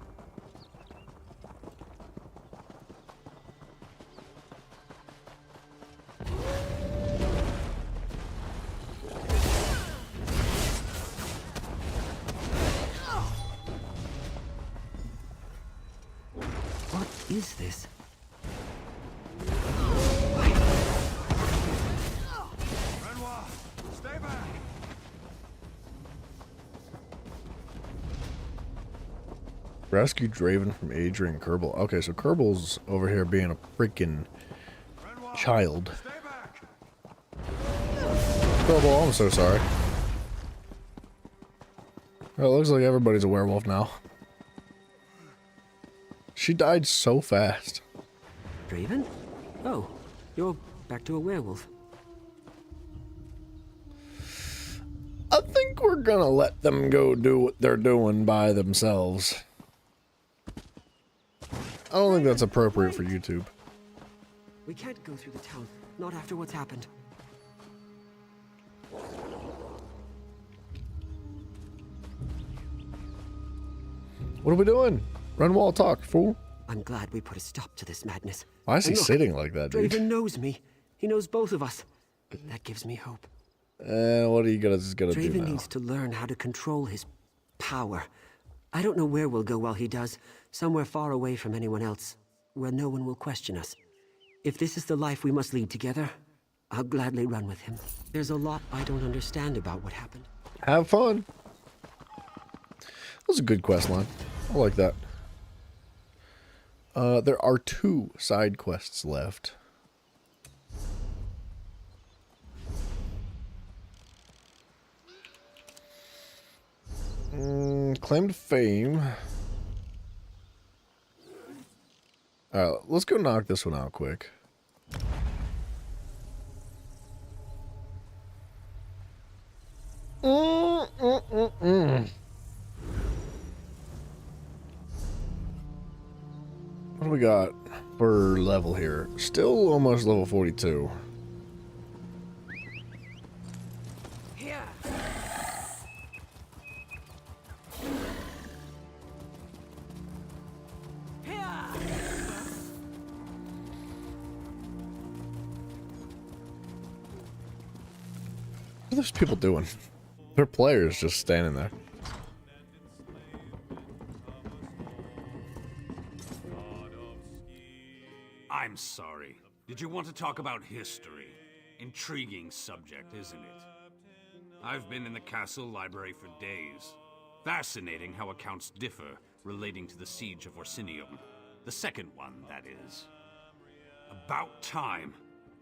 What is this? Rescue Draven from Adrian Kerbal. Okay, so Kerbal's over here being a freaking child. Kerbal, I'm so sorry. Well, it looks like everybody's a werewolf now. She died so fast. Draven? Oh, you're back to a werewolf. I think we're gonna let them go do what they're doing by themselves. I don't think that's appropriate for YouTube. We can't go through the town, not after what's happened. What are we doing? Run wall talk, fool. I'm glad we put a stop to this madness. Why is he And look, sitting like that, dude? Draven knows me. He knows both of us. That gives me hope. What are you gonna do Draven now? needs to learn how to control his power. I don't know where we'll go while he does. Somewhere far away from anyone else, where no one will question us. If this is the life we must lead together, I'll gladly run with him. There's a lot I don't understand about what happened. Have fun. That was a good quest line. I like that. There are 2 side quests left. Claim to fame. Alright, let's go knock this one out quick. What do we got for level here? Still almost level 42. What are those people doing? They're players just standing there. I'm sorry. Did you want to talk about history? Intriguing subject, isn't it? I've been in the castle library for days. Fascinating how accounts differ relating to the siege of Orsinium. The second one, that is. About time.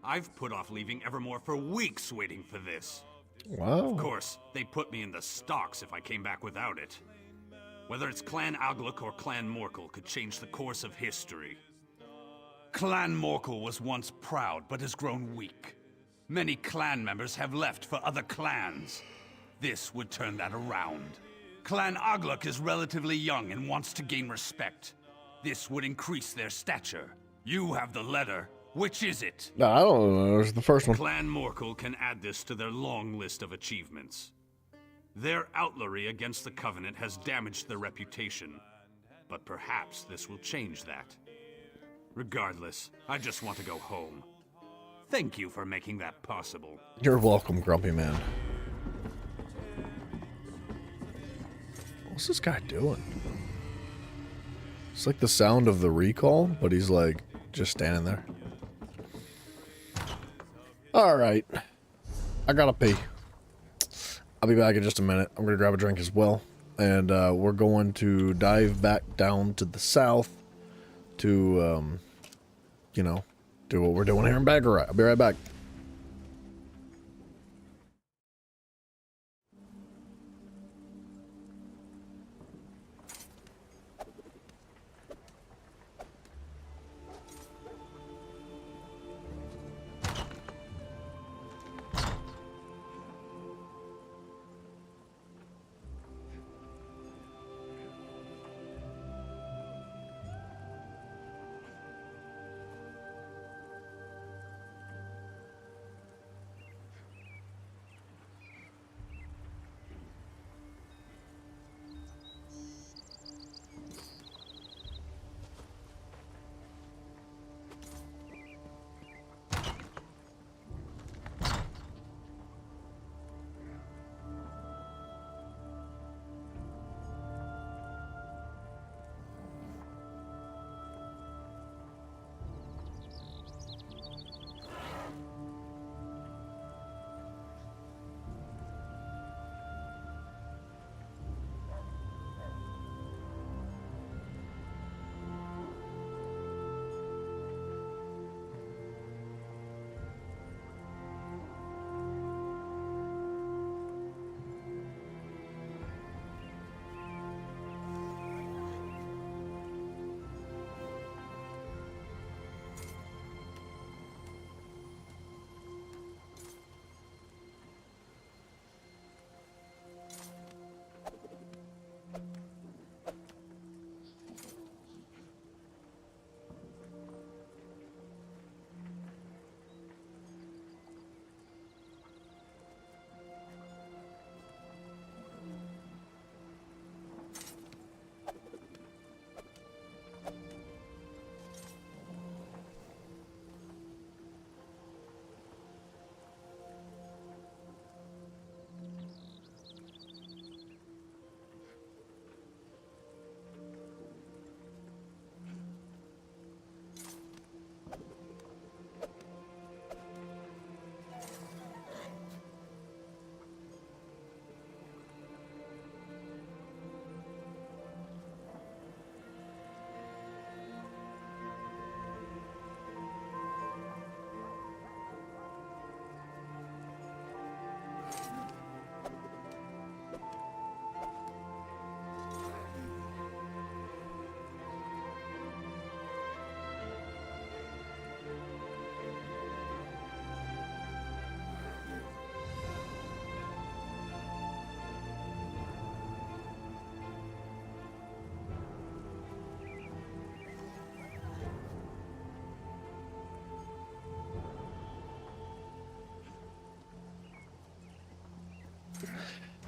I've put off leaving Evermore for weeks waiting for this. Wow. Of course, they put me in the stocks if I came back without it. Whether it's Clan Agluk or Clan Morkel could change the course of history. Clan Morkel was once proud, but has grown weak. Many clan members have left for other clans. This would turn that around. Clan Agluk is relatively young and wants to gain respect. This would increase their stature. You have the letter. Which is it? No, I don't know. It was the first one. Clan Morkel can add this to their long list of achievements. Their outlawry against the Covenant has damaged their reputation, but perhaps this will change that. Regardless, I just want to go home. Thank you for making that possible. You're welcome, grumpy man. What's this guy doing? It's like the sound of the recall, but he's like just standing there. Alright. I gotta pee. I'll be back in just a minute. I'm gonna grab a drink as well. And we're going to dive back down to the south to, you know, do what we're doing here in Baccarat. I'll be right back.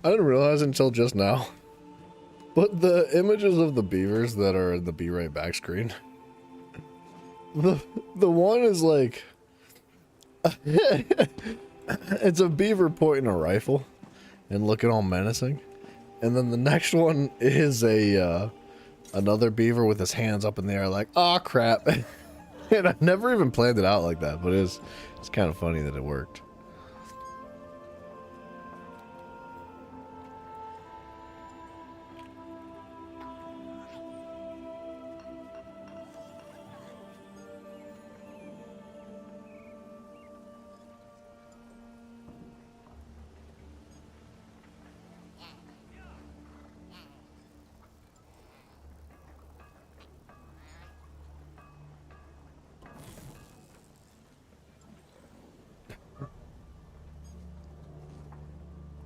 I didn't realize until just now, but the images of the beavers that are in the B-Ray back screen, the one is like, It's a beaver pointing a rifle and looking all menacing. And then the next one is a another beaver with his hands up in the air like, oh crap. And I never even planned it out like that, but it's kind of funny that it worked.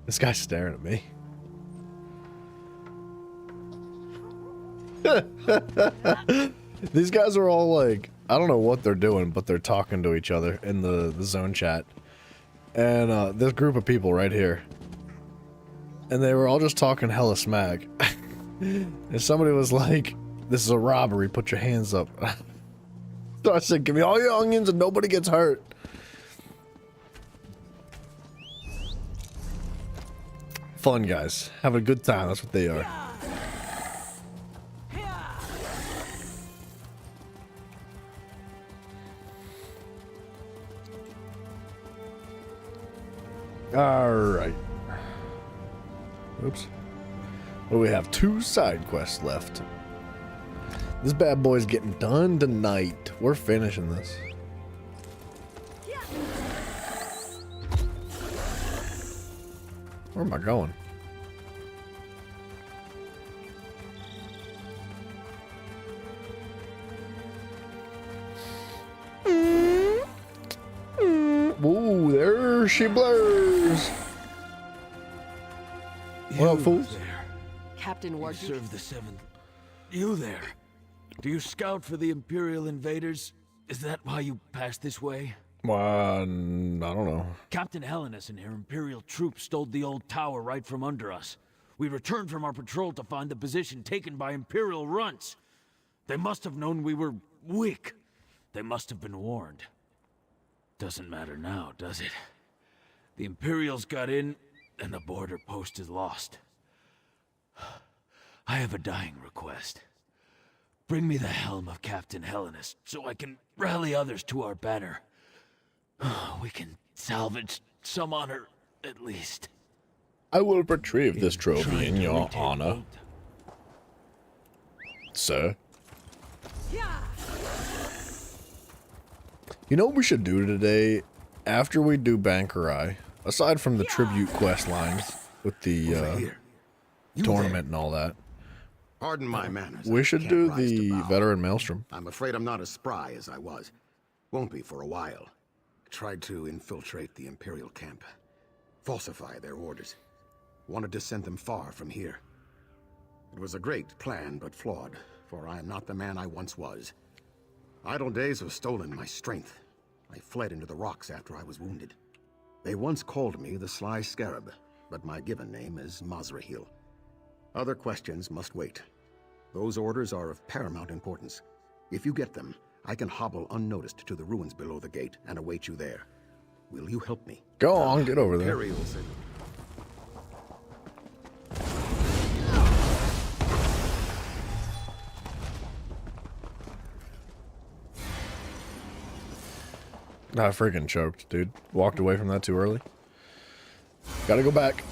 This guy's staring at me. These guys are all like, I don't know what they're doing, but they're talking to each other in the zone chat. And this group of people right here. And they were all just talking hella smack. And somebody was like, this is a robbery, put your hands up. So I said, give me all your onions and nobody gets hurt. Fun guys, having a good time, that's what they are. Alright. Oops. Well, we have 2 side quests left. This bad boy's getting done tonight. We're finishing this. Where am I going? Ooh, there she blurs. What up, fools? Captain Ward served the 7th. You there? Do you scout for the Imperial invaders? Is that why you passed this way? I don't know. Captain Helenus and her Imperial troops stole the old tower right from under us. We returned from our patrol to find the position taken by Imperial runts. They must have known we were weak. They must have been warned. Doesn't matter now, does it? The Imperials got in, and the border post is lost. I have a dying request. Bring me the helm of Captain Helenus, so I can rally others to our banner. We can salvage some honor, at least. I will retrieve this trophy in your honor, sir. You know what we should do today? After we do Bankerai, aside from the tribute quest lines with the tournament and all that, Pardon my manners. we should do the veteran maelstrom. I'm afraid I'm not as spry as I was. Won't be for a while. I tried to infiltrate the Imperial camp, falsify their orders. Wanted to send them far from here. It was a great plan, but flawed, for I am not the man I once was. Idle days have stolen my strength. I fled into the rocks after I was wounded. They once called me the Sly Scarab, but my given name is Mazrahil. Other questions must wait. Those orders are of paramount importance. If you get them, I can hobble unnoticed to the ruins below the gate and await you there. Will you help me? Go on, get over there. Imperials and I freaking choked, dude. Walked away from that too early. Gotta go back.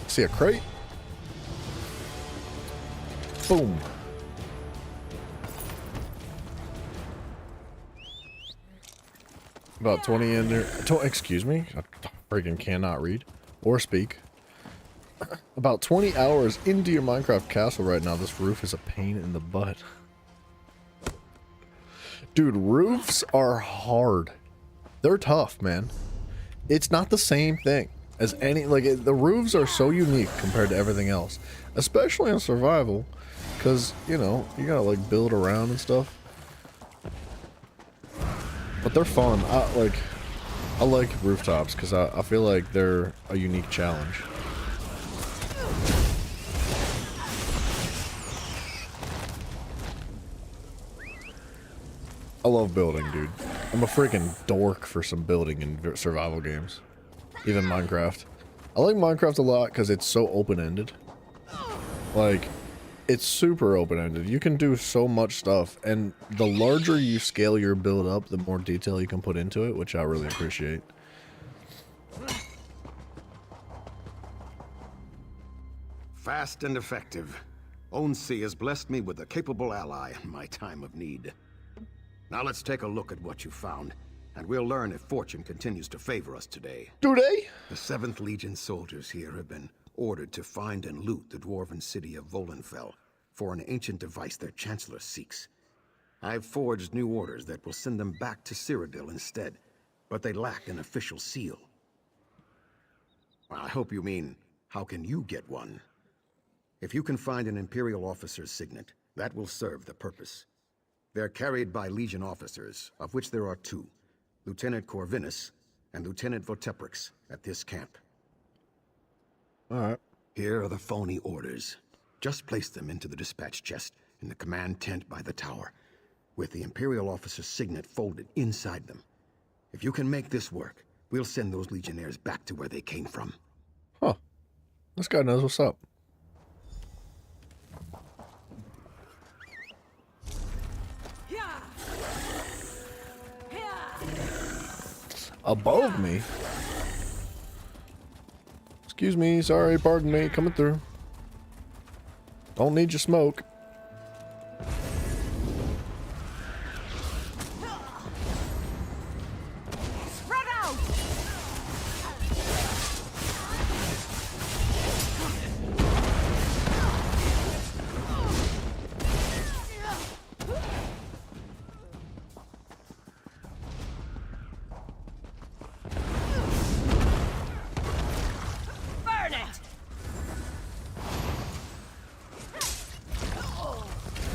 See a crate? Boom. About 20 in there. Excuse me. I freaking cannot read or speak. About 20 hours into your Minecraft castle right now. This roof is a pain in the butt. Dude, roofs are hard. They're tough, man. It's not the same thing as any, like, the roofs are so unique compared to everything else, especially on survival, because, you know, you gotta, like, build around and stuff. But they're fun. I like rooftops because I feel like they're a unique challenge. I love building, dude. I'm a freaking dork for some building in survival games. Even Minecraft. I like Minecraft a lot because it's so open-ended. Like, it's super open-ended. You can do so much stuff, and the larger you scale your build up, the more detail you can put into it, which I really appreciate. Fast and effective. Onsi has blessed me with a capable ally in my time of need. Now let's take a look at what you found, and we'll learn if fortune continues to favor us today. Do they? The 7th Legion soldiers here have been ordered to find and loot the dwarven city of Volenfell for an ancient device their chancellor seeks. I've forged new orders that will send them back to Cyrodiil instead, but they lack an official seal. Well, I hope you mean, how can you get one? If you can find an Imperial officer's signet, that will serve the purpose. They're carried by Legion officers, of which there are 2, Lieutenant Corvinus and Lieutenant Voteprix at this camp. Alright. Here are the phony orders. Just place them into the dispatch chest in the command tent by the tower, with the Imperial officer's signet folded inside them. If you can make this work, we'll send those Legionnaires back to where they came from. Huh. This guy knows what's up. Above me? Excuse me, sorry, pardon me, coming through. Don't need your smoke. Spread out! Burn it!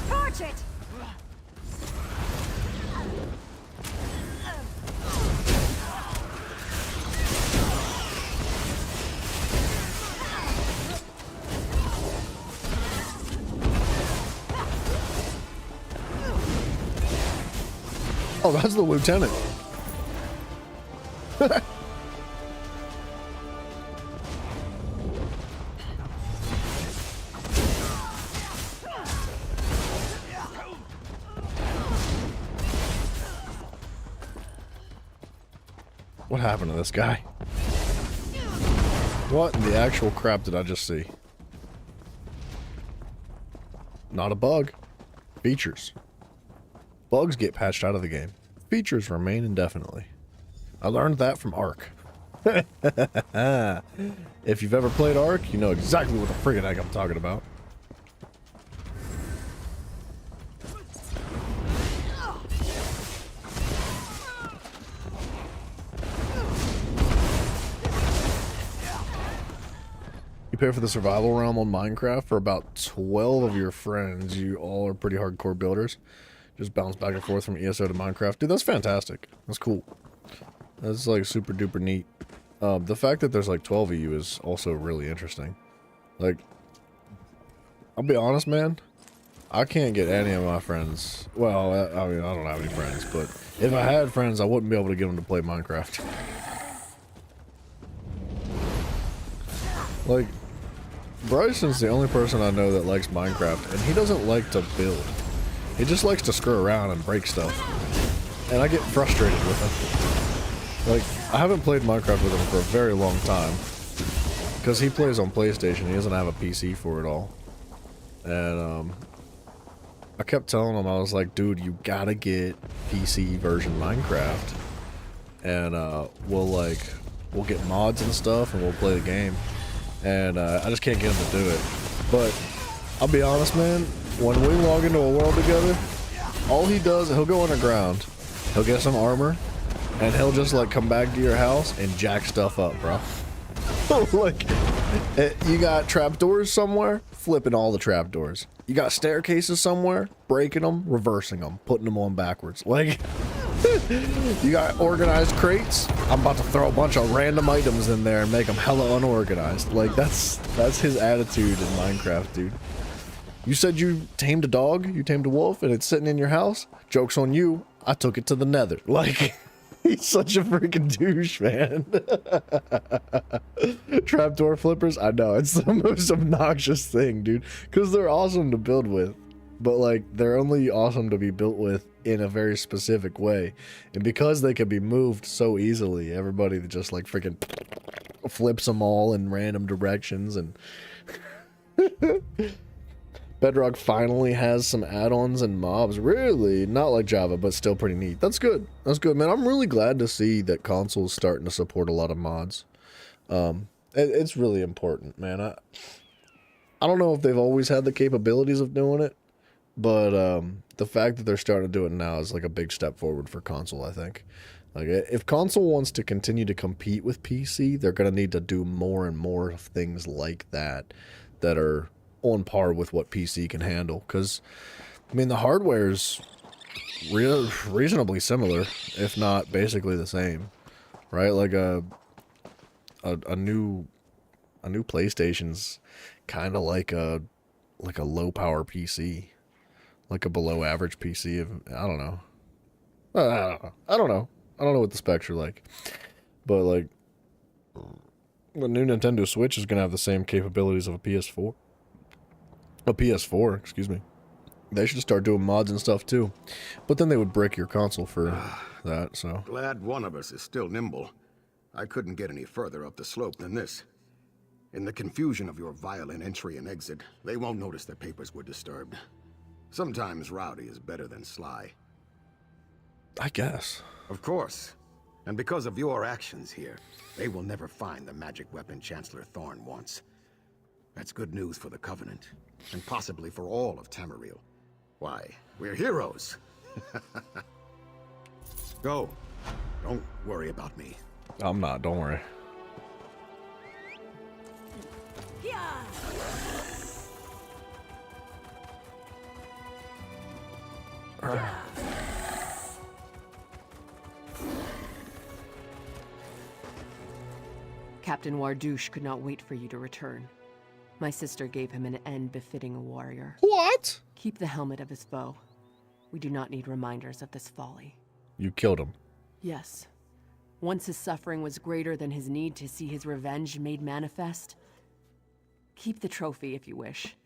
Torch it! Oh, that's the lieutenant. What happened to this guy? What in the actual crap did I just see? Not a bug. Features. Bugs get patched out of the game. Features remain indefinitely. I learned that from Ark. If you've ever played Ark, you know exactly what the friggin' heck I'm talking about. You pay for the survival realm on Minecraft for about 12 of your friends. You all are pretty hardcore builders. Just bounce back and forth from ESO to Minecraft. Dude, that's fantastic. That's cool. That's like super duper neat. The fact that there's like 12 of you is also really interesting. Like, I'll be honest, man. I can't get any of my friends. Well, I mean, I don't have any friends, but if I had friends, I wouldn't be able to get them to play Minecraft. Like, Bryson's the only person I know that likes Minecraft, and he doesn't like to build. He just likes to screw around and break stuff. And I get frustrated with him. Like, I haven't played Minecraft with him for a very long time. Because he plays on PlayStation, he doesn't have a PC for it all. And, I kept telling him, I was like, dude, you gotta get PC version Minecraft. And, we'll get mods and stuff, and we'll play the game. And I just can't get him to do it. But I'll be honest, man, when we log into a world together, all he does, he'll go underground. He'll get some armor, and he'll just like come back to your house and jack stuff up, bro. Like, you got trapdoors somewhere, flipping all the trapdoors. You got staircases somewhere, breaking them, reversing them, putting them on backwards. Like, you got organized crates, I'm about to throw a bunch of random items in there and make them hella unorganized. Like, that's his attitude in Minecraft, dude. You said you tamed a dog, you tamed a wolf, and it's sitting in your house? Joke's on you, I took it to the nether. Like, he's such a freaking douche, man. Trapdoor flippers, I know, it's the most obnoxious thing, dude. Because they're awesome to build with. But, like, they're only awesome to be built with in a very specific way. And because they can be moved so easily, everybody just, like, freaking flips them all in random directions. And Bedrock finally has some add-ons and mobs. Really? Not like Java, but still pretty neat. That's good. That's good, man. I'm really glad to see that console's starting to support a lot of mods. It's really important, man. I don't know if they've always had the capabilities of doing it, but the fact that they're starting to do it now is like a big step forward for console, I think. Like, if console wants to continue to compete with PC, they're going to need to do more and more of things like that that are on par with what PC can handle. Because, I mean, the hardware's reasonably similar, if not basically the same, right? Like a new PlayStation's kind of like a low power PC, like a below average PC. I don't know. I don't know what the specs are like, but like the new Nintendo Switch is gonna have the same capabilities of a PS4. A PS4, excuse me. They should start doing mods and stuff too, but then they would brick your console for that. So glad one of us is still nimble. I couldn't get any further up the slope than this. In the confusion of your violent entry and exit, they won't notice their papers were disturbed. Sometimes rowdy is better than sly. I guess. Of course. And because of your actions here, they will never find the magic weapon Chancellor Thorn wants. That's good news for the Covenant, and possibly for all of Tamariel. Why, we're heroes. Go. Don't worry about me. I'm not, don't worry. Captain Wardouche could not wait for you to return. My sister gave him an end befitting a warrior. What? Keep the helmet of his foe. We do not need reminders of this folly. You killed him. Yes. Once his suffering was greater than his need to see his revenge made manifest. Keep the trophy if you wish.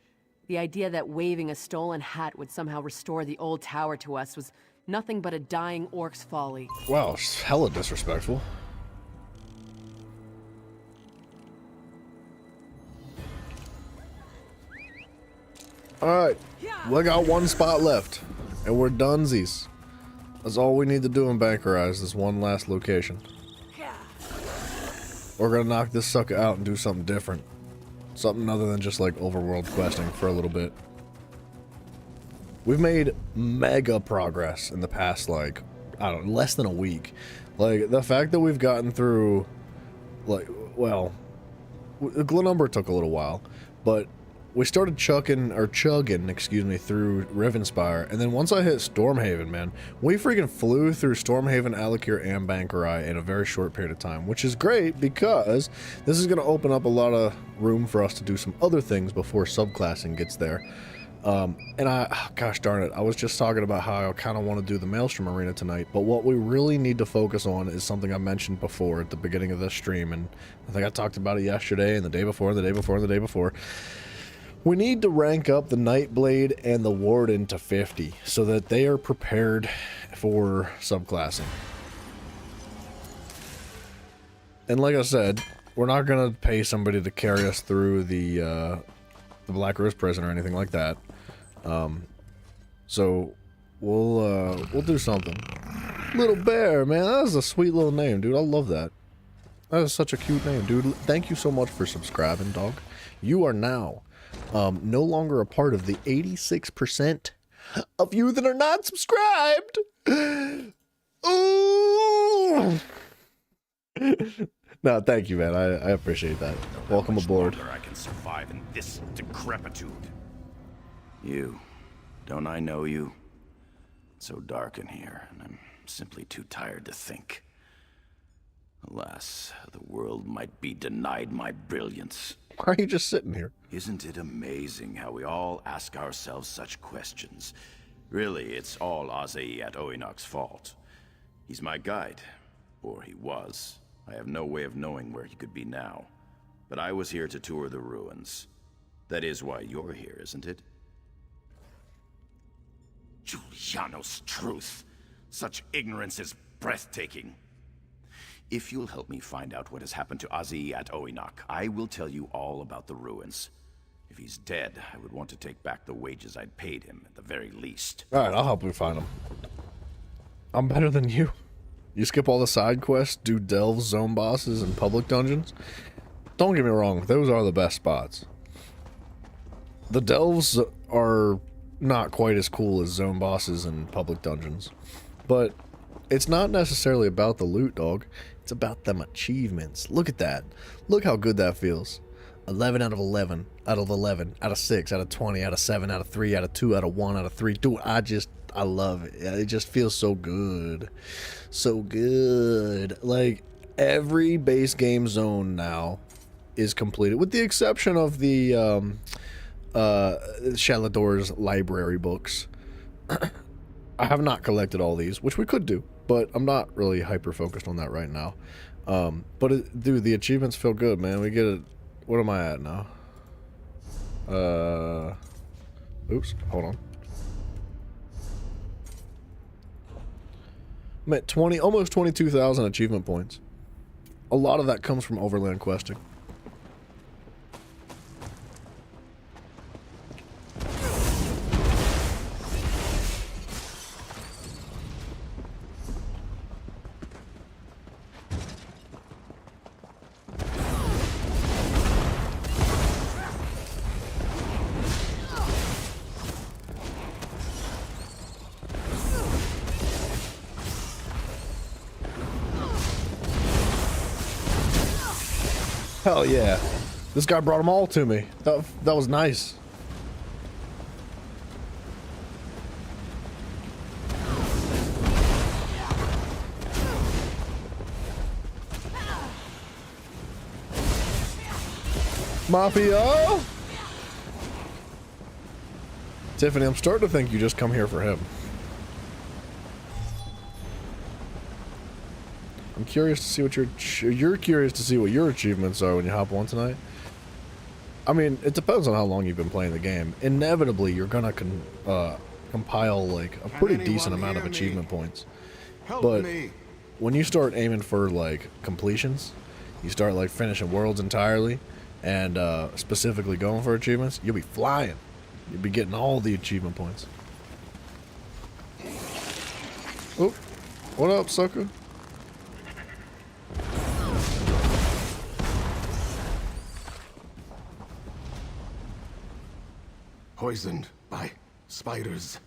The idea that waving a stolen hat would somehow restore the old tower to us was nothing but a dying orc's folly. Wow, it's hella disrespectful. Alright, we got one spot left, and we're donesies. That's all we need to do in Bankerize, this one last location. We're gonna knock this sucker out and do something different. Something other than just like overworld questing for a little bit. We've made mega progress in the past, like, I don't know, less than a week. Like, the fact that we've gotten through, like, well, Glenumber took a little while, but we started chugging, excuse me, through Rivenspire, and then once I hit Stormhaven, man, we freaking flew through Stormhaven, Alikir, and Bankerai in a very short period of time, which is great because this is going to open up a lot of room for us to do some other things before subclassing gets there. And gosh darn it, I was just talking about how I kind of want to do the Maelstrom Arena tonight, but what we really need to focus on is something I mentioned before at the beginning of this stream, and I think I talked about it yesterday and the day before and the day before and the day before. We need to rank up the Nightblade and the Warden to 50 so that they are prepared for subclassing. And like I said, we're not going to pay somebody to carry us through the Black Rose Prison or anything like that. So we'll do something. Little Bear, man, that is a sweet little name, dude. I love that. That is such a cute name, dude. Thank you so much for subscribing, dog. You are now no longer a part of the 86% of you that are not subscribed. Ooh! No, thank you, man. I appreciate that. Welcome aboard. I can survive in this decrepitude. You, don't I know you? It's so dark in here, and I'm simply too tired to think. Alas, the world might be denied my brilliance. Why are you just sitting here? Isn't it amazing how we all ask ourselves such questions? Really, it's all Azai Oinok's fault. He's my guide, or he was. I have no way of knowing where he could be now. But I was here to tour the ruins. That is why you're here, isn't it? Giuliano's truth. Such ignorance is breathtaking. If you'll help me find out what has happened to Azai Oinok, I will tell you all about the ruins. If he's dead, I would want to take back the wages I'd paid him, at the very least. Alright, I'll help you find him. I'm better than you. You skip all the side quests, do delves, zone bosses, and public dungeons. Don't get me wrong, those are the best spots. The delves are not quite as cool as zone bosses and public dungeons. But it's not necessarily about the loot, dog. It's about them achievements. Look at that. Look how good that feels. 11 out of 11, out of 11, out of 6, out of 20, out of 7, out of 3, out of 2, out of 1, out of 3. Dude, I love it. It just feels so good. So good. Like, every base game zone now is completed, with the exception of the Shalador's library books. I have not collected all these, which we could do, but I'm not really hyper-focused on that right now. Dude, the achievements feel good, man. We get it. What am I at now? Oops, hold on. I'm at almost 22,000 achievement points. A lot of that comes from overland questing. Hell yeah. This guy brought them all to me. That was nice. Mafia! Tiffany, I'm starting to think you just come here for him. I'm curious to see what you're curious to see what your achievements are when you hop on tonight. I mean, it depends on how long you've been playing the game. Inevitably, you're gonna compile like a pretty decent amount of achievement points. But when you start aiming for like completions, you start like finishing worlds entirely, and specifically going for achievements, you'll be flying. You'll be getting all the achievement points. Oh, what up, sucker? Poisoned by spiders.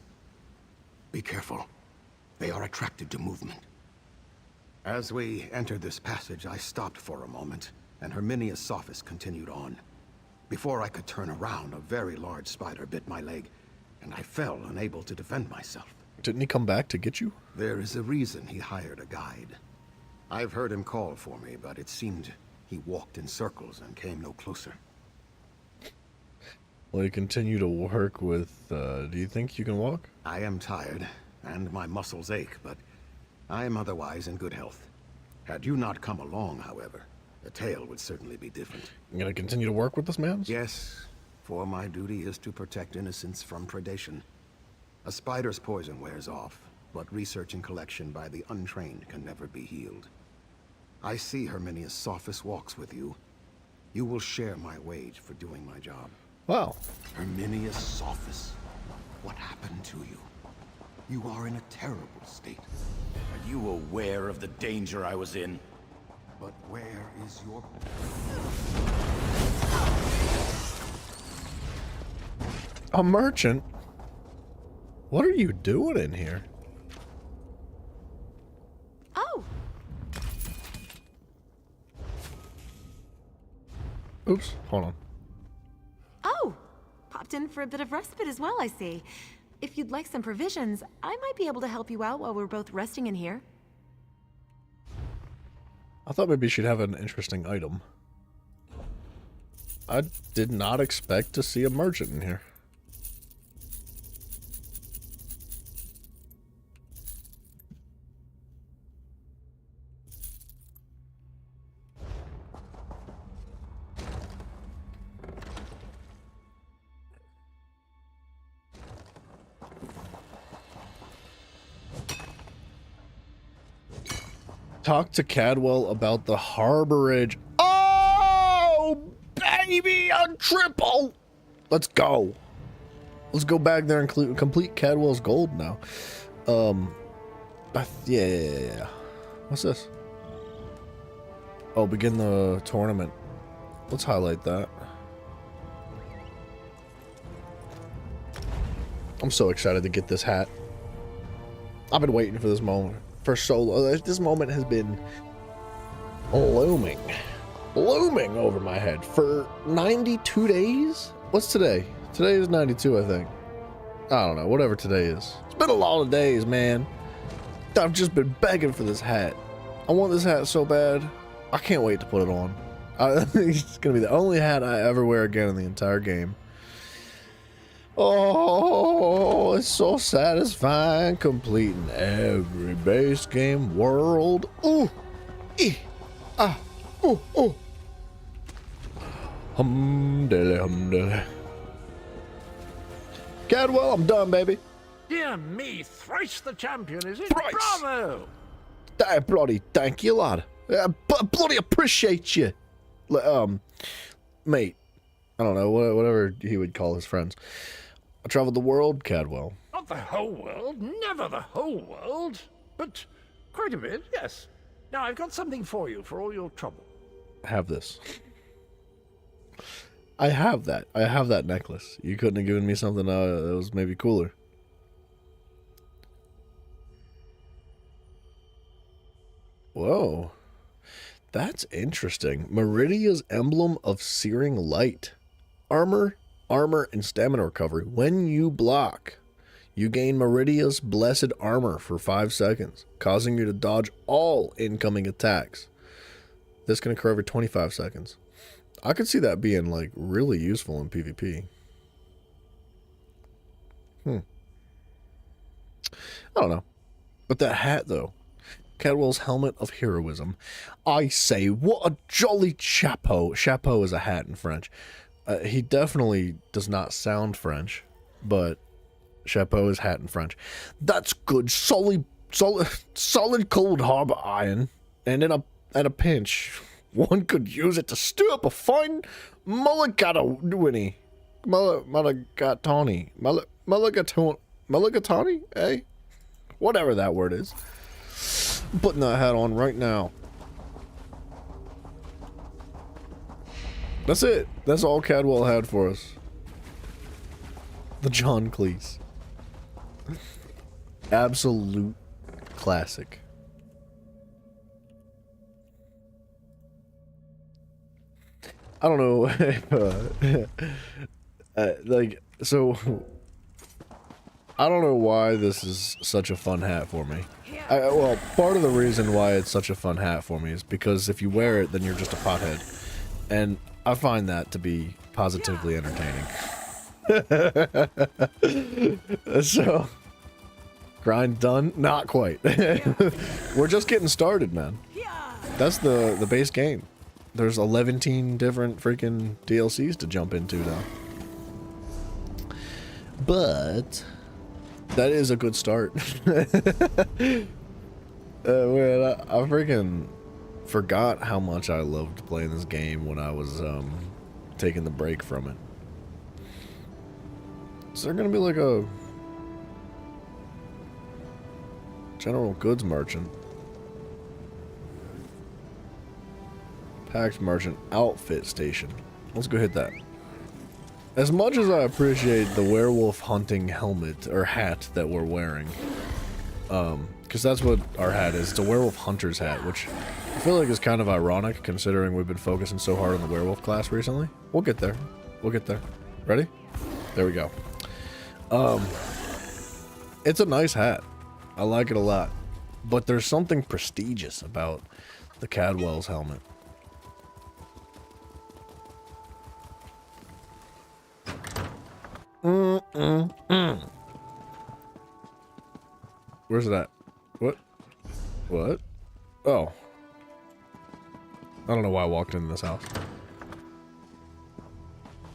Be careful. They are attracted to movement. As we entered this passage, I stopped for a moment, and Herminia's Sophis continued on. Before I could turn around, a very large spider bit my leg, and I fell, unable to defend myself. Didn't he come back to get you? There is a reason he hired a guide. I've heard him call for me, but it seemed he walked in circles and came no closer. Will you continue to work with, do you think you can walk? I am tired, and my muscles ache, but I am otherwise in good health. Had you not come along, however, the tale would certainly be different. You gonna continue to work with this man? Yes, for my duty is to protect innocents from predation. A spider's poison wears off, but research and collection by the untrained can never be healed. I see Herminia's Sophis walks with you. You will share my wage for doing my job. Wow. Herminia's Sophis, what happened to you? You are in a terrible state. Are you aware of the danger I was in? But where is your... A merchant? What are you doing in here? Oops, hold on. Oh, popped in for a bit of respite as well, I see. If you'd like some provisions, I might be able to help you out while we're both resting in here. I thought maybe she'd have an interesting item. I did not expect to see a merchant in here. Talk to Cadwell about the harborage. Oh, baby, a triple. Let's go. Let's go back there and complete Cadwell's gold now. Yeah. What's this? Oh, begin the tournament. Let's highlight that. I'm so excited to get this hat. I've been waiting for this moment for so long. This moment has been looming over my head for 92 days. What's today? Today is 92, I think. I don't know, whatever today is. It's been a lot of days, man. I've just been begging for this hat. I want this hat so bad. I can't wait to put it on. It's gonna be the only hat I ever wear again in the entire game. Oh, it's so satisfying completing every base game world. Ooh, ooh. Humdilly. Cadwell, I'm done, baby. Dear me, thrice the champion, is it? Thrice. Bravo! Bloody thank you, lad. Bloody appreciate you. Mate. I don't know, whatever he would call his friends. I traveled the world, Cadwell. Not the whole world, never the whole world, but quite a bit, yes. Now, I've got something for you for all your trouble. Have this. I have that. I have that necklace. You couldn't have given me something that was maybe cooler. Whoa. That's interesting. Meridia's emblem of searing light. Armor, and stamina recovery. When you block, you gain Meridia's blessed armor for 5 seconds, causing you to dodge all incoming attacks. This can occur every 25 seconds. I could see that being, like, really useful in PvP. I don't know. But that hat, though. Cadwell's helmet of heroism. I say, what a jolly chapeau. Chapeau is a hat in French. He definitely does not sound French, but chapeau is hat in French. That's good, solid cold harbor iron, and in at a pinch, one could use it to stir up a fine mulligatawny. Mulligatawny, eh? Whatever that word is. I'm putting that hat on right now. That's it. That's all Cadwell had for us. The John Cleese. Absolute classic. I don't know if, like, so, I don't know why this is such a fun hat for me. Well, part of the reason why it's such a fun hat for me is because if you wear it, then you're just a pothead. And I find that to be positively entertaining. So, grind done? Not quite. We're just getting started, man. That's the base game. There's 11 different freaking DLCs to jump into now. But that is a good start. Man, I freaking forgot how much I loved playing this game when I was taking the break from it. Is there gonna be like a general goods merchant? Packed merchant outfit station. Let's go hit that. As much as I appreciate the werewolf hunting helmet or hat that we're wearing, because that's what our hat is. It's a werewolf hunter's hat, which I feel like it's kind of ironic considering we've been focusing so hard on the werewolf class recently. We'll get there. We'll get there. Ready? There we go. It's a nice hat. I like it a lot. But there's something prestigious about the Cadwell's helmet. Where's it at? What? What? Oh. I don't know why I walked into this house.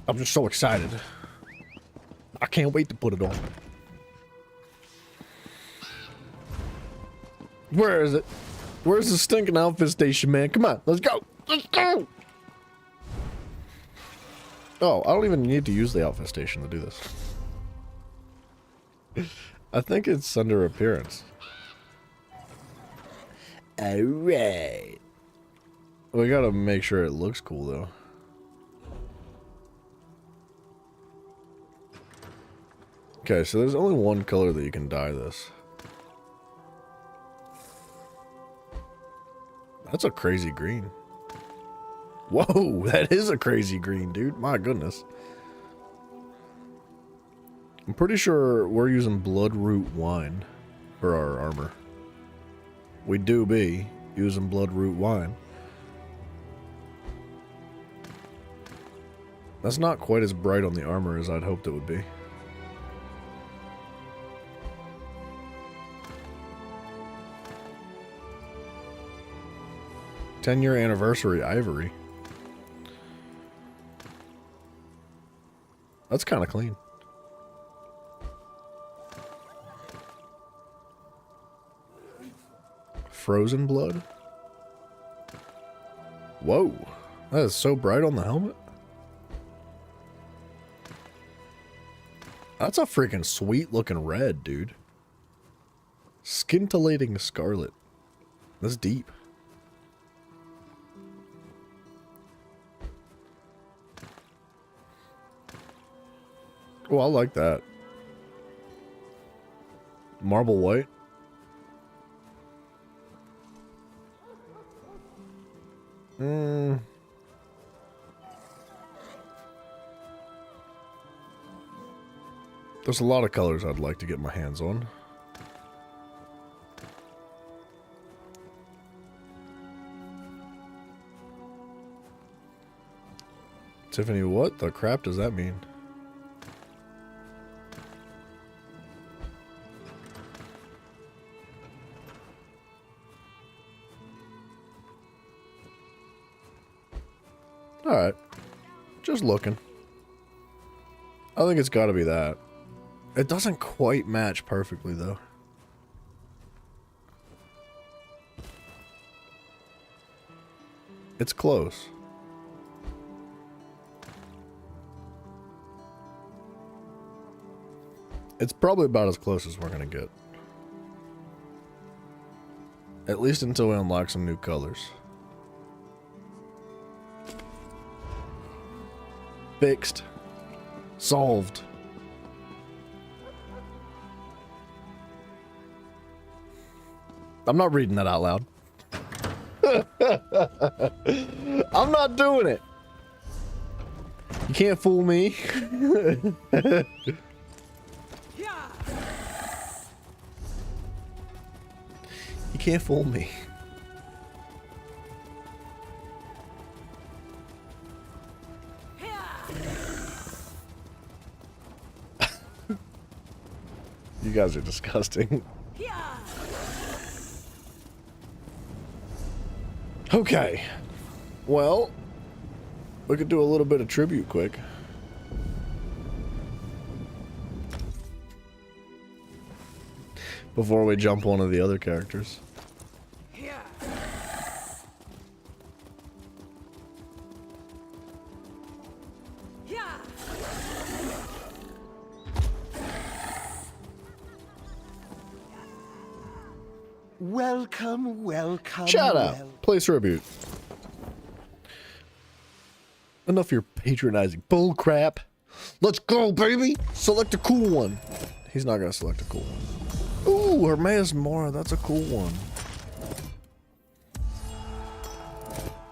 I'm just so excited. I can't wait to put it on. Where is it? Where's the stinking outfit station, man? Come on, let's go. Let's go. Oh, I don't even need to use the outfit station to do this. I think it's under appearance. Alright. We gotta make sure it looks cool, though. Okay, so there's only one color that you can dye this. That's a crazy green. Whoa, that is a crazy green, dude. My goodness. I'm pretty sure we're using Bloodroot wine for our armor. We do be using Bloodroot wine. That's not quite as bright on the armor as I'd hoped it would be. Ten-year anniversary ivory. That's kind of clean. Frozen blood? Whoa. That is so bright on the helmet. That's a freaking sweet looking red, dude. Scintillating scarlet. That's deep. Oh, I like that. Marble white. There's a lot of colors I'd like to get my hands on. Tiffany, what the crap does that mean? Alright. Just looking. I think it's gotta be that. It doesn't quite match perfectly, though. It's close. It's probably about as close as we're gonna get. At least until we unlock some new colors. Fixed. Solved. I'm not reading that out loud. I'm not doing it. You can't fool me. You can't fool me. You guys are disgusting. Okay. Well, we could do a little bit of tribute quick. Before we jump onto the other characters. Welcome, welcome. Shout out. Play tribute. Enough of your patronizing bull crap. Let's go, baby. Select a cool one. He's not gonna select a cool one. Ooh, Hermaeus Mora. That's a cool one.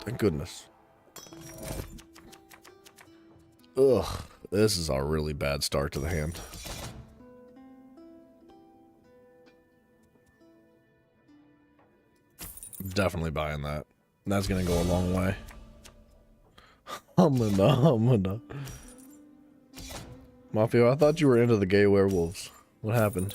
Thank goodness. Ugh, this is a really bad start to the hand. Definitely buying that. That's gonna go a long way. Humana. Mafia, I thought you were into the gay werewolves. What happened?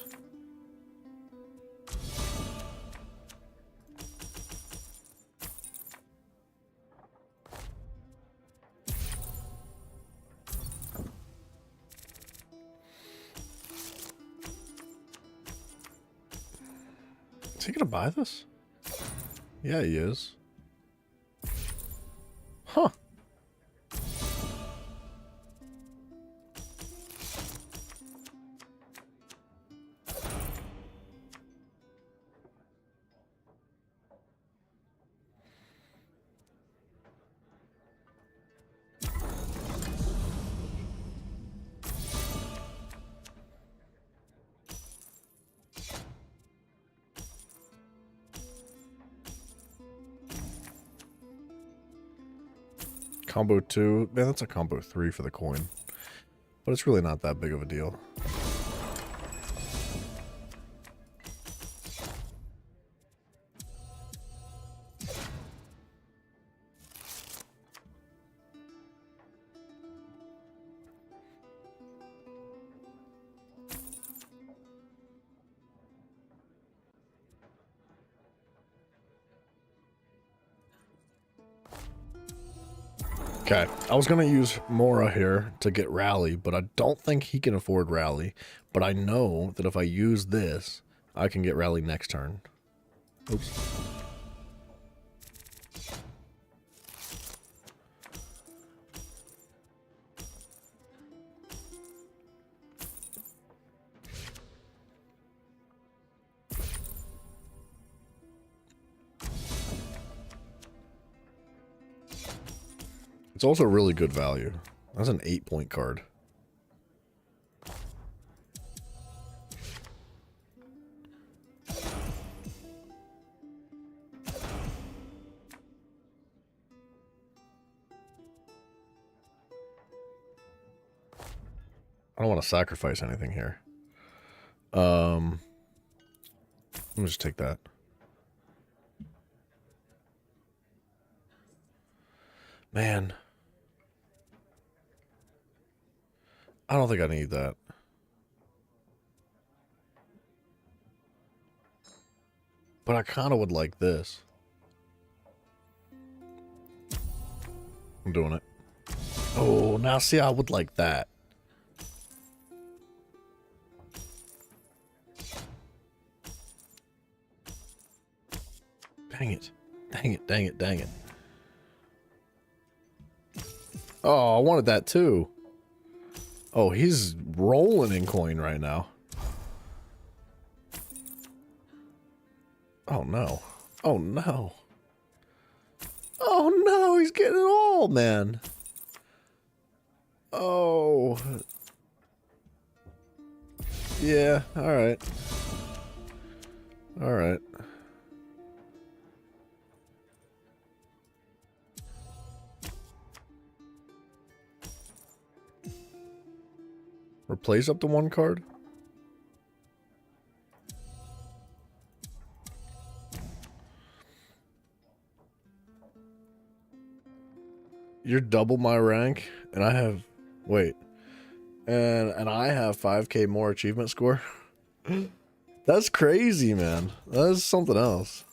Is he gonna buy this? Yeah, he is. Huh. Combo 2. Man, that's a combo 3 for the coin. But it's really not that big of a deal. Okay, I was going to use Mora here to get Rally, but I don't think he can afford Rally. But I know that if I use this, I can get Rally next turn. Oops. It's also really good value. That's an 8-point card. I don't want to sacrifice anything here. Let me just take that. Man. I don't think I need that. But I kind of would like this. I'm doing it. Oh, now see, I would like that. Dang it. Dang it, dang it, dang it. Oh, I wanted that too. Oh, he's rolling in coin right now. Oh no. Oh no. Oh no, he's getting it all, man. Oh. Yeah, alright. Alright. Replace up to one card? You're double my rank, and I have... Wait. And I have 5k more achievement score? That's crazy, man. That is something else.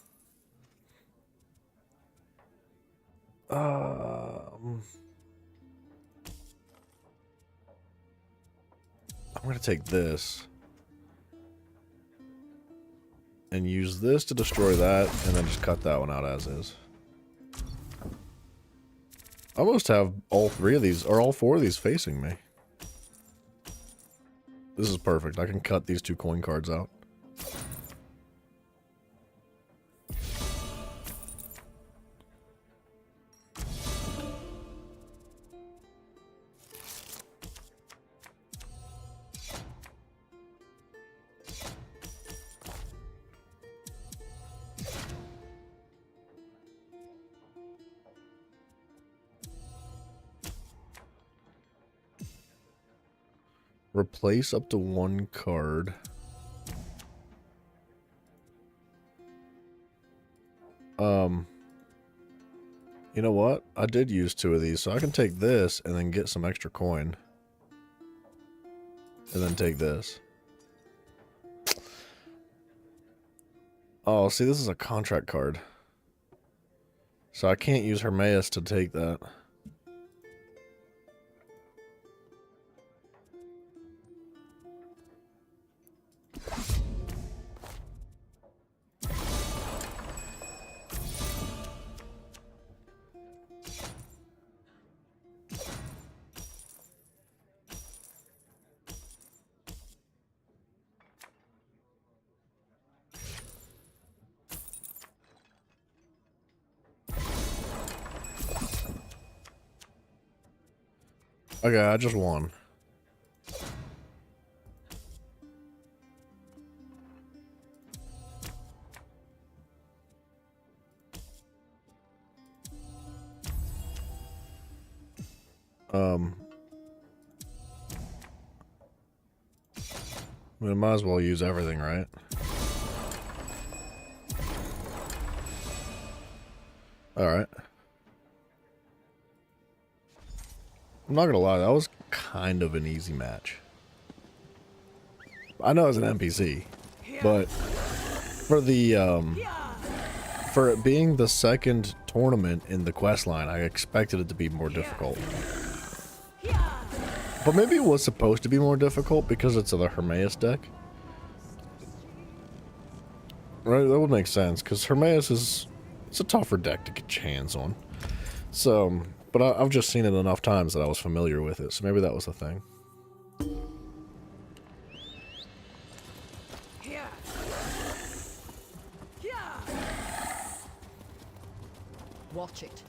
I'm going to take this and use this to destroy that, and then just cut that one out as is. I almost have all three of these, or all four of these facing me. This is perfect. I can cut these two coin cards out. Replace up to one card. You know what? I did use 2 of these, so I can take this and then get some extra coin. And then take this. Oh, see, this is a contract card. So I can't use Hermaeus to take that. Okay, I just won. We might as well use everything, right? Alright. I'm not gonna lie, that was kind of an easy match. I know it's an NPC, but for the for it being the second tournament in the quest line, I expected it to be more difficult. But maybe it was supposed to be more difficult because it's the Hermaeus deck. Right, that would make sense, because Hermaeus is it's a tougher deck to get your hands on. So, but I've just seen it enough times that I was familiar with it, so maybe that was the thing. Watch it.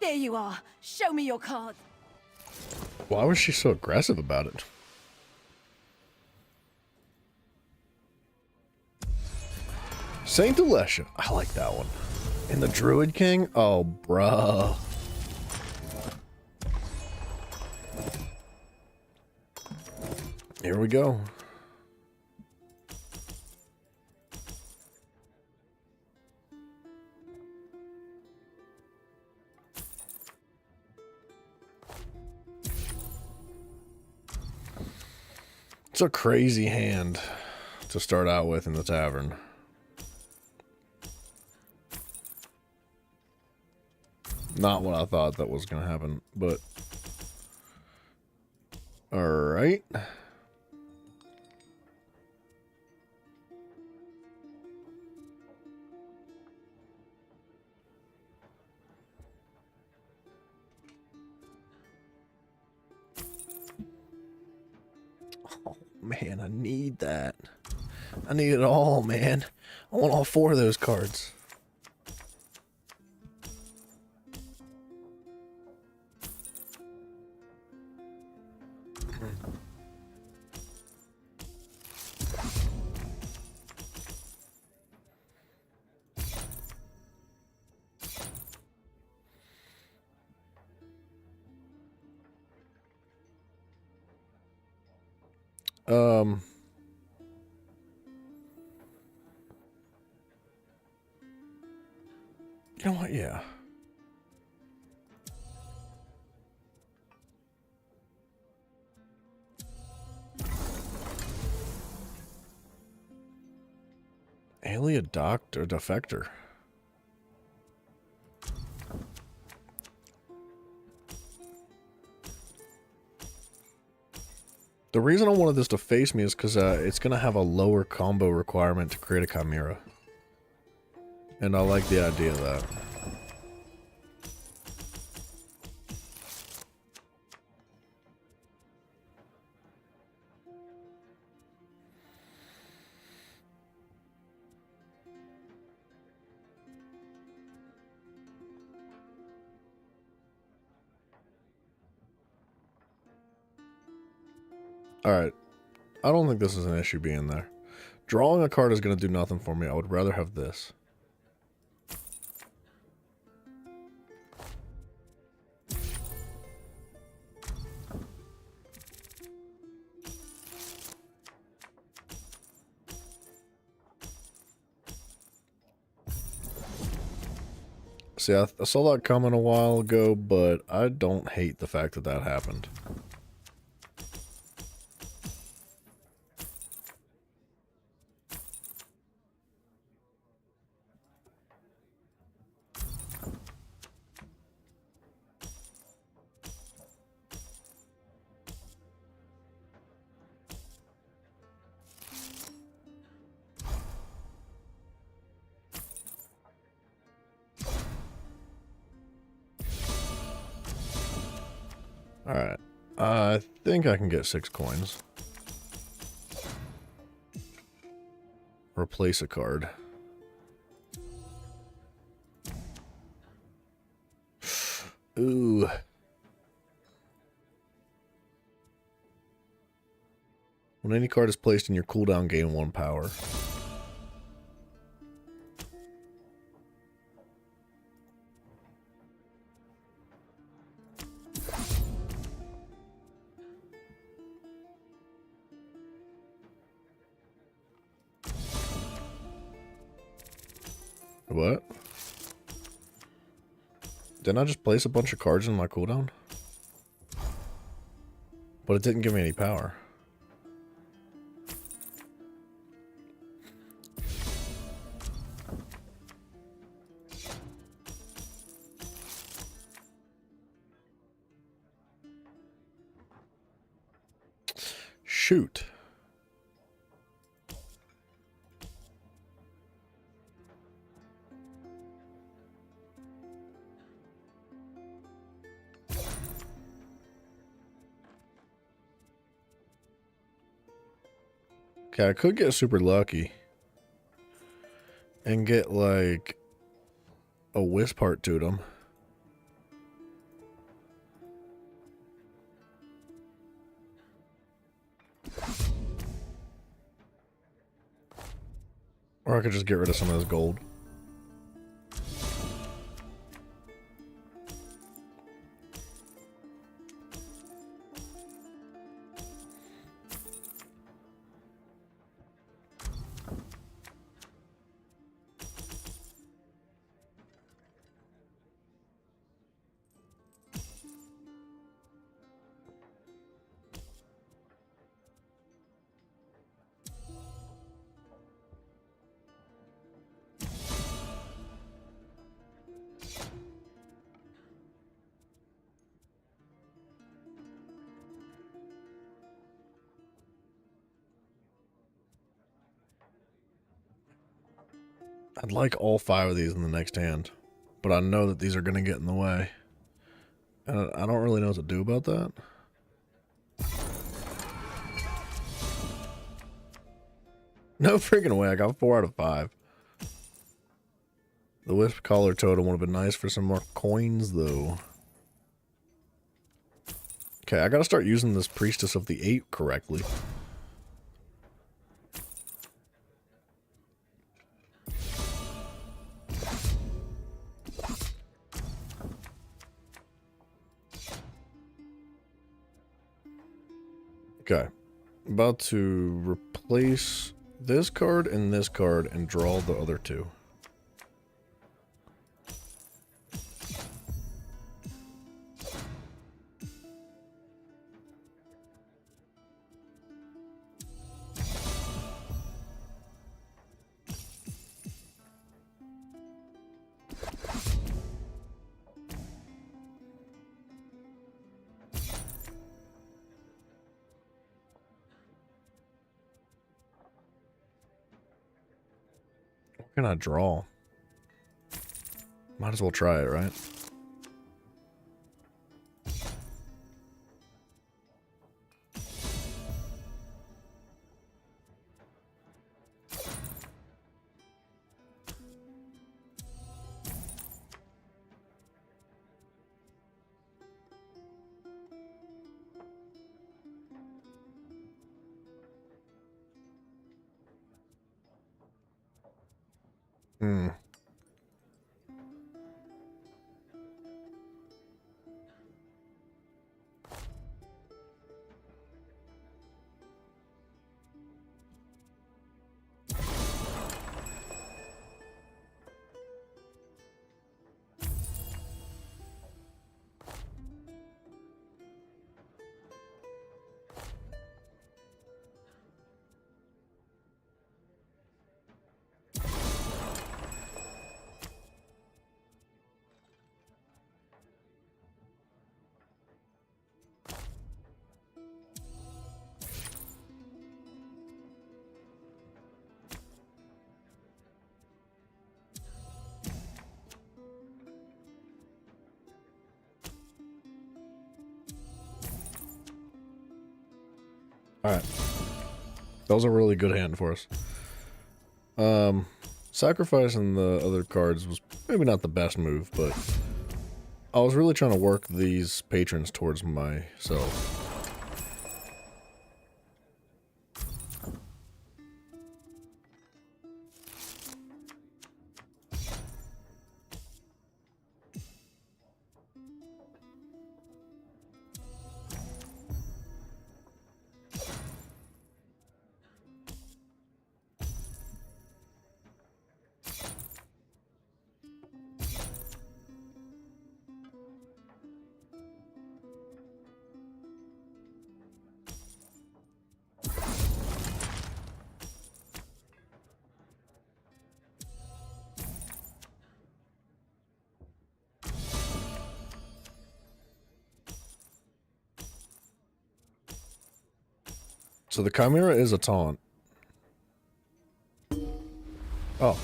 There you are. Show me your card. Why was she so aggressive about it? Saint Alessia. I like that one. And the Druid King? Oh, bruh. Here we go. It's a crazy hand to start out with in the tavern. Not what I thought that was going to happen, but... Alright. Oh, man, I need that. I need it all, man. I want all 4 of those cards. You know what? Yeah. Aelia Doctor Defector. The reason I wanted this to face me is because it's going to have a lower combo requirement to create a Chimera. And I like the idea of that. Alright, I don't think this is an issue being there. Drawing a card is going to do nothing for me. I would rather have this. See, I saw that coming a while ago, but I don't hate the fact that that happened. Alright. I think I can get 6 coins. Replace a card. Ooh. When any card is placed in your cooldown, gain 1 power. What? Didn't I just place a bunch of cards in my cooldown? But it didn't give me any power. Shoot. Okay, I could get super lucky and get like a wisp heart to them. Or I could just get rid of some of this gold. I'd like all 5 of these in the next hand, but I know that these are going to get in the way. And I don't really know what to do about that. No freaking way, I got 4 out of 5. The Wisp Collar Totem would have been nice for some more coins, though. Okay, I gotta start using this Priestess of the 8 correctly. Okay, about to replace this card and draw the other 2. What can I draw? Might as well try it, right? Hmm. Alright. That was a really good hand for us. Sacrificing the other cards was maybe not the best move, but I was really trying to work these patrons towards myself. So the Chimera is a taunt. Oh.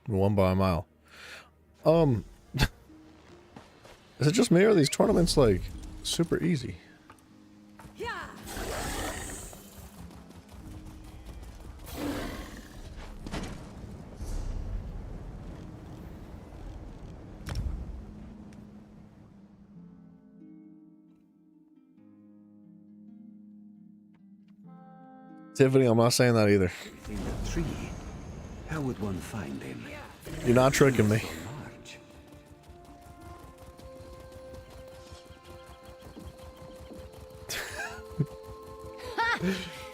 We won by a mile. Is it just me or are these tournaments like super easy? Tiffany, I'm not saying that either. In the tree, how would one find him? You're not tricking me.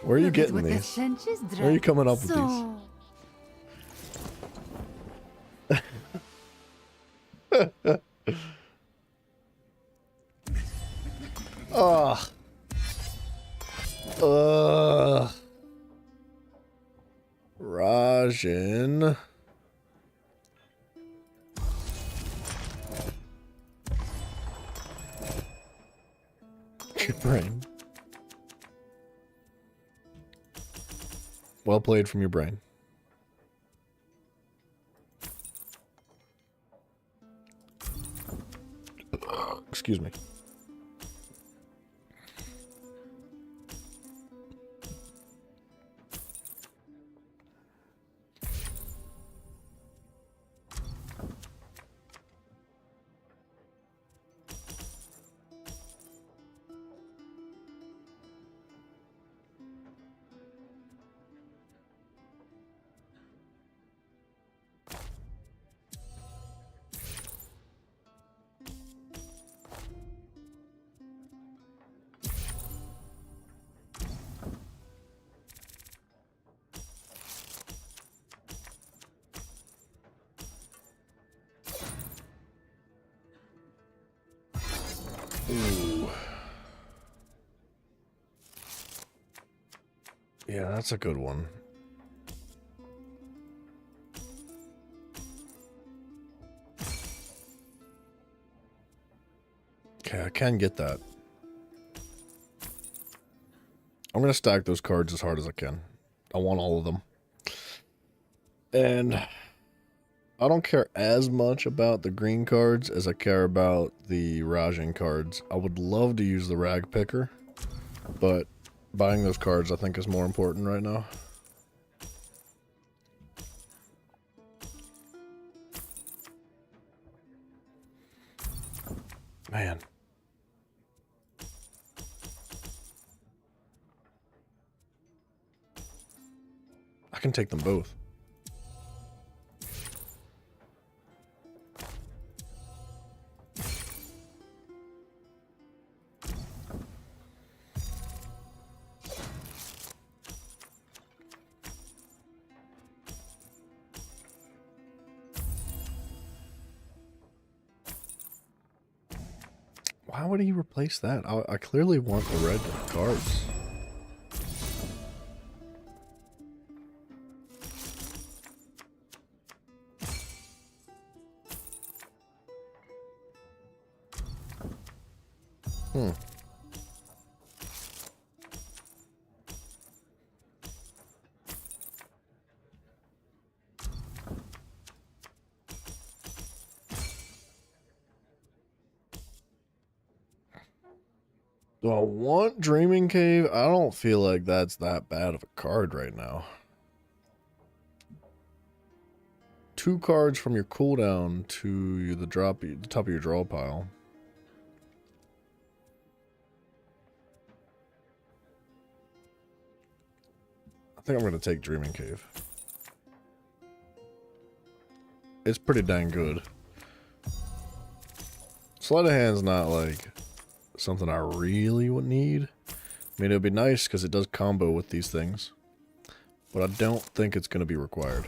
Where are you getting these? Where are you coming up with these? Ugh. Rajan. Your brain. Well played from your brain. Excuse me. Ooh. Yeah, that's a good one. Okay, I can get that. I'm gonna stack those cards as hard as I can. I want all of them. And I don't care as much about the green cards as I care about the Rajan cards. I would love to use the Rag Picker, but buying those cards I think is more important right now. Man. I can take them both. Why would he replace that? I clearly want the red cards. Do I want Dreaming Cave? I don't feel like that's that bad of a card right now. 2 cards from your cooldown to the top of your draw pile. I think I'm going to take Dreaming Cave. It's pretty dang good. Sleight of Hand's not like something I really would need. I mean, it would be nice because it does combo with these things. But I don't think it's going to be required.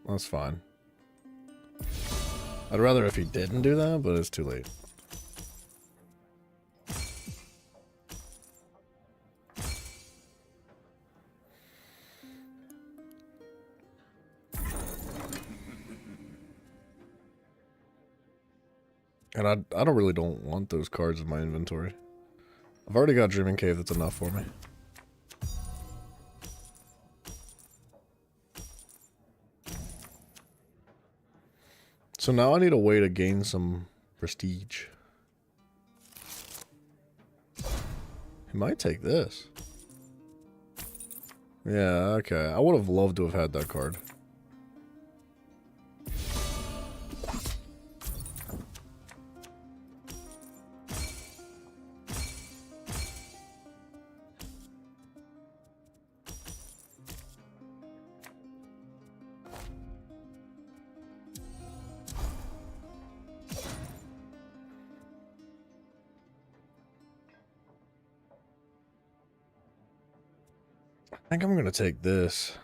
That's fine. I'd rather if he didn't do that, but it's too late. And I don't want those cards in my inventory. I've already got Dreaming Cave, that's enough for me. So now I need a way to gain some prestige. He might take this. Yeah, okay. I would have loved to have had that card. I think I'm going to take this.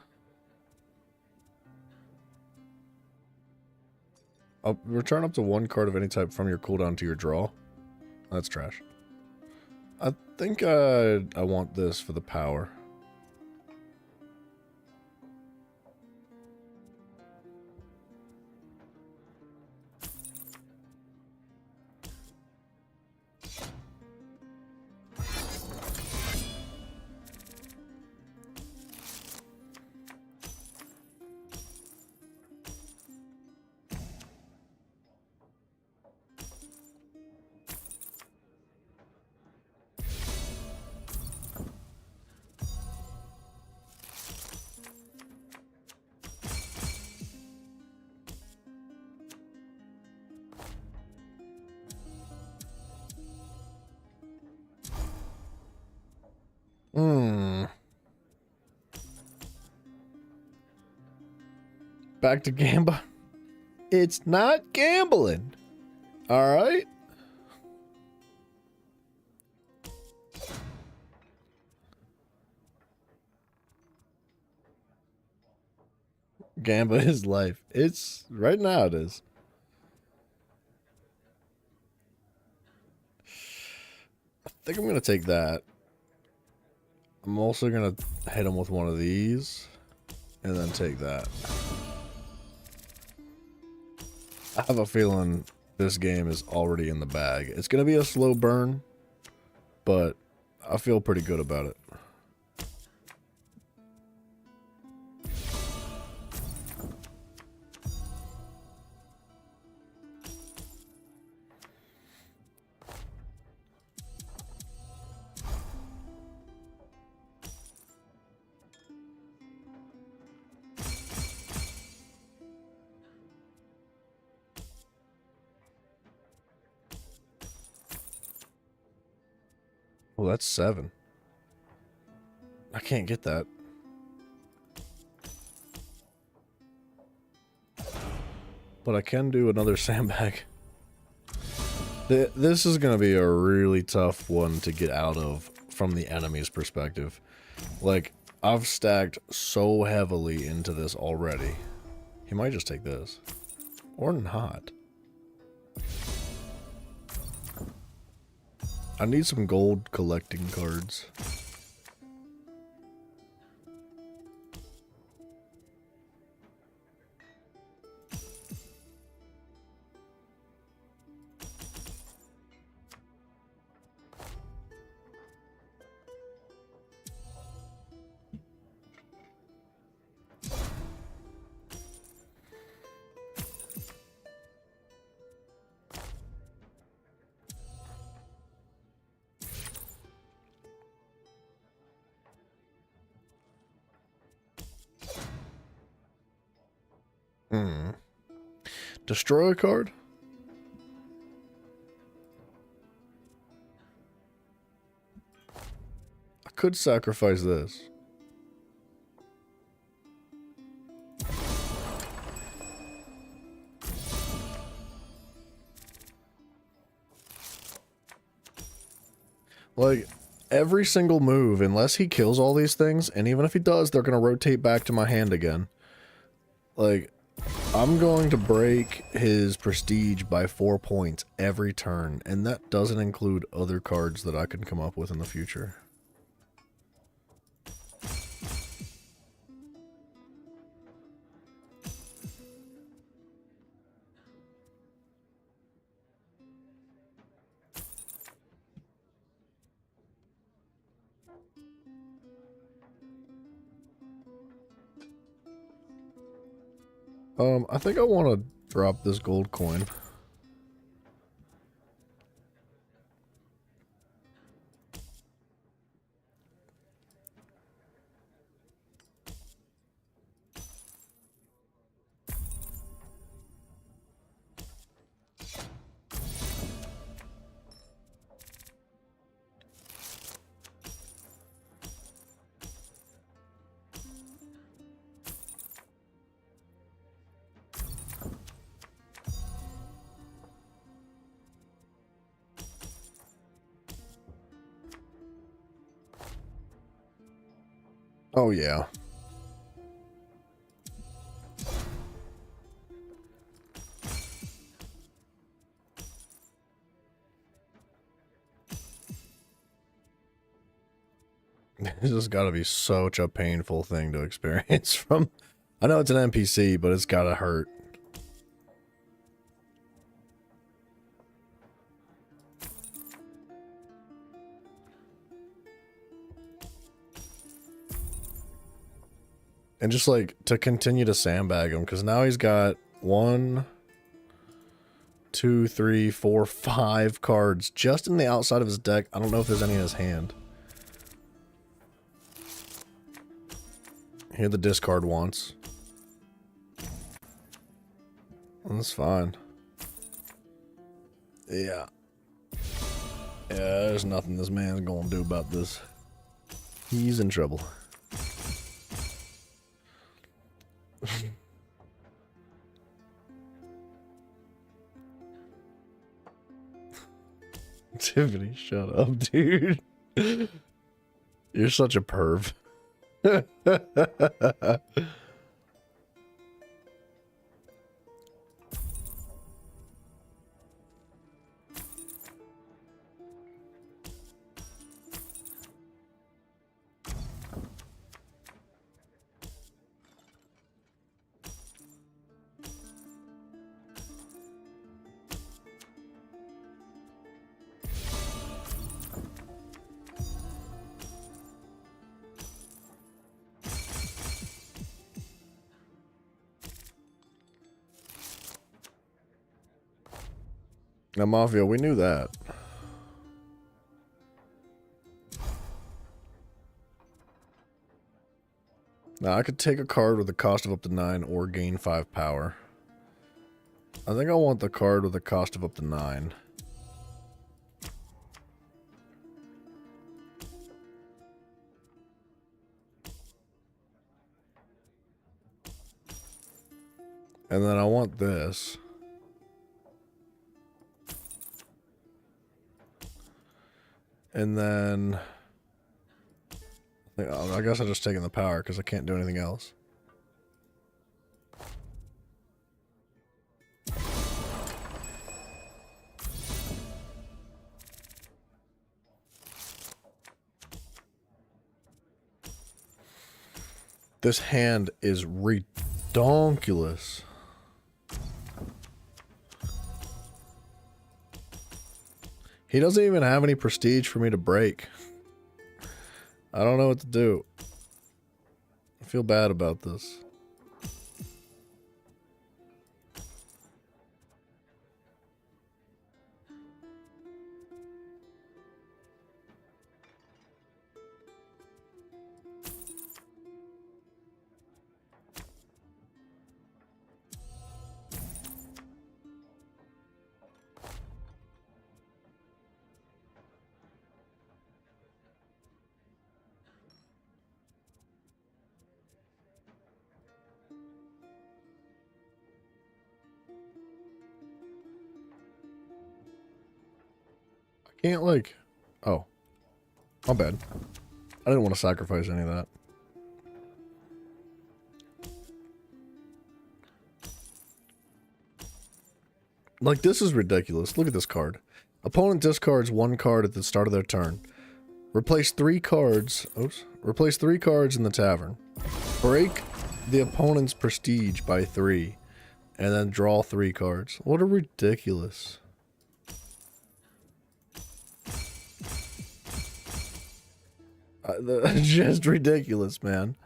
I'll return up to 1 card of any type from your cooldown to your draw. That's trash. I think I want this for the power. Back to gambling. It's not gambling. All right. Gamba is life. It's right now it is. I think I'm going to take that. I'm also going to hit him with one of these and then take that. I have a feeling this game is already in the bag. It's going to be a slow burn, but I feel pretty good about it. Well, that's 7. I can't get that. But I can do another sandbag. This is going to be a really tough one to get out of from the enemy's perspective. Like, I've stacked so heavily into this already. He might just take this. Or not. I need some gold collecting cards. Destroy a card? I could sacrifice this. Like, every single move, unless he kills all these things, and even if he does, they're going to rotate back to my hand again. Like, I'm going to break his prestige by 4 points every turn, and that doesn't include other cards that I can come up with in the future. I think I want to drop this gold coin. Oh, yeah. This has got to be such a painful thing to experience from... I know it's an NPC, but it's got to hurt. And just, like, to continue to sandbag him, because now he's got 1, 2, 3, 4, 5 cards just in the outside of his deck. I don't know if there's any in his hand. Here the discard once. That's fine. Yeah. Yeah, there's nothing this man's gonna do about this. He's in trouble. Tiffany, shut up, dude. You're such a perv. Now, Mafia, we knew that. Now, I could take a card with a cost of up to 9 or gain 5 power. I think I want the card with a cost of up to 9. And then I want this. And then... I guess I'm just taking the power because I can't do anything else. This hand is redonkulous. He doesn't even have any prestige for me to break. I don't know what to do. I feel bad about this. Can't, like... Oh. My bad. I didn't want to sacrifice any of that. Like, this is ridiculous. Look at this card. Opponent discards 1 card at the start of their turn. Replace 3 cards... Oops. Replace 3 cards in the tavern. Break the opponent's prestige by 3. And then draw 3 cards. What a ridiculous... just ridiculous, man.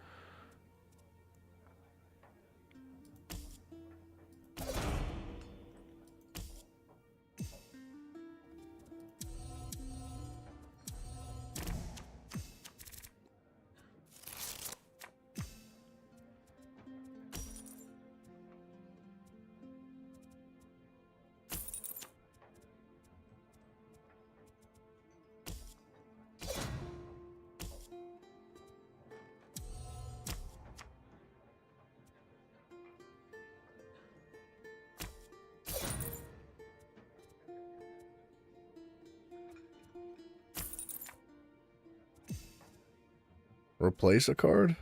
Replace a card?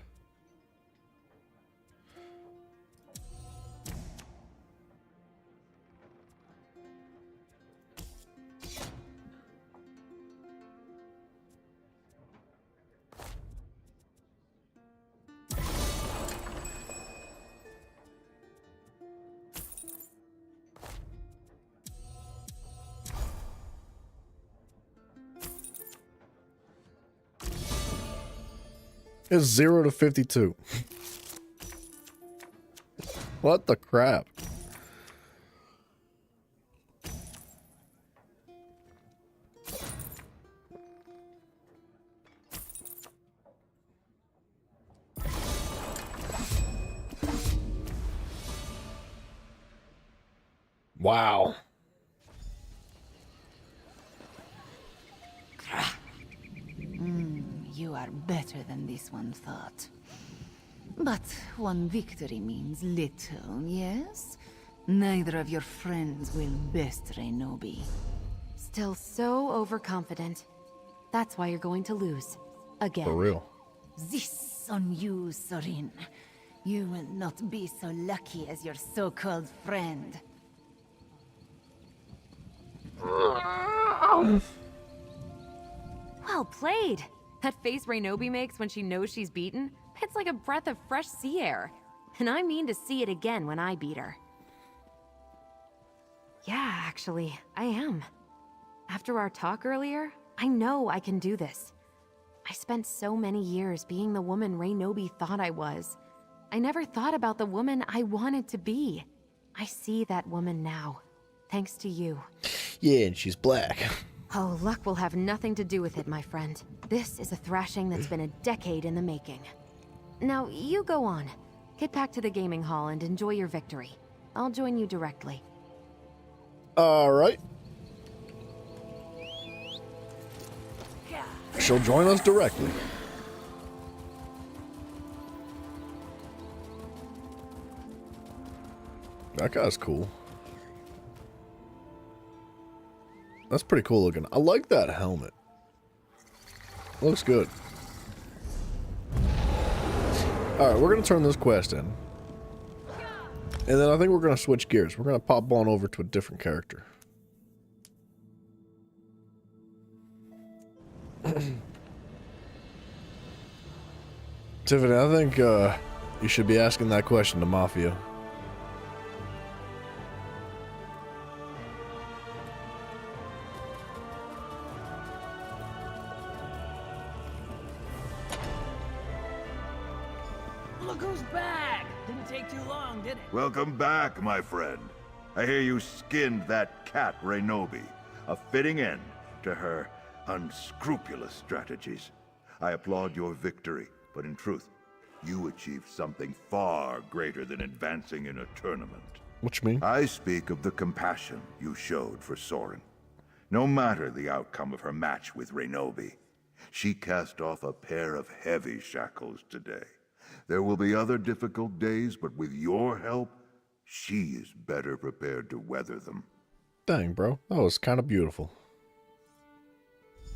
It's 0 to 52. What the crap? Wow. You are better than this one thought. But one victory means little, yes? Neither of your friends will best Renobi. Still so overconfident. That's why you're going to lose. Again. For real. This on you, Sorin. You will not be so lucky as your so-called friend. Well played. That face Renobi makes when she knows she's beaten, it's like a breath of fresh sea air. And I mean to see it again when I beat her. Yeah, actually, I am. After our talk earlier, I know I can do this. I spent so many years being the woman Renobi thought I was. I never thought about the woman I wanted to be. I see that woman now, thanks to you. Yeah, and she's black. Oh, luck will have nothing to do with it, my friend. This is a thrashing that's been a decade in the making. Now, you go on. Get back to the gaming hall and enjoy your victory. I'll join you directly. Alright. She'll join us directly. That guy's cool. That's pretty cool looking. I like that helmet. Looks good. Alright, we're going to turn this quest in. And then I think we're going to switch gears. We're going to pop on over to a different character. Tiffany, I think you should be asking that question to Mafia. Look who's back! Didn't take too long, did it? Welcome back, my friend. I hear you skinned that cat Renobi. A fitting end to her unscrupulous strategies. I applaud your victory, but in truth, you achieved something far greater than advancing in a tournament. What you mean? I speak of the compassion you showed for Sorin. No matter the outcome of her match with Renobi, she cast off a pair of heavy shackles today. There will be other difficult days, but with your help, she is better prepared to weather them. Dang, bro. That was kind of beautiful.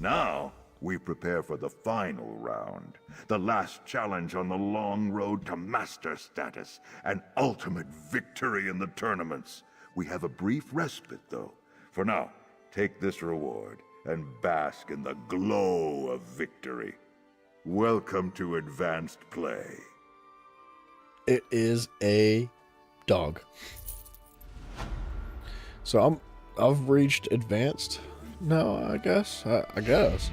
Now, we prepare for the final round. The last challenge on the long road to master status. An ultimate victory in the tournaments. We have a brief respite, though. For now, take this reward and bask in the glow of victory. Welcome to advanced play. It is a dog. So I've reached advanced now, I guess. I guess.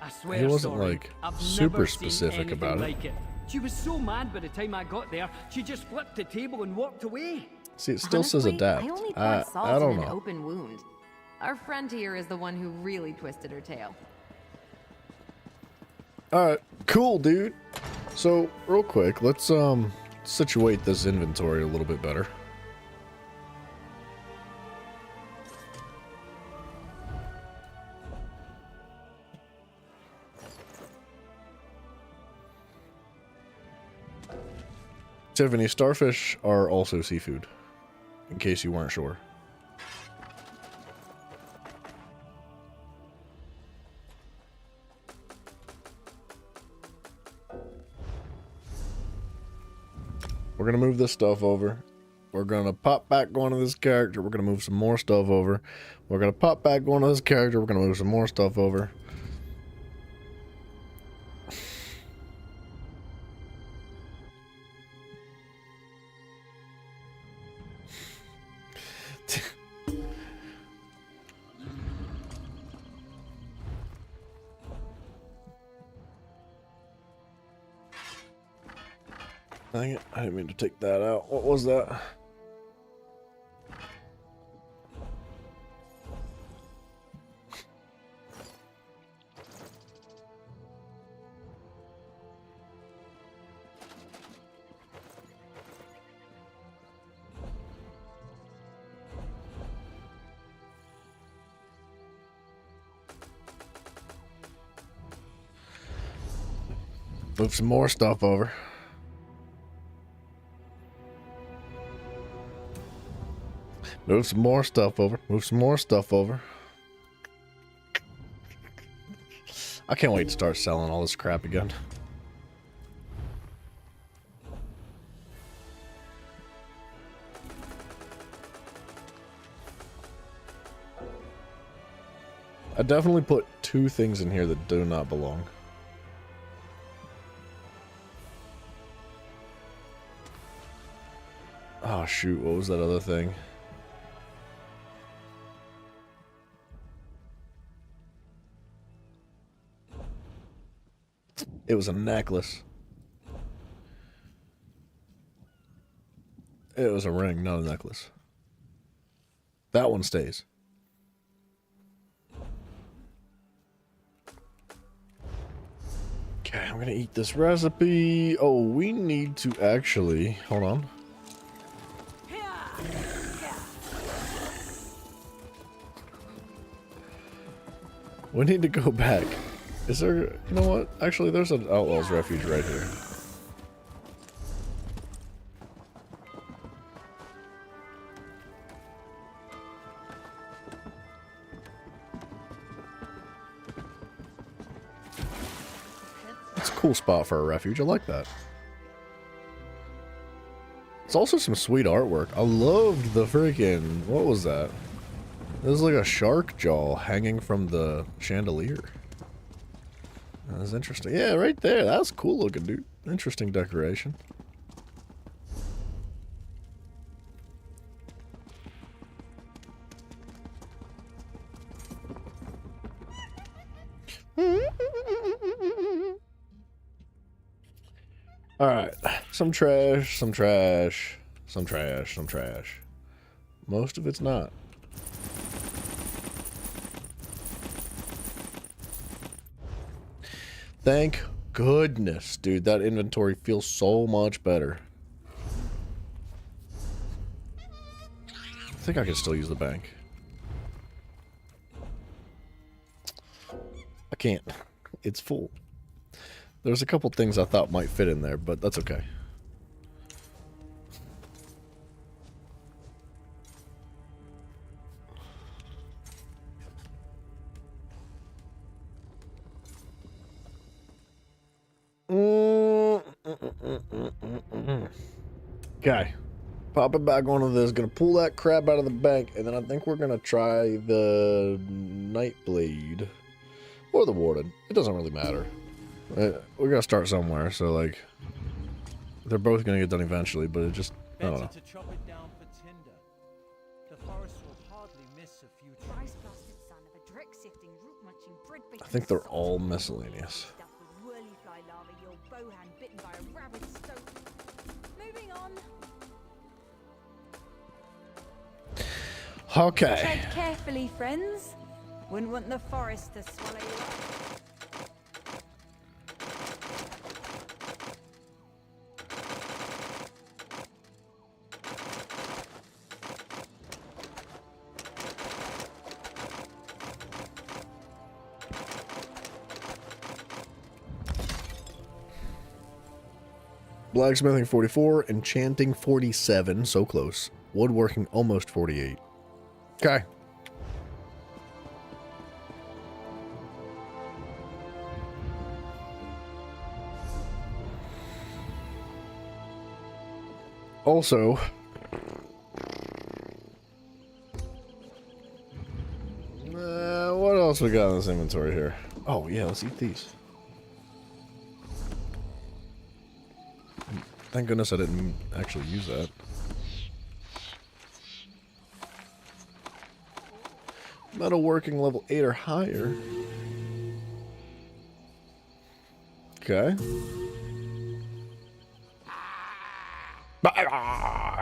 I swear, He wasn't Soren, like I've super never seen specific anything about it. like it. She was so mad by the time I got there, she just flipped the table and walked away. See, it still says adapt. I only poured I salt don't in an know. open wound. Our friend here is the one who really twisted her tail. Alright, cool, dude. So, real quick, let's situate this inventory a little bit better. Tiffany, starfish are also seafood, in case you weren't sure. We're going to move this stuff over. We're going to pop back going to this character. We're going to move some more stuff over. We're going to pop back going to this character. We're going to move some more stuff over. Dang it, I didn't mean to take that out. What was that? Move some more stuff over. Move some more stuff over. Move some more stuff over. I can't wait to start selling all this crap again. I definitely put 2 things in here that do not belong. Oh shoot, what was that other thing? It was a necklace. It was a ring, not a necklace. That one stays. Okay, I'm gonna eat this recipe. Oh, we need to actually... Hold on. We need to go back. Is there... You know what? Actually, there's an Outlaw's Refuge right here. It's a cool spot for a refuge. I like that. It's also some sweet artwork. I loved the freaking... What was that? It was like a shark jaw hanging from the chandelier. That was interesting. Yeah, right there. That was cool looking, dude. Interesting decoration. Alright. Some trash, some trash, some trash, some trash. Most of it's not. Thank goodness, dude. That inventory feels so much better. I think I can still use the bank. I can't. It's full. There's a couple things I thought might fit in there, but that's okay. Okay. Popping back onto this. Gonna pull that crap out of the bank, and then I think we're gonna try the Nightblade. Or the Warden. It doesn't really matter. We're gonna start somewhere, so like... They're both gonna get done eventually, but it just... I don't know. To chop it down for tinder. The forest will hardly miss a few trees. I think they're all miscellaneous. Okay. Tread carefully, friends. Wouldn't want the forest to swallow you up. Blacksmithing 44, enchanting 47, so close. Woodworking almost 48. Okay. Also, what else we got in this inventory here? Oh yeah, let's eat these. Thank goodness I didn't actually use that. Metalworking level 8 or higher. Okay.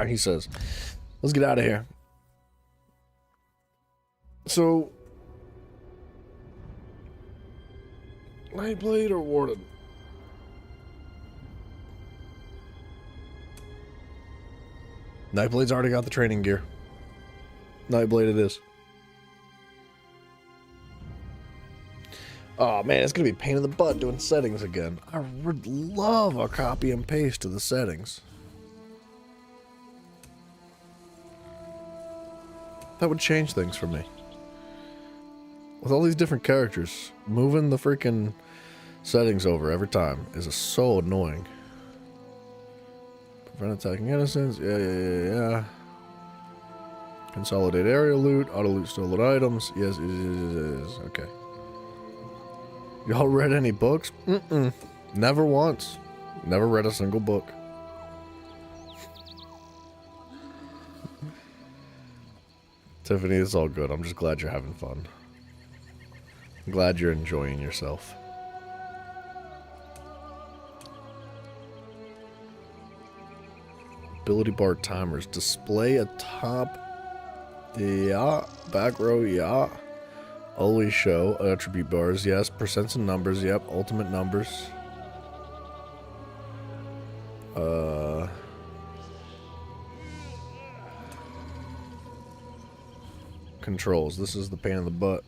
He says, let's get out of here. So, Nightblade or Warden? Nightblade's already got the training gear. Nightblade it is. Oh man, it's gonna be a pain in the butt doing settings again. I would love a copy and paste to the settings. That would change things for me. With all these different characters, moving the freaking settings over every time is so annoying. Prevent attacking innocents. Yeah. Consolidate area loot. Auto loot stolen items. Yes. Okay. Y'all read any books? Mm-mm. Never once. Never read a single book. Tiffany, it's all good. I'm just glad you're having fun. I'm glad you're enjoying yourself. Ability bar timers. Display atop. Yeah. Back row. Yeah. Always show. Attribute bars. Yes. Percents and numbers. Yep. Ultimate numbers. Controls. This is the pain in the butt.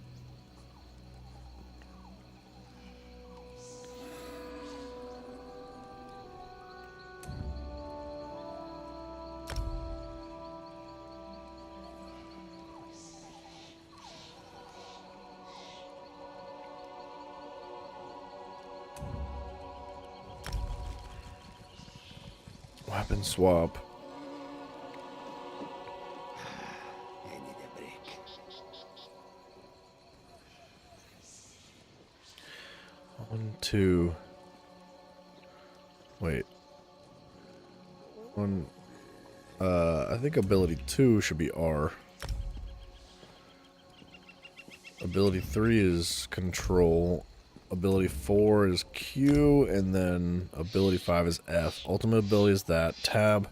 Weapon swap. One, two. Wait. One. I think ability 2 should be R. Ability 3 is control. Ability 4 is Q, and then ability 5 is F. Ultimate ability is that. Tab.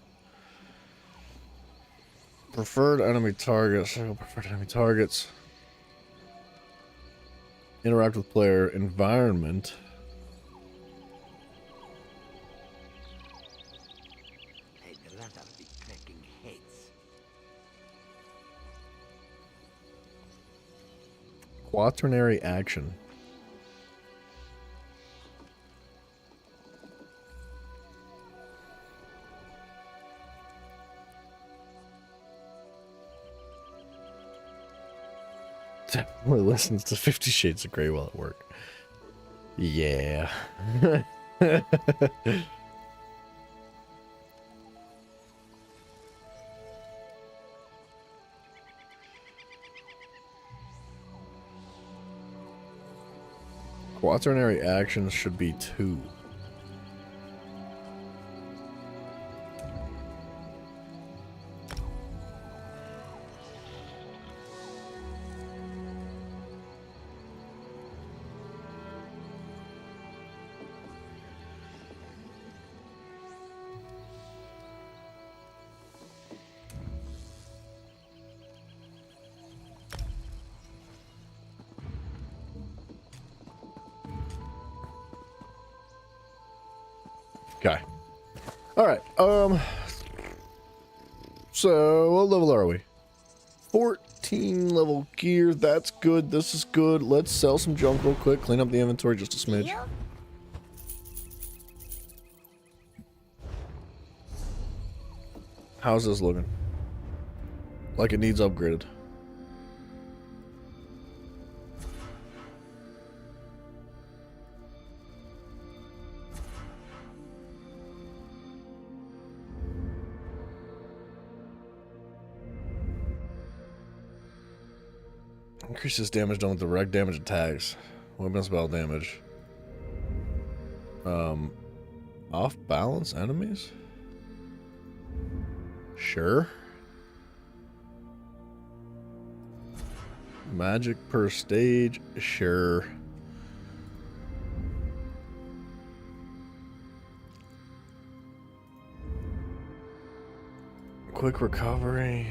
Preferred enemy targets. Preferred enemy targets. Interact with player. Environment. Quaternary action. Definitely listens to 50 Shades of Grey while at work. Yeah. Quaternary actions should be 2. Okay. Alright, so what level are we? 14 level gear, that's good, this is good. Let's sell some junk real quick, clean up the inventory just a smidge. How's this looking? Like it needs upgraded. Increases damage done with direct damage attacks. Weapon spell damage. Off balance enemies? Sure. Magic per stage? Sure. Quick recovery.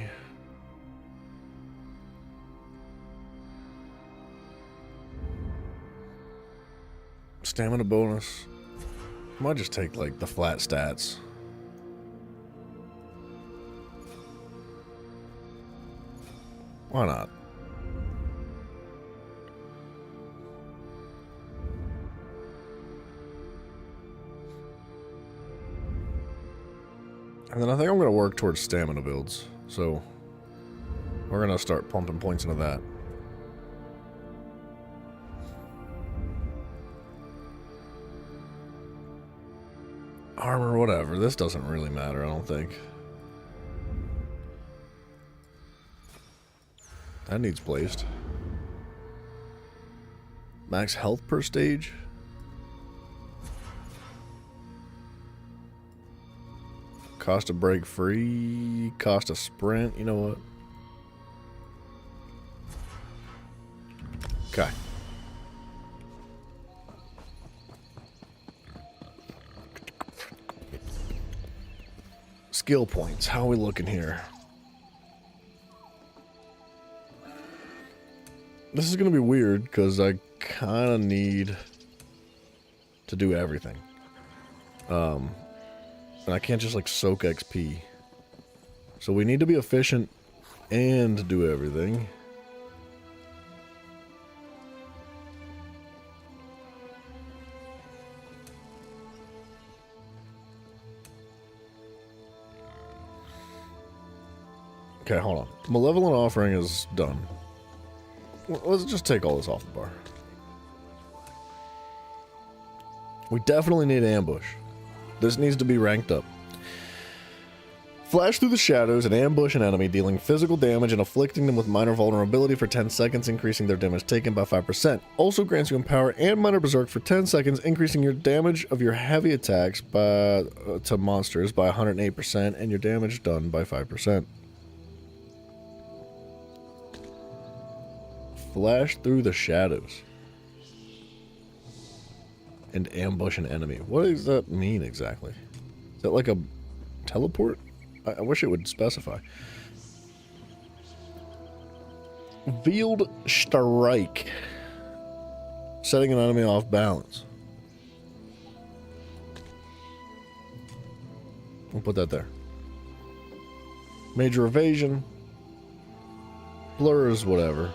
Stamina bonus. Might just take like the flat stats. Why not? And then I think I'm going to work towards stamina builds. So we're going to start pumping points into that. Armor, whatever. This doesn't really matter, I don't think. That needs placed. Max health per stage. Cost to break free. Cost to sprint. You know what? Okay. Skill points. How are we looking here? This is going to be weird because I kind of need to do everything. And I can't just like soak XP. So we need to be efficient and do everything. Okay, hold on. Malevolent Offering is done. Let's just take all this off the bar. We definitely need Ambush. This needs to be ranked up. Flash through the shadows and ambush an enemy, dealing physical damage and afflicting them with minor vulnerability for 10 seconds, increasing their damage taken by 5%. Also grants you Empower and Minor Berserk for 10 seconds, increasing your damage of your heavy attacks to monsters by 108% and your damage done by 5%. Flash through the shadows and ambush an enemy. What does that mean exactly? Is that like a teleport? I wish it would specify. Veiled Strike. Setting an enemy off balance. We'll put that there. Major Evasion. Blurs, whatever.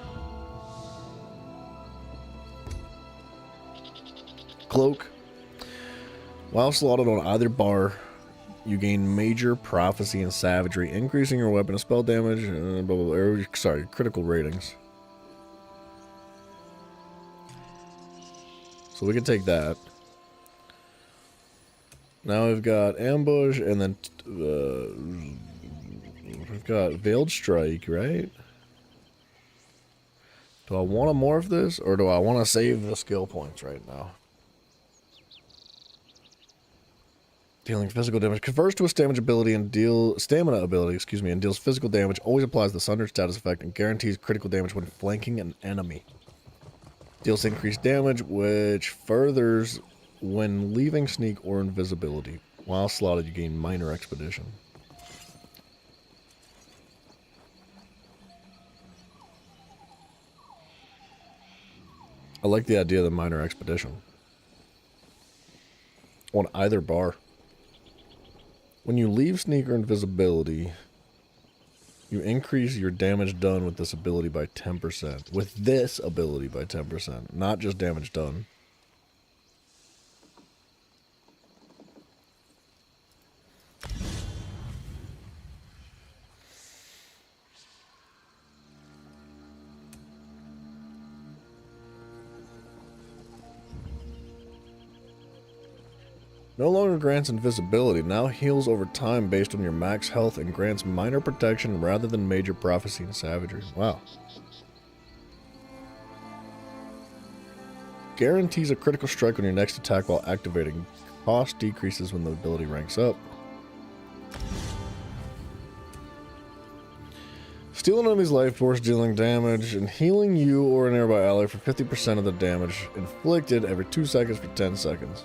Cloak. While slotted on either bar, you gain Major Prophecy and Savagery, increasing your weapon and spell damage, sorry, critical ratings. So we can take that. Now we've got Ambush, and then we've got Veiled Strike, right? Do I want to morph this, or do I want to save the skill points right now? Dealing physical damage. Converts to a stamina ability and deals physical damage. Always applies the Sundered status effect and guarantees critical damage when flanking an enemy. Deals increased damage, which furthers when leaving sneak or invisibility. While slotted, you gain minor expedition. I like the idea of the minor expedition. On either bar. When you leave sneak or invisibility, you increase your damage done with this ability by 10%. With this ability by 10%, not just damage done. No longer grants invisibility, now heals over time based on your max health and grants minor protection rather than major prophecy and savagery. Wow. Guarantees a critical strike on your next attack while activating. Cost decreases when the ability ranks up. Steal an enemy's life force, dealing damage, and healing you or a nearby ally for 50% of the damage inflicted every 2 seconds for 10 seconds.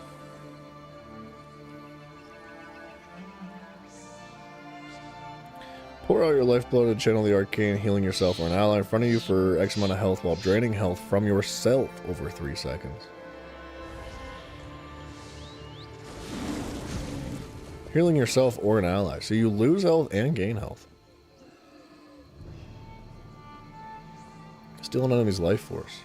Pour out your lifeblood and channel the arcane, healing yourself or an ally in front of you for X amount of health while draining health from yourself over 3 seconds. Healing yourself or an ally, so you lose health and gain health. Steal an enemy's life force.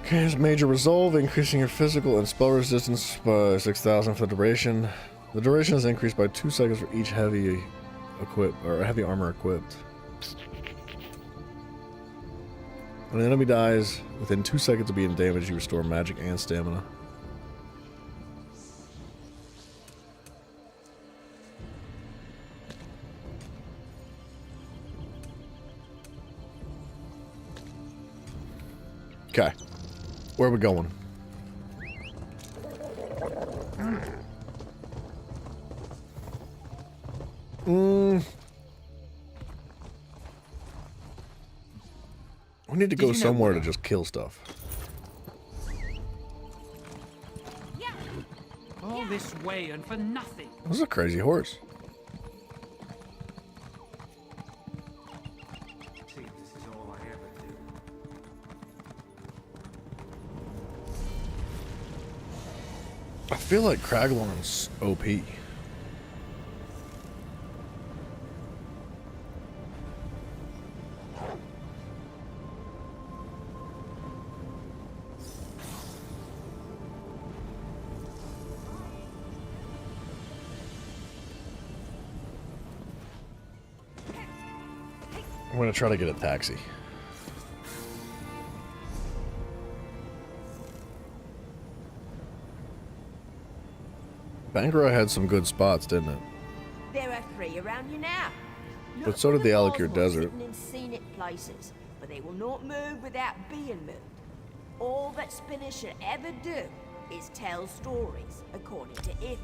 Okay, it's major resolve, increasing your physical and spell resistance by 6,000 for the duration. The duration is increased by 2 seconds for each heavy armor equipped. When an enemy dies within 2 seconds of being damaged, you restore magic and stamina. Okay. Where are we going? We need to go somewhere to just kill stuff. All this way and for nothing. This is a crazy horse. See, this is all I ever do. I feel like Kraglorn's OP. I'm gonna try to get a taxi. Bangor had some good spots, didn't it? There are 3 around you now. But so did the Alikir Desert. Sitting in scenic places, but they will not move without being moved. All that spinners should ever do is tell stories, according to Ifrit.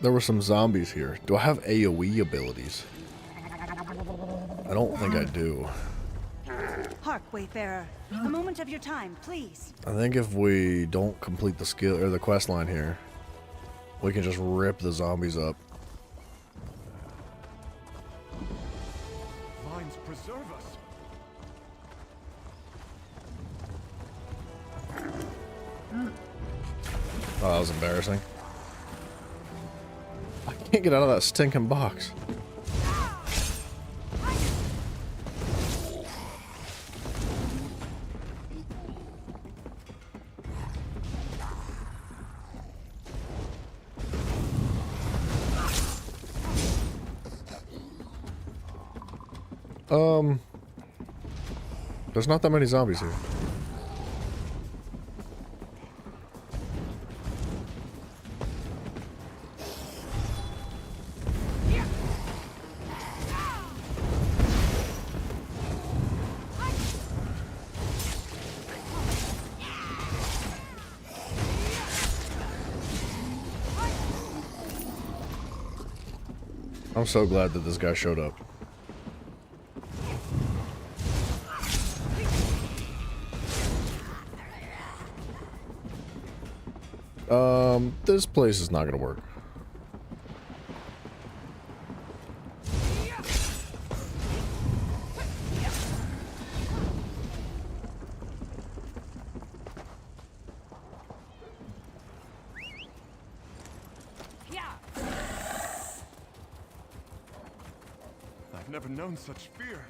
There were some zombies here. Do I have AoE abilities? I don't think I do. Hark, Wayfarer. A moment of your time, please. I think if we don't complete the skill or the quest line here, we can just rip the zombies up. Vines preserve us. Oh, that was embarrassing. I can't get out of that stinking box. There's not that many zombies here. I'm so glad that this guy showed up. This place is not gonna work. I've never known such fear.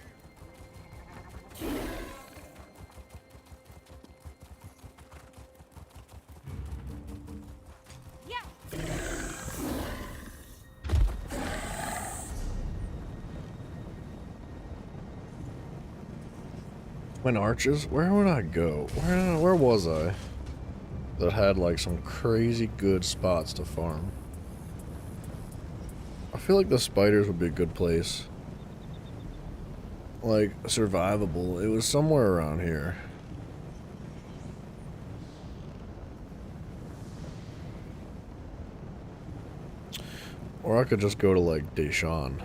Twin Arches? Where would I go? Where was I? That had like some crazy good spots to farm. I feel like the spiders would be a good place. Like, survivable. It was somewhere around here. Or I could just go to like Deshawn.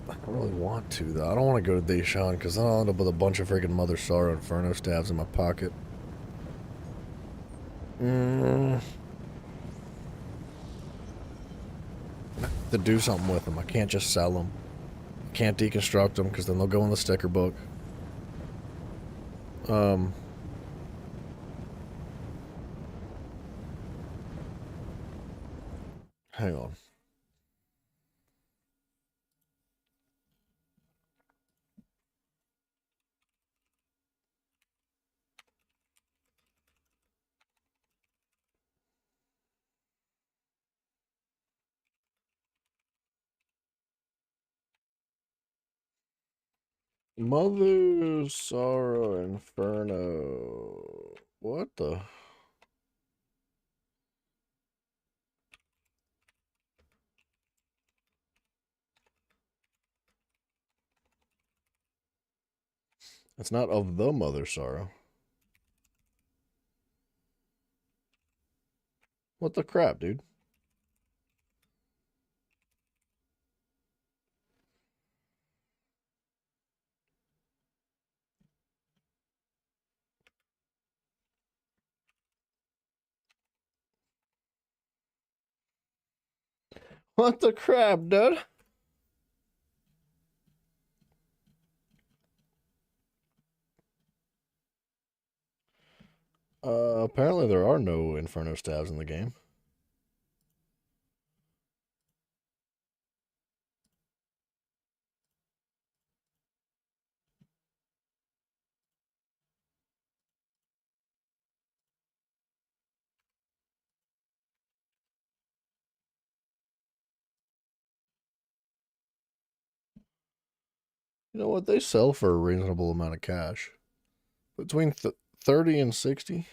I don't really want to though. I don't want to go to Deshawn because then I'll end up with a bunch of freaking Mother Sorrow Inferno stabs in my pocket. To do something with them. I can't just sell them. I can't deconstruct them because then they'll go in the sticker book. Hang on. Mother Sorrow Inferno. What the? It's not of the Mother Sorrow. What the crap, dude? What the crap, dude? Apparently there are no Inferno stabs in the game. You know what? They sell for a reasonable amount of cash. Between 30 and 60.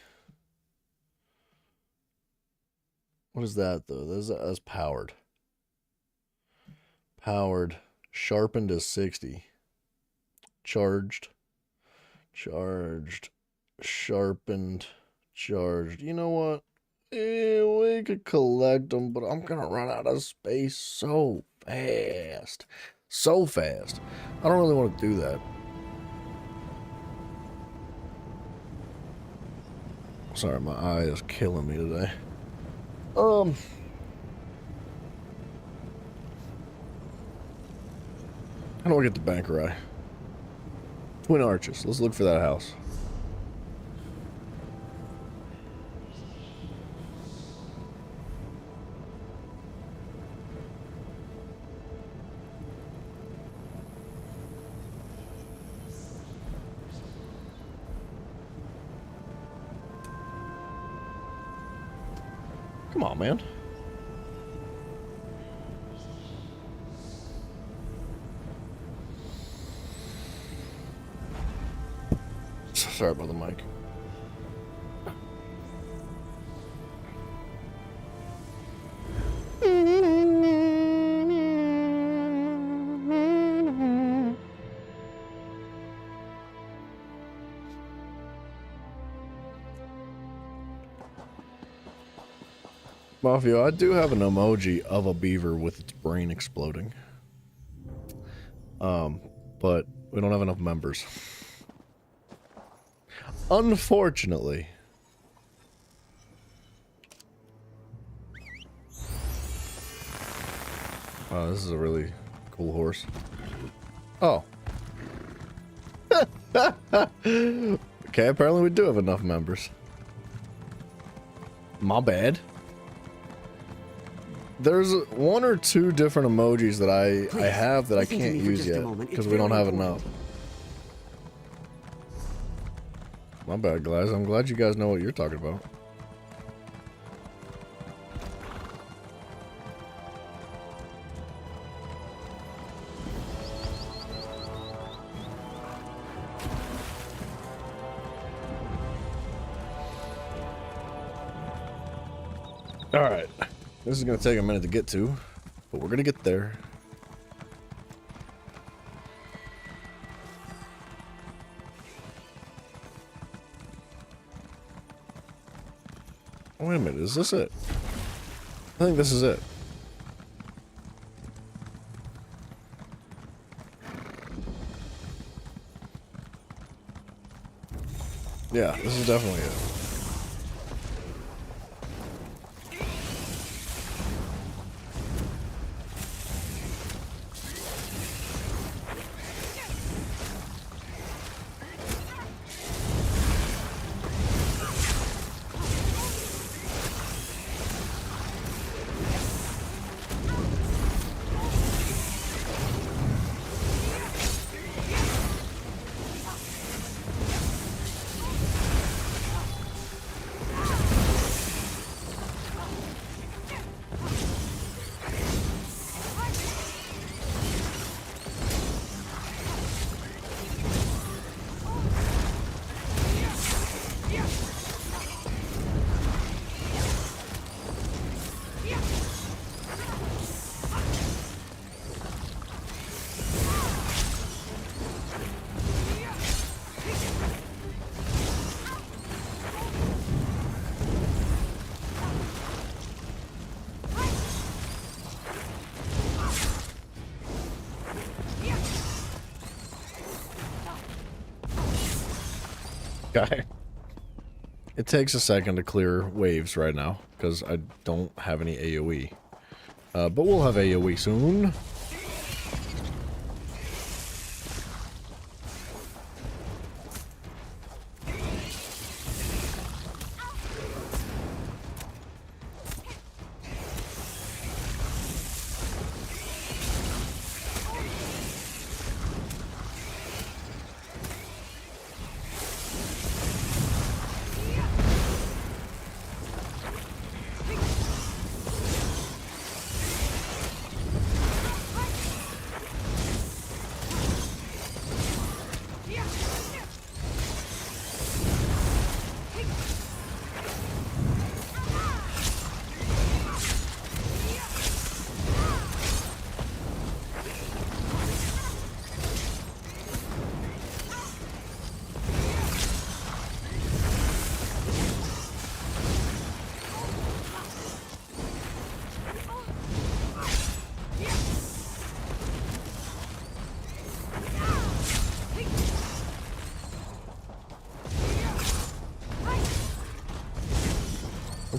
What is that, though? That's powered. Powered. Sharpened is 60. Charged. Charged. Sharpened. Charged. You know what? We could collect them, but I'm going to run out of space so fast. So fast. I don't really want to do that. Sorry, my eye is killing me today. How do I get to Bankerai? Twin Arches. Let's look for that house. Come on, man. Sorry about the mic. Mafia, I do have an emoji of a beaver with its brain exploding. But we don't have enough members. Unfortunately. Wow, this is a really cool horse. Oh. Okay, apparently we do have enough members. My bad. There's one or two different emojis that I have that I can't use yet because we don't have enough. My bad, guys. I'm glad you guys know what you're talking about. All right. This is going to take a minute to get to, but we're going to get there. Wait a minute, is this it? I think this is it. Yeah, this is definitely it. Okay. It takes a second to clear waves right now, because I don't have any AoE. But we'll have AoE soon.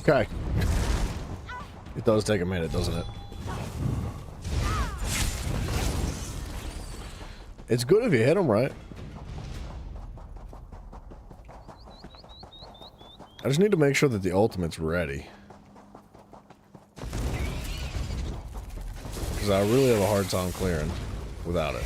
Okay. It does take a minute, doesn't it? It's good if you hit them right. I just need to make sure that the ultimate's ready. Because I really have a hard time clearing without it.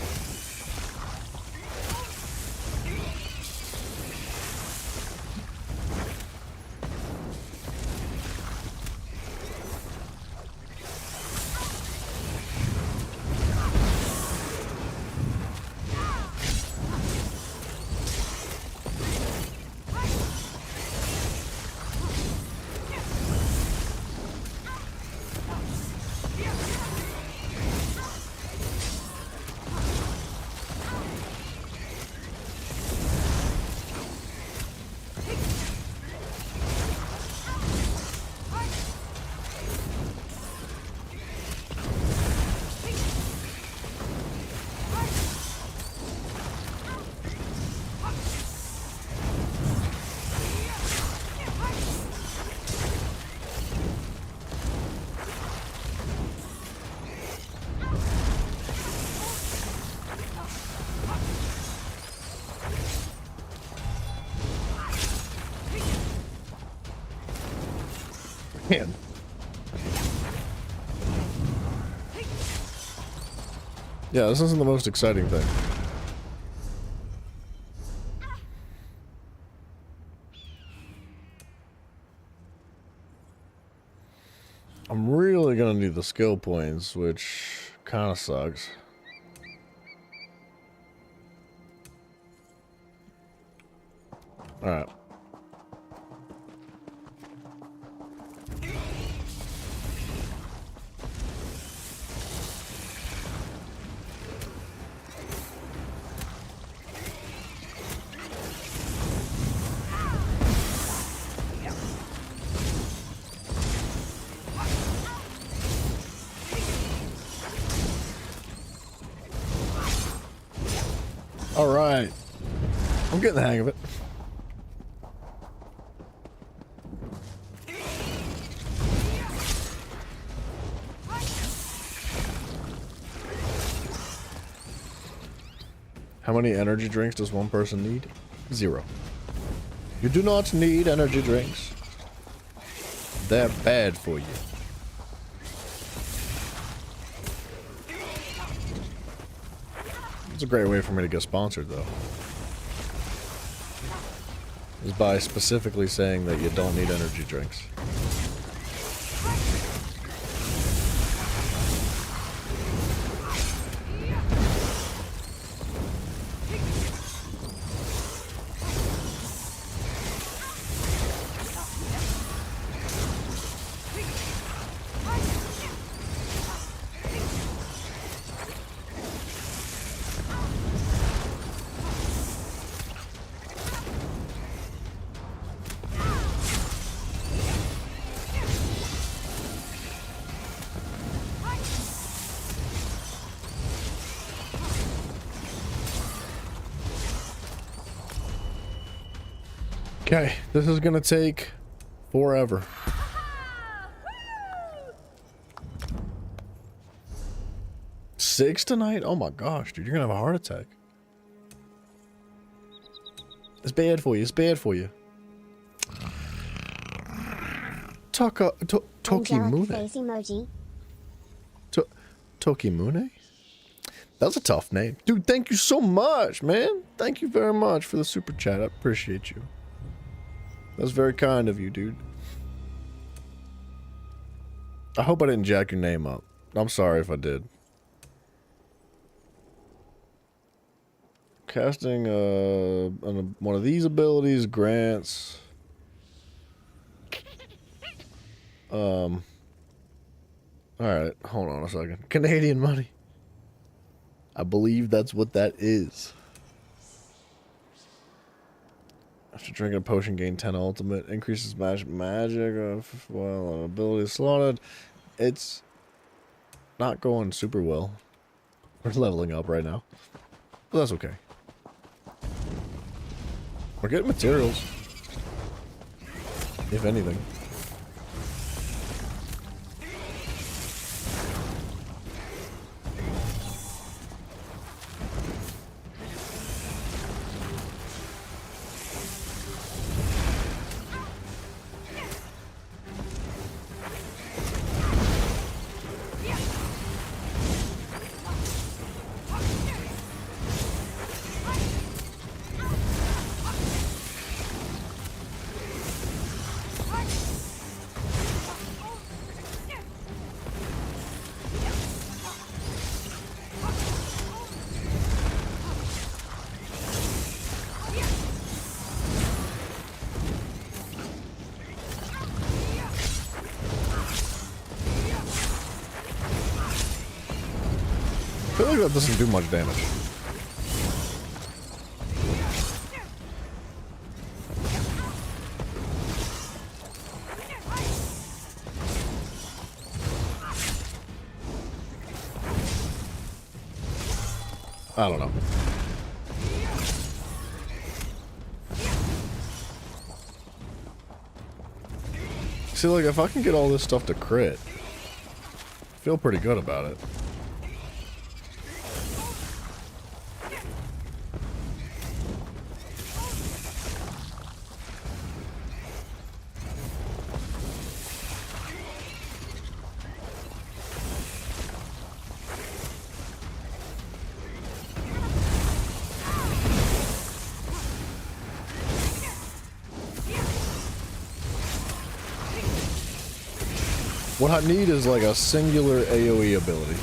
Man. Yeah, this isn't the most exciting thing. I'm really gonna need the skill points, which kind of sucks. Alright. Alright. I'm getting the hang of it. How many energy drinks does one person need? 0. You do not need energy drinks. They're bad for you. It's a great way for me to get sponsored, though. Is by specifically saying that you don't need energy drinks. Okay, this is gonna take forever. Six tonight? Oh my gosh, dude, you're gonna have a heart attack. It's bad for you, it's bad for you. Tokimune. Face emoji. Tokimune? That's a tough name. Dude, thank you so much, man. Thank you very much for the super chat. I appreciate you. That's very kind of you, dude. I hope I didn't jack your name up. I'm sorry if I did. Casting one of these abilities grants alright, hold on a second. Canadian money. I believe that's what that is. After drinking a potion, gain 10 ultimate. Increases magic while an ability is slotted. It's not going super well. We're leveling up right now. But that's okay. We're getting materials. If anything. I feel like that doesn't do much damage. I don't know. See, like, if I can get all this stuff to crit, I feel pretty good about it. What I need is like a singular AoE ability.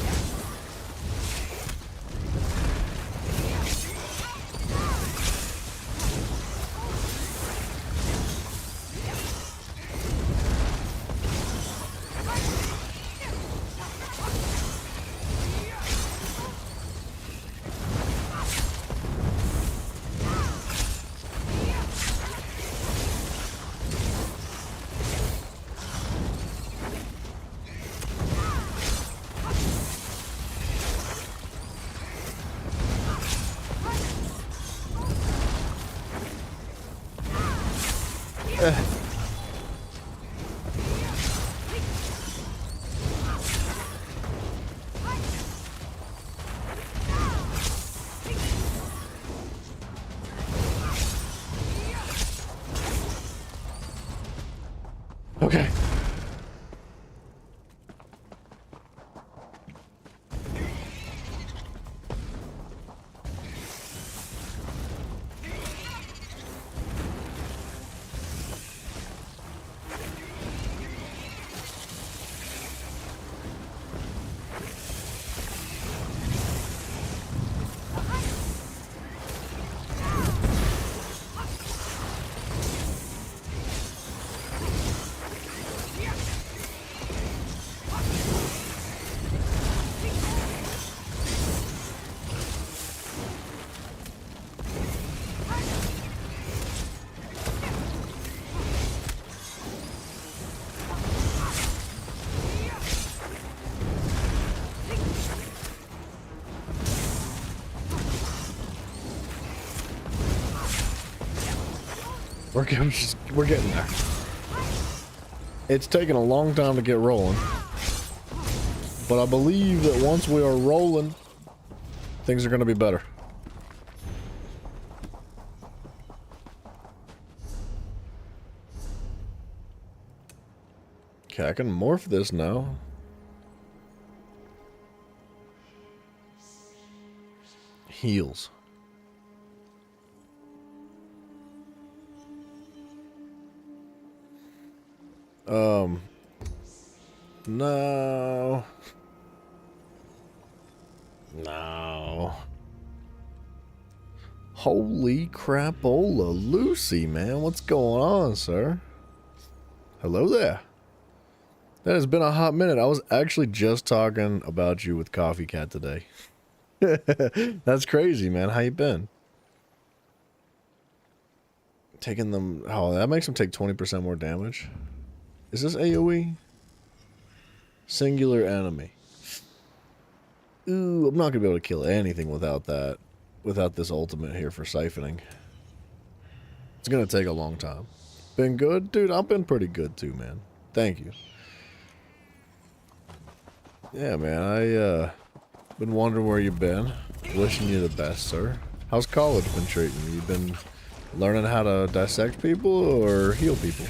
Okay. We're getting there. It's taken a long time to get rolling, but I believe that once we are rolling, things are going to be better. Okay, I can morph this now. Heals. No. No. Holy crapola, Lucy, man. What's going on, sir? Hello there. That has been a hot minute. I was actually just talking about you with Coffee Cat today. That's crazy, man. How you been? Taking them... Oh, that makes them take 20% more damage. Is this AoE? Singular enemy. Ooh, I'm not gonna be able to kill anything without that. Without this ultimate here for siphoning. It's gonna take a long time. Been good? Dude, I've been pretty good too, man. Thank you. Yeah, man, I, been wondering where you've been. Wishing you the best, sir. How's college been treating you? You been learning how to dissect people or heal people?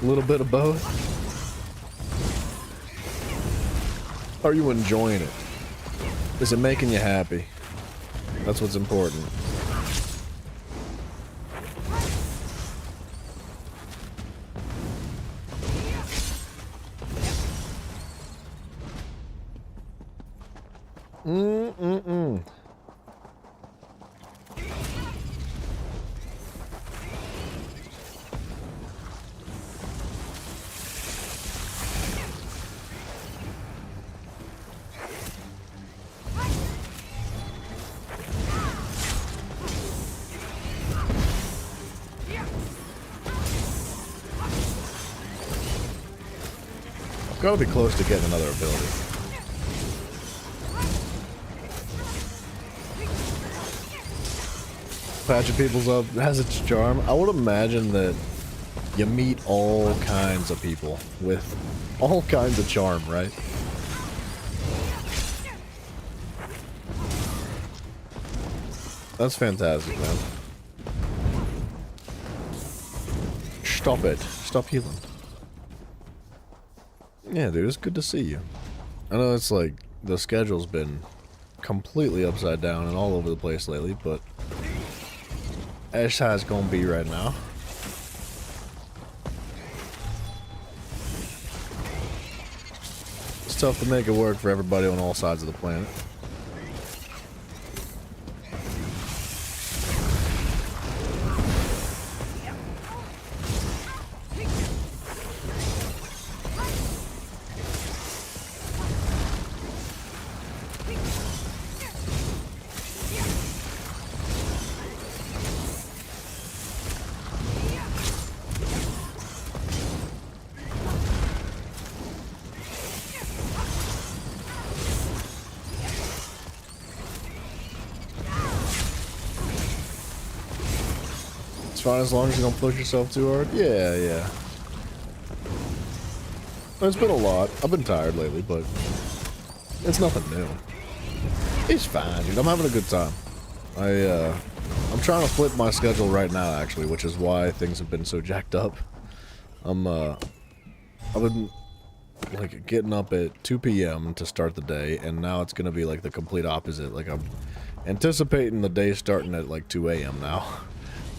A little bit of both. Are you enjoying it? Is it making you happy? That's what's important. Gotta be close to getting another ability. Patching people's up has its charm. I would imagine that you meet all kinds of people with all kinds of charm, right? That's fantastic, man. Stop it. Stop healing. Yeah, dude, it's good to see you. I know it's like the schedule's been completely upside down and all over the place lately, but that's how it's gonna be right now. It's tough to make it work for everybody on all sides of the planet. Fine as long as you don't push yourself too hard. Yeah, yeah. It's been a lot. I've been tired lately, but it's nothing new. It's fine, dude. I'm having a good time. I'm trying to flip my schedule right now, actually, which is why things have been so jacked up. I've been like getting up at 2 p.m. to start the day, and now it's gonna be like the complete opposite. Like I'm anticipating the day starting at like 2 a.m. now.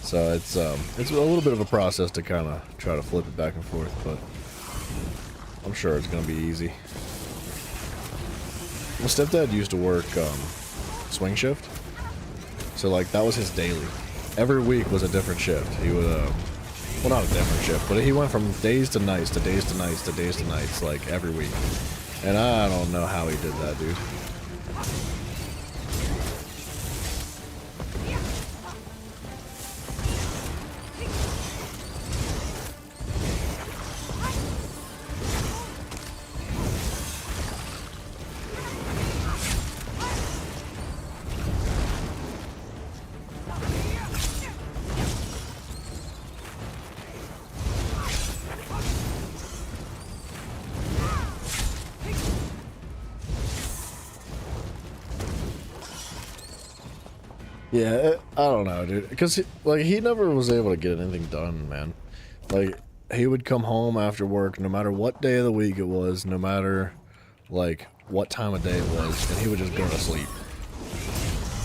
So it's a little bit of a process to kind of try to flip it back and forth, but I'm sure it's gonna be easy. My stepdad used to work swing shift, so like that was his daily. Every week was a different shift. He would well, not a different shift, but he went from days to nights to days to nights to days to nights, like every week. And I don't know how he did that, dude. Yeah, I don't know, dude. Because, like, he never was able to get anything done, man. Like, he would come home after work, no matter what day of the week it was, no matter, like, what time of day it was, and he would just go to sleep.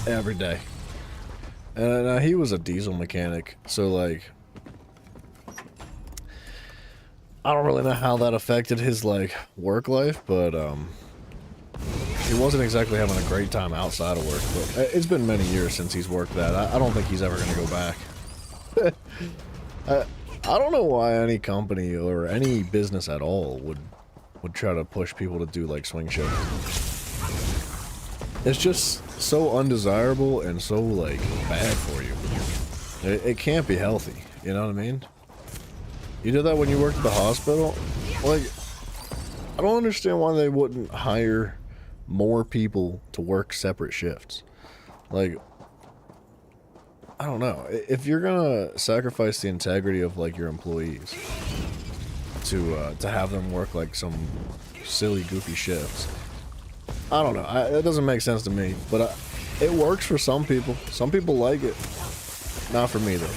Every day. And he was a diesel mechanic, so, like, I don't really know how that affected his, like, work life, but, he wasn't exactly having a great time outside of work, but it's been many years since he's worked that. I don't think he's ever going to go back. I don't know why any company or any business at all would try to push people to do like swing shift. It's just so undesirable and so like bad for you. It can't be healthy, you know what I mean? You did that when you worked at the hospital? Like, I don't understand why they wouldn't hire more people to work separate shifts. Like, I don't know. If you're gonna sacrifice the integrity of like your employees to have them work like some silly, goofy shifts, I don't know. It doesn't make sense to me. But it works for some people. Some people like it. Not for me though.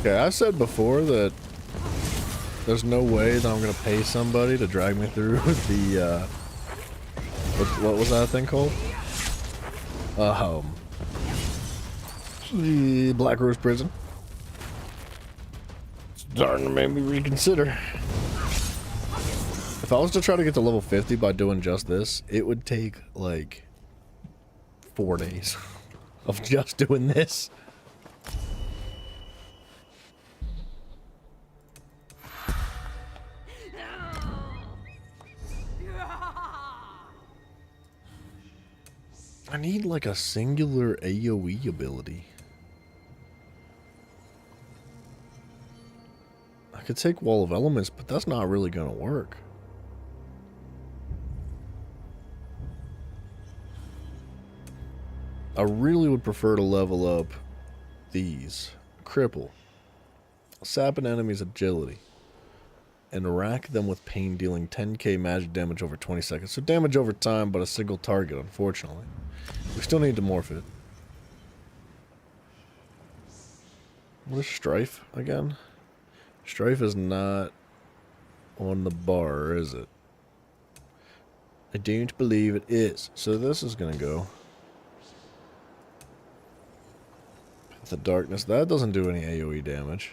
Okay, I said before that there's no way that I'm gonna pay somebody to drag me through the what was that thing called? The Black Rose Prison. Starting to make me reconsider. If I was to try to get to level 50 by doing just this, it would take like 4 days of just doing this. I need like a singular AoE ability. I could take Wall of Elements, but that's not really gonna work. I really would prefer to level up these. Cripple. Sap an enemy's agility. And rack them with pain, dealing 10k magic damage over 20 seconds. So damage over time, but a single target, unfortunately. We still need to morph it. What is Strife again? Strife is not on the bar, is it? I don't believe it is. So this is going to go. The darkness. That doesn't do any AoE damage.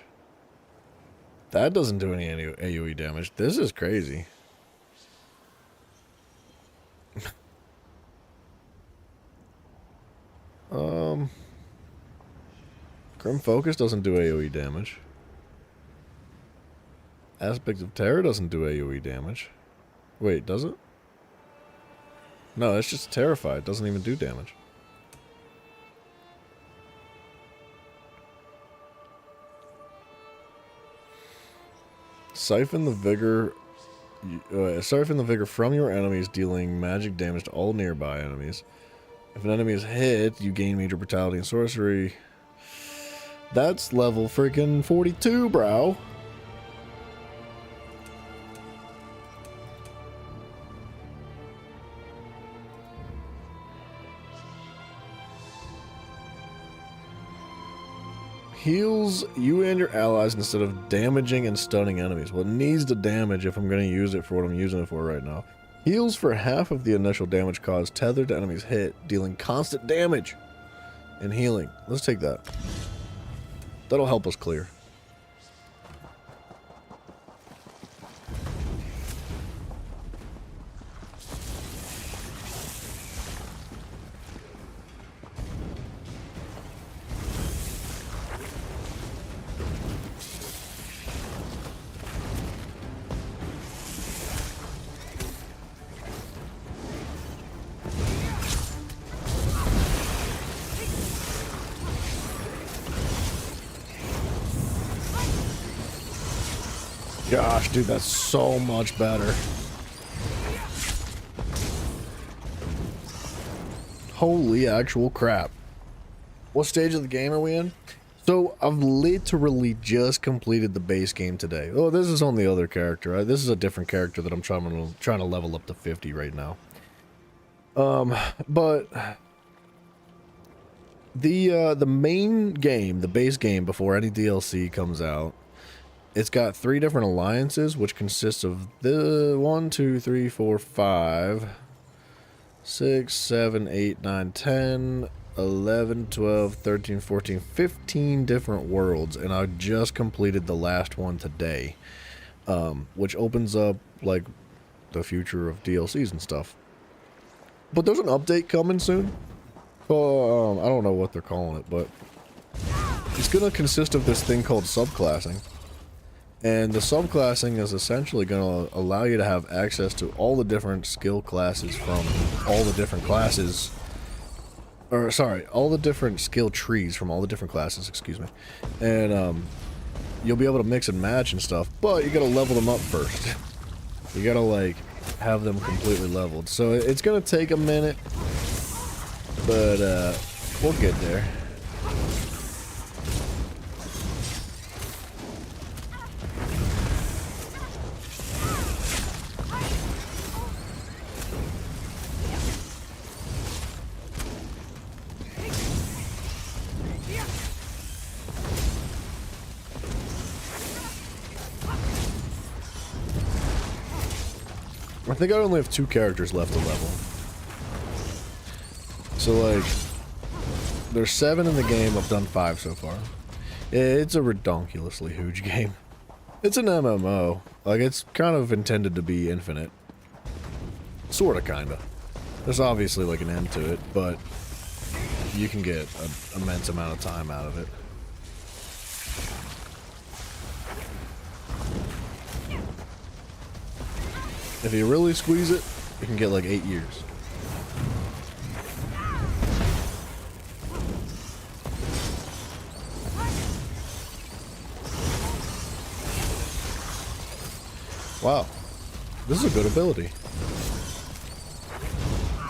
That doesn't do any AoE damage. This is crazy. Grim Focus doesn't do AoE damage. Aspect of Terror doesn't do AoE damage. Wait, does it? No, it's just Terrified. It doesn't even do damage. Siphon the vigor from your enemies, dealing magic damage to all nearby enemies. If an enemy is hit, you gain major brutality and sorcery. That's level freaking 42, bro. Heals you and your allies instead of damaging and stunning enemies. Well, it needs to damage if I'm going to use it for what I'm using it for right now. Heals for half of the initial damage caused tethered to enemies hit, dealing constant damage and healing. Let's take that. That'll help us clear. Gosh, dude, that's so much better. Holy actual crap. What stage of the game are we in? So, I've literally just completed the base game today. Oh, this is on the other character. Right? This is a different character that I'm trying to level up to 50 right now. But the main game, the base game before any DLC comes out, it's got 3 different alliances, which consists of the 1, 2, 3, 4, 5, 6, 7, 8, 9, 10, 11, 12, 13, 14, 15 different worlds, and I just completed the last one today, which opens up, like, the future of DLCs and stuff. But there's an update coming soon. I don't know what they're calling it, but it's going to consist of this thing called subclassing. And the subclassing is essentially going to allow you to have access to all the different skill classes from all the different classes. Or, sorry, all the different skill trees from all the different classes, excuse me. And, you'll be able to mix and match and stuff, but you gotta level them up first. You gotta, like, have them completely leveled. So it's gonna take a minute, but, we'll get there. I think I only have 2 characters left to level. So, like, there's 7 in the game. I've done 5 so far. It's a redonkulously huge game. It's an MMO. Like, it's kind of intended to be infinite. Sorta, kinda. There's obviously, like, an end to it, but you can get an immense amount of time out of it. If you really squeeze it, you can get like 8 years. Wow. This is a good ability.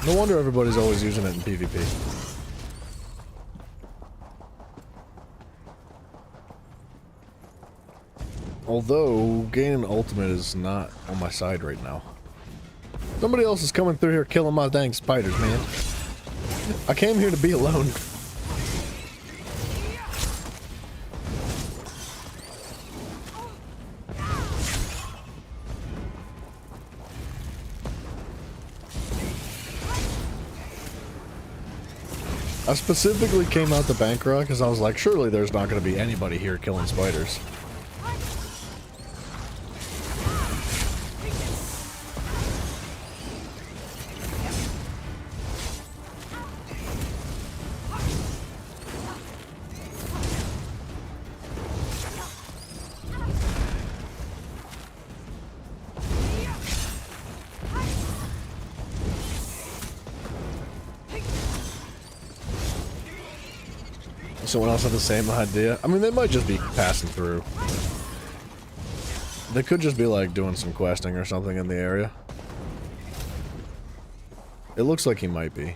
No wonder everybody's always using it in PvP. Although, gaining ultimate is not on my side right now. Somebody else is coming through here killing my dang spiders, man. I came here to be alone. I specifically came out to Bankra because I was like, surely there's not going to be anybody here killing spiders. Someone else had the same idea. I mean, they might just be passing through. They could just be like doing some questing or something in the area. It looks like he might be.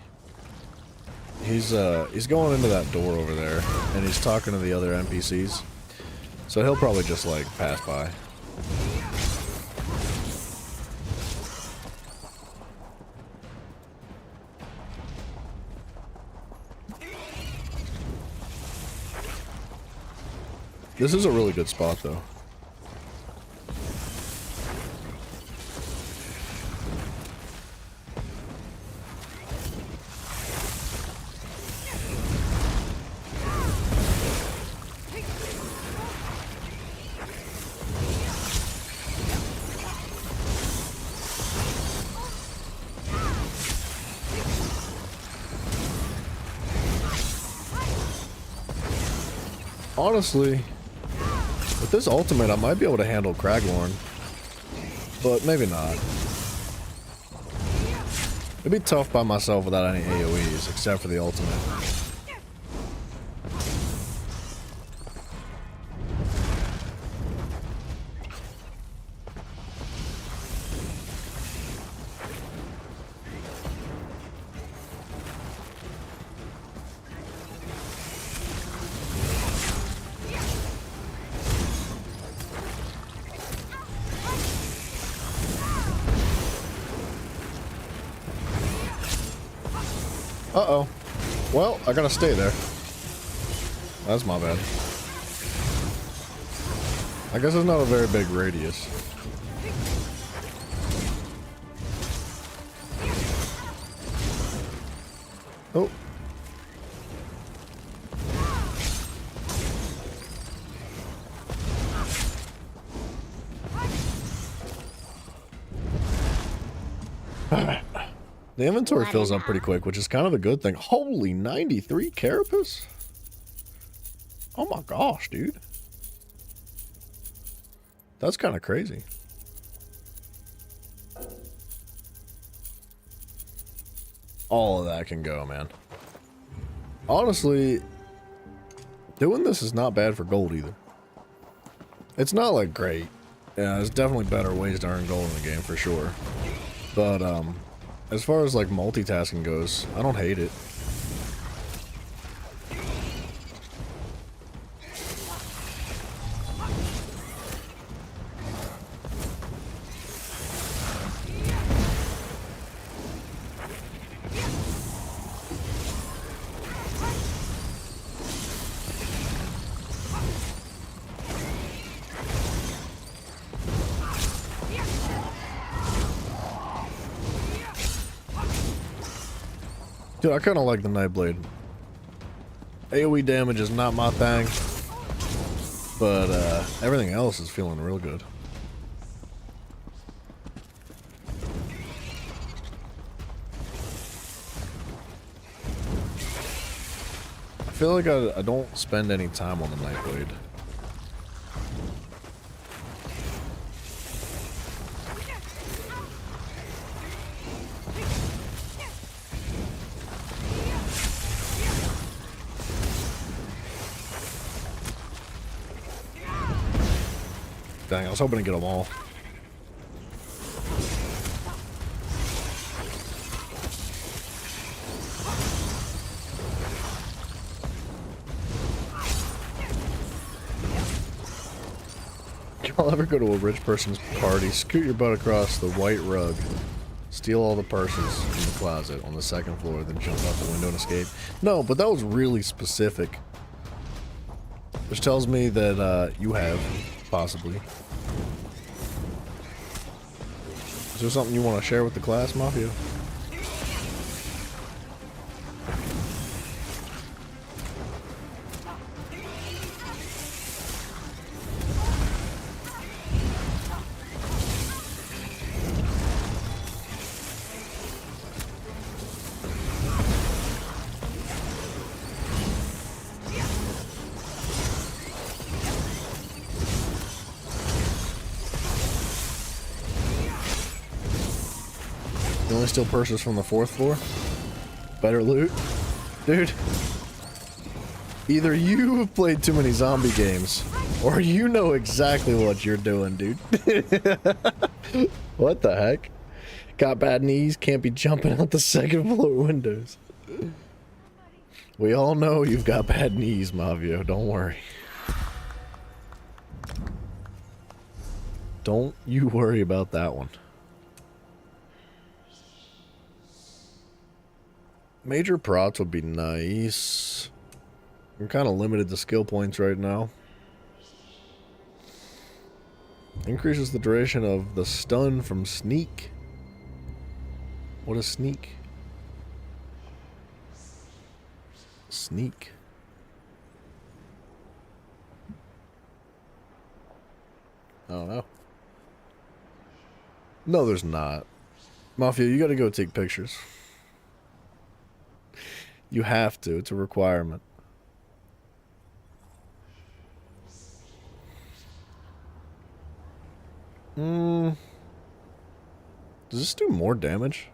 He's going into that door over there, and he's talking to the other NPCs. So he'll probably just like pass by. This is a really good spot, though. Honestly, with this ultimate, I might be able to handle Craglorn, but maybe not. It'd be tough by myself without any AoEs, except for the ultimate. Uh-oh. Well, I gotta stay there. That's my bad. I guess it's not a very big radius. Oh. The inventory fills up pretty quick, which is kind of a good thing. Holy 93 carapace? Oh my gosh, dude. That's kind of crazy. All of that can go, man. Honestly, doing this is not bad for gold either. It's not like great. Yeah, there's definitely better ways to earn gold in the game for sure. But, as far as like multitasking goes, I don't hate it. Dude, I kind of like the Nightblade. AoE damage is not my thing, but everything else is feeling real good. I feel like I don't spend any time on the Nightblade. Dang, I was hoping to get them all. I'll ever go to a rich person's party, scoot your butt across the white rug, steal all the purses from the closet on the second floor, then jump out the window and escape. No, but that was really specific. Which tells me that you have, possibly. Is there something you want to share with the class, Mafia? You only steal purses from the 4th floor? Better loot? Dude. Either you have played too many zombie games, or you know exactly what you're doing, dude. What the heck? Got bad knees, can't be jumping out the 2nd floor windows. We all know you've got bad knees, Mavio, don't worry. Don't you worry about that one. Major prots would be nice. I'm kind of limited to skill points right now. Increases the duration of the stun from sneak. What is sneak? Sneak. I don't know. No, there's not. Mafia, you gotta go take pictures. You have to. It's a requirement. Does this do more damage?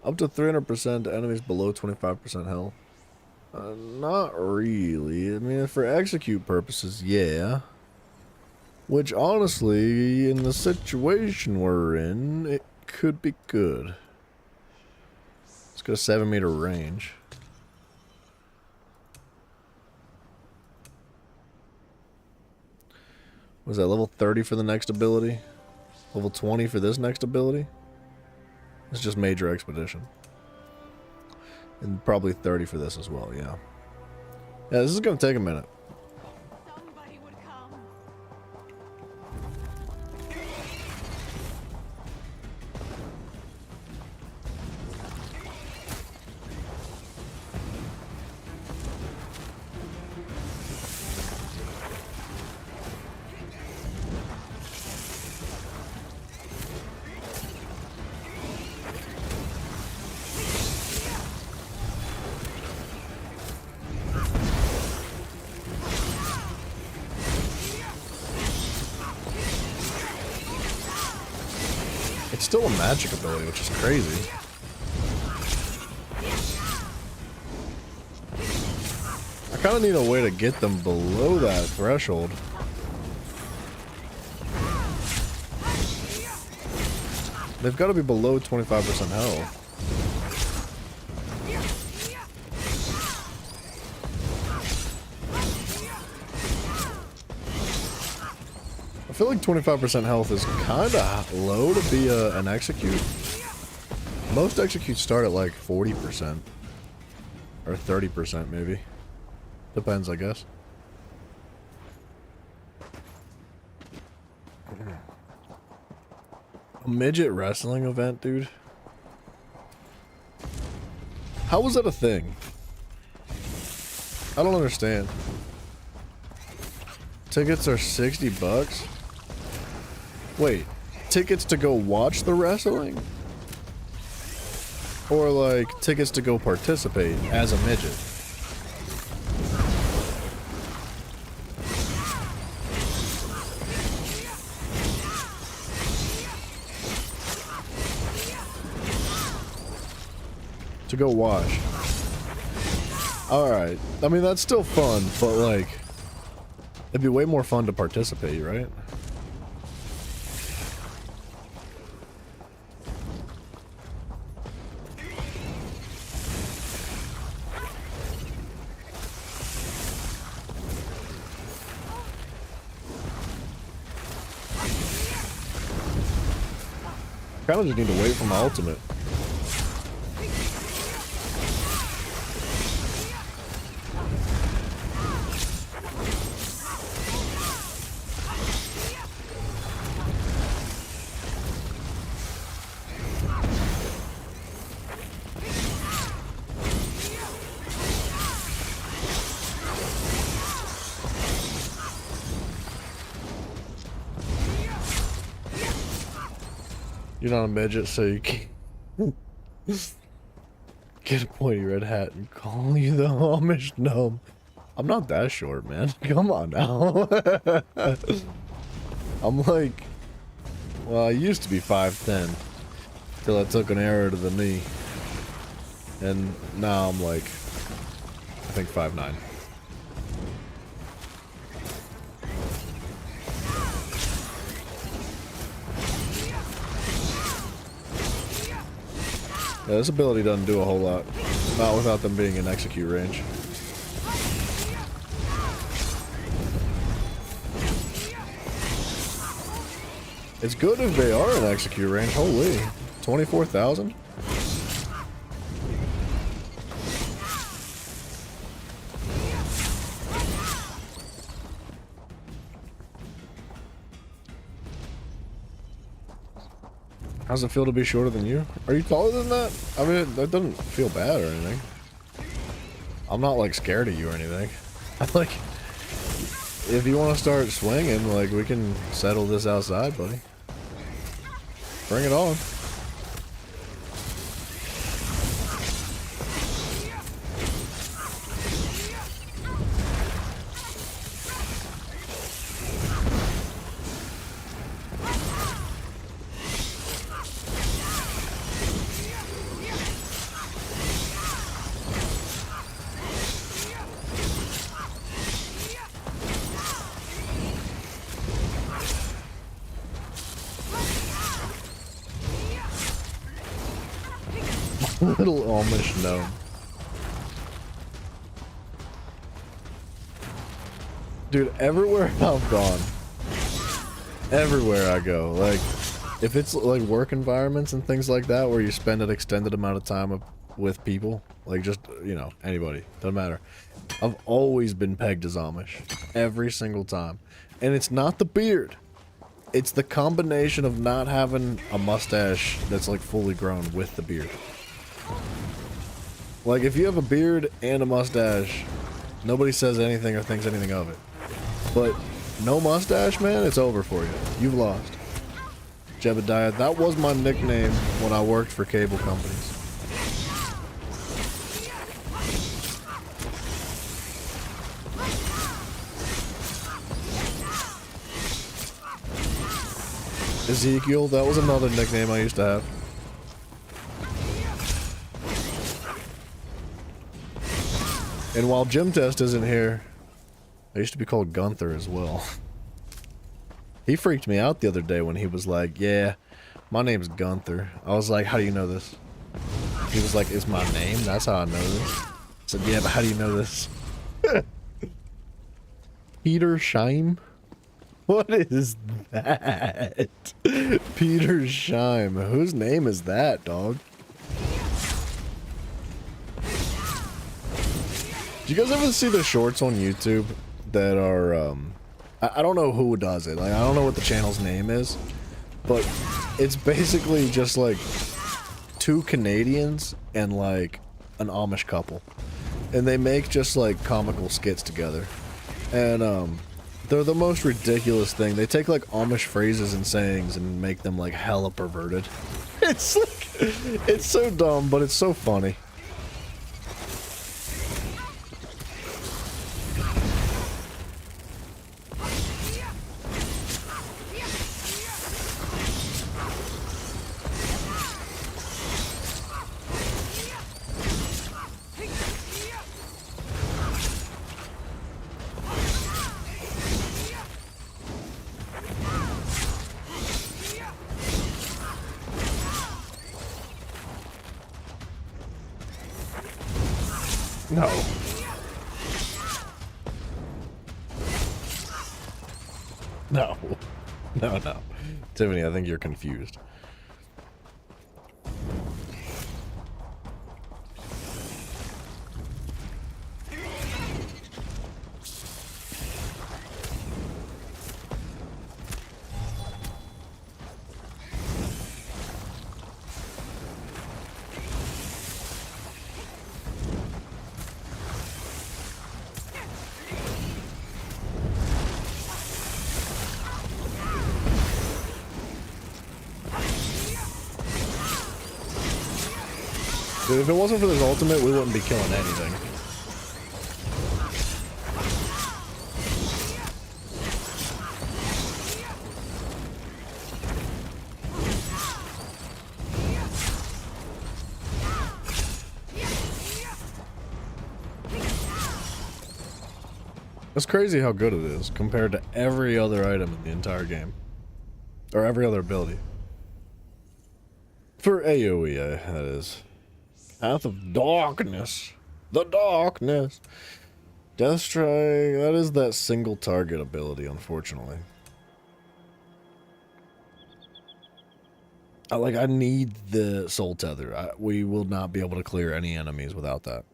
Up to 300% to enemies below 25% health. Not really. I mean, for execute purposes, yeah. Which, honestly, in the situation we're in, it could be good. It's got a 7-meter range. Was that level 30 for the next ability? Level 20 for this next ability? It's just Major Expedition. And probably 30 for this as well, yeah. Yeah, this is going to take a minute. It's still a magic ability, which is crazy. I kind of need a way to get them below that threshold. They've got to be below 25% health. I feel like 25% health is kind of low to be an execute. Most executes start at like 40%. Or 30% maybe. Depends, I guess. A midget wrestling event, dude? How was that a thing? I don't understand. Tickets are $60? Wait, tickets to go watch the wrestling? Or like tickets to go participate as a midget? To go watch. Alright. I mean, that's still fun, but like, it'd be way more fun to participate, right? Kinda just need to wait for my ultimate. You're not a midget, so you can't get a pointy red hat and call you the Amish gnome. I'm not that short, man. Come on now. I'm like, well, I used to be 5'10", till I took an arrow to the knee, and now I'm like, I think 5'9". Yeah, this ability doesn't do a whole lot. Not without them being in execute range. It's good if they are in execute range. Holy. 24,000? How's it feel to be shorter than you? Are you taller than that? I mean, that doesn't feel bad or anything. I'm not like scared of you or anything. I'm like, if you want to start swinging, like we can settle this outside, buddy. Bring it on. Little Amish gnome. Dude, everywhere I've gone, everywhere I go, like, if it's like work environments and things like that where you spend an extended amount of time with people, like just, you know, anybody, doesn't matter. I've always been pegged as Amish. Every single time. And it's not the beard. It's the combination of not having a mustache that's like fully grown with the beard. Like, if you have a beard and a mustache, nobody says anything or thinks anything of it. But no mustache, man, it's over for you. You've lost. Jebediah, that was my nickname when I worked for cable companies. Ezekiel, that was another nickname I used to have. And while Gym Test isn't here, I used to be called Gunther as well. He freaked me out the other day when he was like, yeah, my name's Gunther. I was like, how do you know this? He was like, it's my name? That's how I know this. I said, yeah, but how do you know this? Peter Scheim? What is that? Peter Scheim. Whose name is that, dog? Do you guys ever see the shorts on YouTube that are, I don't know who does it. Like, I don't know what the channel's name is, but it's basically just like two Canadians and like an Amish couple. And they make just like comical skits together. And, they're the most ridiculous thing. They take like Amish phrases and sayings and make them like hella perverted. It's like, it's so dumb, but it's so funny. No. No. No, no. Tiffany, I think you're confused. Dude, if it wasn't for this ultimate, we wouldn't be killing anything. It's crazy how good it is compared to every other item in the entire game. Or every other ability. For AoE, that is. Path of Darkness. The Darkness. Death Strike, that is that single target ability, unfortunately. I need the Soul Tether. We will not be able to clear any enemies without that.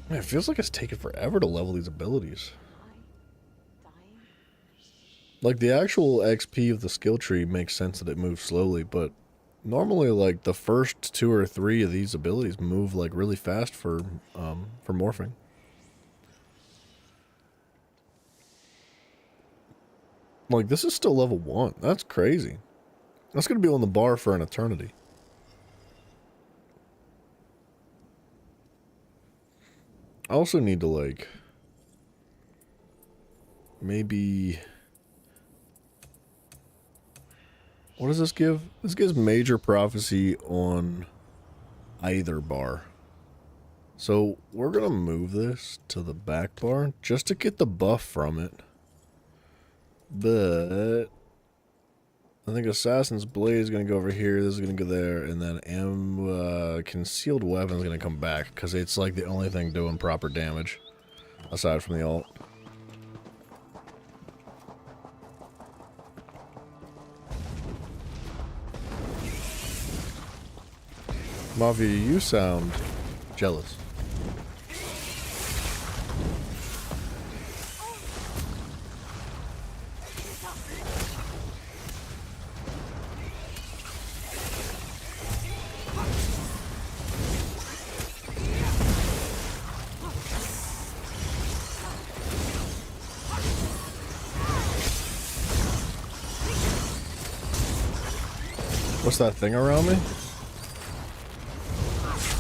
Man, it feels like it's taken forever to level these abilities. Like, the actual XP of the skill tree makes sense that it moves slowly, but normally, like, the first 2 or 3 of these abilities move, like, really fast for morphing. Like, this is still level 1. That's crazy. That's gonna be on the bar for an eternity. I also need to, like, maybe... What does this give? This gives major prophecy on either bar. So we're going to move this to the back bar just to get the buff from it. But I think Assassin's Blade is going to go over here. This is going to go there. And then Concealed Weapon is going to come back because it's like the only thing doing proper damage aside from the ult. Mafia, you sound jealous. What's that thing around me?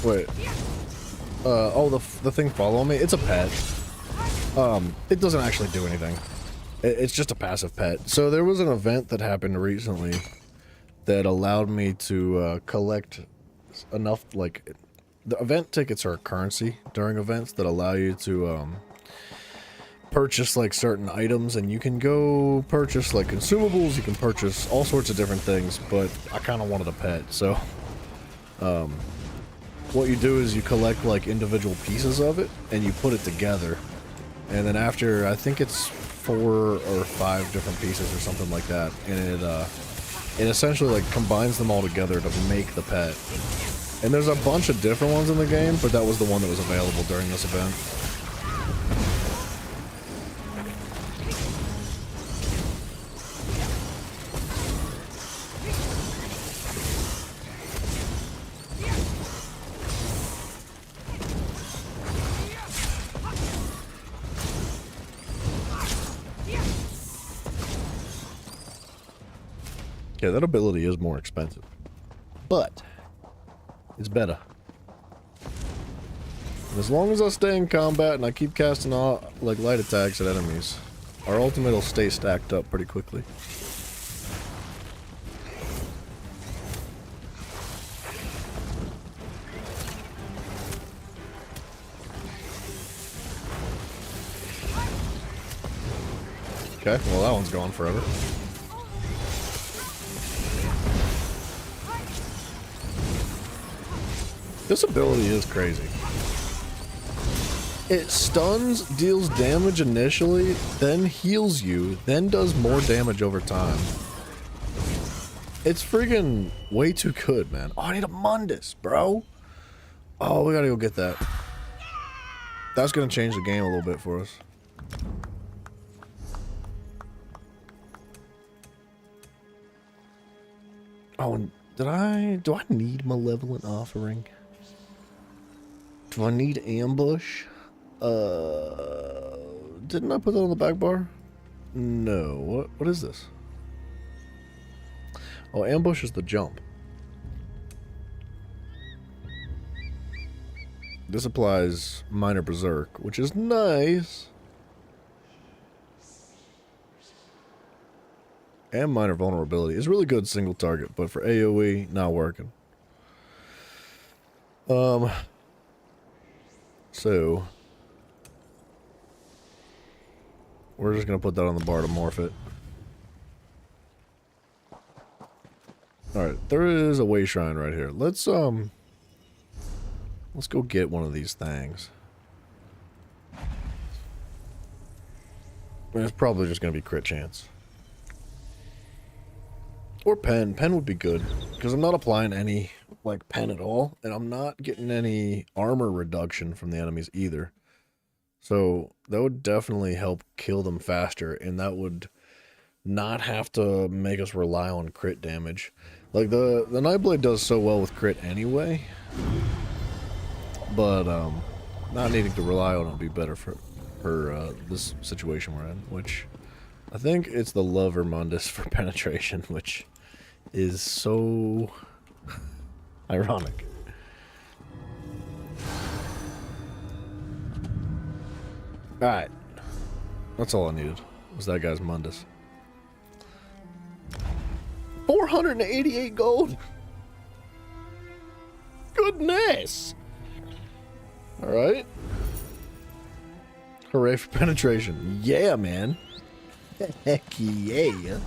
Wait. Oh, the thing following me? It's a pet. It doesn't actually do anything. It's just a passive pet. So there was an event that happened recently that allowed me to collect enough, like... The event tickets are a currency during events that allow you to purchase, like, certain items, and you can go purchase, like, consumables, you can purchase all sorts of different things, but I kind of wanted a pet, so... what you do is you collect, like, individual pieces of it, and you put it together. And then after, I think it's 4 or 5 different pieces or something like that, and it essentially, like, combines them all together to make the pet. And there's a bunch of different ones in the game, but that was the one that was available during this event. Yeah, that ability is more expensive, but it's better. And as long as I stay in combat and I keep casting all, like, light attacks at enemies, our ultimate will stay stacked up pretty quickly. Okay, well that one's going forever. This ability is crazy. It stuns, deals damage initially, then heals you, then does more damage over time. It's friggin' way too good, man. Oh, I need a Mundus, bro. Oh, we gotta go get that. That's gonna change the game a little bit for us. Oh, and do I need Malevolent Offering? Do I need Ambush? Didn't I put that on the back bar? No. What is this? Oh, ambush is the jump. This applies minor berserk, which is nice. And minor vulnerability. It's really good single target, but for AoE, not working. So we're just gonna put that on the bar to morph it. Alright, there is a way shrine right here. Let's go get one of these things. It's probably just gonna be crit chance. Or pen. Pen would be good. Because I'm not applying any, like, pen at all. And I'm not getting any armor reduction from the enemies either. So, that would definitely help kill them faster. And that would not have to make us rely on crit damage. Like, the Nightblade does so well with crit anyway. But, not needing to rely on it would be better for this situation we're in. Which, I think it's the Lover Mundus for penetration, which is so ironic. Alright. That's all I needed. Was that guy's Mundus. 488 gold! Goodness! Alright. Hooray for penetration. Yeah, man. Heck yeah.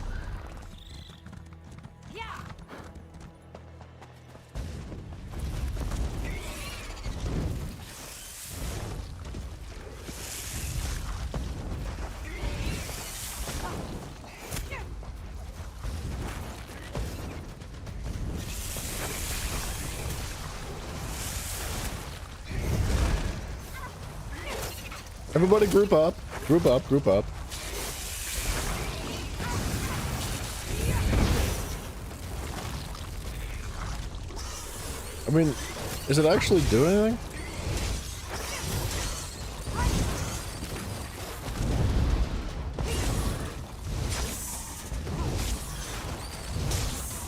Everybody group up. Group up, group up. I mean, is it actually doing anything?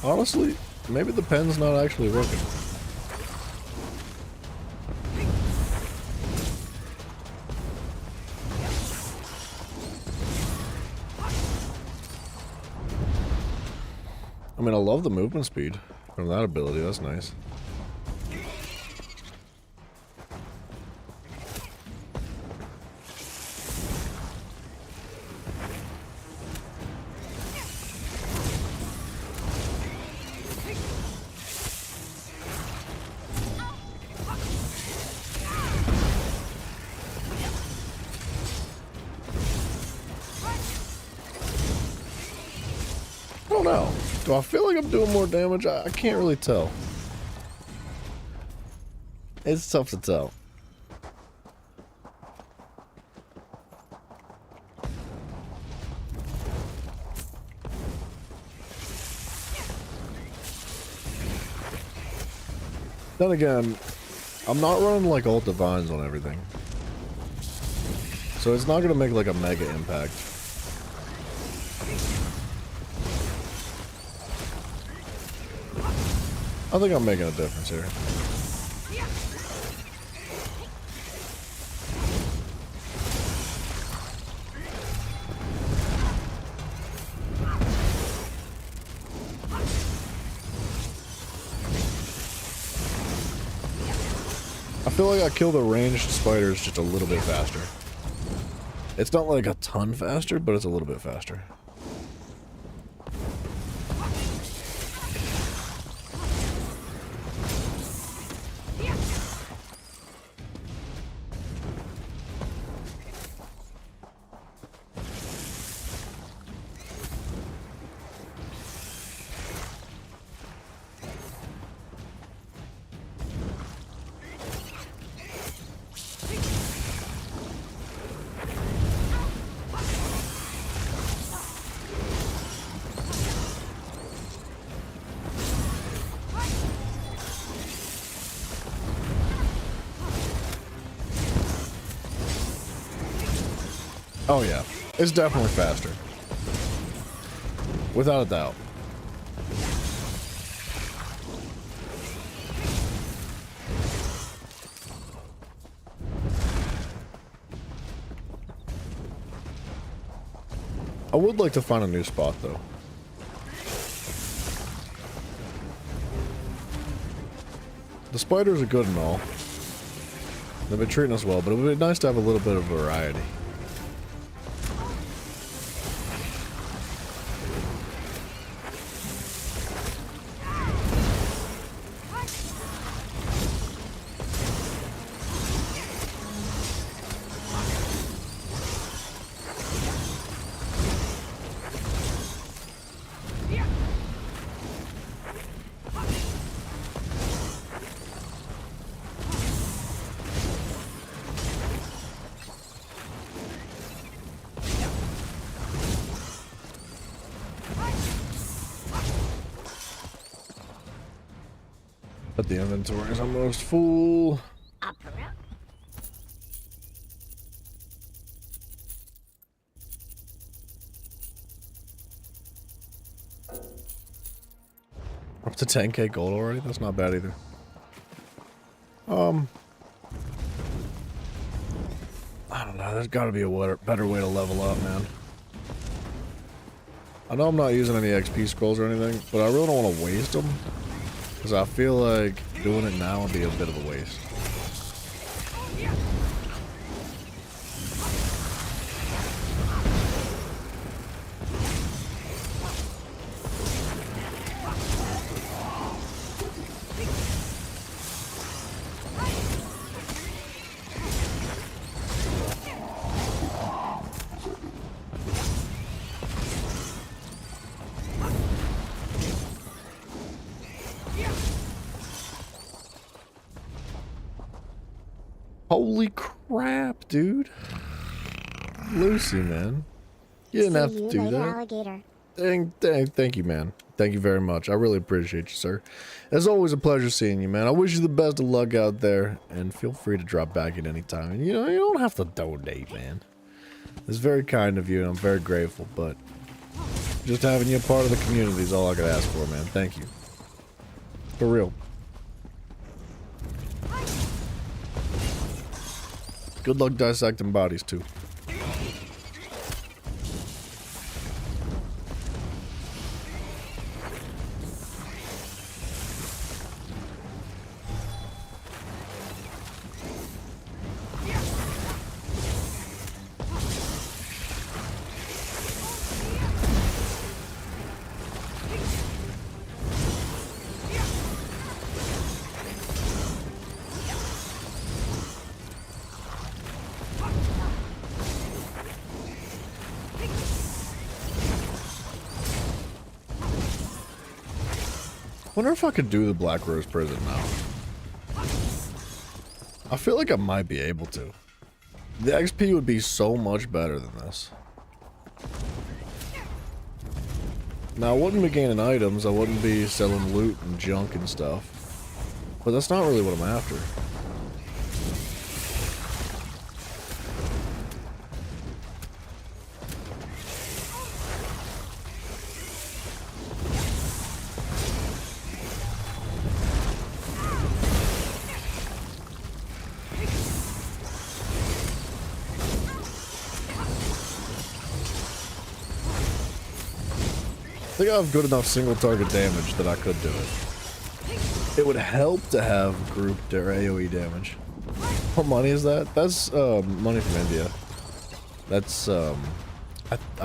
Honestly, maybe the pen's not actually working. I mean, I love the movement speed from that ability. That's nice. I don't know. Do I feel like I'm doing more damage? I can't really tell. It's tough to tell. Then again, I'm not running like all divines on everything. So it's not going to make like a mega impact. I think I'm making a difference here. I feel like I kill the ranged spiders just a little bit faster. It's not like a ton faster, but it's a little bit faster. Oh yeah, it's definitely faster. Without a doubt. I would like to find a new spot, though. The spiders are good and all. They've been treating us well, but it would be nice to have a little bit of variety. But the inventory is almost full. Up to 10k gold already? That's not bad either. I don't know. There's got to be a better way to level up, man. I know I'm not using any XP scrolls or anything, but I really don't want to waste them. Because I feel like doing it now would be a bit of a waste. Holy crap, dude. Lucy, man. You didn't have to do that. Alligator. Thank you, man. Thank you very much. I really appreciate you, sir. It's always a pleasure seeing you, man. I wish you the best of luck out there, and feel free to drop back at any time. And, you know, you don't have to donate, man. It's very kind of you, and I'm very grateful, but just having you a part of the community is all I could ask for, man. Thank you. For real. Good luck dissecting bodies, too. Wonder if I could do the Black Rose Prison now. I feel like I might be able to. The XP would be so much better than this. Now, I wouldn't be gaining items, I wouldn't be selling loot and junk and stuff. But that's not really what I'm after. I think I have good enough single target damage that I could do it. It would help to have grouped or AoE damage. What money is that? That's money from India. That's I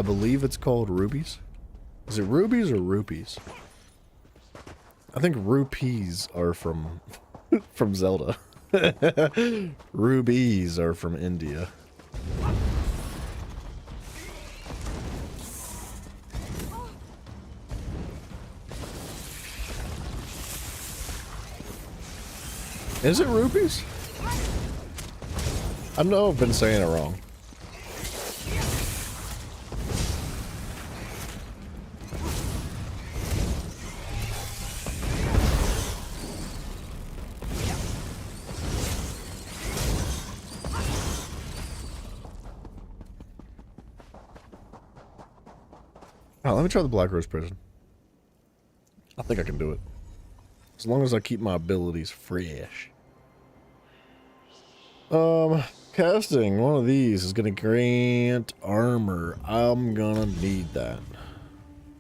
believe it's called rubies. Is it rubies or rupees? I think rupees are from from Zelda. Rubies are from India. Is it rupees? I know I've been saying it wrong. let me try the Black Rose Prison. I think I can do it. As long as I keep my abilities fresh. Casting one of these is going to grant armor. I'm going to need that.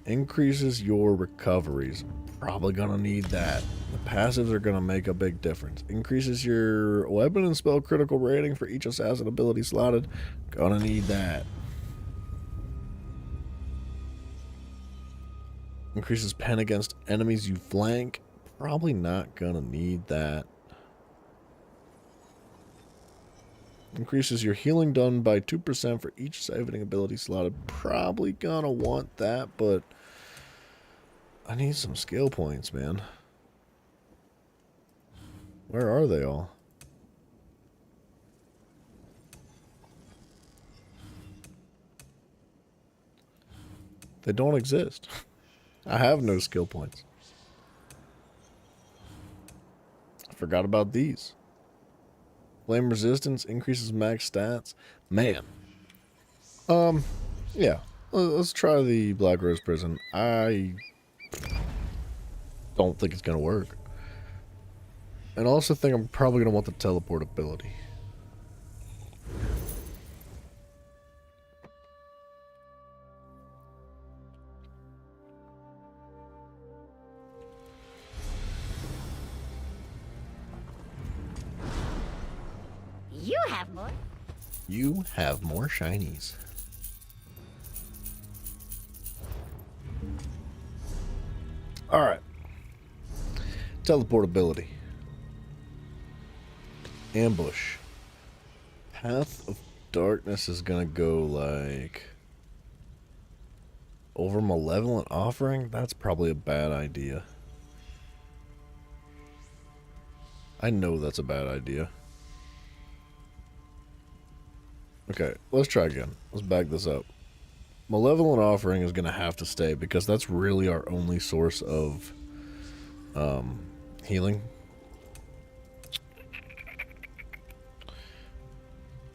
Increases your recoveries. Probably going to need that. The passives are going to make a big difference. Increases your weapon and spell critical rating for each assassin ability slotted. Going to need that. Increases pen against enemies you flank. Probably not going to need that. Increases your healing done by 2% for each saving ability slotted. Probably gonna want that, but I need some skill points, man. Where are they all? They don't exist. I have no skill points. I forgot about these. Flame resistance increases max stats. Man. Yeah. Let's try the Black Rose Prison. I don't think it's going to work. And I also think I'm probably going to want the teleport ability. You have more. You have more shinies. Alright. Teleportability. Ambush. Path of Darkness is gonna go like over Malevolent Offering? That's probably a bad idea. I know that's a bad idea. Okay, let's try again. Let's back this up. Malevolent Offering is going to have to stay because that's really our only source of healing.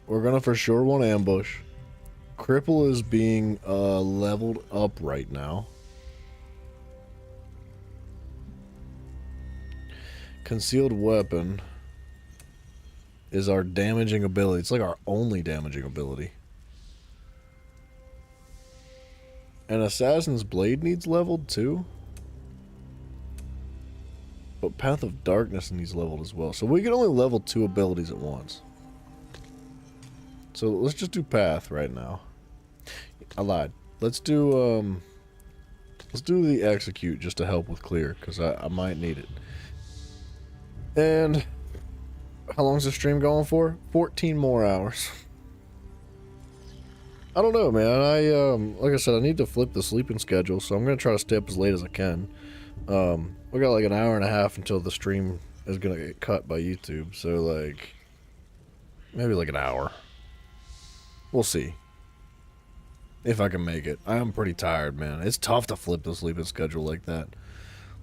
We're going to for sure want Ambush. Cripple is being leveled up right now. Concealed Weapon is our damaging ability. It's like our only damaging ability. And Assassin's Blade needs leveled too. But Path of Darkness needs leveled as well. So we can only level 2 abilities at once. So let's just do Path right now. I lied. Let's do the Execute just to help with clear, because I might need it. And how long's the stream going for? 14 more hours. I don't know, man. Like I said, I need to flip the sleeping schedule, so I'm gonna try to stay up as late as I can. We got like an hour and a half until the stream is gonna get cut by YouTube, so like maybe like an hour. We'll see if I can make it. I am pretty tired, man. It's tough to flip the sleeping schedule like that.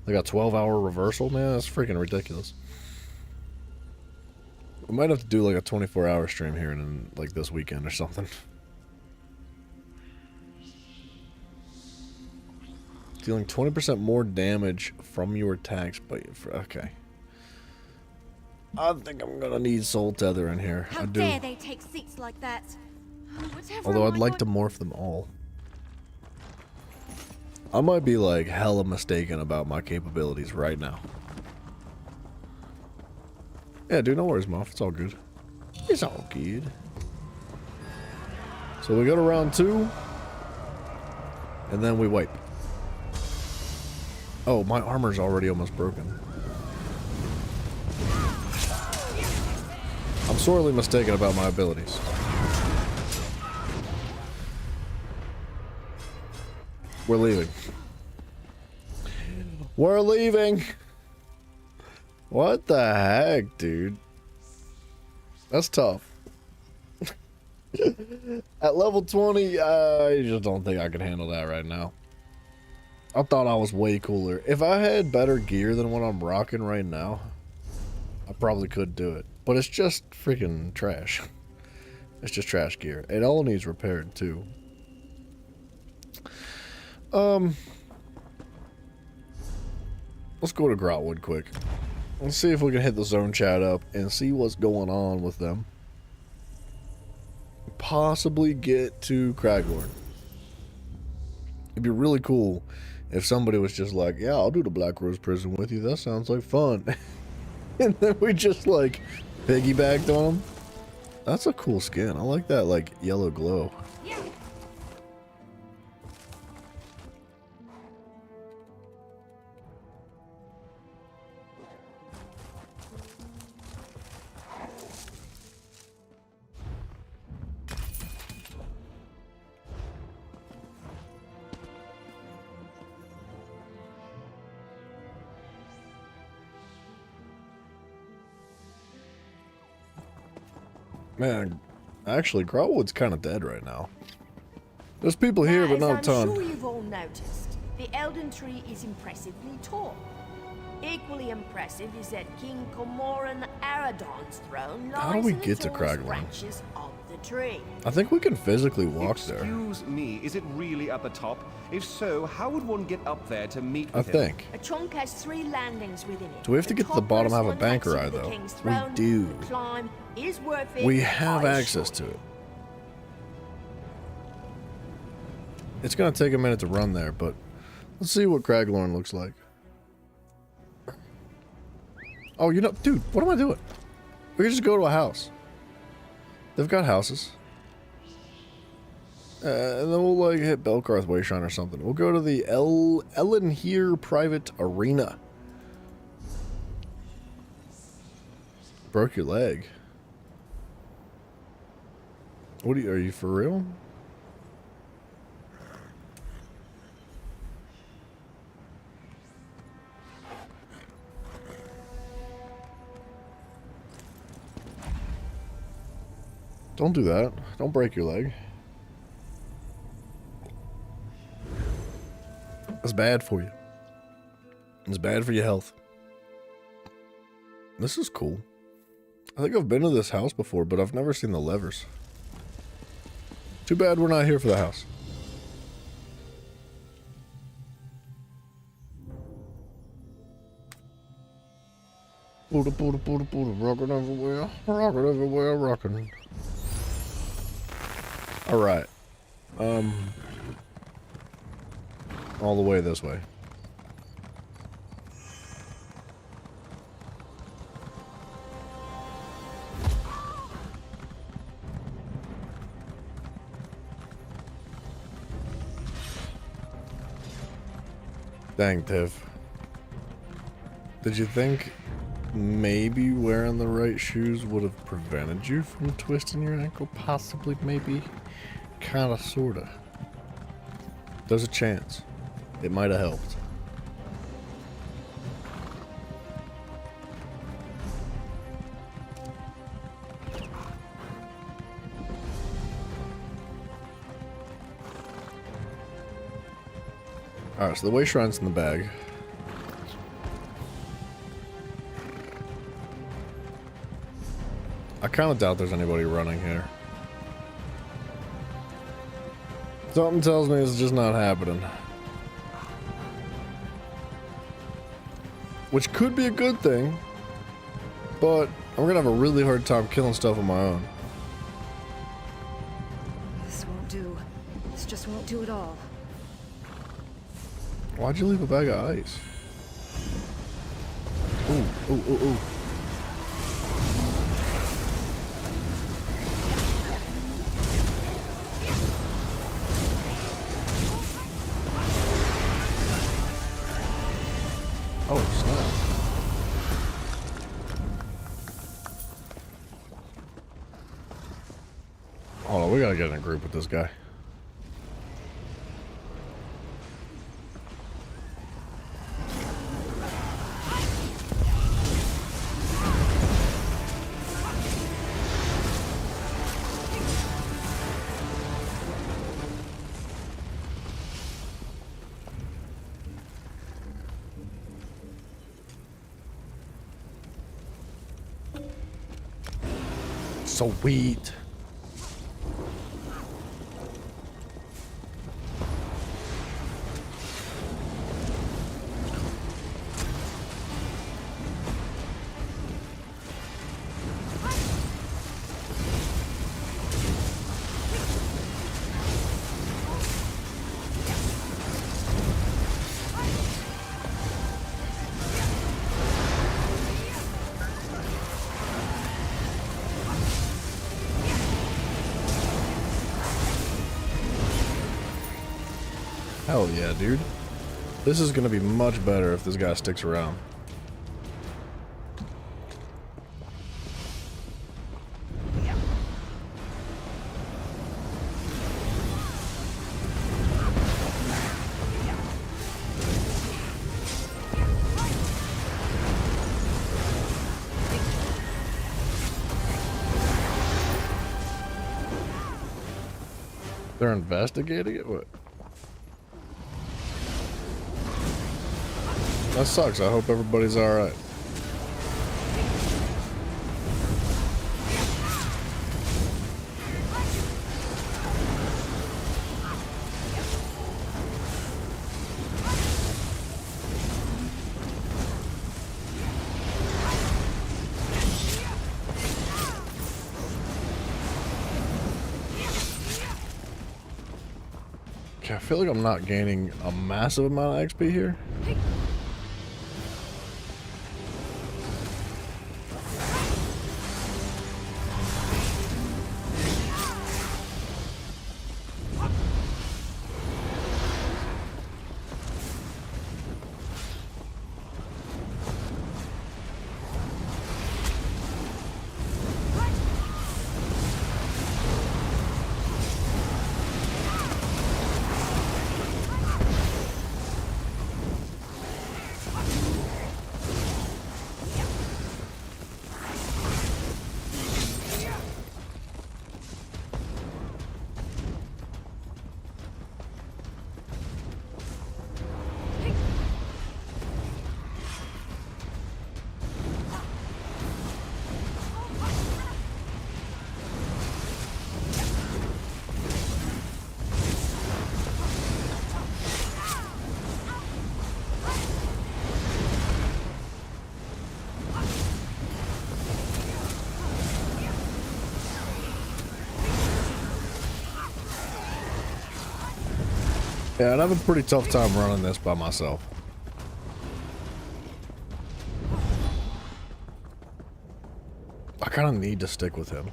Like a 12-hour reversal, man. That's freaking ridiculous. We might have to do like a 24-hour stream here in like this weekend or something. Dealing 20% more damage from your attacks, but okay. I think I'm gonna need Soul Tether in here. How I do. dare they take seats like that? Whatever Although am I'd I like to going- morph them all. I might be like hella mistaken about my capabilities right now. Yeah, dude, no worries, Moff. It's all good. It's all good. So we go to round 2. And then we wipe. Oh, my armor's already almost broken. I'm sorely mistaken about my abilities. We're leaving. We're leaving! What the heck, dude? That's tough. At level 20, I just don't think I can handle that right now. I thought I was way cooler. If I had better gear than what I'm rocking right now, I probably could do it. But it's just freaking trash. It's just trash gear. It all needs repaired too. Let's go to Grotwood quick. Let's see if we can hit the zone chat up and see what's going on with them. Possibly get to Craglorn. It'd be really cool if somebody was just like, yeah, I'll do the Black Rose Prison with you. That sounds like fun. And then we just like piggybacked on them. That's a cool skin. I like that like yellow glow. Man, actually, Grotwood's kind of dead right now. There's people here, but not a ton. As I'm sure you've all noticed, the Elden Tree is impressively tall. Equally impressive is that King Cormoran Aradon's throne How do lies we in the get to tallest Craglorn? branches of the tree. I think we can physically walk there. Excuse me, is it really at the top? If so, how would one get up there to meet I with him? think. A trunk has 3 landings within it. Do we have to get to the bottom topmost have a one banker next eye, to the though? king's We throne. do. The climb is worth it. We have I access to it. It's gonna take a minute to run there, but let's see what Craglorn looks like. Oh, you know, dude, what am I doing? We can just go to a house. They've got houses. And then we'll like hit Belkarth Wayshrine or something. We'll go to the Ellenhere Private Arena. Broke your leg. What are you for real? Don't do that. Don't break your leg. It's bad for you. It's bad for your health. This is cool. I think I've been to this house before, but I've never seen the levers. Too bad we're not here for the house. Booda, booda, booda, booda, rockin' everywhere, rockin' everywhere, rockin'. Alright. All the way this way. Dang, Tiff. Did you think maybe wearing the right shoes would have prevented you from twisting your ankle? Possibly, maybe. Kinda, sorta. There's a chance. It might have helped. Alright, so the Wayshrine's in the bag. I kind of doubt there's anybody running here. Something tells me it's just not happening. Which could be a good thing, but I'm gonna have a really hard time killing stuff on my own. This won't do. This just won't do at all. Why'd you leave a bag of ice? Ooh, ooh, ooh, ooh. Oh, snap. Hold on, we gotta get in a group with this guy. Sweet. Hell yeah, dude. This is gonna be much better if this guy sticks around. They're investigating it? What? That sucks. I hope everybody's alright. Okay, I feel like I'm not gaining a massive amount of XP here. Yeah, I'd have a pretty tough time running this by myself. I kind of need to stick with him.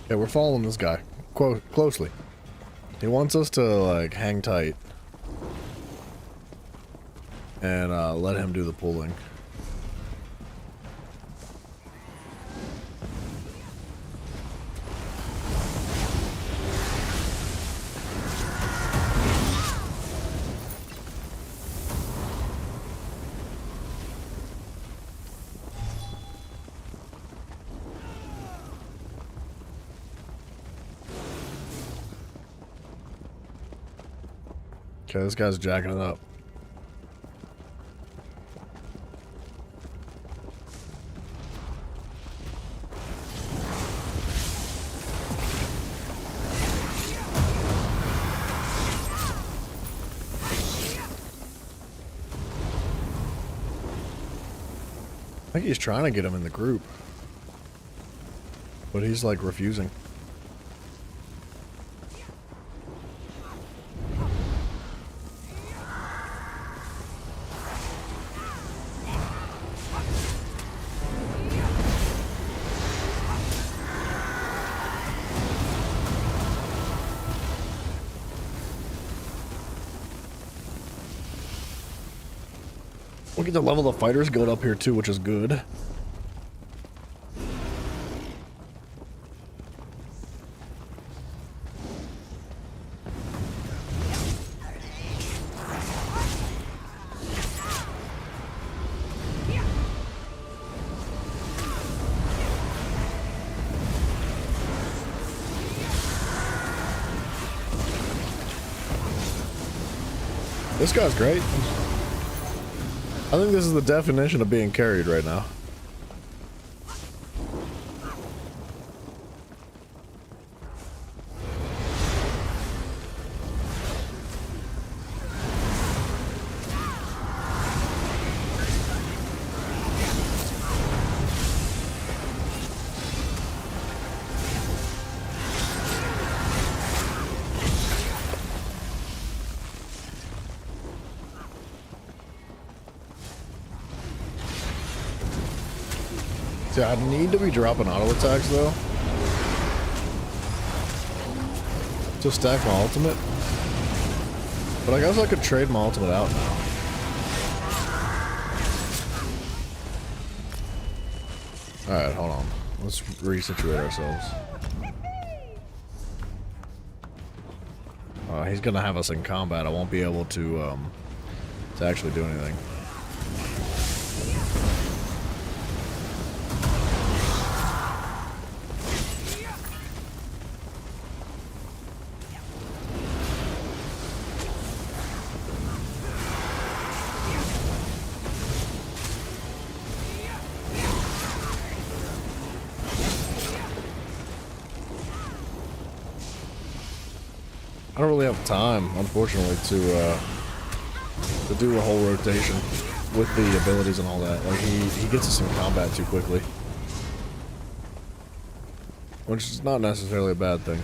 Yeah, we're following this guy closely. He wants us to, like, hang tight and let him do the pulling. Okay, this guy's jacking it up. I think he's trying to get him in the group, but he's like refusing. We get to level the fighters guild up here too, which is good. This guy's great. I think this is the definition of being carried right now. See, I need to be dropping auto attacks though to stack my ultimate, but I guess I could trade my ultimate out now. Alright, hold on. Let's resituate ourselves. He's gonna have us in combat. I won't be able to actually do anything. I don't really have time, unfortunately, to do a whole rotation with the abilities and all that. Like, he gets us in combat too quickly, which is not necessarily a bad thing.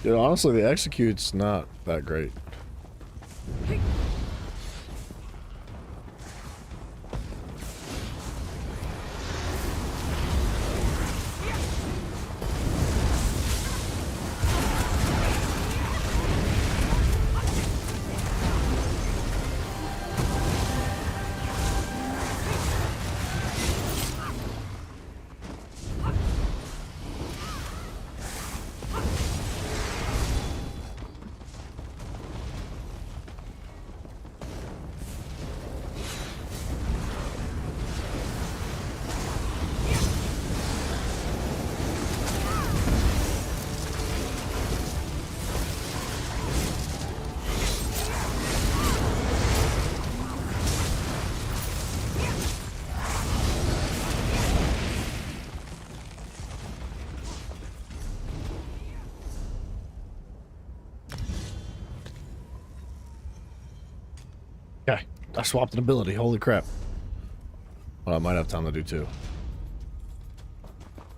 Dude, honestly, the execute's not that great. Okay, I swapped an ability. Holy crap. Well, I might have time to do two.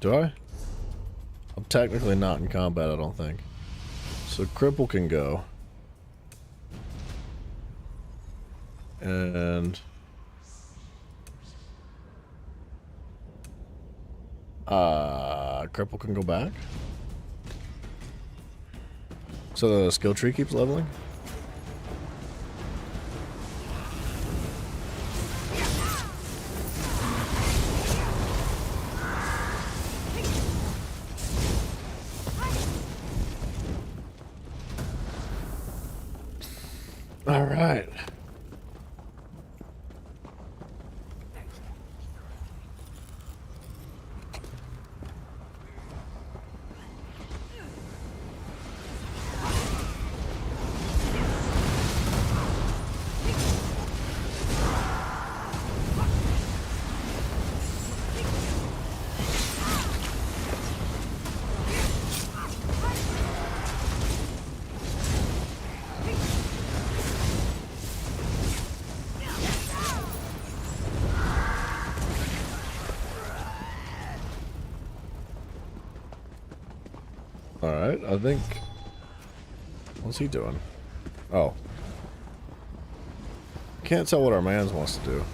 Do I? I'm technically not in combat, I don't think. So Cripple can go. And... Cripple can go back? So the skill tree keeps leveling? All right. Alright, I think... What's he doing? Oh. Can't tell what our mans wants to do.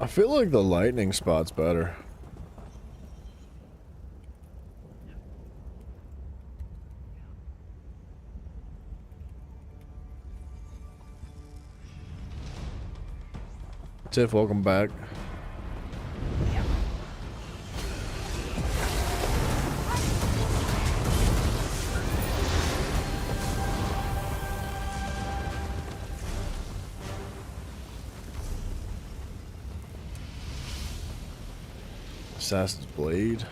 I feel like the lightning spot's better. Tiff, welcome back. Assassin's Blade.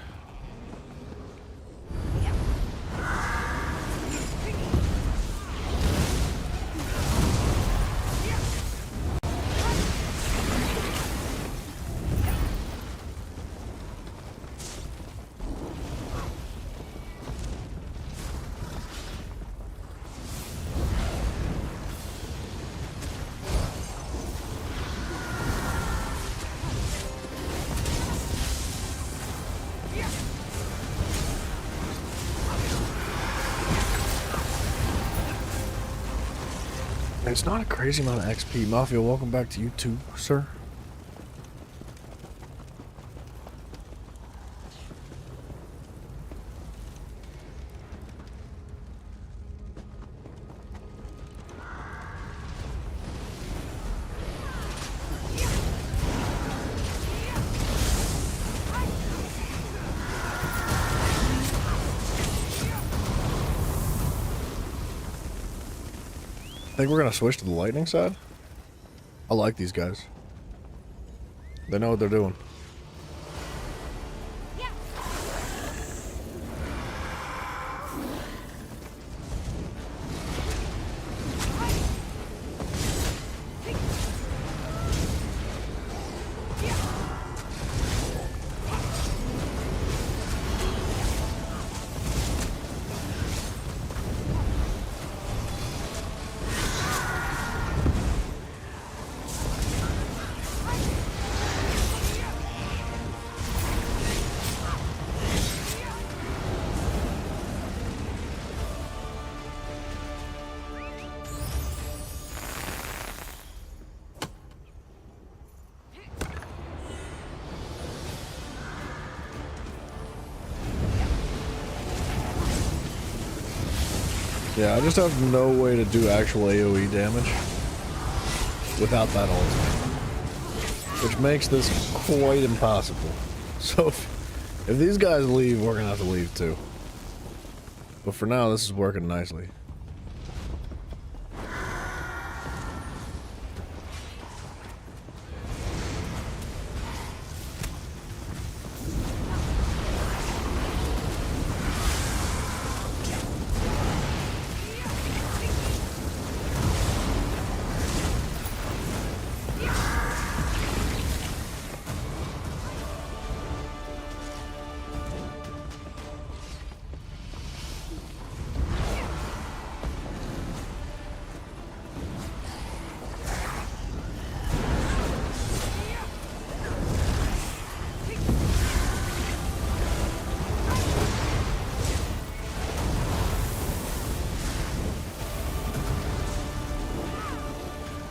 It's not a crazy amount of XP. Mafia, welcome back to YouTube, sir. I think we're gonna switch to the lightning side. I like these guys. They know what they're doing. Yeah, I just have no way to do actual AoE damage without that ultimate, which makes this quite impossible. So if these guys leave, we're gonna have to leave too. But for now, this is working nicely.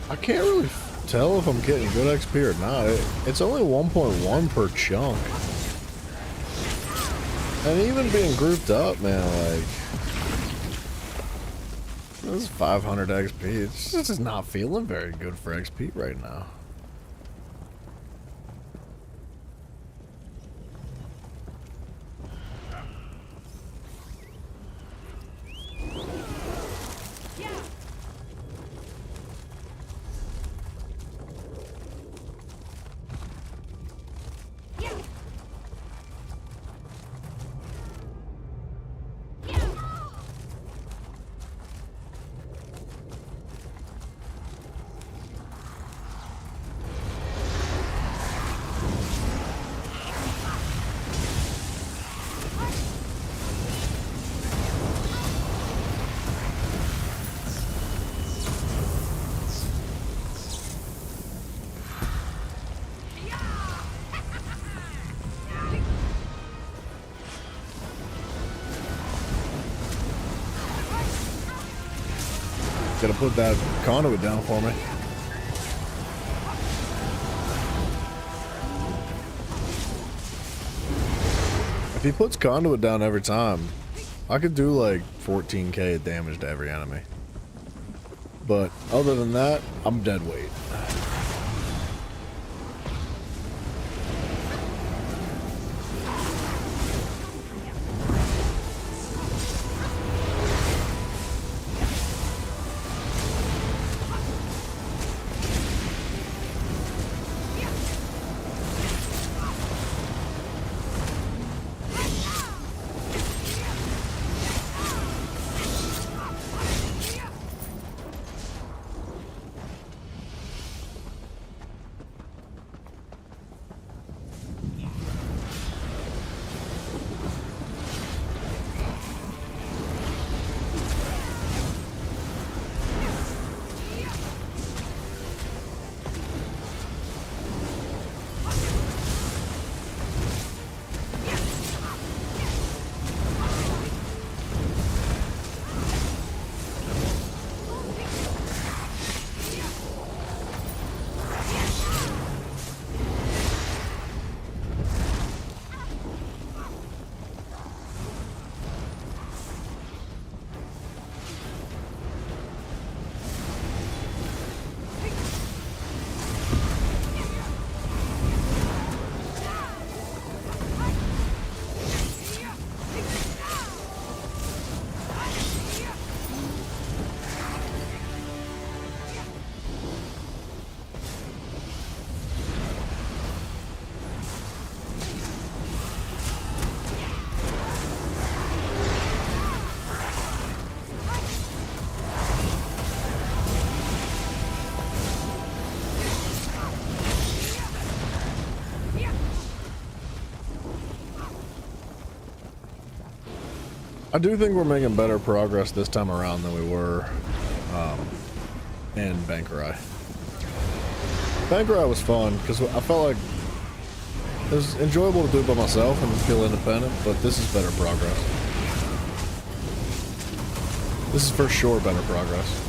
I can't really tell if I'm getting good XP or not. It's only 1.1 per chunk. And even being grouped up, man, like... This is 500 XP. It's just not feeling very good for XP right now. Gotta put that conduit down for me. If he puts conduit down every time, I could do like 14k damage to every enemy. But other than that, I'm dead weight. I do think we're making better progress this time around than we were in Bankerai. Bankerai was fun because I felt like it was enjoyable to do it by myself and feel independent, but this is better progress. This is for sure better progress.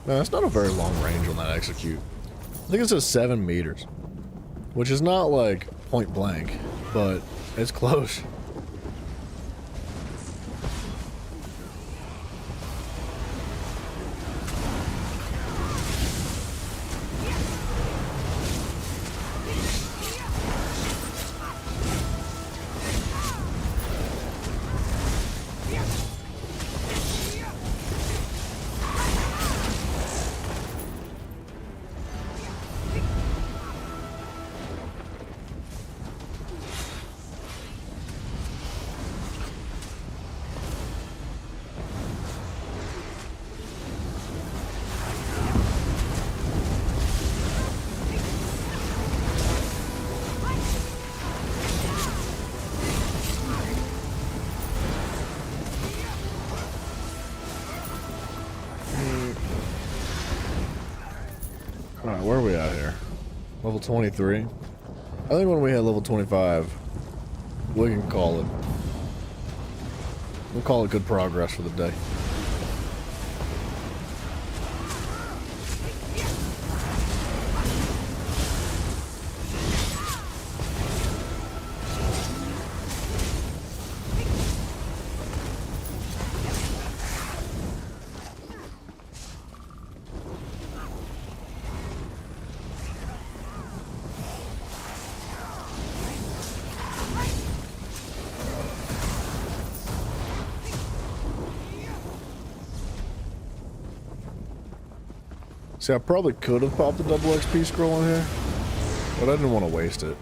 No, that's not a very long range on that execute. I think it says 7 meters, which is not like point blank, but it's close. Alright, where are we at here? Level 23? I think when we hit level 25, we can call it. We'll call it good progress for the day. See, I probably could have popped the double XP scroll in here, but I didn't want to waste it.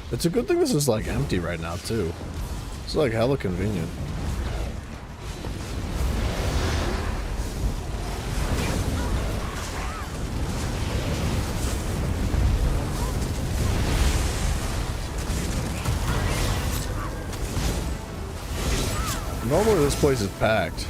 It's a good thing this is like empty right now too. It's like hella convenient. Normally this place is packed.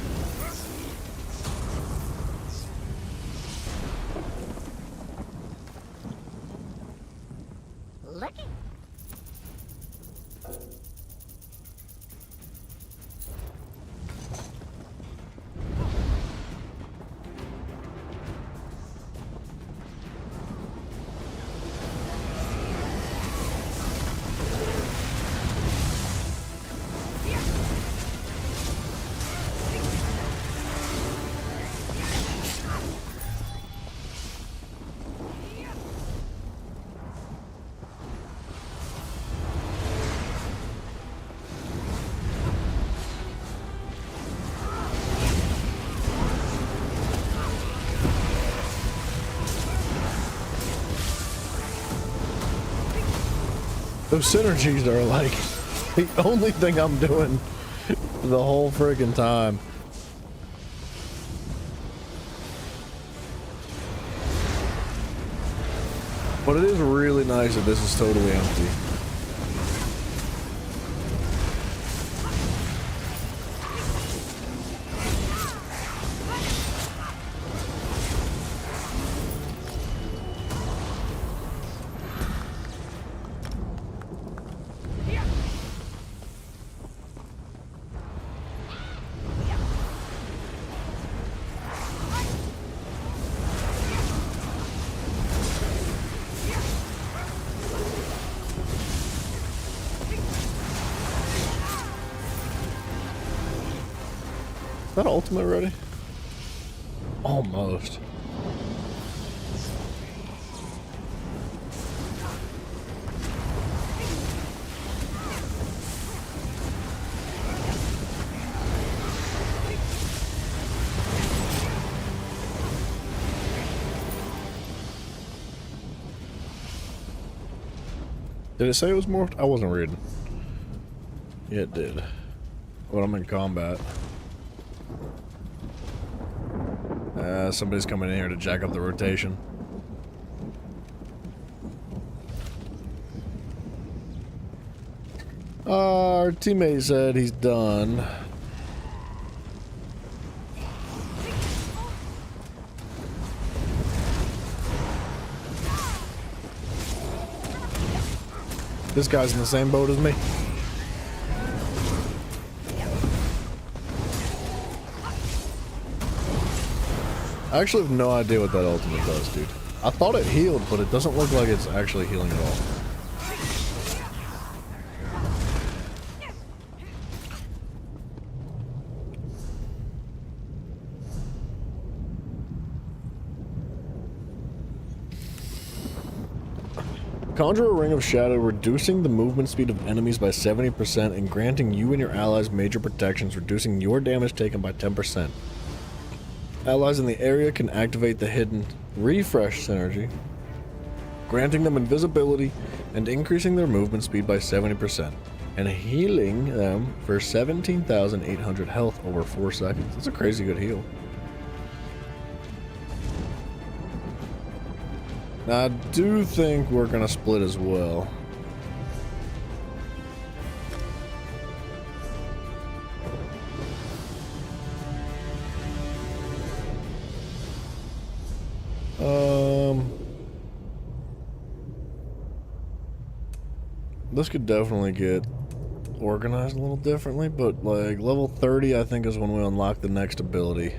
Those synergies are like the only thing I'm doing the whole friggin' time. But it is really nice that this is totally empty. Is that ultimate ready? Almost. Did it say it was morphed? I wasn't reading. Yeah, it did. But I'm in combat. Somebody's coming in here to jack up the rotation. Our teammate said he's done. This guy's in the same boat as me. I actually have no idea what that ultimate does, dude. I thought it healed, but it doesn't look like it's actually healing at all. Conjure a Ring of Shadow, reducing the movement speed of enemies by 70% and granting you and your allies major protections, reducing your damage taken by 10%. Allies in the area can activate the hidden refresh synergy, granting them invisibility and increasing their movement speed by 70%, and healing them for 17,800 health over 4 seconds. That's a crazy good heal. Now, I do think we're gonna split as well. This could definitely get organized a little differently, but like level 30 I think is when we unlock the next ability.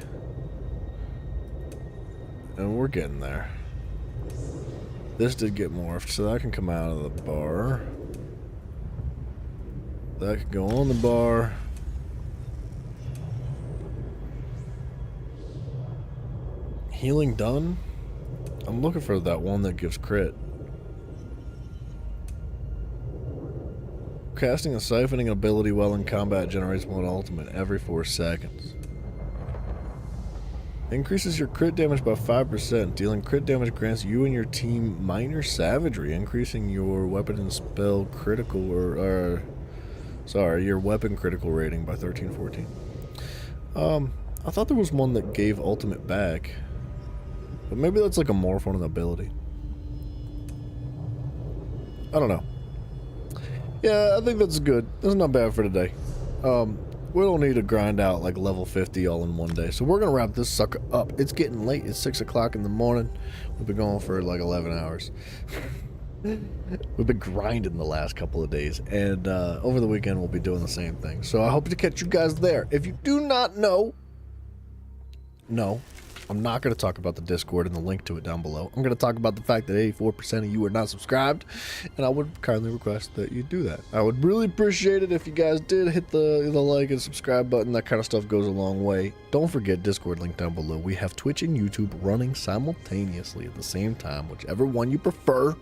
And we're getting there. This did get morphed, so that can come out of the bar. That could go on the bar. Healing done? I'm looking for that one that gives crit. Casting a siphoning ability while in combat generates one ultimate every 4 seconds. Increases your crit damage by 5%. Dealing crit damage grants you and your team minor savagery, increasing your weapon and spell critical your weapon critical rating by 13-14. I thought there was one that gave ultimate back. But maybe that's like a morph on an ability. I don't know. Yeah, I think that's good. That's not bad for today. We don't need to grind out like level 50 all in one day. So we're going to wrap this sucker up. It's getting late. It's 6 o'clock in the morning. We've been going for like 11 hours. We've been grinding the last couple of days. And over the weekend, we'll be doing the same thing. So I hope to catch you guys there. If you do not know, no, I'm not going to talk about the Discord and the link to it down below. I'm going to talk about the fact that 84% of you are not subscribed, and I would kindly request that you do that. I would really appreciate it if you guys did hit the like and subscribe button. That kind of stuff goes a long way. Don't forget Discord link down below. We have Twitch and YouTube running simultaneously at the same time, whichever one you prefer.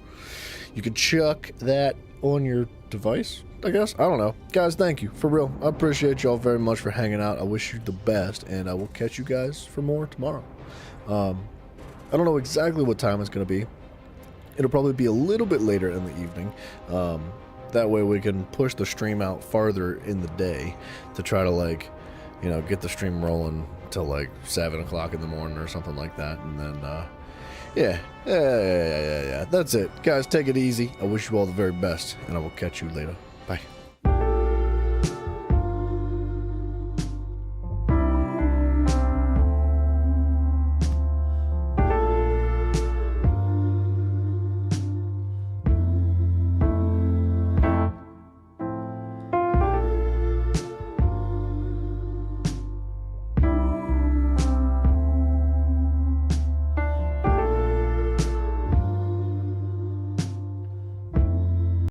You can chuck that on your device, I guess. I don't know. Guys, thank you. For real. I appreciate y'all very much for hanging out. I wish you the best, and I will catch you guys for more tomorrow. I don't know exactly what time it's going to be. It'll probably be a little bit later in the evening. That way we can push the stream out farther in the day to try to, like, you know, get the stream rolling till like 7 o'clock in the morning or something like that. And then, yeah. That's it. Guys, take it easy. I wish you all the very best, and I will catch you later. Bye.